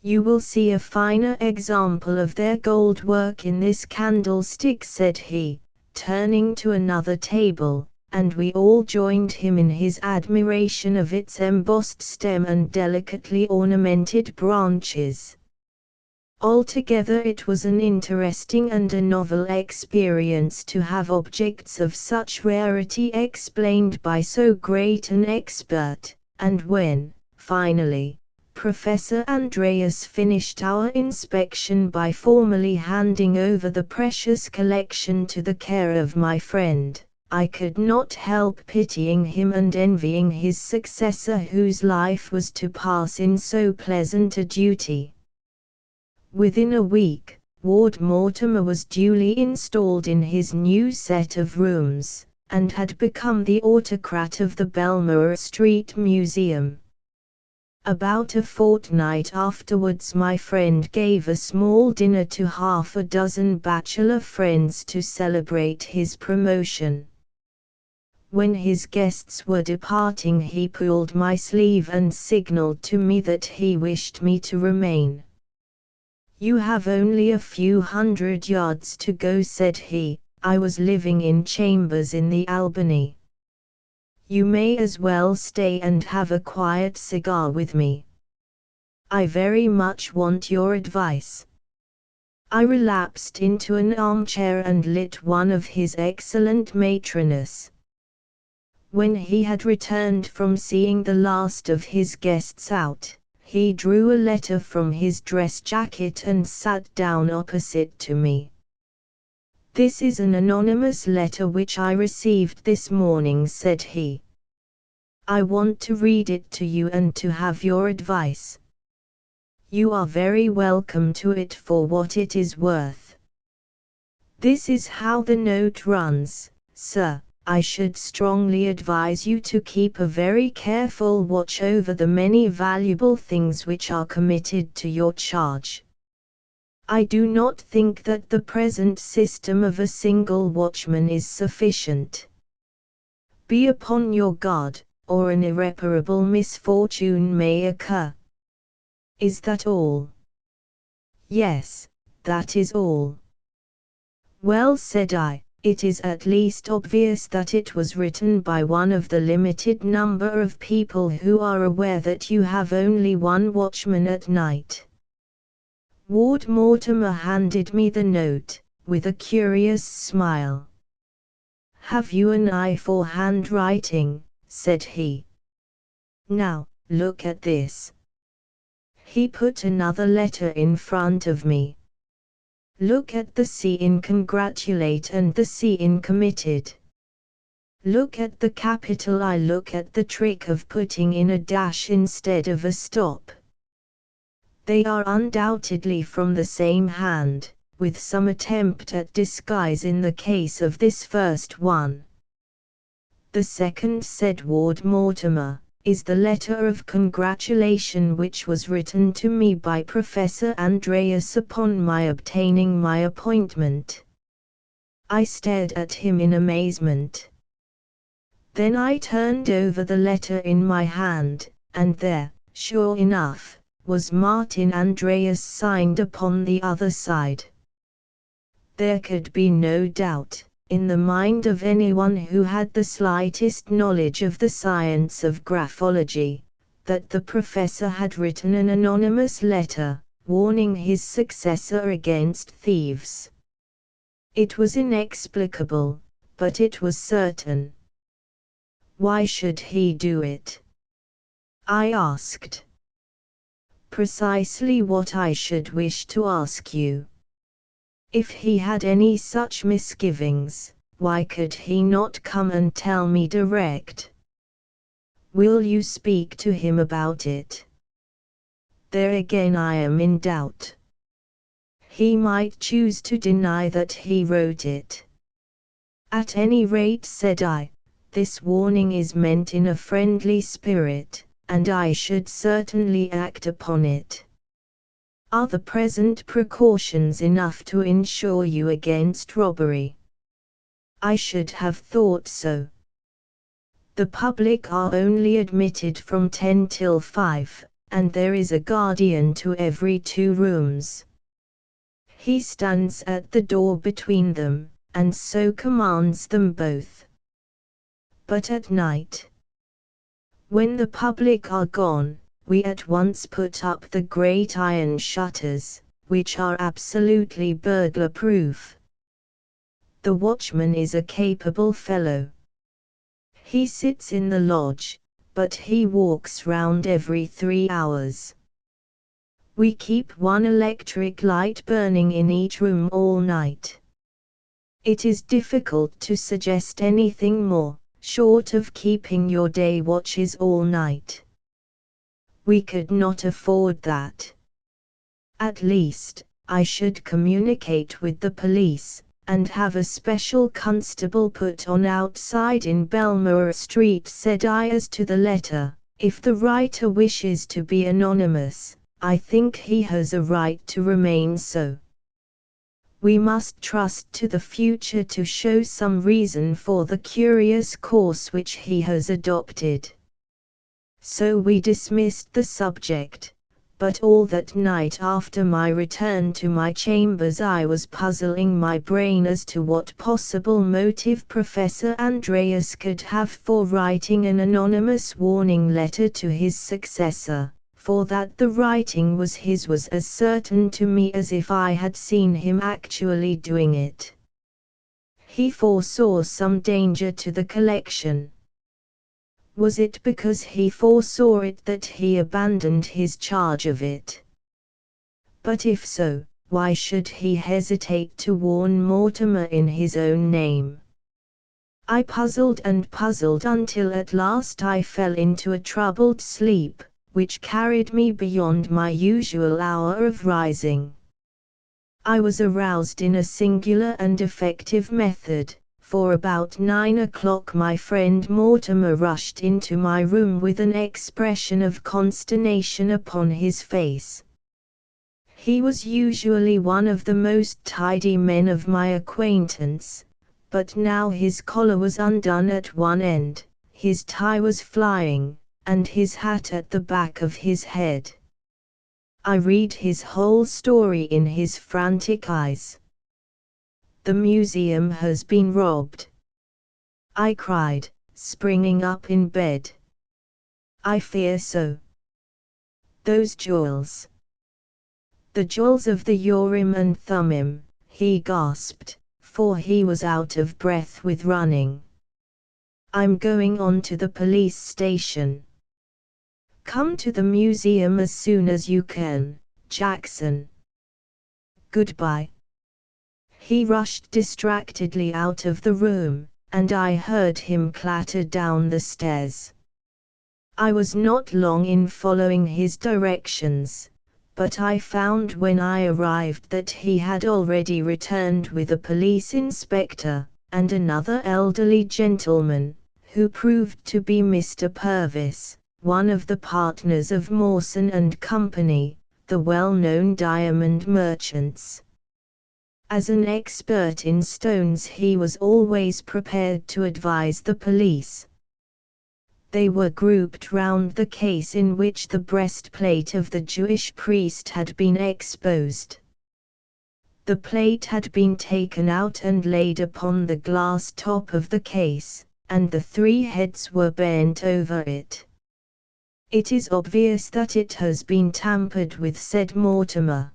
"You will see a finer example of their gold work in this candlestick," said he, turning to another table, and we all joined him in his admiration of its embossed stem and delicately ornamented branches. Altogether it was an interesting and a novel experience to have objects of such rarity explained by so great an expert, and when, finally, Professor Andreas finished our inspection by formally handing over the precious collection to the care of my friend, I could not help pitying him and envying his successor whose life was to pass in so pleasant a duty. Within a week, Ward Mortimer was duly installed in his new set of rooms, and had become the autocrat of the Belmore Street Museum. About a fortnight afterwards my friend gave a small dinner to half a dozen bachelor friends to celebrate his promotion. When his guests were departing he pulled my sleeve and signaled to me that he wished me to remain. "You have only a few hundred yards to go," said he. "I was living in chambers in the Albany. You may as well stay and have a quiet cigar with me. I very much want your advice." I relapsed into an armchair and lit one of his excellent matronas. When he had returned from seeing the last of his guests out, he drew a letter from his dress jacket and sat down opposite to me. "This is an anonymous letter which I received this morning," said he. "I want to read it to you and to have your advice. You are very welcome to it for what it is worth. This is how the note runs: Sir, I should strongly advise you to keep a very careful watch over the many valuable things which are committed to your charge. I do not think that the present system of a single watchman is sufficient. Be upon your guard, or an irreparable misfortune may occur." "Is that all?" "Yes, that is all." "Well," said I, "it is at least obvious that it was written by one of the limited number of people who are aware that you have only one watchman at night." Ward Mortimer handed me the note, with a curious smile. "Have you an eye for handwriting?" said he. "Now, look at this." He put another letter in front of me. "Look at the C in congratulate and the C in committed. Look at the capital I. Look at the trick of putting in a dash instead of a stop. They are undoubtedly from the same hand, with some attempt at disguise in the case of this first one. The second," said Ward Mortimer, "is the letter of congratulation which was written to me by Professor Andreas upon my obtaining my appointment." I stared at him in amazement. Then I turned over the letter in my hand, and there, sure enough, was Martin Andreas signed upon the other side. There could be no doubt, in the mind of anyone who had the slightest knowledge of the science of graphology, that the professor had written an anonymous letter, warning his successor against thieves. It was inexplicable, but it was certain. Why should he do it? I asked. Precisely what I should wish to ask you. If he had any such misgivings, why could he not come and tell me direct? Will you speak to him about it? There again I am in doubt. He might choose to deny that he wrote it. At any rate, said I, this warning is meant in a friendly spirit, and I should certainly act upon it. Are the present precautions enough to insure you against robbery? I should have thought so. The public are only admitted from 10 till 5, and there is a guardian to every 2 rooms. He stands at the door between them, and so commands them both. But at night, when the public are gone, we at once put up the great iron shutters, which are absolutely burglar-proof. The watchman is a capable fellow. He sits in the lodge, but he walks round every 3 hours. We keep one electric light burning in each room all night. It is difficult to suggest anything more, short of keeping your day watches all night. We could not afford that. At least, I should communicate with the police, and have a special constable put on outside in Belmore Street, said I. As to the letter, if the writer wishes to be anonymous, I think he has a right to remain so. We must trust to the future to show some reason for the curious course which he has adopted. So we dismissed the subject. But all that night after my return to my chambers I was puzzling my brain as to what possible motive Professor Andreas could have for writing an anonymous warning letter to his successor, for that the writing was his was as certain to me as if I had seen him actually doing it. He foresaw some danger to the collection. Was it because he foresaw it that he abandoned his charge of it? But if so, why should he hesitate to warn Mortimer in his own name? I puzzled and puzzled until at last I fell into a troubled sleep, which carried me beyond my usual hour of rising. I was aroused in a singular and effective method. For about 9 o'clock my friend Mortimer rushed into my room with an expression of consternation upon his face. He was usually one of the most tidy men of my acquaintance, but now his collar was undone at one end, his tie was flying, and his hat at the back of his head. I read his whole story in his frantic eyes. The museum has been robbed, I cried, springing up in bed. I fear so. Those jewels. The jewels of the Urim and Thummim, he gasped, for he was out of breath with running. I'm going on to the police station. Come to the museum as soon as you can, Jackson. Goodbye. He rushed distractedly out of the room, and I heard him clatter down the stairs. I was not long in following his directions, but I found when I arrived that he had already returned with a police inspector, and another elderly gentleman, who proved to be Mr. Purvis, one of the partners of Mawson and Company, the well-known diamond merchants. As an expert in stones he was always prepared to advise the police. They were grouped round the case in which the breastplate of the Jewish priest had been exposed. The plate had been taken out and laid upon the glass top of the case, and the 3 heads were bent over it. It is obvious that it has been tampered with, said Mortimer.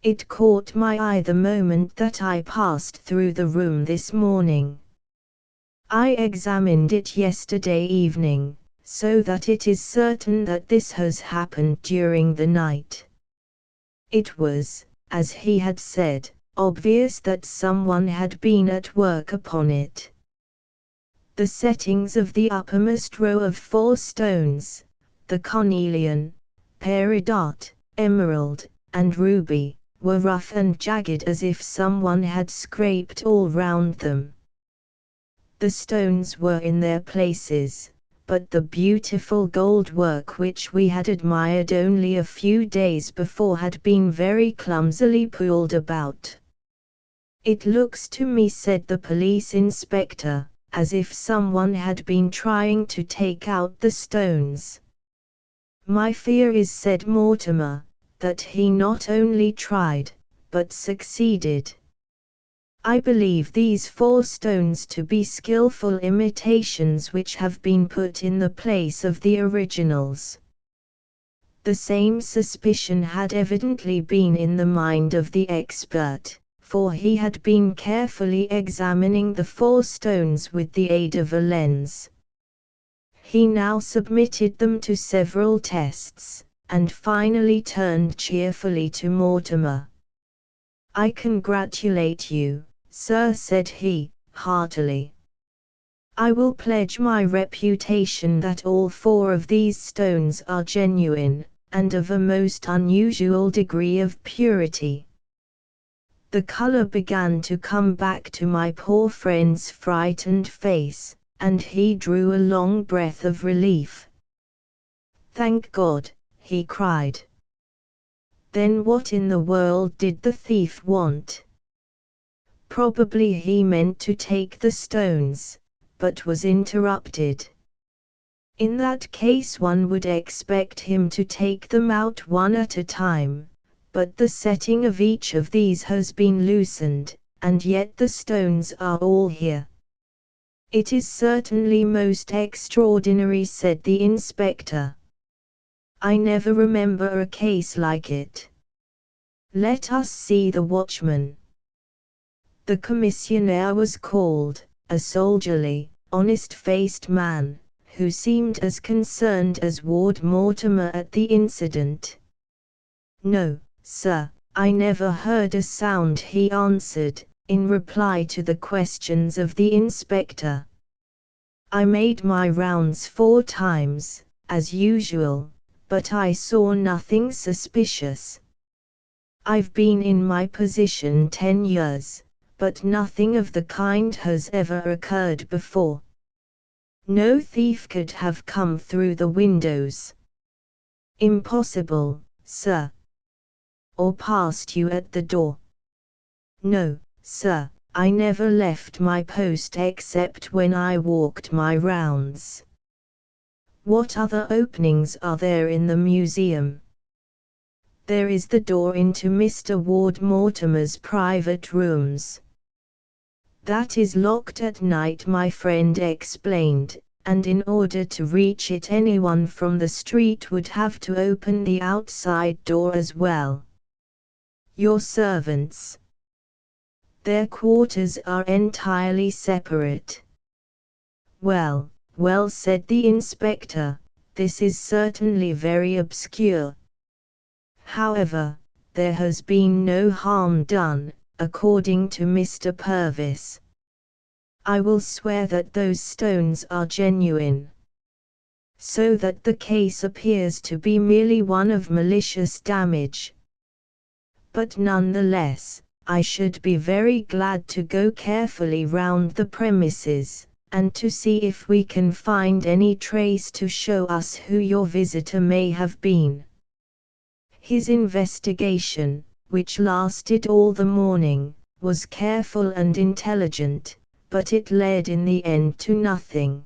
It caught my eye the moment that I passed through the room this morning. I examined it yesterday evening, so that it is certain that this has happened during the night. It was, as he had said, obvious that someone had been at work upon it. The settings of the uppermost row of 4 stones, the cornelian, peridot, emerald, and ruby, were rough and jagged as if someone had scraped all round them. The stones were in their places, but the beautiful gold work which we had admired only a few days before had been very clumsily pulled about. "It looks to me," said the police inspector, "as if someone had been trying to take out the stones." "My fear is," said Mortimer, "that he not only tried, but succeeded. I believe these 4 stones to be skillful imitations which have been put in the place of the originals." The same suspicion had evidently been in the mind of the expert, for he had been carefully examining the 4 stones with the aid of a lens. He now submitted them to several tests, and finally turned cheerfully to Mortimer. "I congratulate you, sir," said he, heartily. "I will pledge my reputation that all 4 of these stones are genuine, and of a most unusual degree of purity." The color began to come back to my poor friend's frightened face, and he drew a long breath of relief. "Thank God," he cried. "Then what in the world did the thief want?" Probably he meant to take the stones, but was interrupted. "In that case one would expect him to take them out one at a time, but the setting of each of these has been loosened, and yet the stones are all here." "It is certainly most extraordinary," said the inspector. "I never remember a case like it. Let us see the watchman." The commissionaire was called, a soldierly, honest-faced man, who seemed as concerned as Ward Mortimer at the incident. "No, sir, I never heard a sound," he answered, in reply to the questions of the inspector. "I made my rounds 4 times, as usual, but I saw nothing suspicious. I've been in my position 10 years, but nothing of the kind has ever occurred before. No thief could have come through the windows." "Impossible, sir." "Or past you at the door?" "No, sir, I never left my post except when I walked my rounds." "What other openings are there in the museum?" "There is the door into Mr. Ward Mortimer's private rooms." "That is locked at night," my friend explained, "and in order to reach it anyone from the street would have to open the outside door as well." "Your servants?" "Their quarters are entirely separate." Well, said the inspector, "this is certainly very obscure. However, there has been no harm done, according to Mr. Purvis. I will swear that those stones are genuine. So that the case appears to be merely one of malicious damage. But nonetheless, I should be very glad to go carefully round the premises, and to see if we can find any trace to show us who your visitor may have been." His investigation, which lasted all the morning, was careful and intelligent, but it led in the end to nothing.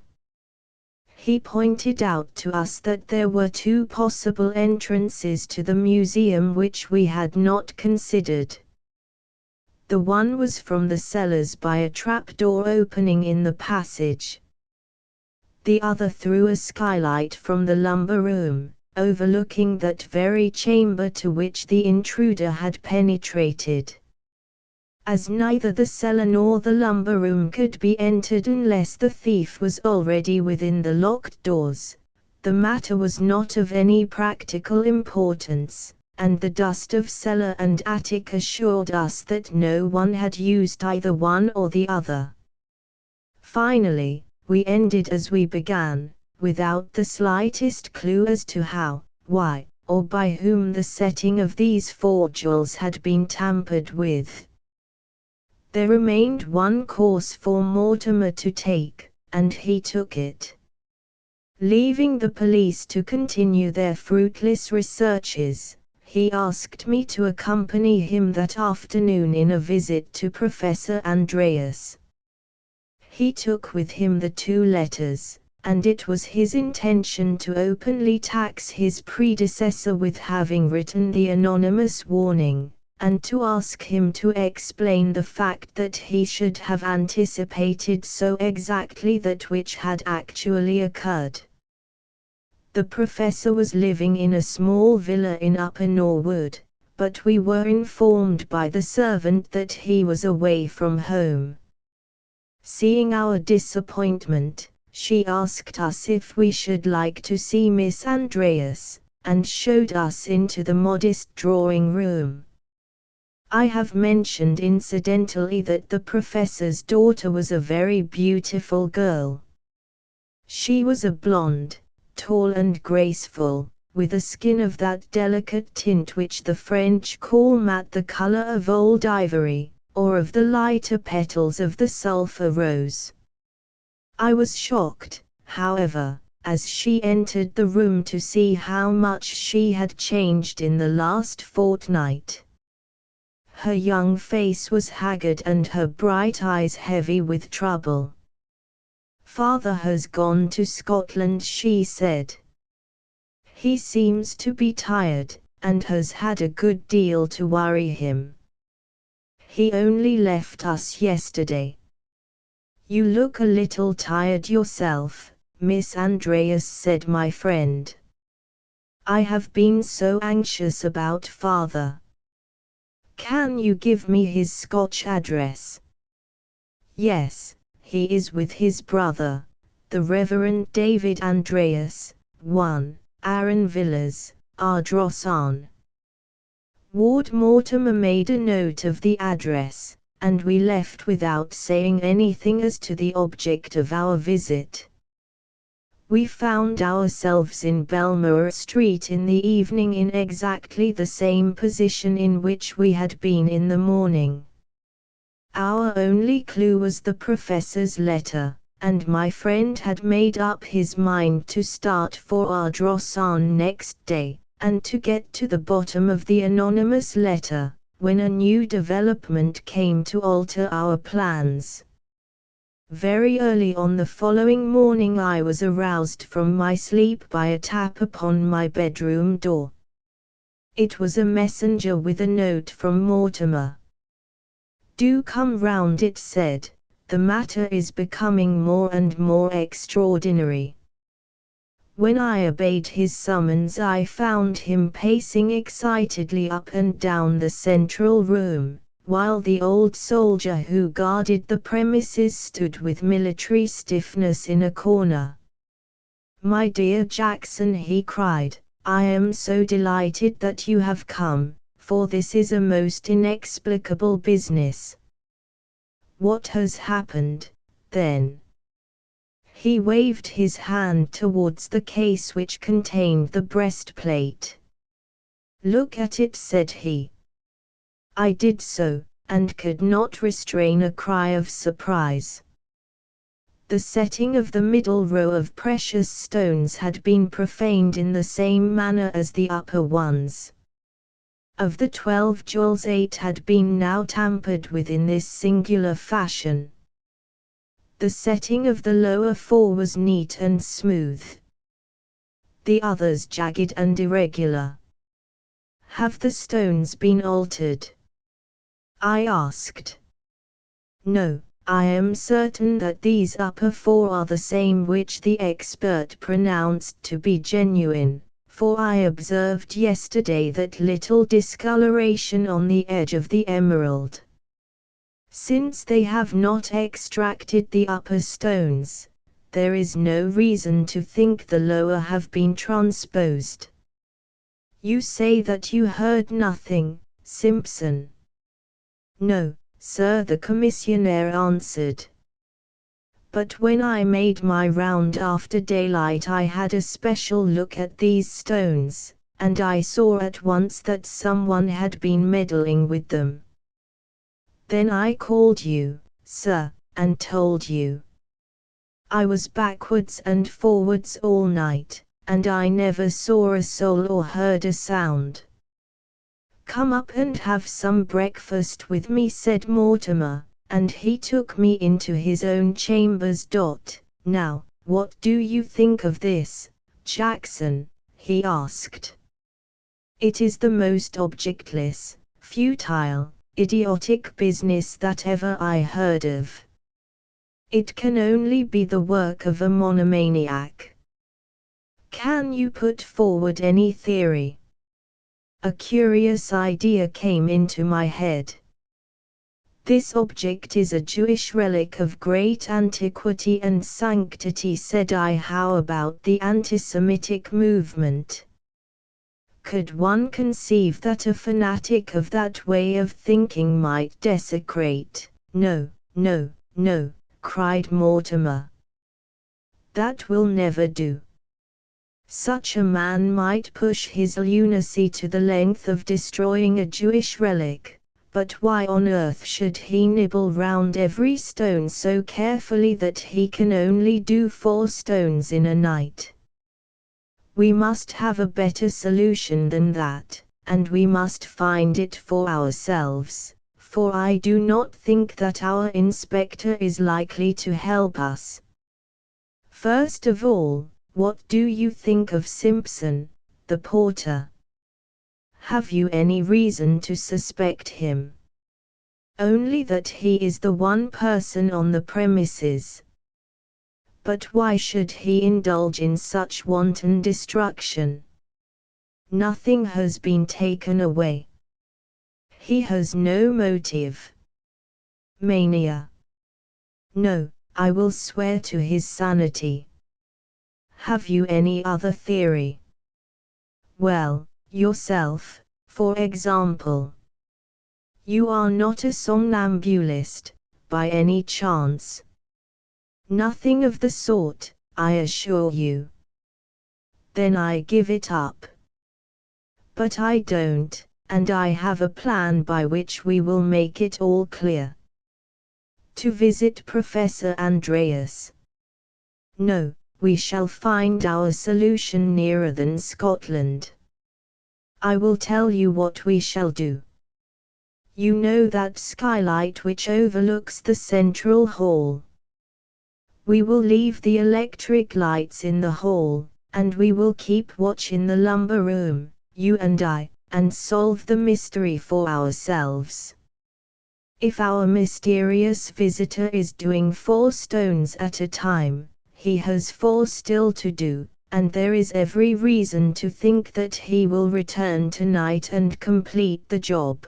He pointed out to us that there were 2 possible entrances to the museum which we had not considered. The one was from the cellars by a trapdoor opening in the passage. The other through a skylight from the lumber room, overlooking that very chamber to which the intruder had penetrated. As neither the cellar nor the lumber room could be entered unless the thief was already within the locked doors, the matter was not of any practical importance, and the dust of cellar and attic assured us that no one had used either one or the other. Finally, we ended as we began, without the slightest clue as to how, why, or by whom the setting of these 4 jewels had been tampered with. There remained one course for Mortimer to take, and he took it. Leaving the police to continue their fruitless researches, he asked me to accompany him that afternoon in a visit to Professor Andreas. He took with him the 2 letters, and it was his intention to openly tax his predecessor with having written the anonymous warning, and to ask him to explain the fact that he should have anticipated so exactly that which had actually occurred. The professor was living in a small villa in Upper Norwood, but we were informed by the servant that he was away from home. Seeing our disappointment, she asked us if we should like to see Miss Andreas, and showed us into the modest drawing room. I have mentioned incidentally that the professor's daughter was a very beautiful girl. She was a blonde, tall and graceful, with a skin of that delicate tint which the French call mat, the color of old ivory, or of the lighter petals of the sulphur rose. I was shocked, however, as she entered the room to see how much she had changed in the last fortnight. Her young face was haggard and her bright eyes heavy with trouble. "Father has gone to Scotland," she said. "He seems to be tired, and has had a good deal to worry him. He only left us yesterday." "You look a little tired yourself, Miss Andreas," said my friend. "I have been so anxious about father. Can you give me his Scotch address?" "Yes, he is with his brother, the Reverend David Andreas, 1, Arran Villas, Ardrossan." Ward Mortimer made a note of the address, and we left without saying anything as to the object of our visit. We found ourselves in Belmore Street in the evening in exactly the same position in which we had been in the morning. Our only clue was the professor's letter, and my friend had made up his mind to start for Ardrossan next day, and to get to the bottom of the anonymous letter, when a new development came to alter our plans. Very early on the following morning I was aroused from my sleep by a tap upon my bedroom door. It was a messenger with a note from Mortimer. "Do come round," it said, "the matter is becoming more and more extraordinary." When I obeyed his summons I found him pacing excitedly up and down the central room, while the old soldier who guarded the premises stood with military stiffness in a corner. "My dear Jackson," he cried, "I am so delighted that you have come, for this is a most inexplicable business." "What has happened, then?" He waved his hand towards the case which contained the breastplate. "Look at it," said he. I did so, and could not restrain a cry of surprise. The setting of the middle row of precious stones had been profaned in the same manner as the upper ones. Of the 12 jewels 8 had been now tampered with in this singular fashion. The setting of the lower 4 was neat and smooth. The others jagged and irregular. "Have the stones been altered?" I asked. "No, I am certain that these upper 4 are the same which the expert pronounced to be genuine, for I observed yesterday that little discoloration on the edge of the emerald. Since they have not extracted the upper stones, there is no reason to think the lower have been transposed." You say that you heard nothing, Simpson. No, sir, the commissionaire answered. But when I made my round after daylight I had a special look at these stones, and I saw at once that someone had been meddling with them. Then I called you, sir, and told you. I was backwards and forwards all night, and I never saw a soul or heard a sound. Come up and have some breakfast with me, said Mortimer, and he took me into his own chambers. Now, what do you think of this, Jackson? He asked. It is the most objectless, futile, idiotic business that ever I heard of. It can only be the work of a monomaniac. Can you put forward any theory? A curious idea came into my head. This object is a Jewish relic of great antiquity and sanctity, said I. How about the anti-Semitic movement? Could one conceive that a fanatic of that way of thinking might desecrate? No, no, no, cried Mortimer. That will never do. Such a man might push his lunacy to the length of destroying a Jewish relic, but why on earth should he nibble round every stone so carefully that he can only do 4 stones in a night? We must have a better solution than that, and we must find it for ourselves, for I do not think that our inspector is likely to help us. First of all, what do you think of Simpson, the porter? Have you any reason to suspect him? Only that he is the one person on the premises. But why should he indulge in such wanton destruction? Nothing has been taken away. He has no motive. Mania. No, I will swear to his sanity. Have you any other theory? Well, yourself, for example. You are not a somnambulist, by any chance? Nothing of the sort, I assure you. Then I give it up. But I don't, and I have a plan by which we will make it all clear. To visit Professor Andreas. No, we shall find our solution nearer than Scotland. I will tell you what we shall do. You know that skylight which overlooks the central hall? We will leave the electric lights in the hall, and we will keep watch in the lumber room, you and I, and solve the mystery for ourselves. If our mysterious visitor is doing 4 stones at a time, he has 4 still to do, and there is every reason to think that he will return tonight and complete the job.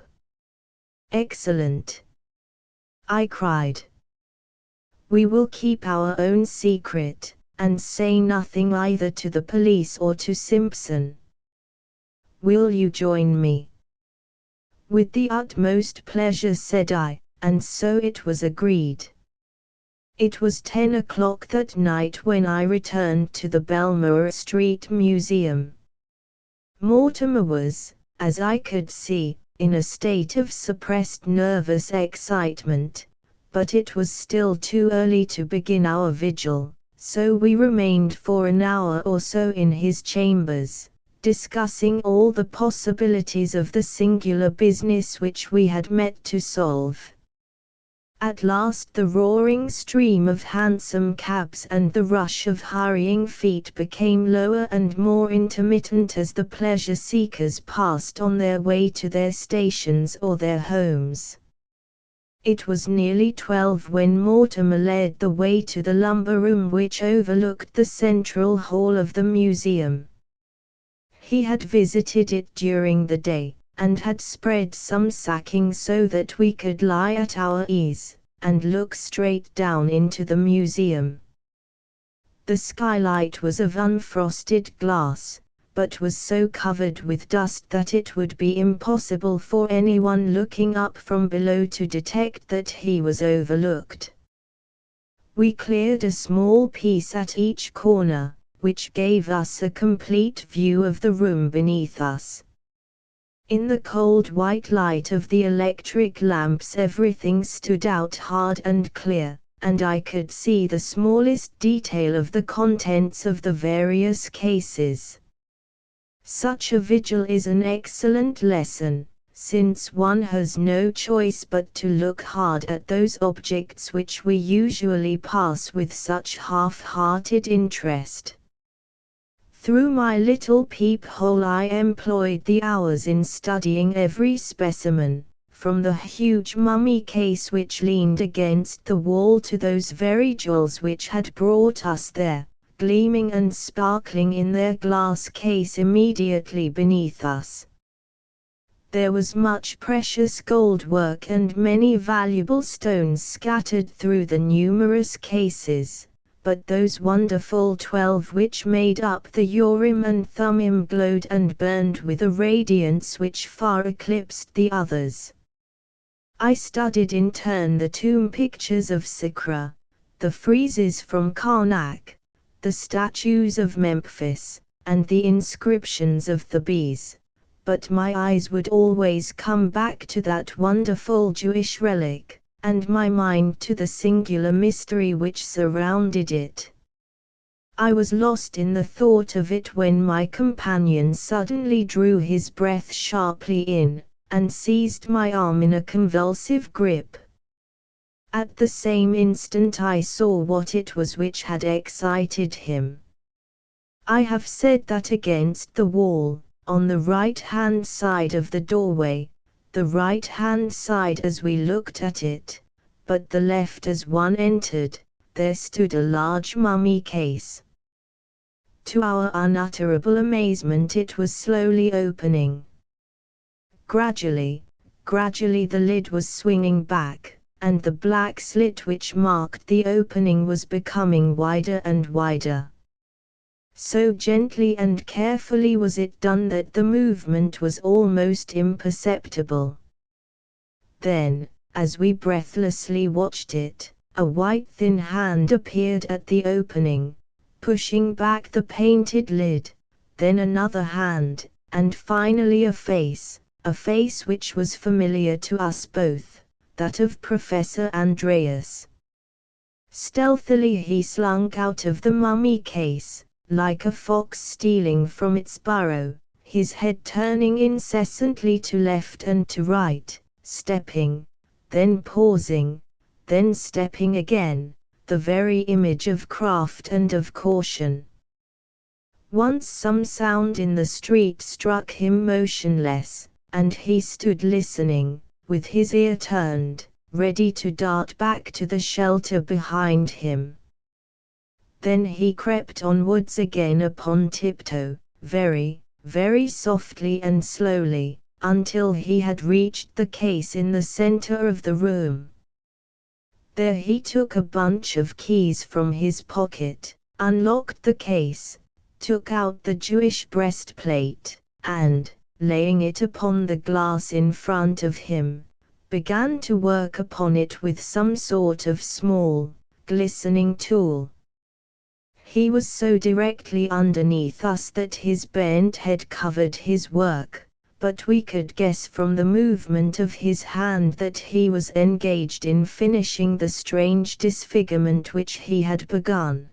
Excellent! I cried. We will keep our own secret, and say nothing either to the police or to Simpson. Will you join me? With the utmost pleasure, said I, and so it was agreed. It was 10 o'clock that night when I returned to the Belmore Street Museum. Mortimer was, as I could see, in a state of suppressed nervous excitement, but it was still too early to begin our vigil, so we remained for an hour or so in his chambers, discussing all the possibilities of the singular business which we had met to solve. At last the roaring stream of hansom cabs and the rush of hurrying feet became lower and more intermittent as the pleasure-seekers passed on their way to their stations or their homes. It was nearly 12 when Mortimer led the way to the lumber room which overlooked the central hall of the museum. He had visited it during the day, and had spread some sacking so that we could lie at our ease, and look straight down into the museum. The skylight was of unfrosted glass, but was so covered with dust that it would be impossible for anyone looking up from below to detect that he was overlooked. We cleared a small piece at each corner, which gave us a complete view of the room beneath us. In the cold white light of the electric lamps everything stood out hard and clear, and I could see the smallest detail of the contents of the various cases. Such a vigil is an excellent lesson, since one has no choice but to look hard at those objects which we usually pass with such half-hearted interest. Through my little peephole I employed the hours in studying every specimen, from the huge mummy case which leaned against the wall to those very jewels which had brought us there, gleaming and sparkling in their glass case immediately beneath us. There was much precious gold work and many valuable stones scattered through the numerous cases, but those wonderful 12 which made up the Urim and Thummim glowed and burned with a radiance which far eclipsed the others. I studied in turn the tomb pictures of Saqqara, the friezes from Karnak, the statues of Memphis, and the inscriptions of Thebes, but my eyes would always come back to that wonderful Jewish relic, and my mind to the singular mystery which surrounded it. I was lost in the thought of it when my companion suddenly drew his breath sharply in, and seized my arm in a convulsive grip. At the same instant I saw what it was which had excited him. I have said that against the wall, on the right-hand side of the doorway, the right-hand side as we looked at it, but the left as one entered, there stood a large mummy case. To our unutterable amazement it was slowly opening. Gradually the lid was swinging back, and the black slit which marked the opening was becoming wider and wider. So gently and carefully was it done that the movement was almost imperceptible. Then, as we breathlessly watched it, a white thin hand appeared at the opening, pushing back the painted lid, then another hand, and finally a face which was familiar to us both, that of Professor Andreas. Stealthily he slunk out of the mummy case, like a fox stealing from its burrow, his head turning incessantly to left and to right, stepping, then pausing, then stepping again, the very image of craft and of caution. Once some sound in the street struck him motionless, and he stood listening, with his ear turned, ready to dart back to the shelter behind him. Then he crept onwards again upon tiptoe, very, very softly and slowly, until he had reached the case in the center of the room. There he took a bunch of keys from his pocket, unlocked the case, took out the Jewish breastplate, and, laying it upon the glass in front of him, began to work upon it with some sort of small, glistening tool. He was so directly underneath us that his bent head covered his work, but we could guess from the movement of his hand that he was engaged in finishing the strange disfigurement which he had begun.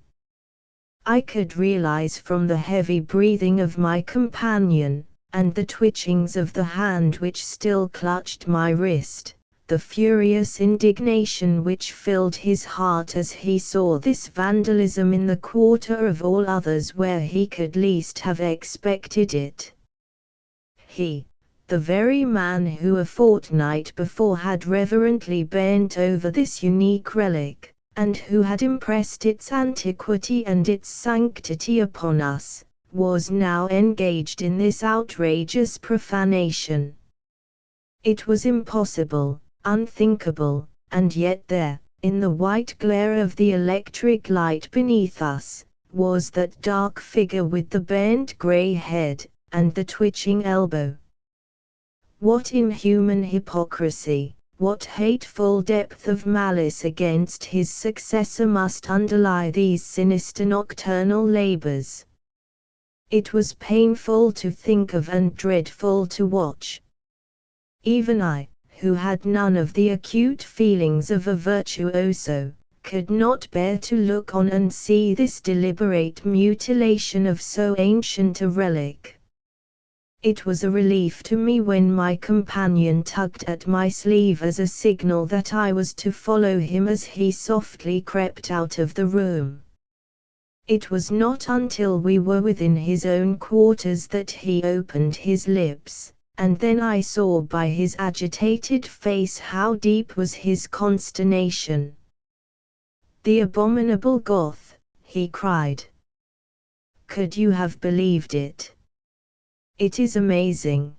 I could realize from the heavy breathing of my companion, and the twitchings of the hand which still clutched my wrist, the furious indignation which filled his heart as he saw this vandalism in the quarter of all others where he could least have expected it. He, the very man who a fortnight before had reverently bent over this unique relic, and who had impressed its antiquity and its sanctity upon us, was now engaged in this outrageous profanation. It was impossible, unthinkable, and yet there, in the white glare of the electric light beneath us, was that dark figure with the bent grey head, and the twitching elbow. What inhuman hypocrisy, what hateful depth of malice against his successor must underlie these sinister nocturnal labors. It was painful to think of and dreadful to watch. Even I, who had none of the acute feelings of a virtuoso, could not bear to look on and see this deliberate mutilation of so ancient a relic. It was a relief to me when my companion tugged at my sleeve as a signal that I was to follow him as he softly crept out of the room. It was not until we were within his own quarters that he opened his lips, and then I saw by his agitated face how deep was his consternation. "The abominable Goth!" he cried. "Could you have believed it? It is amazing.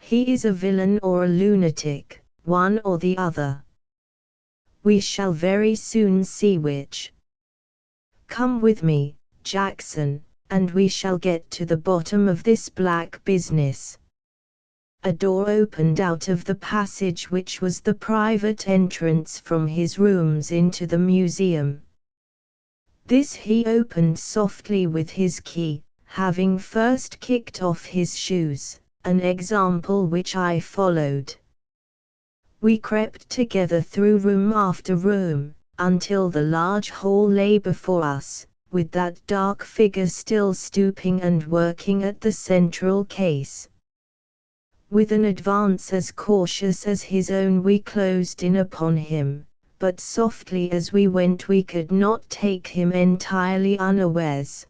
He is a villain or a lunatic, one or the other. We shall very soon see which. Come with me, Jackson, and we shall get to the bottom of this black business." A door opened out of the passage which was the private entrance from his rooms into the museum. This he opened softly with his key, having first kicked off his shoes, an example which I followed. We crept together through room after room, until the large hall lay before us, with that dark figure still stooping and working at the central case. With an advance as cautious as his own we closed in upon him, but softly as we went we could not take him entirely unawares.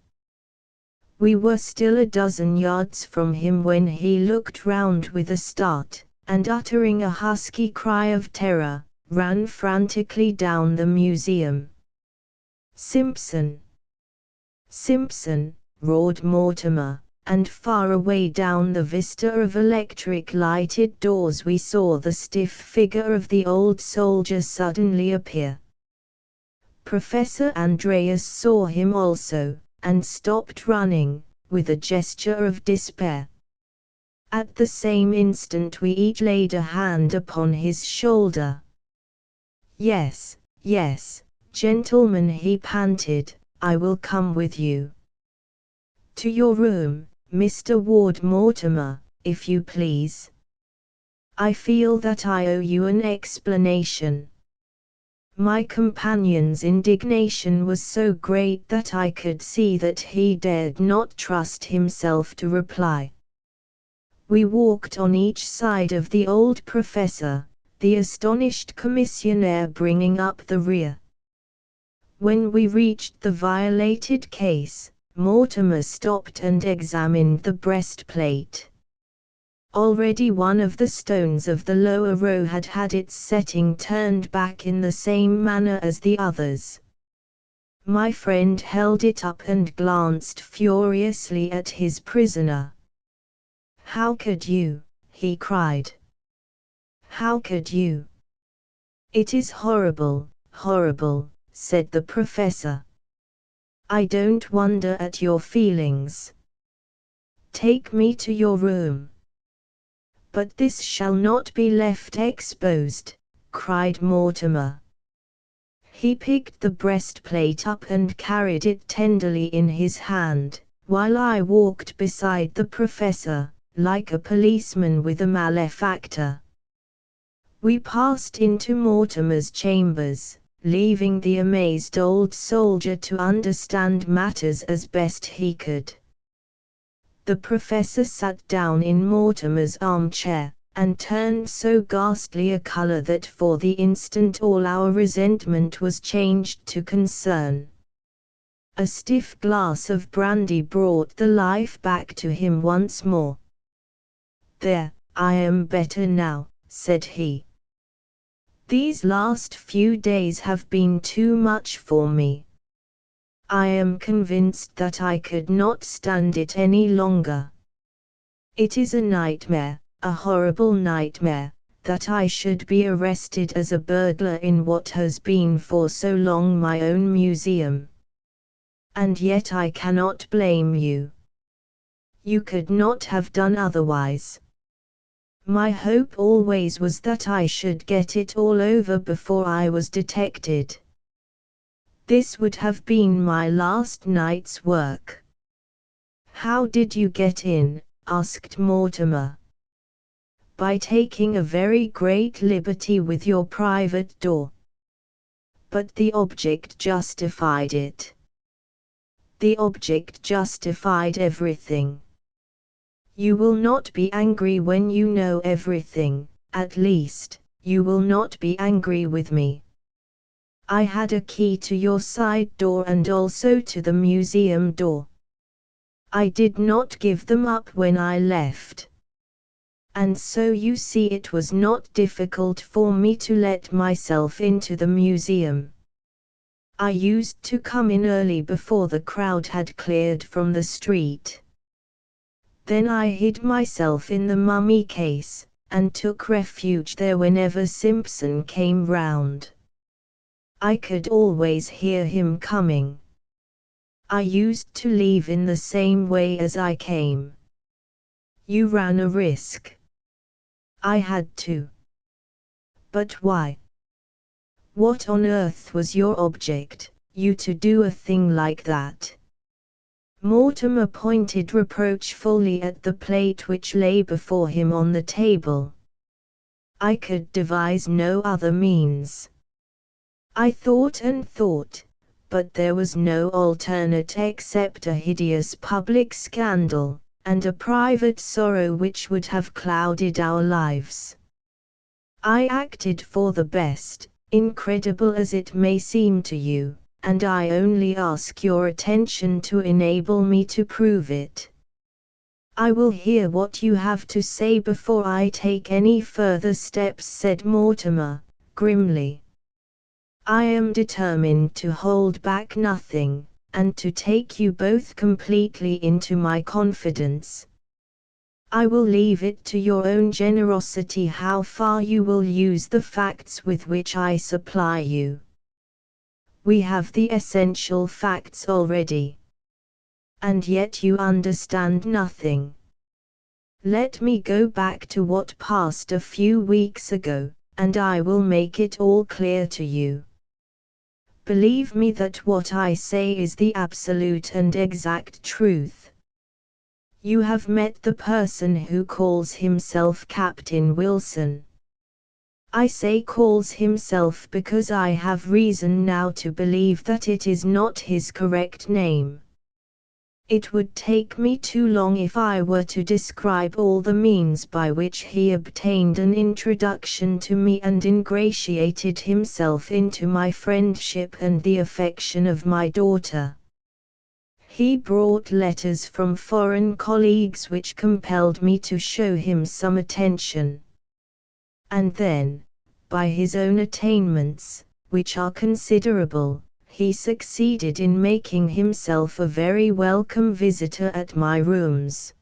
We were still a dozen yards from him when he looked round with a start, and uttering a husky cry of terror, ran frantically down the museum. "Simpson! Simpson!" roared Mortimer, and far away down the vista of electric-lighted doors we saw the stiff figure of the old soldier suddenly appear. Professor Andreas saw him also, and stopped running, with a gesture of despair. At the same instant we each laid a hand upon his shoulder. "Yes, yes, gentlemen," he panted, "I will come with you. To your room, Mr. Ward Mortimer, if you please. I feel that I owe you an explanation." My companion's indignation was so great that I could see that he dared not trust himself to reply. We walked on each side of the old professor, the astonished commissionaire bringing up the rear. When we reached the violated case, Mortimer stopped and examined the breastplate. Already one of the stones of the lower row had had its setting turned back in the same manner as the others. My friend held it up and glanced furiously at his prisoner. "How could you?" he cried. "How could you?" "It is horrible, horrible," said the professor. "I don't wonder at your feelings. Take me to your room." "But this shall not be left exposed," cried Mortimer. He picked the breastplate up and carried it tenderly in his hand, while I walked beside the professor, like a policeman with a malefactor. We passed into Mortimer's chambers, leaving the amazed old soldier to understand matters as best he could. The professor sat down in Mortimer's armchair, and turned so ghastly a color that for the instant all our resentment was changed to concern. A stiff glass of brandy brought the life back to him once more. "There, I am better now," said he. "These last few days have been too much for me. I am convinced that I could not stand it any longer. It is a nightmare, a horrible nightmare, that I should be arrested as a burglar in what has been for so long my own museum. And yet I cannot blame you. You could not have done otherwise. My hope always was that I should get it all over before I was detected. This would have been my last night's work. How did you get in? Asked Mortimer. By taking a very great liberty with your private door. But the object justified it. The object justified everything. You will not be angry when you know everything, at least, you will not be angry with me. I had a key to your side door and also to the museum door. I did not give them up when I left. And so you see it was not difficult for me to let myself into the museum. I used to come in early before the crowd had cleared from the street. Then I hid myself in the mummy case, and took refuge there whenever Simpson came round. I could always hear him coming. I used to leave in the same way as I came. You ran a risk. I had to. But why? What on earth was your object, you to do a thing like that? Mortimer pointed reproachfully at the plate which lay before him on the table. I could devise no other means. I thought and thought, but there was no alternate except a hideous public scandal, and a private sorrow which would have clouded our lives. I acted for the best, incredible as it may seem to you, and I only ask your attention to enable me to prove it. I will hear what you have to say before I take any further steps, said Mortimer, grimly. I am determined to hold back nothing, and to take you both completely into my confidence. I will leave it to your own generosity how far you will use the facts with which I supply you. We have the essential facts already. And yet you understand nothing. Let me go back to what passed a few weeks ago, and I will make it all clear to you. Believe me that what I say is the absolute and exact truth. You have met the person who calls himself Captain Wilson. I say calls himself because I have reason now to believe that it is not his correct name. It would take me too long if I were to describe all the means by which he obtained an introduction to me and ingratiated himself into my friendship and the affection of my daughter. He brought letters from foreign colleagues which compelled me to show him some attention. And then, by his own attainments, which are considerable, he succeeded in making himself a very welcome visitor at my rooms.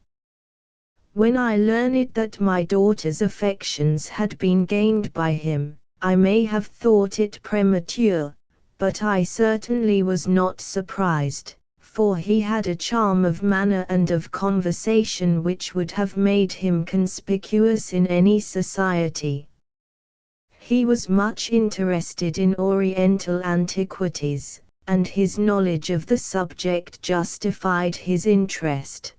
When I learned that my daughter's affections had been gained by him, I may have thought it premature, but I certainly was not surprised, for he had a charm of manner and of conversation which would have made him conspicuous in any society. He was much interested in Oriental antiquities, and his knowledge of the subject justified his interest.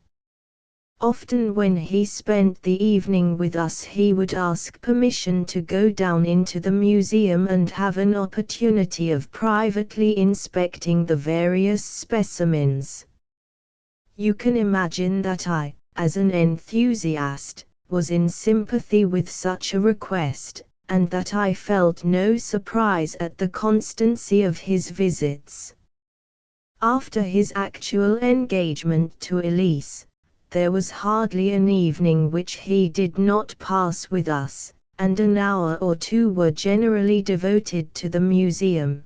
Often when he spent the evening with us he would ask permission to go down into the museum and have an opportunity of privately inspecting the various specimens. You can imagine that I, as an enthusiast, was in sympathy with such a request, and that I felt no surprise at the constancy of his visits. After his actual engagement to Elise, there was hardly an evening which he did not pass with us, and an hour or two were generally devoted to the museum.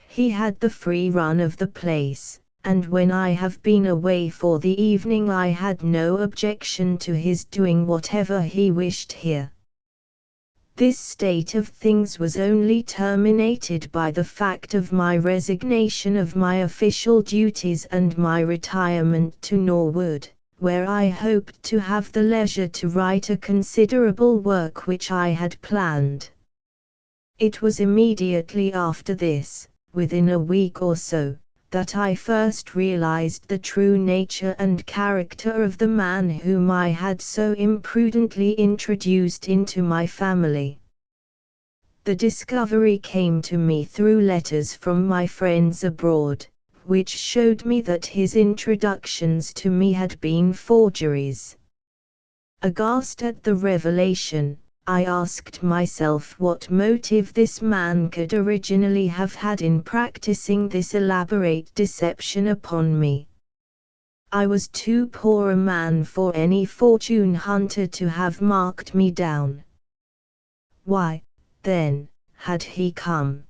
He had the free run of the place, and when I have been away for the evening I had no objection to his doing whatever he wished here. This state of things was only terminated by the fact of my resignation of my official duties and my retirement to Norwood, where I hoped to have the leisure to write a considerable work which I had planned. It was immediately after this, within a week or so, that I first realized the true nature and character of the man whom I had so imprudently introduced into my family. The discovery came to me through letters from my friends abroad, which showed me that his introductions to me had been forgeries. Aghast at the revelation, I asked myself what motive this man could originally have had in practicing this elaborate deception upon me. I was too poor a man for any fortune hunter to have marked me down. Why, then, had he come?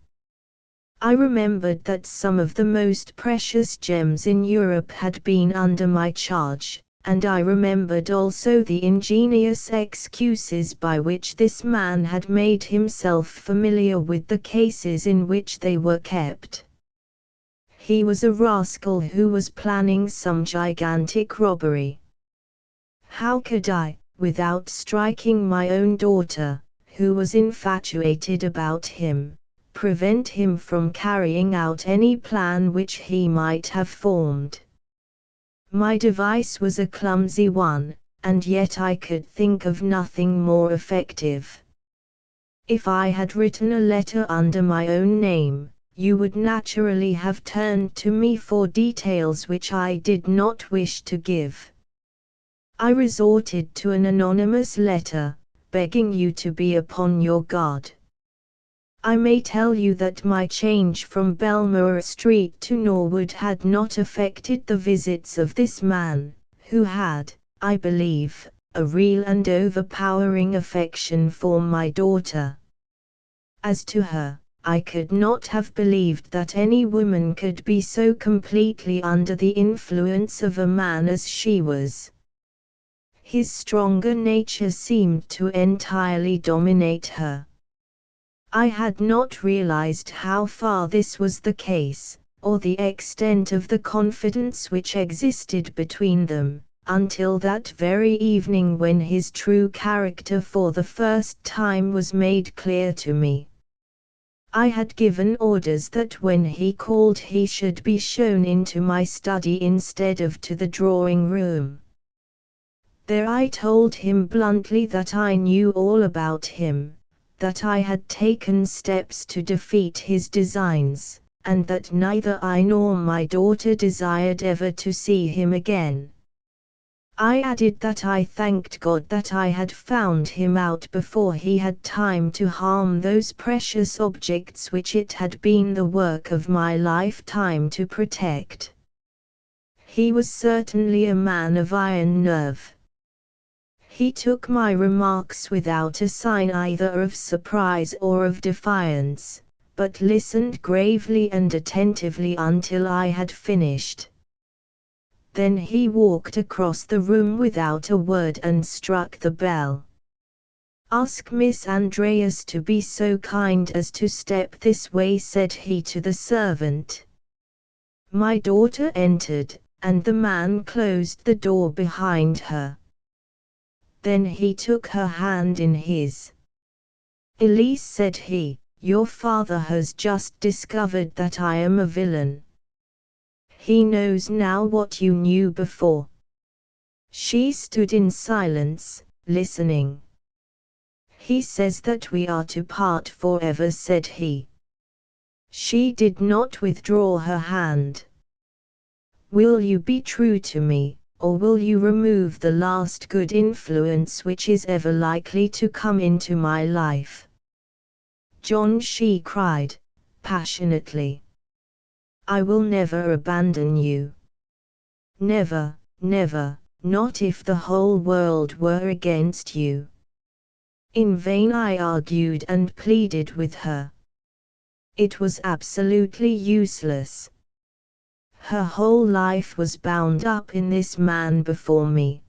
I remembered that some of the most precious gems in Europe had been under my charge, and I remembered also the ingenious excuses by which this man had made himself familiar with the cases in which they were kept. He was a rascal who was planning some gigantic robbery. How could I, without striking my own daughter, who was infatuated about him, prevent him from carrying out any plan which he might have formed? My device was a clumsy one, and yet I could think of nothing more effective. If I had written a letter under my own name, you would naturally have turned to me for details which I did not wish to give. I resorted to an anonymous letter, begging you to be upon your guard. I may tell you that my change from Belmore Street to Norwood had not affected the visits of this man, who had, I believe, a real and overpowering affection for my daughter. As to her, I could not have believed that any woman could be so completely under the influence of a man as she was. His stronger nature seemed to entirely dominate her. I had not realized how far this was the case, or the extent of the confidence which existed between them, until that very evening when his true character for the first time was made clear to me. I had given orders that when he called he should be shown into my study instead of to the drawing room. There I told him bluntly that I knew all about him, that I had taken steps to defeat his designs, and that neither I nor my daughter desired ever to see him again. I added that I thanked God that I had found him out before he had time to harm those precious objects which it had been the work of my lifetime to protect. He was certainly a man of iron nerve. He took my remarks without a sign either of surprise or of defiance, but listened gravely and attentively until I had finished. Then he walked across the room without a word and struck the bell. "Ask Miss Andreas to be so kind as to step this way," said he to the servant. My daughter entered, and the man closed the door behind her. Then he took her hand in his. "Elise," said he, "your father has just discovered that I am a villain. He knows now what you knew before." She stood in silence, listening. "He says that we are to part forever," said he. She did not withdraw her hand. "Will you be true to me, or will you remove the last good influence which is ever likely to come into my life?" "John," she cried, passionately, "I will never abandon you. Never, never, not if the whole world were against you." In vain I argued and pleaded with her. It was absolutely useless. Her whole life was bound up in this man before me.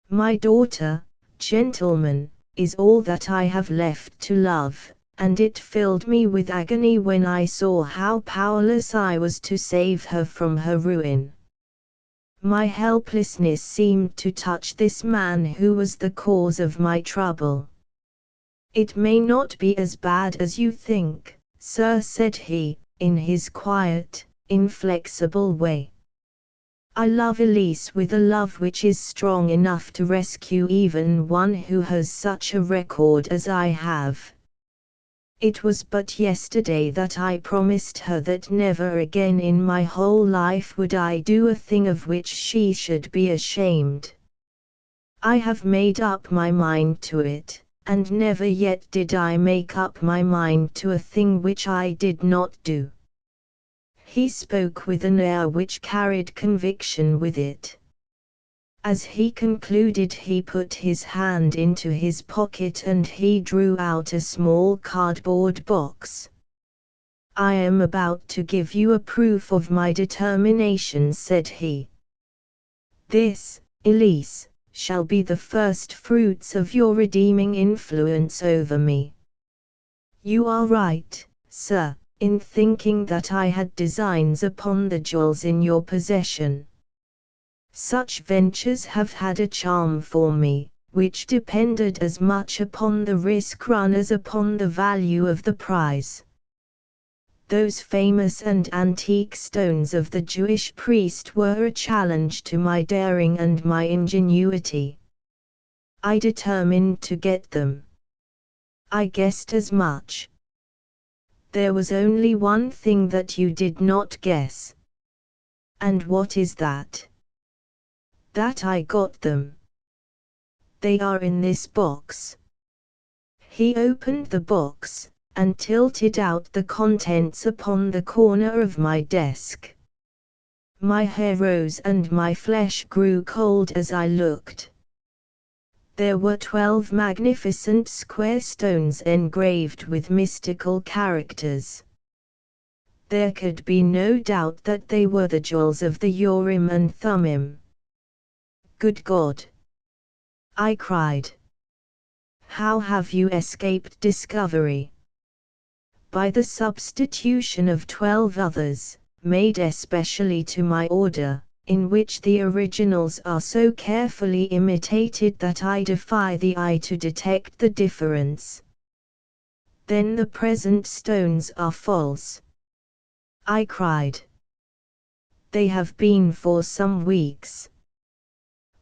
"My daughter, gentlemen," is all that I have left to love, and it filled me with agony when I saw how powerless I was to save her from her ruin. My helplessness seemed to touch this man who was the cause of my trouble. "It may not be as bad as you think, sir," said he, in his quiet, inflexible way. "I love Elise with a love which is strong enough to rescue even one who has such a record as I have. It was but yesterday that I promised her that never again in my whole life would I do a thing of which she should be ashamed. I have made up my mind to it, and never yet did I make up my mind to a thing which I did not do." He spoke with an air which carried conviction with it. As he concluded he put his hand into his pocket and he drew out a small cardboard box. "I am about to give you a proof of my determination," said he. "This, Elise, shall be the first fruits of your redeeming influence over me. You are right, sir, in thinking that I had designs upon the jewels in your possession. Such ventures have had a charm for me, which depended as much upon the risk run as upon the value of the prize. Those famous and antique stones of the Jewish priest were a challenge to my daring and my ingenuity. I determined to get them. I guessed as much. There was only one thing that you did not guess." "And what is that?" "That I got them. They are in this box." He opened the box, and tilted out the contents upon the corner of my desk. My hair rose and my flesh grew cold as I looked. There were 12 magnificent square stones engraved with mystical characters. There could be no doubt that they were the jewels of the Urim and Thummim. "Good God!" I cried. "How have you escaped discovery?" "By the substitution of 12 others, made especially to my order, in which the originals are so carefully imitated that I defy the eye to detect the difference." "Then the present stones are false?" I cried. "They have been for some weeks."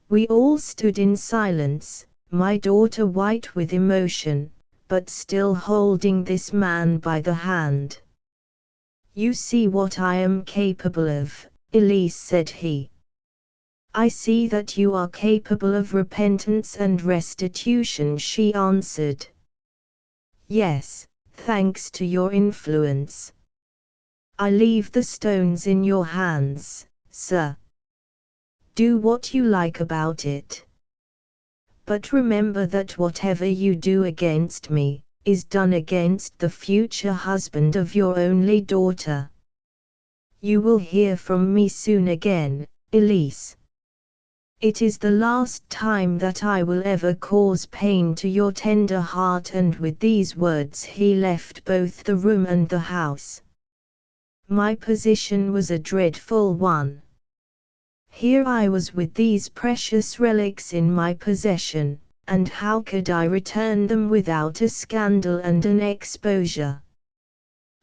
We all stood in silence, my daughter white with emotion, but still holding this man by the hand. "You see what I am capable of, Elise," said he. "I see that you are capable of repentance and restitution," she answered. "Yes, thanks to your influence. I leave the stones in your hands, sir. Do what you like about it. But remember that whatever you do against me, is done against the future husband of your only daughter. You will hear from me soon again, Elise. It is the last time that I will ever cause pain to your tender heart." And with these words he left both the room and the house. My position was a dreadful one. Here I was with these precious relics in my possession, and how could I return them without a scandal and an exposure?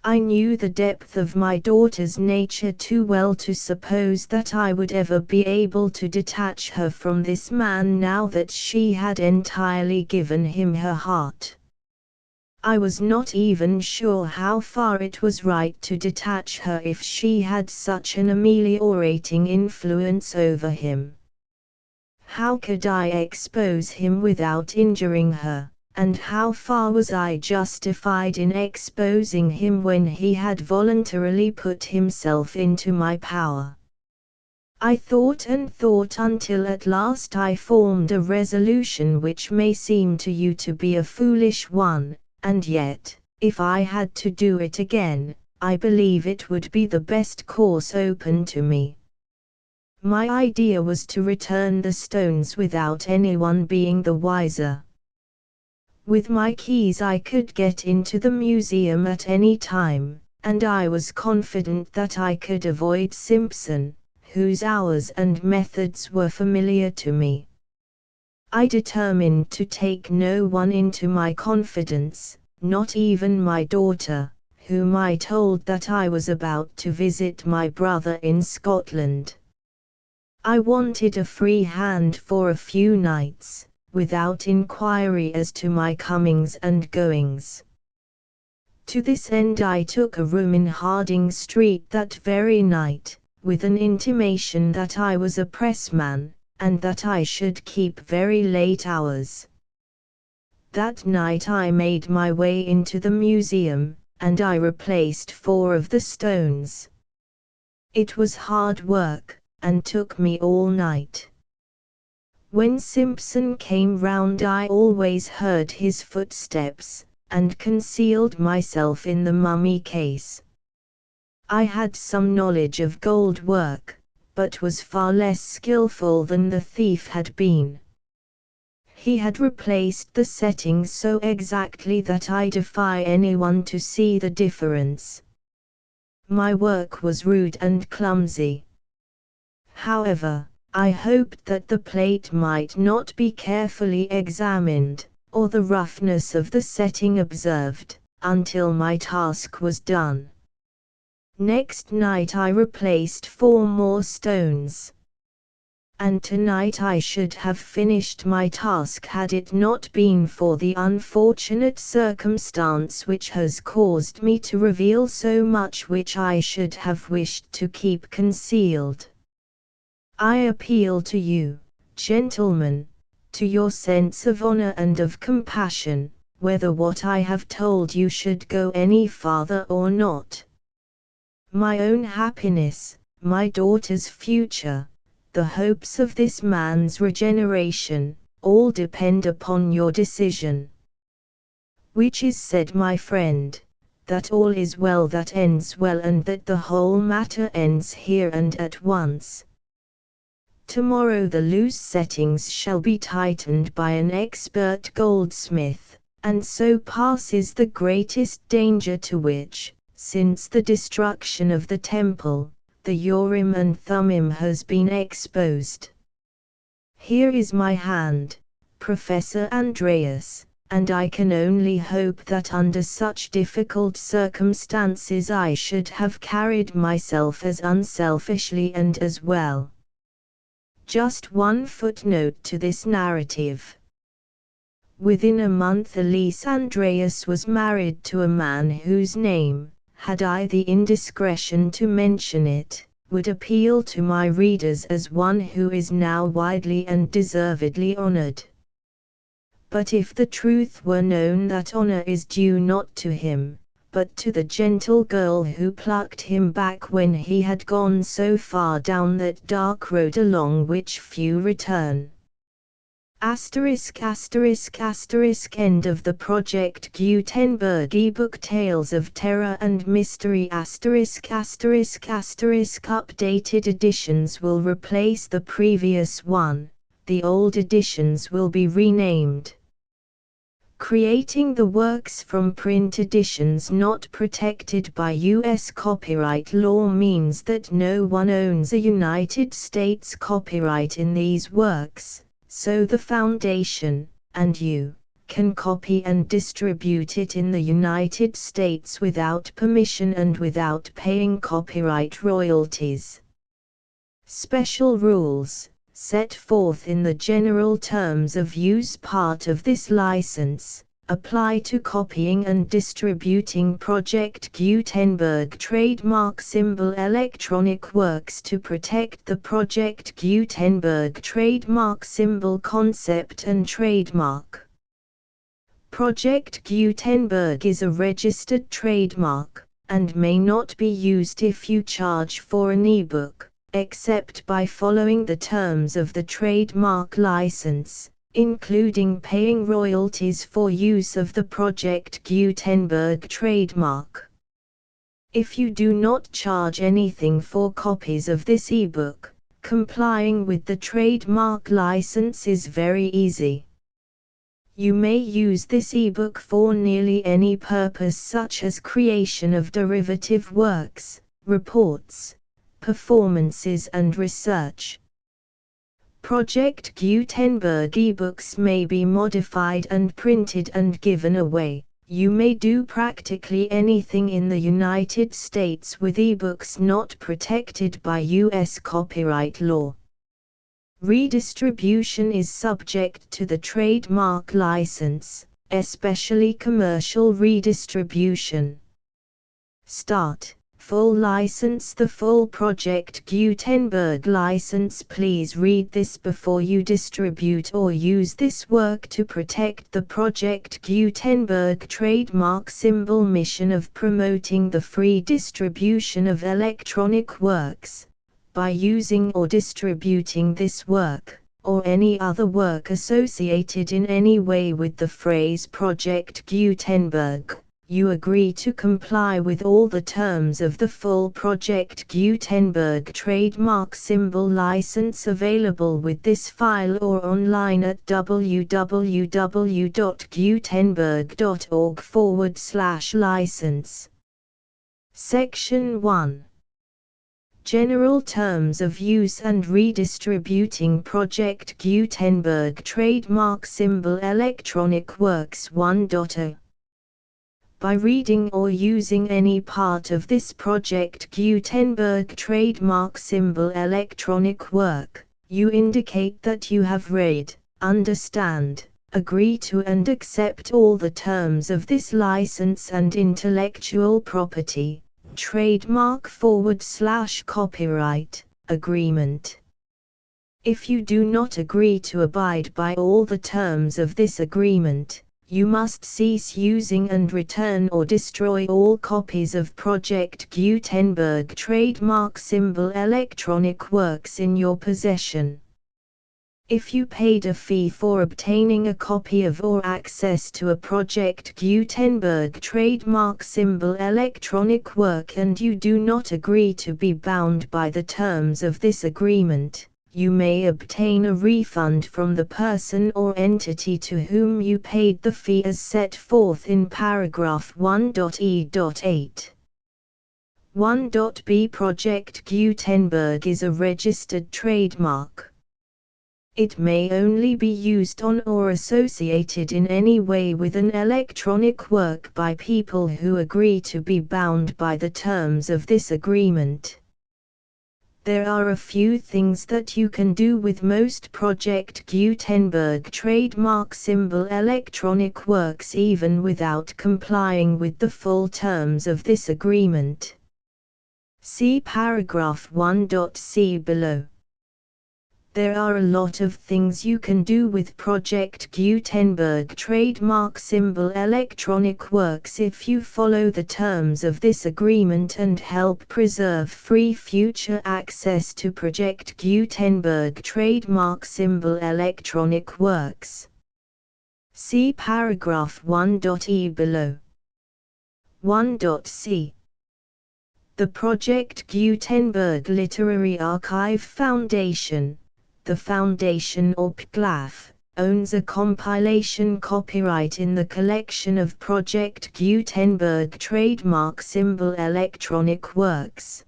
I knew the depth of my daughter's nature too well to suppose that I would ever be able to detach her from this man now that she had entirely given him her heart. I was not even sure how far it was right to detach her if she had such an ameliorating influence over him. How could I expose him without injuring her, and how far was I justified in exposing him when he had voluntarily put himself into my power? I thought and thought until at last I formed a resolution which may seem to you to be a foolish one, and yet, if I had to do it again, I believe it would be the best course open to me. My idea was to return the stones without anyone being the wiser. With my keys I could get into the museum at any time, and I was confident that I could avoid Simpson, whose hours and methods were familiar to me. I determined to take no one into my confidence, not even my daughter, whom I told that I was about to visit my brother in Scotland. I wanted a free hand for a few nights, without inquiry as to my comings and goings. To this end I took a room in Harding Street that very night, with an intimation that I was a pressman, and that I should keep very late hours. That night I made my way into the museum, and I replaced 4 of the stones. It was hard work, and took me all night. When Simpson came round I always heard his footsteps, and concealed myself in the mummy case. I had some knowledge of gold work, but was far less skillful than the thief had been. He had replaced the settings so exactly that I defy anyone to see the difference. My work was rude and clumsy. However, I hoped that the plate might not be carefully examined, or the roughness of the setting observed, until my task was done. Next night I replaced 4 more stones. And tonight I should have finished my task had it not been for the unfortunate circumstance which has caused me to reveal so much which I should have wished to keep concealed. I appeal to you, gentlemen, to your sense of honor and of compassion, whether what I have told you should go any farther or not. My own happiness, my daughter's future, the hopes of this man's regeneration, all depend upon your decision. Which is said, my friend, that all is well that ends well, and that the whole matter ends here and at once. Tomorrow the loose settings shall be tightened by an expert goldsmith, and so passes the greatest danger to which, since the destruction of the temple, the Urim and Thummim has been exposed. Here is my hand, Professor Andreas, and I can only hope that under such difficult circumstances I should have carried myself as unselfishly and as well. Just one footnote to this narrative. Within a month Elise Andreas was married to a man whose name, had I the indiscretion to mention it, would appeal to my readers as one who is now widely and deservedly honored. But if the truth were known, that honor is due not to him, but to the gentle girl who plucked him back when he had gone so far down that dark road along which few return. Asterisk asterisk asterisk. End of the Project Gutenberg ebook Tales of Terror and Mystery asterisk asterisk asterisk. Updated editions will replace the previous one, the old editions will be renamed. Creating the works from print editions not protected by U.S. copyright law means that no one owns a United States copyright in these works, so the Foundation, and you, can copy and distribute it in the United States without permission and without paying copyright royalties. Special rules, set forth in the general terms of use part of this license, apply to copying and distributing Project Gutenberg trademark symbol electronic works to protect the Project Gutenberg trademark symbol concept and trademark. Project Gutenberg is a registered trademark, and may not be used if you charge for an ebook, except by following the terms of the trademark license, including paying royalties for use of the Project Gutenberg trademark. If you do not charge anything for copies of this ebook, complying with the trademark license is very easy. You may use this ebook for nearly any purpose, such as creation of derivative works, reports, performances and research. Project Gutenberg ebooks may be modified and printed and given away. You may do practically anything in the United States with ebooks not protected by U.S. copyright law. Redistribution is subject to the trademark license, especially commercial redistribution. Start. Full license. The full Project Gutenberg license. Please read this before you distribute or use this work to protect the Project Gutenberg trademark symbol mission of promoting the free distribution of electronic works. By using or distributing this work, or any other work associated in any way with the phrase Project Gutenberg, you agree to comply with all the terms of the full Project Gutenberg trademark symbol license available with this file or online at www.gutenberg.org/license. Section 1. General Terms of Use and Redistributing Project Gutenberg Trademark Symbol Electronic Works 1.0. By reading or using any part of this Project Gutenberg trademark symbol electronic work, you indicate that you have read, understand, agree to and accept all the terms of this license and intellectual property, trademark/copyright, agreement. If you do not agree to abide by all the terms of this agreement, you must cease using and return or destroy all copies of Project Gutenberg trademark symbol electronic works in your possession. If you paid a fee for obtaining a copy of or access to a Project Gutenberg trademark symbol electronic work and you do not agree to be bound by the terms of this agreement, you may obtain a refund from the person or entity to whom you paid the fee as set forth in paragraph 1.e.8. 1.b Project Gutenberg is a registered trademark. It may only be used on or associated in any way with an electronic work by people who agree to be bound by the terms of this agreement. There are a few things that you can do with most Project Gutenberg trademark symbol electronic works even without complying with the full terms of this agreement. See paragraph 1.c below. There are a lot of things you can do with Project Gutenberg trademark symbol electronic works if you follow the terms of this agreement and help preserve free future access to Project Gutenberg trademark symbol electronic works. See paragraph 1.e below. 1.c. The Project Gutenberg Literary Archive Foundation, the Foundation or PGLAF, owns a compilation copyright in the collection of Project Gutenberg trademark symbol electronic works.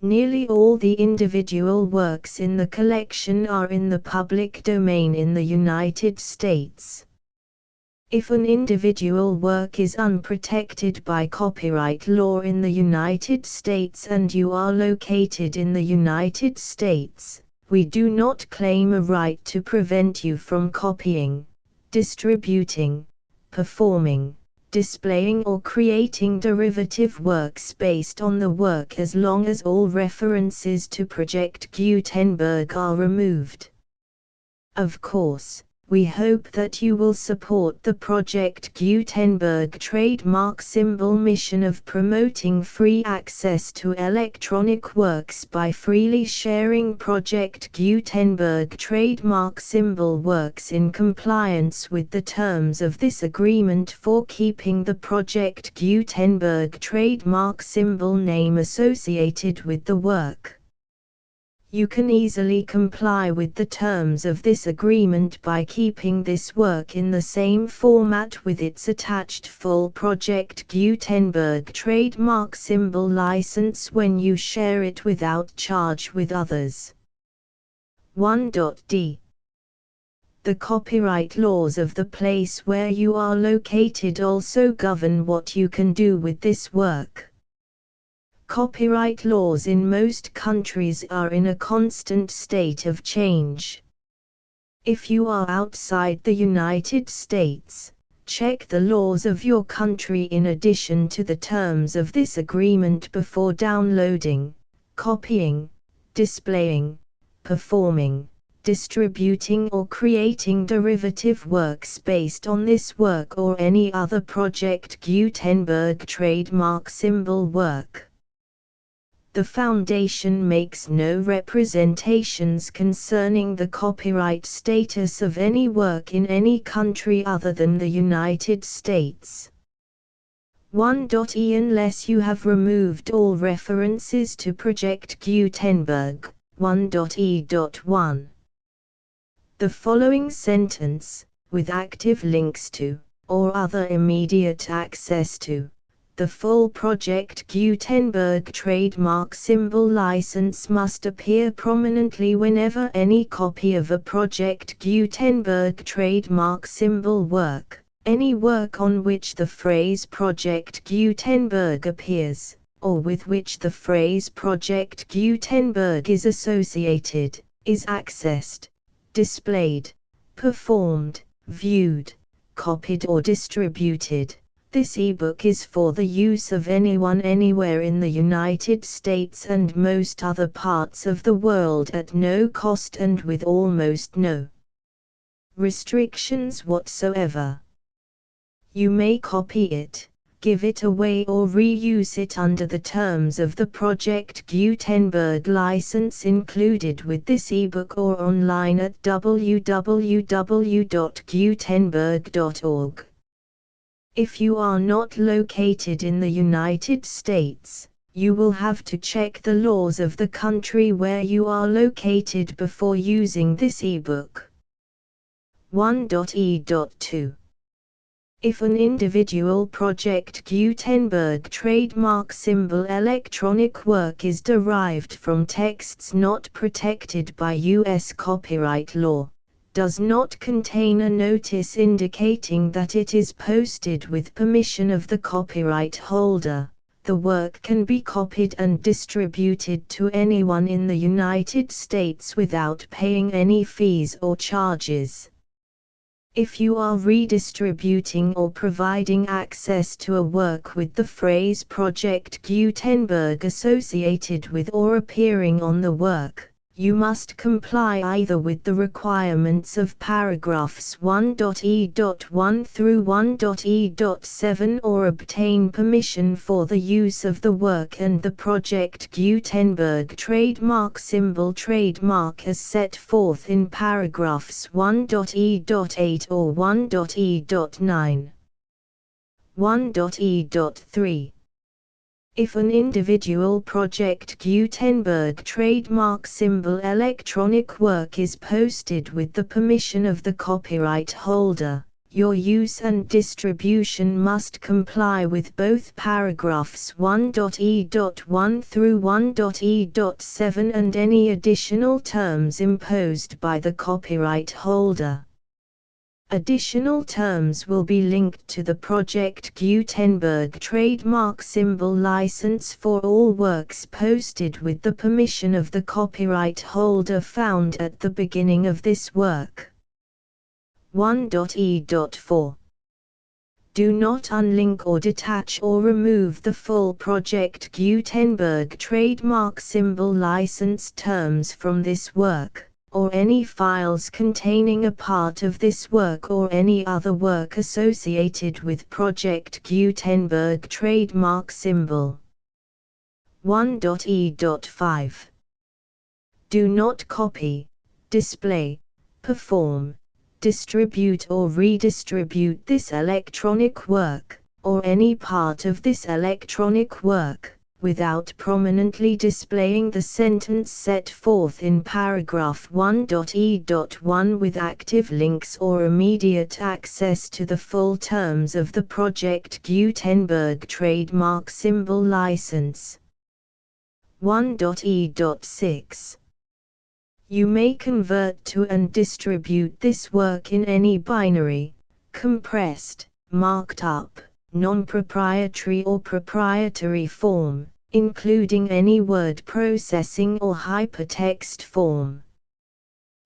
Nearly all the individual works in the collection are in the public domain in the United States. If an individual work is unprotected by copyright law in the United States and you are located in the United States, we do not claim a right to prevent you from copying, distributing, performing, displaying or creating derivative works based on the work as long as all references to Project Gutenberg are removed. Of course, we hope that you will support the Project Gutenberg trademark symbol mission of promoting free access to electronic works by freely sharing Project Gutenberg trademark symbol works in compliance with the terms of this agreement for keeping the Project Gutenberg trademark symbol name associated with the work. You can easily comply with the terms of this agreement by keeping this work in the same format with its attached full Project Gutenberg trademark symbol license when you share it without charge with others. 1.d. The copyright laws of the place where you are located also govern what you can do with this work. Copyright laws in most countries are in a constant state of change. If you are outside the United States, check the laws of your country in addition to the terms of this agreement before downloading, copying, displaying, performing, distributing or creating derivative works based on this work or any other Project Gutenberg trademark symbol work. The Foundation makes no representations concerning the copyright status of any work in any country other than the United States. 1.e. Unless you have removed all references to Project Gutenberg, 1.e.1. The following sentence, with active links to, or other immediate access to, the full Project Gutenberg trademark symbol license must appear prominently whenever any copy of a Project Gutenberg trademark symbol work, any work on which the phrase Project Gutenberg appears, or with which the phrase Project Gutenberg is associated, is accessed, displayed, performed, viewed, copied or distributed. This ebook is for the use of anyone anywhere in the United States and most other parts of the world at no cost and with almost no restrictions whatsoever. You may copy it, give it away or reuse it under the terms of the Project Gutenberg license included with this ebook or online at www.gutenberg.org. If you are not located in the United States, you will have to check the laws of the country where you are located before using this ebook. 1.e.2. If an individual Project Gutenberg trademark symbol electronic work is derived from texts not protected by U.S. copyright law, does not contain a notice indicating that it is posted with permission of the copyright holder, the work can be copied and distributed to anyone in the United States without paying any fees or charges. If you are redistributing or providing access to a work with the phrase Project Gutenberg associated with or appearing on the work, you must comply either with the requirements of paragraphs 1.e.1 through 1.e.7 or obtain permission for the use of the work and the Project Gutenberg trademark symbol trademark as set forth in paragraphs 1.e.8 or 1.e.9. 1.e.3. If an individual Project Gutenberg trademark symbol electronic work is posted with the permission of the copyright holder, your use and distribution must comply with both paragraphs 1.e.1 through 1.e.7 and any additional terms imposed by the copyright holder. Additional terms will be linked to the Project Gutenberg trademark symbol license for all works posted with the permission of the copyright holder found at the beginning of this work. 1.e.4. Do not unlink or detach or remove the full Project Gutenberg trademark symbol license terms from this work, or any files containing a part of this work or any other work associated with Project Gutenberg trademark symbol. 1.e.5. Do not copy, display, perform, distribute or redistribute this electronic work, or any part of this electronic work, without prominently displaying the sentence set forth in paragraph 1.e.1 with active links or immediate access to the full terms of the Project Gutenberg trademark symbol license. 1.e.6. You may convert to and distribute this work in any binary, compressed, marked up, non-proprietary or proprietary form, including any word processing or hypertext form.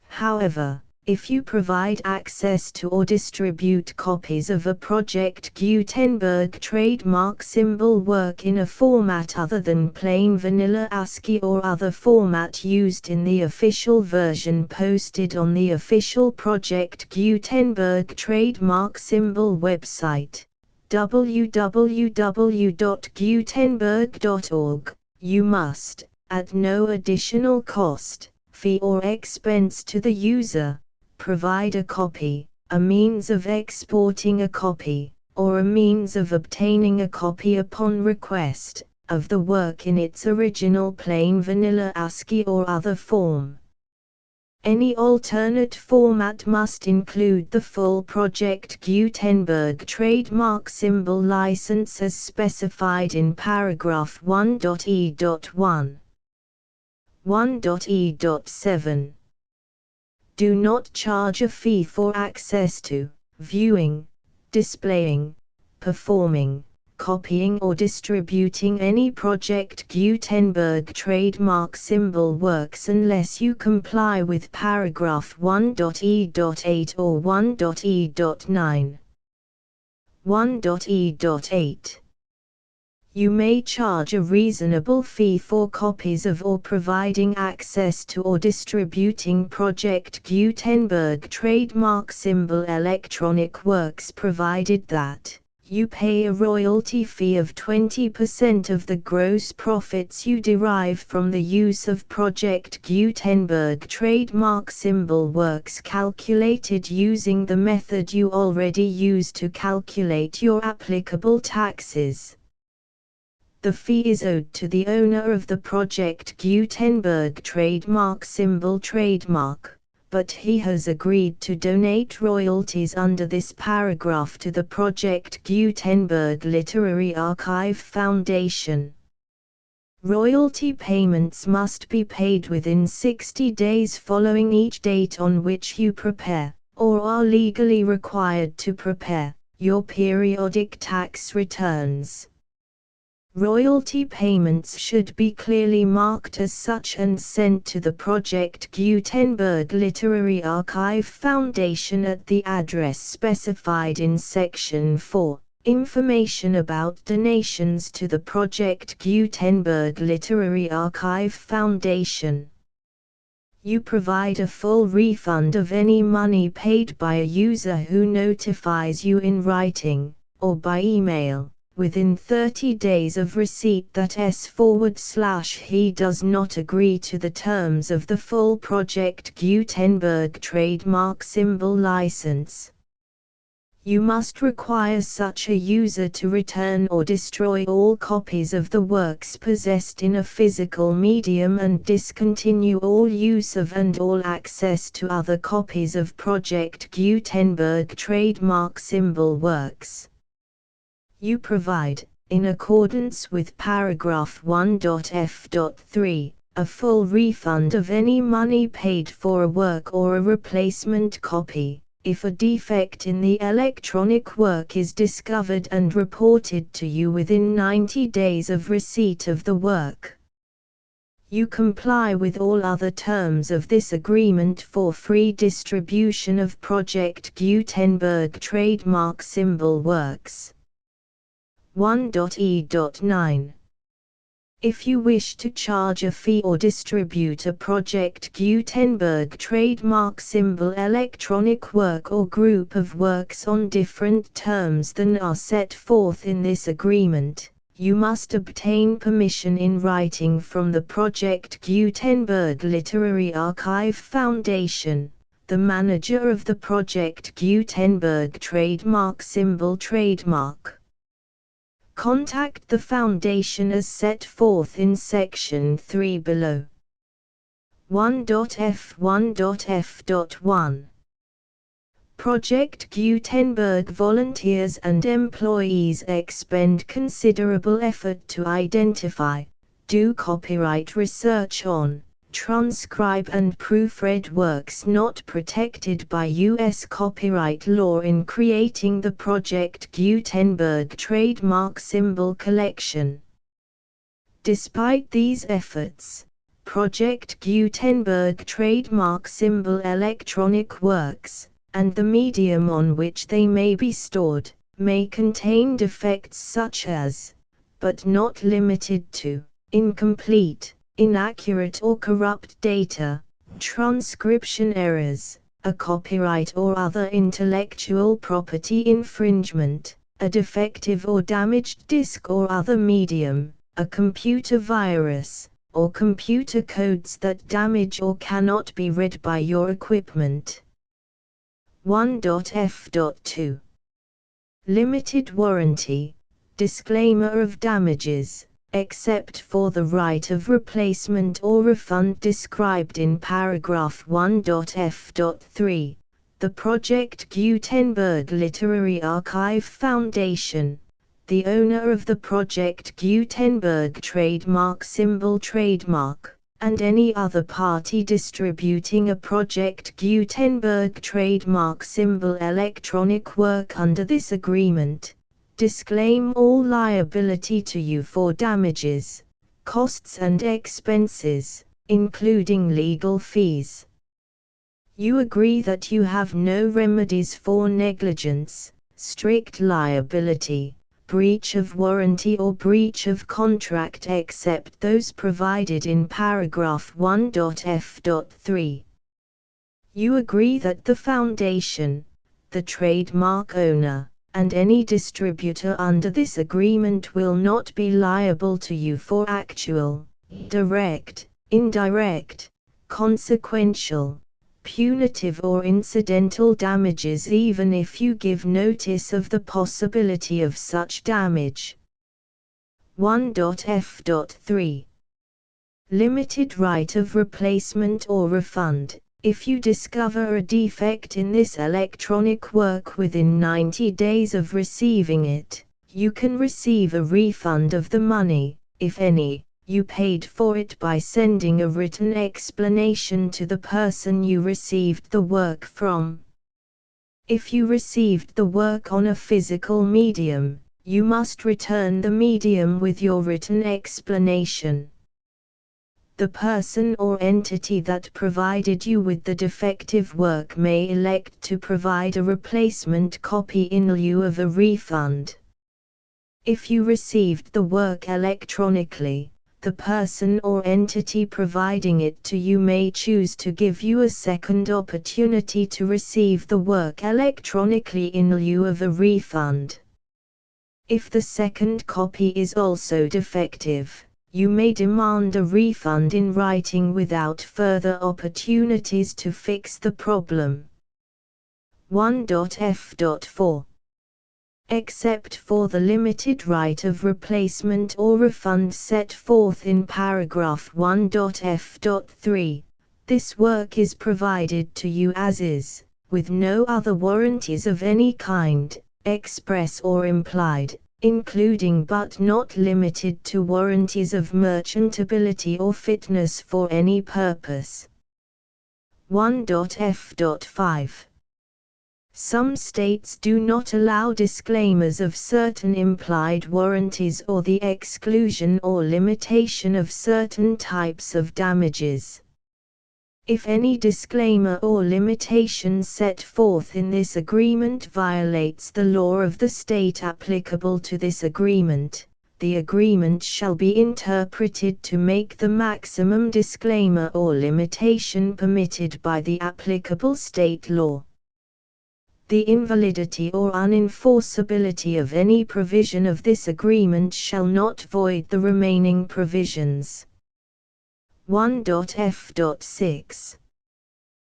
However, if you provide access to or distribute copies of a Project Gutenberg trademark symbol work in a format other than plain vanilla ASCII or other format used in the official version posted on the official Project Gutenberg trademark symbol website, www.gutenberg.org, you must, at no additional cost, fee or expense to the user, provide a copy, a means of exporting a copy, or a means of obtaining a copy upon request, of the work in its original plain vanilla ASCII or other form. Any alternate format must include the full Project Gutenberg trademark symbol license as specified in paragraph 1.e.1. 1.e.7. Do not charge a fee for access to, viewing, displaying, performing, copying or distributing any Project Gutenberg trademark symbol works unless you comply with paragraph 1.e.8 or 1.e.9. 1.e.8. You may charge a reasonable fee for copies of or providing access to or distributing Project Gutenberg trademark symbol electronic works provided that you pay a royalty fee of 20% of the gross profits you derive from the use of Project Gutenberg trademark symbol works calculated using the method you already use to calculate your applicable taxes. The fee is owed to the owner of the Project Gutenberg trademark symbol trademark, but he has agreed to donate royalties under this paragraph to the Project Gutenberg Literary Archive Foundation. Royalty payments must be paid within 60 days following each date on which you prepare, or are legally required to prepare, your periodic tax returns. Royalty payments should be clearly marked as such and sent to the Project Gutenberg Literary Archive Foundation at the address specified in Section 4, Information about donations to the Project Gutenberg Literary Archive Foundation. You provide a full refund of any money paid by a user who notifies you in writing, or by email, within 30 days of receipt that he does not agree to the terms of the full Project Gutenberg trademark symbol license. You must require such a user to return or destroy all copies of the works possessed in a physical medium and discontinue all use of and all access to other copies of Project Gutenberg trademark symbol works. You provide, in accordance with paragraph 1.f.3, a full refund of any money paid for a work or a replacement copy, if a defect in the electronic work is discovered and reported to you within 90 days of receipt of the work. You comply with all other terms of this agreement for free distribution of Project Gutenberg trademark symbol works. 1.e.9. If you wish to charge a fee or distribute a Project Gutenberg trademark symbol electronic work or group of works on different terms than are set forth in this agreement, you must obtain permission in writing from the Project Gutenberg Literary Archive Foundation, the manager of the Project Gutenberg trademark symbol trademark. Contact the Foundation as set forth in Section 3 below. 1.f1.f.1 Project Gutenberg volunteers and employees expend considerable effort to identify, do copyright research on, transcribe and proofread works not protected by U.S. copyright law in creating the Project Gutenberg trademark symbol collection. Despite these efforts, Project Gutenberg trademark symbol electronic works, and the medium on which they may be stored, may contain defects such as, but not limited to, incomplete, inaccurate or corrupt data, transcription errors, a copyright or other intellectual property infringement, a defective or damaged disk or other medium, a computer virus, or computer codes that damage or cannot be read by your equipment. 1.f.2 Limited warranty, disclaimer of damages, except for the right of replacement or refund described in paragraph 1.f.3, the Project Gutenberg Literary Archive Foundation, the owner of the Project Gutenberg trademark symbol trademark, and any other party distributing a Project Gutenberg trademark symbol electronic work under this agreement, disclaim all liability to you for damages, costs and expenses, including legal fees. You agree that you have no remedies for negligence, strict liability, breach of warranty or breach of contract except those provided in paragraph 1.f.3. You agree that the Foundation, the trademark owner, and any distributor under this agreement will not be liable to you for actual, direct, indirect, consequential, punitive or incidental damages even if you give notice of the possibility of such damage. 1.f.3 Limited right of replacement or refund. If you discover a defect in this electronic work within 90 days of receiving it, you can receive a refund of the money, if any, you paid for it by sending a written explanation to the person you received the work from. If you received the work on a physical medium, you must return the medium with your written explanation. The person or entity that provided you with the defective work may elect to provide a replacement copy in lieu of a refund. If you received the work electronically, the person or entity providing it to you may choose to give you a second opportunity to receive the work electronically in lieu of a refund. If the second copy is also defective, you may demand a refund in writing without further opportunities to fix the problem. 1.f.4 Except for the limited right of replacement or refund set forth in paragraph 1.f.3, this work is provided to you as is, with no other warranties of any kind, express or implied, including but not limited to warranties of merchantability or fitness for any purpose. 1.f.5 Some states do not allow disclaimers of certain implied warranties or the exclusion or limitation of certain types of damages. If any disclaimer or limitation set forth in this agreement violates the law of the state applicable to this agreement, the agreement shall be interpreted to make the maximum disclaimer or limitation permitted by the applicable state law. The invalidity or unenforceability of any provision of this agreement shall not void the remaining provisions. 1.f.6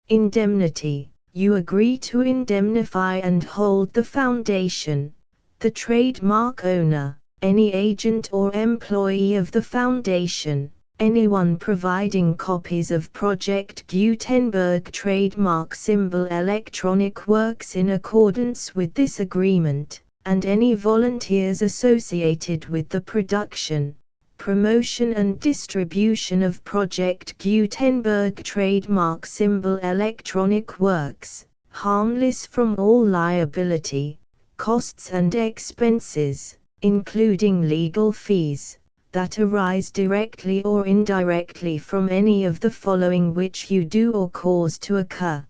Indemnity. You agree to indemnify and hold the Foundation, the trademark owner, any agent or employee of the Foundation, anyone providing copies of Project Gutenberg trademark symbol electronic works in accordance with this agreement, and any volunteers associated with the production, promotion and distribution of Project Gutenberg trademark symbol electronic works, harmless from all liability, costs and expenses, including legal fees, that arise directly or indirectly from any of the following which you do or cause to occur.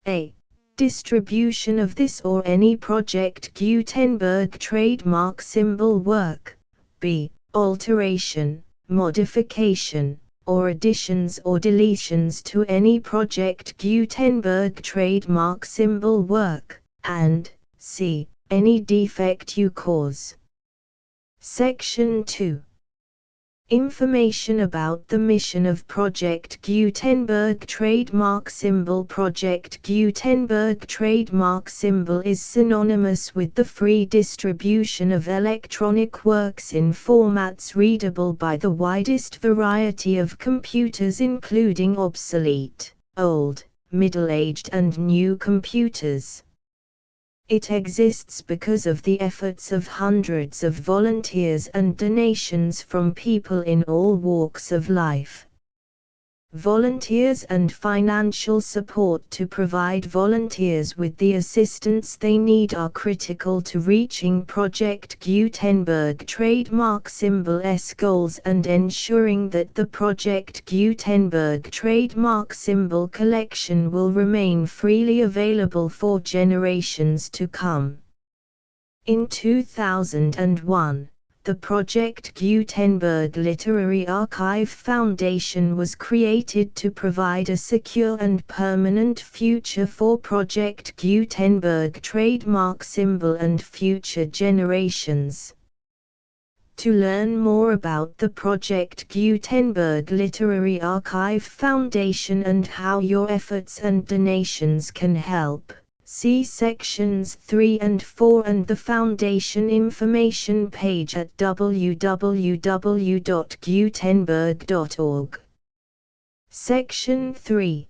A. Distribution of this or any Project Gutenberg trademark symbol work. B. Alteration, modification, or additions or deletions to any Project Gutenberg trademark symbol work, and C. Any defect you cause. Section 2. Information about the mission of Project Gutenberg trademark symbol. Project Gutenberg trademark symbol is synonymous with the free distribution of electronic works in formats readable by the widest variety of computers, including obsolete, old, middle-aged and new computers. It exists because of the efforts of hundreds of volunteers and donations from people in all walks of life. Volunteers and financial support to provide volunteers with the assistance they need are critical to reaching Project Gutenberg trademark symbol's goals and ensuring that the Project Gutenberg trademark symbol collection will remain freely available for generations to come. In 2001, the Project Gutenberg Literary Archive Foundation was created to provide a secure and permanent future for Project Gutenberg trademark symbol and future generations. To learn more about the Project Gutenberg Literary Archive Foundation and how your efforts and donations can help, see sections 3 and 4 and the Foundation information page at www.gutenberg.org. Section 3.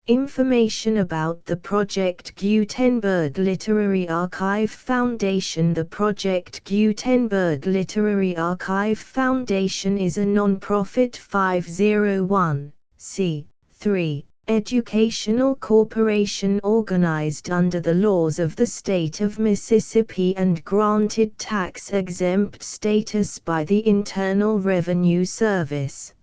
Information about the Project Gutenberg Literary Archive Foundation. The Project Gutenberg Literary Archive Foundation is a non-profit 501(c)(3) educational corporation organized under the laws of the state of Mississippi and granted tax-exempt status by the Internal Revenue Service.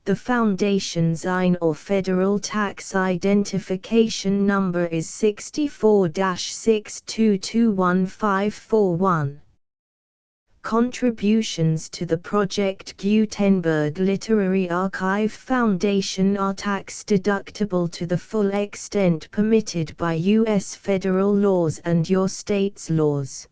The Foundation's IN or Federal Tax Identification Number is 64-6221541. Contributions to the Project Gutenberg Literary Archive Foundation are tax-deductible to the full extent permitted by U.S. federal laws and your state's laws.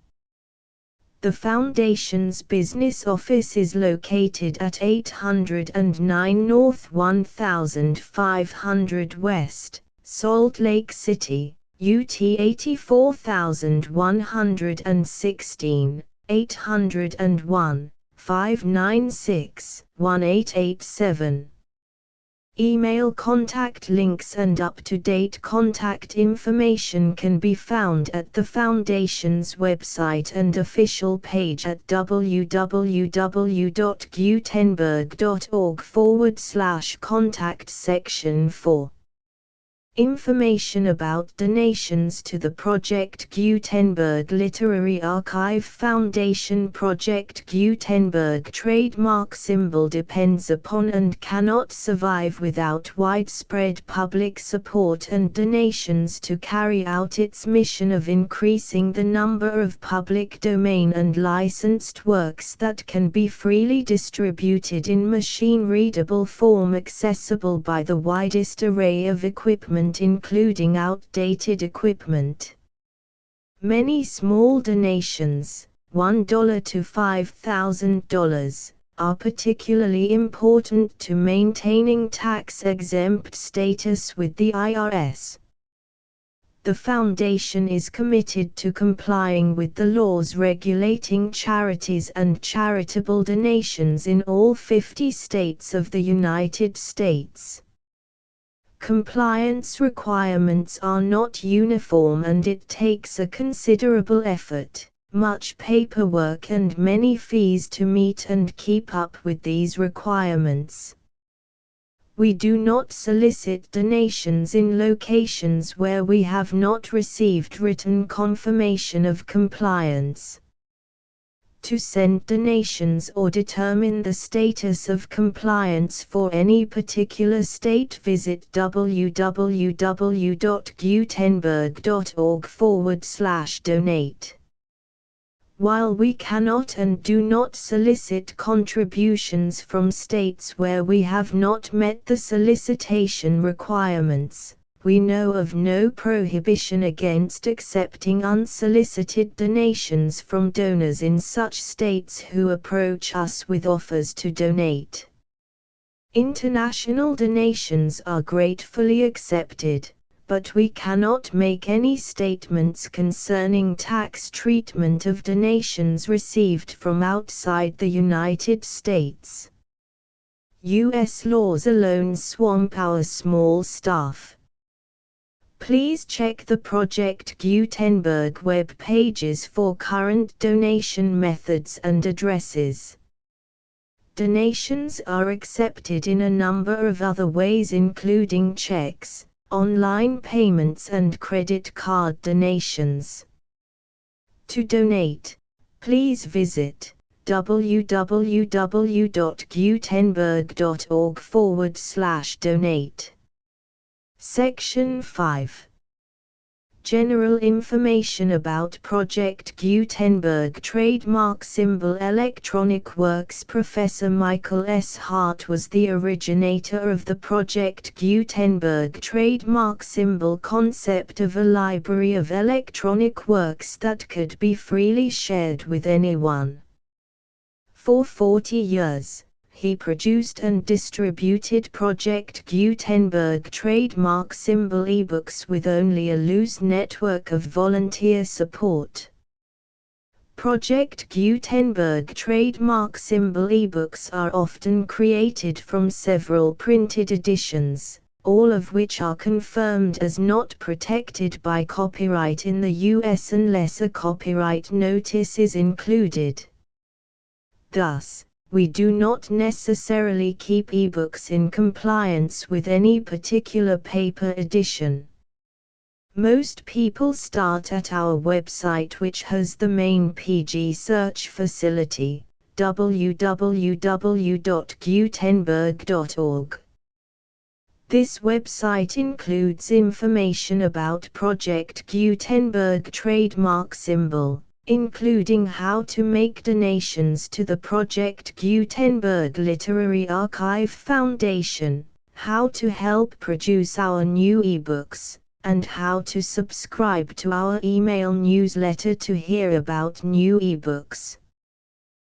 The Foundation's business office is located at 809 North 1500 West, Salt Lake City, UT 84116. 801-596-1887. Email contact links and up-to-date contact information can be found at the Foundation's website and official page at www.gutenberg.org/contact section 4. Information about donations to the Project Gutenberg Literary Archive Foundation. Project Gutenberg trademark symbol depends upon and cannot survive without widespread public support and donations to carry out its mission of increasing the number of public domain and licensed works that can be freely distributed in machine-readable form accessible by the widest array of equipment, including outdated equipment. Many small donations, $1 to $5,000, are particularly important to maintaining tax-exempt status with the IRS. The Foundation is committed to complying with the laws regulating charities and charitable donations in all 50 states of the United States. Compliance requirements are not uniform and it takes a considerable effort, much paperwork and many fees to meet and keep up with these requirements. We do not solicit donations in locations where we have not received written confirmation of compliance. To send donations or determine the status of compliance for any particular state, visit www.gutenberg.org/donate. While we cannot and do not solicit contributions from states where we have not met the solicitation requirements, we know of no prohibition against accepting unsolicited donations from donors in such states who approach us with offers to donate. International donations are gratefully accepted, but we cannot make any statements concerning tax treatment of donations received from outside the United States. U.S. laws alone swamp our small staff. Please check the Project Gutenberg web pages for current donation methods and addresses. Donations are accepted in a number of other ways, including checks, online payments and credit card donations. To donate, please visit www.gutenberg.org/donate. Section 5. General information about Project Gutenberg Trademark Symbol Electronic Works. Professor Michael S. Hart was the originator of the Project Gutenberg trademark symbol concept of a library of electronic works that could be freely shared with anyone. For 40 years, he produced and distributed Project Gutenberg trademark symbol ebooks with only a loose network of volunteer support. Project Gutenberg trademark symbol ebooks are often created from several printed editions, all of which are confirmed as not protected by copyright in the US unless a copyright notice is included. Thus, we do not necessarily keep ebooks in compliance with any particular paper edition. Most people start at our website, which has the main PG search facility, www.gutenberg.org. This website includes information about Project Gutenberg trademark symbol, including how to make donations to the Project Gutenberg Literary Archive Foundation, how to help produce our new ebooks, and how to subscribe to our email newsletter to hear about new ebooks.